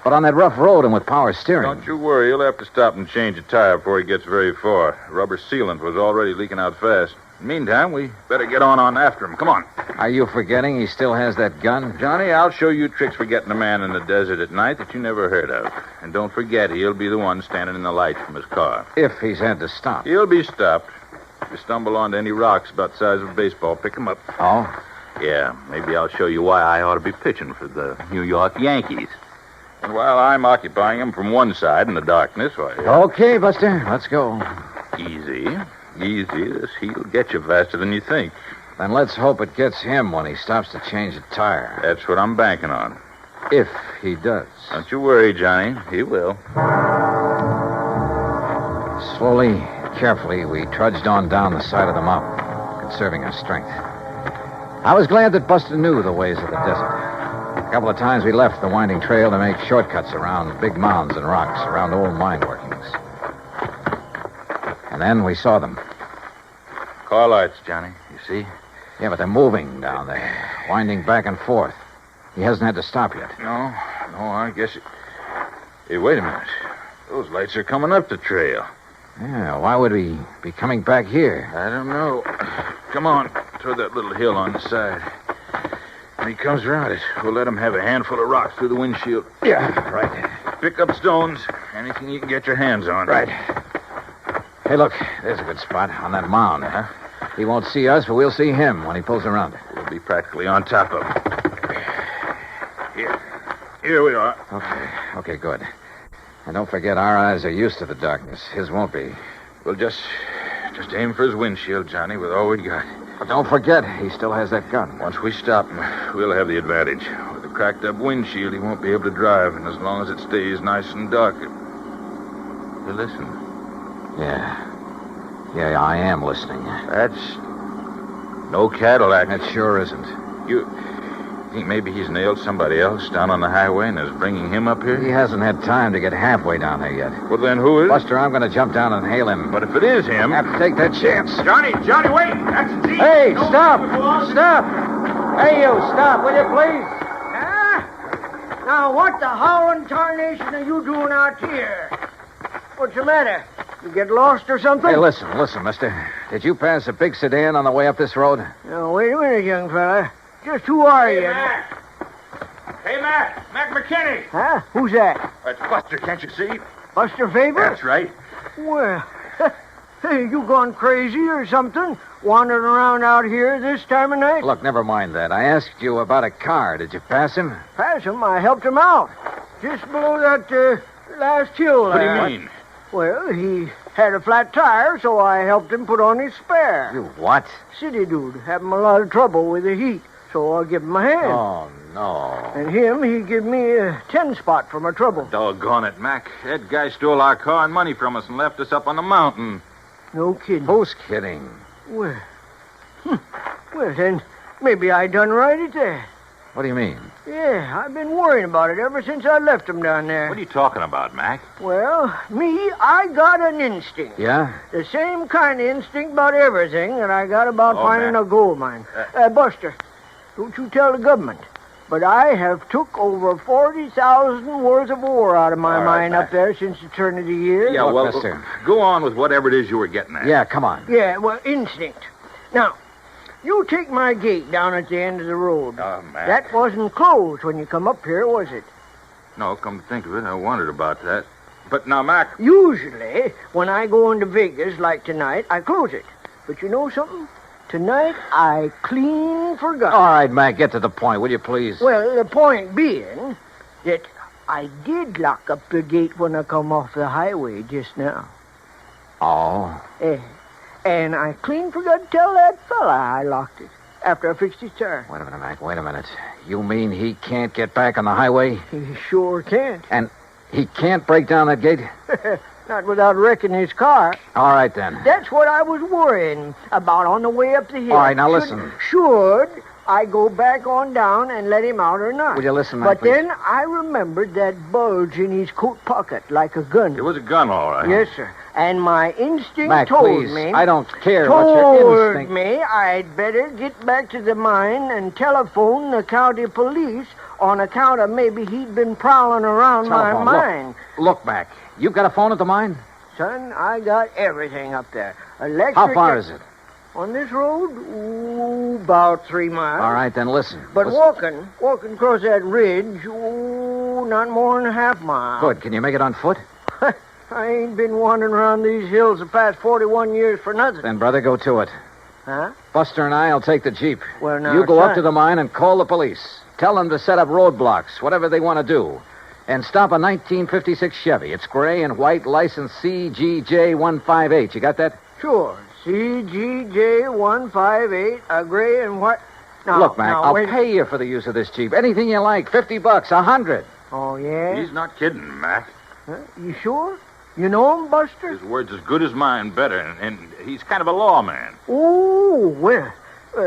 But on that rough road and with power steering... Don't you worry, he'll have to stop and change a tire before he gets very far. Rubber sealant was already leaking out fast. Meantime, we better get on after him. Come on. Are you forgetting he still has that gun? Johnny, I'll show you tricks for getting a man in the desert at night that you never heard of. And don't forget, he'll be the one standing in the light from his car. If he's had to stop. He'll be stopped. If you stumble onto any rocks about the size of a baseball, pick them up. Oh? Yeah, maybe I'll show you why I ought to be pitching for the New York Yankees. And while I'm occupying him from one side in the darkness, why... Okay, Buster, let's go. Easy. This heat'll get you faster than you think. Then let's hope it gets him when he stops to change a tire. That's what I'm banking on. If he does. Don't you worry, Johnny. He will. Slowly, carefully, we trudged on down the side of the mountain, conserving our strength. I was glad that Buster knew the ways of the desert. A couple of times we left the winding trail to make shortcuts around big mounds and rocks, around old mine workings. And then we saw them. Car lights, Johnny. You see? Yeah, but they're moving down there, winding back and forth. He hasn't had to stop yet. No, I guess it... Hey, wait a minute. Those lights are coming up the trail. Yeah, why would he be coming back here? I don't know. Come on, toward that little hill on the side. When he comes around it, we'll let him have a handful of rocks through the windshield. Yeah, right. Pick up stones, anything you can get your hands on. Right. Hey, look, there's a good spot on that mound. Huh? He won't see us, but we'll see him when he pulls around it. We'll be practically on top of him. Here we are. Okay, good. And don't forget, our eyes are used to the darkness. His won't be. We'll just aim for his windshield, Johnny, with all we got. But don't forget, he still has that gun. Once we stop him, we'll have the advantage. With a cracked-up windshield, he won't be able to drive, and as long as it stays nice and dark... Hey, listen. Yeah. Yeah, I am listening. That's no Cadillac. It sure isn't. You think maybe he's nailed somebody else down on the highway and is bringing him up here? He hasn't had time to get halfway down there yet. Well, then who is it? Buster, I'm going to jump down and hail him. But if it is him... I have to take that chance. Johnny, wait! That's a Jeep! Hey, stop! Stop! Hey, you, stop, will you, please? Now, what the howling tarnation are you doing out here? What's the matter? You get lost or something? Hey, listen, mister. Did you pass a big sedan on the way up this road? Now, wait a minute, young fella. Just who are you? Mac! Hey, Mac! Mac McKinney! Huh? Who's that? That's Buster, can't you see? Buster Faber? That's right. Well, hey, you gone crazy or something? Wandering around out here this time of night? Look, never mind that. I asked you about a car. Did you pass him? Pass him? I helped him out. Just below that last hill. What do you mean? Well, he had a flat tire, so I helped him put on his spare. You what? City dude, having a lot of trouble with the heat, so I give him a hand. Oh, no. And he give me a 10-spot for my trouble. Doggone it, Mac. That guy stole our car and money from us and left us up on the mountain. No kidding. Who's kidding? Well, well, then, maybe I done right at that. What do you mean? Yeah, I've been worrying about it ever since I left him down there. What are you talking about, Mac? Well, I got an instinct. Yeah? The same kind of instinct about everything that I got about finding Mac. a gold mine. Buster, don't you tell the government, but I have took over 40,000 worth of ore out of my mine up there since the turn of the year. Yeah, Look, well, mister. Go on with whatever it is you were getting at. Yeah, come on. Yeah, well, instinct. Now, you take my gate down at the end of the road. Oh, Mac. That wasn't closed when you come up here, was it? No, come to think of it, I wondered about that. But now, Mac... Usually, when I go into Vegas like tonight, I close it. But you know something? Tonight, I clean forgot. All right, Mac, get to the point, will you, please? Well, the point being that I did lock up the gate when I come off the highway just now. Oh? And I clean forgot to tell that fella I locked it after I fixed his tire. Wait a minute, Mac, wait a minute. You mean he can't get back on the highway? He sure can't. And he can't break down that gate? Not without wrecking his car. All right, then. That's what I was worrying about on the way up the hill. All right, now listen. Should I go back on down and let him out or not? Will you listen, Mac, But please? then I remembered that bulge in his coat pocket like a gun. It was a gun, all right. Yes, sir. And my instinct Mac, told please, me... I don't care what your Told instinct... me I'd better get back to the mine and telephone the county police on account of maybe he'd been prowling around Telephone. my mine. Look, Mac, you've got a phone at the mine? Son, I got everything up there. Electric... How far is it? On this road? About 3 miles. All right, then listen. But Listen. walking across that ridge, not more than a half mile. Good. Can you make it on foot? I ain't been wandering around these hills the past 41 years for nothing. Then, brother, go to it. Huh? Buster and I'll take the Jeep. Well, now, you go son. up to the mine and call the police. Tell them to set up roadblocks, whatever they want to do. And stop a 1956 Chevy. It's gray and white, license CGJ158. You got that? Sure. CGJ158, a gray and white... Now, Look, Mac, now, I'll wait. pay you for the use of this Jeep. Anything you like. $50, $100. Oh, yeah? He's not kidding, Mac. Huh? You sure? You know him, Buster? His word's as good as mine, better, and he's kind of a lawman. Oh, well...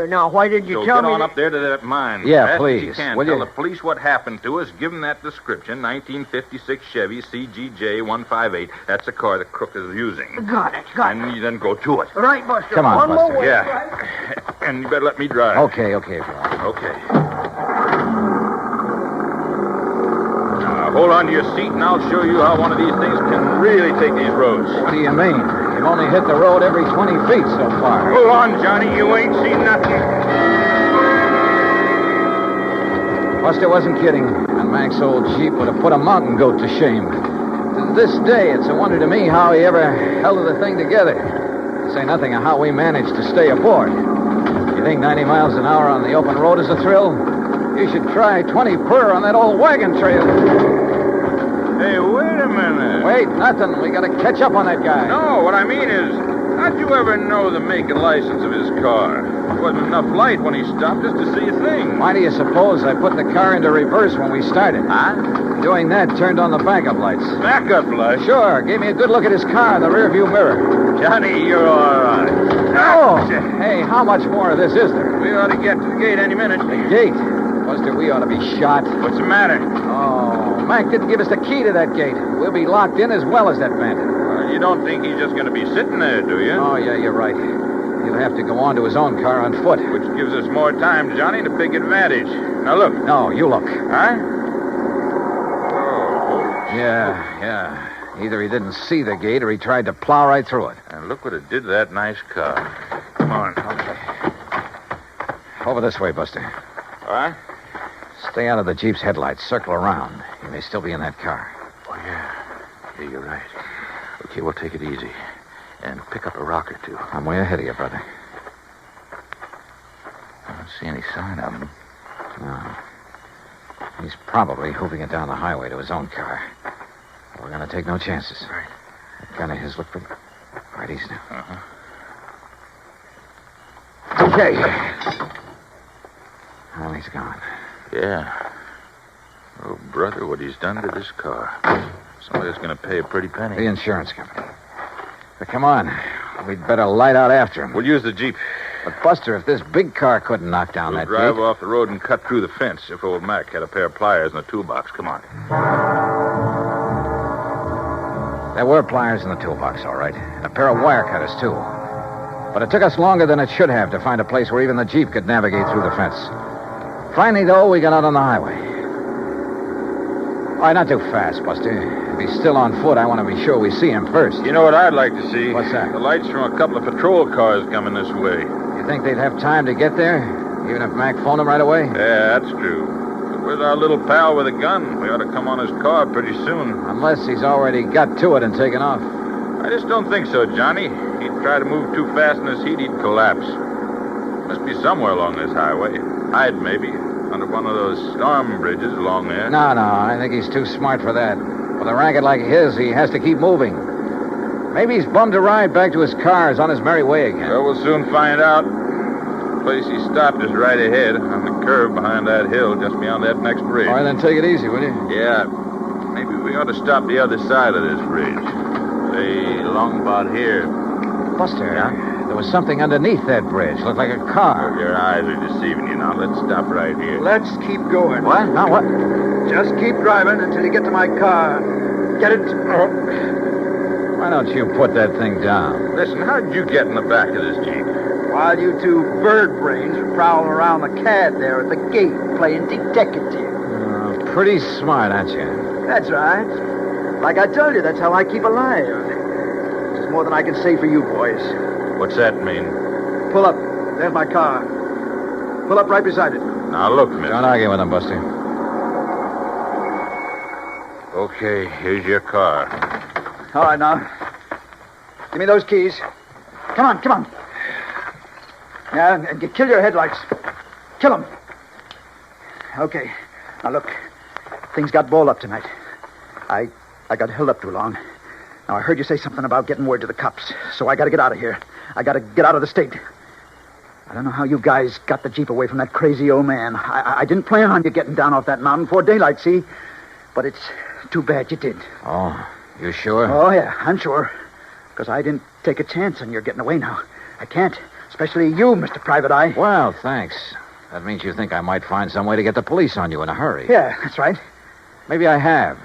now, why did you So tell get me... on up there to that mine. Yeah, fast as please. you can. Will Tell you? the police what happened to us. Give them that description. 1956 Chevy CGJ158. That's the car the crook is using. Got it. And you then go to it. Right, Buster. Come on, One Buster. more way. Yeah. Right? And you better let me drive. Okay, if you want. Okay. Now, hold on to your seat, and I'll show you how one of these things can really take these roads. What do you mean? You've only hit the road every 20 feet so far. Hold on, Johnny. You ain't seen nothing. Buster wasn't kidding. And Mac's old Jeep would have put a mountain goat to shame. To this day, it's a wonder to me how he ever held the thing together. To say nothing of how we managed to stay aboard. You think 90 miles an hour on the open road is a thrill? You should try 20 per on that old wagon trail. Hey, wait a minute. Wait, nothing. We gotta catch up on that guy. No, what I mean is, How'd you ever know the make and license of his car? There wasn't enough light when he stopped us to see a thing. Why do you suppose I put the car into reverse when we started? Huh? Doing that turned on the backup lights. Backup lights? Sure. Gave me a good look at his car in the rearview mirror. Johnny, you're all right. Oh! Hey, how much more of this is there? We ought to get to the gate any minute. The gate? Buster, we ought to be shot. What's the matter? Oh, Mac didn't give us the key to that gate. We'll be locked in as well as that bandit. Well, you don't think he's just going to be sitting there, do you? Oh, yeah, you're right. He'll have to go on to his own car on foot. Which gives us more time, Johnny, to take advantage. Now, look. No, you look. Huh? Yeah. Either he didn't see the gate or he tried to plow right through it. And look what it did to that nice car. Come on. Okay. Over this way, Buster. All right? Stay out of the Jeep's headlights. Circle around. He may still be in that car. Oh, yeah. Yeah, you're right. Okay, we'll take it easy. And pick up a rock or two. I'm way ahead of you, brother. I don't see any sign of him. No. He's probably hoofing it down the highway to his own car. We're going to take no chances. Right. That gun of his looked pretty... Right, easy now. Uh-huh. Okay. Well, he's gone. Yeah. Oh, brother, what he's done to this car. Somebody's going to pay a pretty penny. The insurance company. But come on. We'd better light out after him. We'll use the Jeep. But, Buster, if this big car couldn't knock down We'll that drive gate... off the road and cut through the fence if old Mac had a pair of pliers in the toolbox. Come on. There were pliers in the toolbox, all right. And a pair of wire cutters, too. But it took us longer than it should have to find a place where even the Jeep could navigate through the fence. Finally, though, we got out on the highway. All right, not too fast, Buster. If he's still on foot, I want to be sure we see him first. You know what I'd like to see? What's that? The lights from a couple of patrol cars coming this way. You think they'd have time to get there? Even if Mac phoned him right away? Yeah, that's true. But with our little pal with a gun, we ought to come on his car pretty soon. Unless he's already got to it and taken off. I just don't think so, Johnny. He'd try to move too fast in this heat, he'd collapse. Must be somewhere along this highway. Hide, maybe. Under one of those storm bridges along there. No, I think he's too smart for that. With a racket like his, he has to keep moving. Maybe he's bummed a ride back to his car. Is on his merry way again. Well, we'll soon find out. The place he stopped is right ahead, on the curve behind that hill, just beyond that next bridge. All right, then take it easy, will you? Yeah. Maybe we ought to stop the other side of this bridge. Say, along about here. Buster, there was something underneath that bridge. Looked like a car. Oh, your eyes are deceiving you now. Let's stop right here. Let's keep going. What? Now what? Just keep driving until you get to my car. Get it? Why don't you put that thing down? Listen, how'd you get in the back of this Jeep? While you two bird brains were prowling around the cad there at the gate playing detective. Pretty smart, aren't you? That's right. Like I told you, that's how I keep alive. There's more than I can say for you boys. What's that mean? Pull up. There's my car. Pull up right beside it. Now, look, mister. Don't argue with him, Buster. Okay, here's your car. All right, now. Give me those keys. Come on. Yeah, and kill your headlights. Kill them. Okay. Now, look. Things got balled up tonight. I got held up too long. Now, I heard you say something about getting word to the cops, so I got to get out of here. I got to get out of the state. I don't know how you guys got the Jeep away from that crazy old man. I didn't plan on you getting down off that mountain before daylight, see? But it's too bad you did. Oh, you sure? Oh, yeah, I'm sure. Because I didn't take a chance on your getting away now. I can't. Especially you, Mr. Private Eye. Well, thanks. That means you think I might find some way to get the police on you in a hurry. Yeah, that's right. Maybe I have.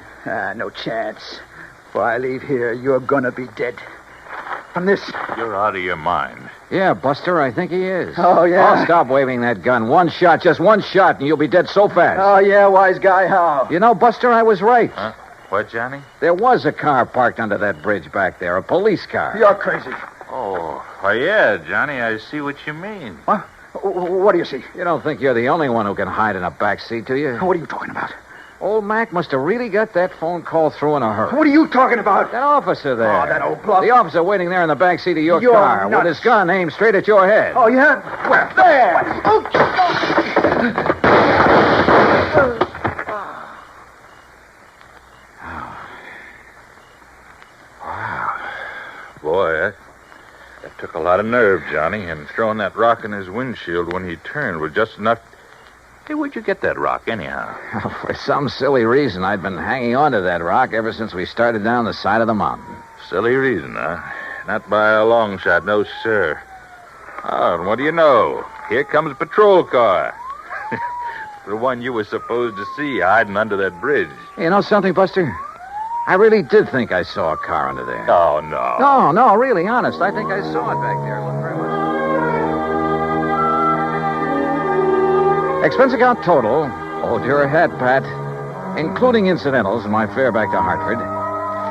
No chance. Before I leave here, you're gonna be dead. From this. You're out of your mind. Yeah, Buster, I think he is. Oh, yeah? I'll stop waving that gun. One shot, just one shot, and you'll be dead so fast. Oh, yeah, wise guy, how? You know, Buster, I was right. Huh? What, Johnny? There was a car parked under that bridge back there, a police car. You're crazy. Oh, yeah, Johnny, I see what you mean. What? What do you see? You don't think you're the only one who can hide in a back seat, do you? What are you talking about? Old Mac must have really got that phone call through in a hurry. What are you talking about? That officer there. Oh, that old bluff. The officer waiting there in the back seat of your You're car nuts. with his gun aimed straight at your head. Oh, yeah? Where? There! Oh, Wow. Boy, that Took a lot of nerve, Johnny, and throwing that rock in his windshield when he turned was just enough. Hey, where'd you get that rock, anyhow? For some silly reason, I'd been hanging on to that rock ever since we started down the side of the mountain. Silly reason, huh? Not by a long shot, no, sir. Oh, and what do you know? Here comes a patrol car. The one you were supposed to see hiding under that bridge. Hey, you know something, Buster? I really did think I saw a car under there. Oh, no. No, really, honest. I think I saw it back there. Look very much. Expense account total. Hold your head, Pat. Including incidentals and my fare back to Hartford,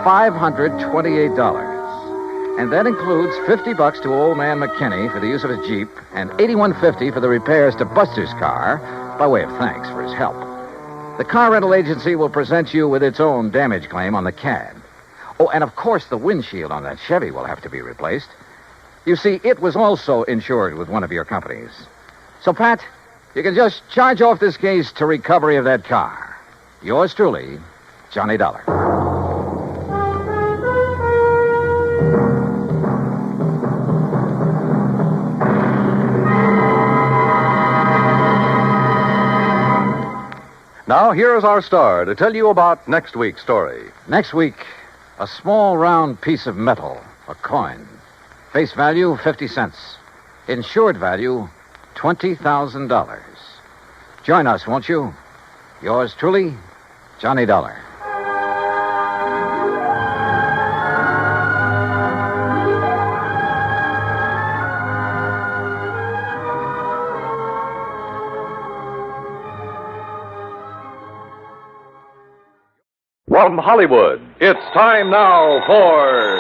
$528. And that includes $50 to old man McKinney for the use of his Jeep and $81.50 for the repairs to Buster's car by way of thanks for his help. The car rental agency will present you with its own damage claim on the cab. Oh, and of course the windshield on that Chevy will have to be replaced. You see, it was also insured with one of your companies. So, Pat, you can just charge off this case to recovery of that car. Yours truly, Johnny Dollar. Now, here's our star to tell you about next week's story. Next week, a small round piece of metal, a coin. Face value, 50 cents. Insured value, $20,000. Join us, won't you? Yours truly, Johnny Dollar. From Hollywood, it's time now for...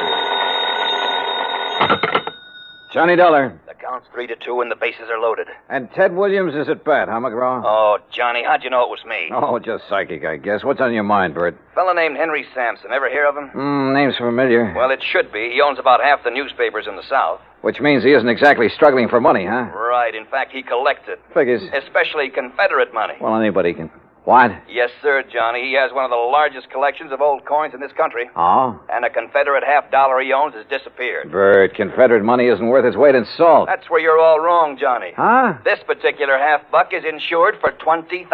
Johnny Dollar. The count's 3-2 and the bases are loaded. And Ted Williams is at bat, huh, McGraw? Oh, Johnny, how'd you know it was me? Oh, just psychic, I guess. What's on your mind, Bert? Fella named Henry Sampson. Ever hear of him? Name's familiar. Well, it should be. He owns about half the newspapers in the South. Which means he isn't exactly struggling for money, huh? Right. In fact, he collects it. Figures. Especially Confederate money. Well, anybody can... What? Yes, sir, Johnny. He has one of the largest collections of old coins in this country. Oh? And a Confederate $50 he owns has disappeared. Bert, Confederate money isn't worth its weight in salt. That's where you're all wrong, Johnny. Huh? This particular $50 is insured for $20,000.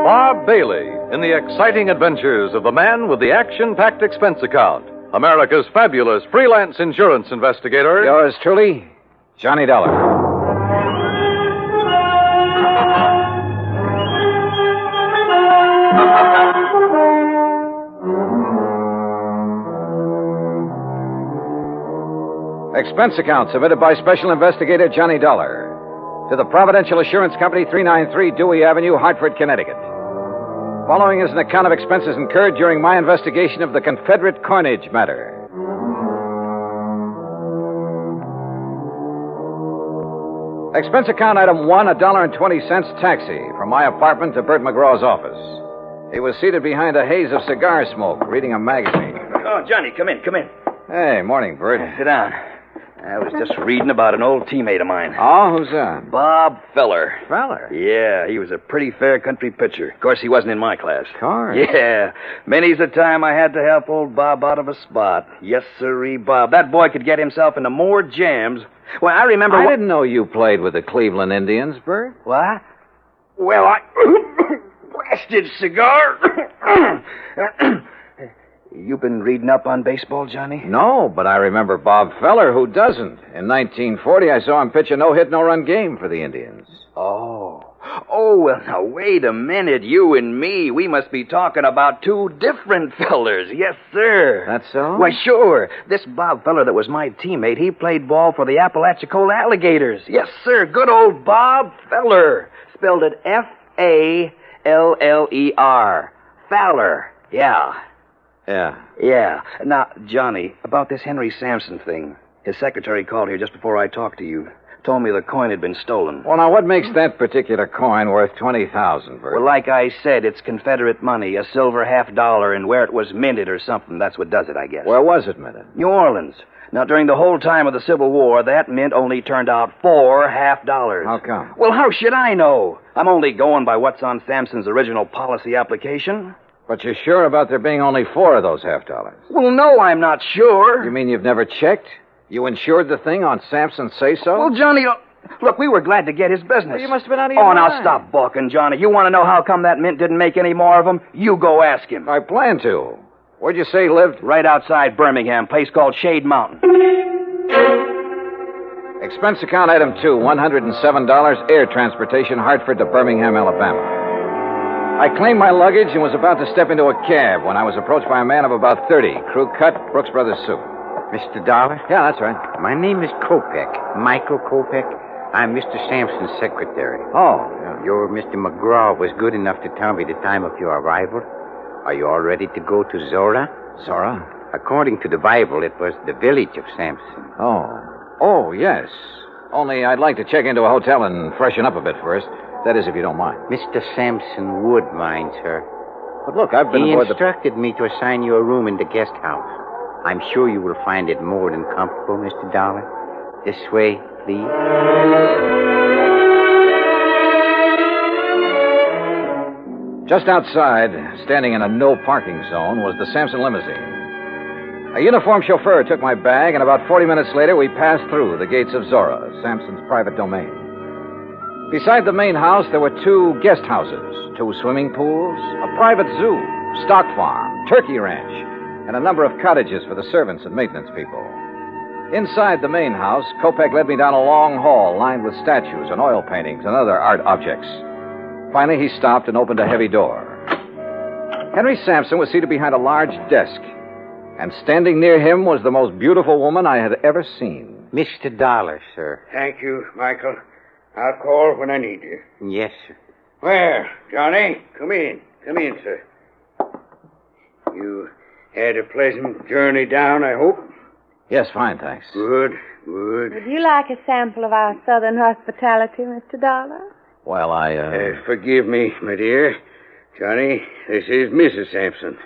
Bob Bailey in the exciting adventures of the man with the action-packed expense account. America's fabulous freelance insurance investigator. Yours truly, Johnny Dollar. Expense account submitted by Special Investigator Johnny Dollar to the Providential Assurance Company, 393 Dewey Avenue, Hartford, Connecticut. Following is an account of expenses incurred during my investigation of the Confederate coinage matter. Expense account item 1, $1.20 taxi from my apartment to Bert McGraw's office. He was seated behind a haze of cigar smoke, reading a magazine. Oh, Johnny, come in. Hey, morning, Bert. Sit down. I was just reading about an old teammate of mine. Oh, who's that? Bob Feller. Feller? Yeah, he was a pretty fair country pitcher. Of course, he wasn't in my class. Carr? Yeah. Many's the time I had to help old Bob out of a spot. Yes, sirree, Bob. That boy could get himself into more jams. Well, I remember... I didn't know you played with the Cleveland Indians, Bert. What? Well, I... Blasted cigar! You been reading up on baseball, Johnny? No, but I remember Bob Feller. Who doesn't? In 1940, I saw him pitch a no-hit, no-run game for the Indians. Oh, well, now, wait a minute. You and me, we must be talking about two different fellers. Yes, sir. That's so? Why, sure. This Bob Feller that was my teammate, he played ball for the Apalachicola Alligators. Yes, sir. Good old Bob Feller. Spelled it Faller. Fowler. Yeah. Yeah. Now, Johnny, about this Henry Sampson thing. His secretary called here just before I talked to you. Told me the coin had been stolen. Well, now, what makes that particular coin worth $20,000, Bert? Well, like I said, it's Confederate money, a silver $50, and where it was minted or something. That's what does it, I guess. Where was it minted? New Orleans. Now, during the whole time of the Civil War, that mint only turned out 4 half-dollars. How come? Well, how should I know? I'm only going by what's on Sampson's original policy application. But you're sure about there being only 4 of those half-dollars? Well, no, I'm not sure. You mean you've never checked? You insured the thing on Sampson's say-so? Well, Johnny, look, we were glad to get his business. Well, you must have been out of your mind. mind. Now, stop balking, Johnny. You want to know how come that mint didn't make any more of them? You go ask him. I plan to. Where'd you say he lived? Right outside Birmingham, place called Shade Mountain. Expense account item 2, $107, air transportation, Hartford to Birmingham, Alabama. I claimed my luggage and was about to step into a cab when I was approached by a man of about 30, crew cut, Brooks Brothers suit. Mr. Dollar? Yeah, that's right. My name is Kopek, Michael Kopek. I'm Mr. Sampson's secretary. Oh, yeah. Your Mr. McGraw was good enough to tell me the time of your arrival. Are you all ready to go to Zora? Zora? According to the Bible, it was the village of Sampson. Oh, yes. Only I'd like to check into a hotel and freshen up a bit first. That is, if you don't mind. Mr. Sampson would mind, sir. But look, I've been He aboard instructed me to assign you a room in the guest house. I'm sure you will find it more than comfortable, Mr. Dollar. This way, please. Just outside, standing in a no-parking zone, was the Sampson limousine. A uniformed chauffeur took my bag, and about 40 minutes later, we passed through the gates of Zora, Sampson's private domain. Beside the main house, there were 2 guest houses, 2 swimming pools, a private zoo, stock farm, turkey ranch, and a number of cottages for the servants and maintenance people. Inside the main house, Kopek led me down a long hall lined with statues and oil paintings and other art objects. Finally, he stopped and opened a heavy door. Henry Sampson was seated behind a large desk, and standing near him was the most beautiful woman I had ever seen. Mr. Dollar, sir. Thank you, Michael. I'll call when I need you. Yes, sir. Well, Johnny, come in. Come in, sir. You had a pleasant journey down, I hope? Yes, fine, thanks. Good, good. Would you like a sample of our southern hospitality, Mr. Dollar? Well, Forgive me, my dear. Johnny, this is Mrs. Sampson.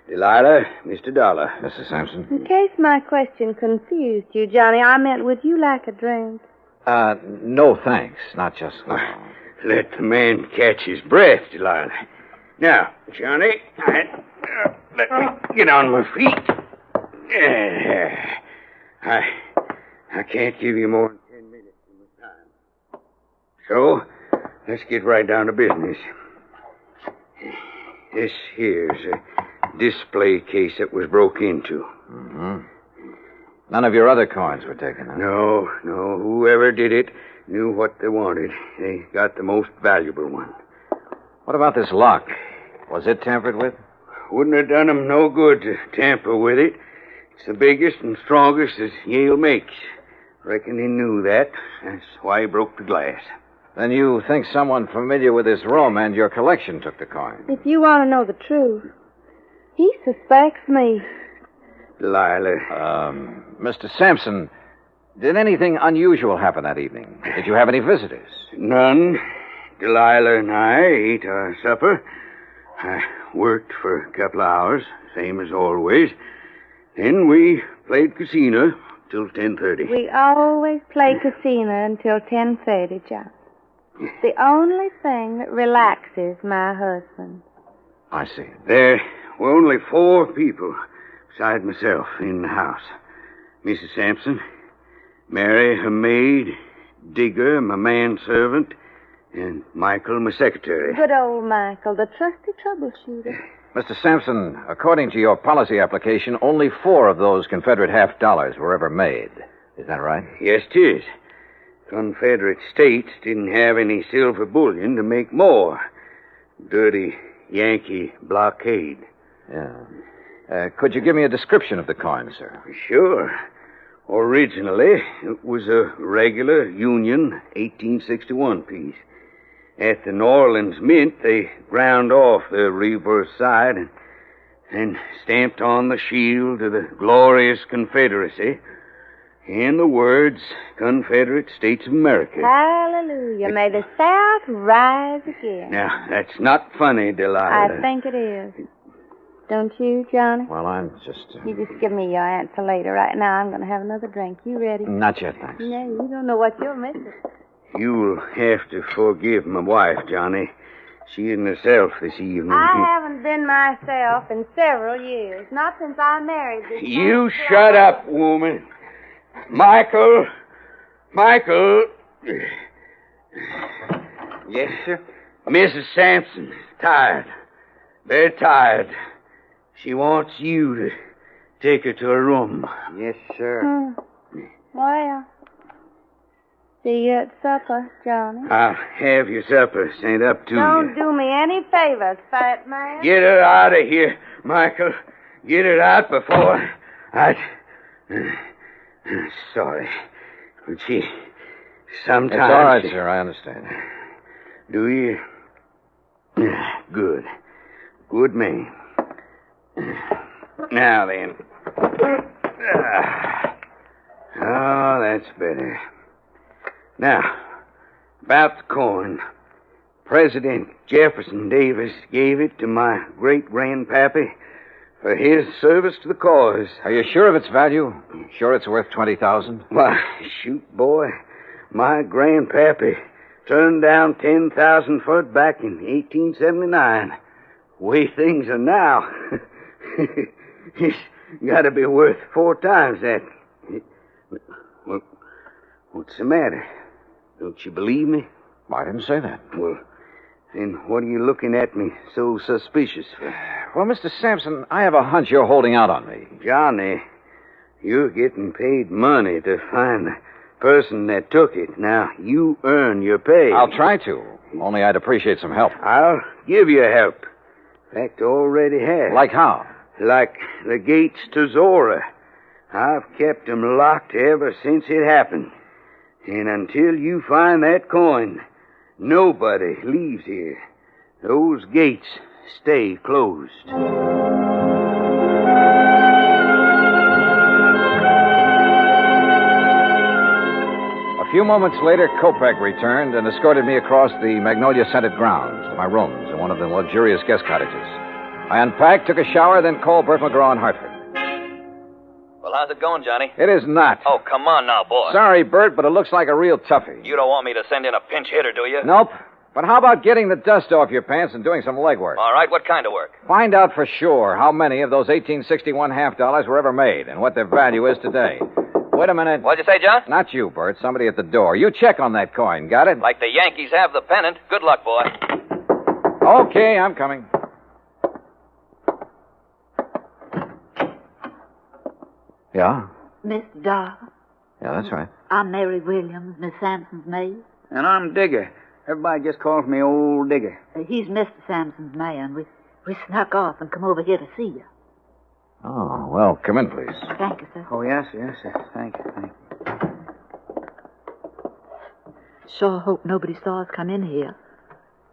Delilah, Mr. Dollar. Mrs. Sampson? In case my question confused you, Johnny, I meant, would you like a drink? No, thanks. Not just now. Let the man catch his breath, Delilah. Now, Johnny, let me get on my feet. I can't give you more than 10 minutes of my time. So, let's get right down to business. This here's a display case that was broke into. Mm-hmm. None of your other coins were taken, huh? No. Whoever did it knew what they wanted. They got the most valuable one. What about this lock? Was it tampered with? Wouldn't have done them no good to tamper with it. It's the biggest and strongest that Yale makes. Reckon he knew that. That's why he broke the glass. Then you think someone familiar with this room and your collection took the coin? If you want to know the truth, he suspects me. Delilah. Mr. Sampson, did anything unusual happen that evening? Did you have any visitors? None. Delilah and I ate our supper. I worked for a couple of hours, same as always. Then we played casino till 10:30. We always play casino until 10:30, John. It's the only thing that relaxes my husband. I see. There were only 4 people besides myself in the house. Mrs. Sampson, Mary, her maid, Digger, my manservant, and Michael, my secretary. Good old Michael, the trusty troubleshooter. Mr. Sampson, according to your policy application, only 4 of those Confederate $half were ever made. Is that right? Yes, 'tis. Confederate states didn't have any silver bullion to make more. Dirty Yankee blockade. Yeah. Could you give me a description of the coin, sir? Sure. Originally, it was a regular Union 1861 piece. At the New Orleans Mint, they ground off the reverse side and stamped on the shield of the glorious Confederacy and the words Confederate States of America. Hallelujah. May the South rise again. Now, that's not funny, Delilah. I think it is. Don't you, Johnny? Well, I'm just... You just give me your answer later. Right now, I'm going to have another drink. You ready? Not yet, thanks. No, you don't know what you're missing. You'll have to forgive my wife, Johnny. She isn't herself this evening. I haven't been myself in several years. Not since I married this You shut up, woman. Michael. Yes, sir? Mrs. Sampson is tired. Very tired. She wants you to take her to her room. Yes, sir. Well, see you at supper, Johnny. I'll have your supper. It's ain't up to Don't you. do me any favors, fat man. Get her out of here, Michael. Get her out before Sorry. But she... Sometimes... It's all right, sir. I understand. Do you? Good. Good man. Now then. Oh, that's better. Now, about the coin. President Jefferson Davis gave it to my great-grandpappy for his service to the cause. Are you sure of its value? Sure it's worth $20,000? Why, shoot, boy. My grandpappy turned down 10,000 for it back in 1879. Way things are now. It's got to be worth 4 times that. Well, what's the matter? Don't you believe me? I didn't say that. Well, then what are you looking at me so suspicious for? Well, Mr. Sampson, I have a hunch you're holding out on me. Johnny, you're getting paid money to find the person that took it. Now, you earn your pay. I'll try to. Only I'd appreciate some help. I'll give you help. In fact, already have. Like how? Like the gates to Zora. I've kept 'em locked ever since it happened. And until you find that coin, nobody leaves here. Those gates stay closed. A few moments later, Kopek returned and escorted me across the magnolia-scented grounds to my rooms in one of the luxurious guest cottages. I unpacked, took a shower, then called Bert McGraw in Hartford. Well, how's it going, Johnny? It is not. Oh, come on now, boy. Sorry, Bert, but it looks like a real toughie. You don't want me to send in a pinch hitter, do you? Nope. But how about getting the dust off your pants and doing some legwork? All right, what kind of work? Find out for sure how many of those 1861 half-dollars were ever made and what their value is today. Wait a minute. What'd you say, John? Not you, Bert. Somebody at the door. You check on that coin. Got it? Like the Yankees have the pennant. Good luck, boy. Okay, I'm coming. Yeah? Mr. Dollar. Yeah, that's right. I'm Mary Williams, Miss Sampson's maid. And I'm Digger. Everybody just calls me Old Digger. He's Mr. Sampson's man. We snuck off and come over here to see you. Oh, well, come in, please. Thank you, sir. Oh, yes. Thank you. Sure hope nobody saw us come in here.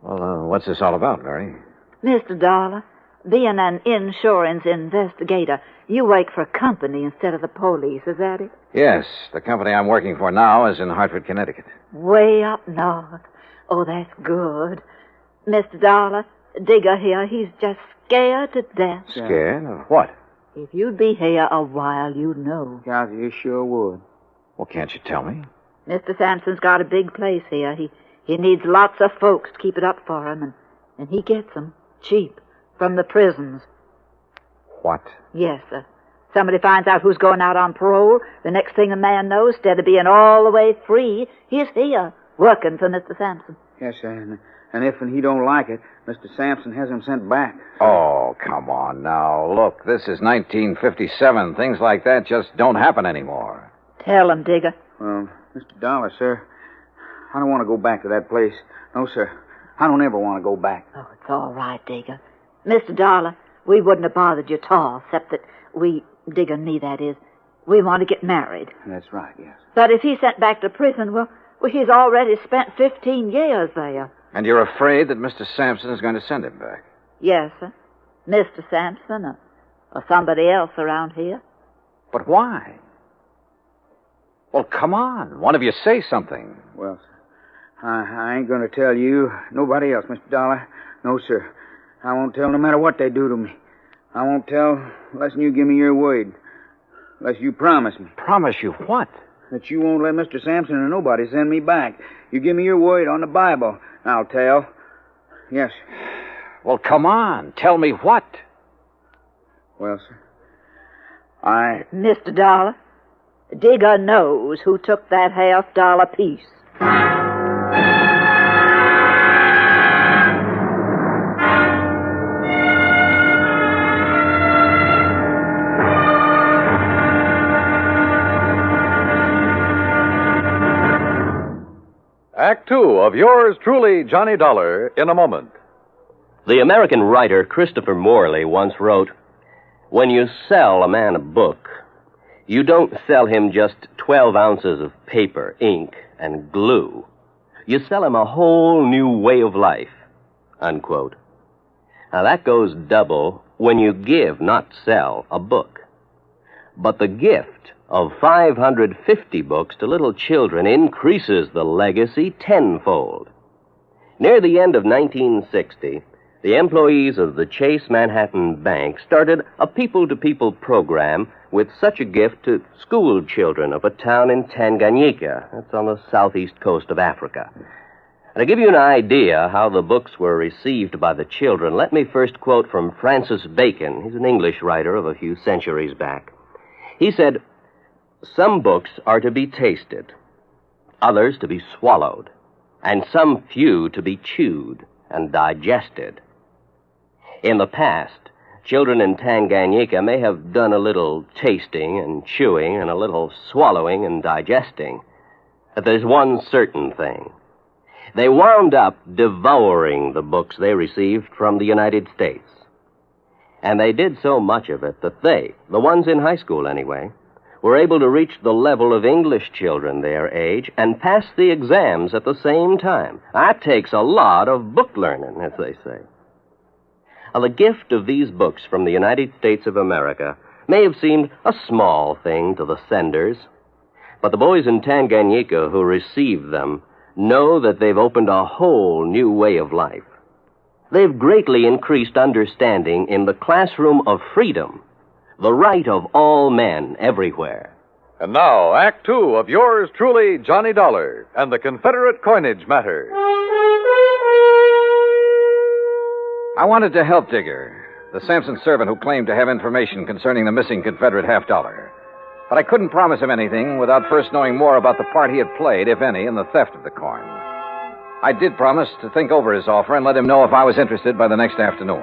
Well, what's this all about, Mary? Mr. Dollar, being an insurance investigator, you work for a company instead of the police, is that it? Yes, the company I'm working for now is in Hartford, Connecticut. Way up north. Oh, that's good. Mr. Dollar, Digger here, he's just scared to death. Scared? Of what? If you'd be here a while, you'd know. Yeah, you sure would. Well, can't you tell me? Mr. Sampson's got a big place here. He needs lots of folks to keep it up for him, and he gets them cheap from the prisons. What? Yes, sir. Somebody finds out who's going out on parole. The next thing the man knows, instead of being all the way free, he's here, working for Mr. Sampson. Yes, sir. And if he don't like it, Mr. Sampson has him sent back. Oh, come on now. Look, this is 1957. Things like that just don't happen anymore. Tell him, Digger. Well, Mr. Dollar, sir, I don't want to go back to that place. No, sir. I don't ever want to go back. Oh, it's all right, Digger. Mr. Dollar, we wouldn't have bothered you at all, except that Digger and me, that is, we want to get married. That's right, yes. But if he's sent back to prison, well, he's already spent 15 years there. And you're afraid that Mr. Sampson is going to send him back? Yes, sir. Mr. Sampson or somebody else around here. But why? Well, come on. One of you say something. Well, sir, I ain't going to tell you. Nobody else, Mr. Dollar. No, sir. I won't tell no matter what they do to me. I won't tell unless you give me your word. Unless you promise me. Promise you what? That you won't let Mr. Sampson or nobody send me back. You give me your word on the Bible. I'll tell. Yes. Well, come on. Tell me what. Well, sir, Mr. Dollar, Digger knows who took that $half piece. Act Two of yours truly, Johnny Dollar, in a moment. The American writer Christopher Morley once wrote, "When you sell a man a book, you don't sell him just 12 ounces of paper, ink, and glue. You sell him a whole new way of life," unquote. Now that goes double when you give, not sell, a book. But the gift of 550 books to little children increases the legacy tenfold. Near the end of 1960, the employees of the Chase Manhattan Bank started a people-to-people program with such a gift to school children of a town in Tanganyika. That's on the southeast coast of Africa. And to give you an idea how the books were received by the children, let me first quote from Francis Bacon. He's an English writer of a few centuries back. He said, "Some books are to be tasted, others to be swallowed, and some few to be chewed and digested." In the past, children in Tanganyika may have done a little tasting and chewing and a little swallowing and digesting. But there's one certain thing. They wound up devouring the books they received from the United States. And they did so much of it that they, the ones in high school anyway, were able to reach the level of English children their age and pass the exams at the same time. That takes a lot of book learning, as they say. Now, the gift of these books from the United States of America may have seemed a small thing to the senders, but the boys in Tanganyika who received them know that they've opened a whole new way of life. They've greatly increased understanding in the classroom of freedom, the right of all men everywhere. And now, Act Two of yours truly, Johnny Dollar, and the Confederate coinage matter. I wanted to help Digger, the Sampson servant who claimed to have information concerning the missing Confederate $half. But I couldn't promise him anything without first knowing more about the part he had played, if any, in the theft of the coin. I did promise to think over his offer and let him know if I was interested by the next afternoon.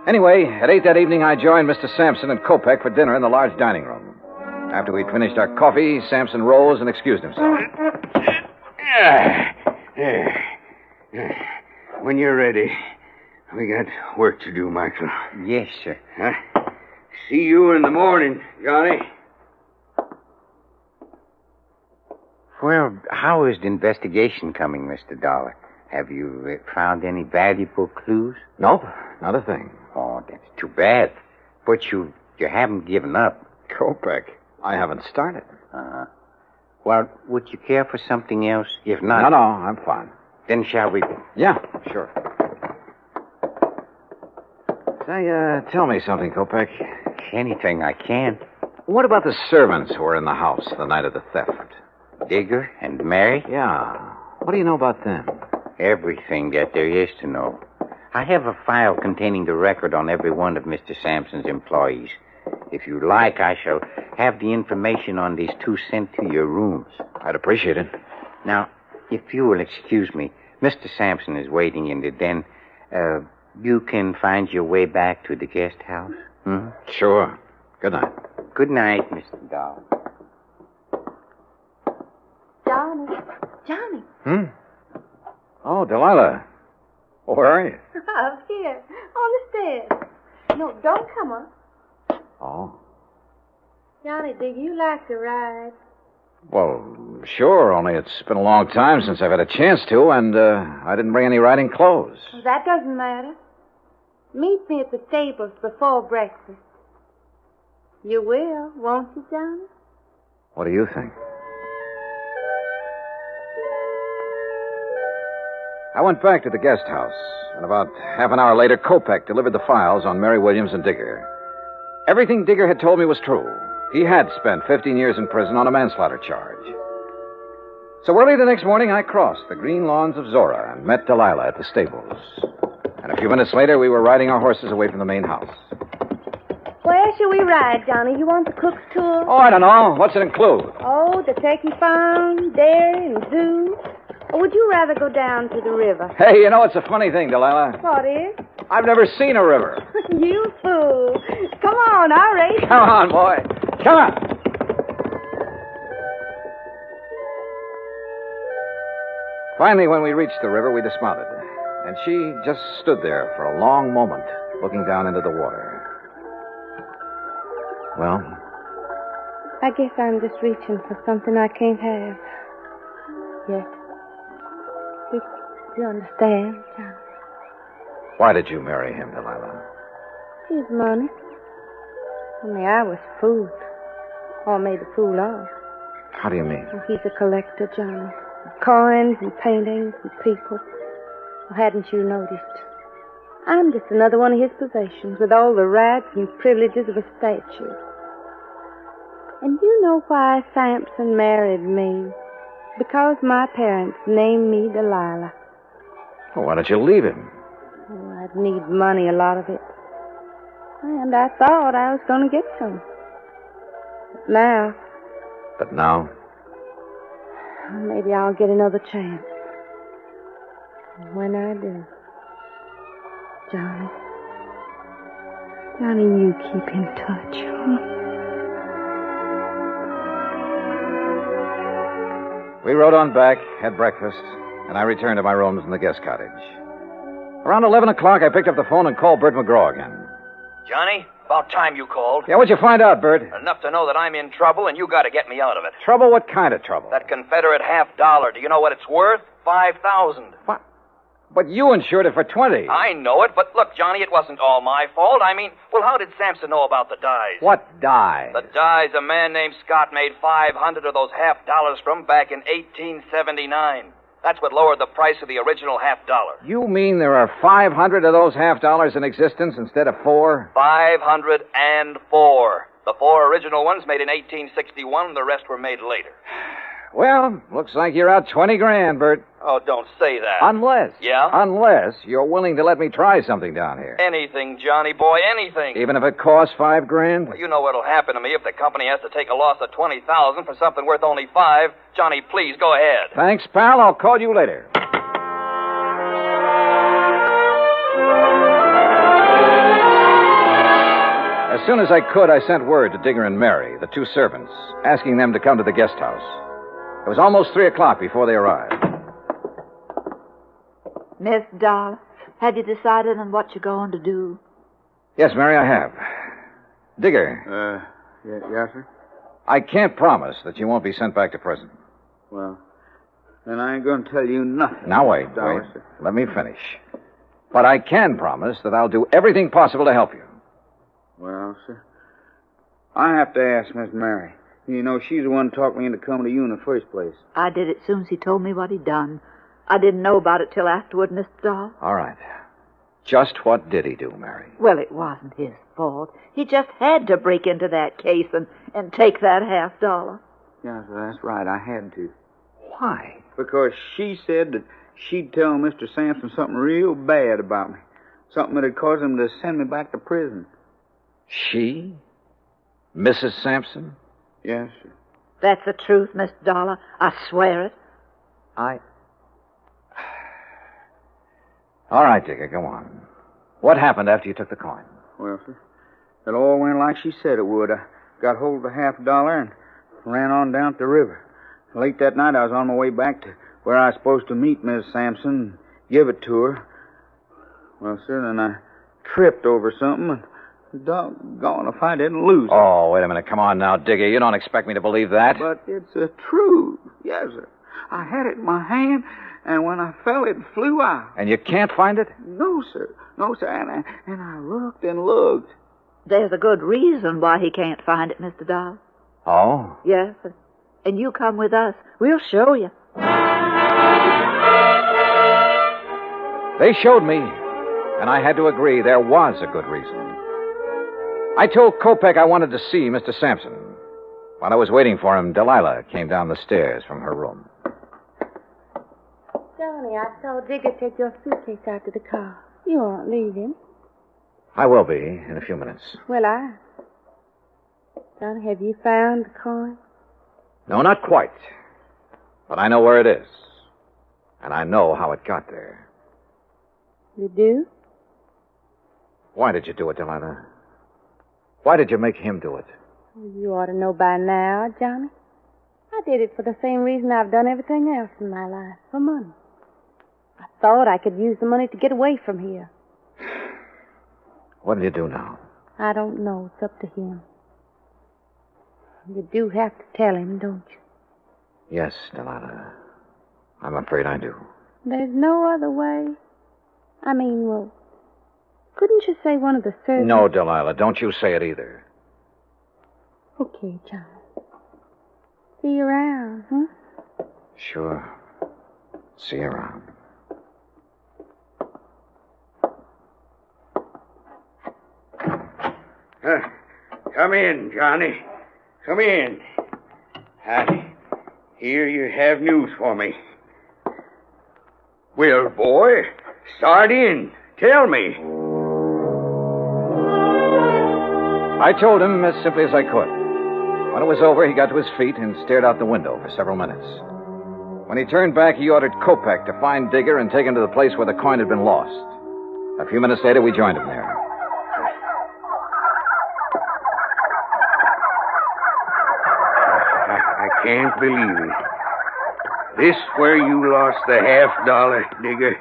Anyway, at 8 that evening, I joined Mr. Sampson and Kopek for dinner in the large dining room. After we'd finished our coffee, Sampson rose and excused himself. When you're ready, we got work to do, Michael. Yes, sir. Huh? See you in the morning, Johnny. Well, how is the investigation coming, Mr. Dollar? Have you found any valuable clues? Nope, not a thing. Oh, that's too bad. But you haven't given up. Kopek, I haven't started. Uh-huh. Well, would you care for something else? If not... No, I'm fine. Then shall we... Yeah, sure. Say, tell me something, Kopek. Anything I can. What about the servants who were in the house the night of the theft? Digger and Mary? Yeah. What do you know about them? Everything that there is to know. I have a file containing the record on every one of Mr. Sampson's employees. If you like, I shall have the information on these two sent to your rooms. I'd appreciate it. Now, if you will excuse me, Mr. Sampson is waiting in the den. You can find your way back to the guest house? Hmm? Sure. Good night. Good night, Mr. Dow. Johnny. Oh, Delilah. Where are you? Up here, on the stairs. No, don't come up. Oh. Johnny, do you like to ride? Well, sure, only it's been a long time since I've had a chance to, and I didn't bring any riding clothes. Well, that doesn't matter. Meet me at the stables before breakfast. You will, won't you, Johnny? What do you think? I went back to the guest house, and about half an hour later, Kopek delivered the files on Mary Williams and Digger. Everything Digger had told me was true. He had spent 15 years in prison on a manslaughter charge. So early the next morning, I crossed the green lawns of Zora and met Delilah at the stables. And a few minutes later, we were riding our horses away from the main house. Where shall we ride, Johnny? You want the cook's tour? Oh, I don't know. What's it include? Oh, the turkey farm, dairy, and zoo. Or would you rather go down to the river? Hey, you know, it's a funny thing, Delilah. What is? I've never seen a river. You fool. Come on, I'll race. Come on, boy. Come on. Finally, when we reached the river, we dismounted. And she just stood there for a long moment, looking down into the water. Well? I guess I'm just reaching for something I can't have. Yes. You understand, John? Why did you marry him, Delilah? His money. Only I was fooled. Or made a fool of. How do you mean? Well, he's a collector, Johnny. Coins and paintings and people. Well, hadn't you noticed? I'm just another one of his possessions with all the rights and privileges of a statue. And you know why Sampson married me? Because my parents named me Delilah. Well, why don't you leave him? Oh, I'd need money, a lot of it. And I thought I was going to get some. But now? Maybe I'll get another chance. And when I do, Johnny, you keep in touch, huh? We rode on back, had breakfast, and I returned to my rooms in the guest cottage. Around 11 o'clock, I picked up the phone and called Bert McGraw again. Johnny, about time you called. Yeah, what'd you find out, Bert? Enough to know that I'm in trouble, and you got to get me out of it. Trouble? What kind of trouble? That Confederate $50. Do you know what it's worth? $5,000. What? But you insured it for 20. I know it, but look, Johnny, it wasn't all my fault. I mean, well, how did Sampson know about the dies? What dies? The dies a man named Scott made 500 of those $50 from back in 1879. That's what lowered the price of the original $50. You mean there are 500 of those $50 in existence instead of 4? 504. The 4 original ones made in 1861, the rest were made later. Well, looks like you're out 20 grand, Bert. Oh, don't say that. Unless. Yeah? Unless you're willing to let me try something down here. Anything, Johnny boy, anything. Even if it costs $5 grand? Well, you know what'll happen to me if the company has to take a loss of $20,000 for something worth only $5. Johnny, please, go ahead. Thanks, pal. I'll call you later. As soon as I could, I sent word to Digger and Mary, the 2 servants, asking them to come to the guest house. It was almost 3 o'clock before they arrived. Miss Doll, have you decided on what you're going to do? Yes, Mary, I have. Digger. Yes, sir? I can't promise that you won't be sent back to prison. Well, then I ain't going to tell you nothing. Now, wait. Sir. Let me finish. But I can promise that I'll do everything possible to help you. Well, sir, I have to ask Miss Mary. You know, she's the one who talked me into coming to you in the first place. I did it soon as he told me what he'd done. I didn't know about it till afterward, Mr. Doll. All right. Just what did he do, Mary? Well, it wasn't his fault. He just had to break into that case and take that $50. Yeah, sir, that's right. I had to. Why? Because she said that she'd tell Mr. Sampson something real bad about me. Something that'd cause him to send me back to prison. She? Mrs. Sampson? Yes, sir. That's the truth, Mr. Dollar. I swear it. All right, Digger, go on. What happened after you took the coin? Well, sir, it all went like she said it would. I got hold of the $50 and ran on down to the river. Late that night, I was on my way back to where I was supposed to meet Miss Sampson and give it to her. Well, sir, then I tripped over something and doggone if I didn't lose it. Oh, wait a minute. Come on now, Digger. You don't expect me to believe that. But it's the truth. Yes, sir. I had it in my hand, and when I fell, it flew out. And you can't find it? No, sir. No, sir. And I looked and looked. There's a good reason why he can't find it, Mr. Doll. Oh? Yes, and you come with us. We'll show you. They showed me, and I had to agree there was a good reason. I told Kopek I wanted to see Mr. Sampson. While I was waiting for him, Delilah came down the stairs from her room. Johnny, I saw Digger take your suitcase out to the car. You won't leave him. I will be in a few minutes. Well, Johnny, have you found the coin? No, not quite. But I know where it is. And I know how it got there. You do? Why did you do it, Delilah? Why did you make him do it? You ought to know by now, Johnny. I did it for the same reason I've done everything else in my life, for money. I thought I could use the money to get away from here. What'll you do now? I don't know. It's up to him. You do have to tell him, don't you? Yes, Delilah. I'm afraid I do. There's no other way. I mean, well, couldn't you say one of the servants? No, Delilah, don't you say it either. Okay, John. See you around, huh? Sure. See you around. Come in, Johnny. Come in. I hear you have news for me. Well, boy, start in. Tell me. I told him as simply as I could. When it was over, he got to his feet and stared out the window for several minutes. When he turned back, he ordered Kopek to find Digger and take him to the place where the coin had been lost. A few minutes later, we joined him there. I can't believe it. This where you lost the $50, Digger?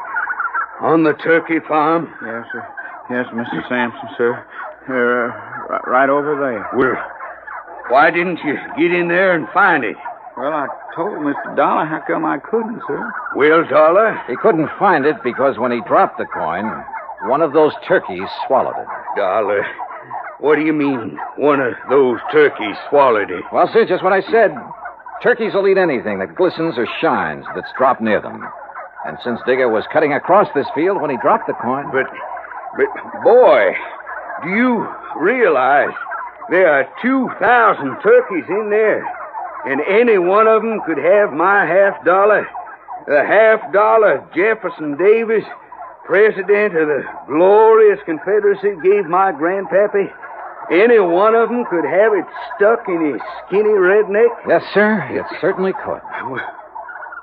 On the turkey farm? Yes, sir. Yes, Mr. Sampson, sir. Right over there. Well, why didn't you get in there and find it? Well, I told Mr. Dollar how come I couldn't, sir. Well, Dollar? He couldn't find it because when he dropped the coin, one of those turkeys swallowed it. Dollar, what do you mean, one of those turkeys swallowed it? Well, sir, just what I said. Turkeys will eat anything that glistens or shines that's dropped near them. And since Digger was cutting across this field when he dropped the coin... But, boy, do you realize there are 2,000 turkeys in there, and any one of them could have my $50? The $50 Jefferson Davis, president of the glorious Confederacy, gave my grandpappy. Any one of them could have it stuck in his skinny redneck? Yes, sir, it certainly could.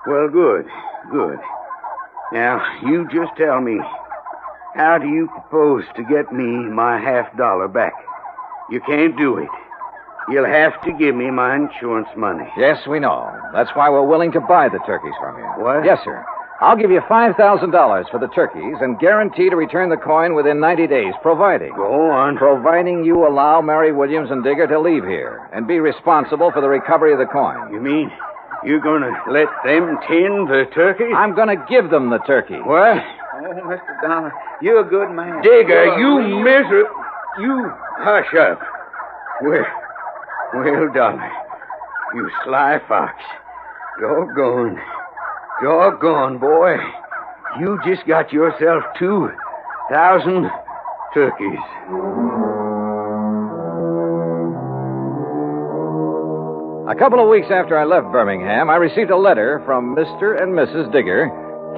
Well, good. Now, you just tell me, how do you propose to get me my $50 back? You can't do it. You'll have to give me my insurance money. Yes, we know. That's why we're willing to buy the turkeys from you. What? Yes, sir. I'll give you $5,000 for the turkeys and guarantee to return the coin within 90 days, providing... Go on. Providing you allow Mary Williams and Digger to leave here and be responsible for the recovery of the coin. You mean you're going to let them tend the turkeys? I'm going to give them the turkey. What? Oh, Mr. Dollar, you're a good man. Digger, you miserable... You hush up. Well, Dollar, you sly fox. Doggone, boy. You just got yourself 2,000 turkeys. A couple of weeks after I left Birmingham, I received a letter from Mr. and Mrs. Digger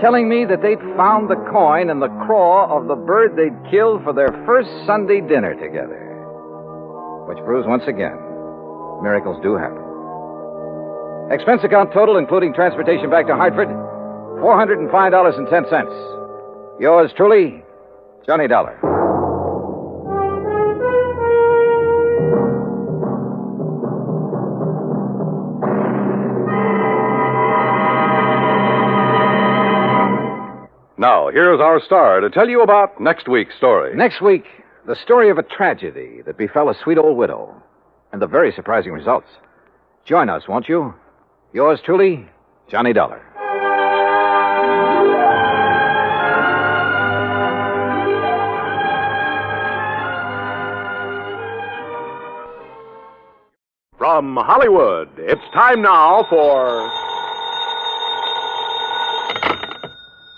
telling me that they'd found the coin in the craw of the bird they'd killed for their first Sunday dinner together. Which proves once again, miracles do happen. Expense account total, including transportation back to Hartford, $405.10. Yours truly, Johnny Dollar. Now, here's our star to tell you about next week's story. Next week, the story of a tragedy that befell a sweet old widow, and the very surprising results. Join us, won't you? Yours truly, Johnny Dollar. From Hollywood, it's time now for...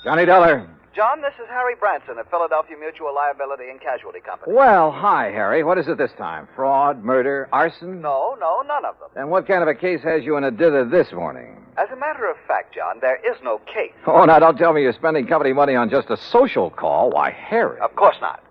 Johnny Dollar. John, this is Harry Branson at Philadelphia Mutual Liability and Casualty Company. Well, hi, Harry. What is it this time? Fraud, murder, arson? No, none of them. Then what kind of a case has you in a dither this morning? As a matter of fact, John, there is no case. Oh, now don't tell me you're spending company money on just a social call. Why, Harry. Of course not.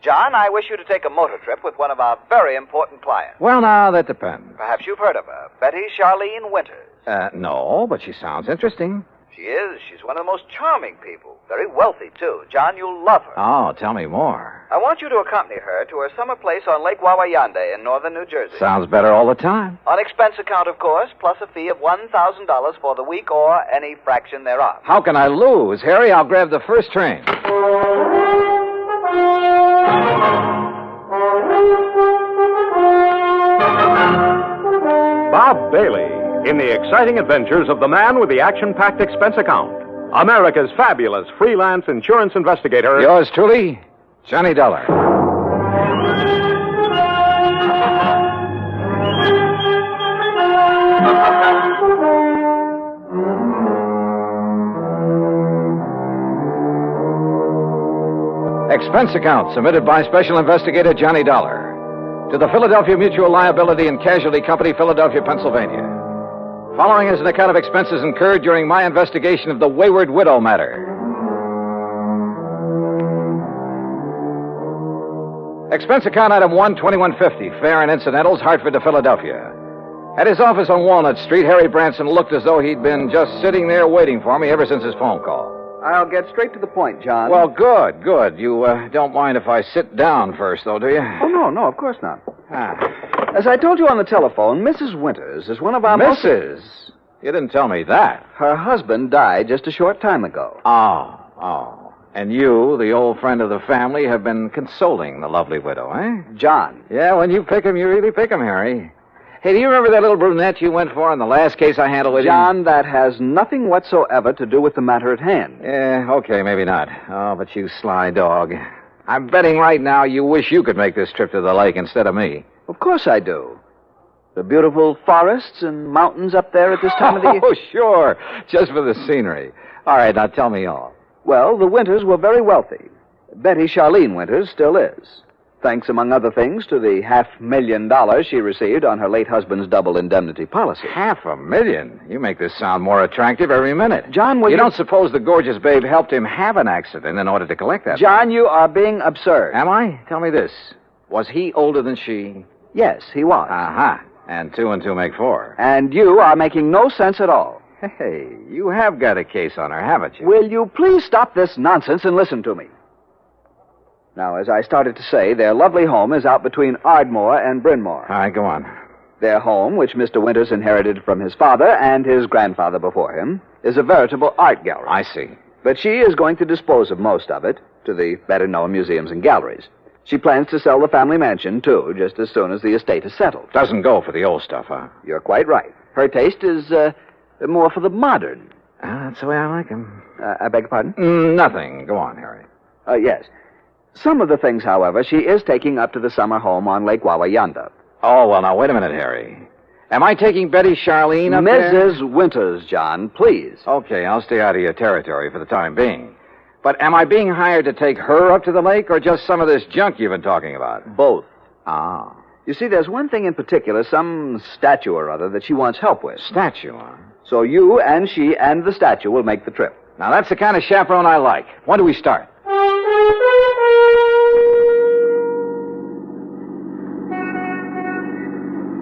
John, I wish you to take a motor trip with one of our very important clients. Well, now, that depends. Perhaps you've heard of her, Betty Charlene Winters. No, but she sounds interesting. She is. She's one of the most charming people. Very wealthy, too. John, you'll love her. Oh, tell me more. I want you to accompany her to her summer place on Lake Wawayanda in northern New Jersey. Sounds better all the time. On expense account, of course, plus a fee of $1,000 for the week or any fraction thereof. How can I lose? Harry, I'll grab the first train. Bob Bailey in the exciting adventures of the man with the action-packed expense account. America's fabulous freelance insurance investigator. Yours truly, Johnny Dollar. Expense account submitted by Special Investigator Johnny Dollar to the Philadelphia Mutual Liability and Casualty Company, Philadelphia, Pennsylvania. Following is an account of expenses incurred during my investigation of the Wayward widow matter. Expense account item 1, 2150, fare and incidentals, Hartford to Philadelphia. At his office on Walnut Street, Harry Branson looked as though he'd been just sitting there waiting for me ever since his phone call. I'll get straight to the point, John. Well, good. You don't mind if I sit down first, though, do you? Oh, no, of course not. As I told you on the telephone, Mrs. Winters is one of our Mrs.? You didn't tell me that. Her husband died just a short time ago. Oh. And you, the old friend of the family, have been consoling the lovely widow, eh? John. Yeah, when you pick 'em, you really pick 'em, Harry. Hey, do you remember that little brunette you went for in the last case I handled with you? John, that has nothing whatsoever to do with the matter at hand. Yeah, okay, maybe not. Oh, but you sly dog. I'm betting right now you wish you could make this trip to the lake instead of me. Of course I do. The beautiful forests and mountains up there at this time of the year. Oh, sure. Just for the scenery. All right, now tell me all. Well, the Winters were very wealthy. Betty Charlene Winters still is. Thanks, among other things, to the $500,000 she received on her late husband's double indemnity policy. $500,000? You make this sound more attractive every minute. John, you don't suppose the gorgeous babe helped him have an accident in order to collect that? John, you are being absurd. Am I? Tell me this. Was he older than she? Yes, he was. Uh-huh. And 2 and 2 make 4. And you are making no sense at all. Hey, you have got a case on her, haven't you? Will you please stop this nonsense and listen to me? Now, as I started to say, their lovely home is out between Ardmore and Bryn Mawr. All right, go on. Their home, which Mr. Winters inherited from his father and his grandfather before him, is a veritable art gallery. I see. But she is going to dispose of most of it to the better-known museums and galleries. She plans to sell the family mansion, too, just as soon as the estate is settled. Doesn't go for the old stuff, huh? You're quite right. Her taste is more for the modern. That's the way I like 'em. I beg your pardon? Nothing. Go on, Harry. Yes. Some of the things, however, she is taking up to the summer home on Lake Wawayanda. Oh, well, now, wait a minute, Harry. Am I taking Betty Charlene up there? Mrs. Winters, John, please. Okay, I'll stay out of your territory for the time being. But am I being hired to take her up to the lake or just some of this junk you've been talking about? Both. Ah. You see, there's one thing in particular, some statue or other, that she wants help with. Statue, huh? So you and she and the statue will make the trip. Now, that's the kind of chaperone I like. When do we start?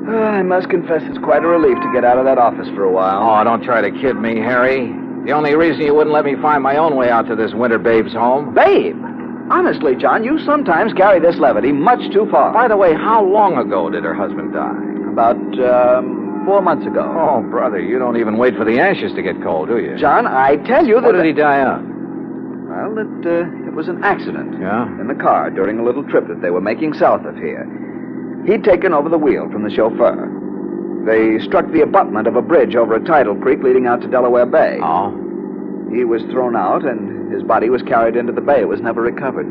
I must confess it's quite a relief to get out of that office for a while. Oh, don't try to kid me, Harry. The only reason you wouldn't let me find my own way out to this winter babe's home. Babe! Honestly, John, you sometimes carry this levity much too far. By the way, how long ago did her husband die? About, 4 months ago. Oh, brother, you don't even wait for the ashes to get cold, do you? John, I tell you that... What did he die of? Well, it was an accident. Yeah? In the car during a little trip that they were making south of here. He'd taken over the wheel from the chauffeur. They struck the abutment of a bridge over a tidal creek leading out to Delaware Bay. Oh? He was thrown out, and his body was carried into the bay. It was never recovered.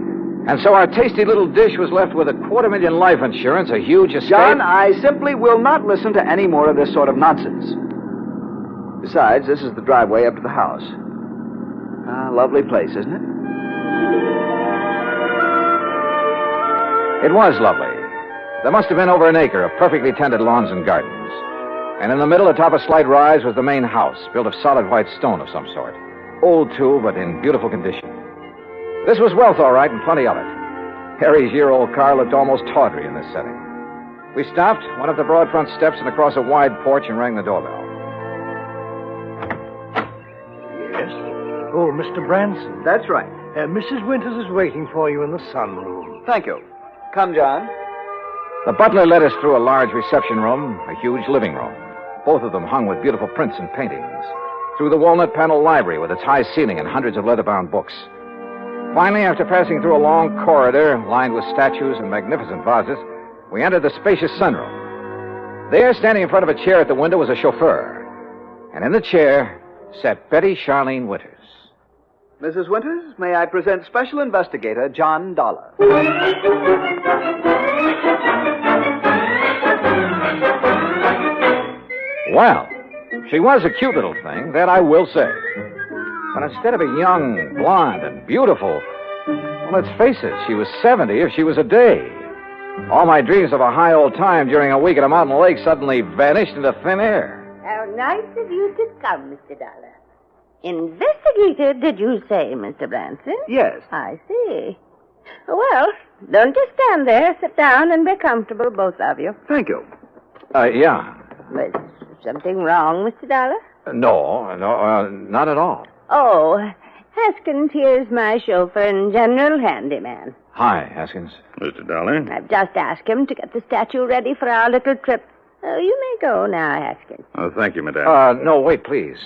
And so our tasty little dish was left with $250,000 life insurance, a huge estate... John, I simply will not listen to any more of this sort of nonsense. Besides, this is the driveway up to the house. Lovely place, isn't it? It was lovely. There must have been over an acre of perfectly tended lawns and gardens. And in the middle, atop a slight rise, was the main house, built of solid white stone of some sort. Old, too, but in beautiful condition. This was wealth, all right, and plenty of it. Harry's year-old car looked almost tawdry in this setting. We stopped, went up the broad front steps and across a wide porch and rang the doorbell. Yes? Oh, Mr. Branson. That's right. Mrs. Winters is waiting for you in the sunroom. Thank you. Come, John. The butler led us through a large reception room, a huge living room, both of them hung with beautiful prints and paintings, through the walnut-paneled library with its high ceiling and hundreds of leather-bound books. Finally, after passing through a long corridor lined with statues and magnificent vases, we entered the spacious sunroom. There, standing in front of a chair at the window, was a chauffeur. And in the chair sat Betty Charlene Winters. Mrs. Winters, may I present Special Investigator John Dollar. Well, she was a cute little thing, that I will say. But instead of a young, blonde, and beautiful, well, let's face it, she was 70 if she was a day. All my dreams of a high old time during a week at a mountain lake suddenly vanished into thin air. How nice of you to come, Mr. Dollar. Investigator, did you say, Mr. Branson? Yes. I see. Well, don't just stand there. Sit down and be comfortable, both of you. Thank you. Yeah. Was something wrong, Mr. Dollar? No, not at all. Oh, Haskins here's my chauffeur and general handyman. Hi, Haskins. Mr. Dollar? I've just asked him to get the statue ready for our little trip. You may go now, Haskins. Oh, thank you, madame. No, wait, please.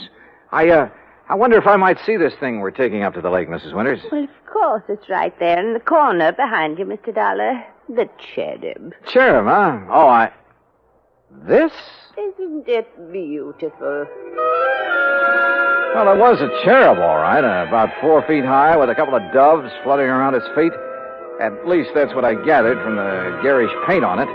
I wonder if I might see this thing we're taking up to the lake, Mrs. Winters. Well, of course, it's right there in the corner behind you, Mr. Dollar. The cherub. Cherub, huh? Oh, This? Isn't it beautiful? Well, it was a cherub, all right, about 4 feet high, with a couple of doves fluttering around its feet. At least that's what I gathered from the garish paint on it.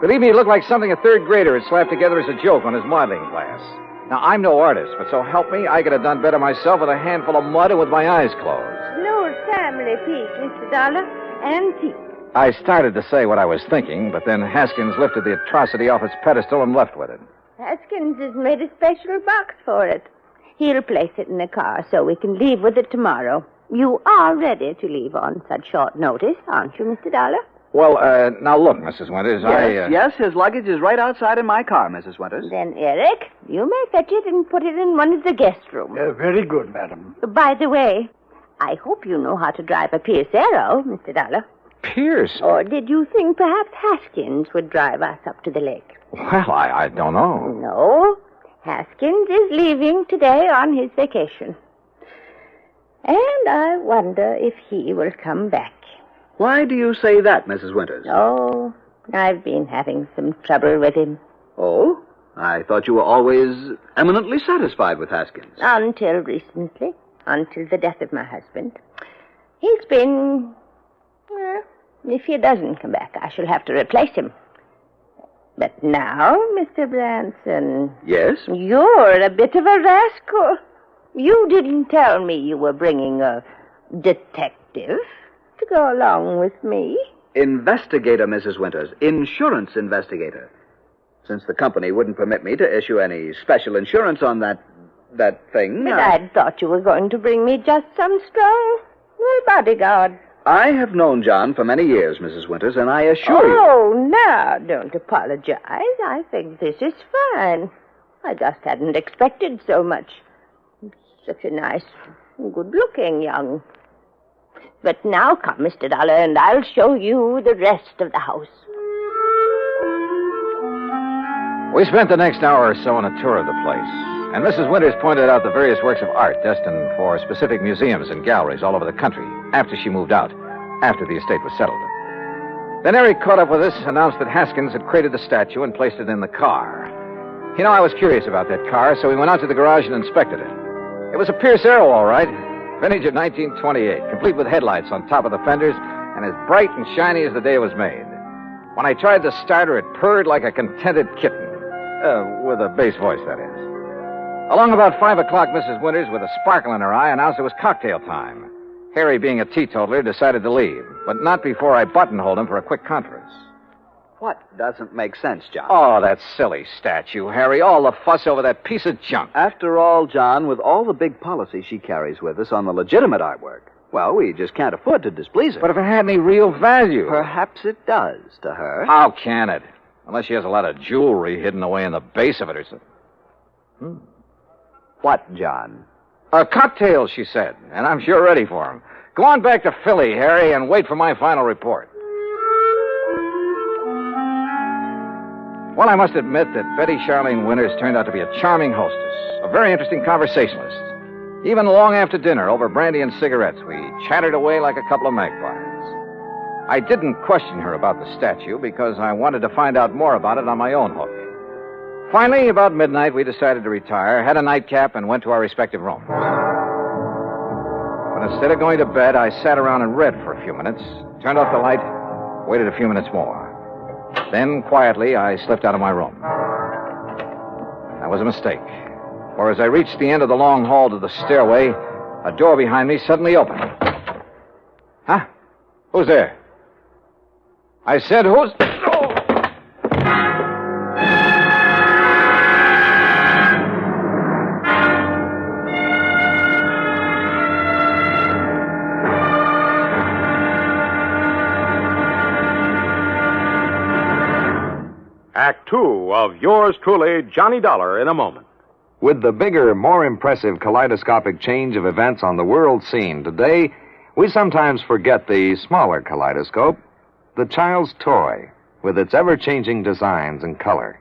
Believe me, it looked like something a third grader had slapped together as a joke on his modeling class. Now, I'm no artist, but so help me, I could have done better myself with a handful of mud and with my eyes closed. An old family piece, Mr. Dollar. Antique. I started to say what I was thinking, but then Haskins lifted the atrocity off its pedestal and left with it. Haskins has made a special box for it. He'll place it in the car so we can leave with it tomorrow. You are ready to leave on such short notice, aren't you, Mr. Dollar? Well, now look, Mrs. Winters, Yes, his luggage is right outside in my car, Mrs. Winters. Then, Eric, you may fetch it and put it in one of the guest rooms. Very good, madam. By the way, I hope you know how to drive a Pierce Arrow, Mr. Dollar. Pierce? Or did you think perhaps Haskins would drive us up to the lake? Well, I don't know. No. Haskins is leaving today on his vacation. And I wonder if he will come back. Why do you say that, Mrs. Winters? Oh, I've been having some trouble with him. Oh? I thought you were always eminently satisfied with Haskins. Until recently. Until the death of my husband. He's been... Well, if he doesn't come back, I shall have to replace him. But now, Mr. Branson... Yes? You're a bit of a rascal. You didn't tell me you were bringing a detective to go along with me. Investigator, Mrs. Winters. Insurance investigator. Since the company wouldn't permit me to issue any special insurance on that thing... But I'd thought you were going to bring me just some strong bodyguard. I have known John for many years, Mrs. Winters, and I assure you... Oh, now, don't apologize. I think this is fine. I just hadn't expected so much. Such a nice, good-looking young... But now come, Mr. Dollar, and I'll show you the rest of the house. We spent the next hour or so on a tour of the place, and Mrs. Winters pointed out the various works of art destined for specific museums and galleries all over the country after she moved out, after the estate was settled. Then Eric caught up with us, announced that Haskins had created the statue and placed it in the car. You know, I was curious about that car, so we went out to the garage and inspected it. It was a Pierce Arrow, all right. Vintage of 1928, complete with headlights on top of the fenders and as bright and shiny as the day it was made. When I tried to start her, it purred like a contented kitten. With a bass voice, that is. Along about 5 o'clock, Mrs. Winters, with a sparkle in her eye, announced it was cocktail time. Harry, being a teetotaler, decided to leave, but not before I buttonholed him for a quick conference. What doesn't make sense, John? Oh, that silly statue, Harry. All the fuss over that piece of junk. After all, John, with all the big policy she carries with us on the legitimate artwork, well, we just can't afford to displease her. But if it had any real value... Perhaps it does to her. How can it? Unless she has a lot of jewelry hidden away in the base of it or something. What, John? Cocktails, she said, and I'm sure ready for them. Go on back to Philly, Harry, and wait for my final report. Well, I must admit that Betty Charlene Winters turned out to be a charming hostess, a very interesting conversationalist. Even long after dinner, over brandy and cigarettes, we chattered away like a couple of magpies. I didn't question her about the statue because I wanted to find out more about it on my own hook. Finally, about midnight, we decided to retire, had a nightcap, and went to our respective rooms. But instead of going to bed, I sat around and read for a few minutes, turned off the light, waited a few minutes more. Then, quietly, I slipped out of my room. That was a mistake. For as I reached the end of the long hall to the stairway, a door behind me suddenly opened. Huh? Who's there? I said, who's... Oh! Act Two of yours truly, Johnny Dollar, in a moment. With the bigger, more impressive kaleidoscopic change of events on the world scene today, we sometimes forget the smaller kaleidoscope, the child's toy, with its ever-changing designs and color.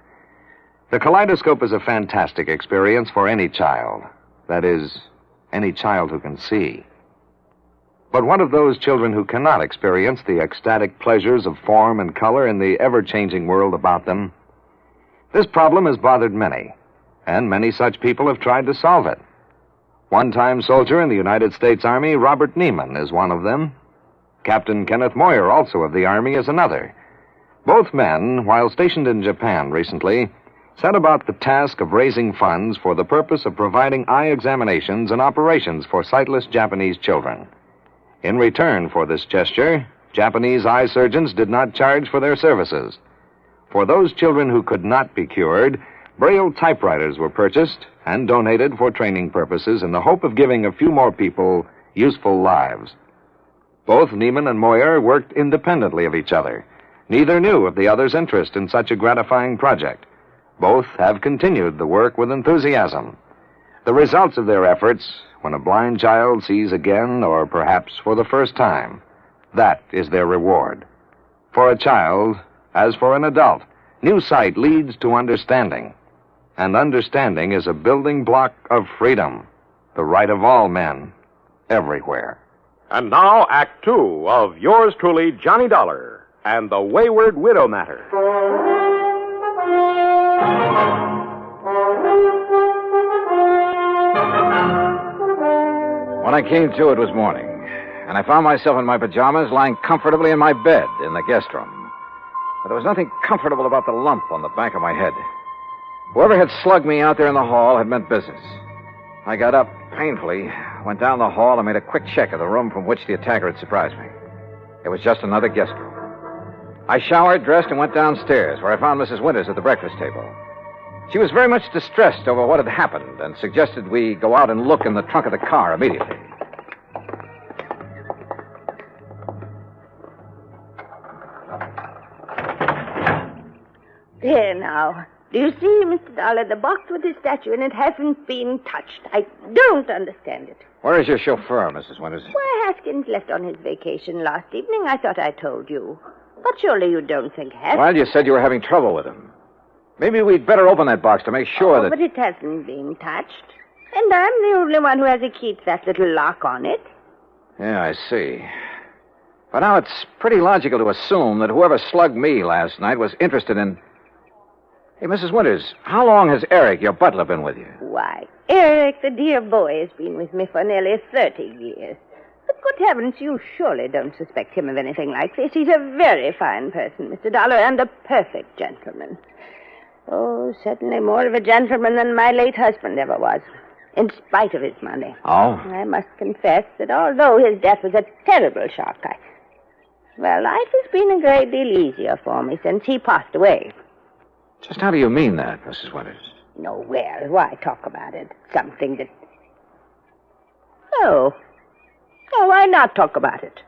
The kaleidoscope is a fantastic experience for any child. That is, any child who can see. But what of those children who cannot experience the ecstatic pleasures of form and color in the ever-changing world about them? This problem has bothered many, and many such people have tried to solve it. One-time soldier in the United States Army, Robert Neiman, is one of them. Captain Kenneth Moyer, also of the Army, is another. Both men, while stationed in Japan recently, set about the task of raising funds for the purpose of providing eye examinations and operations for sightless Japanese children. In return for this gesture, Japanese eye surgeons did not charge for their services. For those children who could not be cured, Braille typewriters were purchased and donated for training purposes in the hope of giving a few more people useful lives. Both Neiman and Moyer worked independently of each other. Neither knew of the other's interest in such a gratifying project. Both have continued the work with enthusiasm. The results of their efforts, when a blind child sees again, or perhaps for the first time, that is their reward. For a child, as for an adult, new sight leads to understanding. And understanding is a building block of freedom, the right of all men, everywhere. And now, Act Two of yours truly, Johnny Dollar, and the Wayward Widow Matter. When I came to, it was morning, and I found myself in my pajamas lying comfortably in my bed in the guest room. But there was nothing comfortable about the lump on the back of my head. Whoever had slugged me out there in the hall had meant business. I got up painfully, went down the hall, and made a quick check of the room from which the attacker had surprised me. It was just another guest room. I showered, dressed, and went downstairs, where I found Mrs. Winters at the breakfast table. She was very much distressed over what had happened and suggested we go out and look in the trunk of the car immediately. There now. Do you see, Mr. Dollar, the box with the statue in it hasn't been touched. I don't understand it. Where is your chauffeur, Mrs. Winters? Why, Haskins left on his vacation last evening. I thought I told you. But surely you don't think Haskins... Well, you said you were having trouble with him. Maybe we'd better open that box to make sure that... But it hasn't been touched. And I'm the only one who has a key to that little lock on it. Yeah, I see. But now it's pretty logical to assume that whoever slugged me last night was interested in... Hey, Mrs. Winters, how long has Eric, your butler, been with you? Why, Eric, the dear boy, has been with me for nearly 30 years. But good heavens, you surely don't suspect him of anything like this. He's a very fine person, Mr. Dollar, and a perfect gentleman. Oh, certainly more of a gentleman than my late husband ever was, in spite of his money. Oh? I must confess that although his death was a terrible shock, life has been a great deal easier for me since he passed away. Just how do you mean that, Mrs. Winters? No, well, why talk about it? Something that... Oh, why not talk about it?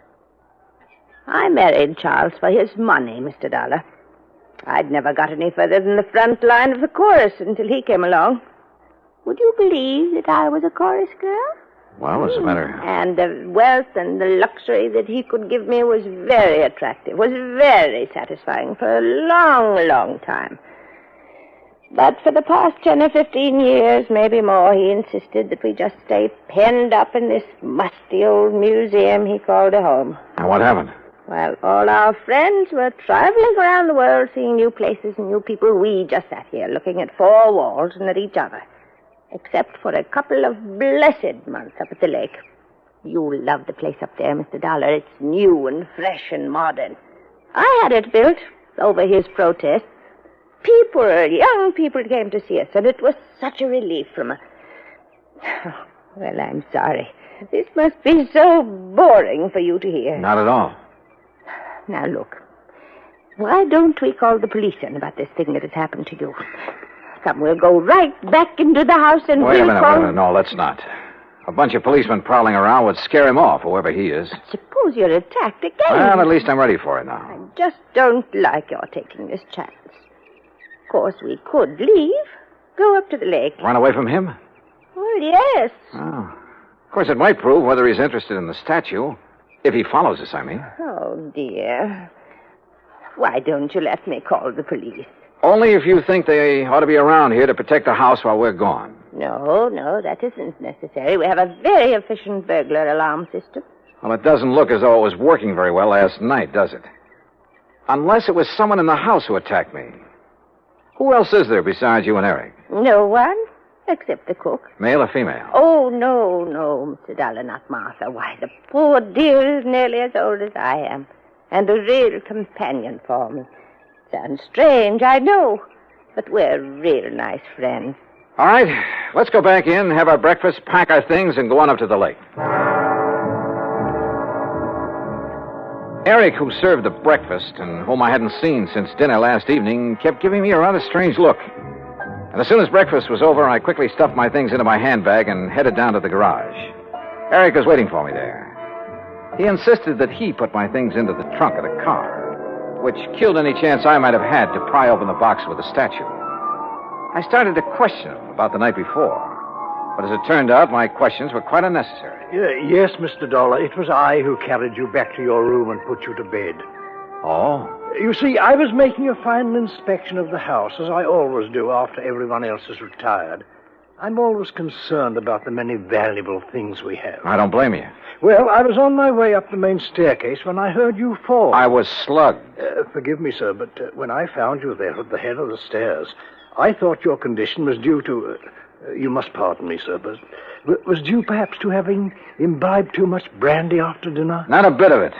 I married Charles for his money, Mr. Dollar. I'd never got any further than the front line of the chorus until he came along. Would you believe that I was a chorus girl? Well, as a matter... And the wealth and the luxury that he could give me was very attractive, was very satisfying for a long, long time. But for the past 10 or 15 years, maybe more, he insisted that we just stay penned up in this musty old museum he called a home. And what happened? Well, all our friends were traveling around the world, seeing new places and new people. We just sat here looking at four walls and at each other. Except for a couple of blessed months up at the lake. You'll love the place up there, Mr. Dollar. It's new and fresh and modern. I had it built over his protest. Young people came to see us, and it was such a relief from a... Well, I'm sorry. This must be so boring for you to hear. Not at all. Now, look. Why don't we call the police in about this thing that has happened to you? Come, we'll go right back into the house and Wait a we'll minute. No, let's not. A bunch of policemen prowling around would scare him off, whoever he is. Suppose you're attacked again. Well, at least I'm ready for it now. I just don't like your taking this chance. Of course, we could leave. Go up to the lake. Run away from him? Well, yes. Oh. Of course, it might prove whether he's interested in the statue. If he follows us, I mean. Oh, dear. Why don't you let me call the police? Only if you think they ought to be around here to protect the house while we're gone. No, that isn't necessary. We have a very efficient burglar alarm system. Well, it doesn't look as though it was working very well last night, does it? Unless it was someone in the house who attacked me. Who else is there besides you and Eric? No one, except the cook. Male or female? Oh, no, Mr. Dollar, not Martha. Why, the poor dear is nearly as old as I am, and a real companion for me. Sounds strange, I know, but we're real nice friends. All right, let's go back in, have our breakfast, pack our things, and go on up to the lake. Eric, who served the breakfast and whom I hadn't seen since dinner last evening, kept giving me a rather strange look. And as soon as breakfast was over, I quickly stuffed my things into my handbag and headed down to the garage. Eric was waiting for me there. He insisted that he put my things into the trunk of the car, which killed any chance I might have had to pry open the box with the statue. I started to question him about the night before, but as it turned out, my questions were quite unnecessary. Yes, Mr. Dollar, it was I who carried you back to your room and put you to bed. Oh? You see, I was making a final inspection of the house, as I always do after everyone else has retired. I'm always concerned about the many valuable things we have. I don't blame you. Well, I was on my way up the main staircase when I heard you fall. I was slugged. Forgive me, sir, but when I found you there at the head of the stairs, I thought your condition was due to... you must pardon me, sir, but was due perhaps to having imbibed too much brandy after dinner? Not a bit of it.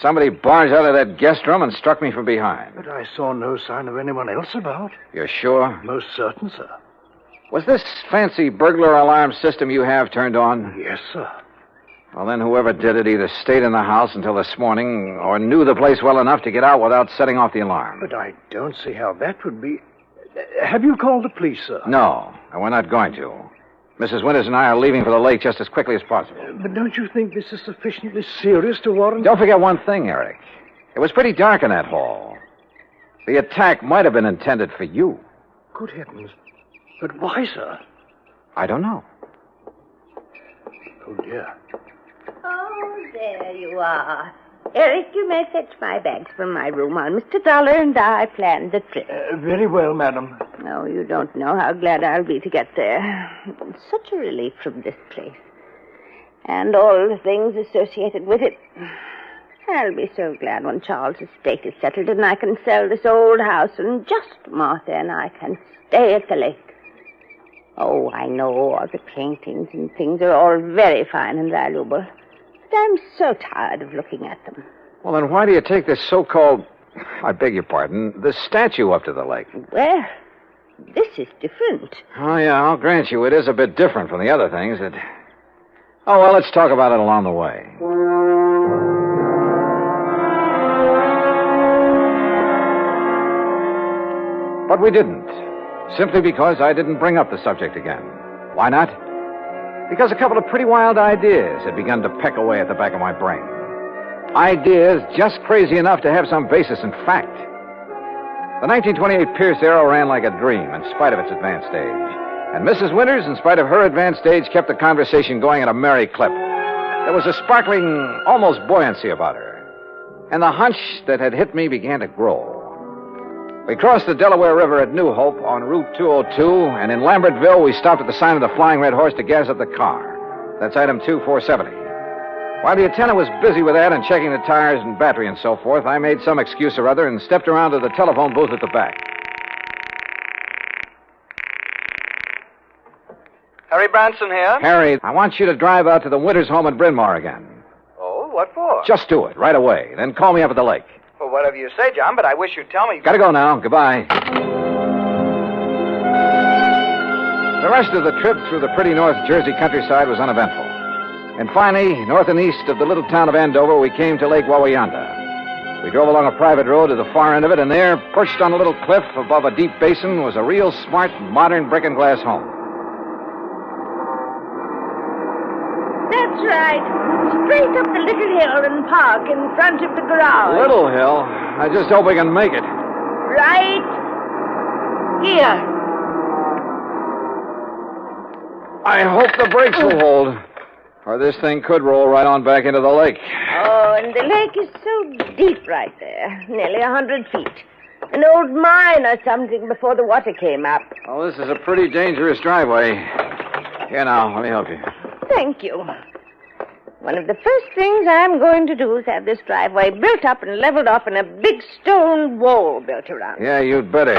Somebody barged out of that guest room and struck me from behind. But I saw no sign of anyone else about. You're sure? Most certain, sir. Was this fancy burglar alarm system you have turned on? Yes, sir. Well, then whoever did it either stayed in the house until this morning or knew the place well enough to get out without setting off the alarm. But I don't see how that would be... Have you called the police, sir? No, and we're not going to. Mrs. Winters and I are leaving for the lake just as quickly as possible. But don't you think this is sufficiently serious to warrant... Don't forget one thing, Eric. It was pretty dark in that hall. The attack might have been intended for you. Good heavens. But why, sir? I don't know. Oh, dear. Oh, there you are. Eric, you may fetch my bags from my room while Mr. Dollar and I planned the trip. Very well, madam. Oh, you don't know how glad I'll be to get there. It's such a relief from this place. And all the things associated with it. I'll be so glad when Charles' estate is settled and I can sell this old house and just Martha and I can stay at the lake. Oh, I know all the paintings and things are all very fine and valuable. But I'm so tired of looking at them. Well, then why do you take this so-called, I beg your pardon, the statue up to the lake? Well, this is different. Oh, yeah, I'll grant you it is a bit different from the other things that... Oh, well, let's talk about it along the way. But we didn't. Simply because I didn't bring up the subject again. Why not? Because a couple of pretty wild ideas had begun to peck away at the back of my brain. Ideas just crazy enough to have some basis in fact. The 1928 Pierce Arrow ran like a dream in spite of its advanced age. And Mrs. Winters, in spite of her advanced age, kept the conversation going at a merry clip. There was a sparkling, almost buoyancy about her. And the hunch that had hit me began to grow. We crossed the Delaware River at New Hope on Route 202, and in Lambertville, we stopped at the sign of the Flying Red Horse to gas up the car. That's item 2470. While the attendant was busy with that and checking the tires and battery and so forth, I made some excuse or other and stepped around to the telephone booth at the back. Harry Branson here. Harry, I want you to drive out to the Winters home in Bryn Mawr again. Oh, what for? Just do it, right away. Then call me up at the lake. Well, whatever you say, John, but I wish you'd tell me... Gotta go now. Goodbye. The rest of the trip through the pretty North Jersey countryside was uneventful. And finally, north and east of the little town of Andover, we came to Lake Wawayanda. We drove along a private road to the far end of it, and there, perched on a little cliff above a deep basin, was a real smart, modern brick and glass home. That's right. Straight up the little hill and park in front of the garage. Little hill? I just hope we can make it. Right here. I hope the brakes will hold, or this thing could roll right on back into the lake. Oh, and the lake is so deep right there. Nearly 100 feet. An old mine or something before the water came up. Oh, this is a pretty dangerous driveway. Here now, let me help you. Thank you. One of the first things I'm going to do is have this driveway built up and leveled off and a big stone wall built around it. Yeah, you'd better.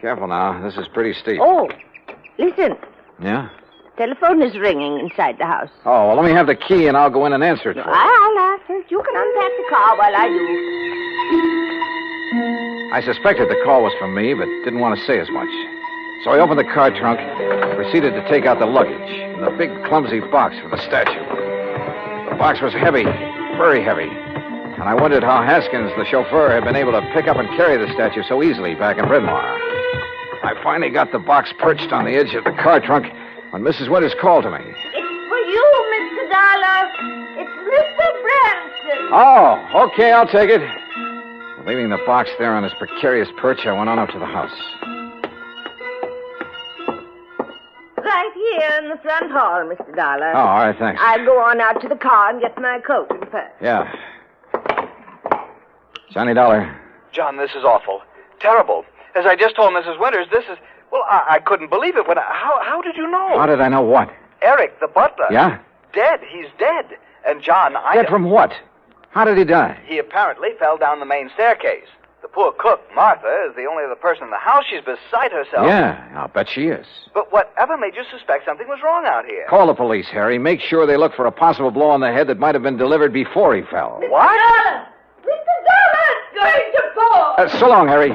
Careful now. This is pretty steep. Oh, listen. Yeah? Telephone is ringing inside the house. Oh, well, let me have the key and I'll go in and answer it for you. I'll answer it. You can unpack the car while I do. I suspected the call was from me, but didn't want to say as much. So I opened the car trunk, proceeded to take out the luggage, and the big, clumsy box for the statue. The box was heavy, very heavy, and I wondered how Haskins, the chauffeur, had been able to pick up and carry the statue so easily back in Bryn Mawr. I finally got the box perched on the edge of the car trunk when Mrs. Winters called to me. It's for you, Mr. Dollar. It's Mr. Branson. Oh, okay, I'll take it. Leaving the box there on his precarious perch, I went on up to the house. Right here in the front hall, Mr. Dollar. Oh, all right, thanks. I'll go on out to the car and get my coat and purse. Yeah. Johnny Dollar. John, this is awful. Terrible. As I just told Mrs. Winters, this is... Well, I couldn't believe it. How did you know? How did I know what? Eric, the butler. Yeah? Dead. He's dead. And John, Dead from what? How did he die? He apparently fell down the main staircase. The poor cook, Martha, is the only other person in the house. She's beside herself. Yeah, I'll bet she is. But whatever made you suspect something was wrong out here? Call the police, Harry. Make sure they look for a possible blow on the head that might have been delivered before he fell. What? Mr. Dollar's going to fall. So long, Harry.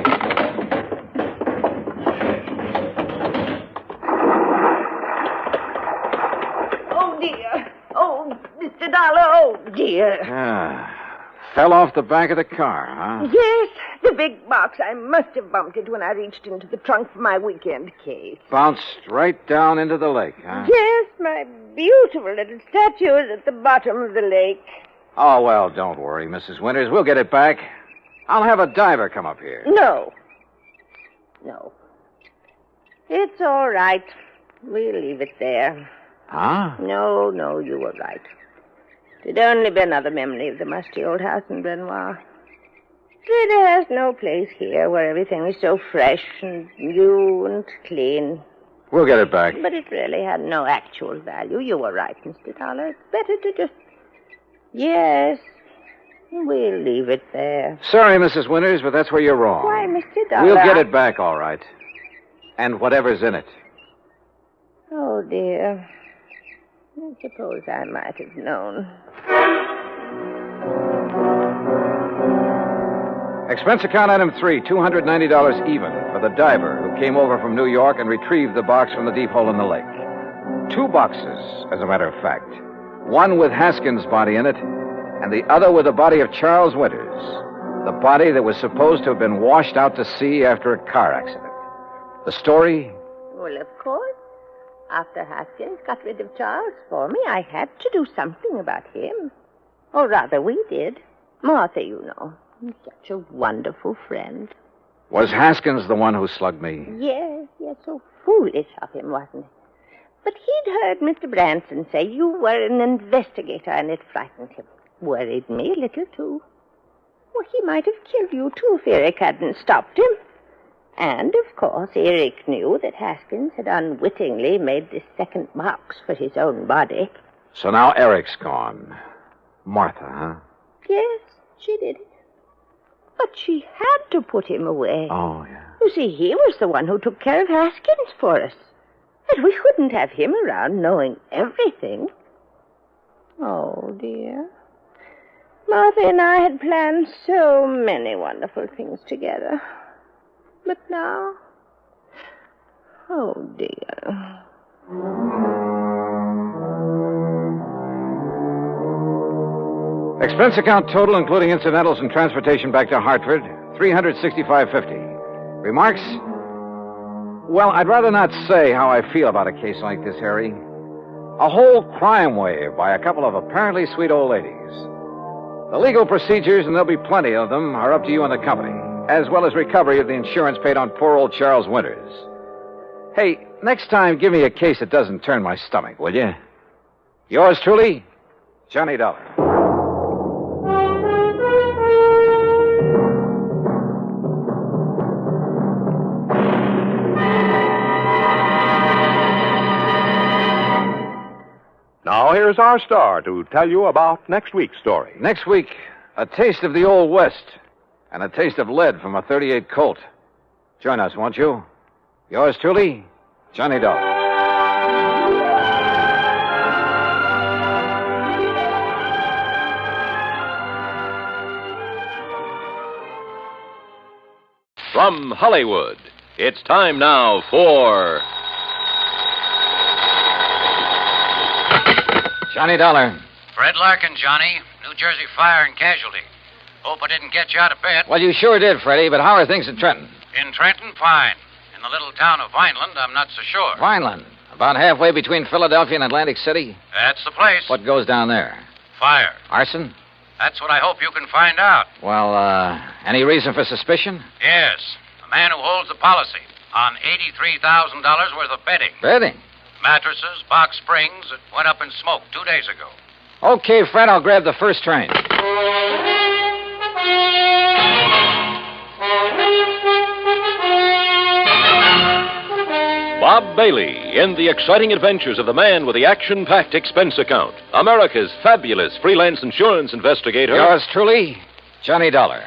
Oh, dear. Oh, Mr. Dollar, oh, dear. Fell off the back of the car, huh? Yes, the big box. I must have bumped it when I reached into the trunk for my weekend case. Bounced right down into the lake, huh? Yes, my beautiful little statue is at the bottom of the lake. Oh, well, don't worry, Mrs. Winters. We'll get it back. I'll have a diver come up here. No. It's all right. We'll leave it there. Huh? No, you were right. It'd only be another memory of the musty old house in Bryn Mawr. It has no place here where everything is so fresh and new and clean. We'll get it back. But it really had no actual value. You were right, Mr. Dollar. It's better to just... Yes, we'll leave it there. Sorry, Mrs. Winters, but that's where you're wrong. Why, Mr. Dollar... We'll get it back, all right. And whatever's in it. Oh, dear. I suppose I might have known. Expense account item 3, $290 even for the diver who came over from New York and retrieved the box from the deep hole in the lake. 2 boxes, as a matter of fact. One with Haskins' body in it, and the other with the body of Charles Winters, the body that was supposed to have been washed out to sea after a car accident. The story? Well, of course. After Haskins got rid of Charles for me, I had to do something about him. Or rather, we did. Martha, you know. He's such a wonderful friend. Was Haskins the one who slugged me? Yes, so foolish of him, wasn't it? But he'd heard Mr. Branson say you were an investigator, and it frightened him. Worried me a little, too. Well, he might have killed you, too, if Eric hadn't stopped him. And, of course, Eric knew that Haskins had unwittingly made this second box for his own body. So now Eric's gone. Martha, huh? Yes, she did it. But she had to put him away. Oh, yeah. You see, he was the one who took care of Haskins for us. And we couldn't have him around knowing everything. Oh, dear. Martha and I had planned so many wonderful things together. But now... Oh, dear. Expense account total, including incidentals and transportation back to Hartford, $365.50. Remarks? Well, I'd rather not say how I feel about a case like this, Harry. A whole crime wave by a couple of apparently sweet old ladies. The legal procedures, and there'll be plenty of them, are up to you and the company, as well as recovery of the insurance paid on poor old Charles Winters. Hey, next time, give me a case that doesn't turn my stomach, will you? Yours truly, Johnny Dollar. Now, here's our star to tell you about next week's story. Next week, a taste of the Old West and a taste of lead from a .38 Colt. Join us, won't you? Yours truly, Johnny Dollar. From Hollywood, it's time now for... Johnny Dollar. Fred Larkin, Johnny. New Jersey Fire and Casualty. Hope I didn't get you out of bed. Well, you sure did, Freddie, but how are things in Trenton? In Trenton, fine. In the little town of Vineland, I'm not so sure. Vineland? About halfway between Philadelphia and Atlantic City? That's the place. What goes down there? Fire. Arson? That's what I hope you can find out. Well, any reason for suspicion? Yes. The man who holds the policy on $83,000 worth of bedding. Bedding? Mattresses, box springs that went up in smoke 2 days ago. Okay, Fred, I'll grab the first train. Bob Bailey in the exciting adventures of the man with the action-packed expense account. America's fabulous freelance insurance investigator. Yours truly, Johnny Dollar.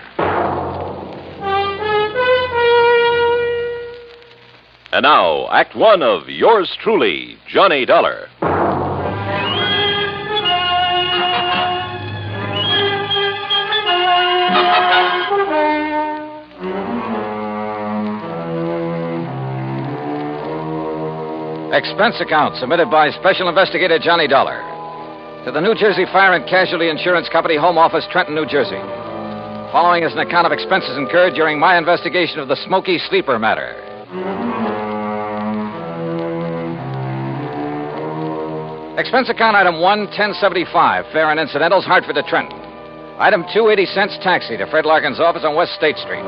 And now, Act One of Yours Truly, Johnny Dollar. Expense account submitted by Special Investigator Johnny Dollar to the New Jersey Fire and Casualty Insurance Company, Home Office, Trenton, New Jersey. Following is an account of expenses incurred during my investigation of the Smoky sleeper matter. Expense account item 1, 1075, fare and incidentals, Hartford to Trenton. Item 2, 80 cents taxi to Fred Larkin's office on West State Street.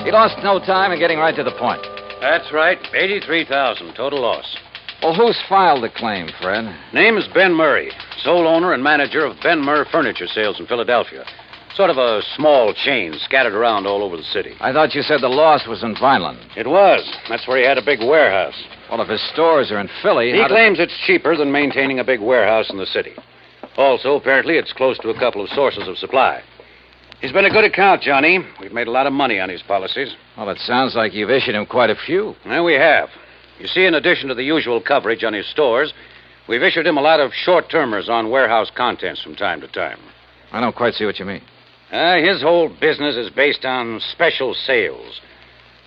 He lost no time in getting right to the point. That's right. $83,000 total loss. Well, who's filed the claim, Fred? Name is Ben Murray, sole owner and manager of Ben Murr Furniture Sales in Philadelphia. Sort of a small chain scattered around all over the city. I thought you said the loss was in Vineland. It was. That's where he had a big warehouse. Well, if his stores are in Philly... He claims it's cheaper than maintaining a big warehouse in the city. Also, apparently, it's close to a couple of sources of supply. He's been a good account, Johnny. We've made a lot of money on his policies. Well, it sounds like you've issued him quite a few. Well, we have. You see, in addition to the usual coverage on his stores, we've issued him a lot of short-termers on warehouse contents from time to time. I don't quite see what you mean. His whole business is based on special sales.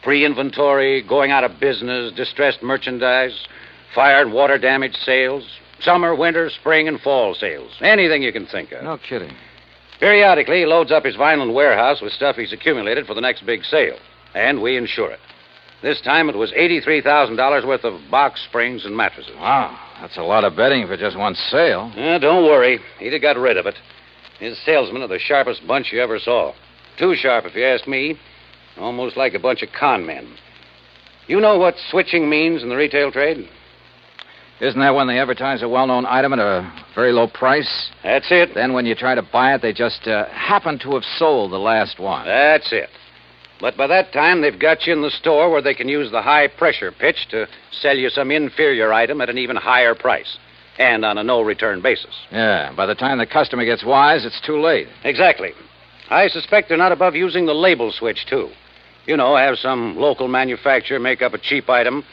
Pre-inventory, going out of business, distressed merchandise, fire and water damage sales, summer, winter, spring, and fall sales. Anything you can think of. No kidding. Periodically, he loads up his vinyl warehouse with stuff he's accumulated for the next big sale, and we insure it. This time it was $83,000 worth of box springs and mattresses. Wow, that's a lot of betting for just one sale. Don't worry. He'd have got rid of it. His salesmen are the sharpest bunch you ever saw. Too sharp, if you ask me. Almost like a bunch of con men. You know what switching means in the retail trade? Isn't that when they advertise a well-known item at a very low price? That's it. Then when you try to buy it, they just happen to have sold the last one. That's it. But by that time, they've got you in the store where they can use the high-pressure pitch to sell you some inferior item at an even higher price, and on a no-return basis. Yeah, by the time the customer gets wise, it's too late. Exactly. I suspect they're not above using the label switch, too. You know, have some local manufacturer make up a cheap item,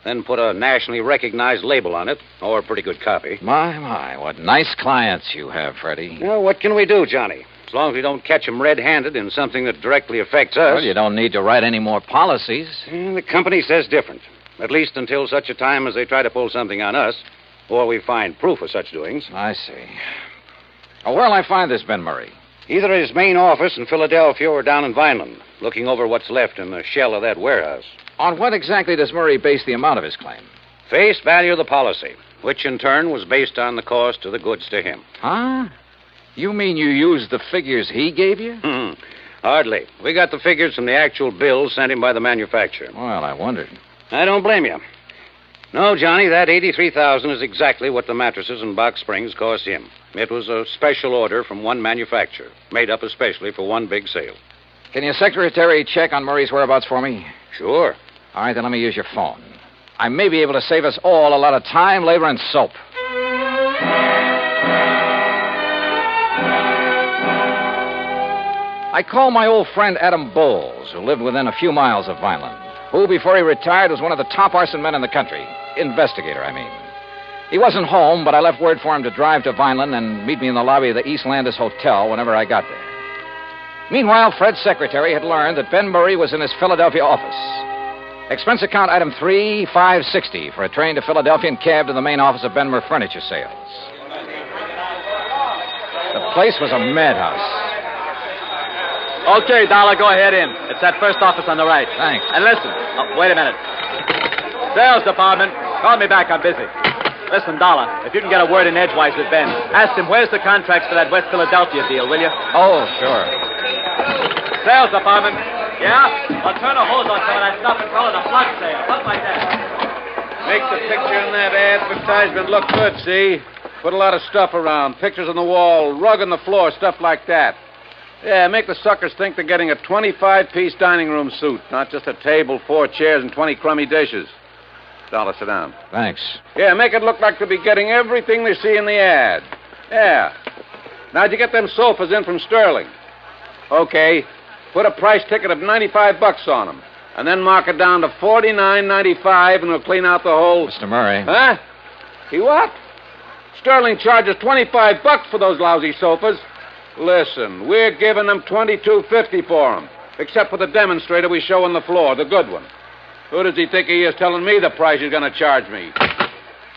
then put a nationally recognized label on it, or a pretty good copy. My, what nice clients you have, Freddie. Well, what can we do, Johnny? As long as we don't catch them red-handed in something that directly affects us. Well, you don't need to write any more policies. The company says different. At least until such a time as they try to pull something on us, or we find proof of such doings. I see. Oh, where'll I find this Ben Murray? Either at his main office in Philadelphia or down in Vineland, looking over what's left in the shell of that warehouse. On what exactly does Murray base the amount of his claim? Face value of the policy, which in turn was based on the cost of the goods to him. Huh? You mean you used the figures he gave you? Hardly. We got the figures from the actual bills sent him by the manufacturer. Well, I wondered. I don't blame you. No, Johnny, that $83,000 is exactly what the mattresses and box springs cost him. It was a special order from one manufacturer, made up especially for one big sale. Can your secretary check on Murray's whereabouts for me? Sure. All right, then let me use your phone. I may be able to save us all a lot of time, labor, and soap. I called my old friend Adam Bowles, who lived within a few miles of Vineland, who, before he retired, was one of the top arson men in the country. Investigator, I mean. He wasn't home, but I left word for him to drive to Vineland and meet me in the lobby of the East Landis Hotel whenever I got there. Meanwhile, Fred's secretary had learned that Ben Murray was in his Philadelphia office. Expense account item 3560 for a train to Philadelphia and cab to the main office of Benmer Furniture Sales. The place was a madhouse. Okay, Dollar, go ahead in. It's that first office on the right. Thanks. And listen. Oh, wait a minute. Sales department. Call me back. I'm busy. Listen, Dollar, if you can get a word in edgewise with Ben, ask him where's the contracts for that West Philadelphia deal, will you? Oh, sure. Sales department. Yeah? Well, turn a hose on some of that stuff and call it a flood sale. Something like that. Makes the picture in that advertisement look good, see? Put a lot of stuff around. Pictures on the wall, rug on the floor, stuff like that. Yeah, make the suckers think they're getting a 25-piece dining room suite, not just a table, 4 chairs, and 20 crummy dishes. Dollar, sit down. Thanks. Yeah, make it look like they'll be getting everything they see in the ad. Yeah. Now, did you get them sofas in from Sterling? Okay. Put a price ticket of $95 on them. And then mark it down to $49.95, and we'll clean out the whole... Mr. Murray. Huh? He what? Sterling charges $25 for those lousy sofas. Listen, we're giving them $22.50 for them. Except for the demonstrator we show on the floor, the good one. Who does he think he is telling me the price he's going to charge me?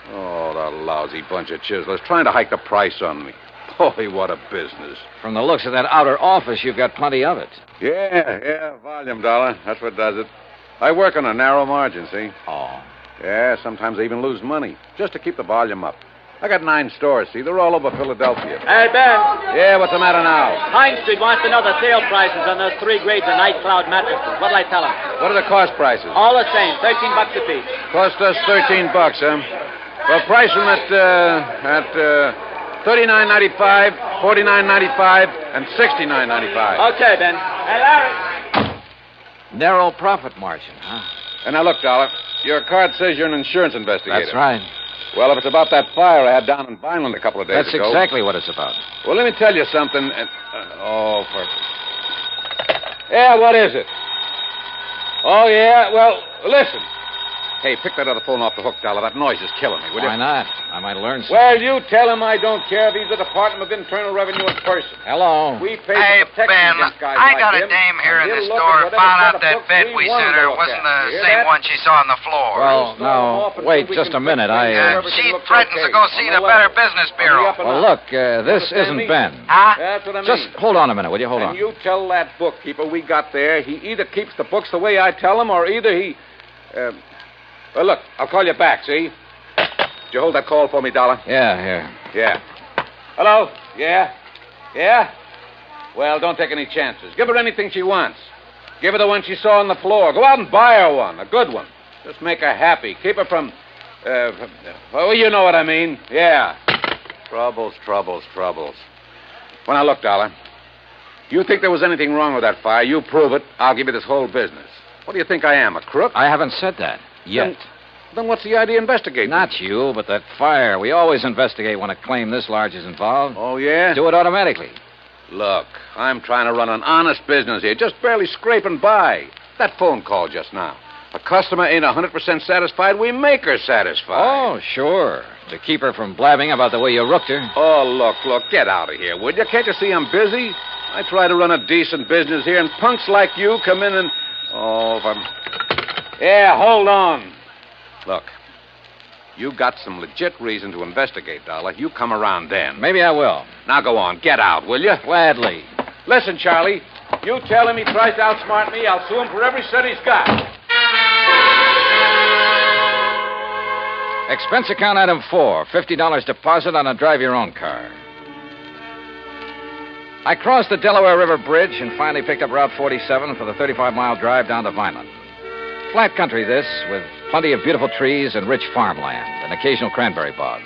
Oh, that lousy bunch of chiselers trying to hike the price on me. Boy, what a business. From the looks of that outer office, you've got plenty of it. Yeah, volume, Dollar. That's what does it. I work on a narrow margin, see? Oh. Yeah, sometimes I even lose money, just to keep the volume up. I got 9 stores, see? They're all over Philadelphia. Hey, Ben. Yeah, what's the matter now? Pine Street wants to know the sale prices on those 3 grades of Night Cloud mattresses. What'll I tell him? What are the cost prices? All the same, $13 a piece. Cost us $13, huh? Well, price them at $39.95, $49.95, and $69.95. Okay, Ben. Hey, Larry. Narrow profit margin, huh? And now, look, Dollar, your card says you're an insurance investigator. That's right. Well, if it's about that fire I had down in Vineland a couple of days That's ago... That's exactly what it's about. Well, let me tell you something. Yeah, what is it? Oh, yeah? Well, listen. Hey, pick that other phone off the hook, Dollar. That noise is killing me, will you? Why not? I might learn something. Well, you tell him I don't care. These are Department of Internal Revenue in person. Hello. We pay Hey, for protection Ben, against guys I like got him, a dame here and in the he'll look store at whatever found set out of that books bed we we want sent to her look wasn't at. the Hear same that? one she saw on the floor. Well, now, wait just a minute. She threatens to go see the Better Business Bureau. Well, look, this isn't Ben. Huh? That's what I mean. Just hold on a minute, will you? Hold on. And you tell that bookkeeper we got there, he either keeps the books the way I tell him, or either he... well, look, I'll call you back, see? Did you hold that call for me, Dollar? Yeah, here. Yeah. Hello? Yeah? Yeah? Well, don't take any chances. Give her anything she wants. Give her the one she saw on the floor. Go out and buy her one, a good one. Just make her happy. Keep her from... well, you know what I mean. Yeah. Troubles. Well, now, look, Dollar. You think there was anything wrong with that fire, you prove it, I'll give you this whole business. What do you think I am, a crook? I haven't said that yet. Then what's the idea of investigating? Not you, but that fire. We always investigate when a claim this large is involved. Oh, yeah? Do it automatically. Look, I'm trying to run an honest business here, just barely scraping by. That phone call just now. A customer ain't 100% satisfied, we make her satisfied. Oh, sure. To keep her from blabbing about the way you rooked her. Oh, look, get out of here, would you? Can't you see I'm busy? I try to run a decent business here, and punks like you come in and... Oh, if I'm... Yeah, hold on. Look, you got some legit reason to investigate, Dollar. You come around then. Maybe I will. Now go on, get out, will you? Gladly. Listen, Charlie, you tell him he tries to outsmart me, I'll sue him for every cent he's got. Expense account item 4, $50 deposit on a drive-your-own car. I crossed the Delaware River Bridge and finally picked up Route 47 for the 35-mile drive down to Vineland. Flat country, this, with plenty of beautiful trees and rich farmland, and occasional cranberry bog.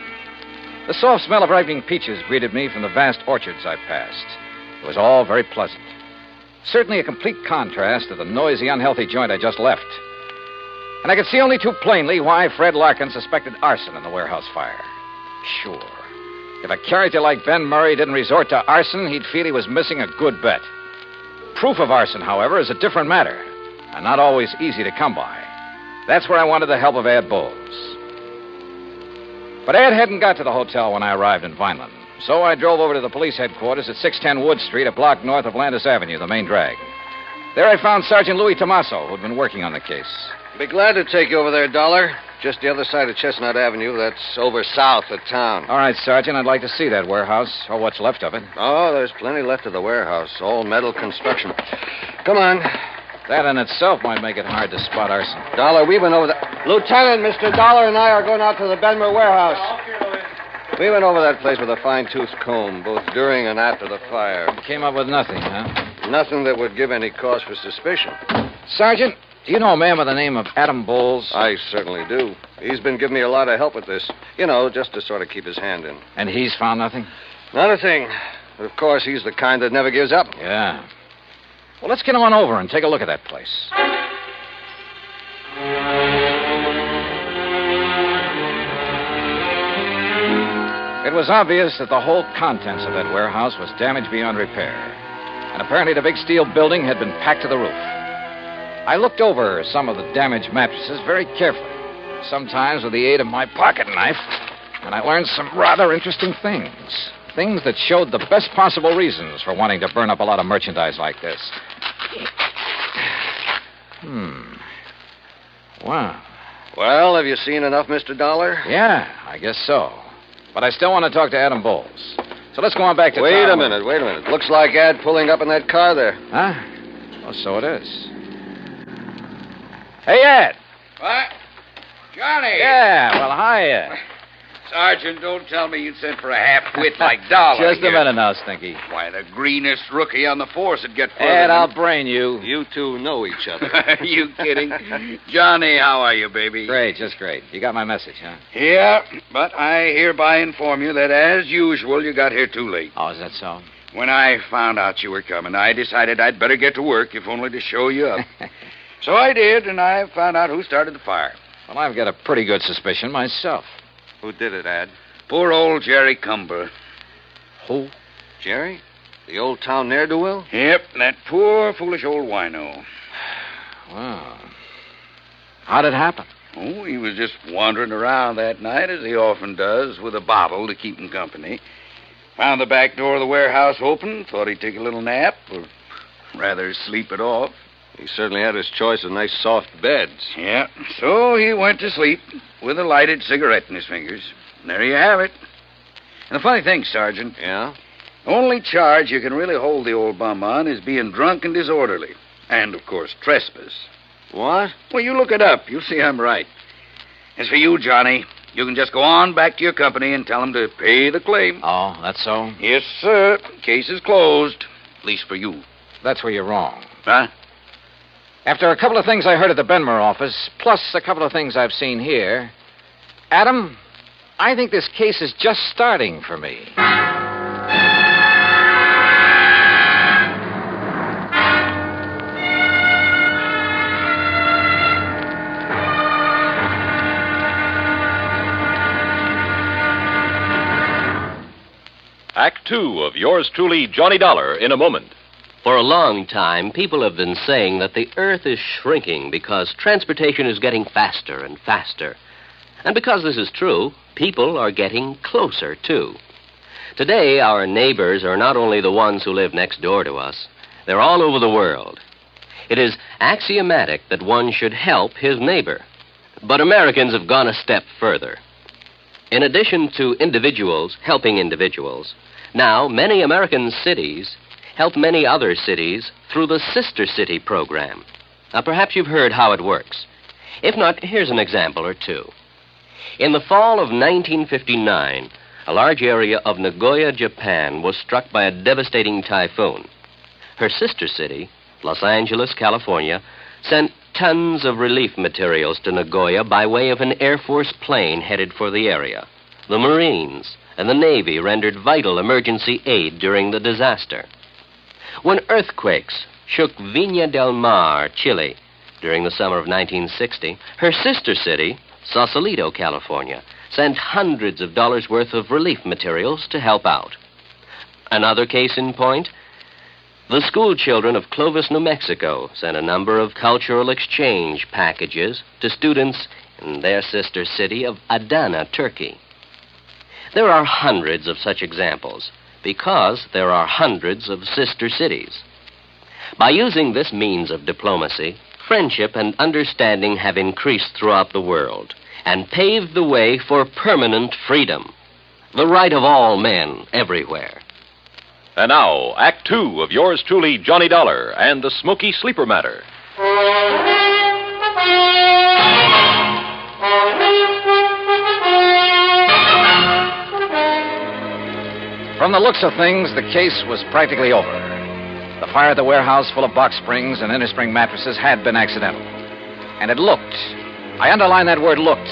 The soft smell of ripening peaches greeted me from the vast orchards I passed. It was all very pleasant. Certainly a complete contrast to the noisy, unhealthy joint I just left. And I could see only too plainly why Fred Larkin suspected arson in the warehouse fire. Sure. If a character like Ben Murray didn't resort to arson, he'd feel he was missing a good bet. Proof of arson, however, is a different matter, and not always easy to come by. That's where I wanted the help of Ed Bowles. But Ed hadn't got to the hotel when I arrived in Vineland, so I drove over to the police headquarters at 610 Wood Street, a block north of Landis Avenue, the main drag. There I found Sergeant Louis Tomaso, who'd been working on the case. Be glad to take you over there, Dollar. Just the other side of Chestnut Avenue. That's over south of town. All right, Sergeant, I'd like to see that warehouse, or what's left of it. Oh, there's plenty left of the warehouse. All metal construction. Come on. That in itself might make it hard to spot arson. Dollar, we went over that. Lieutenant, Mr. Dollar and I are going out to the Benmer warehouse. We went over that place with a fine-tooth comb, both during and after the fire. You came up with nothing, huh? Nothing that would give any cause for suspicion. Sergeant, do you know a man by the name of Adam Bowles? I certainly do. He's been giving me a lot of help with this. You know, just to sort of keep his hand in. And he's found nothing? Not a thing. But of course, he's the kind that never gives up. Yeah. Well, let's get on over and take a look at that place. It was obvious that the whole contents of that warehouse was damaged beyond repair. And apparently the big steel building had been packed to the roof. I looked over some of the damaged mattresses very carefully, sometimes with the aid of my pocket knife, and I learned some rather interesting things. Things that showed the best possible reasons for wanting to burn up a lot of merchandise like this. Wow. Well, have you seen enough, Mr. Dollar? Yeah, I guess so. But I still want to talk to Adam Bowles. So let's go on back to Wait town. a minute. Looks like Ad pulling up in that car there. Huh? Oh, so it is. Hey, Ed. What? Johnny! Yeah, well, hi, Ed. Sergeant, don't tell me you'd sent for a half-wit like Dollar. Just a minute now, Stinky. Why, the greenest rookie on the force would get further. Ed, I'll brain you. You two know each other. You kidding? Johnny, how are you, baby? Great, just great. You got my message, huh? Yeah, but I hereby inform you that, as usual, you got here too late. Oh, is that so? When I found out you were coming, I decided I'd better get to work, if only to show you up. So I did, and I found out who started the fire. Well, I've got a pretty good suspicion myself. Who did it, Ad? Poor old Jerry Cumber. Who? Jerry? The old town ne'er-do-well? Yep, that poor, foolish old wino. Wow. How'd it happen? Oh, he was just wandering around that night, as he often does, with a bottle to keep him company. Found the back door of the warehouse open, thought he'd take a little nap, or rather sleep it off. He certainly had his choice of nice soft beds. Yeah, so he went to sleep with a lighted cigarette in his fingers. And there you have it. And the funny thing, Sergeant. Yeah? The only charge you can really hold the old bum on is being drunk and disorderly. And, of course, trespass. What? Well, you look it up. You'll see I'm right. As for you, Johnny, you can just go on back to your company and tell them to pay the claim. Oh, that's so? Yes, sir. Case is closed. At least for you. That's where you're wrong. Huh? After a couple of things I heard at the Benmer office, plus a couple of things I've seen here, Adam, I think this case is just starting for me. Act Two of yours truly, Johnny Dollar, in a moment. For a long time, people have been saying that the Earth is shrinking because transportation is getting faster and faster. And because this is true, people are getting closer, too. Today, our neighbors are not only the ones who live next door to us, they're all over the world. It is axiomatic that one should help his neighbor. But Americans have gone a step further. In addition to individuals helping individuals, now many American cities help many other cities through the Sister City program. Now, perhaps you've heard how it works. If not, here's an example or two. In the fall of 1959, a large area of Nagoya, Japan, was struck by a devastating typhoon. Her sister city, Los Angeles, California, sent tons of relief materials to Nagoya by way of an Air Force plane headed for the area. The Marines and the Navy rendered vital emergency aid during the disaster. When earthquakes shook Viña del Mar, Chile, during the summer of 1960, her sister city, Sausalito, California, sent hundreds of dollars worth of relief materials to help out. Another case in point, the school children of Clovis, New Mexico, sent a number of cultural exchange packages to students in their sister city of Adana, Turkey. There are hundreds of such examples, because there are hundreds of sister cities. By using this means of diplomacy, friendship and understanding have increased throughout the world and paved the way for permanent freedom, the right of all men everywhere. And now, Act Two of yours truly, Johnny Dollar, and the Smoky Sleeper Matter. From the looks of things, the case was practically over. The fire at the warehouse full of box springs and innerspring mattresses had been accidental. And it looked, I underline that word looked,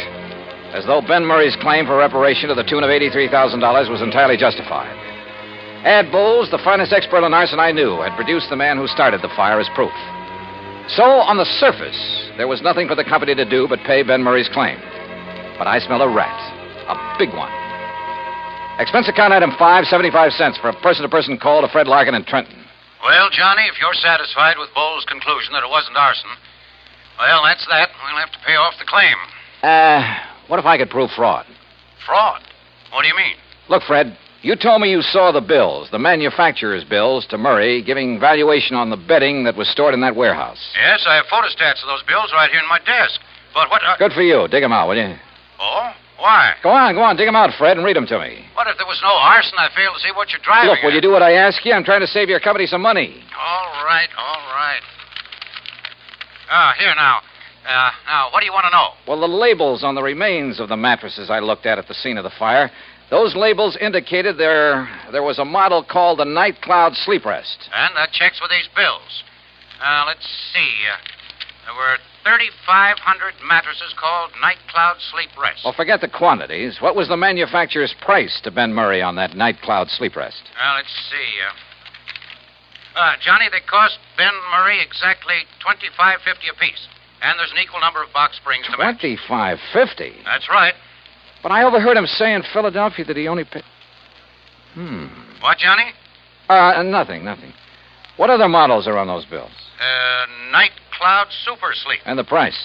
as though Ben Murray's claim for reparation to the tune of $83,000 was entirely justified. Ad Bowles, the finest expert on arson I knew, had produced the man who started the fire as proof. So, on the surface, there was nothing for the company to do but pay Ben Murray's claim. But I smell a rat, a big one. Expense account item 5, 75 cents for a person-to-person call to Fred Larkin in Trenton. Well, Johnny, if you're satisfied with Bowles' conclusion that it wasn't arson, well, that's that. We'll have to pay off the claim. What if I could prove fraud? Fraud? What do you mean? Look, Fred, you told me you saw the bills, the manufacturer's bills, to Murray, giving valuation on the bedding that was stored in that warehouse. Yes, I have photostats of those bills right here in my desk. But what... Good for you. Dig them out, will you? Oh? Why? Go on. Dig them out, Fred, and read them to me. What if there was no arson? I fail to see what you're driving Look, will you do what I ask you? I'm trying to save your company some money. All right. Here now. Now, what do you want to know? Well, the labels on the remains of the mattresses I looked at the scene of the fire, those labels indicated there was a model called the Night Cloud Sleep Rest. And that checks with these bills. Let's see. There were 3,500 mattresses called Night Cloud Sleep Rest. Well, forget the quantities. What was the manufacturer's price to Ben Murray on that Night Cloud Sleep Rest? Let's see. Johnny, they cost Ben Murray exactly $25.50 apiece. And there's an equal number of box springs to match. $25.50? That's right. But I overheard him say in Philadelphia that he only paid... What, Johnny? Nothing. What other models are on those bills? Night Cloud Super Sleep. And the price?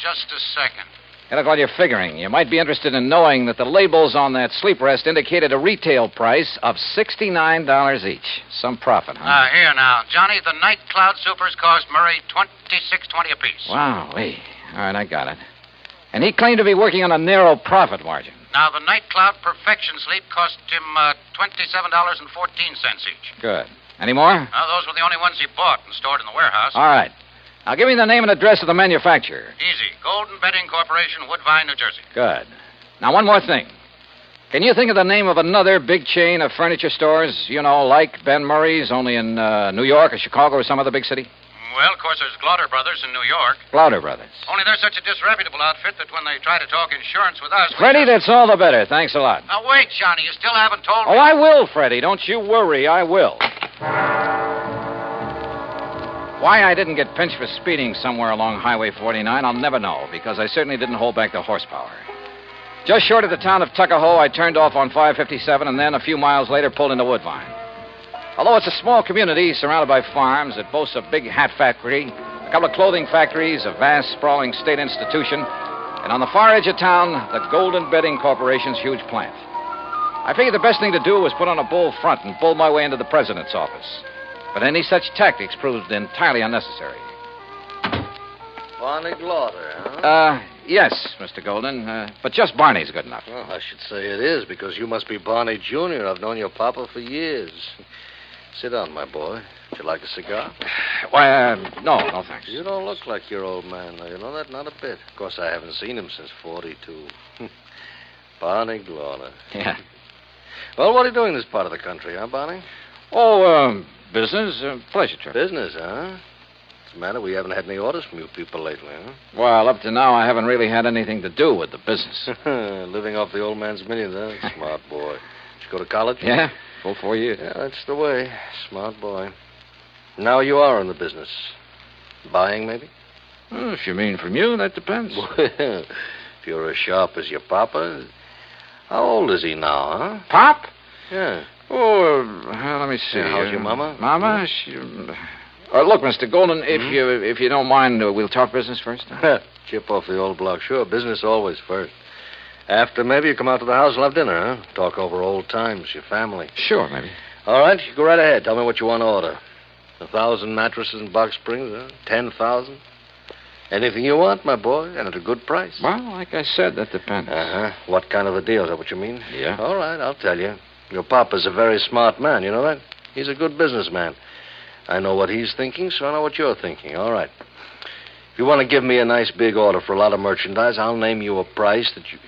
Just a second. Hey, look, while you're figuring, you might be interested in knowing that the labels on that sleep rest indicated a retail price of $69 each. Some profit, huh? Here now. Johnny, the Night Cloud Supers cost Murray $26.20 apiece. Wow, hey. All right, I got it. And he claimed to be working on a narrow profit margin. Now, the Night Cloud Perfection Sleep cost him $27.14 each. Good. Any more? Those were the only ones he bought and stored in the warehouse. All right. Now, give me the name and address of the manufacturer. Easy. Golden Bedding Corporation, Woodbine, New Jersey. Good. Now, one more thing. Can you think of the name of another big chain of furniture stores, like Ben Murray's, only in New York or Chicago or some other big city? Well, of course, there's Glauder Brothers in New York. Glauder Brothers. Only they're such a disreputable outfit that when they try to talk insurance with us... Freddie, that's all the better. Thanks a lot. Now, wait, Johnny. You still haven't told me... Oh, I will, Freddie. Don't you worry. I will. Why I didn't get pinched for speeding somewhere along Highway 49, I'll never know, because I certainly didn't hold back the horsepower. Just short of the town of Tuckahoe, I turned off on 557 and then, a few miles later, pulled into Woodbine. Although it's a small community surrounded by farms, it boasts a big hat factory, a couple of clothing factories, a vast, sprawling state institution, and on the far edge of town, the Golden Bedding Corporation's huge plant. I figured the best thing to do was put on a bull front and bull my way into the president's office. But any such tactics proved entirely unnecessary. Barney Glauder, huh? Yes, Mr. Golden. But just Barney's good enough. Well, I should say it is, because you must be Barney Jr. I've known your papa for years. Sit down, my boy. Would you like a cigar? Why, no, thanks. You don't look like your old man, though. You know that? Not a bit. Of course, I haven't seen him since 42. Barney Glauder. Yeah. Well, what are you doing in this part of the country, huh, Barney? Oh, business. Pleasure trip. Business, huh? What's the matter? We haven't had any orders from you people lately, huh? Well, up to now, I haven't really had anything to do with the business. Living off the old man's millions, huh? Smart boy. Did you go to college? Yeah, full 4 years. Yeah, that's the way. Smart boy. Now you are in the business. Buying, maybe? Well, if you mean from you, that depends. Well, if you're as sharp as your papa... How old is he now, huh? Pop? Yeah. Oh, let me see. Yeah, how's your mama? Mama? She... look, Mr. Golden, if you don't mind, we'll talk business first. Chip off the old block. Sure, business always first. After, maybe you come out to the house and have dinner, huh? Talk over old times, your family. Sure, maybe. All right, you go right ahead. Tell me what you want to order. 1,000 mattresses in Box Springs, huh? 10,000? Anything you want, my boy, and at a good price. Well, like I said, that depends. Uh-huh. What kind of a deal? Is that what you mean? Yeah. All right, I'll tell you. Your papa's a very smart man, you know that? He's a good businessman. I know what he's thinking, so I know what you're thinking. All right. If you want to give me a nice big order for a lot of merchandise, I'll name you a price that you...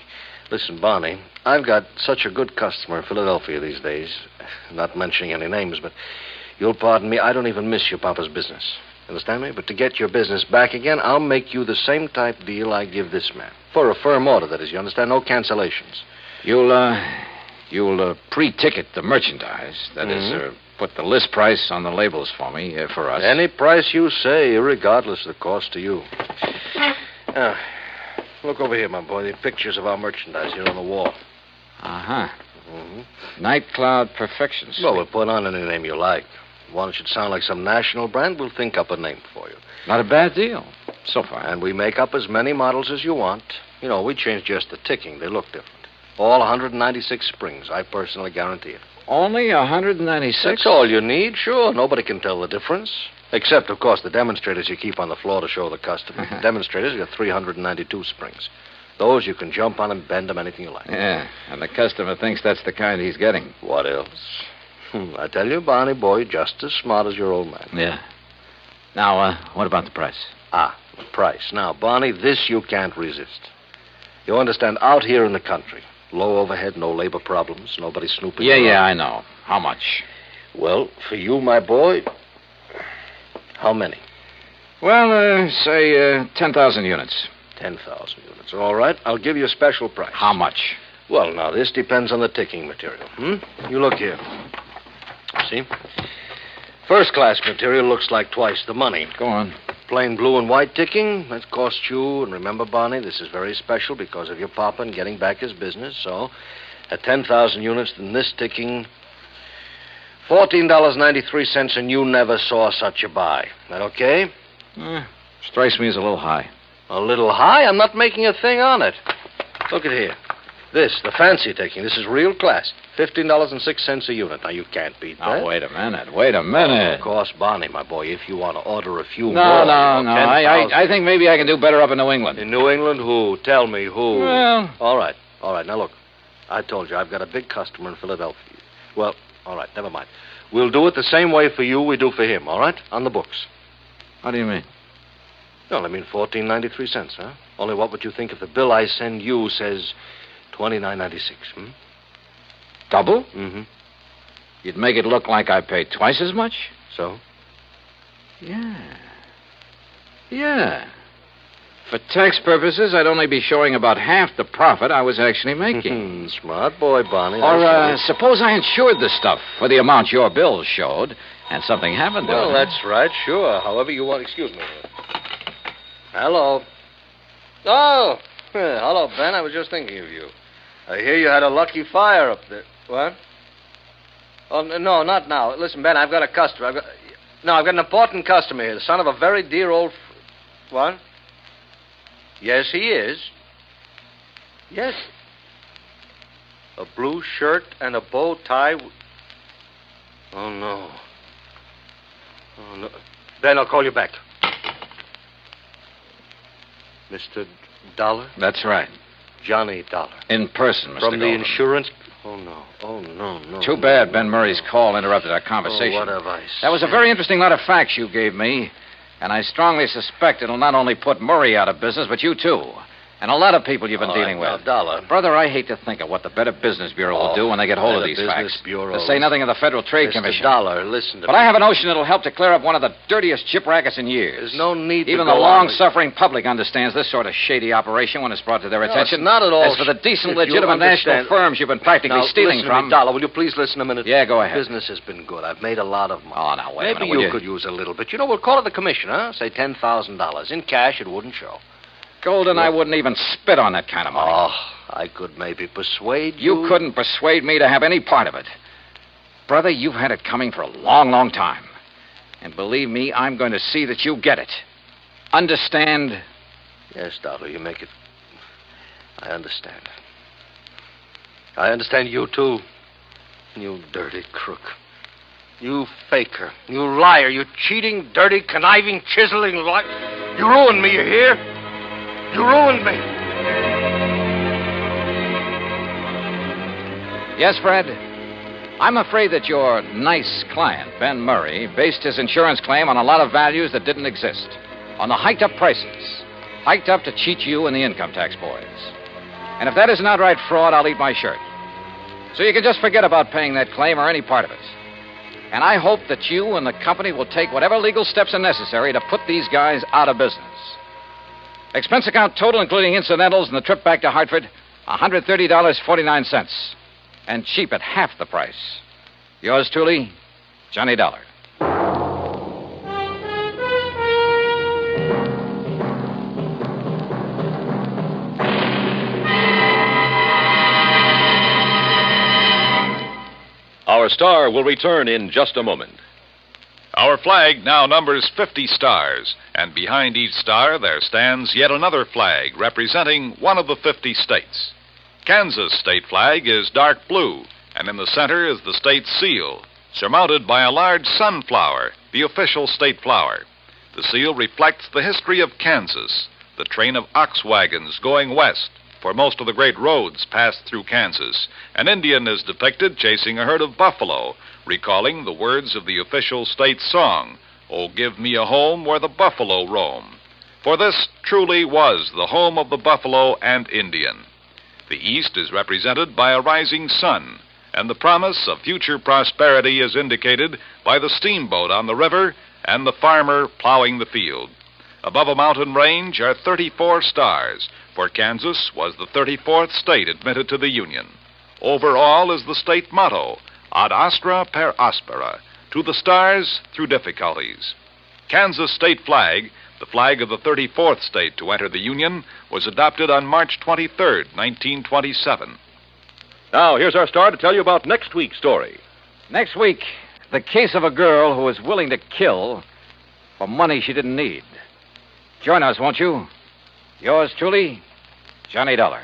Listen, Barney, I've got such a good customer in Philadelphia these days. Not mentioning any names, but you'll pardon me, I don't even miss your papa's business. Understand me? But to get your business back again, I'll make you the same type deal I give this man. For a firm order, that is, you understand? No cancellations. You'll pre-ticket the merchandise. That is, put the list price on the labels for me, for us. Any price you say, irregardless of the cost to you. Now, look over here, my boy. The pictures of our merchandise here on the wall. Uh-huh. Night Cloud Perfection Suite. Well, we'll put on any name you like. One should sound like some national brand, we'll think up a name for you. Not a bad deal, so far. And we make up as many models as you want. You know, we change just the ticking. They look different. All 196 springs. I personally guarantee it. Only 196? That's all you need, sure. Nobody can tell the difference. Except, of course, the demonstrators you keep on the floor to show the customer. The demonstrators got 392 springs. Those you can jump on and bend them anything you like. Yeah, and the customer thinks that's the kind he's getting. What else? I tell you, Barney boy, just as smart as your old man. Yeah. Now, what about the price? The price. Now, Barney, this you can't resist. You understand, out here in the country, low overhead, no labor problems, nobody snooping around. Yeah, I know. How much? Well, for you, my boy, how many? Well, say 10,000 units. 10,000 units. All right, I'll give you a special price. How much? Well, now, this depends on the ticking material. You look here. See? First-class material looks like twice the money. Go on. Plain blue and white ticking, that costs you, and remember, Barney, this is very special because of your papa and getting back his business, so at 10,000 units, then this ticking, $14.93, and you never saw such a buy. That okay? Strikes me as a little high. A little high? I'm not making a thing on it. Look at here. This, the fancy taking, this is real class. $15.06 a unit. Now, you can't beat that. Now, wait a minute. Of course, Barney, my boy, if you want to order a few No. I think maybe I can do better up in New England. In New England, who? Tell me who. Well... All right. Now, look. I told you, I've got a big customer in Philadelphia. Well, all right, never mind. We'll do it the same way for you we do for him, all right? On the books. How do you mean? Well, I mean $14.93, huh? Only what would you think if the bill I send you says $29.96, hmm? Double? Mm-hmm. You'd make it look like I paid twice as much? So? Yeah. For tax purposes, I'd only be showing about half the profit I was actually making. Smart boy, Barney. Or suppose I insured the stuff for the amount your bills showed, and something happened to it. Well, that's right, sure. However you want. Excuse me. Hello. Oh, hello, Ben. I was just thinking of you. I hear you had a lucky fire up there. What? Oh, no, not now. Listen, Ben, I've got a customer. I've got an important customer here, the son of a very dear old... What? Yes, he is. Yes. A blue shirt and a bow tie. Oh, no. Ben, I'll call you back. Mr. Dollar? That's right. Johnny Dollar. In person, Mr. From the Golden. insurance... Oh, no. Too bad Ben Murray's call interrupted our conversation. Oh, what have I said? That was a very interesting lot of facts you gave me, and I strongly suspect it'll not only put Murray out of business, but you too. And a lot of people you've been dealing with. Dollar. Brother, I hate to think of what the Better Business Bureau will do when they get hold of these facts. To say nothing of the Federal Trade Commission. Dollar, listen to me. But I have a notion it'll help to clear up one of the dirtiest chip rackets in years. There's no need to Even the long-suffering public understands this sort of shady operation when it's brought to their attention. It's not at all. As for the decent, legitimate national firms you've been practically stealing listen from... to me, Dollar, will you please listen a minute? Yeah, go ahead. Business has been good. I've made a lot of money. Oh, now, wait a minute. Maybe you could use a little bit. We'll call it the commission, huh? Say $10,000. In cash, it wouldn't show. Golden, I wouldn't even spit on that kind of money. Oh, I could maybe persuade you. You couldn't persuade me to have any part of it. Brother, you've had it coming for a long, long time. And believe me, I'm going to see that you get it. Understand? Yes, Dollar, you make it... I understand. I understand you, too. You dirty crook. You faker. You liar. You cheating, dirty, conniving, chiseling liar. You ruined me, you hear? You ruined me. Yes, Fred? I'm afraid that your nice client, Ben Murray, based his insurance claim on a lot of values that didn't exist. On the hiked-up prices. Hiked up to cheat you and the income tax boys. And if that isn't outright fraud, I'll eat my shirt. So you can just forget about paying that claim or any part of it. And I hope that you and the company will take whatever legal steps are necessary to put these guys out of business. Expense account total, including incidentals and the trip back to Hartford, $130.49. And cheap at half the price. Yours truly, Johnny Dollar. Our star will return in just a moment. Our flag now numbers 50 stars, and behind each star there stands yet another flag representing one of the 50 states. Kansas' state flag is dark blue, and in the center is the state seal, surmounted by a large sunflower, the official state flower. The seal reflects the history of Kansas, the train of ox wagons going west, for most of the great roads pass through Kansas. An Indian is depicted chasing a herd of buffalo, recalling the words of the official state song, "Oh, give me a home where the buffalo roam." For this truly was the home of the buffalo and Indian. The east is represented by a rising sun, and the promise of future prosperity is indicated by the steamboat on the river and the farmer plowing the field. Above a mountain range are 34 stars, for Kansas was the 34th state admitted to the Union. Over all is the state motto, Ad astra per aspera, to the stars through difficulties. Kansas state flag, the flag of the 34th state to enter the Union, was adopted on March 23rd, 1927. Now, here's our star to tell you about next week's story. Next week, the case of a girl who was willing to kill for money she didn't need. Join us, won't you? Yours truly, Johnny Dollar.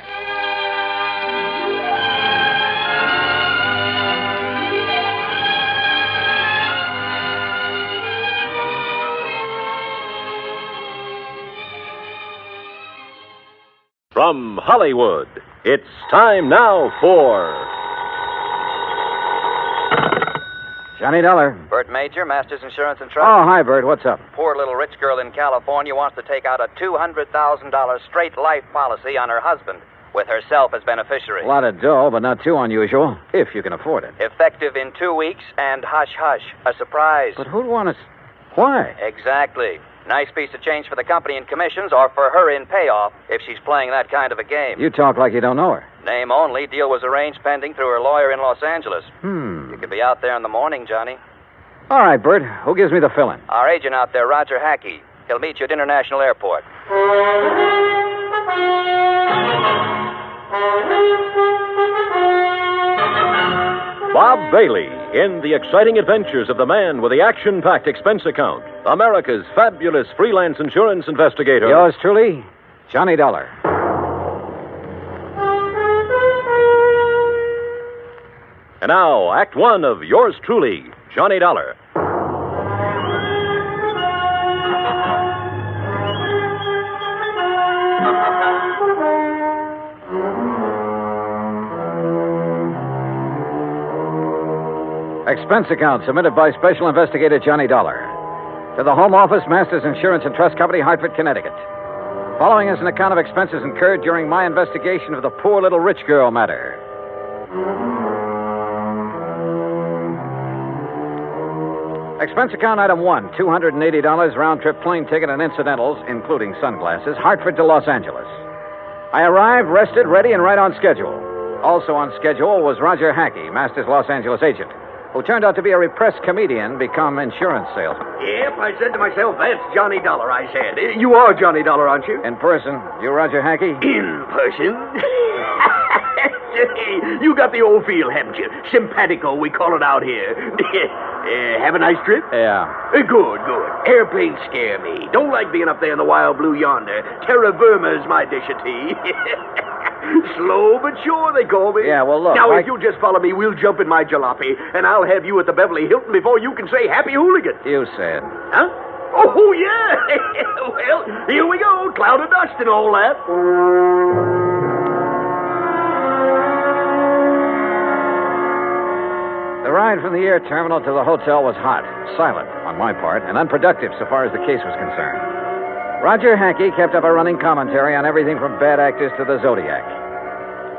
From Hollywood, it's time now for... Johnny Dollar. Bert Major, Masters Insurance and Trust. Oh, hi, Bert. What's up? Poor little rich girl in California wants to take out a $200,000 straight life policy on her husband, with herself as beneficiary. A lot of dough, but not too unusual, if you can afford it. Effective in 2 weeks, and hush, hush, a surprise. But who'd want to... Why? Exactly. Nice piece of change for the company in commissions, or for her in payoff, if she's playing that kind of a game. You talk like you don't know her. Name only. Deal was arranged pending through her lawyer in Los Angeles. You could be out there in the morning, Johnny. All right, Bert. Who gives me the fill-in? Our agent out there, Roger Hackey. He'll meet you at International Airport. Bob Bailey in The Exciting Adventures of the Man with the Action-Packed Expense Account, America's fabulous freelance insurance investigator. Yours truly, Johnny Dollar. And now, Act One of Yours Truly, Johnny Dollar. Expense account submitted by Special Investigator Johnny Dollar to the Home Office, Masters Insurance and Trust Company, Hartford, Connecticut. Following is an account of expenses incurred during my investigation of the poor little rich girl matter. Expense account item 1, $280 round-trip plane ticket and incidentals, including sunglasses, Hartford to Los Angeles. I arrived, rested, ready, and right on schedule. Also on schedule was Roger Hackey, Masters Los Angeles agent, who turned out to be a repressed comedian become insurance salesman. Yep, I said to myself, that's Johnny Dollar, I said. You are Johnny Dollar, aren't you? In person. You Roger Hackey? In person? You got the old feel, haven't you? Simpatico, we call it out here. Have a nice trip? Yeah. Good. Airplanes scare me. Don't like being up there in the wild blue yonder. Terra firma is my dish of tea. Slow but sure, they call me. Yeah, well, look. Now, if you'll just follow me, we'll jump in my jalopy, and I'll have you at the Beverly Hilton before you can say happy hooligan. You said. Huh? Oh, yeah. Well, here we go. Cloud of dust and all that. The ride from the air terminal to the hotel was hot, silent on my part, and unproductive so far as the case was concerned. Roger Hackey kept up a running commentary on everything from bad actors to the Zodiac.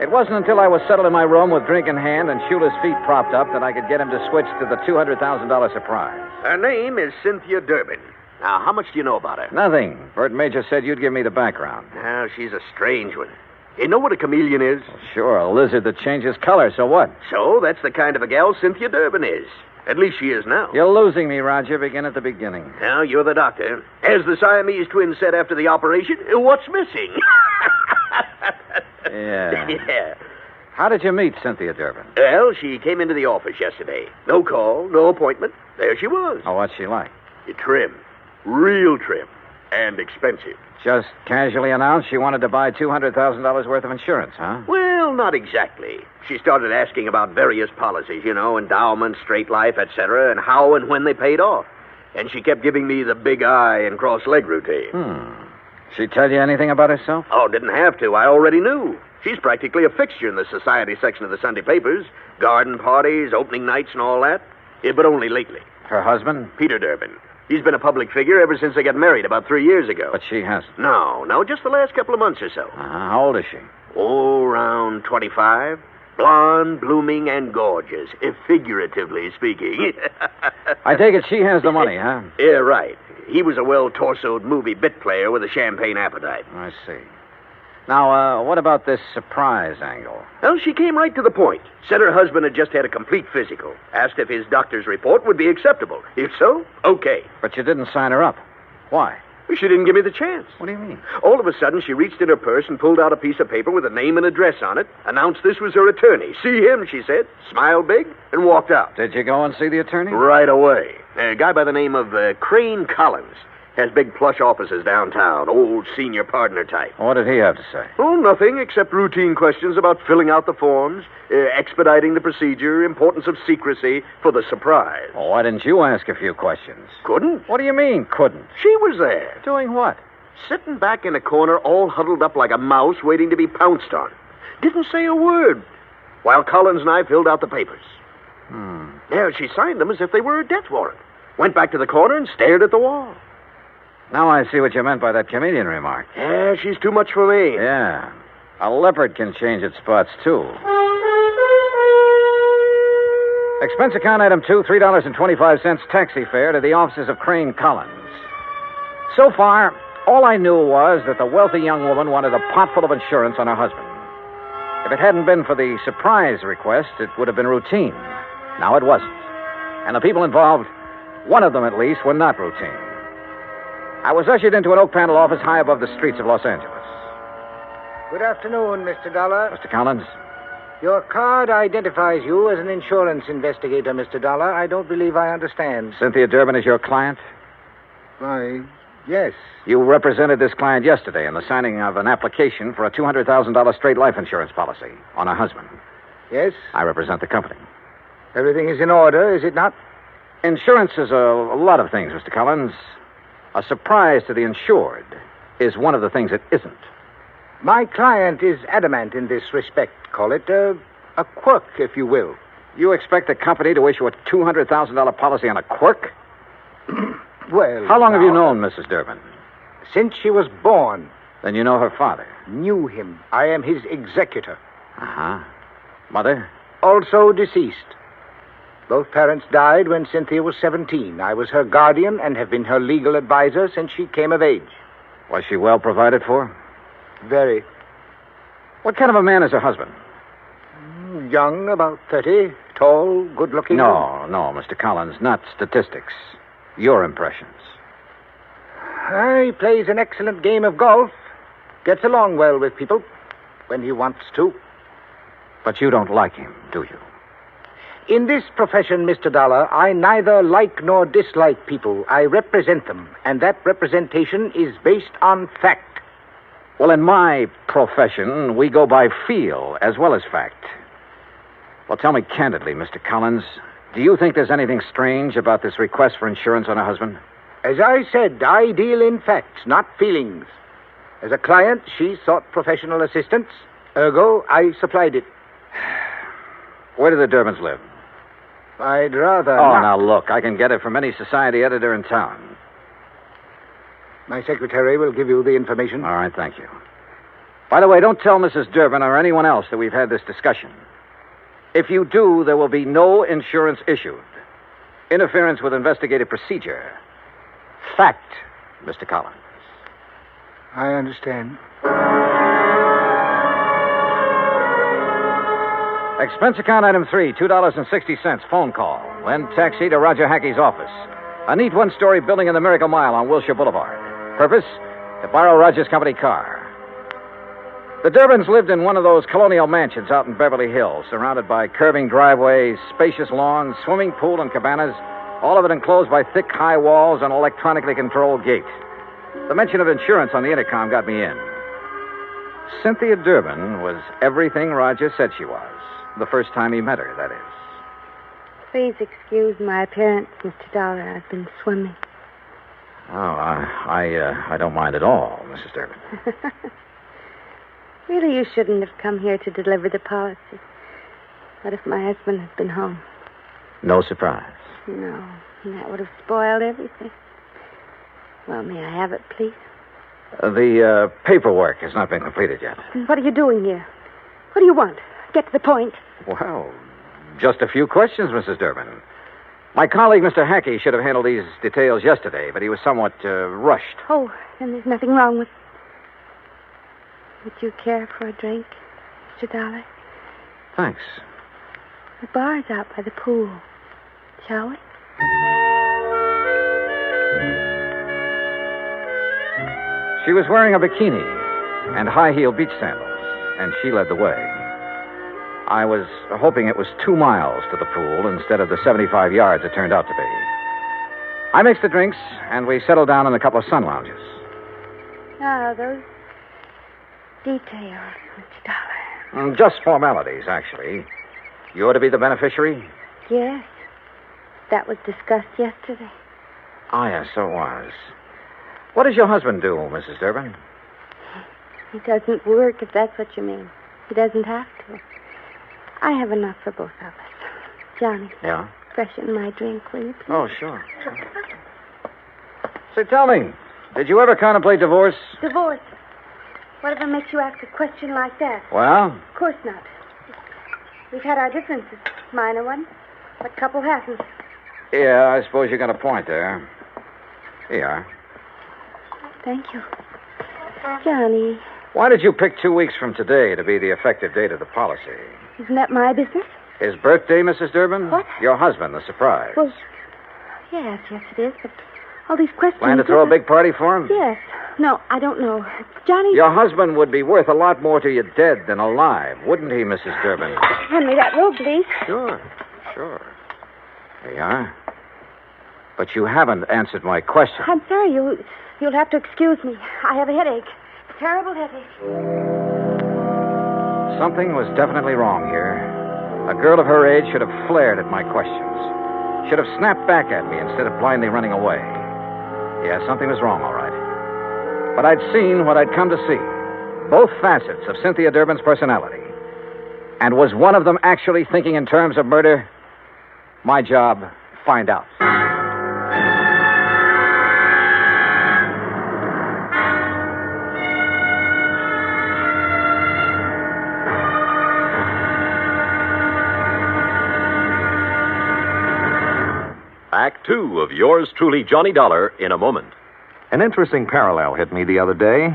It wasn't until I was settled in my room with drink in hand and shoeless feet propped up that I could get him to switch to the $200,000 surprise. Her name is Cynthia Durbin. Now, how much do you know about her? Nothing. Bert Major said you'd give me the background. Now, she's a strange one. You know what a chameleon is? Well, sure, a lizard that changes color, so what? So, that's the kind of a gal Cynthia Durbin is. At least she is now. You're losing me, Roger. Begin at the beginning. Now, you're the doctor. As the Siamese twins said after the operation, what's missing? Yeah. Yeah. How did you meet Cynthia Durbin? Well, she came into the office yesterday. No call, no appointment. There she was. Oh, what's she like? Trim. Real trim. And expensive. Just casually announced she wanted to buy $200,000 worth of insurance, huh? Well, not exactly. She started asking about various policies, endowments, straight life, etc., and how and when they paid off. And she kept giving me the big eye and cross-leg routine. She tell you anything about herself? Oh, didn't have to. I already knew. She's practically a fixture in the society section of the Sunday papers. Garden parties, opening nights, and all that. Yeah, but only lately. Her husband? Peter Durbin. He's been a public figure ever since they got married about 3 years ago. But she hasn't. No, just the last couple of months or so. How old is she? Oh, around 25. Blonde, blooming, and gorgeous, figuratively speaking. I take it she has the money, huh? Yeah, right. He was a well-torsoed movie bit player with a champagne appetite. I see. Now, what about this surprise angle? Well, she came right to the point. Said her husband had just had a complete physical. Asked if his doctor's report would be acceptable. If so, okay. But you didn't sign her up. Why? She didn't give me the chance. What do you mean? All of a sudden, she reached in her purse and pulled out a piece of paper with a name and address on it, announced this was her attorney. See him, she said, smiled big, and walked out. Did you go and see the attorney? Right away. A guy by the name of Crane Collins. Has big plush offices downtown, old senior partner type. What did he have to say? Oh, nothing except routine questions about filling out the forms, expediting the procedure, importance of secrecy for the surprise. Well, why didn't you ask a few questions? Couldn't? What do you mean, couldn't? She was there. Doing what? Sitting back in a corner, all huddled up like a mouse, waiting to be pounced on. Didn't say a word, while Collins and I filled out the papers. Yeah, she signed them as if they were a death warrant. Went back to the corner and stared at the wall. Now I see what you meant by that chameleon remark. Yeah, she's too much for me. Yeah. A leopard can change its spots, too. Expense account item 2, $3.25 taxi fare to the offices of Crane Collins. So far, all I knew was that the wealthy young woman wanted a pot full of insurance on her husband. If it hadn't been for the surprise request, it would have been routine. Now it wasn't. And the people involved, one of them at least, were not routine. I was ushered into an oak panel office high above the streets of Los Angeles. Good afternoon, Mr. Dollar. Mr. Collins? Your card identifies you as an insurance investigator, Mr. Dollar. I don't believe I understand. Cynthia Durbin is your client? Why, yes. You represented this client yesterday in the signing of an application for a $200,000 straight life insurance policy on her husband. Yes? I represent the company. Everything is in order, is it not? Insurance is a lot of things, Mr. Collins. A surprise to the insured is one of the things it isn't. My client is adamant in this respect. Call it a quirk, if you will. You expect the company to issue a $200,000 policy on a quirk? Well, how long have you known Mrs. Durbin? Since she was born. Then you know her father? Knew him. I am his executor. Uh-huh. Mother? Also deceased. Both parents died when Cynthia was 17. I was her guardian and have been her legal advisor since she came of age. Was she well provided for? Very. What kind of a man is her husband? Young, about 30. Tall, good-looking. No, Mr. Collins, not statistics. Your impressions. He plays an excellent game of golf. Gets along well with people when he wants to. But you don't like him, do you? In this profession, Mr. Dollar, I neither like nor dislike people. I represent them, and that representation is based on fact. Well, in my profession, we go by feel as well as fact. Well, tell me candidly, Mr. Collins, do you think there's anything strange about this request for insurance on her husband? As I said, I deal in facts, not feelings. As a client, she sought professional assistance. Ergo, I supplied it. Where do the Durbins live? I'd rather Oh, not. now look, I can get it from any society editor in town. My secretary will give you the information. All right, thank you. By the way, don't tell Mrs. Durbin or anyone else that we've had this discussion. If you do, there will be no insurance issued. Interference with investigative procedure. Fact, Mr. Collins. I understand. Expense account item 3, $2.60, phone call. Then taxi to Roger Hackey's office. A neat one-story building in the Miracle Mile on Wilshire Boulevard. Purpose? To borrow Roger's company car. The Durbins lived in one of those colonial mansions out in Beverly Hills, surrounded by curving driveways, spacious lawns, swimming pool, and cabanas, all of it enclosed by thick, high walls and electronically controlled gates. The mention of insurance on the intercom got me in. Cynthia Durbin was everything Roger said she was. The first time he met her, that is. Please excuse my appearance, Mr. Dollar. I've been swimming. Oh, I don't mind at all, Mrs. Durbin. Really, you shouldn't have come here to deliver the policy. What if my husband had been home? No surprise. No, that would have spoiled everything. Well, may I have it, please? The paperwork has not been completed yet. And what are you doing here? What do you want? Get to the point. Well, just a few questions, Mrs. Durbin. My colleague, Mr. Hackey, should have handled these details yesterday, but he was somewhat rushed. Oh, and there's nothing wrong with... Would you care for a drink, Mr. Dollar? Thanks. The bar's out by the pool. Shall we? She was wearing a bikini and high-heeled beach sandals, and she led the way. I was hoping it was 2 miles to the pool instead of the 75 yards it turned out to be. I mixed the drinks, and we settled down in a couple of sun lounges. Ah, those details, Mr. Dollar. Just formalities, actually. You ought to be the beneficiary? Yes. That was discussed yesterday. Oh, yes, so it was. What does your husband do, Mrs. Durbin? He doesn't work, if that's what you mean. He doesn't have to. I have enough for both of us. Johnny. Yeah? Freshen my drink, will you, please? Oh, sure. Say, tell me, did you ever contemplate divorce? Divorce? Whatever makes you ask a question like that? Well? Of course not. We've had our differences. Minor ones. But couple hasn't. Yeah, I suppose you got a point there. Here you are. Thank you. Johnny. Why did you pick 2 weeks from today to be the effective date of the policy? Isn't that my business? His birthday, Mrs. Durbin? What? Your husband, the surprise. Well, yes, it is, but all these questions... Plan to throw a big party for him? Yes. No, I don't know. Johnny... Your husband would be worth a lot more to you dead than alive, wouldn't he, Mrs. Durbin? Hand me that robe, please. Sure. There you are. But you haven't answered my question. I'm sorry, you'll have to excuse me. I have a headache. A terrible headache. Something was definitely wrong here. A girl of her age should have flared at my questions. Should have snapped back at me instead of blindly running away. Yeah, something was wrong, all right. But I'd seen what I'd come to see. Both facets of Cynthia Durbin's personality. And was one of them actually thinking in terms of murder? My job, find out. Act two of yours truly, Johnny Dollar, in a moment. An interesting parallel hit me the other day.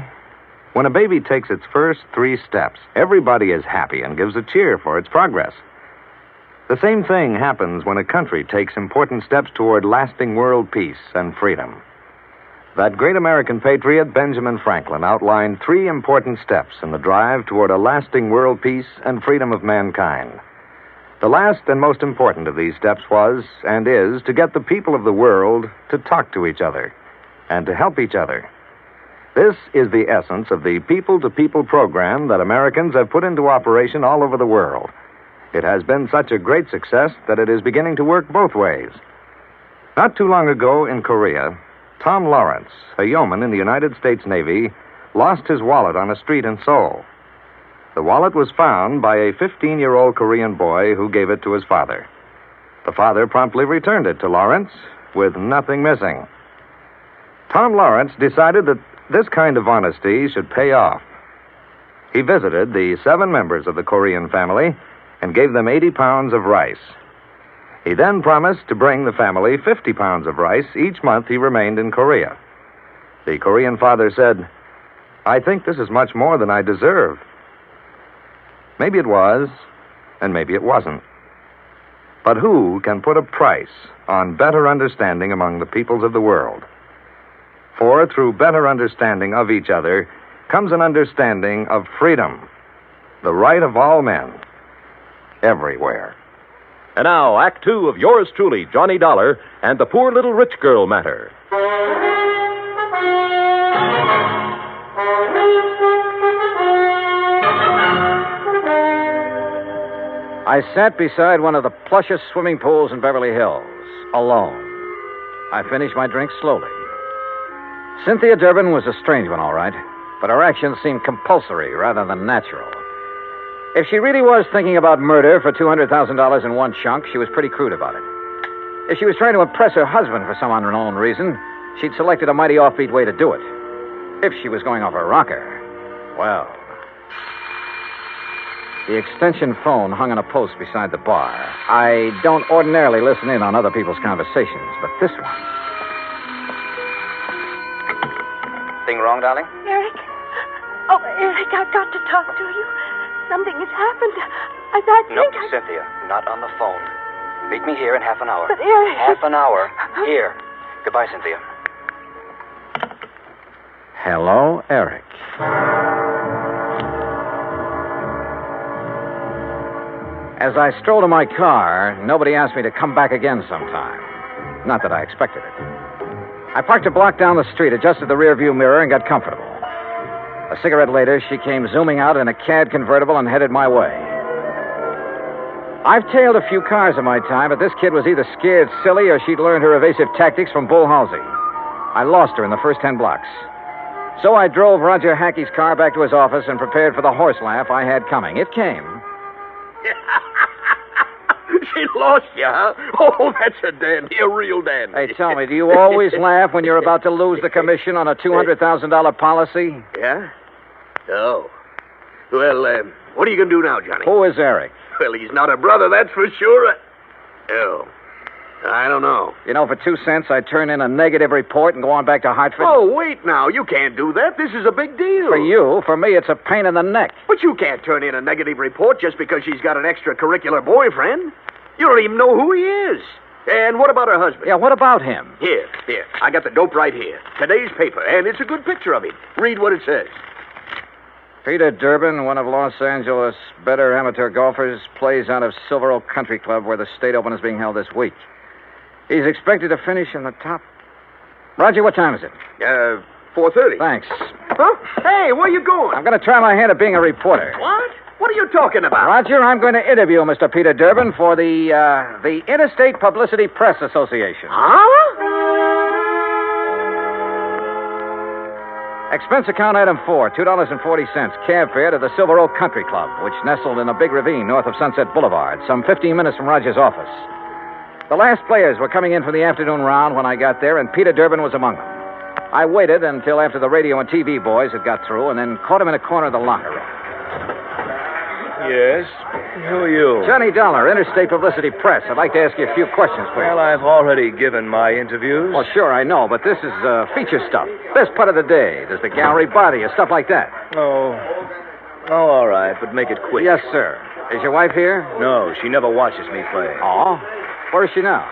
When a baby takes its first 3 steps, everybody is happy and gives a cheer for its progress. The same thing happens when a country takes important steps toward lasting world peace and freedom. That great American patriot, Benjamin Franklin, outlined 3 important steps in the drive toward a lasting world peace and freedom of mankind. The last and most important of these steps was, and is, to get the people of the world to talk to each other and to help each other. This is the essence of the people-to-people program that Americans have put into operation all over the world. It has been such a great success that it is beginning to work both ways. Not too long ago in Korea, Tom Lawrence, a yeoman in the United States Navy, lost his wallet on a street in Seoul. The wallet was found by a 15-year-old Korean boy who gave it to his father. The father promptly returned it to Lawrence with nothing missing. Tom Lawrence decided that this kind of honesty should pay off. He visited the 7 members of the Korean family and gave them 80 pounds of rice. He then promised to bring the family 50 pounds of rice each month he remained in Korea. The Korean father said, "I think this is much more than I deserve." Maybe it was, and maybe it wasn't. But who can put a price on better understanding among the peoples of the world? For through better understanding of each other comes an understanding of freedom, the right of all men, everywhere. And now, Act two of yours truly, Johnny Dollar, and the poor little rich girl matter. I sat beside one of the plushest swimming pools in Beverly Hills, alone. I finished my drink slowly. Cynthia Durbin was a strange one, all right, but her actions seemed compulsory rather than natural. If she really was thinking about murder for $200,000 in one chunk, she was pretty crude about it. If she was trying to impress her husband for some unknown reason, she'd selected a mighty offbeat way to do it. If she was going off her rocker, well... The extension phone hung on a post beside the bar. I don't ordinarily listen in on other people's conversations, but this one... Thing wrong, darling? Eric? Oh, Eric, I've got to talk to you. Something has happened. I think No, Cynthia, not on the phone. Meet me here in half an hour. But Eric... Half an hour. Here. Goodbye, Cynthia. Hello, Eric. As I strolled to my car, nobody asked me to come back again sometime. Not that I expected it. I parked a block down the street, adjusted the rearview mirror, and got comfortable. A cigarette later, she came zooming out in a CAD convertible and headed my way. I've tailed a few cars in my time, but this kid was either scared silly or she'd learned her evasive tactics from Bull Halsey. I lost her in the first 10 blocks. So I drove Roger Hackey's car back to his office and prepared for the horse laugh I had coming. It came. She lost you, huh? Oh, that's a dandy, a real dandy. Hey, tell me, do you always laugh when you're about to lose the commission on a $200,000 policy? Yeah? Oh. Well, what are you going to do now, Johnny? Who is Eric? Well, he's not a brother, that's for sure. Oh. I don't know. You know, for 2 cents, I'd turn in a negative report and go on back to Hartford. Oh, wait now. You can't do that. This is a big deal. For you. For me, it's a pain in the neck. But you can't turn in a negative report just because she's got an extracurricular boyfriend. You don't even know who he is. And what about her husband? Yeah, what about him? Here. I got the dope right here. Today's paper, and it's a good picture of him. Read what it says. Peter Durbin, one of Los Angeles' better amateur golfers, plays out of Silver Oak Country Club where the State Open is being held this week. He's expected to finish in the top. Roger, what time is it? 4:30. Thanks. Huh? Hey, where you going? I'm going to try my hand at being a reporter. What? What are you talking about? Roger, I'm going to interview Mr. Peter Durbin for the Interstate Publicity Press Association. Huh? Expense account item 4, $2.40, cab fare to the Silver Oak Country Club, which nestled in a big ravine north of Sunset Boulevard, some 15 minutes from Roger's office. The last players were coming in for the afternoon round when I got there, and Peter Durbin was among them. I waited until after the radio and TV boys had got through, and then caught him in a corner of the locker room. Yes? Who are you? Johnny Dollar, Interstate Publicity Press. I'd like to ask you a few questions, please. Well, I've already given my interviews. Well, sure, I know, but this is feature stuff. Best part of the day. Does the gallery bother you? Stuff like that. Oh, all right, but make it quick. Yes, sir. Is your wife here? No, she never watches me play. Oh? Where is she now?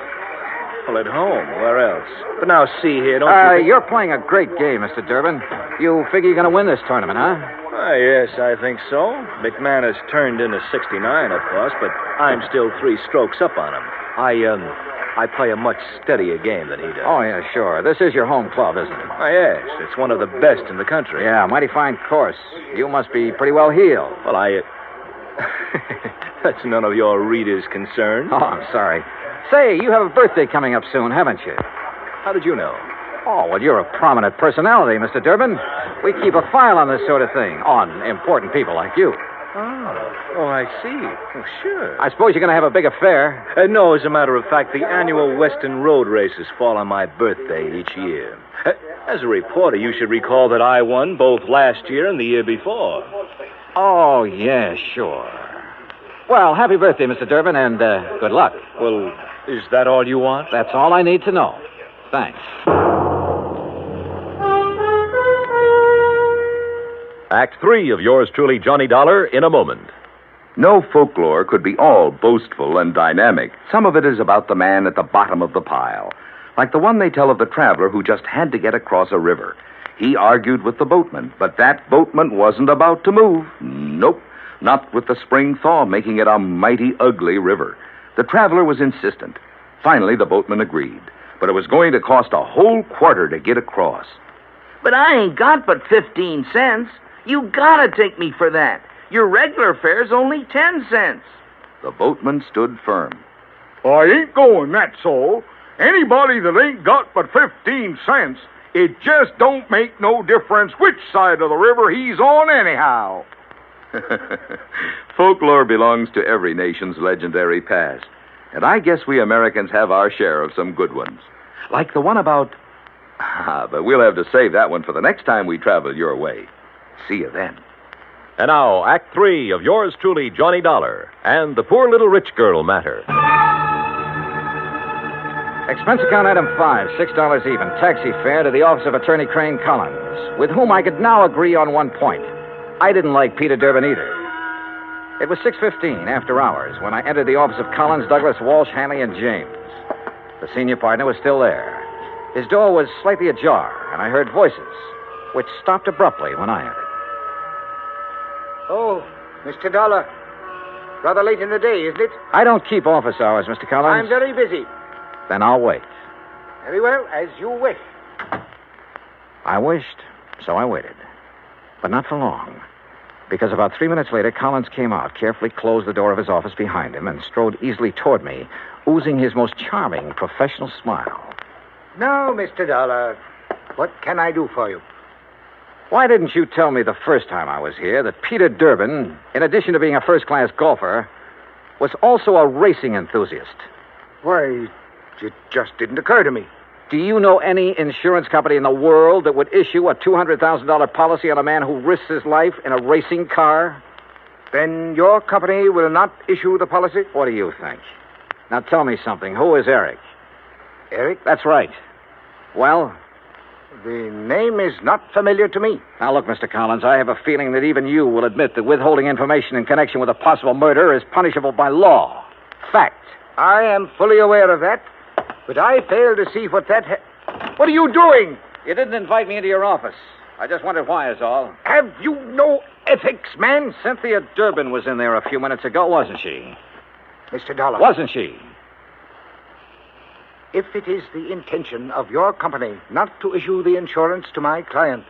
Well, at home. Where else? But now, see here, don't you think... You're playing a great game, Mr. Durbin. You figure you're going to win this tournament, huh? Yes, I think so. McManus turned in a 69, of course, but I'm still 3 strokes up on him. I play a much steadier game than he does. Oh, yeah, sure. This is your home club, isn't it? Oh, yes. It's one of the best in the country. Yeah, mighty fine course. You must be pretty well heeled. Well, That's none of your readers' concern. Oh, I'm sorry. Say, you have a birthday coming up soon, haven't you? How did you know? Oh, well, you're a prominent personality, Mr. Durbin. We keep a file on this sort of thing, on important people like you. Oh, I see. Oh, sure. I suppose you're going to have a big affair. No, as a matter of fact, the annual Western Road races fall on my birthday each year. As a reporter, you should recall that I won both last year and the year before. Oh, yeah, sure. Well, happy birthday, Mr. Durbin, and good luck. Well, is that all you want? That's all I need to know. Thanks. Act 3 of yours truly, Johnny Dollar, in a moment. No folklore could be all boastful and dynamic. Some of it is about the man at the bottom of the pile. Like the one they tell of the traveler who just had to get across a river. He argued with the boatman, but that boatman wasn't about to move. Nope, not with the spring thaw making it a mighty ugly river. The traveler was insistent. Finally, the boatman agreed. But it was going to cost a whole quarter to get across. But I ain't got but 15 cents. You gotta take me for that. Your regular fare's only 10 cents. The boatman stood firm. I ain't going, that's all. Anybody that ain't got but 15 cents, it just don't make no difference which side of the river he's on anyhow. Folklore belongs to every nation's legendary past. And I guess we Americans have our share of some good ones. Like the one about... but we'll have to save that one for the next time we travel your way. See you then. And now, Act 3 of yours truly, Johnny Dollar, and the poor little rich girl matter. Expense account item 5, $6 even. Taxi fare to the office of Attorney Crane Collins, with whom I could now agree on one point. I didn't like Peter Durbin either. It was 6:15 after hours when I entered the office of Collins, Douglas, Walsh, Hanley, and James. The senior partner was still there. His door was slightly ajar, and I heard voices, which stopped abruptly when I entered. Oh, Mr. Dollar. Rather late in the day, isn't it? I don't keep office hours, Mr. Collins. I'm very busy. Then I'll wait. Very well, as you wish. I wished, so I waited. But not for long. Because about 3 minutes later, Collins came out, carefully closed the door of his office behind him, and strode easily toward me, oozing his most charming professional smile. Now, Mr. Dollar, what can I do for you? Why didn't you tell me the first time I was here that Peter Durbin, in addition to being a first-class golfer, was also a racing enthusiast? Why, it just didn't occur to me. Do you know any insurance company in the world that would issue a $200,000 policy on a man who risks his life in a racing car? Then your company will not issue the policy? What do you think? Now tell me something. Who is Eric? Eric? That's right. Well? The name is not familiar to me. Now look, Mr. Collins, I have a feeling that even you will admit that withholding information in connection with a possible murder is punishable by law. Fact. I am fully aware of that. But I fail to see what that... What are you doing? You didn't invite me into your office. I just wondered why is all. Have you no ethics, man? Cynthia Durbin was in there a few minutes ago, wasn't she? Mr. Dollar. Wasn't she? If it is the intention of your company not to issue the insurance to my client,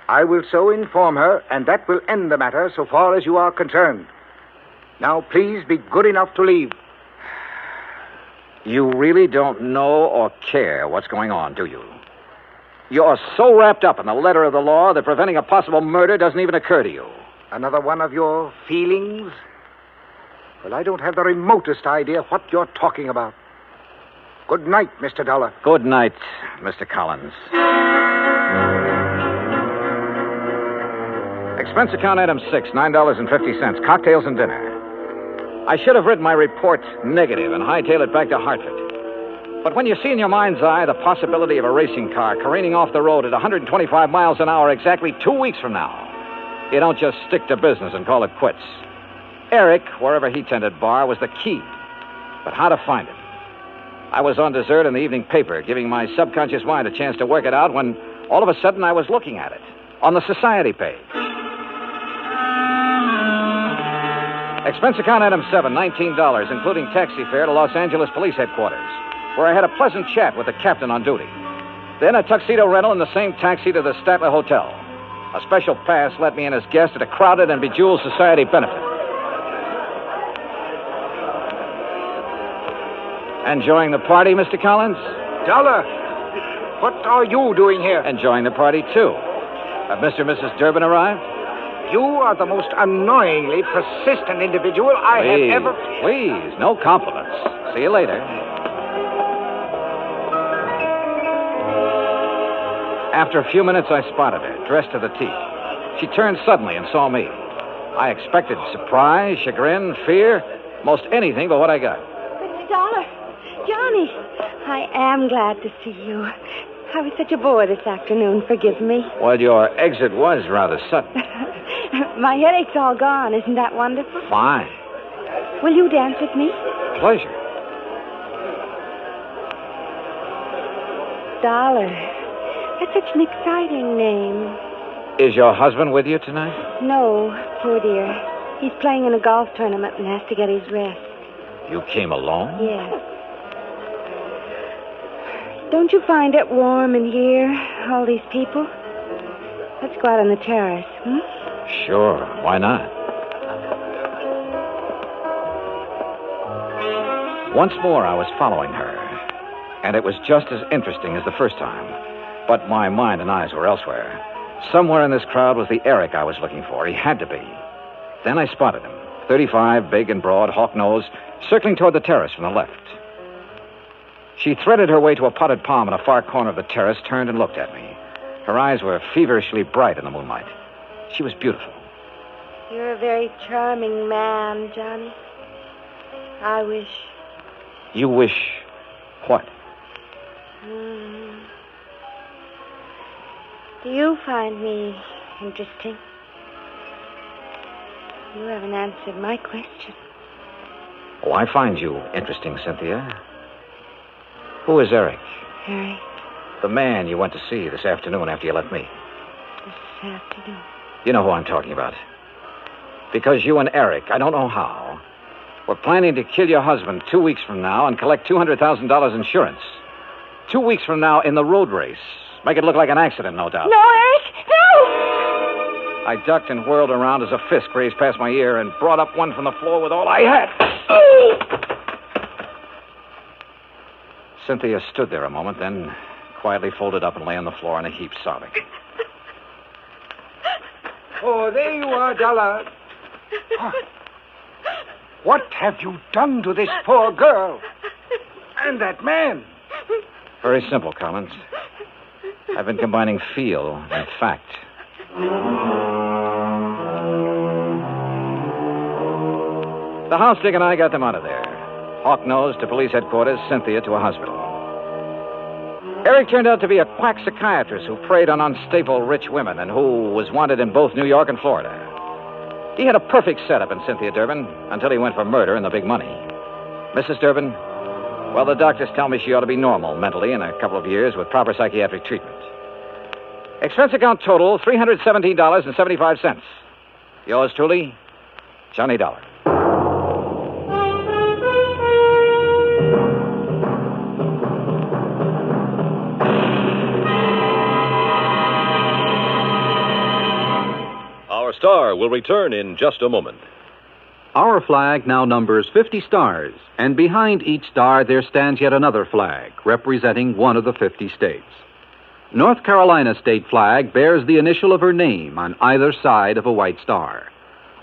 I will so inform her, and that will end the matter so far as you are concerned. Now, please be good enough to leave. You really don't know or care what's going on, do you? You're so wrapped up in the letter of the law that preventing a possible murder doesn't even occur to you. Another one of your feelings? Well, I don't have the remotest idea what you're talking about. Good night, Mr. Dollar. Good night, Mr. Collins. Expense account item 6, $9.50, cocktails and dinner. I should have written my report negative and hightailed it back to Hartford. But when you see in your mind's eye the possibility of a racing car careening off the road at 125 miles an hour exactly 2 weeks from now, you don't just stick to business and call it quits. Eric, wherever he tended bar, was the key. But how to find him? I was on dessert in the evening paper, giving my subconscious mind a chance to work it out when all of a sudden I was looking at it on the society page. Expense account item 7, $19, including taxi fare to Los Angeles Police Headquarters, where I had a pleasant chat with the captain on duty. Then a tuxedo rental in the same taxi to the Statler Hotel. A special pass let me in as guest at a crowded and bejeweled society benefit. Enjoying the party, Mr. Collins? Dollar, what are you doing here? Enjoying the party, too. Have Mr. and Mrs. Durbin arrived? You are the most annoyingly persistent individual I have ever... Please, no compliments. See you later. After a few minutes, I spotted her, dressed to the teeth. She turned suddenly and saw me. I expected surprise, chagrin, fear, most anything but what I got. Mr. Dollar, Johnny, I am glad to see you. I was such a bore this afternoon. Forgive me. Well, your exit was rather sudden. My headache's all gone. Isn't that wonderful? Fine. Will you dance with me? Pleasure. Dollar. That's such an exciting name. Is your husband with you tonight? No, poor dear. He's playing in a golf tournament and has to get his rest. You came alone? Yes. Don't you find it warm in here, all these people? Let's go out on the terrace, hmm? Sure, why not? Once more I was following her, and it was just as interesting as the first time. But my mind and eyes were elsewhere. Somewhere in this crowd was the Eric I was looking for. He had to be. Then I spotted him, 35, big and broad, hawk-nosed, circling toward the terrace from the left. She threaded her way to a potted palm in a far corner of the terrace, turned and looked at me. Her eyes were feverishly bright in the moonlight. She was beautiful. You're a very charming man, Johnny. I wish... You wish what? Do you find me interesting? You haven't answered my question. Oh, I find you interesting, Cynthia. Who is Eric? Eric? The man you went to see this afternoon after you left me. This afternoon? You know who I'm talking about. Because you and Eric, I don't know how, were planning to kill your husband 2 weeks from now and collect $200,000 insurance. 2 weeks from now in the road race. Make it look like an accident, no doubt. No, Eric, no! I ducked and whirled around as a fist grazed past my ear and brought up one from the floor with all I had. Oh! Cynthia stood there a moment, then quietly folded up and lay on the floor in a heap, sobbing. Oh, there you are, Dollar. What have you done to this poor girl? And that man? Very simple, Collins. I've been combining feel and fact. The house dick and I got them out of there. Hawk-Nose to police headquarters, Cynthia to a hospital. Eric turned out to be a quack psychiatrist who preyed on unstable rich women and who was wanted in both New York and Florida. He had a perfect setup in Cynthia Durbin until he went for murder and the big money. Mrs. Durbin, well, the doctors tell me she ought to be normal mentally in a couple of years with proper psychiatric treatment. Expense account total, $317.75. Yours truly, Johnny Dollar. Our star will return in just a moment. Our flag now numbers 50 stars, and behind each star there stands yet another flag, representing one of the 50 states. North Carolina's state flag bears the initial of her name on either side of a white star.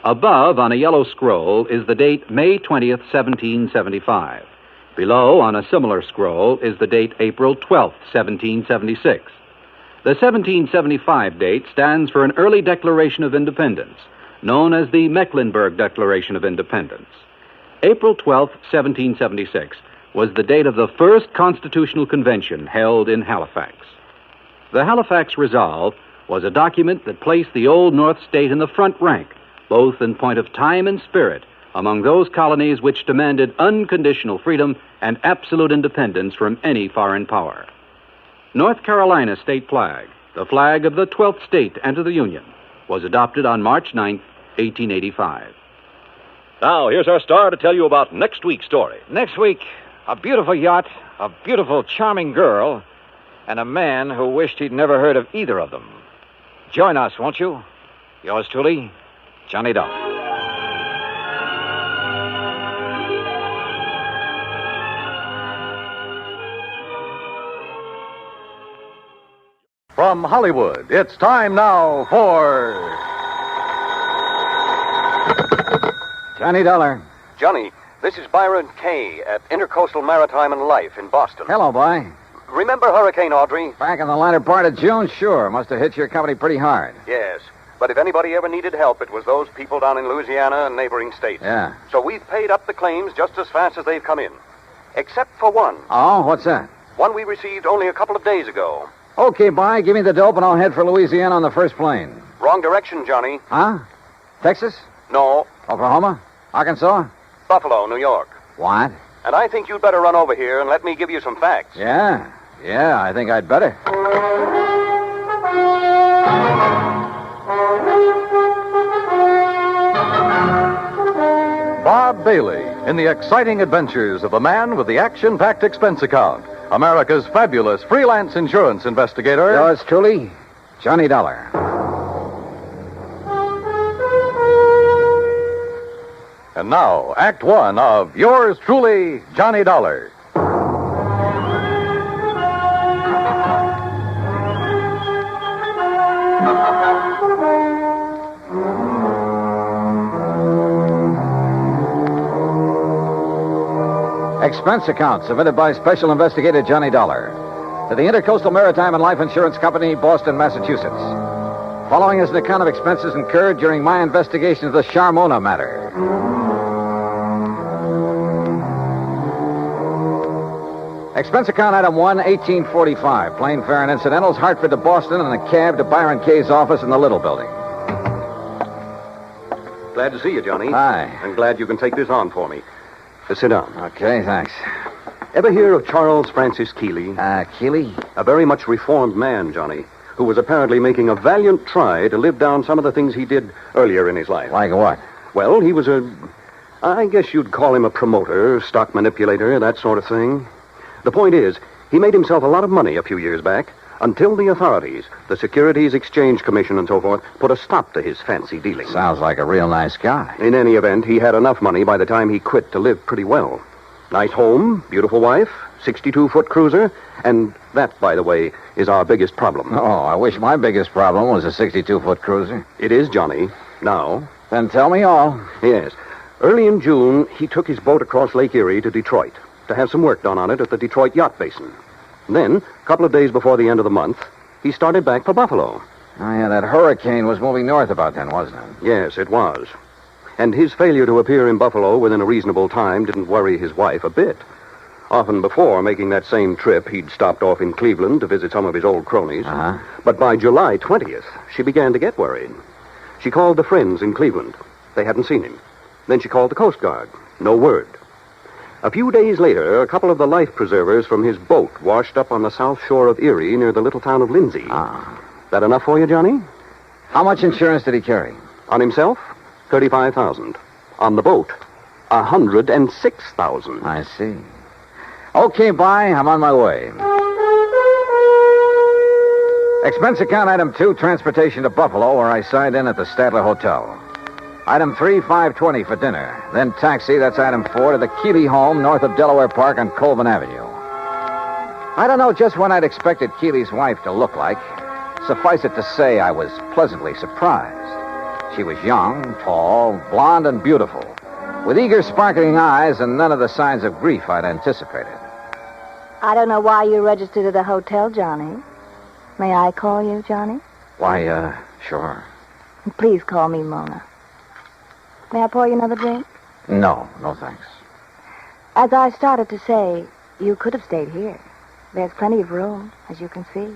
Above, on a yellow scroll, is the date May 20th, 1775. Below, on a similar scroll, is the date April 12th, 1776. The 1775 date stands for an early Declaration of Independence, known as the Mecklenburg Declaration of Independence. April 12, 1776, was the date of the first Constitutional Convention held in Halifax. The Halifax Resolve was a document that placed the Old North State in the front rank, both in point of time and spirit, among those colonies which demanded unconditional freedom and absolute independence from any foreign power. North Carolina's state flag, the flag of the 12th state to enter the Union, was adopted on March 9th, 1885. Now, here's our star to tell you about next week's story. Next week, a beautiful yacht, a beautiful, charming girl, and a man who wished he'd never heard of either of them. Join us, won't you? Yours truly, Johnny Dollar. From Hollywood, it's time now for... Johnny Dollar. Johnny, this is Byron Kay at Intercoastal Maritime and Life in Boston. Hello, boy. Remember Hurricane Audrey? Back in the latter part of June, sure. Must have hit your company pretty hard. Yes. But if anybody ever needed help, it was those people down in Louisiana and neighboring states. Yeah. So we've paid up the claims just as fast as they've come in. Except for one. Oh, what's that? One we received only a couple of days ago. Okay, bye. Give me the dope and I'll head for Louisiana on the first plane. Wrong direction, Johnny. Huh? Texas? No. Oklahoma? Arkansas? Buffalo, New York. What? And I think you'd better run over here and let me give you some facts. Yeah, I think I'd better. Bob Bailey in the exciting adventures of the man with the action-packed expense account, America's fabulous freelance insurance investigator. Yours truly, Johnny Dollar. And now, Act One of Yours Truly, Johnny Dollar. Expense account submitted by Special Investigator Johnny Dollar to the Intercoastal Maritime and Life Insurance Company, Boston, Massachusetts. Following is an account of expenses incurred during my investigation of the Charmona matter. Expense account item 1, 1845. Plane fare and incidentals, Hartford to Boston, and a cab to Byron Kay's office in the Little Building. Glad to see you, Johnny. Hi. I'm glad you can take this on for me. Sit down. Okay, thanks. Ever hear of Charles Francis Keeley? Keeley? A very much reformed man, Johnny, who was apparently making a valiant try to live down some of the things he did earlier in his life. Like what? Well, he was I guess you'd call him a promoter, stock manipulator, that sort of thing. The point is, He made himself a lot of money a few years back until the authorities, the Securities Exchange Commission and so forth, put a stop to his fancy dealing. Sounds like a real nice guy. In any event, he had enough money by the time he quit to live pretty well. Nice home, beautiful wife, 62-foot cruiser, and that, by the way, is our biggest problem. Oh, I wish my biggest problem was a 62-foot cruiser. It is, Johnny. Now. Then tell me all. Yes. Early in June, he took his boat across Lake Erie to Detroit to have some work done on it at the Detroit Yacht Basin. Then, a couple of days before the end of the month, he started back for Buffalo. Oh, yeah, that hurricane was moving north about then, wasn't it? Yes, it was. And his failure to appear in Buffalo within a reasonable time didn't worry his wife a bit. Often before making that same trip, he'd stopped off in Cleveland to visit some of his old cronies. Uh-huh. But by July 20th, she began to get worried. She called the friends in Cleveland. They hadn't seen him. Then she called the Coast Guard. No word. A few days later, a couple of the life preservers from his boat washed up on the south shore of Erie near the little town of Lindsay. That enough for you, Johnny? How much insurance did he carry? On himself, $35,000. On the boat, $106,000. I see. Okay, bye. I'm on my way. Expense account item 2, transportation to Buffalo, where I signed in at the Statler Hotel. Item 3, $520 for dinner. Then taxi, that's item 4, to the Keeley home north of Delaware Park on Colvin Avenue. I don't know just what I'd expected Keeley's wife to look like. Suffice it to say, I was pleasantly surprised. She was young, tall, blonde, and beautiful, with eager, sparkling eyes and none of the signs of grief I'd anticipated. I don't know why you registered at a hotel, Johnny. May I call you, Johnny? Why, sure. Please call me Mona. May I pour you another drink? No, thanks. As I started to say, you could have stayed here. There's plenty of room, as you can see.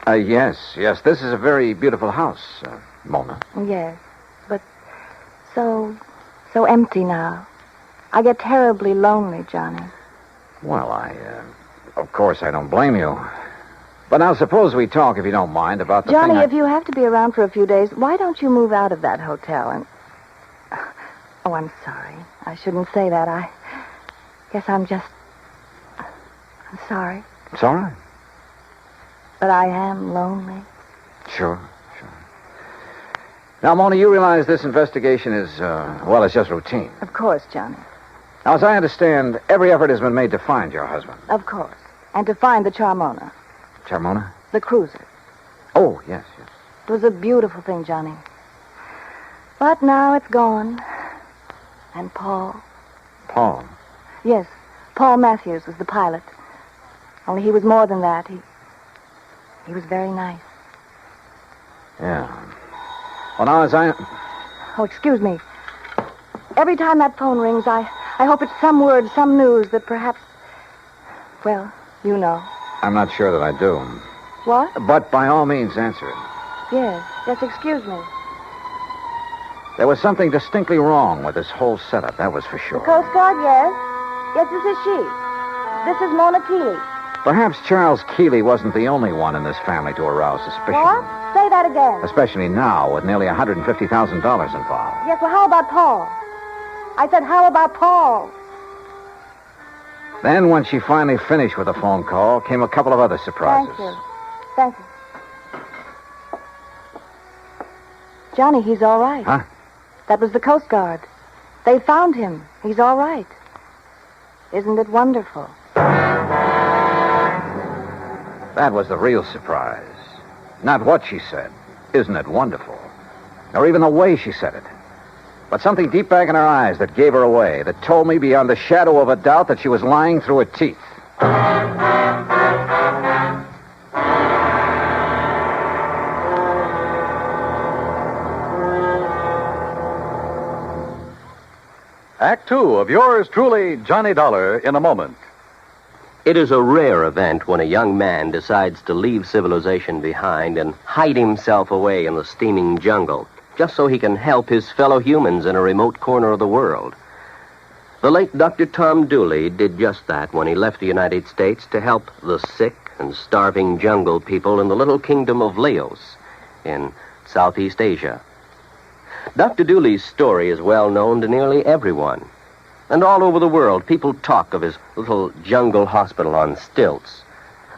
Yes. This is a very beautiful house, Mona. Yes, but so empty now. I get terribly lonely, Johnny. Well, of course I don't blame you. But now suppose we talk, if you don't mind, about the Johnny, thing if you have to be around for a few days, why don't you move out of that hotel and... Oh, I'm sorry. I shouldn't say that. I guess I'm sorry. It's all right. But I am lonely. Sure. Now, Mona, you realize this investigation is, it's just routine. Of course, Johnny. Now, as I understand, every effort has been made to find your husband. Of course. And to find the Charmona. Charmona? The cruiser. Oh, yes. It was a beautiful thing, Johnny. But now it's gone. And Paul. Paul? Yes. Paul Matthews was the pilot. Only he was more than that. He was very nice. Yeah. Well, now, as I... Oh, excuse me. Every time that phone rings, I hope it's some word, some news that perhaps... Well, you know. I'm not sure that I do. What? But by all means, answer it. Yes, excuse me. There was something distinctly wrong with this whole setup, that was for sure. The Coast Guard, yes. Yes, this is she. This is Mona Keeley. Perhaps Charles Keeley wasn't the only one in this family to arouse suspicion. What? Say that again. Especially now, with nearly $150,000 involved. Yes, well, how about Paul? I said, how about Paul? Then, when she finally finished with the phone call, came a couple of other surprises. Thank you. Johnny, he's all right. Huh? That was the Coast Guard. They found him. He's all right. Isn't it wonderful? That was the real surprise. Not what she said. Isn't it wonderful? Or even the way she said it. But something deep back in her eyes that gave her away, that told me beyond the shadow of a doubt that she was lying through her teeth. Act 2 of yours truly, Johnny Dollar, in a moment. It is a rare event when a young man decides to leave civilization behind and hide himself away in the steaming jungle, just so he can help his fellow humans in a remote corner of the world. The late Dr. Tom Dooley did just that when he left the United States to help the sick and starving jungle people in the little kingdom of Laos in Southeast Asia. Dr. Dooley's story is well known to nearly everyone. And all over the world, people talk of his little jungle hospital on stilts.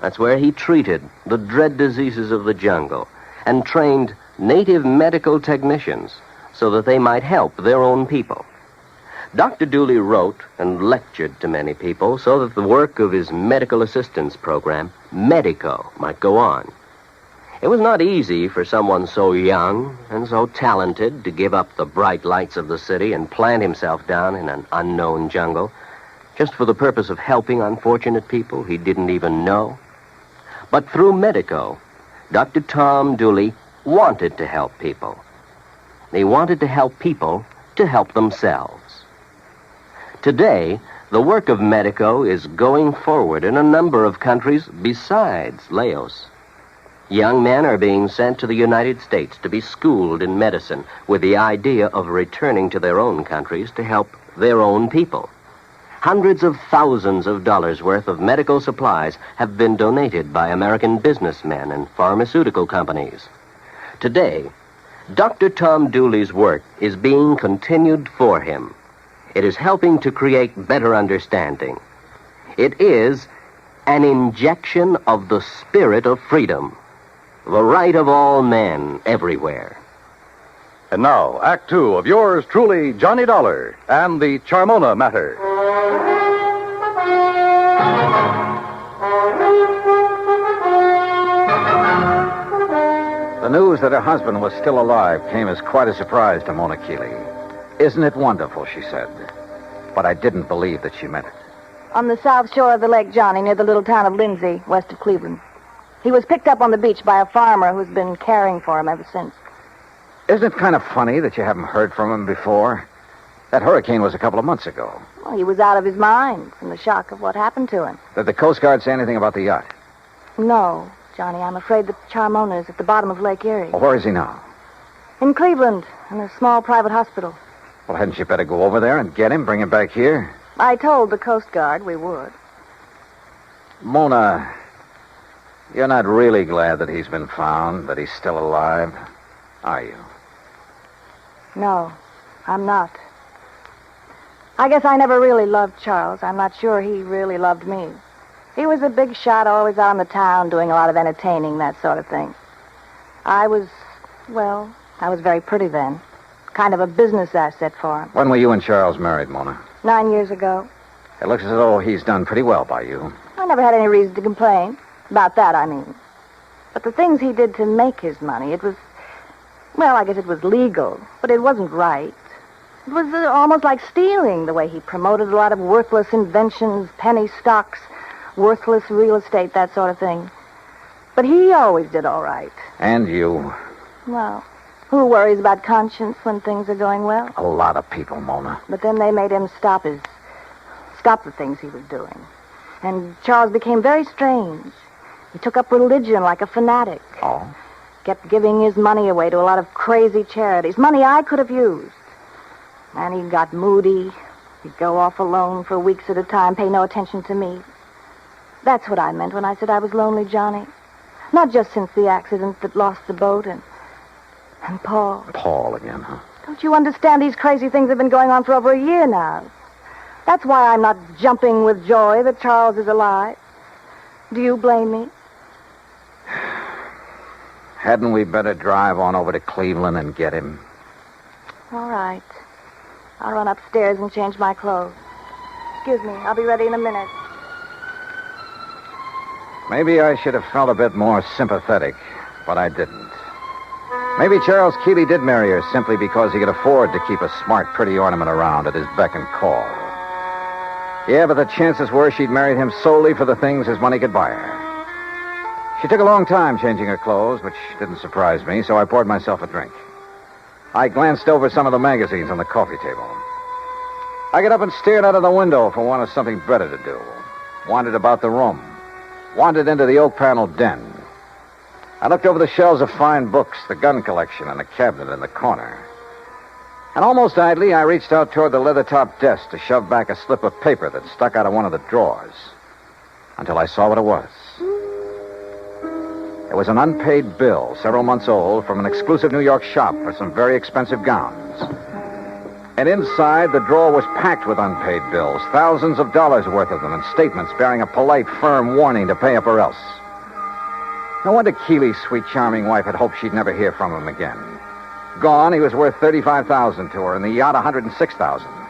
That's where he treated the dread diseases of the jungle and trained native medical technicians so that they might help their own people. Dr. Dooley wrote and lectured to many people so that the work of his medical assistance program, Medico, might go on. It was not easy for someone so young and so talented to give up the bright lights of the city and plant himself down in an unknown jungle just for the purpose of helping unfortunate people he didn't even know. But through Medico, Dr. Tom Dooley wanted to help people. He wanted to help people to help themselves. Today, the work of Medico is going forward in a number of countries besides Laos. Young men are being sent to the United States to be schooled in medicine with the idea of returning to their own countries to help their own people. Hundreds of thousands of dollars worth of medical supplies have been donated by American businessmen and pharmaceutical companies. Today, Dr. Tom Dooley's work is being continued for him. It is helping to create better understanding. It is an injection of the spirit of freedom, the right of all men everywhere. And now, Act Two of yours truly, Johnny Dollar, and the Charmona matter. The news that her husband was still alive came as quite a surprise to Mona Keeley. Isn't it wonderful, she said. But I didn't believe that she meant it. On the south shore of the Lake Johnny, near the little town of Lindsay, west of Cleveland. He was picked up on the beach by a farmer who's been caring for him ever since. Isn't it kind of funny that you haven't heard from him before? That hurricane was a couple of months ago. Well, he was out of his mind from the shock of what happened to him. Did the Coast Guard say anything about the yacht? No, Johnny, I'm afraid that Charmona is at the bottom of Lake Erie. Well, where is he now? In Cleveland, in a small private hospital. Well, hadn't you better go over there and get him, bring him back here? I told the Coast Guard we would. Mona, you're not really glad that he's been found, that he's still alive, are you? No, I'm not. I guess I never really loved Charles. I'm not sure he really loved me. He was a big shot, always out in the town, doing a lot of entertaining, that sort of thing. I was very pretty then. Kind of a business asset for him. When were you and Charles married, Mona? 9 years ago. It looks as though he's done pretty well by you. I never had any reason to complain. About that, I mean. But the things he did to make his money, it was... Well, I guess it was legal, but it wasn't right. It was almost like stealing, the way he promoted a lot of worthless inventions, penny stocks, worthless real estate, that sort of thing. But he always did all right. And you? Well, who worries about conscience when things are going well? A lot of people, Mona. But then they made him stop the things he was doing. And Charles became very strange. He took up religion like a fanatic. Oh? Kept giving his money away to a lot of crazy charities. Money I could have used. And he got moody. He'd go off alone for weeks at a time, pay no attention to me. That's what I meant when I said I was lonely, Johnny. Not just since the accident that lost the boat and Paul. Paul again, huh? Don't you understand? These crazy things have been going on for over a year now. That's why I'm not jumping with joy that Charles is alive. Do you blame me? Hadn't we better drive on over to Cleveland and get him? All right. I'll run upstairs and change my clothes. Excuse me, I'll be ready in a minute. Maybe I should have felt a bit more sympathetic, but I didn't. Maybe Charles Keeley did marry her simply because he could afford to keep a smart, pretty ornament around at his beck and call. Yeah, but the chances were she'd married him solely for the things his money could buy her. She took a long time changing her clothes, which didn't surprise me, so I poured myself a drink. I glanced over some of the magazines on the coffee table. I got up and stared out of the window for want of something better to do. Wandered about the room. Wandered into the oak-paneled den. I looked over the shelves of fine books, the gun collection, and the cabinet in the corner. And almost idly, I reached out toward the leather-topped desk to shove back a slip of paper that stuck out of one of the drawers. Until I saw what it was. It was an unpaid bill, several months old, from an exclusive New York shop for some very expensive gowns. And inside, the drawer was packed with unpaid bills, thousands of dollars worth of them, and statements bearing a polite, firm warning to pay up or else. No wonder Keeley's sweet, charming wife had hoped she'd never hear from him again. Gone, he was worth $35,000 to her, and the yacht $106,000.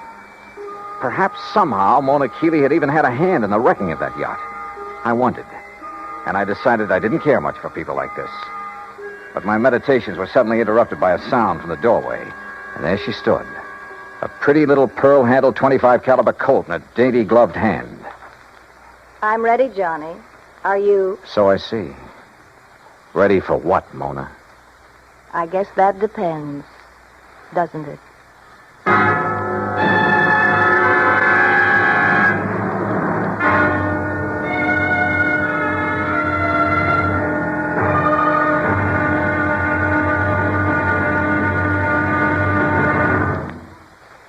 Perhaps somehow Mona Keeley had even had a hand in the wrecking of that yacht. I wondered, and I decided I didn't care much for people like this. But my meditations were suddenly interrupted by a sound from the doorway, and there she stood. A pretty little pearl-handled .25 caliber Colt in a dainty gloved hand. I'm ready, Johnny. Are you? So I see. Ready for what, Mona? I guess that depends, doesn't it?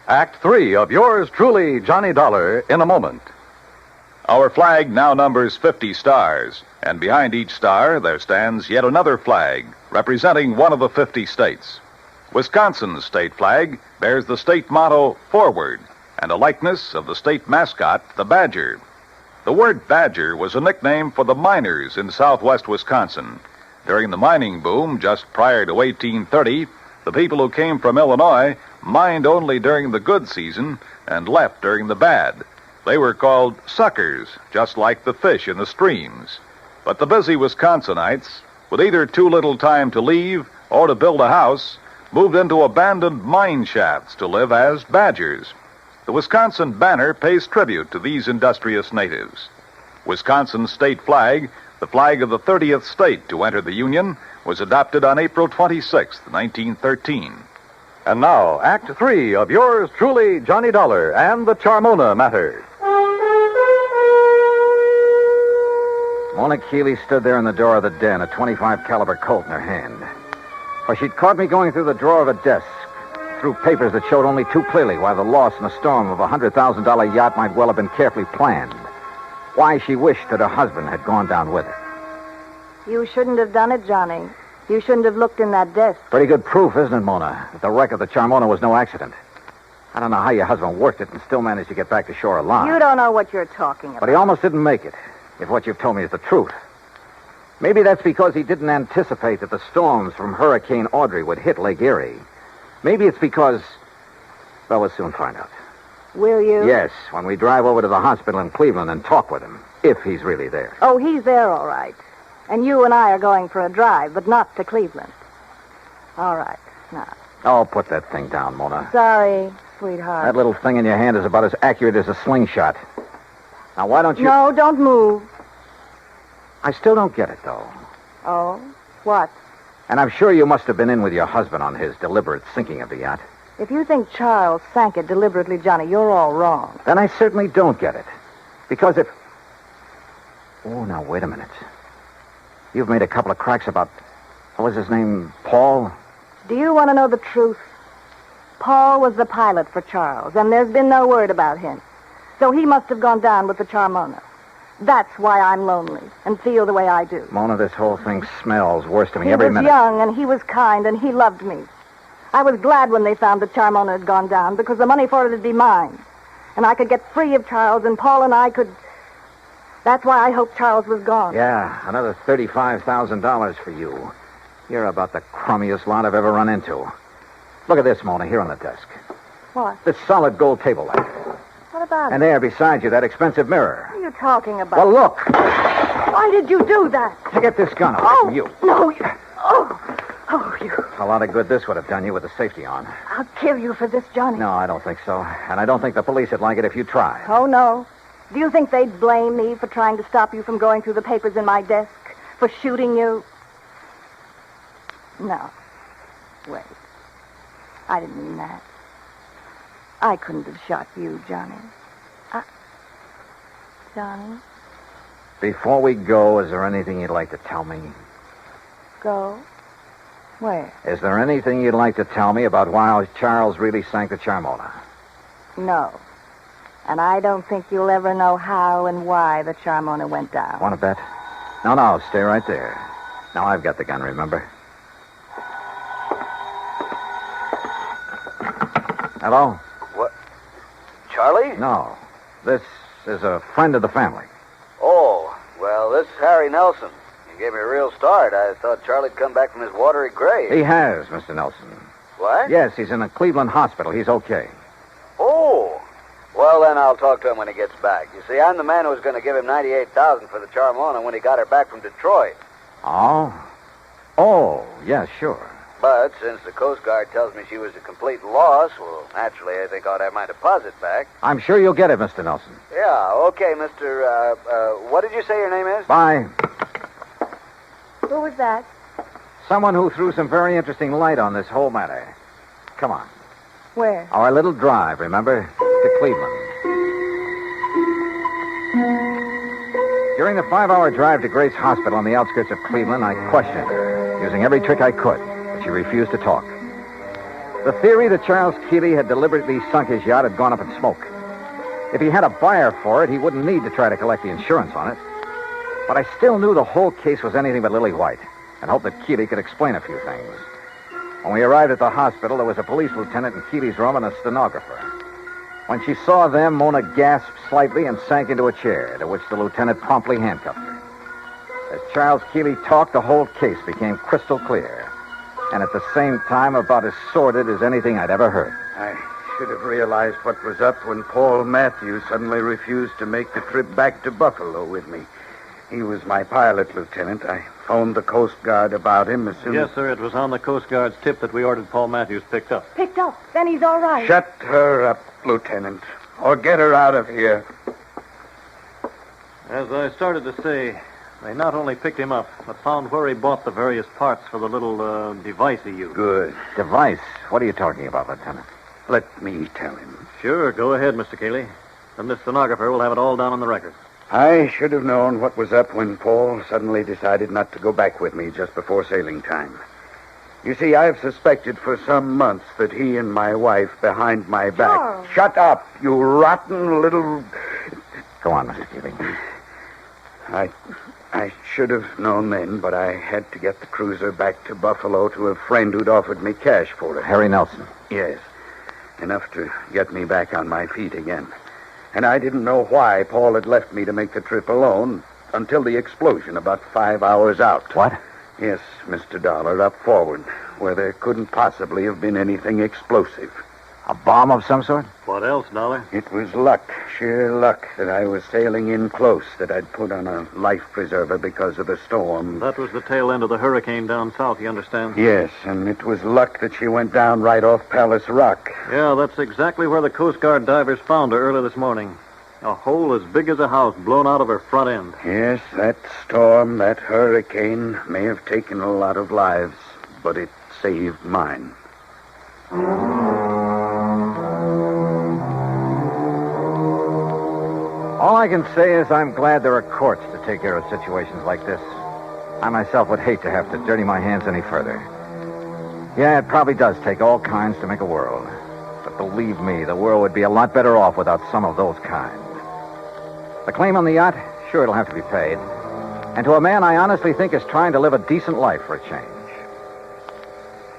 Act 3 of yours truly, Johnny Dollar, in a moment. Our flag now numbers 50 stars, and behind each star there stands yet another flag representing one of the 50 states. Wisconsin's state flag bears the state motto, Forward, and a likeness of the state mascot, the badger. The word badger was a nickname for the miners in southwest Wisconsin. During the mining boom just prior to 1830, the people who came from Illinois mined only during the good season and left during the bad. They were called suckers, just like the fish in the streams. But the busy Wisconsinites, with either too little time to leave or to build a house, moved into abandoned mine shafts to live as badgers. The Wisconsin banner pays tribute to these industrious natives. Wisconsin's state flag, the flag of the 30th state to enter the Union, was adopted on April 26, 1913. And now, Act 3 of yours truly, Johnny Dollar, and the Charmona matter. Mona Keeley stood there in the door of the den, a .25 caliber Colt in her hand. For she'd caught me going through the drawer of a desk, through papers that showed only too clearly why the loss in a storm of a $100,000 yacht might well have been carefully planned. Why she wished that her husband had gone down with her. You shouldn't have done it, Johnny. You shouldn't have looked in that desk. Pretty good proof, isn't it, Mona, that the wreck of the Charmona was no accident. I don't know how your husband worked it and still managed to get back to shore alive. You don't know what you're talking about. But he almost didn't make it, if what you've told me is the truth. Maybe that's because he didn't anticipate that the storms from Hurricane Audrey would hit Lake Erie. Maybe it's because... Well, we'll soon find out. Will you? Yes, when we drive over to the hospital in Cleveland and talk with him, if he's really there. Oh, he's there, all right. And you and I are going for a drive, but not to Cleveland. All right, now. Oh, put that thing down, Mona. Sorry, sweetheart. That little thing in your hand is about as accurate as a slingshot. Now, why don't you... No, don't move. I still don't get it, though. Oh? What? And I'm sure you must have been in with your husband on his deliberate sinking of the yacht. If you think Charles sank it deliberately, Johnny, you're all wrong. Then I certainly don't get it. Because if... Oh, now, wait a minute. You've made a couple of cracks about... What was his name? Paul? Do you want to know the truth? Paul was the pilot for Charles, and there's been no word about him. So he must have gone down with the Charmona. That's why I'm lonely and feel the way I do. Mona, this whole thing smells worse to me every minute. He was young, and he was kind, and he loved me. I was glad when they found that Charmona had gone down, because the money for it would be mine. And I could get free of Charles, and Paul and I could... That's why I hoped Charles was gone. Yeah, another $35,000 for you. You're about the crummiest lot I've ever run into. Look at this, Mona, here on the desk. What? This solid gold table light. What about it? And there beside you, that expensive mirror. What are you talking about? Well, look. Why did you do that? To get this gun away from you. No, you... Oh, you... A lot of good this would have done you with the safety on. I'll kill you for this, Johnny. No, I don't think so. And I don't think the police would like it if you tried. Oh, no. Do you think they'd blame me for trying to stop you from going through the papers in my desk? For shooting you? No. Wait. I didn't mean that. I couldn't have shot you, Johnny. Johnny? Before we go, is there anything you'd like to tell me? Go? Where? Is there anything you'd like to tell me about why Charles really sank the Charmona? No. And I don't think you'll ever know how and why the Charmona went down. Want to bet? No, stay right there. Now I've got the gun, remember? Hello? What? Charlie? No. This is a friend of the family. Oh, well, this is Harry Nelson. You gave me a real start. I thought Charlie'd come back from his watery grave. He has, Mr. Nelson. What? Yes, he's in a Cleveland hospital. He's okay. Oh. Well, then I'll talk to him when he gets back. You see, I'm the man who was going to give him $98,000 for the Charmona when he got her back from Detroit. Oh? Oh, yeah, sure. But since the Coast Guard tells me she was a complete loss, well, naturally, I think I ought to have my deposit back. I'm sure you'll get it, Mr. Nelson. Yeah, okay, Mr. What did you say your name is? Bye. Who was that? Someone who threw some very interesting light on this whole matter. Come on. Where? Our little drive, remember? To Cleveland. During the 5-hour drive to Grace Hospital on the outskirts of Cleveland, I questioned her, using every trick I could, but she refused to talk. The theory that Charles Keeley had deliberately sunk his yacht had gone up in smoke. If he had a buyer for it, he wouldn't need to try to collect the insurance on it. But I still knew the whole case was anything but lily white, and hoped that Keeley could explain a few things. When we arrived at the hospital, there was a police lieutenant in Keeley's room and a stenographer. When she saw them, Mona gasped slightly and sank into a chair, to which the lieutenant promptly handcuffed her. As Charles Keeley talked, the whole case became crystal clear, and at the same time about as sordid as anything I'd ever heard. I should have realized what was up when Paul Matthews suddenly refused to make the trip back to Buffalo with me. He was my pilot, Lieutenant. I phoned the Coast Guard about him as soon as... Yes, sir. It was on the Coast Guard's tip that we ordered Paul Matthews picked up. Picked up. Then he's all right. Shut her up, Lieutenant, or get her out of here. As I started to say, they not only picked him up, but found where he bought the various parts for the little device he used. Good. Device? What are you talking about, Lieutenant? Let me tell him. Sure, go ahead, Mr. Keeley. Then the stenographer will have it all down on the record. I should have known what was up when Paul suddenly decided not to go back with me just before sailing time. You see, I've suspected for some months that he and my wife behind my back... Charles. Shut up, you rotten little... Go on, Mr. Keeley. I should have known then, but I had to get the cruiser back to Buffalo to a friend who'd offered me cash for it. Harry Nelson. Yes. Enough to get me back on my feet again. And I didn't know why Paul had left me to make the trip alone until the explosion about 5 hours out. What? Yes, Mr. Dollar, up forward, where there couldn't possibly have been anything explosive. A bomb of some sort? What else, Dollar? It was luck, sheer luck, that I was sailing in close, that I'd put on a life preserver because of the storm. That was the tail end of the hurricane down south, you understand? Yes, and it was luck that she went down right off Palace Rock. Yeah, that's exactly where the Coast Guard divers found her early this morning. A hole as big as a house blown out of her front end. Yes, that storm, that hurricane may have taken a lot of lives, but it saved mine. All I can say is I'm glad there are courts to take care of situations like this. I myself would hate to have to dirty my hands any further. Yeah, it probably does take all kinds to make a world. But believe me, the world would be a lot better off without some of those kinds. The claim on the yacht, sure, it'll have to be paid. And to a man I honestly think is trying to live a decent life for a change.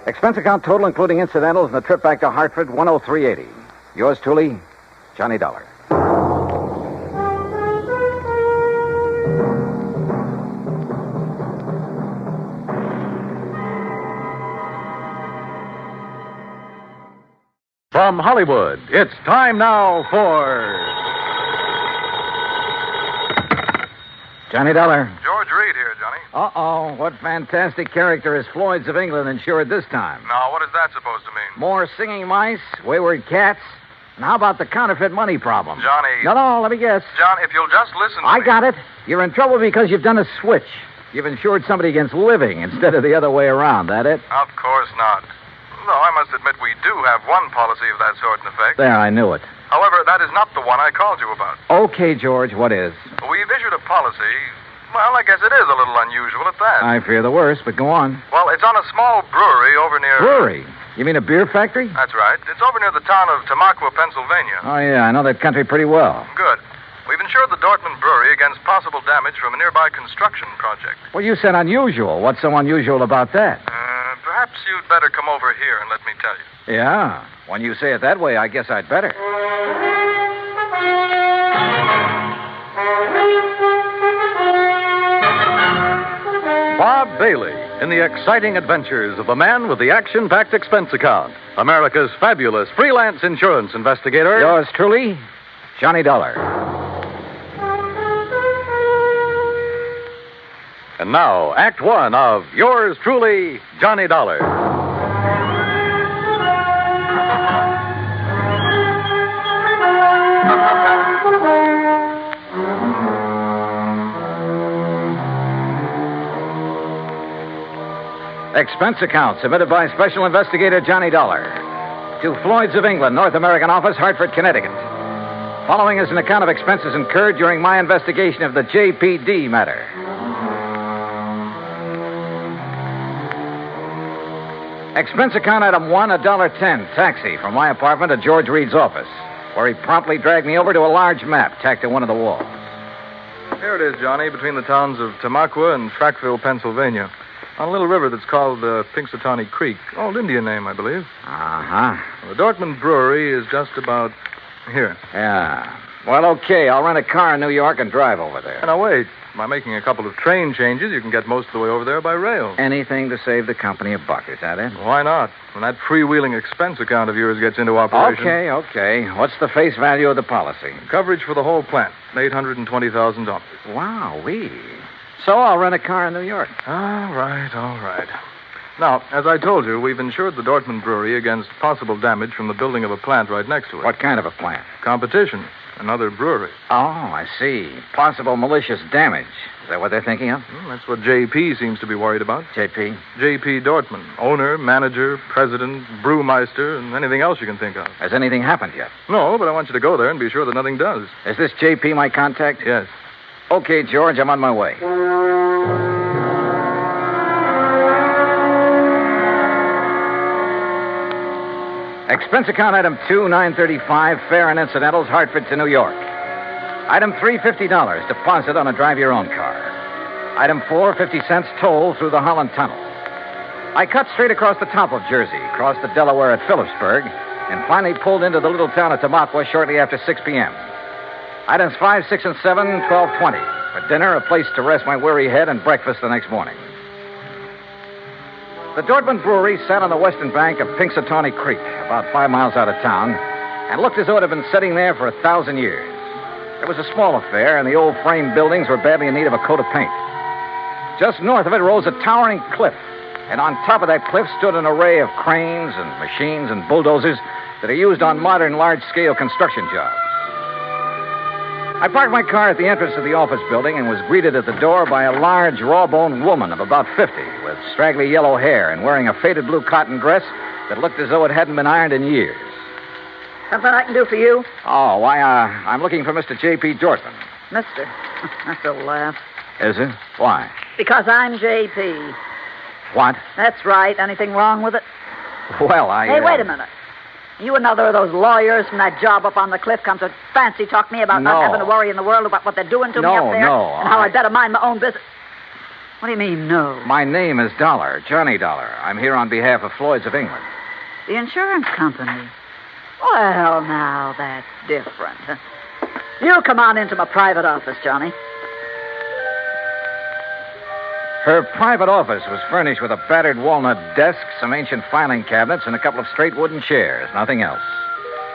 Expense account total, including incidentals and the trip back to Hartford, $103.80. Yours truly, Johnny Dollar. From Hollywood, it's time now for... Johnny Dollar. George Reed here, Johnny. Uh-oh. What fantastic character is Floyd's of England insured this time? Now, what is that supposed to mean? More singing mice, wayward cats, and how about the counterfeit money problem? Johnny. No, let me guess. John, if you'll just listen to I me. got it. You're in trouble because you've done a switch. You've insured somebody against living instead of the other way around, that it? Of course not. Though I must admit we do have one policy of that sort in effect. There, I knew it. However, that is not the one I called you about. Okay, George, what is? We've issued a policy. Well, I guess it is a little unusual at that. I fear the worst, but go on. Well, it's on a small brewery over near... Brewery? You mean a beer factory? That's right. It's over near the town of Tamaqua, Pennsylvania. Oh, yeah, I know that country pretty well. Good. We've insured the Dortmund Brewery against possible damage from a nearby construction project. Well, you said unusual. What's so unusual about that? Perhaps you'd better come over here and let me tell you. Yeah. When you say it that way, I guess I'd better. Bob Bailey in the exciting adventures of the man with the action-packed expense account. America's fabulous freelance insurance investigator. Yours truly, Johnny Dollar. And now, Act One of yours truly, Johnny Dollar. Expense account submitted by Special Investigator Johnny Dollar to Floyd's of England, North American Office, Hartford, Connecticut. Following is an account of expenses incurred during my investigation of the JPD matter. Expense account item 1, $1.10, taxi from my apartment to George Reed's office, where he promptly dragged me over to a large map tacked to one of the walls. Here it is, Johnny, between the towns of Tamaqua and Trackville, Pennsylvania. On a little river that's called Pinxatawney Creek. Old Indian name, I believe. Uh-huh. The Dortmund Brewery is just about here. Yeah. Well, okay. I'll rent a car in New York and drive over there. Now, wait. By making a couple of train changes, you can get most of the way over there by rail. Anything to save the company a buck, is that it? Why not? When that freewheeling expense account of yours gets into operation. Okay. What's the face value of the policy? Coverage for the whole plant, $820,000. Wow-wee. So I'll rent a car in New York. All right. Now, as I told you, we've insured the Dortmund Brewery against possible damage from the building of a plant right next to it. What kind of a plant? Competition. Another brewery. Oh, I see. Possible malicious damage. Is that what they're thinking of? That's what JP seems to be worried about. JP? JP Dortmund. Owner, manager, president, brewmeister, and anything else you can think of. Has anything happened yet? No, but I want you to go there and be sure that nothing does. Is this JP my contact? Yes. Okay, George, I'm on my way. Expense account item 2, $935, fare and incidentals, Hartford to New York. Item 3, $50, deposit on a drive-your-own car. Item 4, 50 cents toll through the Holland Tunnel. I cut straight across the top of Jersey, crossed the Delaware at Phillipsburg, and finally pulled into the little town of Tamaqua shortly after 6 p.m. Items 5, 6, and 7, $12.20. For dinner, a place to rest my weary head, and breakfast the next morning. The Dortmund Brewery sat on the western bank of Pinxatawney Creek, about 5 miles out of town, and looked as though it had been sitting there for 1,000 years. It was a small affair, and the old frame buildings were badly in need of a coat of paint. Just north of it rose a towering cliff, and on top of that cliff stood an array of cranes and machines and bulldozers that are used on modern large-scale construction jobs. I parked my car at the entrance of the office building and was greeted at the door by a large, raw-boned woman of about 50 with straggly yellow hair and wearing a faded blue cotton dress that looked as though it hadn't been ironed in years. Something I can do for you? Oh, why, I'm looking for Mr. J.P. Dortmund. Mister. That's a laugh. Is it? Why? Because I'm J.P. What? That's right. Anything wrong with it? Well, Hey, wait a minute. You another of those lawyers from that job up on the cliff come to fancy talk me about not having to worry in the world about what they're doing to me up there? No, and how I better mind my own business. What do you mean, no? My name is Dollar, Johnny Dollar. I'm here on behalf of Floyd's of England. The insurance company? Well, now, that's different. You come on into my private office, Johnny. Her private office was furnished with a battered walnut desk, some ancient filing cabinets, and a couple of straight wooden chairs. Nothing else.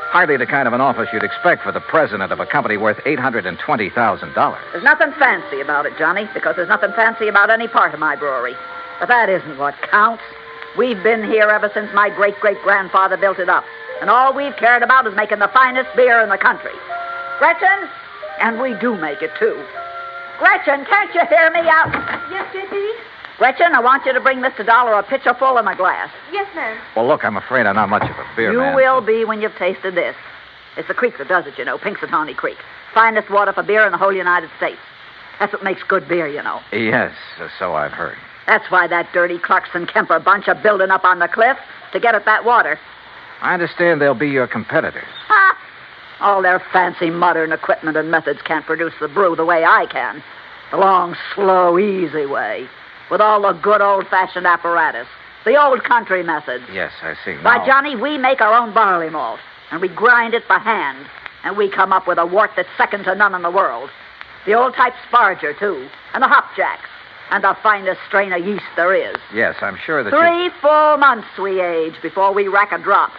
Hardly the kind of an office you'd expect for the president of a company worth $820,000. There's nothing fancy about it, Johnny, because there's nothing fancy about any part of my brewery. But that isn't what counts. We've been here ever since my great-great-grandfather built it up. And all we've cared about is making the finest beer in the country. Gretchen? And we do make it, too. Gretchen, can't you hear me out? Yes, J.P.? Gretchen, I want you to bring Mr. Dollar a pitcher full in a glass. Yes, ma'am. Well, look, I'm afraid I'm not much of a beer man. You will be when you've tasted this. It's the creek that does it, you know, Pinxatawney Creek. Finest water for beer in the whole United States. That's what makes good beer, you know. Yes, so I've heard. That's why that dirty Clarkson Kemper bunch are building up on the cliff to get at that water. I understand they'll be your competitors. Ha! All their fancy modern equipment and methods can't produce the brew the way I can. The long, slow, easy way. With all the good old-fashioned apparatus. The old country method. Yes, I see. Why, Now- Johnny, we make our own barley malt, and we grind it by hand, and we come up with a wort that's second to none in the world. The old type sparger, too, and the hopjacks, and the finest strain of yeast there is. Yes, I'm sure that 3 full months we age before we rack a drop.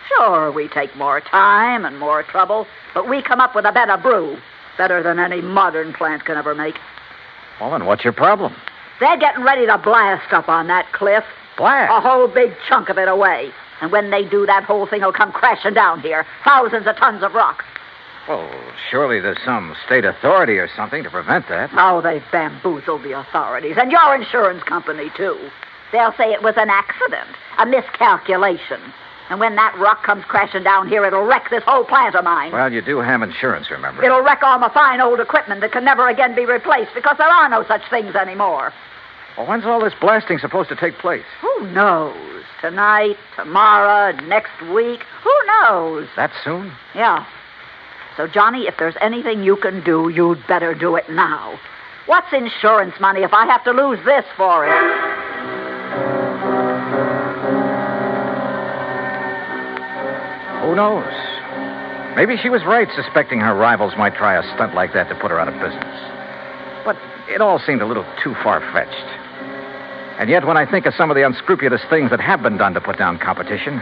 Sure, we take more time and more trouble, but we come up with a better brew, better than any modern plant can ever make. Well, then what's your problem? They're getting ready to blast up on that cliff. Blast? A whole big chunk of it away. And when they do, that whole thing will come crashing down here. Thousands of tons of rock. Well, surely there's some state authority or something to prevent that. Oh, they've bamboozled the authorities. And your insurance company, too. They'll say it was an accident, a miscalculation. And when that rock comes crashing down here, it'll wreck this whole plant of mine. Well, you do have insurance, remember? It'll wreck all my fine old equipment that can never again be replaced because there are no such things anymore. Well, when's all this blasting supposed to take place? Who knows? Tonight, tomorrow, next week. Who knows? That soon? Yeah. So, Johnny, if there's anything you can do, you'd better do it now. What's insurance money if I have to lose this for it? Who knows? Maybe she was right suspecting her rivals might try a stunt like that to put her out of business. But it all seemed a little too far-fetched. And yet, when I think of some of the unscrupulous things that have been done to put down competition,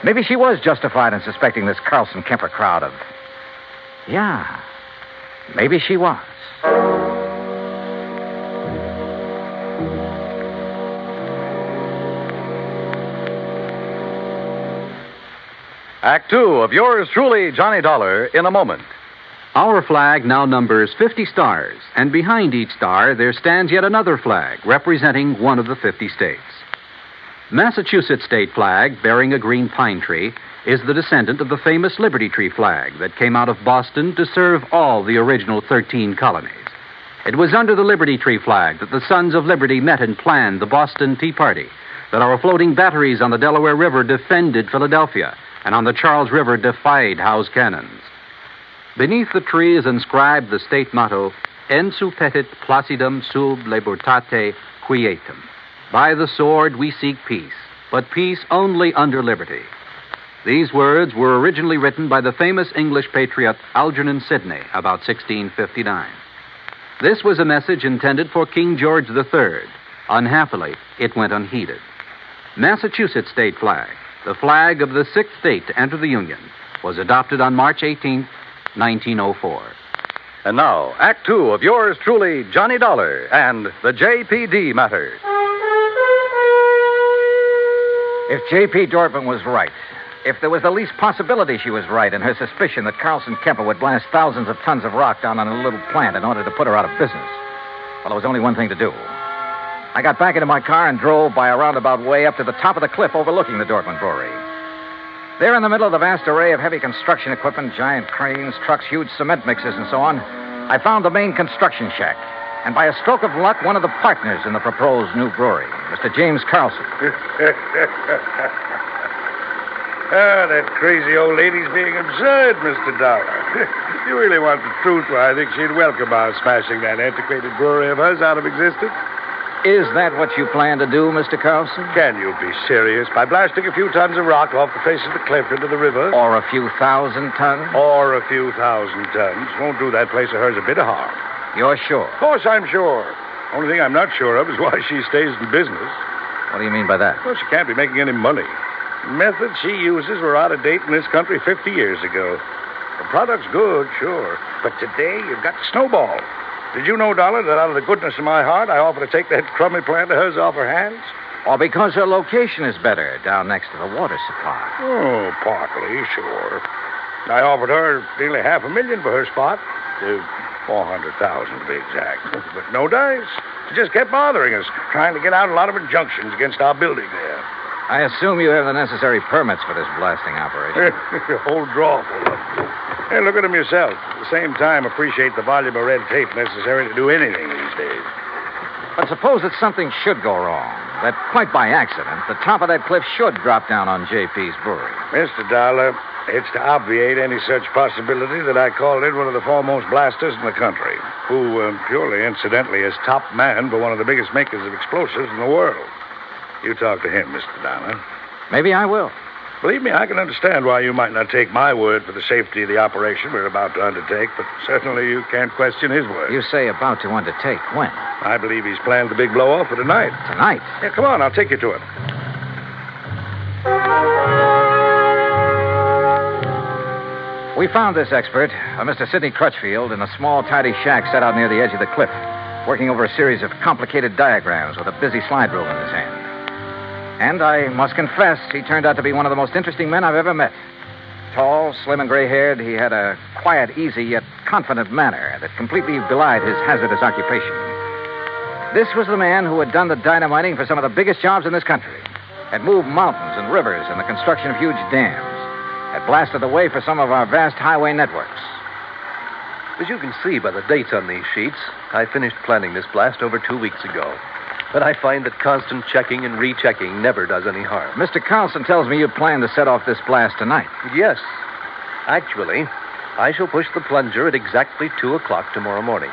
maybe she was justified in suspecting this Carlson Kemper crowd of... Yeah, maybe she was. Act Two of yours truly, Johnny Dollar, in a moment. Our flag now numbers 50 stars, and behind each star there stands yet another flag representing one of the 50 states. Massachusetts state flag, bearing a green pine tree, is the descendant of the famous Liberty Tree flag that came out of Boston to serve all the original 13 colonies. It was under the Liberty Tree flag that the Sons of Liberty met and planned the Boston Tea Party, that our floating batteries on the Delaware River defended Philadelphia, and on the Charles River defied Howe's cannons. Beneath the tree is inscribed the state motto, Ensu petit placidum sub libertate quietum. By the sword we seek peace, but peace only under liberty. These words were originally written by the famous English patriot Algernon Sidney about 1659. This was a message intended for King George III. Unhappily, it went unheeded. Massachusetts state flag, the flag of the sixth state to enter the Union, was adopted on March 18th, 1904. And now, Act Two of yours truly, Johnny Dollar, and the JPD matter. If J.P. Dortmund was right, if there was the least possibility she was right in her suspicion that Carlson Kemper would blast thousands of tons of rock down on a little plant in order to put her out of business, well, there was only one thing to do. I got back into my car and drove by a roundabout way up to the top of the cliff overlooking the Dortmund Brewery. There in the middle of the vast array of heavy construction equipment, giant cranes, trucks, huge cement mixers, and so on, I found the main construction shack. And by a stroke of luck, one of the partners in the proposed new brewery, Mr. James Carlson. That crazy old lady's being absurd, Mr. Dollar. If you really want the truth, well, I think she'd welcome our smashing that antiquated brewery of hers out of existence. Is that what you plan to do, Mr. Carlson? Can you be serious? By blasting a few tons of rock off the face of the cliff into the river? Or a few thousand tons? Or a few thousand tons. Won't do that place of hers a bit of harm. You're sure? Of course I'm sure. Only thing I'm not sure of is why she stays in business. What do you mean by that? Well, she can't be making any money. The methods she uses were out of date in this country 50 years ago. The product's good, sure. But today, you've got to snowball. Did you know, Dollar, that out of the goodness of my heart, I offer to take that crummy plant of hers off her hands? Or because her location is better down next to the water supply? Oh, partly, sure. I offered her nearly $500,000 for her spot. 400,000 to be exact. But no dice. She just kept bothering us, trying to get out a lot of injunctions against our building there. I assume you have the necessary permits for this blasting operation. A whole drawer full of them. Hey, look at them yourself. At the same time, appreciate the volume of red tape necessary to do anything these days. But suppose that something should go wrong, that quite by accident, the top of that cliff should drop down on JP's brewery. Mr. Dollar, it's to obviate any such possibility that I called in one of the foremost blasters in the country, who, purely incidentally, is top man for one of the biggest makers of explosives in the world. You talk to him, Mr. Dollar. Maybe I will. Believe me, I can understand why you might not take my word for the safety of the operation we're about to undertake, but certainly you can't question his word. You say about to undertake. When? I believe he's planned the big blow-off for tonight. Tonight? Yeah, come on, I'll take you to him. We found this expert, Mr. Sidney Crutchfield, in a small, tidy shack set out near the edge of the cliff, working over a series of complicated diagrams with a busy slide rule in his hand. And I must confess, he turned out to be one of the most interesting men I've ever met. Tall, slim, and gray-haired, he had a quiet, easy, yet confident manner that completely belied his hazardous occupation. This was the man who had done the dynamiting for some of the biggest jobs in this country, had moved mountains and rivers in the construction of huge dams, had blasted the way for some of our vast highway networks. As you can see by the dates on these sheets, I finished planning this blast over 2 weeks ago. But I find that constant checking and rechecking never does any harm. Mr. Carlson tells me you plan to set off this blast tonight. Yes. Actually, I shall push the plunger at exactly 2 o'clock tomorrow morning.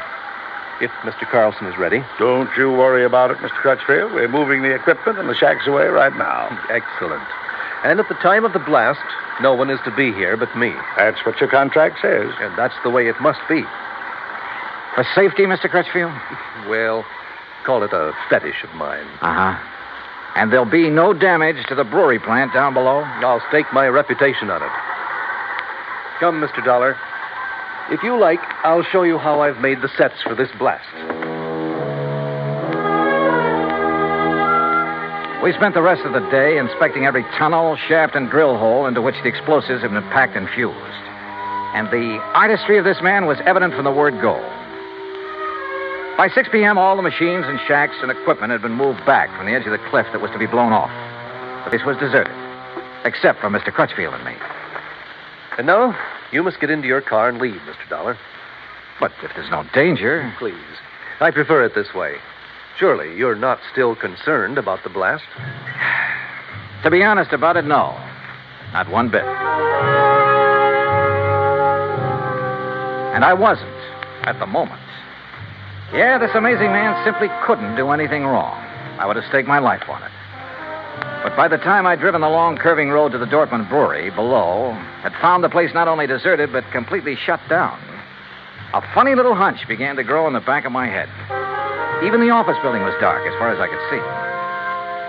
If Mr. Carlson is ready. Don't you worry about it, Mr. Crutchfield. We're moving the equipment and the shack's away right now. Excellent. And at the time of the blast, no one is to be here but me. That's what your contract says. And that's the way it must be. For safety, Mr. Crutchfield? Well, call it a fetish of mine. Uh-huh. And there'll be no damage to the brewery plant down below? I'll stake my reputation on it. Come, Mr. Dollar. If you like, I'll show you how I've made the sets for this blast. We spent the rest of the day inspecting every tunnel, shaft, and drill hole into which the explosives had been packed and fused. And the artistry of this man was evident from the word go. By 6 p.m., all the machines and shacks and equipment had been moved back from the edge of the cliff that was to be blown off. The place was deserted, except for Mr. Crutchfield and me. And now, you must get into your car and leave, Mr. Dollar. But if there's no danger... Please. I prefer it this way. Surely you're not still concerned about the blast? To be honest about it, no. Not one bit. And I wasn't, at the moment. Yeah, this amazing man simply couldn't do anything wrong. I would have staked my life on it. But by the time I'd driven the long, curving road to the Dortmund Brewery below, had found the place not only deserted, but completely shut down, a funny little hunch began to grow in the back of my head. Even the office building was dark as far as I could see.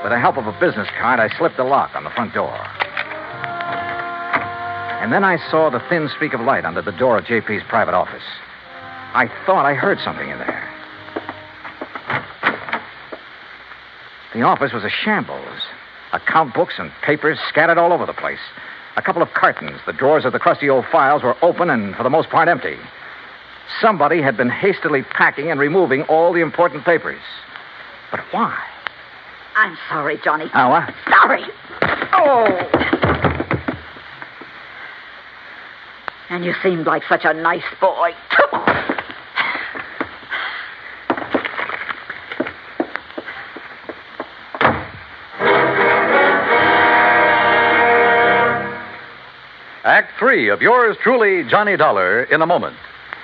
With the help of a business card, I slipped the lock on the front door. And then I saw the thin streak of light under the door of JP's private office. I thought I heard something in there. The office was a shambles. Account books and papers scattered all over the place. A couple of cartons. The drawers of the crusty old files were open and, for the most part, empty. Somebody had been hastily packing and removing all the important papers. But why? I'm sorry, Johnny. Oh, what? Sorry. Oh! And you seemed like such a nice boy. Act 3 of yours truly, Johnny Dollar, in a moment.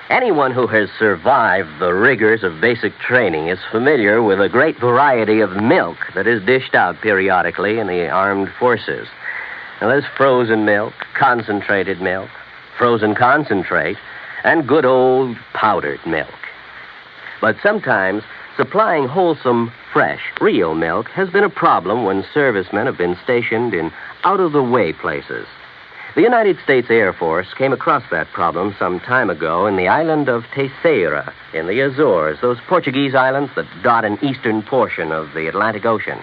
Anyone who has survived the rigors of basic training is familiar with a great variety of milk that is dished out periodically in the armed forces. Now, there's frozen milk, concentrated milk, frozen concentrate, and good old powdered milk. But sometimes supplying wholesome, fresh, real milk has been a problem when servicemen have been stationed in out-of-the-way places. The United States Air Force came across that problem some time ago in the island of Terceira in the Azores, those Portuguese islands that dot an eastern portion of the Atlantic Ocean.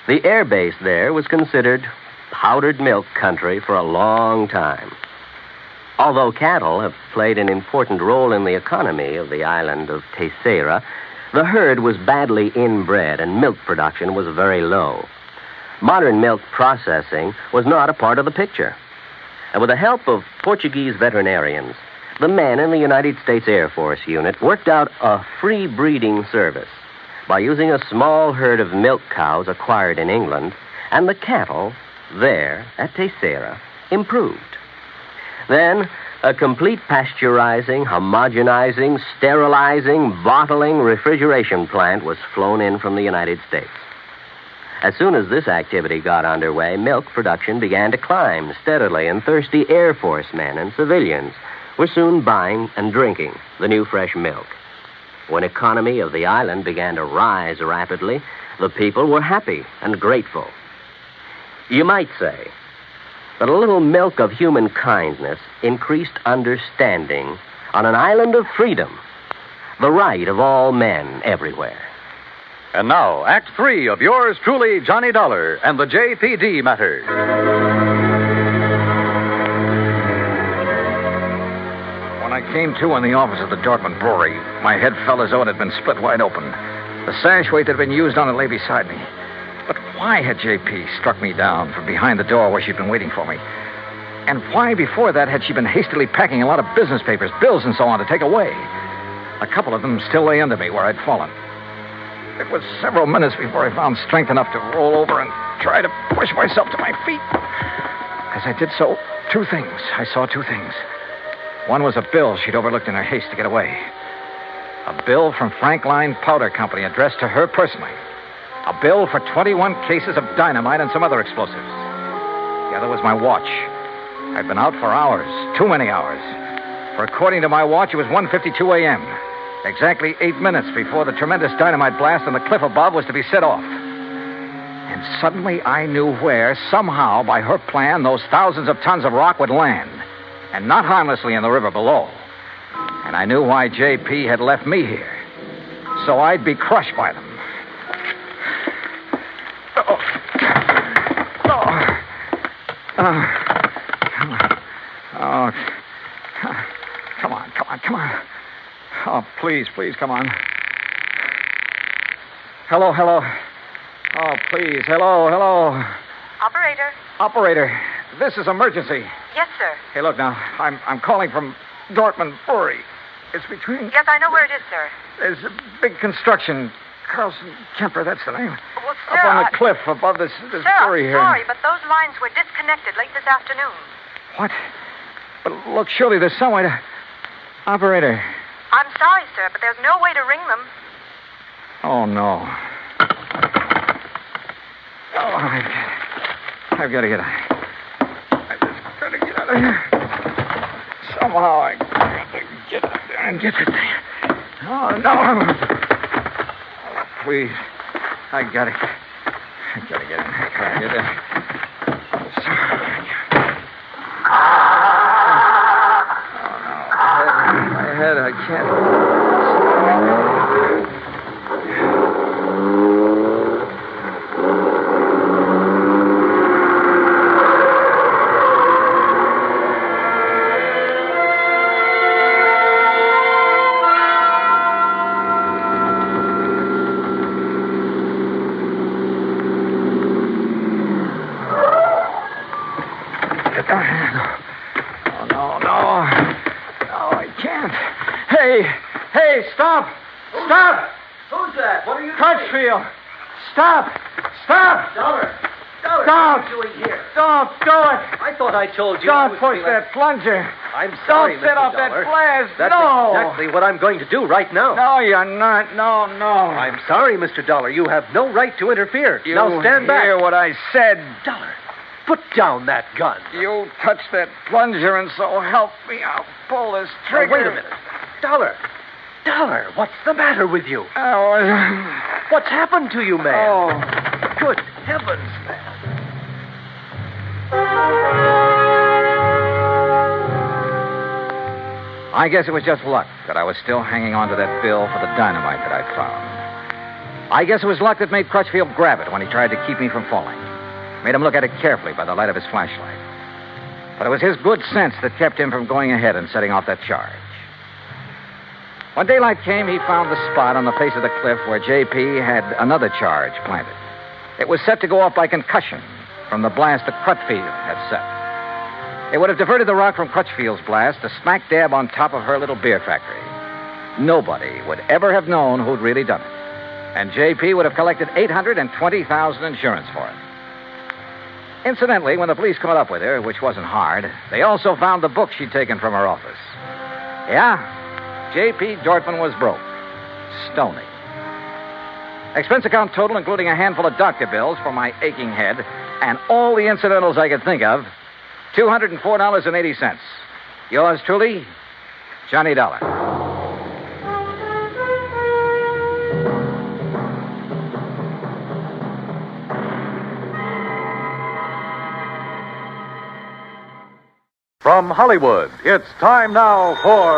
The air base there was considered powdered milk country for a long time. Although cattle have played an important role in the economy of the island of Terceira, the herd was badly inbred and milk production was very low. Modern milk processing was not a part of the picture. And with the help of Portuguese veterinarians, the men in the United States Air Force unit worked out a free breeding service by using a small herd of milk cows acquired in England, and the cattle there at Terceira improved. Then, a complete pasteurizing, homogenizing, sterilizing, bottling refrigeration plant was flown in from the United States. As soon as this activity got underway, milk production began to climb steadily, and thirsty Air Force men and civilians were soon buying and drinking the new fresh milk. When economy of the island began to rise rapidly, the people were happy and grateful. You might say that a little milk of human kindness increased understanding on an island of freedom, the right of all men everywhere. And now, Act 3 of yours truly, Johnny Dollar, and the JPD matter. When I came to in the office of the Dortmund Brewery, my head felt as though it had been split wide open. The sash weight that had been used on it lay beside me. But why had J.P. struck me down from behind the door where she'd been waiting for me? And why, before that, had she been hastily packing a lot of business papers, bills, and so on to take away? A couple of them still lay under me where I'd fallen. It was several minutes before I found strength enough to roll over and try to push myself to my feet. As I did so, I saw two things. One was a bill she'd overlooked in her haste to get away. A bill from Frankline Powder Company addressed to her personally. A bill for 21 cases of dynamite and some other explosives. The other was my watch. I'd been out for hours, too many hours. For according to my watch, it was 1:52 a.m., exactly 8 minutes before the tremendous dynamite blast on the cliff above was to be set off. And suddenly I knew where, somehow, by her plan, those thousands of tons of rock would land, and not harmlessly in the river below. And I knew why J.P. had left me here, so I'd be crushed by them. Come on. Oh, please, come on. Hello. Oh, please, hello. Operator, this is emergency. Yes, sir. Hey, look now, I'm calling from Dortmund Brewery. It's between... Yes, I know where it is, sir. There's a big construction. Carlson Kemper, that's the name. Well, sir, up on the cliff above this sir, brewery here. I'm sorry, but those lines were disconnected late this afternoon. What? But look, surely there's some way to... Operator. I'm sorry, sir, but there's no way to ring them. Oh, no. Oh, I've got to get out. I just got to get out of here. Somehow I got to get out there and get it. Oh, no. Oh, please. I got to get in. Get in. My head, I can't... Hey, stop! Stop! Who's that? What are you Crutchfield! Stop! Dollar, Don't! what are you doing here? Don't do it! I thought I told you. Don't push that plunger! I'm sorry, Don't set Mr. off Dollar. that blast! That's no! exactly what I'm going to do right now. No, you're not. No. I'm sorry, Mr. Dollar. You have no right to interfere. You now stand back. hear what I said. Dollar, put down that gun. You touch that plunger, and so help me, I'll pull this trigger. Now, wait a minute. Dollar, what's the matter with you? Oh, what's happened to you, man? Oh. Good heavens, man. I guess it was just luck that I was still hanging on to that bill for the dynamite that I'd found. I guess it was luck that made Crutchfield grab it when he tried to keep me from falling. Made him look at it carefully by the light of his flashlight. But it was his good sense that kept him from going ahead and setting off that charge. When daylight came, he found the spot on the face of the cliff where J.P. had another charge planted. It was set to go off by concussion from the blast that Crutchfield had set. It would have diverted the rock from Crutchfield's blast to smack dab on top of her little beer factory. Nobody would ever have known who'd really done it. And J.P. would have collected $820,000 insurance for it. Incidentally, when the police caught up with her, which wasn't hard, they also found the book she'd taken from her office. Yeah, J.P. Dortmund was broke. Stony. Expense account total, including a handful of doctor bills for my aching head, and all the incidentals I could think of, $204.80. Yours truly, Johnny Dollar. From Hollywood, it's time now for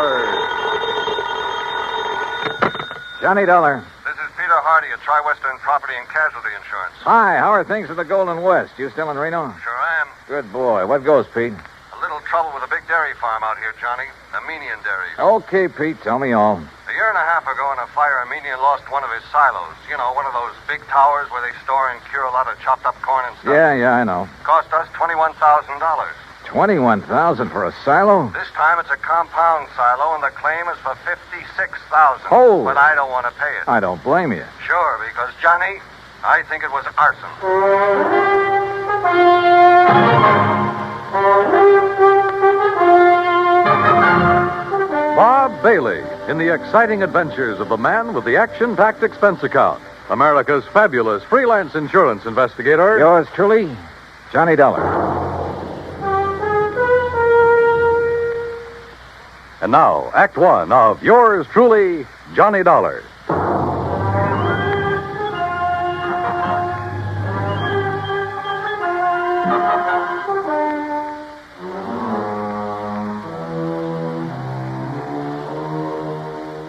Johnny Dollar. This is Peter Hardy at Tri-Western Property and Casualty Insurance. Hi, how are things at the Golden West? You still in Reno? Sure am. Good boy. What goes, Pete? A little trouble with a big dairy farm out here, Johnny. Armenian Dairies. Okay, Pete, tell me all. A year and a half ago in a fire, Armenian lost one of his silos. You know, one of those big towers where they store and cure a lot of chopped up corn and stuff. Yeah, I know. Cost us $21,000. $21,000 for a silo? This time it's a compound silo, and the claim is for $56,000. Oh. But I don't want to pay it. I don't blame you. Sure, because, Johnny, I think it was arson. Bob Bailey in the exciting adventures of the man with the action-packed expense account. America's fabulous freelance insurance investigator. Yours truly, Johnny Dollar. And now, Act One of yours truly, Johnny Dollar.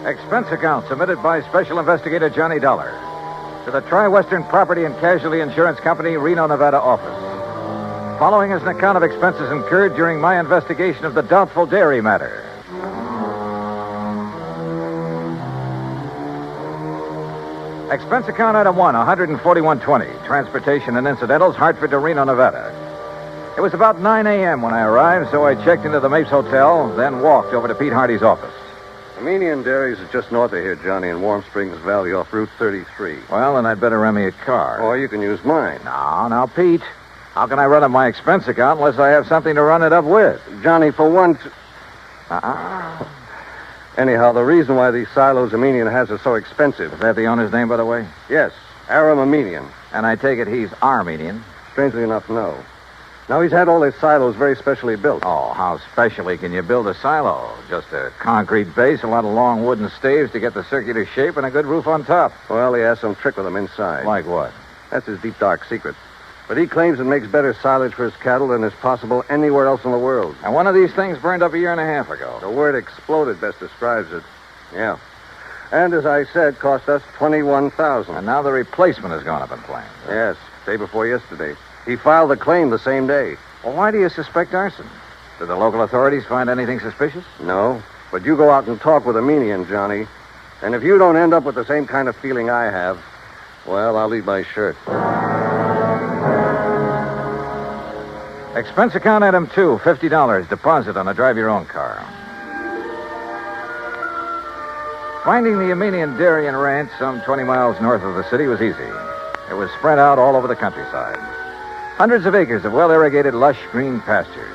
Expense account submitted by Special Investigator Johnny Dollar to the Tri-Western Property and Casualty Insurance Company, Reno, Nevada office. Following is an account of expenses incurred during my investigation of the Doubtful dairy matter. Expense account item 1, $141.20. Transportation and incidentals, Hartford to Reno, Nevada. It was about 9 a.m. when I arrived, so I checked into the Mapes Hotel, then walked over to Pete Hardy's office. Armenian Dairies is just north of here, Johnny, in Warm Springs Valley off Route 33. Well, then I'd better rent me a car. Or you can use mine. Now, Pete. How can I run up my expense account unless I have something to run it up with? Johnny, for once... Anyhow, the reason why these silos Armenian has are so expensive... Is that the owner's name, by the way? Yes, Aram Armenian. And I take it he's Armenian? Strangely enough, no. Now, he's had all his silos very specially built. Oh, how specially can you build a silo? Just a concrete base, a lot of long wooden staves to get the circular shape, and a good roof on top. Well, he has some trick with them inside. Like what? That's his deep, dark secret. But he claims it makes better silage for his cattle than is possible anywhere else in the world. And one of these things burned up a year and a half ago. The word exploded best describes it. Yeah. And as I said, cost us $21,000. And now the replacement has gone up in flames. Yes, day before yesterday. He filed the claim the same day. Well, why do you suspect arson? Did the local authorities find anything suspicious? No, but you go out and talk with Armenian, Johnny. And if you don't end up with the same kind of feeling I have, well, I'll leave my shirt. Expense account item 2, $50, deposit on a drive-your-own car. Finding the Armenian dairy and ranch some 20 miles north of the city was easy. It was spread out all over the countryside. Hundreds of acres of well-irrigated, lush green pastures.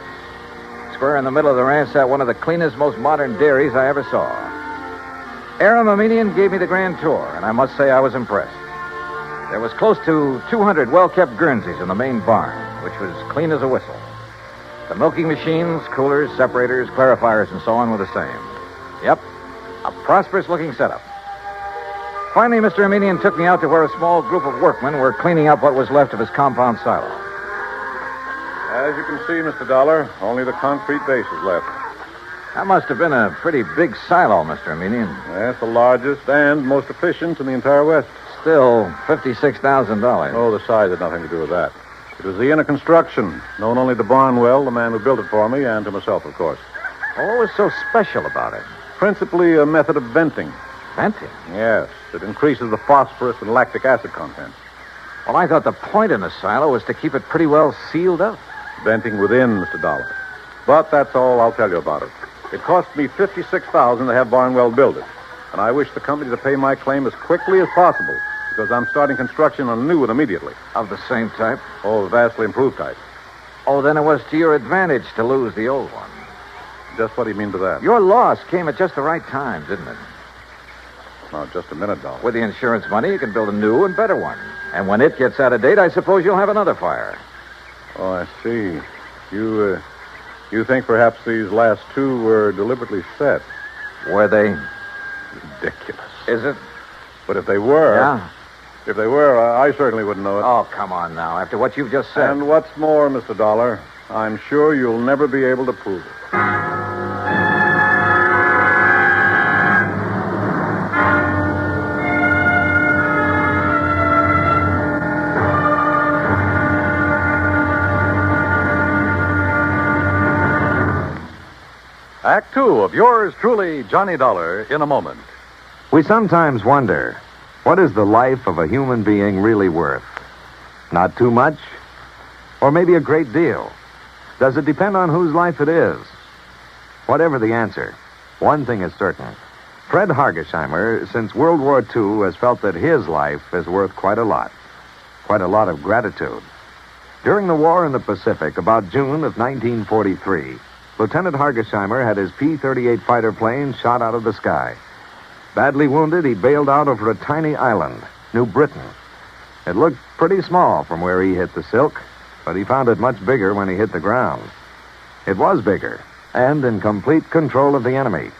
Square in the middle of the ranch sat one of the cleanest, most modern dairies I ever saw. Aram Armenian gave me the grand tour, and I must say I was impressed. There was close to 200 well-kept Guernseys in the main barn, which was clean as a whistle. The milking machines, coolers, separators, clarifiers, and so on were the same. Yep, a prosperous-looking setup. Finally, Mr. Armenian took me out to where a small group of workmen were cleaning up what was left of his compound silo. As you can see, Mr. Dollar, only the concrete base is left. That must have been a pretty big silo, Mr. Armenian. Yes, the largest and most efficient in the entire West. Still, $56,000. Oh, the size had nothing to do with that. It was the inner construction, known only to Barnwell, the man who built it for me, and to myself, of course. What was so special about it? Principally a method of venting. Venting? Yes. It increases the phosphorus and lactic acid content. Well, I thought the point in the silo was to keep it pretty well sealed up. Venting within, Mr. Dollar. But that's all I'll tell you about it. It cost me $56,000 to have Barnwell build it. And I wish the company to pay my claim as quickly as possible, because I'm starting construction on a new one immediately. Of the same type? Oh, the vastly improved type. Oh, then it was to your advantage to lose the old one. Just what do you mean by that? Your loss came at just the right time, didn't it? Now, just a minute, Dollar. With the insurance money, you can build a new and better one. And when it gets out of date, I suppose you'll have another fire. Oh, I see. You think perhaps these last two were deliberately set? Were they? Ridiculous. Is it? But if they were... Yeah? If they were, I certainly wouldn't know it. Oh, come on now. After what you've just said. And what's more, Mr. Dollar, I'm sure you'll never be able to prove it. Act two of yours truly, Johnny Dollar, in a moment. We sometimes wonder, what is the life of a human being really worth? Not too much? Or maybe a great deal? Does it depend on whose life it is? Whatever the answer, one thing is certain. Fred Hargesheimer, since World War II, has felt that his life is worth quite a lot. Quite a lot of gratitude. During the war in the Pacific, about June of 1943, Lieutenant Hargesheimer had his P-38 fighter plane shot out of the sky. Badly wounded, he bailed out over a tiny island, New Britain. It looked pretty small from where he hit the silk, but he found it much bigger when he hit the ground. It was bigger, and in complete control of the enemy.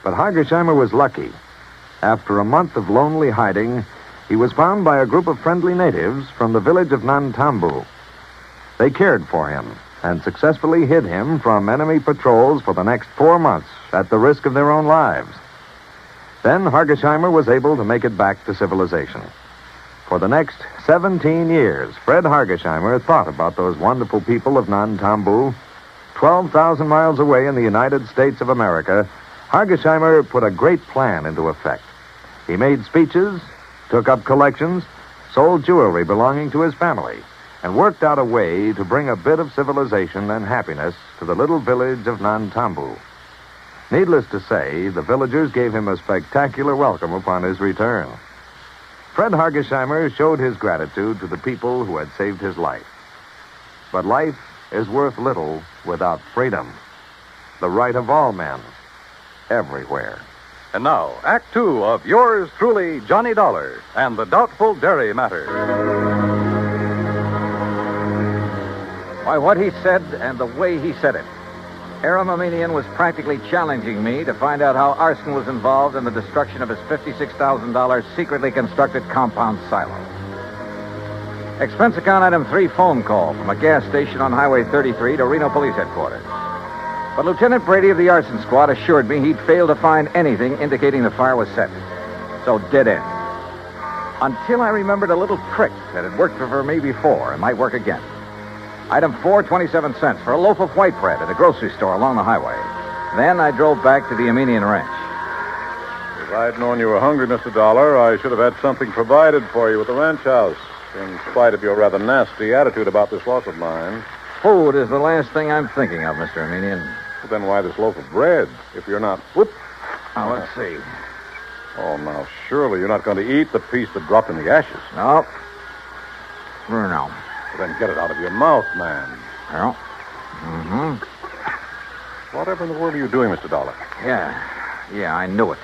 But Hargesheimer was lucky. After a month of lonely hiding, he was found by a group of friendly natives from the village of Nantambu. They cared for him and successfully hid him from enemy patrols for the next 4 months at the risk of their own lives. Then Hargesheimer was able to make it back to civilization. For the next 17 years, Fred Hargesheimer thought about those wonderful people of Nantambu. 12,000 miles away in the United States of America, Hargesheimer put a great plan into effect. He made speeches, took up collections, sold jewelry belonging to his family, and worked out a way to bring a bit of civilization and happiness to the little village of Nantambu. Needless to say, the villagers gave him a spectacular welcome upon his return. Fred Hargesheimer showed his gratitude to the people who had saved his life. But life is worth little without freedom. The right of all men, everywhere. And now, Act two of yours truly, Johnny Dollar, and the Doubtful Dairy Matter. Why, what he said and the way he said it. Aramamenian was practically challenging me to find out how arson was involved in the destruction of his $56,000 secretly constructed compound silo. Expense account item 3 phone call from a gas station on Highway 33 to Reno Police Headquarters. But Lieutenant Brady of the arson squad assured me he'd failed to find anything indicating the fire was set. So dead end. Until I remembered a little trick that had worked for me before and might work again. Item 4, 27 cents for a loaf of white bread at a grocery store along the highway. Then I drove back to the Armenian ranch. If I'd known you were hungry, Mr. Dollar, I should have had something provided for you at the ranch house, in spite of your rather nasty attitude about this loss of mine. Food is the last thing I'm thinking of, Mr. Armenian. Well, then why this loaf of bread, if you're not... Whoop! Now, let's see. Oh, now, surely you're not going to eat the piece that dropped in the ashes. No. For now. Well, then get it out of your mouth, man. Well, mm-hmm. Whatever in the world are you doing, Mr. Dollar? Yeah, I knew it.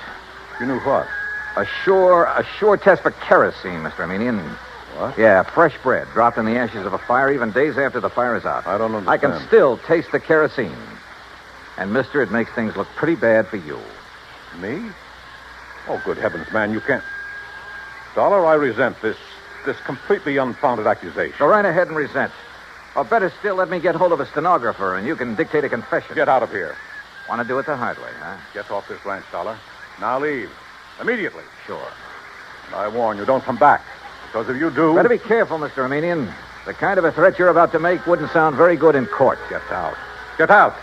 You knew what? A sure test for kerosene, Mr. Armenian. What? Yeah, fresh bread dropped in the ashes of a fire even days after the fire is out. I don't understand. I can still taste the kerosene. And, mister, it makes things look pretty bad for you. Me? Oh, good heavens, man, you can't... Dollar, I resent this completely unfounded accusation. Go right ahead and resent. Or better still, let me get hold of a stenographer and you can dictate a confession. Get out of here. Want to do it the hard way, huh? Get off this ranch, Dollar. Now leave. Immediately. Sure. I warn you, don't come back. Because if you do... Better be careful, Mr. Armenian. The kind of a threat you're about to make wouldn't sound very good in court. Get out. Get out.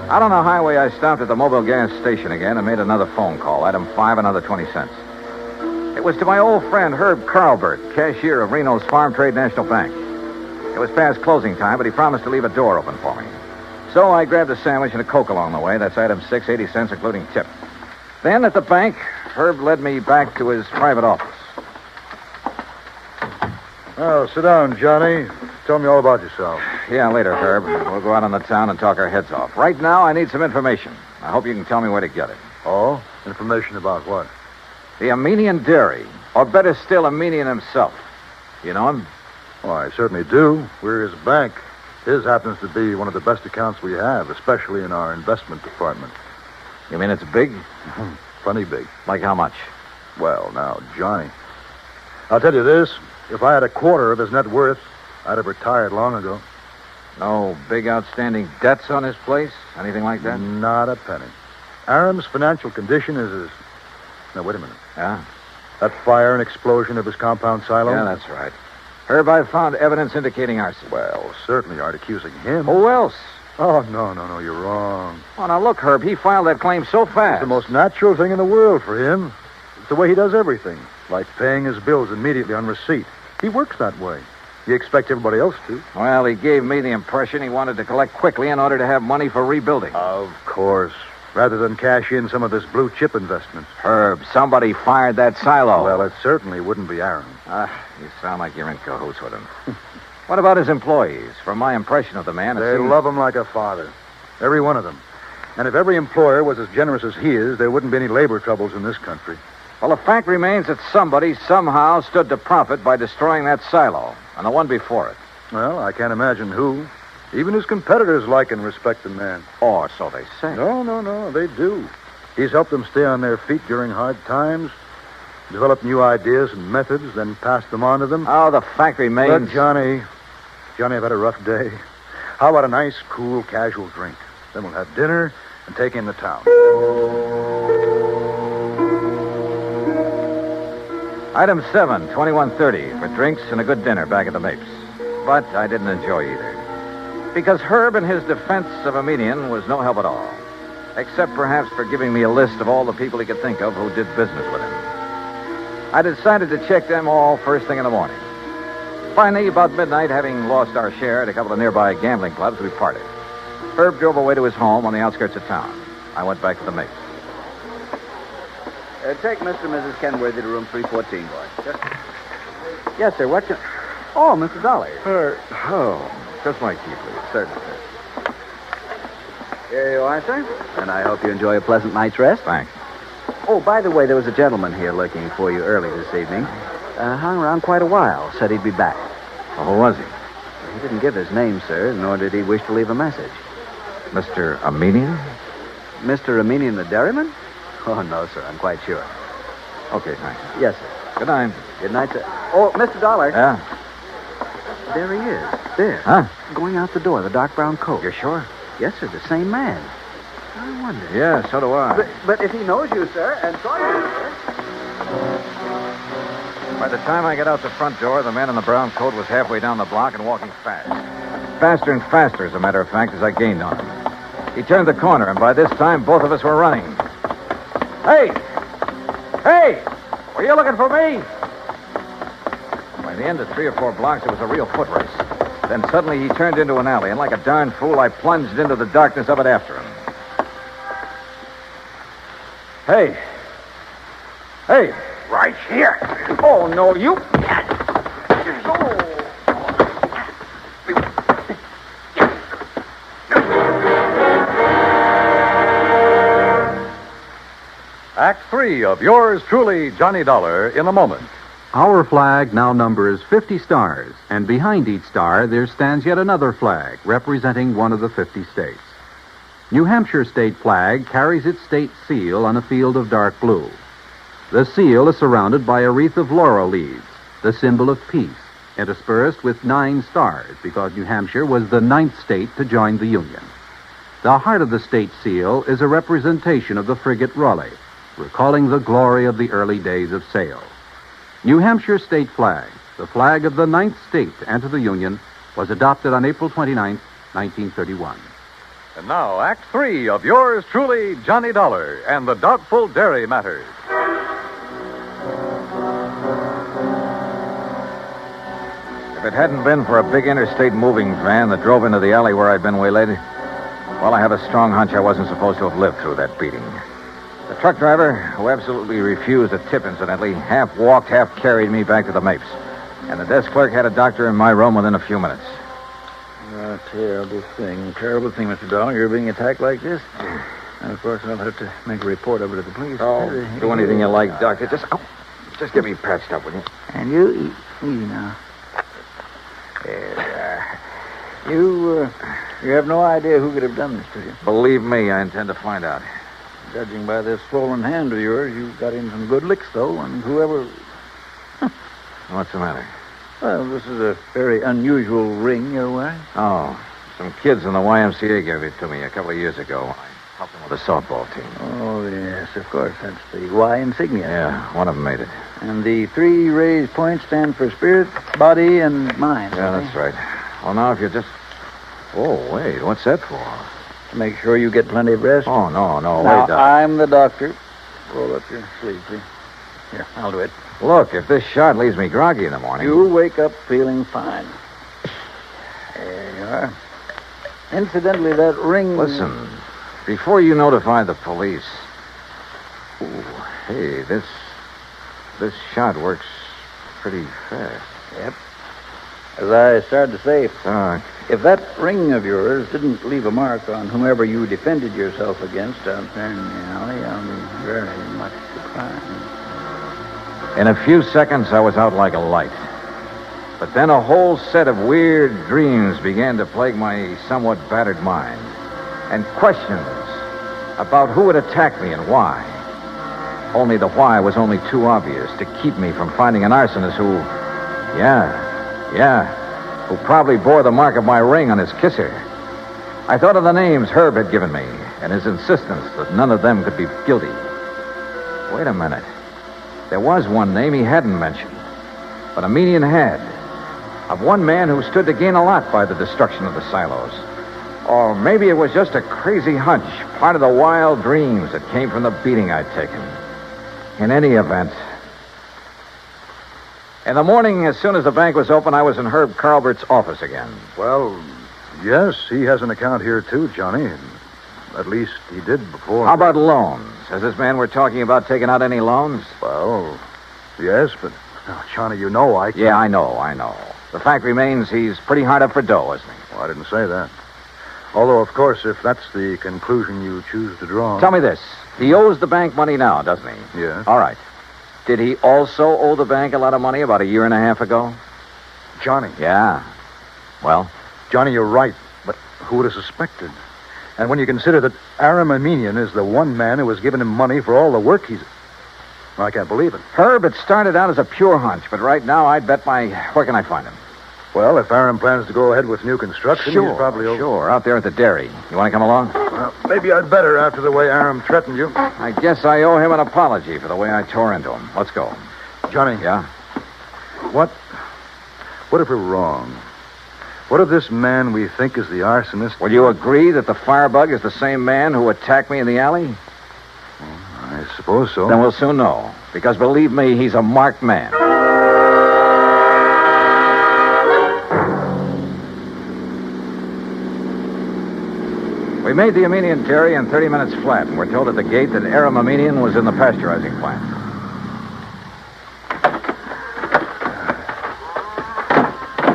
Out on the highway, I stopped at the mobile gas station again and made another phone call. Item 5, another 20 cents. It was to my old friend Herb Carlbert, cashier of Reno's Farm Trade National Bank. It was past closing time, but he promised to leave a door open for me. So I grabbed a sandwich and a Coke along the way. That's item 6, 80 cents, including tip. Then at the bank, Herb led me back to his private office. Oh, sit down, Johnny. Tell me all about yourself. Yeah, later, Herb. We'll go out on the town and talk our heads off. Right now, I need some information. I hope you can tell me where to get it. Oh? Information about what? The Armenian Dairy. Or better still, Armenian himself. You know him? Oh, I certainly do. We're his bank. His happens to be one of the best accounts we have, especially in our investment department. You mean it's big? Plenty big. Like how much? Well, now, Johnny, I'll tell you this. If I had a quarter of his net worth, I'd have retired long ago. No big outstanding debts on his place? Anything like that? Not a penny. Aram's financial condition is as... Now, wait a minute. Yeah? That fire and explosion of his compound silo? Yeah, that's right. Herb, I found evidence indicating arson. Well, certainly aren't accusing him. Who else? Oh, no, you're wrong. Oh, now look, Herb, he filed that claim so fast. It's the most natural thing in the world for him. It's the way he does everything, like paying his bills immediately on receipt. He works that way. You expect everybody else to. Well, he gave me the impression he wanted to collect quickly in order to have money for rebuilding. Of course. Rather than cash in some of this blue chip investment. Herb, somebody fired that silo. Well, it certainly wouldn't be Aaron. You sound like you're in cahoots with him. What about his employees? From my impression of the man, They love him like a father. Every one of them. And if every employer was as generous as he is, there wouldn't be any labor troubles in this country. Well, the fact remains that somebody somehow stood to profit by destroying that silo, and the one before it. Well, I can't imagine who. Even his competitors like and respect the man. Or so they say. No, they do. He's helped them stay on their feet during hard times, developed new ideas and methods, then passed them on to them. Oh, the fact remains... But Johnny, I've had a rough day. How about a nice, cool, casual drink? Then we'll have dinner and take in the town. Item 7, 2130, for drinks and a good dinner back at the Mapes. But I didn't enjoy either. Because Herb in his defense of a median was no help at all. Except perhaps for giving me a list of all the people he could think of who did business with him. I decided to check them all first thing in the morning. Finally, about midnight, having lost our share at a couple of nearby gambling clubs, we parted. Herb drove away to his home on the outskirts of town. I went back to the Mapes. Take Mr. and Mrs. Kenworthy to room 314, boy. Yes, sir. What's your... Oh, Mr. Dolly. Just my key, please. Certainly, sir. Here you are, sir. And I hope you enjoy a pleasant night's rest. Thanks. Oh, by the way, there was a gentleman here looking for you early this evening. Hung around quite a while. Said he'd be back. Well, who was he? He didn't give his name, sir, nor did he wish to leave a message. Mr. Armenian? Mr. Armenian the dairyman? Oh, no, sir. I'm quite sure. Okay, thanks. Yes, sir. Good night. Good night, sir. Oh, Mr. Dollar. Yeah? There he is. There. Huh? Going out the door, the dark brown coat. You're sure? Yes, sir. The same man. I wonder. Yeah, so do I. But if he knows you, sir, and saw you, sir... By the time I got out the front door, the man in the brown coat was halfway down the block and walking fast. Faster and faster, as a matter of fact, as I gained on him. He turned the corner, and by this time, both of us were running. Hey! Hey! Were you looking for me? By the end of 3 or 4 blocks, it was a real foot race. Then suddenly he turned into an alley, and like a darn fool, I plunged into the darkness of it after him. Hey! Hey! Right here. Oh, no, you... Act 3 of yours truly, Johnny Dollar, in a moment. Our flag now numbers 50 stars, and behind each star there stands yet another flag representing one of the 50 states. New Hampshire state flag carries its state seal on a field of dark blue. The seal is surrounded by a wreath of laurel leaves, the symbol of peace, interspersed with 9 stars because New Hampshire was the 9th state to join the Union. The heart of the state seal is a representation of the frigate Raleigh, recalling the glory of the early days of sail. New Hampshire state flag, the flag of the 9th state to enter the Union, was adopted on April 29, 1931. And now, Act 3 of yours truly, Johnny Dollar, and the Doubtful Dairy Matters. If it hadn't been for a big interstate moving van that drove into the alley where I'd been waylaid, well, I have a strong hunch I wasn't supposed to have lived through that beating. The truck driver, who absolutely refused a tip, incidentally, half walked, half carried me back to the Mapes. And the desk clerk had a doctor in my room within a few minutes. Terrible thing, Mr. Dollar. You're being attacked like this. And, of course, I'll have to make a report of it to the police. Oh, do anything you like, Doctor. Just get me patched up, will you? And you easy now. You have no idea who could have done this to you. Believe me, I intend to find out. Judging by this swollen hand of yours, you got in some good licks, though, and whoever... What's the matter? Well, this is a very unusual ring you're wearing. Oh, some kids in the YMCA gave it to me a couple of years ago. I helped them with the softball team. Oh, yes, of course. That's the Y insignia. Yeah, one of them made it. And the 3 raised points stand for spirit, body, and mind. Yeah, that's right. Well, now, if you just... Oh, wait, what's that for? To make sure you get plenty of rest. Oh, no, now, wait, Doc. I'm the doctor. Roll up your sleeve, please. Here, I'll do it. Look, if this shot leaves me groggy in the morning... You'll wake up feeling fine. There you are. Incidentally, that ring... Listen, before you notify the police... Ooh, hey, this shot works pretty fast. Yep. As I started to say, Doc. If that ring of yours didn't leave a mark on whomever you defended yourself against out there in the alley, I'll be very much surprised. In a few seconds, I was out like a light. But then a whole set of weird dreams began to plague my somewhat battered mind. And questions about who had attacked me and why. Only the why was only too obvious to keep me from finding an arsonist who... who probably bore the mark of my ring on his kisser. I thought of the names Herb had given me and his insistence that none of them could be guilty. Wait a minute. There was one name he hadn't mentioned, but Armenian had. Of one man who stood to gain a lot by the destruction of the silos. Or maybe it was just a crazy hunch, part of the wild dreams that came from the beating I'd taken. In any event... In the morning, as soon as the bank was open, I was in Herb Carlbert's office again. Well, yes, he has an account here, too, Johnny. At least he did before. How about loans? Has this man we're talking about taken out any loans? Well, yes, but, Johnny, you know I can't... Yeah, I know. The fact remains he's pretty hard up for dough, isn't he? Well, I didn't say that. Although, of course, if that's the conclusion you choose to draw... Tell me this. He owes the bank money now, doesn't he? Yes. All right. Did he also owe the bank a lot of money about a year and a half ago? Johnny. Yeah. Well? Johnny, you're right, but who would have suspected? And when you consider that Aram Armenian is the one man who has given him money for all the work he's... I can't believe it. Herb, it started out as a pure hunch, but right now I'd bet my... Where can I find him? Well, if Aram plans to go ahead with new construction, he's probably... Sure, out there at the dairy. You want to come along? Well, maybe I'd better after the way Aram threatened you. I guess I owe him an apology for the way I tore into him. Let's go. Johnny. Yeah? What if we're wrong? What if this man we think is the arsonist... Will you agree that the firebug is the same man who attacked me in the alley? I suppose so. Then we'll soon know. Because believe me, he's a marked man. We made the Armenian dairy in 30 minutes flat, and we're told at the gate that Aram Armenian was in the pasteurizing plant.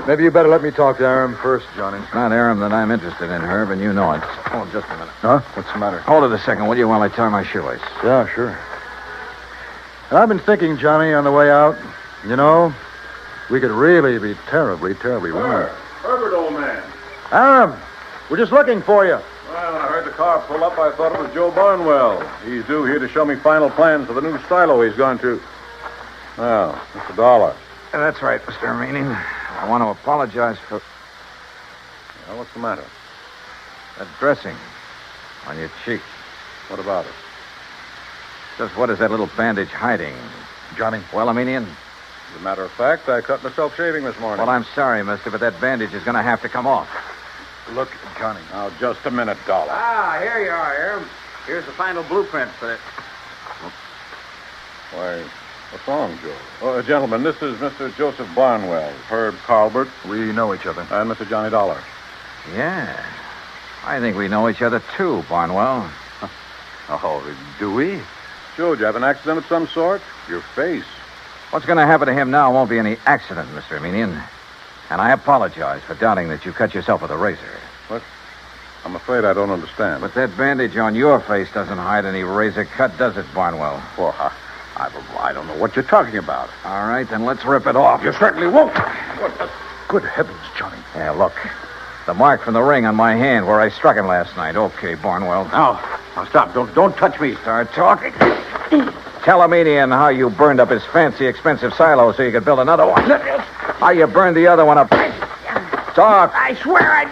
Maybe you better let me talk to Aram first, Johnny. It's not Aram that I'm interested in, Herb, and you know it. Oh, just a minute. Huh? What's the matter? Hold it a second, will you, while I tie my shoelace? Yeah, sure. And I've been thinking, Johnny, on the way out, you know, we could really be terribly, terribly wrong. Herbert, old man. Aram, we're just looking for you. Well, when I heard the car pull up, I thought it was Joe Barnwell. He's due here to show me final plans for the new silo he's going to. Well, Mr. Dollar. That's right, Mr. Armenian. I want to apologize for... Well, what's the matter? That dressing on your cheek. What about it? Just what is that little bandage hiding? Johnny. Well, Armenian? As a matter of fact, I cut myself shaving this morning. Well, I'm sorry, mister, but that bandage is going to have to come off. Look, Johnny. Now, just a minute, Dollar. Ah, here you are, Aram. Here's the final blueprint for it. Why, what's wrong, Joe? Gentlemen, this is Mr. Joseph Barnwell, Herb Carlbert. We know each other. And Mr. Johnny Dollar. Yeah. I think we know each other, too, Barnwell. Oh, do we? Joe, did you have an accident of some sort? Your face. What's going to happen to him now won't be any accident, Mr. Armenian. And I apologize for doubting that you cut yourself with a razor. What? I'm afraid I don't understand. But that bandage on your face doesn't hide any razor cut, does it, Barnwell? Well, I don't know what you're talking about. All right, then let's rip it off. You certainly won't. What the... Good heavens, Johnny. Yeah, look. The mark from the ring on my hand where I struck him last night. Okay, Barnwell. Now stop. Don't touch me. Start talking. Tell Armenian how you burned up his fancy, expensive silo so you could build another one. How you burned the other one up. Talk. I swear I...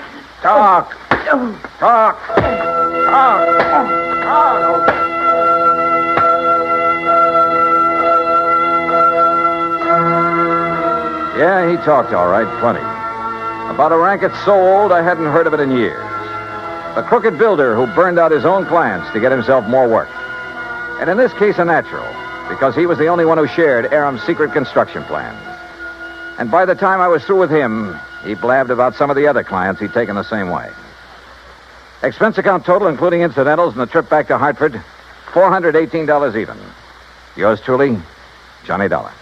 Talk. Talk. Yeah, he talked all right, plenty. About a racket so old I hadn't heard of it in years. The crooked builder who burned out his own clients to get himself more work. And in this case, a natural, because he was the only one who shared Aram's secret construction plans. And by the time I was through with him, he blabbed about some of the other clients he'd taken the same way. Expense account total, including incidentals and the trip back to Hartford, $418 even. Yours truly, Johnny Dollar.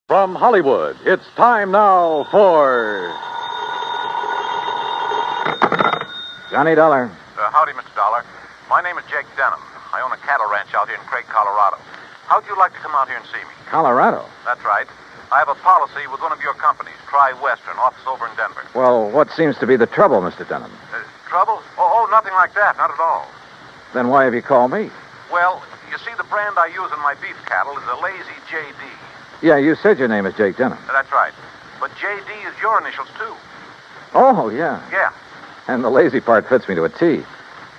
From Hollywood, it's time now for... Johnny Dollar. Howdy, Mr. Dollar. My name is Jake Denham. I own a cattle ranch out here in Craig, Colorado. How'd you like to come out here and see me? Colorado? That's right. I have a policy with one of your companies, Tri-Western, office over in Denver. Well, what seems to be the trouble, Mr. Denham? Trouble? Oh, nothing like that. Not at all. Then why have you called me? Well, you see, the brand I use in my beef cattle is a Lazy JD. Yeah, you said your name is Jake Denham. That's right. But JD is your initials, too. Oh, yeah. Yeah. And the lazy part fits me to a T.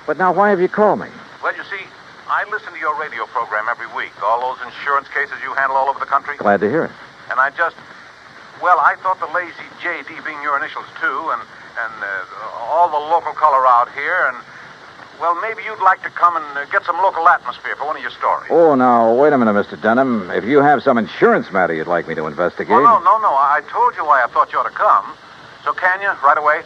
But now why have you called me? Well, you see, I listen to your radio program every week. All those insurance cases you handle all over the country. Glad to hear it. And I thought the Lazy JD being your initials, too, and all the local color out here, and, well, maybe you'd like to come and get some local atmosphere for one of your stories. Oh, now, wait a minute, Mr. Denham. If you have some insurance matter you'd like me to investigate... Well, no. I told you why I thought you ought to come. So can you, right away?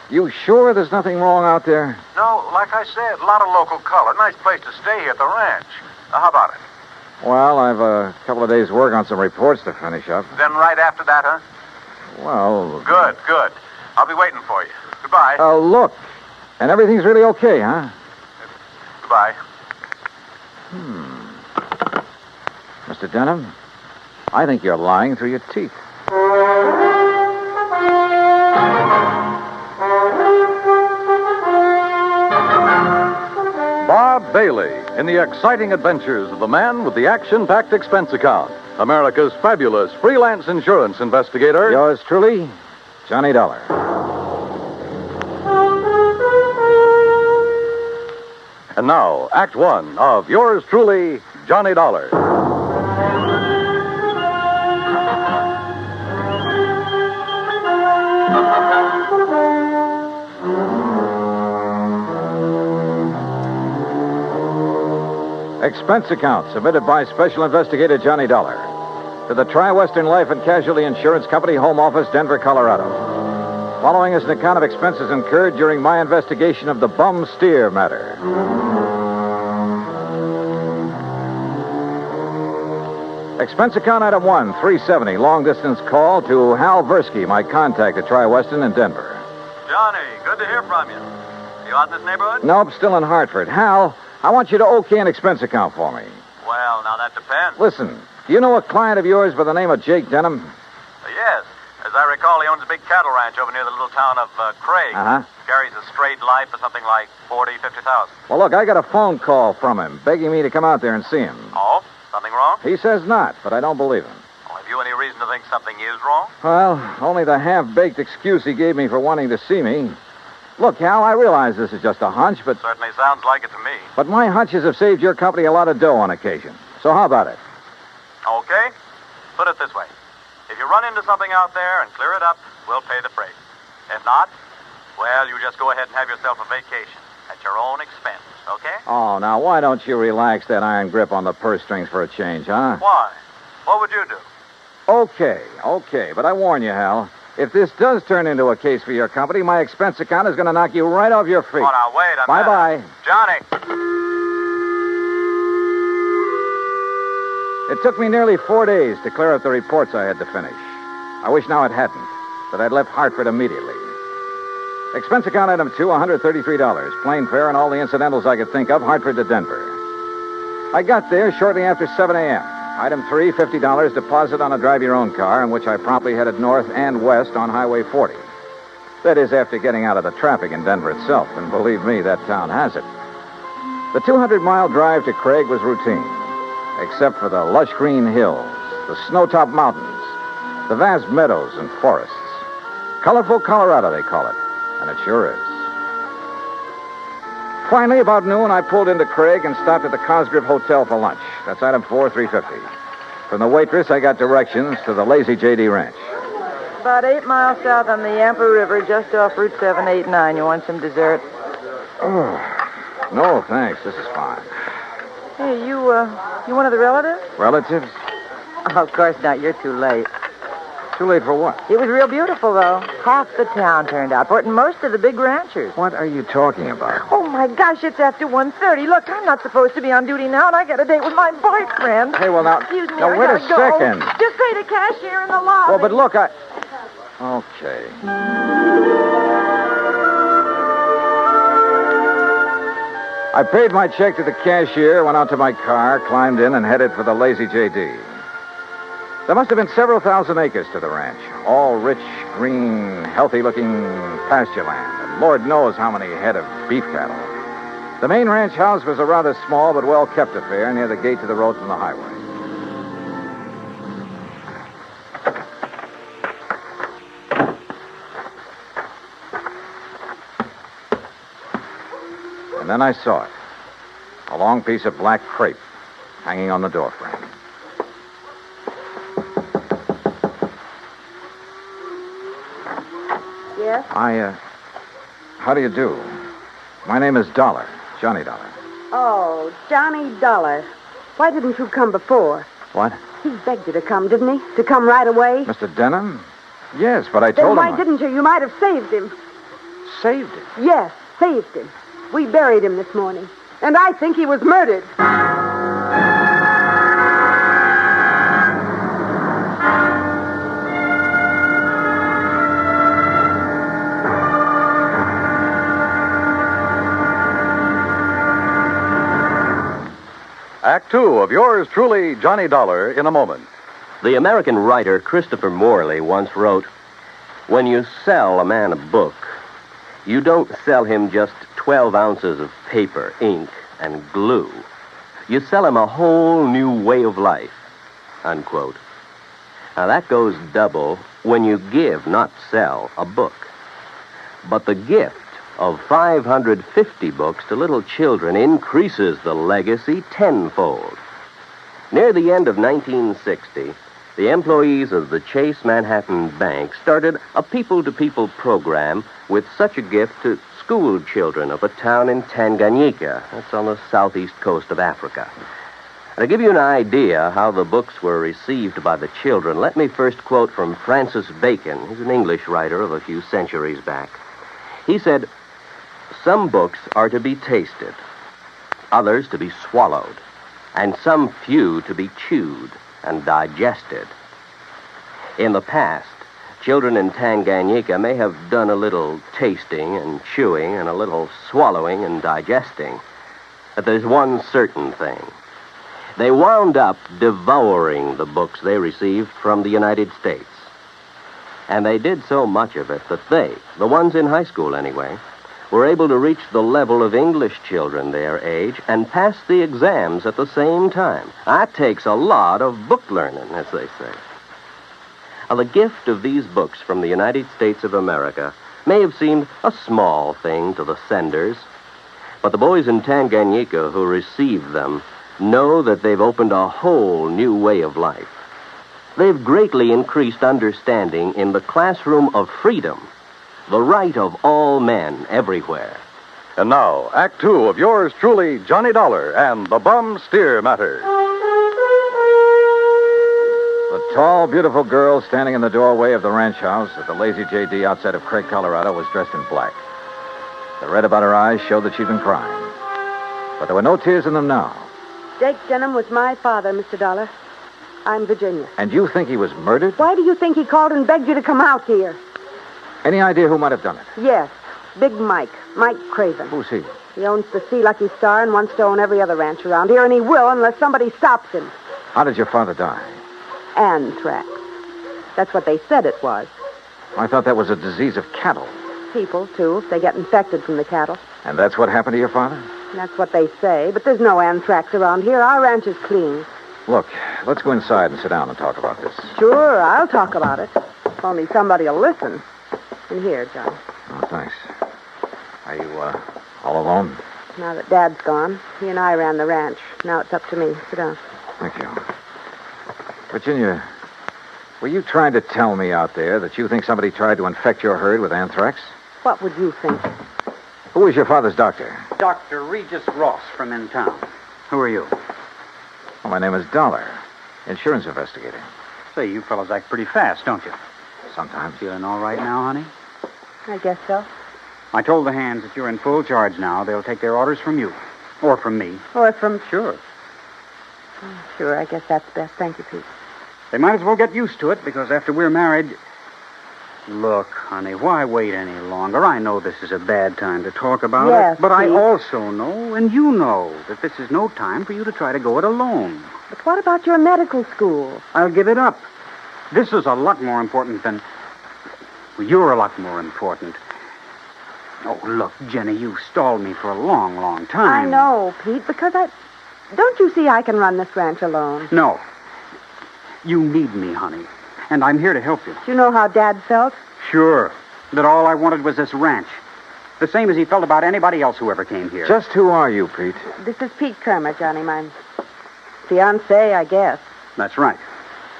You sure there's nothing wrong out there? No, like I said, a lot of local color. Nice place to stay here at the ranch. How about it? Well, I've a couple of days' work on some reports to finish up. Then right after that, huh? Well... Good. I'll be waiting for you. Goodbye. Look. And everything's really okay, huh? Goodbye. Mr. Denham, I think you're lying through your teeth. Bob Bailey in the exciting adventures of the man with the action-packed expense account. America's fabulous freelance insurance investigator. Yours truly, Johnny Dollar. And now, Act One of yours truly, Johnny Dollar. Expense account submitted by Special Investigator Johnny Dollar to the Tri-Western Life and Casualty Insurance Company, Home Office, Denver, Colorado. Following is an account of expenses incurred during my investigation of the bum steer matter. Expense account item 1, 370, long-distance call to Hal Versky, my contact at Tri-Western in Denver. Johnny, good to hear from you. You out in this neighborhood? Nope, still in Hartford. Hal, I want you to okay an expense account for me. Well, now that depends. Listen, do you know a client of yours by the name of Jake Denham? Yes. As I recall, he owns a big cattle ranch over near the little town of Craig. Uh-huh. Carries a straight life for something like 40,000, 50,000. Well, look, I got a phone call from him begging me to come out there and see him. Oh? Something wrong? He says not, but I don't believe him. Well, have you any reason to think something is wrong? Well, only the half-baked excuse he gave me for wanting to see me. Look, Hal, I realize this is just a hunch, but... Certainly sounds like it to me. But my hunches have saved your company a lot of dough on occasion. So how about it? Okay. Put it this way. If you run into something out there and clear it up, we'll pay the freight. If not, well, you just go ahead and have yourself a vacation at your own expense, okay? Oh, now, why don't you relax that iron grip on the purse strings for a change, huh? Why? What would you do? Okay. But I warn you, Hal, If this does turn into a case for your company, my expense account is going to knock you right off your feet. Oh, now, wait a minute. Bye-bye. Johnny. It took me nearly 4 days to clear up the reports I had to finish. I wish now it hadn't, that I'd left Hartford immediately. Expense account item 2, $133. Plane fare and all the incidentals I could think of, Hartford to Denver. I got there shortly after 7 a.m. Item 3, $50 deposit on a drive-your-own car, in which I promptly headed north and west on Highway 40. That is, after getting out of the traffic in Denver itself, and believe me, that town has it. The 200-mile drive to Craig was routine, except for the lush green hills, the snow-topped mountains, the vast meadows and forests. Colorful Colorado, they call it, and it sure is. Finally, about noon, I pulled into Craig and stopped at the Cosgrove Hotel for lunch. That's item 4, $350. From the waitress, I got directions to the Lazy J.D. Ranch. About 8 miles south on the Yampa River, just off Route 789. You want some dessert? Oh, no, thanks. This is fine. Hey, you one of the relatives? Relatives? Oh, of course not. You're too late. Too late for what? It was real beautiful, though. Half the town turned out for it, and most of the big ranchers. What are you talking about? Oh, my gosh, it's after 1:30. Look, I'm not supposed to be on duty now, and I got a date with my boyfriend. Hey, well, now... Excuse me, now, I wait a gotta go. second. Just pay the cashier in the lobby. Well, but look, Okay. I paid my check to the cashier, went out to my car, climbed in, and headed for the Lazy J.D. There must have been several thousand acres to the ranch, all rich, green, healthy-looking pasture land, and Lord knows how many head of beef cattle. The main ranch house was a rather small but well-kept affair near the gate to the road from the highway. And then I saw it, a long piece of black crepe hanging on the doorframe. Yes? How do you do? My name is Dollar, Johnny Dollar. Oh, Johnny Dollar. Why didn't you come before? What? He begged you to come, didn't he? To come right away? Mr. Denham? Yes, but I Then told why him... didn't you? You might have saved him. Saved him? Yes, saved him. We buried him this morning. And I think he was murdered. Act 2 of yours truly, Johnny Dollar, in a moment. The American writer Christopher Morley once wrote, "When you sell a man a book, you don't sell him just 12 ounces of paper, ink, and glue. You sell him a whole new way of life," unquote. Now that goes double when you give, not sell, a book. But the gift of 550 books to little children increases the legacy tenfold. Near the end of 1960, the employees of the Chase Manhattan Bank started a people-to-people program with such a gift to school children of a town in Tanganyika. That's on the southeast coast of Africa. To give you an idea how the books were received by the children, let me first quote from Francis Bacon. He's an English writer of a few centuries back. He said, "Some books are to be tasted, others to be swallowed, and some few to be chewed and digested." In the past, children in Tanganyika may have done a little tasting and chewing and a little swallowing and digesting. But there's one certain thing. They wound up devouring the books they received from the United States. And they did so much of it that they, the ones in high school anyway, were able to reach the level of English children their age and pass the exams at the same time. That takes a lot of book learning, as they say. Now, the gift of these books from the United States of America may have seemed a small thing to the senders, but the boys in Tanganyika who received them know that they've opened a whole new way of life. They've greatly increased understanding in the classroom of freedom, the right of all men everywhere. And now, Act 2 of yours truly, Johnny Dollar and the Bum Steer Matter. The tall, beautiful girl standing in the doorway of the ranch house at the Lazy J.D. outside of Craig, Colorado, was dressed in black. The red about her eyes showed that she'd been crying. But there were no tears in them now. Jake Denham was my father, Mr. Dollar. I'm Virginia. And you think he was murdered? Why do you think he called and begged you to come out here? Any idea who might have done it? Yes, Big Mike Craven. Who's he? He owns the Sea Lucky Star and wants to own every other ranch around here, and he will unless somebody stops him. How did your father die? Anthrax. That's what they said it was. I thought that was a disease of cattle. People, too, if they get infected from the cattle. And that's what happened to your father? That's what they say, but there's no anthrax around here. Our ranch is clean. Look, let's go inside and sit down and talk about this. Sure, I'll talk about it. If only somebody will listen. And here, John. Oh, thanks. Are you, all alone? Now that Dad's gone, he and I ran the ranch. Now it's up to me. Sit down. Thank you. Virginia, were you trying to tell me out there that you think somebody tried to infect your herd with anthrax? What would you think? Who was your father's doctor? Dr. Regis Ross from in town. Who are you? Well, my name is Dollar, insurance investigator. Say, you fellas act pretty fast, don't you? Sometimes. Feeling all right now, honey? I guess so. I told the hands that you're in full charge now. They'll take their orders from you. Or from me. Or from... Sure. Sure, I guess that's best. Thank you, Pete. They might as well get used to it, because after we're married... Look, honey, why wait any longer? I know this is a bad time to talk about Yes, it, but I Pete. also know, and you know, that this is no time for you to try to go it alone. But what about your medical school? I'll give it up. This is a lot more important than... Well, you're a lot more important. Oh, look, Jenny, you've stalled me for a long, long time. I know, Pete, because I... Don't you see I can run this ranch alone? No. You need me, honey. And I'm here to help you. Do you know how Dad felt? Sure. That all I wanted was this ranch. The same as he felt about anybody else who ever came here. Just who are you, Pete? This is Pete Kermer, Johnny, my fiancé, I guess. That's right.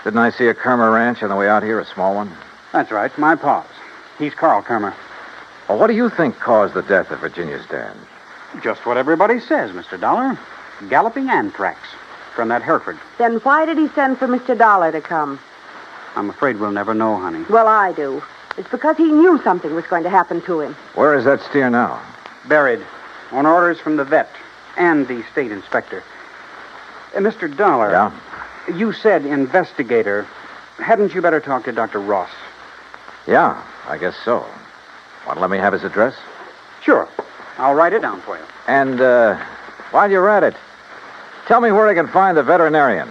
Didn't I see a Kermer ranch on the way out here, a small one? That's right, my pa's. He's Carl Kermer. Well, what do you think caused the death of Virginia's dad? Just what everybody says, Mr. Dollar. Galloping anthrax from that Hereford. Then why did he send for Mr. Dollar to come? I'm afraid we'll never know, honey. Well, I do. It's because he knew something was going to happen to him. Where is that steer now? Buried. On orders from the vet and the state inspector. Mr. Dollar. Yeah? You said investigator. Hadn't you better talk to Dr. Ross? Yeah, I guess so. Want to let me have his address? Sure. I'll write it down for you. And, while you're at it, tell me where I can find the veterinarian.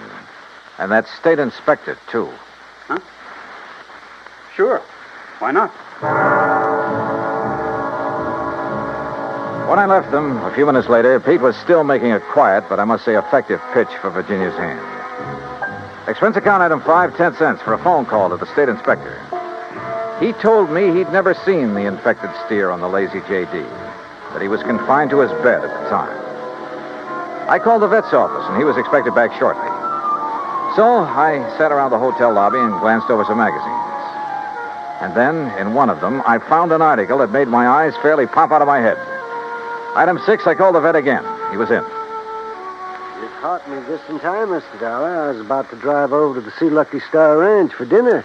And that state inspector, too. Huh? Sure. Why not? When I left them, a few minutes later, Pete was still making a quiet, but I must say effective pitch for Virginia's hand. Expense account item 5 cents for a phone call to the state inspector. He told me he'd never seen the infected steer on the Lazy J.D., that he was confined to his bed at the time. I called the vet's office, and he was expected back shortly. So I sat around the hotel lobby and glanced over some magazines. And then, in one of them, I found an article that made my eyes fairly pop out of my head. Item 6, I called the vet again. He was in. You caught me just in time, Mr. Dollar. I was about to drive over to the Sea Lucky Star Ranch for dinner.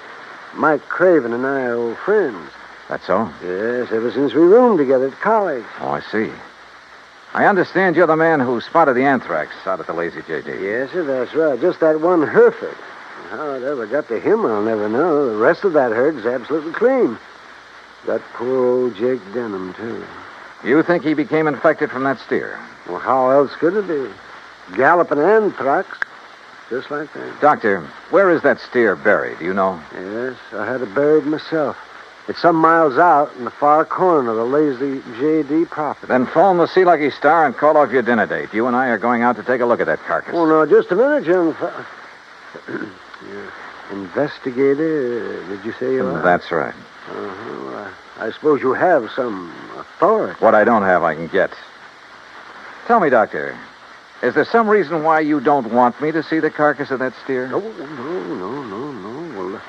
Mike Craven and I are old friends. That's so? Yes, ever since we roomed together at college. Oh, I see. I understand you're the man who spotted the anthrax out at the Lazy J.D. Yes, sir, that's right. Just that one Hereford. How it ever got to him, I'll never know. The rest of that herd's absolutely clean. Got poor old Jake Denham, too. You think he became infected from that steer? Well, how else could it be? Galloping anthrax. Just like that. Doctor, where is that steer buried? Do you know? Yes, I had it buried myself. It's some miles out in the far corner of the Lazy J.D. property. Then phone the Sea Lucky Star and call off your dinner date. You and I are going out to take a look at that carcass. Oh, no, just a minute, young fellow. Investigator, did you say you are? That's right. Well, I suppose you have some authority. What I don't have, I can get. Tell me, Doctor, is there some reason why you don't want me to see the carcass of that steer? No. Well,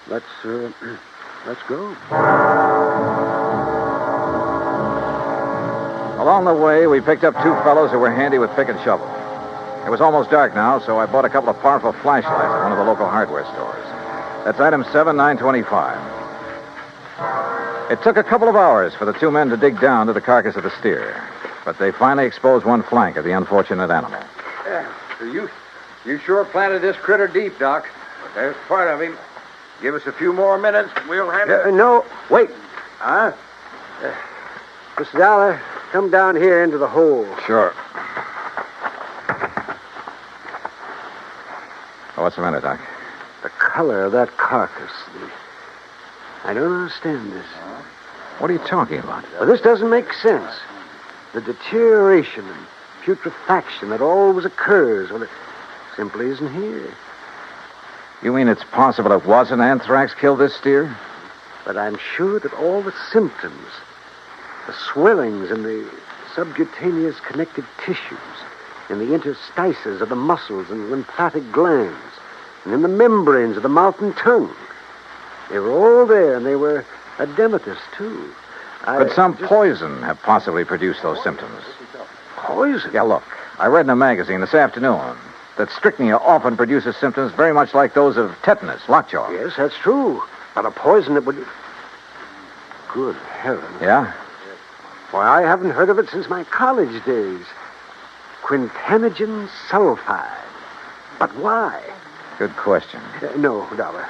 let's go. Along the way, we picked up two fellows who were handy with pick and shovel. It It was almost dark now, so I bought a couple of powerful flashlights at one of the local hardware stores. That's item 7925. It took a couple of hours for the two men to dig down to the carcass of the steer, but they finally exposed one flank of the unfortunate animal. Yeah, so you sure planted this critter deep, Doc. But there's part of him. Give us a few more minutes, and we'll have it. No, wait. Huh? Mr. Dollar, come down here into the hole. Sure. Oh, what's the matter, Doc? The color of that carcass. I don't understand this. What are you talking about? Well, this doesn't make sense. The deterioration and putrefaction that always occurs, well, it simply isn't here. You mean it's possible it wasn't anthrax killed this steer? But I'm sure that all the symptoms, the swellings in the subcutaneous connective tissues, in the interstices of the muscles and lymphatic glands, and in the membranes of the mouth and tongue, they were all there, and they were edematous, too. Could some poison have possibly produced those symptoms? Poison? Yeah, look. I read in a magazine this afternoon that strychnia often produces symptoms very much like those of tetanus, lockjaw. Yes, that's true. But a poison that would... Good heavens. Yeah? Why, I haven't heard of it since my college days. Quintanogen sulfide. But why? Good question. No, Dollar.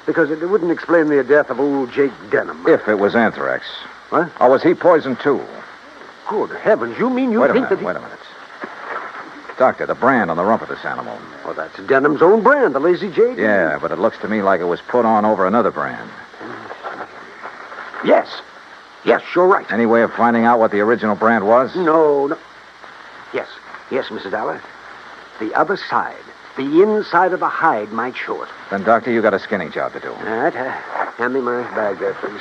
Because it wouldn't explain the death of old Jake Denham. If it was anthrax. What? Or was he poisoned, too? Good heavens, you mean you think that... Wait a minute. Doctor, the brand on the rump of this animal. Well, that's Denham's own brand, the Lazy Jake. Yeah, but it looks to me like it was put on over another brand. Yes. Yes, you're right. Any way of finding out what the original brand was? No. Yes, Mrs. Dollar. The other side, the inside of the hide might show it. Then, Doctor, you got a skinning job to do. All right. Hand me my bag there, please.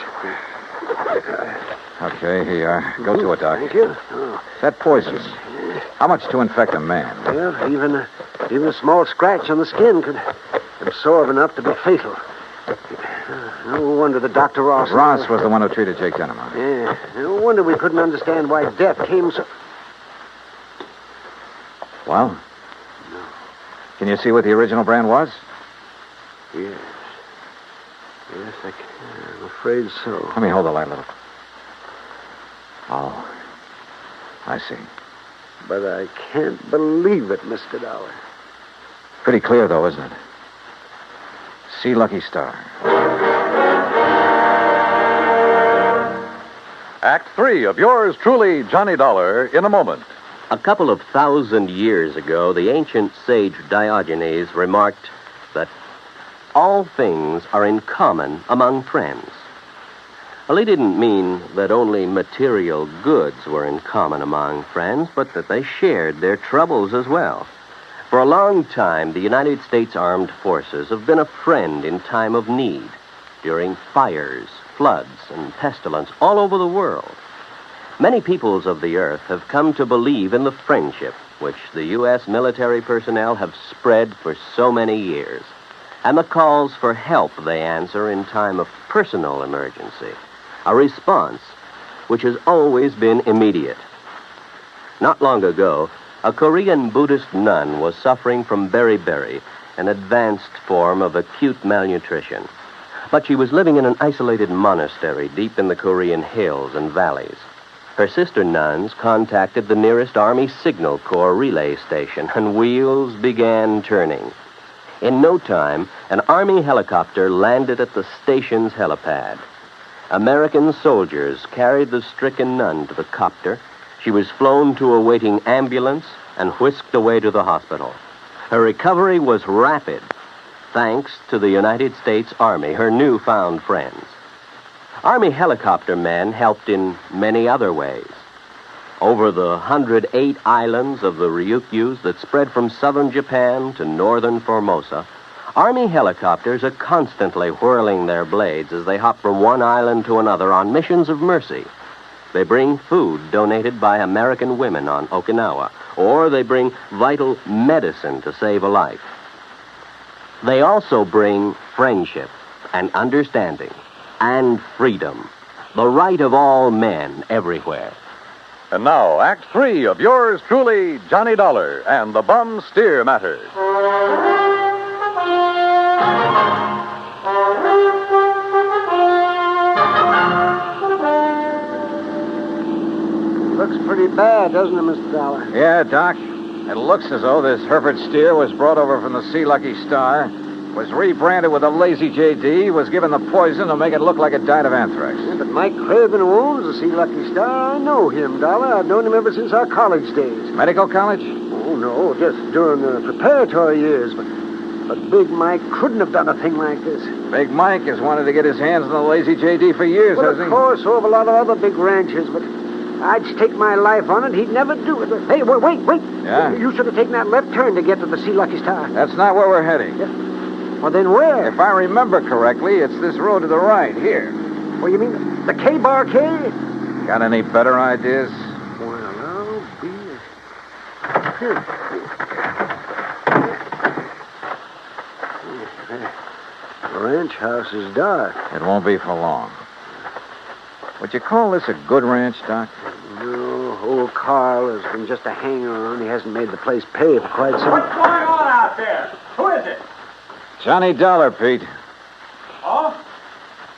Okay, here you are. Go to it, Doc. Thank you. Oh. That poison. How much to infect a man? Well, even a small scratch on the skin could absorb enough to be fatal. No wonder that Dr. Ross... Ross was the one who treated Jake Denham. Yeah. No wonder we couldn't understand why death came so... Well? No. Can you see what the original brand was? Yes. Yes, I'm afraid so. Let me hold the light a little. Oh. I see. But I can't believe it, Mr. Dollar. Pretty clear, though, isn't it? See Lucky Star. Act 3 of yours truly, Johnny Dollar, in a moment. A couple of 1,000 years ago, the ancient sage Diogenes remarked that all things are in common among friends. Well, he didn't mean that only material goods were in common among friends, but that they shared their troubles as well. For a long time, the United States Armed Forces have been a friend in time of need, during fires, floods, and pestilence all over the world. Many peoples of the earth have come to believe in the friendship which the U.S. military personnel have spread for so many years, and the calls for help they answer in time of personal emergency, a response which has always been immediate. Not long ago, a Korean Buddhist nun was suffering from beriberi, an advanced form of acute malnutrition. But she was living in an isolated monastery deep in the Korean hills and valleys. Her sister nuns contacted the nearest Army Signal Corps relay station, and wheels began turning. In no time, an Army helicopter landed at the station's helipad. American soldiers carried the stricken nun to the copter. She was flown to a waiting ambulance and whisked away to the hospital. Her recovery was rapid, thanks to the United States Army, her newfound friends. Army helicopter men helped in many other ways. Over the 108 islands of the Ryukyus that spread from southern Japan to northern Formosa, Army helicopters are constantly whirling their blades as they hop from one island to another on missions of mercy. They bring food donated by American women on Okinawa, or they bring vital medicine to save a life. They also bring friendship and understanding and freedom, the right of all men everywhere. And now, Act 3 of yours truly, Johnny Dollar and the Bum Steer Matter. Looks pretty bad, doesn't it, Mr. Dollar? Yeah, Doc. It looks as though this Hereford steer was brought over from the Sea Lucky Star, was rebranded with a lazy JD, was given the poison to make it look like it died of anthrax. Yeah, but Mike Craven, who owns the Sea Lucky Star, I know him, Dollar. I've known him ever since our college days. Medical college? Oh, no, just during the preparatory years. But Big Mike couldn't have done a thing like this. Big Mike has wanted to get his hands on the lazy JD for years, Well, hasn't of he? course, so have a lot of other big ranchers, but I'd stake my life on it. He'd never do it. Hey, wait. Yeah? You should have taken that left turn to get to the Sea Lucky Star. That's not where we're heading. Yeah. Well, then where? If I remember correctly, it's this road to the right, here. Well, you mean the K-Bar K? Got any better ideas? Well, I'll be... The ranch house is dark. It won't be for long. Would you call this a good ranch, Doc? No, old Carl has been just a hanger-on. He hasn't made the place pay for quite some... What's going on out there? Who is it? Johnny Dollar, Pete. Oh?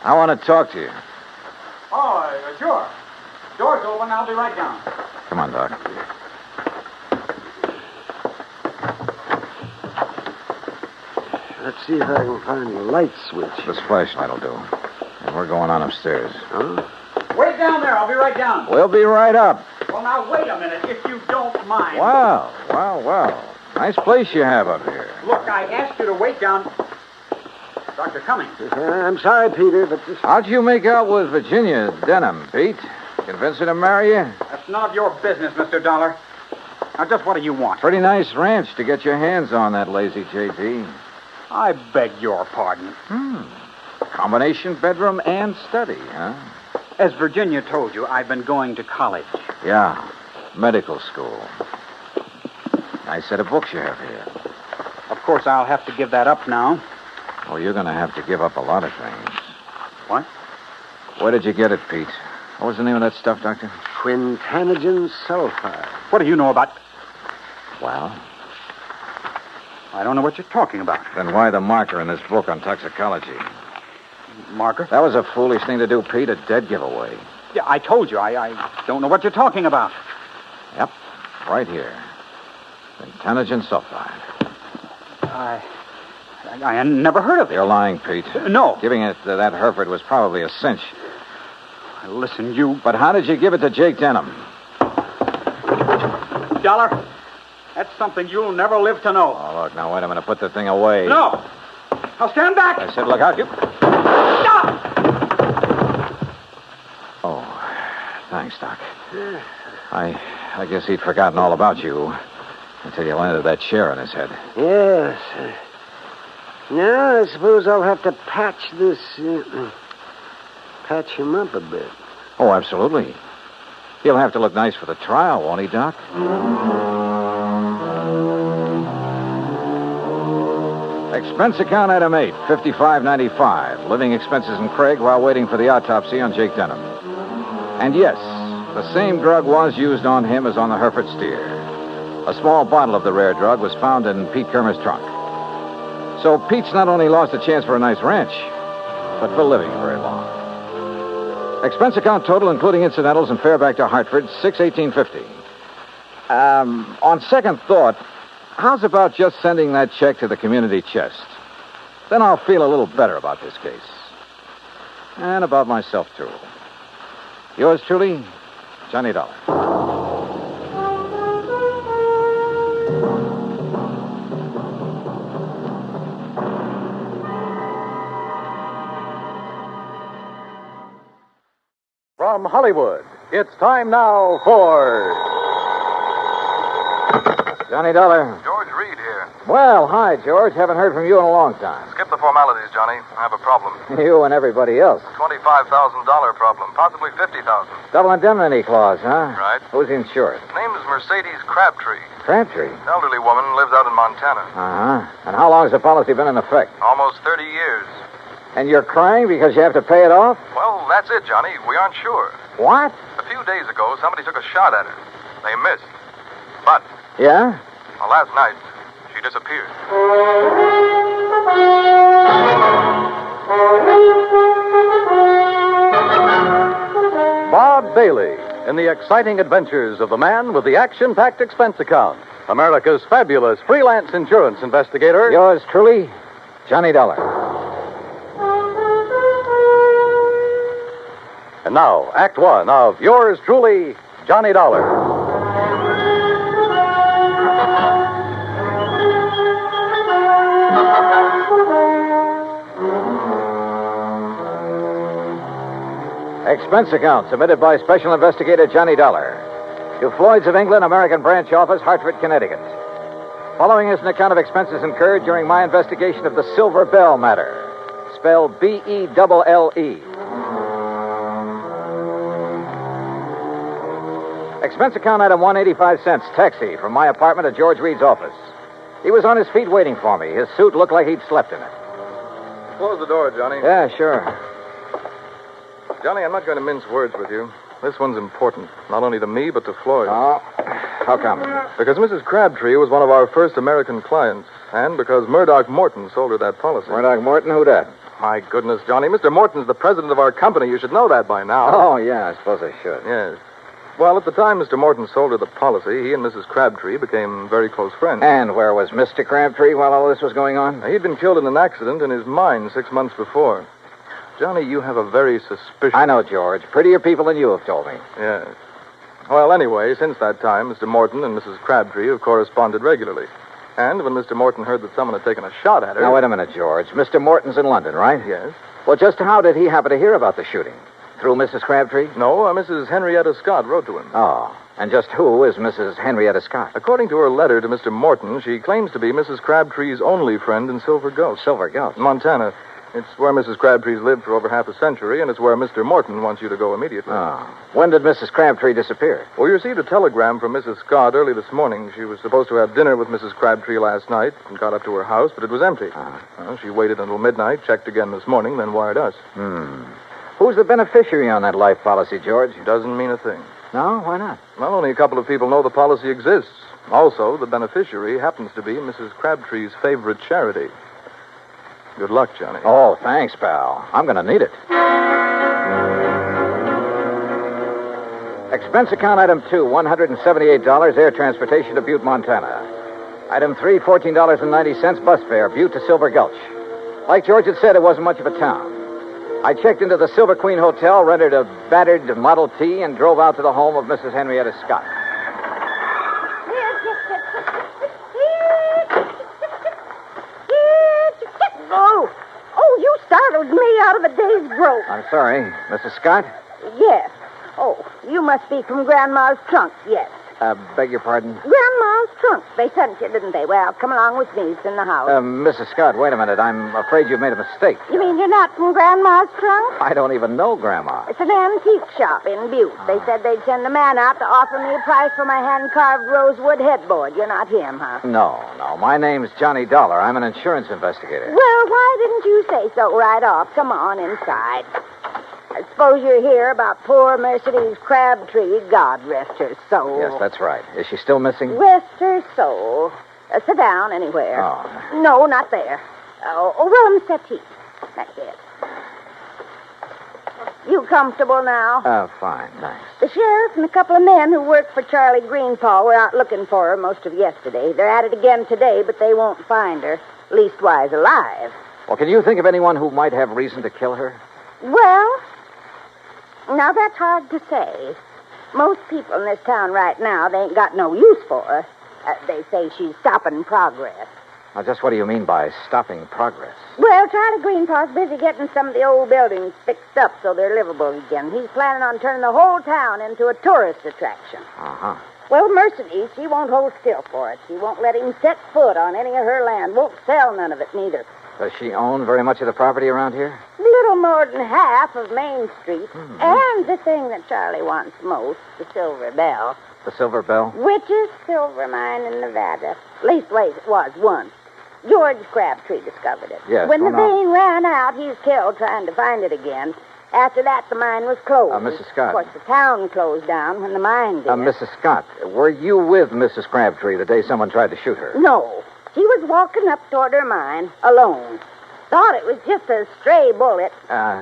I want to talk to you. Oh, sure. Door's open. I'll be right down. Come on, Doc. Let's see if I can find the light switch. This flashlight will do. And we're going on upstairs. Huh? Wait down there. I'll be right down. We'll be right up. Well, now, wait a minute, if you don't mind. Wow. Nice place you have up here. Look, I asked you to wait down... Dr. Cummings. I'm sorry, Peter, but this... How'd you make out with Virginia Denham, Pete? Convince her to marry you? That's none of your business, Mr. Dollar. Now, just what do you want? Pretty nice ranch to get your hands on, that lazy JD. I beg your pardon. Combination bedroom and study, huh? As Virginia told you, I've been going to college. Yeah, medical school. Nice set of books you have here. Of course, I'll have to give that up now. Oh, you're going to have to give up a lot of things. What? Where did you get it, Pete? What was the name of that stuff, Doctor? Quintanogen sulfide. What do you know about... Well? I don't know what you're talking about. Then why the marker in this book on toxicology? Marker? That was a foolish thing to do, Pete. A dead giveaway. Yeah, I told you. I don't know what you're talking about. Yep. Right here. Quintanogen sulfide. I never heard of it. You're lying, Pete. No. Giving it to that Hereford was probably a cinch. Listen, you... But how did you give it to Jake Denham? Dollar, that's something you'll never live to know. Oh, look, now, wait a minute. Put the thing away. No. Now, stand back. I said, look out. You... Stop! Oh, thanks, Doc. I guess he'd forgotten all about you until you landed that chair on his head. Yes. Now, I suppose I'll have to patch this... patch him up a bit. Oh, absolutely. He'll have to look nice for the trial, won't he, Doc? Expense account item 8, $55.95. Living expenses in Craig while waiting for the autopsy on Jake Denham. And yes, the same drug was used on him as on the Hereford steer. A small bottle of the rare drug was found in Pete Kermer's trunk. So Pete's not only lost a chance for a nice ranch, but for living very long. Expense account total, including incidentals and fare back to Hartford, $618.50. On second thought, how's about just sending that check to the community chest? Then I'll feel a little better about this case. And about myself, too. Yours truly, Johnny Dollar. From Hollywood, it's time now for... Johnny Dollar. George Reed here. Well, hi, George. Haven't heard from you in a long time. Skip the formalities, Johnny. I have a problem. You and everybody else. $25,000 problem, possibly $50,000. Double indemnity clause, huh? Right. Who's insured? Name is Mercedes Crabtree. Crabtree? Elderly woman, lives out in Montana. Uh-huh. And how long has the policy been in effect? Almost 30 years. And you're crying because you have to pay it off? Well, that's it, Johnny. We aren't sure. What? A few days ago, somebody took a shot at her. They missed. But, Yeah? last night, she disappeared. Bob Bailey in the exciting adventures of the man with the action-packed expense account. America's fabulous freelance insurance investigator. Yours truly, Johnny Dollar. And now, Act One of yours truly, Johnny Dollar. Expense account submitted by Special Investigator Johnny Dollar to Floyd's of England, American Branch Office, Hartford, Connecticut. Following is an account of expenses incurred during my investigation of the Silver Belle matter, spelled Belle. Expense account item 185 cents, taxi from my apartment to George Reed's office. He was on his feet waiting for me. His suit looked like he'd slept in it. Close the door, Johnny. Yeah, sure. Johnny, I'm not going to mince words with you. This one's important, not only to me, but to Floyd. Oh, how come? Because Mrs. Crabtree was one of our first American clients, and because Murdoch Morton sold her that policy. Murdoch Morton? Who dat? My goodness, Johnny. Mr. Morton's the president of our company. You should know that by now. Oh, yeah, I suppose I should. Yes. Well, at the time Mr. Morton sold her the policy, he and Mrs. Crabtree became very close friends. And where was Mr. Crabtree while all this was going on? He'd been killed in an accident in his mine 6 months before. Johnny, you have a very suspicious... I know, George. Prettier people than you have told me. Yes. Well, anyway, since that time, Mr. Morton and Mrs. Crabtree have corresponded regularly. And when Mr. Morton heard that someone had taken a shot at her... Now, wait a minute, George. Mr. Morton's in London, right? Yes. Well, just how did he happen to hear about the shooting? Through Mrs. Crabtree? No, Mrs. Henrietta Scott wrote to him. Oh. And just who is Mrs. Henrietta Scott? According to her letter to Mr. Morton, she claims to be Mrs. Crabtree's only friend in Silver Gulch. Silver Gulch? Montana. It's where Mrs. Crabtree's lived for over half a century, and it's where Mr. Morton wants you to go immediately. Oh. When did Mrs. Crabtree disappear? Well, we received a telegram from Mrs. Scott early this morning. She was supposed to have dinner with Mrs. Crabtree last night and got up to her house, but it was empty. Well, she waited until midnight, checked again this morning, then wired us. Who's the beneficiary on that life policy, George? Doesn't mean a thing. No? Why not? Well, only a couple of people know the policy exists. Also, the beneficiary happens to be Mrs. Crabtree's favorite charity. Good luck, Johnny. Oh, thanks, pal. I'm going to need it. Expense account item 2, $178, air transportation to Butte, Montana. Item 3, $14.90, bus fare, Butte to Silver Gulch. Like George had said, it wasn't much of a town. I checked into the Silver Queen Hotel, rented a battered Model T, and drove out to the home of Mrs. Henrietta Scott. Oh, you startled me out of a day's growth. I'm sorry. Mrs. Scott? Yes. Oh, you must be from Grandma's trunk, yes. Beg your pardon? Grandma's trunk. They sent you, didn't they? Well, come along with me. It's in the house. Mrs. Scott, wait a minute. I'm afraid you've made a mistake. You mean you're not from Grandma's trunk? I don't even know Grandma. It's an antique shop in Butte. They said they'd send a man out to offer me a price for my hand-carved rosewood headboard. You're not him, huh? No. My name's Johnny Dollar. I'm an insurance investigator. Well, why didn't you say so right off? Come on inside. I suppose you're here about poor Mercedes Crabtree. God rest her soul. Yes, that's right. Is she still missing? Rest her soul. Sit down anywhere. Oh. No, not there. Willem settee. That's it. You comfortable now? Fine, thanks. The sheriff and a couple of men who work for Charlie Greenpaw were out looking for her most of yesterday. They're at it again today, but they won't find her. Leastwise alive. Well, can you think of anyone who might have reason to kill her? Well, now that's hard to say. Most people in this town right now, they ain't got no use for her. They say she's stopping progress. Now, just what do you mean by stopping progress? Well, Charlie Greenpaw's busy getting some of the old buildings fixed up so they're livable again. He's planning on turning the whole town into a tourist attraction. Uh-huh. Well, Mercedes, she won't hold still for it. She won't let him set foot on any of her land. Won't sell none of it, neither. Does she own very much of the property around here? Little more than half of Main Street. Mm-hmm. And the thing that Charlie wants most, the Silver Belle. The Silver Belle? Richest silver mine in Nevada. Leastways, it was once. George Crabtree discovered it. Yes, When the well, now- vein ran out, he's killed trying to find it again. After that, the mine was closed. Mrs. Scott. Of course, the town closed down when the mine did. Mrs. Scott, were you with Mrs. Crabtree the day someone tried to shoot her? No. She was walking up toward her mine, alone. Thought it was just a stray bullet.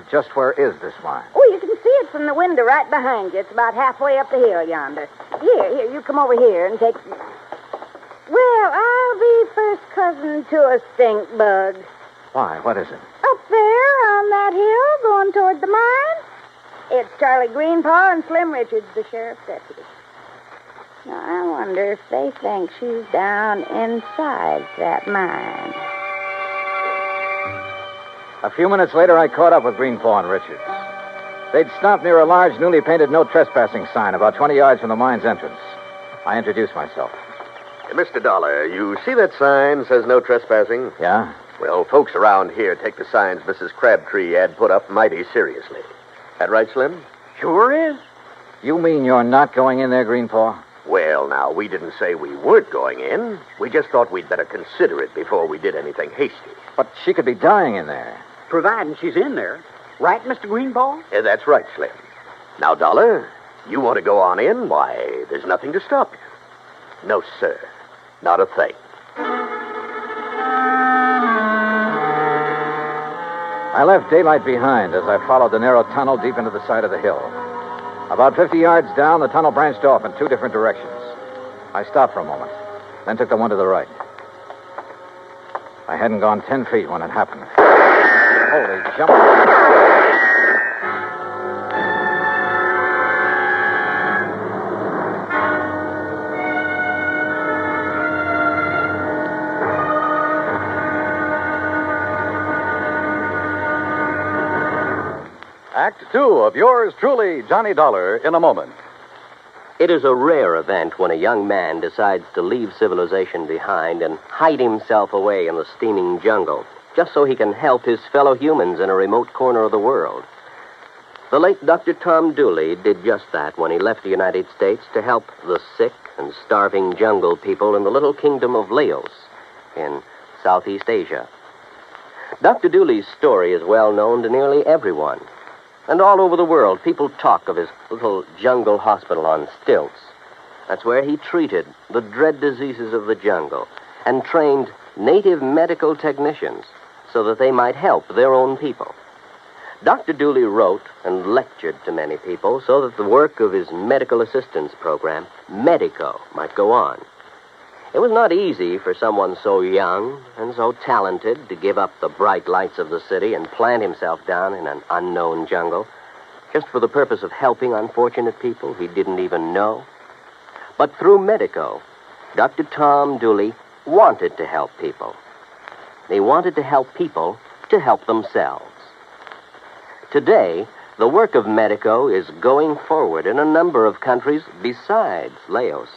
Just where is this mine? Oh, you can see it from the window right behind you. It's about halfway up the hill yonder. Here, you come over here and take... Well, I'll be first cousin to a stink bug. Why, what is it? Up there on that hill going toward the mine. It's Charlie Greenpaw and Slim Richards, the sheriff's deputy. Now, I wonder if they think she's down inside that mine. A few minutes later, I caught up with Greenpaw and Richards. They'd stopped near a large, newly painted no trespassing sign about 20 yards from the mine's entrance. I introduced myself. Mr. Dollar, you see that sign says no trespassing? Yeah? Well, folks around here take the signs Mrs. Crabtree had put up mighty seriously. That right, Slim? Sure is. You mean you're not going in there, Greenpaw? Well, now, we didn't say we weren't going in. We just thought we'd better consider it before we did anything hasty. But she could be dying in there. Providing she's in there. Right, Mr. Greenball? That's right, Slim. Now, Dollar, you want to go on in? Why, there's nothing to stop you. No, sir. Not a thing. I left daylight behind as I followed the narrow tunnel deep into the side of the hill. About 50 yards down, the tunnel branched off in two different directions. I stopped for a moment, then took the one to the right. I hadn't gone 10 feet when it happened. Holy jump. Act two of yours truly, Johnny Dollar, in a moment. It is a rare event when a young man decides to leave civilization behind and hide himself away in the steaming jungle, just so he can help his fellow humans in a remote corner of the world. The late Dr. Tom Dooley did just that when he left the United States to help the sick and starving jungle people in the little kingdom of Laos in Southeast Asia. Dr. Dooley's story is well known to nearly everyone. And all over the world, people talk of his little jungle hospital on stilts. That's where he treated the dread diseases of the jungle and trained native medical technicians so that they might help their own people. Dr. Dooley wrote and lectured to many people so that the work of his medical assistance program, Medico, might go on. It was not easy for someone so young and so talented to give up the bright lights of the city and plant himself down in an unknown jungle just for the purpose of helping unfortunate people he didn't even know. But through Medico, Dr. Tom Dooley wanted to help people. He wanted to help people to help themselves. Today, the work of Medico is going forward in a number of countries besides Laos.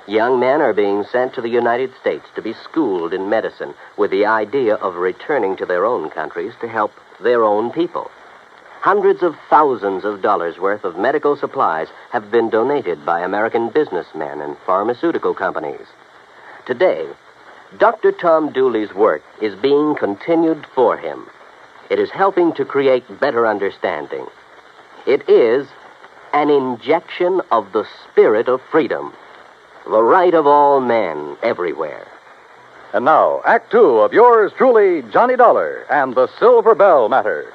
Young men are being sent to the United States to be schooled in medicine with the idea of returning to their own countries to help their own people. Hundreds of thousands of dollars worth of medical supplies have been donated by American businessmen and pharmaceutical companies. Today, Dr. Tom Dooley's work is being continued for him. It is helping to create better understanding. It is an injection of the spirit of freedom. The right of all men everywhere. And now, Act two of yours truly, Johnny Dollar and the Silver Bell Matter.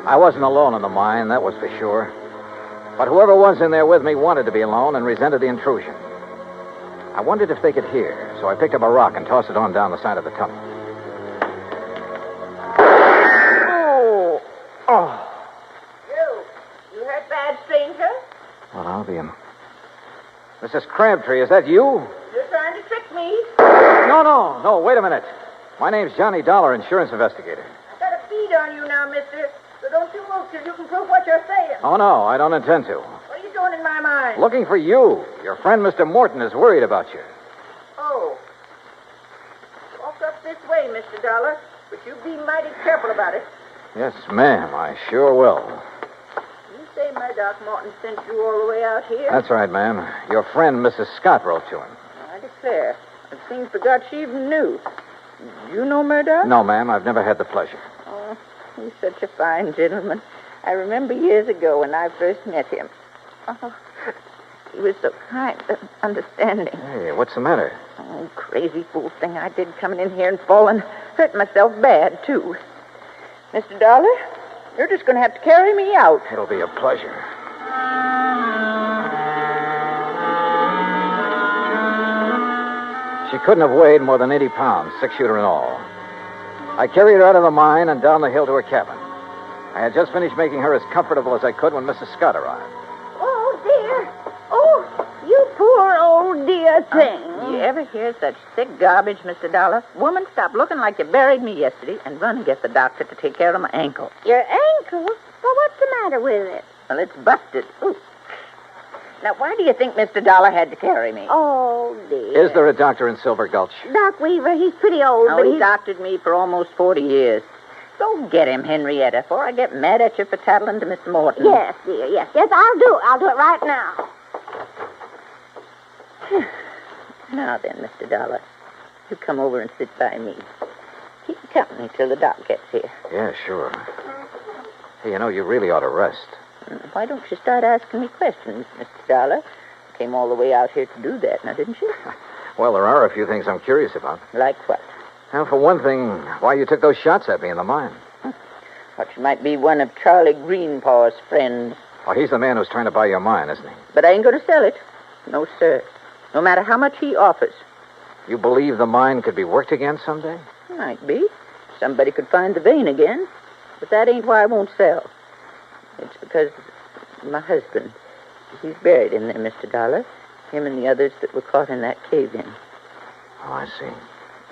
I wasn't alone in the mine, that was for sure. But whoever was in there with me wanted to be alone and resented the intrusion. I wondered if they could hear, so I picked up a rock and tossed it on down the side of the tunnel. Oh. You hurt bad, stranger? Well, I'll be him. Mrs. Crabtree, is that you? You're trying to trick me. No, wait a minute. My name's Johnny Dollar, insurance investigator. I've got a bead on you now, mister. So don't you move till you can prove what you're saying. Oh, no, I don't intend to. What are you doing in my mind? Looking for you. Your friend, Mr. Morton, is worried about you. Oh. Walk up this way, Mr. Dollar. But you be mighty careful about it. Yes, ma'am, I sure will. You say my Doc Martin sent you all the way out here. That's right, ma'am. Your friend, Mrs. Scott, wrote to him. I declare. It seems forgot she even knew. You know Murdoch? No, ma'am. I've never had the pleasure. Oh, he's such a fine gentleman. I remember years ago when I first met him. Oh, he was so kind and understanding. Hey, what's the matter? Oh, crazy fool thing I did coming in here and falling. Hurt myself bad, too. Mr. Dollar, you're just going to have to carry me out. It'll be a pleasure. She couldn't have weighed more than 80 pounds, 6-shooter and all. I carried her out of the mine and down the hill to her cabin. I had just finished making her as comfortable as I could when Mrs. Scott arrived. Oh, dear. Oh, you poor old dear thing. You ever hear such sick garbage, Mr. Dollar? Woman, stop looking like you buried me yesterday and run and get the doctor to take care of my ankle. Your ankle? Well, what's the matter with it? Well, it's busted. Ooh. Now, why do you think Mr. Dollar had to carry me? Oh, dear. Is there a doctor in Silver Gulch? Doc Weaver, he's pretty old, Oh, but he doctored me for almost 40 years. Go get him, Henrietta, before I get mad at you for tattling to Miss Morton. Yes, dear, yes. Yes, I'll do it. I'll do it right now. Now then, Mr. Dollar, you come over and sit by me. Keep company till the doc gets here. Yeah, sure. Hey, you really ought to rest. Why don't you start asking me questions, Mr. Dollar? Came all the way out here to do that, now, didn't you? Well, there are a few things I'm curious about. Like what? Well, for one thing, why you took those shots at me in the mine. Thought you might be one of Charlie Greenpaw's friends. Oh, he's the man who's trying to buy your mine, isn't he? But I ain't going to sell it. No, sir. No matter how much he offers. You believe the mine could be worked again someday? Might be. Somebody could find the vein again. But that ain't why I won't sell. It's because my husband, he's buried in there, Mr. Dollar. Him and the others that were caught in that cave-in. Oh, I see.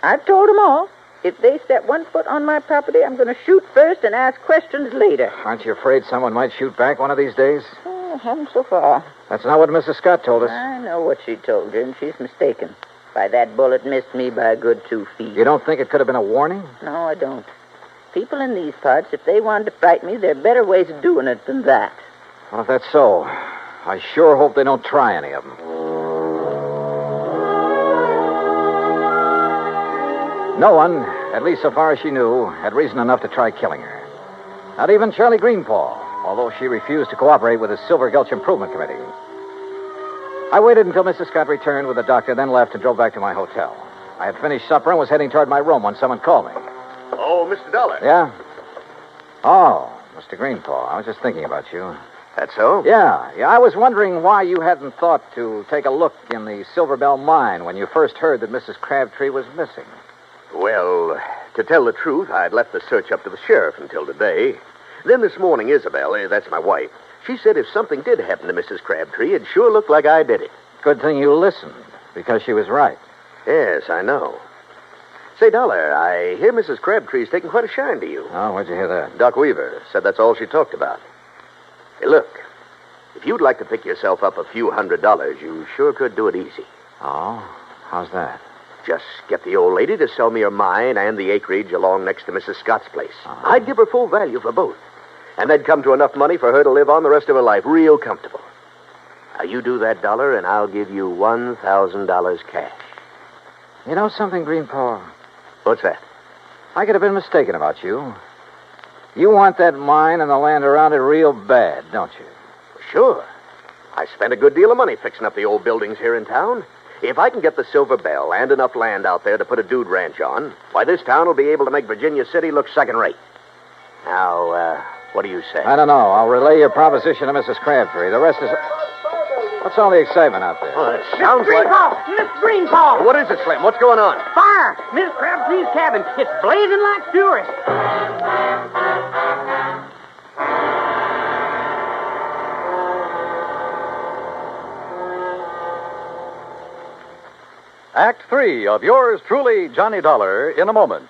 I've told them all. If they set one foot on my property, I'm going to shoot first and ask questions later. Aren't you afraid someone might shoot back one of these days? Oh, haven't so far. That's not what Mrs. Scott told us. I know what she told you, and she's mistaken. Why, that bullet missed me by a good 2 feet. You don't think it could have been a warning? No, I don't. People in these parts, if they wanted to frighten me, there are better ways of doing it than that. Well, if that's so, I sure hope they don't try any of them. No one, at least so far as she knew, had reason enough to try killing her. Not even Charlie Greenpaw, although she refused to cooperate with the Silver Gulch Improvement Committee. I waited until Mrs. Scott returned with the doctor, then left and drove back to my hotel. I had finished supper and was heading toward my room when someone called me. Oh, Mr. Dollar. Yeah? Oh, Mr. Greenpaw, I was just thinking about you. That's so? Yeah. I was wondering why you hadn't thought to take a look in the Silver Bell mine when you first heard that Mrs. Crabtree was missing. Well, to tell the truth, I'd left the search up to the sheriff until today. Then this morning, Isabel, that's my wife, she said if something did happen to Mrs. Crabtree, it sure looked like I did it. Good thing you listened, because she was right. Yes, I know. Say, Dollar, I hear Mrs. Crabtree's taking quite a shine to you. Oh, where'd you hear that? Doc Weaver said that's all she talked about. Hey, look, if you'd like to pick yourself up a few $100s, you sure could do it easy. Oh? How's that? Just get the old lady to sell me her mine and the acreage along next to Mrs. Scott's place. I'd give her full value for both. And that'd come to enough money for her to live on the rest of her life real comfortable. Now, you do that, Dollar, and I'll give you $1,000 cash. You know something, Greenpaw? What's that? I could have been mistaken about you. You want that mine and the land around it real bad, don't you? Sure. I spent a good deal of money fixing up the old buildings here in town. If I can get the Silver Bell and enough land out there to put a dude ranch on, why, this town will be able to make Virginia City look second-rate. Now, what do you say? I don't know. I'll relay your proposition to Mrs. Crabtree. The rest is... What's all the excitement out there? Oh, it sounds like... Miss Greenpaw! What is it, Slim? What's going on? Fire! Miss Crabtree's cabin. It's blazing like fury. Act 3 of yours truly, Johnny Dollar, in a moment.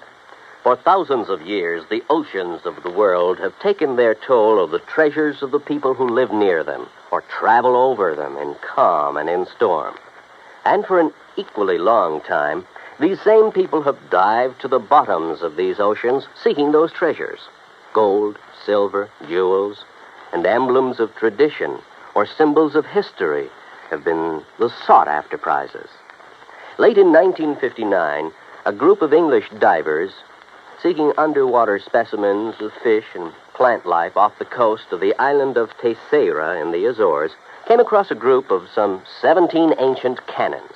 For thousands of years, the oceans of the world have taken their toll of the treasures of the people who live near them or travel over them in calm and in storm. And for an equally long time, these same people have dived to the bottoms of these oceans seeking those treasures. Gold, silver, jewels. and emblems of tradition or symbols of history have been the sought-after prizes. Late in 1959, a group of English divers seeking underwater specimens of fish and plant life off the coast of the island of Desalles in the Azores came across a group of some 17 ancient cannons.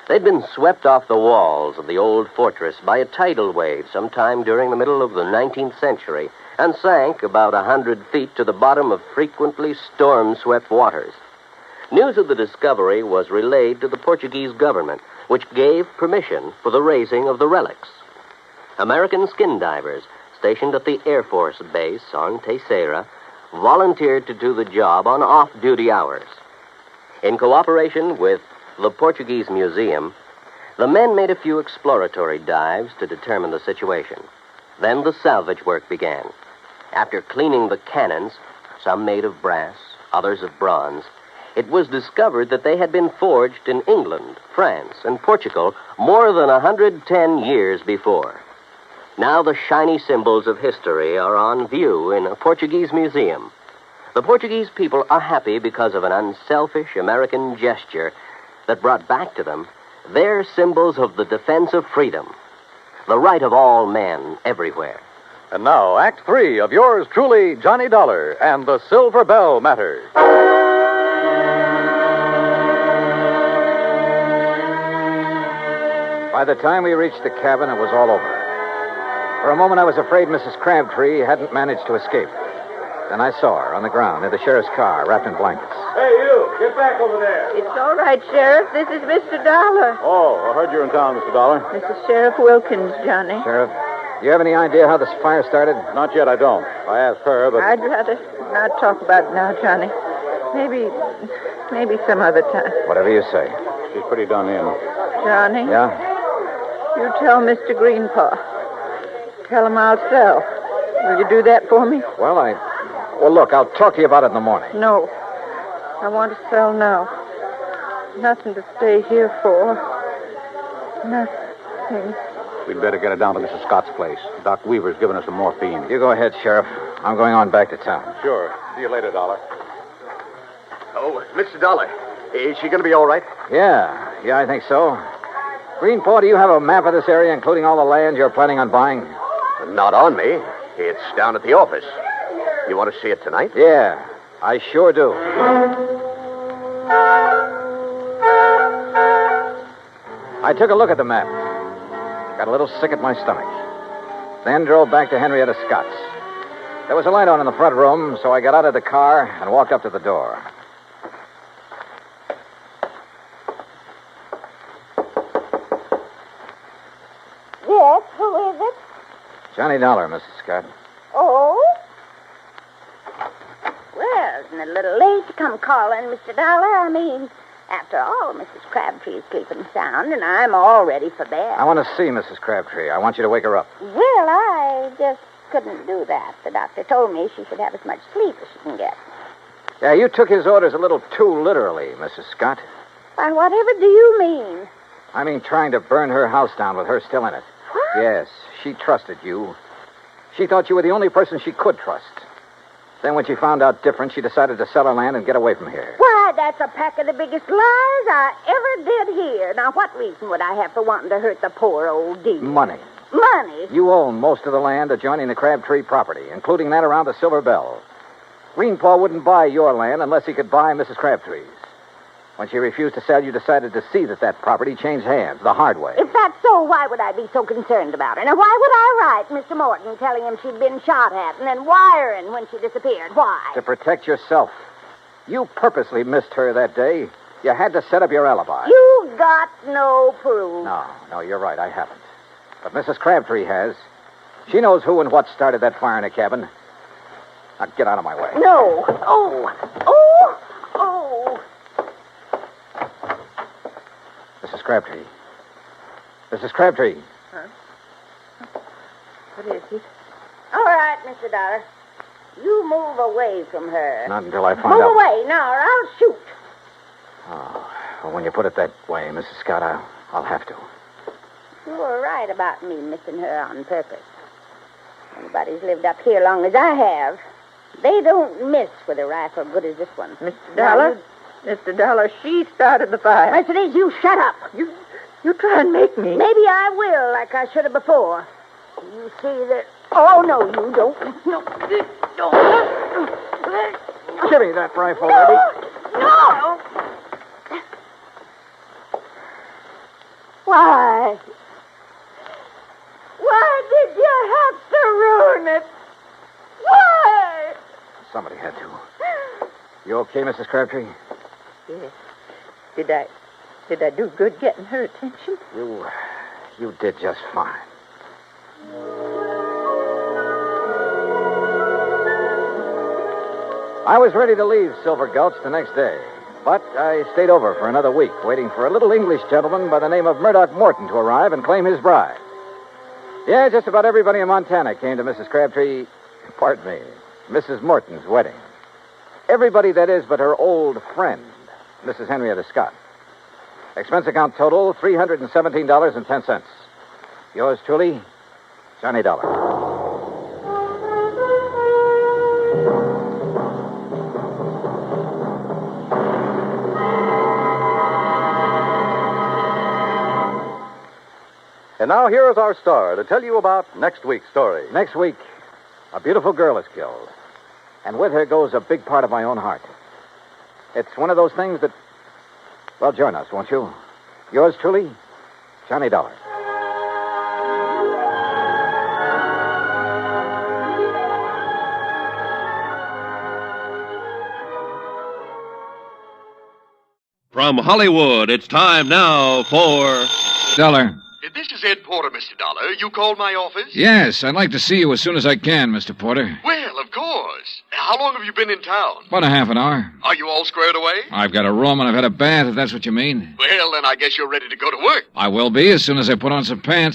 They'd been swept off the walls of the old fortress by a tidal wave sometime during the middle of the 19th century and sank about 100 feet to the bottom of frequently storm-swept waters. News of the discovery was relayed to the Portuguese government, which gave permission for the raising of the relics. American skin divers stationed at the Air Force Base on Desalles volunteered to do the job on off-duty hours. In cooperation with the Portuguese Museum, the men made a few exploratory dives to determine the situation. Then the salvage work began. After cleaning the cannons, some made of brass, others of bronze, it was discovered that they had been forged in England, France, and Portugal more than 110 years before. Now the shiny symbols of history are on view in a Portuguese museum. The Portuguese people are happy because of an unselfish American gesture that brought back to them their symbols of the defense of freedom, the right of all men everywhere. And now, Act 3 of yours truly, Johnny Dollar and the Silver Bell Matter. By the time we reached the cabin, it was all over. For a moment, I was afraid Mrs. Crabtree hadn't managed to escape. Then I saw her on the ground near the sheriff's car, wrapped in blankets. Hey, you! Get back over there! It's all right, Sheriff. This is Mr. Dollar. Oh, I heard you were in town, Mr. Dollar. This is Sheriff Wilkins, Johnny. Sheriff, do you have any idea how this fire started? Not yet, I don't. I asked her, but... I'd rather not talk about it now, Johnny. Maybe some other time. Whatever you say. She's pretty done in. Johnny? Yeah? You tell Mr. Greenpaw. Tell him I'll sell. Will you do that for me? Well, look, I'll talk to you about it in the morning. No. I want to sell now. Nothing to stay here for. Nothing. We'd better get her down to Mrs. Scott's place. Doc Weaver's given us some morphine. You go ahead, Sheriff. I'm going on back to town. Sure. See you later, Dollar. Oh, Mr. Dollar. Is she going to be all right? Yeah, I think so. Greenpaw, do you have a map of this area, including all the land you're planning on buying? Not on me. It's down at the office. You want to see it tonight? Yeah, I sure do. I took a look at the map. Got a little sick at my stomach. Then drove back to Henrietta Scott's. There was a light on in the front room, so I got out of the car and walked up to the door. Yes, who is it? Johnny Dollar, Mrs. Scott. Oh? Well, isn't it a little late to come calling, Mr. Dollar? I mean, after all, Mrs. Crabtree is sleeping sound, and I'm all ready for bed. I want to see Mrs. Crabtree. I want you to wake her up. Well, I just couldn't do that. The doctor told me she should have as much sleep as she can get. Yeah, you took his orders a little too literally, Mrs. Scott. Why, whatever do you mean? I mean trying to burn her house down with her still in it. What? Yes, she trusted you. She thought you were the only person she could trust. Then when she found out different, she decided to sell her land and get away from here. Why, that's a pack of the biggest lies I ever did hear. Now, what reason would I have for wanting to hurt the poor old dear? Money. Money? You own most of the land adjoining the Crabtree property, including that around the Silver Bell. Greenpaw wouldn't buy your land unless he could buy Mrs. Crabtree's. When she refused to sell, you decided to see that property changed hands the hard way. If that's so, why would I be so concerned about her? Now, why would I write Mr. Morton telling him she'd been shot at and then wiring when she disappeared? Why? To protect yourself. You purposely missed her that day. You had to set up your alibi. You got no proof. No, you're right. I haven't. But Mrs. Crabtree has. She knows who and what started that fire in the cabin. Now, get out of my way. No. Oh. Mrs. Crabtree. Mrs. Crabtree. Huh? What is it? All right, Mr. Dollar. You move away from her. Not until I find Move out. away now, or I'll shoot. Oh, well, when you put it that way, Mrs. Scott, I'll have to. You were right about me missing her on purpose. Nobody's lived up here long as I have. They don't miss with a rifle good as this one. Mr. Dollar? Mr. Dollar, she started the fire. Mercedes, you shut up. You try and make me. Maybe I will, like I should have before. You see that... Oh, no, you don't. No. Give me that rifle, Eddie. No! Why? Why did you have to ruin it? Why? Somebody had to. You okay, Mrs. Crabtree? Yes. Did I do good getting her attention? You did just fine. I was ready to leave Silver Gulch the next day, but I stayed over for another week, waiting for a little English gentleman by the name of Murdoch Morton to arrive and claim his bride. Yeah, just about everybody in Montana came to Mrs. Crabtree, Mrs. Morton's wedding. Everybody, that is, but her old friend, Mrs. Henrietta Scott. Expense account total, $317.10. Yours truly, Johnny Dollar. And now here is our star to tell you about next week's story. Next week, a beautiful girl is killed. And with her goes a big part of my own heart. It's one of those things that... Well, join us, won't you? Yours truly, Johnny Dollar. From Hollywood, it's time now for... Dollar. This is Ed Porter, Mr. Dollar. You called my office? Yes, I'd like to see you as soon as I can, Mr. Porter. Well, of course. How long have you been in town? About a half an hour. Are you all squared away? I've got a room and I've had a bath, if that's what you mean. Well, then I guess you're ready to go to work. I will be as soon as I put on some pants.